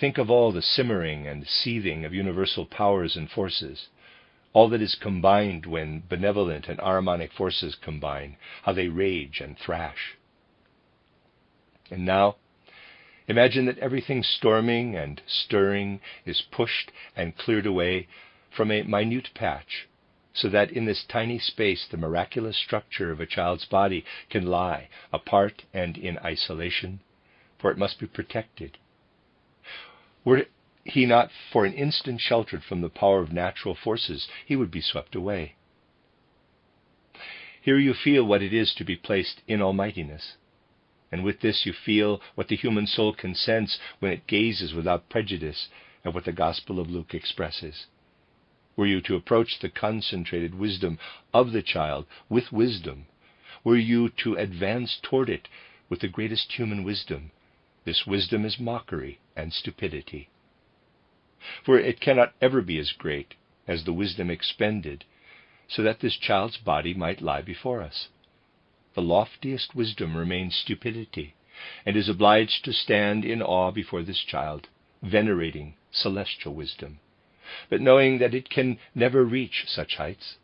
think of all the simmering and seething of universal powers and forces, all that is combined when benevolent and harmonic forces combine, how they rage and thrash. And now, imagine that everything storming and stirring is pushed and cleared away from a minute patch, so that in this tiny space the miraculous structure of a child's body can lie apart and in isolation, for it must be protected. Were he not for an instant sheltered from the power of natural forces, he would be swept away. Here you feel what it is to be placed in almightiness, and with this you feel what the human soul can sense when it gazes without prejudice at what the Gospel of Luke expresses. Were you to approach the concentrated wisdom of the child with wisdom, were you to advance toward it with the greatest human wisdom, this wisdom is mockery and stupidity. For it cannot ever be as great as the wisdom expended, so that this child's body might lie before us. The loftiest wisdom remains stupidity, and is obliged to stand in awe before this child, venerating celestial wisdom, but knowing that it can never reach such heights.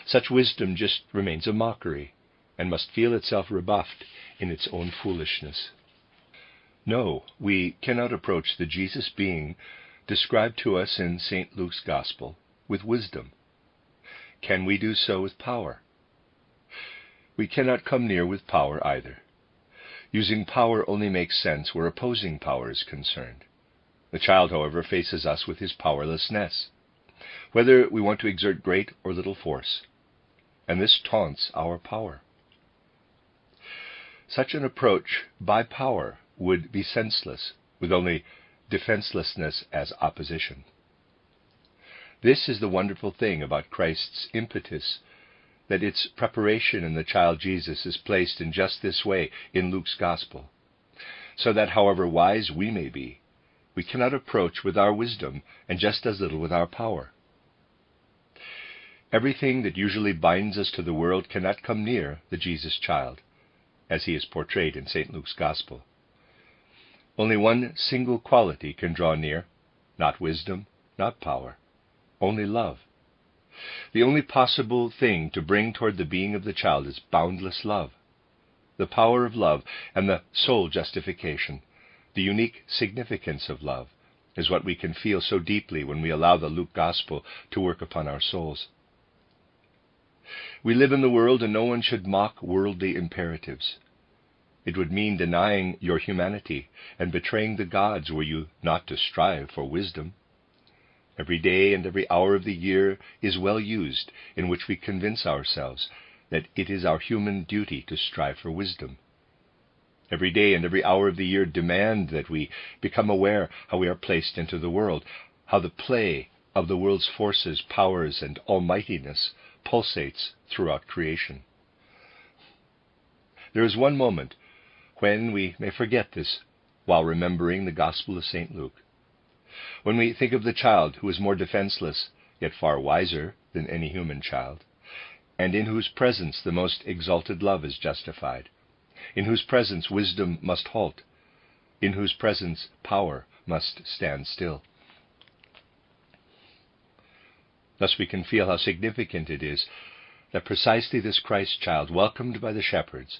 Such wisdom just remains a mockery, and must feel itself rebuffed in its own foolishness. No, we cannot approach the Jesus being described to us in St. Luke's Gospel with wisdom. Can we do so with power? We cannot come near with power either. Using power only makes sense where opposing power is concerned. The child, however, faces us with his powerlessness, whether we want to exert great or little force, and this taunts our power. Such an approach by power would be senseless, with only defenselessness as opposition. This is the wonderful thing about Christ's impetus, that its preparation in the child Jesus is placed in just this way in Luke's Gospel, so that however wise we may be, we cannot approach with our wisdom and just as little with our power. Everything that usually binds us to the world cannot come near the Jesus child, as he is portrayed in St. Luke's Gospel. Only one single quality can draw near, not wisdom, not power, only love. The only possible thing to bring toward the being of the child is boundless love. The power of love and the soul justification, the unique significance of love, is what we can feel so deeply when we allow the Luke Gospel to work upon our souls. We live in the world, and no one should mock worldly imperatives. It would mean denying your humanity and betraying the gods were you not to strive for wisdom. Every day and every hour of the year is well used, in which we convince ourselves that it is our human duty to strive for wisdom. Every day and every hour of the year demand that we become aware how we are placed into the world, how the play of the world's forces, powers, and almightiness pulsates throughout creation. There is one moment when we may forget this while remembering the Gospel of St. Luke. When we think of the child who is more defenseless, yet far wiser than any human child, and in whose presence the most exalted love is justified, in whose presence wisdom must halt, in whose presence power must stand still. Thus we can feel how significant it is that precisely this Christ child, welcomed by the shepherds,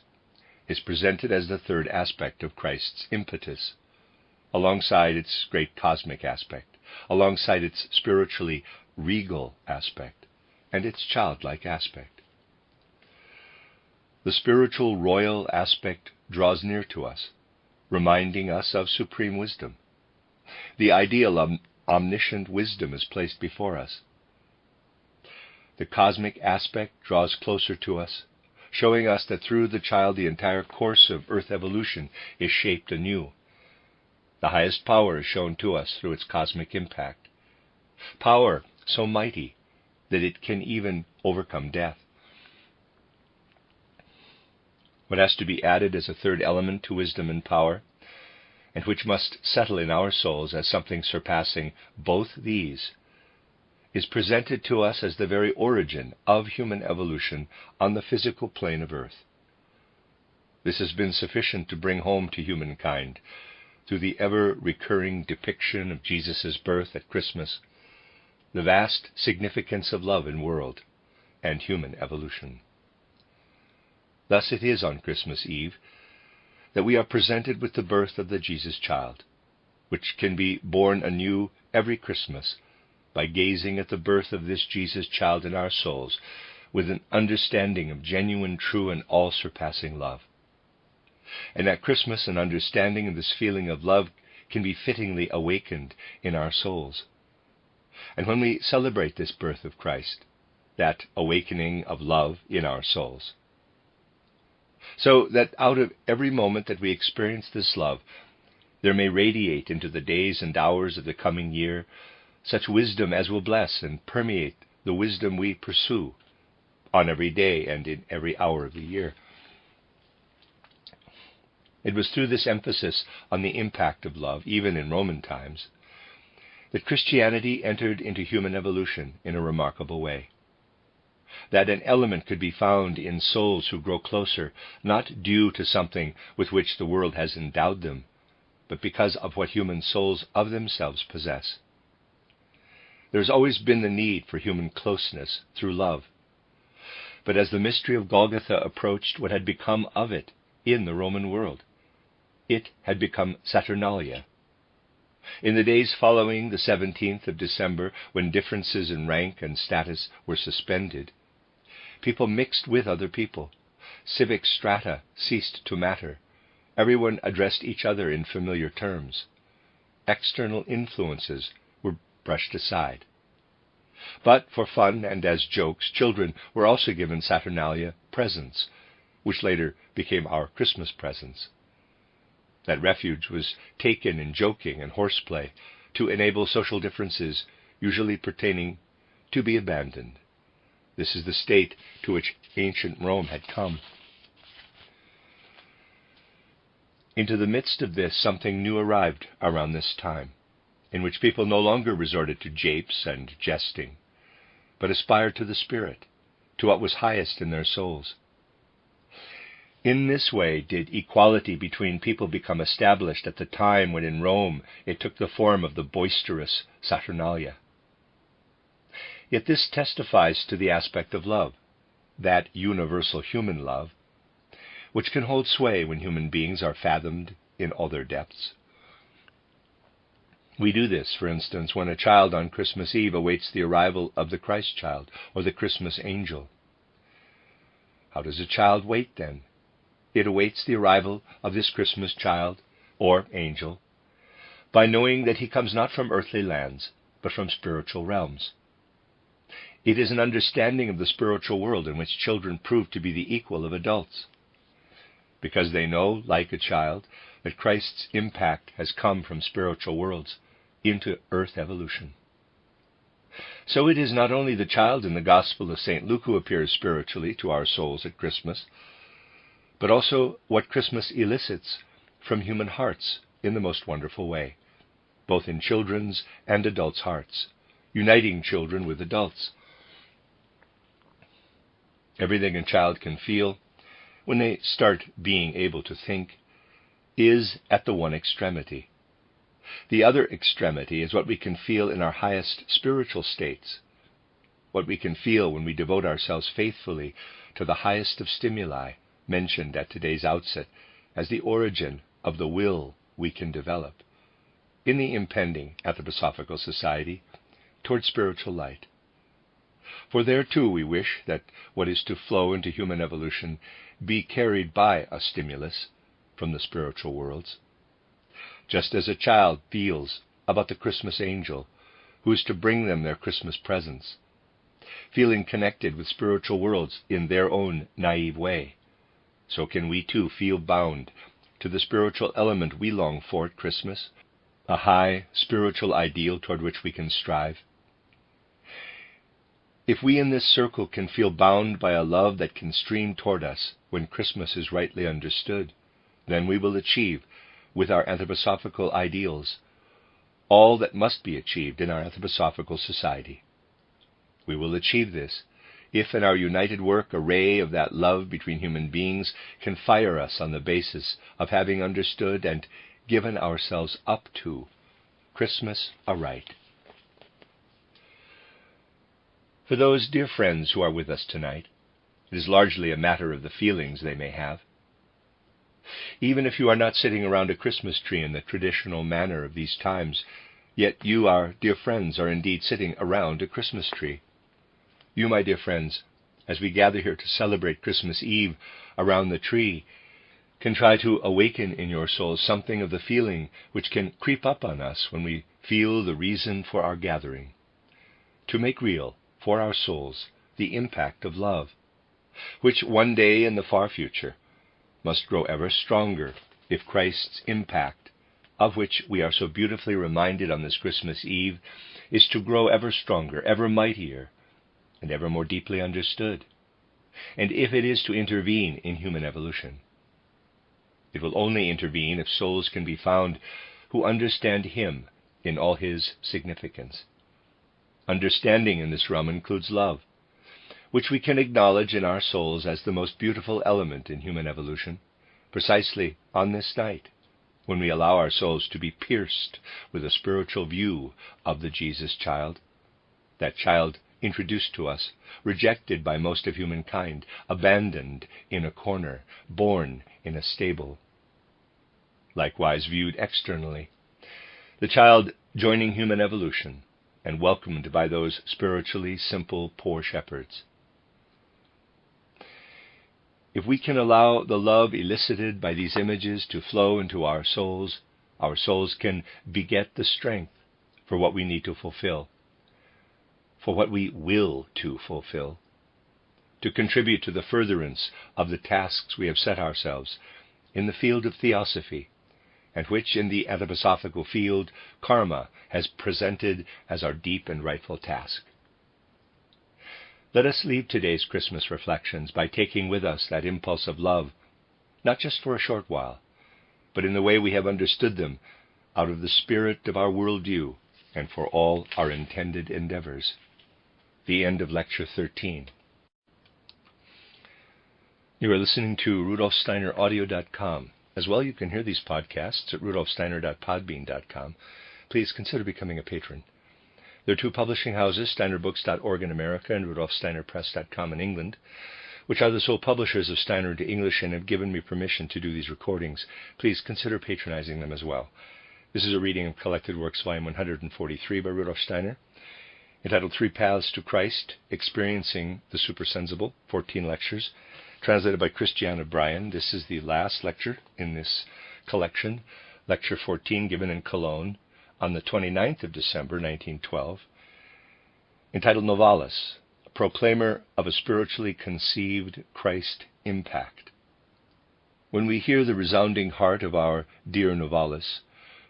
is presented as the third aspect of Christ's impetus, alongside its great cosmic aspect, alongside its spiritually regal aspect, and its childlike aspect. The spiritual royal aspect draws near to us, reminding us of supreme wisdom. The ideal of omniscient wisdom is placed before us. The cosmic aspect draws closer to us, showing us that through the child the entire course of earth evolution is shaped anew. The highest power is shown to us through its cosmic impact. Power so mighty that it can even overcome death. What has to be added as a third element to wisdom and power, and which must settle in our souls as something surpassing both these, is presented to us as the very origin of human evolution on the physical plane of earth. This has been sufficient to bring home to humankind through the ever-recurring depiction of Jesus' birth at Christmas, the vast significance of love in world and human evolution. Thus it is on Christmas Eve that we are presented with the birth of the Jesus child, which can be born anew every Christmas by gazing at the birth of this Jesus child in our souls with an understanding of genuine, true, and all-surpassing love. And at Christmas, an understanding of this feeling of love can be fittingly awakened in our souls. And when we celebrate this birth of Christ, that awakening of love in our souls, so that out of every moment that we experience this love, there may radiate into the days and hours of the coming year such wisdom as will bless and permeate the wisdom we pursue on every day and in every hour of the year. It was through this emphasis on the impact of love, even in Roman times, that Christianity entered into human evolution in a remarkable way. That an element could be found in souls who grow closer, not due to something with which the world has endowed them, but because of what human souls of themselves possess. There's always been the need for human closeness through love. But as the mystery of Golgotha approached what had become of it in the Roman world, it had become Saturnalia. In the days following the 17th of December, when differences in rank and status were suspended, people mixed with other people. Civic strata ceased to matter. Everyone addressed each other in familiar terms. External influences were brushed aside. But for fun and as jokes, children were also given Saturnalia presents, which later became our Christmas presents. That refuge was taken in joking and horseplay to enable social differences, usually pertaining, to be abandoned. This is the state to which ancient Rome had come. Into the midst of this, something new arrived around this time, in which people no longer resorted to japes and jesting, but aspired to the spirit, to what was highest in their souls. In this way did equality between people become established at the time when in Rome it took the form of the boisterous Saturnalia. Yet this testifies to the aspect of love, that universal human love, which can hold sway when human beings are fathomed in all their depths. We do this, for instance, when a child on Christmas Eve awaits the arrival of the Christ child or the Christmas angel. How does a child wait then? It awaits the arrival of this Christmas child or angel by knowing that he comes not from earthly lands, but from spiritual realms. It is an understanding of the spiritual world in which children prove to be the equal of adults, because they know, like a child, that Christ's impact has come from spiritual worlds into earth evolution. So it is not only the child in the Gospel of St. Luke who appears spiritually to our souls at Christmas, but also what Christmas elicits from human hearts in the most wonderful way, both in children's and adults' hearts, uniting children with adults. Everything a child can feel, when they start being able to think, is at the one extremity. The other extremity is what we can feel in our highest spiritual states, what we can feel when we devote ourselves faithfully to the highest of stimuli, mentioned at today's outset as the origin of the will we can develop in the impending Anthroposophical Society toward spiritual light. For there too we wish that what is to flow into human evolution be carried by a stimulus from the spiritual worlds, just as a child feels about the Christmas angel who is to bring them their Christmas presents, feeling connected with spiritual worlds in their own naive way. So can we too feel bound to the spiritual element we long for at Christmas, a high spiritual ideal toward which we can strive. If we in this circle can feel bound by a love that can stream toward us when Christmas is rightly understood, then we will achieve, with our anthroposophical ideals, all that must be achieved in our Anthroposophical Society. We will achieve this if in our united work a ray of that love between human beings can fire us on the basis of having understood and given ourselves up to. Christmas aright. For those dear friends who are with us tonight, it is largely a matter of the feelings they may have. Even if you are not sitting around a Christmas tree in the traditional manner of these times, yet you, our dear friends, are indeed sitting around a Christmas tree. You, my dear friends, as we gather here to celebrate Christmas Eve around the tree, can try to awaken in your souls something of the feeling which can creep up on us when we feel the reason for our gathering, to make real for our souls the impact of love, which one day in the far future must grow ever stronger if Christ's impact, of which we are so beautifully reminded on this Christmas Eve, is to grow ever stronger, ever mightier, and ever more deeply understood, and if it is to intervene in human evolution. It will only intervene if souls can be found who understand Him in all His significance. Understanding in this realm includes love, which we can acknowledge in our souls as the most beautiful element in human evolution, precisely on this night, when we allow our souls to be pierced with a spiritual view of the Jesus child, that child introduced to us, rejected by most of humankind, abandoned in a corner, born in a stable. Likewise viewed externally, the child joining human evolution and welcomed by those spiritually simple poor shepherds. If we can allow the love elicited by these images to flow into our souls can beget the strength for what we need to fulfill, for what we will to fulfill, to contribute to the furtherance of the tasks we have set ourselves in the field of theosophy, and which in the anthroposophical field karma has presented as our deep and rightful task. Let us leave today's Christmas reflections by taking with us that impulse of love, not just for a short while, but in the way we have understood them, out of the spirit of our worldview, and for all our intended endeavors. The end of Lecture 13. You are listening to RudolfSteinerAudio.com. As well, you can hear these podcasts at rudolfsteiner.podbean.com. Please consider becoming a patron. There are two publishing houses, steinerbooks.org in America and rudolfsteinerpress.com in England, which are the sole publishers of Steiner into English and have given me permission to do these recordings. Please consider patronizing them as well. This is a reading of Collected Works, Volume 143 by Rudolf Steiner, entitled Three Paths to Christ, Experiencing the Supersensible, 14 lectures, translated by Christiana Bryan. This is the last lecture in this collection, Lecture 14, given in Cologne on the 29th of December, 1912, entitled Novalis, a proclaimer of a spiritually conceived Christ impact. When we hear the resounding heart of our dear Novalis,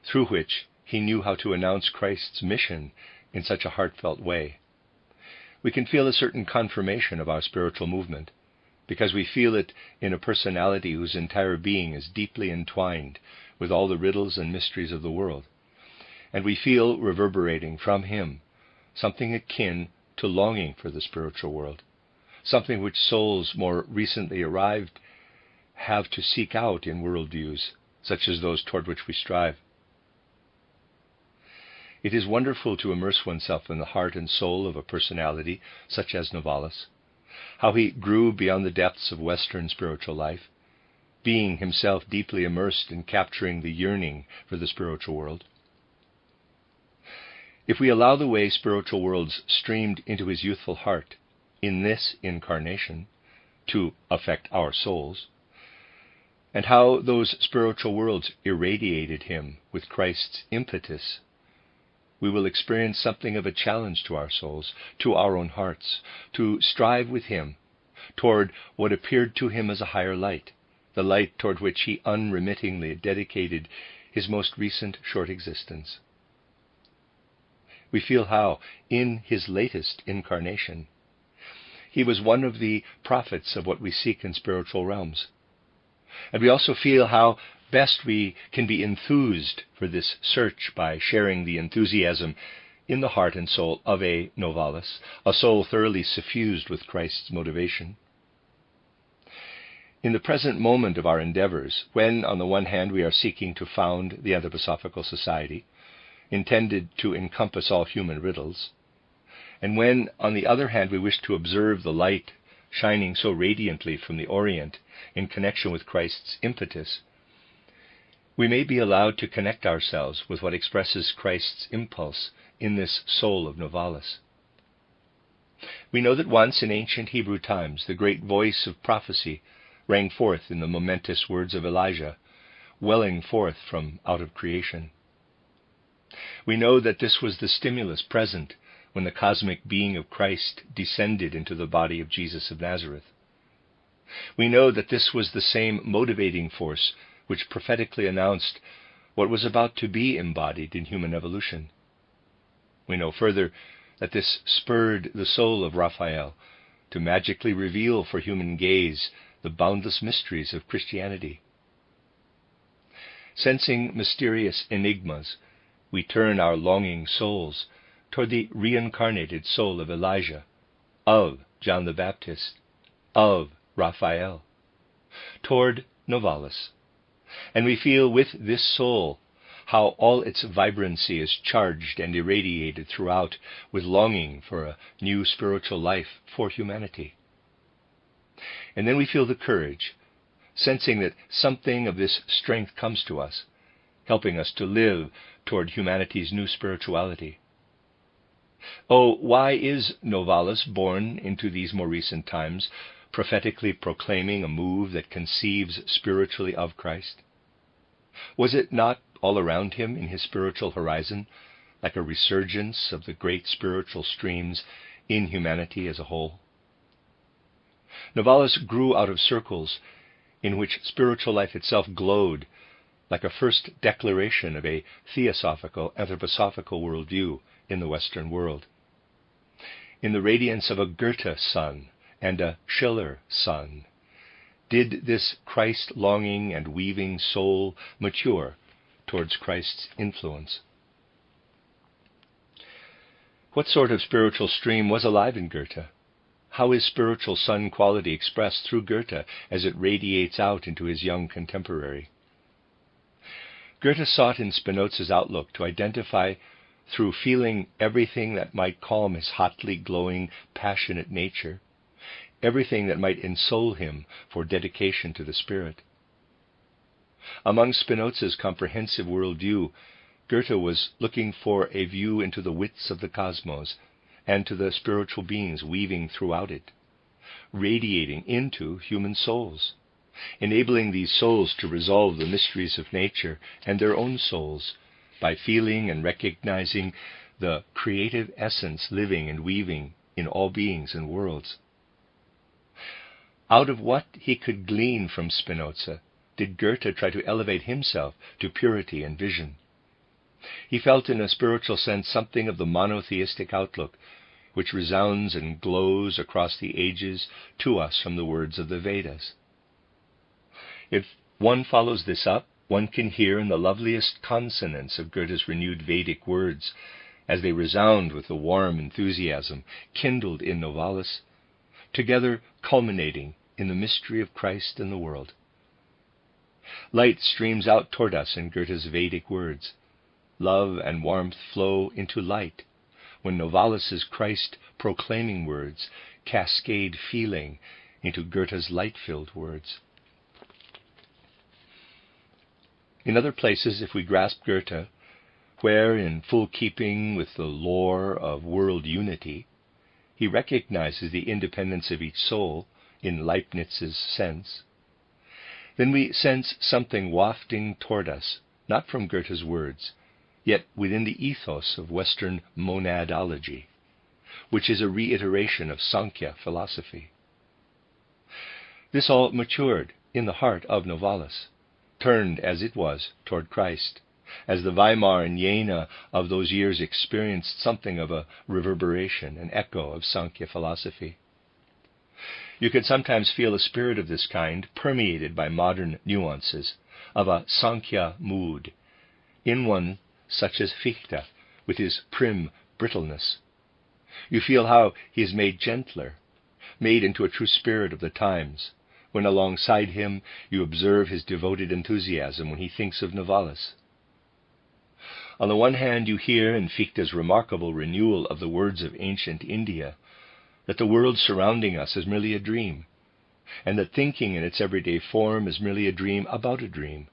through which he knew how to announce Christ's mission in such a heartfelt way, we can feel a certain confirmation of our spiritual movement, because we feel it in a personality whose entire being is deeply entwined with all the riddles and mysteries of the world, and we feel reverberating from him something akin to longing for the spiritual world, something which souls more recently arrived have to seek out in worldviews, such as those toward which we strive. It is wonderful to immerse oneself in the heart and soul of a personality such as Novalis, how he grew beyond the depths of Western spiritual life, being himself deeply immersed in capturing the yearning for the spiritual world. If we allow the way spiritual worlds streamed into his youthful heart in this incarnation to affect our souls, and how those spiritual worlds irradiated him with Christ's impetus, we will experience something of a challenge to our souls, to our own hearts, to strive with him toward what appeared to him as a higher light, the light toward which he unremittingly dedicated his most recent short existence. We feel how, in his latest incarnation, he was one of the prophets of what we seek in spiritual realms. And we also feel how best we can be enthused for this search by sharing the enthusiasm in the heart and soul of a Novalis, a soul thoroughly suffused with Christ's motivation. In the present moment of our endeavors, when on the one hand we are seeking to found the Anthroposophical Society, intended to encompass all human riddles, and when on the other hand we wish to observe the light shining so radiantly from the Orient in connection with Christ's impetus, we may be allowed to connect ourselves with what expresses Christ's impulse in this soul of Novalis. We know that once in ancient Hebrew times the great voice of prophecy rang forth in the momentous words of Elijah, welling forth from out of creation. We know that this was the stimulus present when the cosmic being of Christ descended into the body of Jesus of Nazareth. We know that this was the same motivating force which prophetically announced what was about to be embodied in human evolution. We know further that this spurred the soul of Raphael to magically reveal for human gaze the boundless mysteries of Christianity. Sensing mysterious enigmas, we turn our longing souls toward the reincarnated soul of Elijah, of John the Baptist, of Raphael, toward Novalis, and we feel with this soul how all its vibrancy is charged and irradiated throughout with longing for a new spiritual life for humanity. And then we feel the courage, sensing that something of this strength comes to us, helping us to live toward humanity's new spirituality. Oh, why is Novalis born into these more recent times, prophetically proclaiming a move that conceives spiritually of Christ? Was it not all around him in his spiritual horizon, like a resurgence of the great spiritual streams in humanity as a whole? Novalis grew out of circles in which spiritual life itself glowed like a first declaration of a theosophical, anthroposophical worldview in the Western world. In the radiance of a Goethe sun and a Schiller sun, did this Christ-longing and weaving soul mature towards Christ's influence. What sort of spiritual stream was alive in Goethe? How is spiritual sun quality expressed through Goethe as it radiates out into his young contemporary? Goethe sought in Spinoza's outlook to identify through feeling everything that might calm his hotly glowing, passionate nature, everything that might ensoul him for dedication to the Spirit. Among Spinoza's comprehensive worldview, Goethe was looking for a view into the widths of the cosmos and to the spiritual beings weaving throughout it, radiating into human souls, enabling these souls to resolve the mysteries of nature and their own souls by feeling and recognizing the creative essence living and weaving in all beings and worlds. Out of what he could glean from Spinoza did Goethe try to elevate himself to purity and vision. He felt in a spiritual sense something of the monotheistic outlook which resounds and glows across the ages to us from the words of the Vedas. If one follows this up, one can hear in the loveliest consonants of Goethe's renewed Vedic words, as they resound with the warm enthusiasm kindled in Novalis, together culminating in the mystery of Christ and the world. Light streams out toward us in Goethe's Vedic words. Love and warmth flow into light when Novalis's Christ-proclaiming words cascade feeling into Goethe's light-filled words. In other places, if we grasp Goethe, where, in full keeping with the lore of world unity, he recognizes the independence of each soul in Leibniz's sense, then we sense something wafting toward us, not from Goethe's words, yet within the ethos of Western monadology, which is a reiteration of Sankhya philosophy. This all matured in the heart of Novalis, turned as it was toward Christ, as the Weimar and Jena of those years experienced something of a reverberation, an echo of Sankhya philosophy. You can sometimes feel a spirit of this kind permeated by modern nuances, of a Sankhya mood, in one such as Fichte, with his prim brittleness. You feel how he is made gentler, made into a true spirit of the times, when alongside him you observe his devoted enthusiasm when he thinks of Novalis. On the one hand, you hear in Fichte's remarkable renewal of the words of ancient India that the world surrounding us is merely a dream, and that thinking in its everyday form is merely a dream about a dream,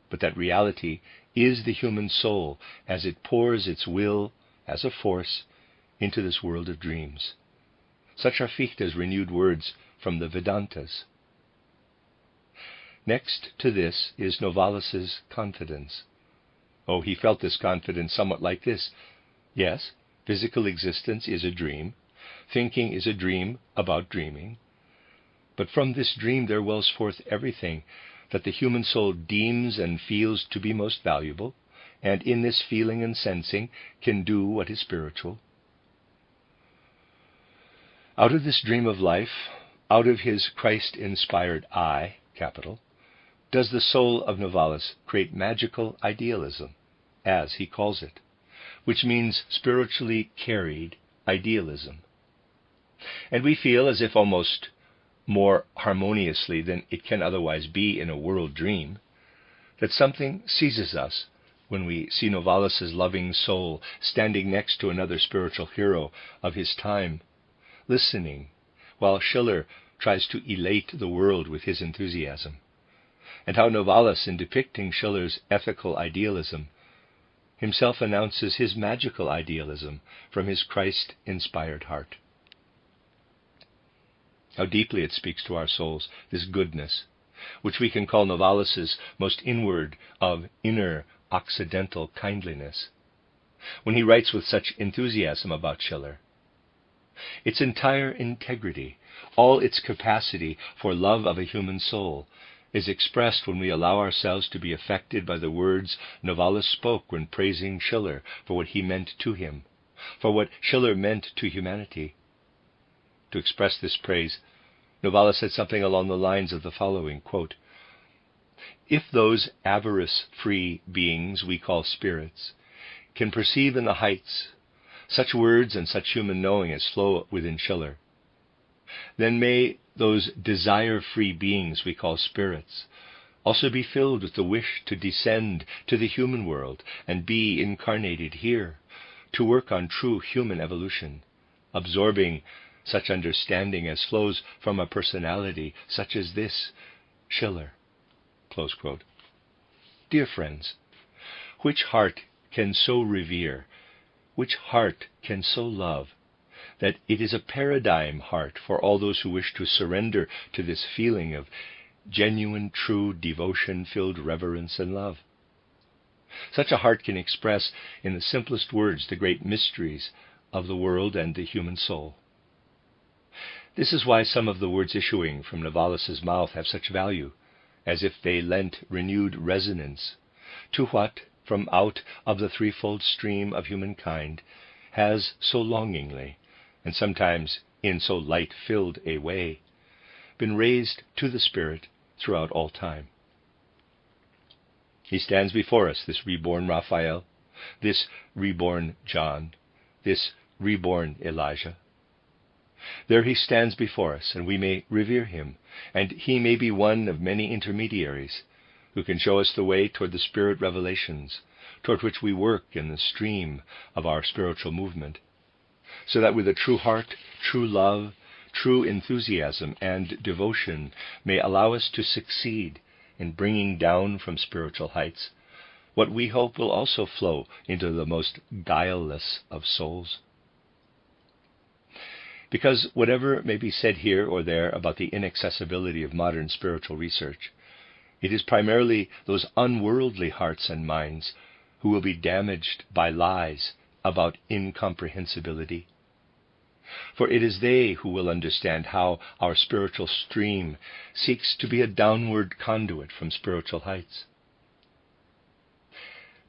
but that reality is the human soul as it pours its will as a force into this world of dreams. Such are Fichte's renewed words from the Vedantas. Next to this is Novalis's confidence. Oh, he felt this confidence somewhat like this. Yes, physical existence is a dream. Thinking is a dream about dreaming. But from this dream there wells forth everything that the human soul deems and feels to be most valuable, and in this feeling and sensing can do what is spiritual. Out of this dream of life, out of his Christ-inspired I, capital, does the soul of Novalis create magical idealism, as he calls it, which means spiritually carried idealism. And we feel as if almost more harmoniously than it can otherwise be in a world dream, that something seizes us when we see Novalis's loving soul standing next to another spiritual hero of his time, listening, while Schiller tries to elate the world with his enthusiasm, and how Novalis, in depicting Schiller's ethical idealism, himself announces his magical idealism from his Christ-inspired heart. How deeply it speaks to our souls, this goodness, which we can call Novalis's most inward of inner Occidental kindliness, when he writes with such enthusiasm about Schiller. Its entire integrity, all its capacity for love of a human soul, is expressed when we allow ourselves to be affected by the words Novalis spoke when praising Schiller for what he meant to him, for what Schiller meant to humanity. To express this praise, Novalis said something along the lines of the following, quote, "If those avarice-free beings we call spirits can perceive in the heights such words and such human knowing as flow within Schiller, then may those desire-free beings we call spirits also be filled with the wish to descend to the human world and be incarnated here, to work on true human evolution, absorbing such understanding as flows from a personality such as this, Schiller." Close quote. Dear friends, which heart can so revere, which heart can so love, that it is a paradigm heart for all those who wish to surrender to this feeling of genuine, true, devotion-filled reverence and love? Such a heart can express in the simplest words the great mysteries of the world and the human soul. This is why some of the words issuing from Novalis's mouth have such value, as if they lent renewed resonance to what, from out of the threefold stream of humankind, has so longingly, and sometimes in so light-filled a way, been raised to the Spirit throughout all time. He stands before us, this reborn Raphael, this reborn John, this reborn Elijah. There he stands before us, and we may revere him, and he may be one of many intermediaries who can show us the way toward the Spirit revelations, toward which we work in the stream of our spiritual movement, so that with a true heart, true love, true enthusiasm, and devotion may allow us to succeed in bringing down from spiritual heights what we hope will also flow into the most guileless of souls. Because whatever may be said here or there about the inaccessibility of modern spiritual research, it is primarily those unworldly hearts and minds who will be damaged by lies about incomprehensibility. For it is they who will understand how our spiritual stream seeks to be a downward conduit from spiritual heights.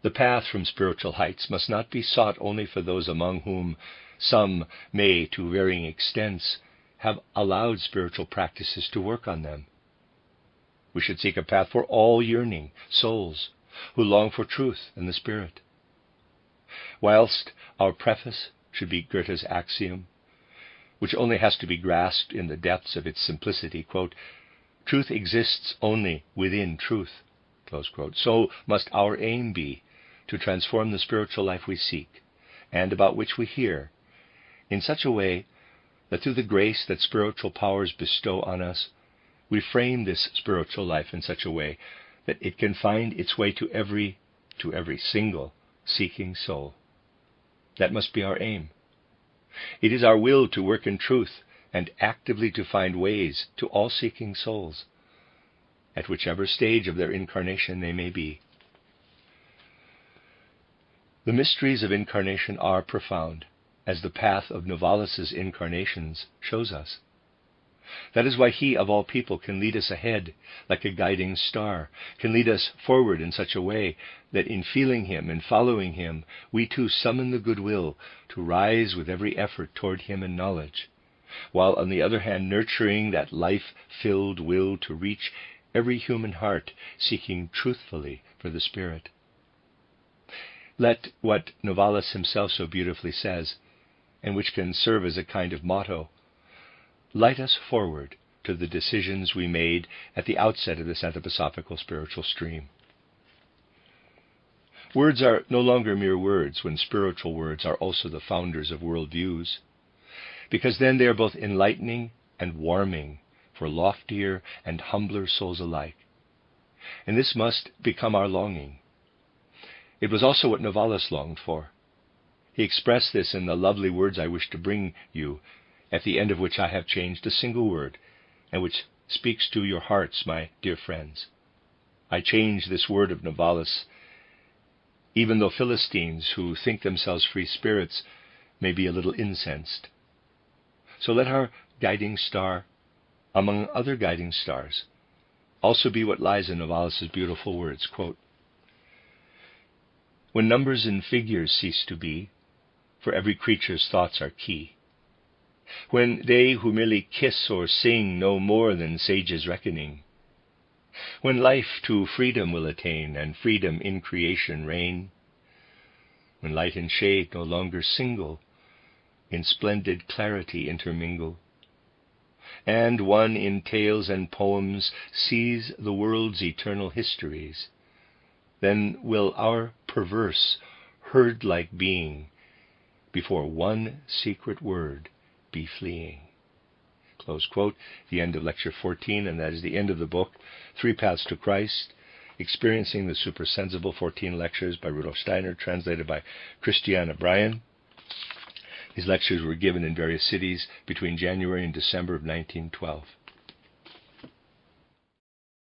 The path from spiritual heights must not be sought only for those among whom some may, to varying extents, have allowed spiritual practices to work on them. We should seek a path for all yearning souls who long for truth and the Spirit. Whilst our preface should be Goethe's axiom, which only has to be grasped in the depths of its simplicity, quote, Truth exists only within truth, close quote. So must our aim be to transform the spiritual life we seek and about which we hear in such a way that through the grace that spiritual powers bestow on us, we frame this spiritual life in such a way that it can find its way to every single seeking soul. That must be our aim. It is our will to work in truth and actively to find ways to all seeking souls, at whichever stage of their incarnation they may be. The mysteries of incarnation are profound, as the path of Novalis's incarnations shows us. That is why he, of all people, can lead us ahead like a guiding star, can lead us forward in such a way that in feeling him and following him, we too summon the goodwill to rise with every effort toward him in knowledge, while on the other hand nurturing that life-filled will to reach every human heart, seeking truthfully for the Spirit. Let what Novalis himself so beautifully says, and which can serve as a kind of motto, light us forward to the decisions we made at the outset of this anthroposophical spiritual stream. Words are no longer mere words when spiritual words are also the founders of worldviews, because then they are both enlightening and warming for loftier and humbler souls alike. And this must become our longing. It was also what Novalis longed for. He expressed this in the lovely words I wish to bring you, at the end of which I have changed a single word, and which speaks to your hearts, my dear friends. I change this word of Novalis, even though Philistines who think themselves free spirits may be a little incensed. So let our guiding star, among other guiding stars, also be what lies in Novalis's beautiful words, quote, "When numbers and figures cease to be, for every creature's thoughts are key. When they who merely kiss or sing know more than sages' reckoning. When life to freedom will attain, and freedom in creation reign. When light and shade no longer single, in splendid clarity intermingle. And one in tales and poems sees the world's eternal histories. Then will our perverse, herd-like being before one secret word be fleeing." Close quote. The end of Lecture 14, and that is the end of the book, 3 Paths to Christ, Experiencing the Supersensible, 14 lectures by Rudolf Steiner, translated by Christiana Bryan. These lectures were given in various cities between January and December of 1912.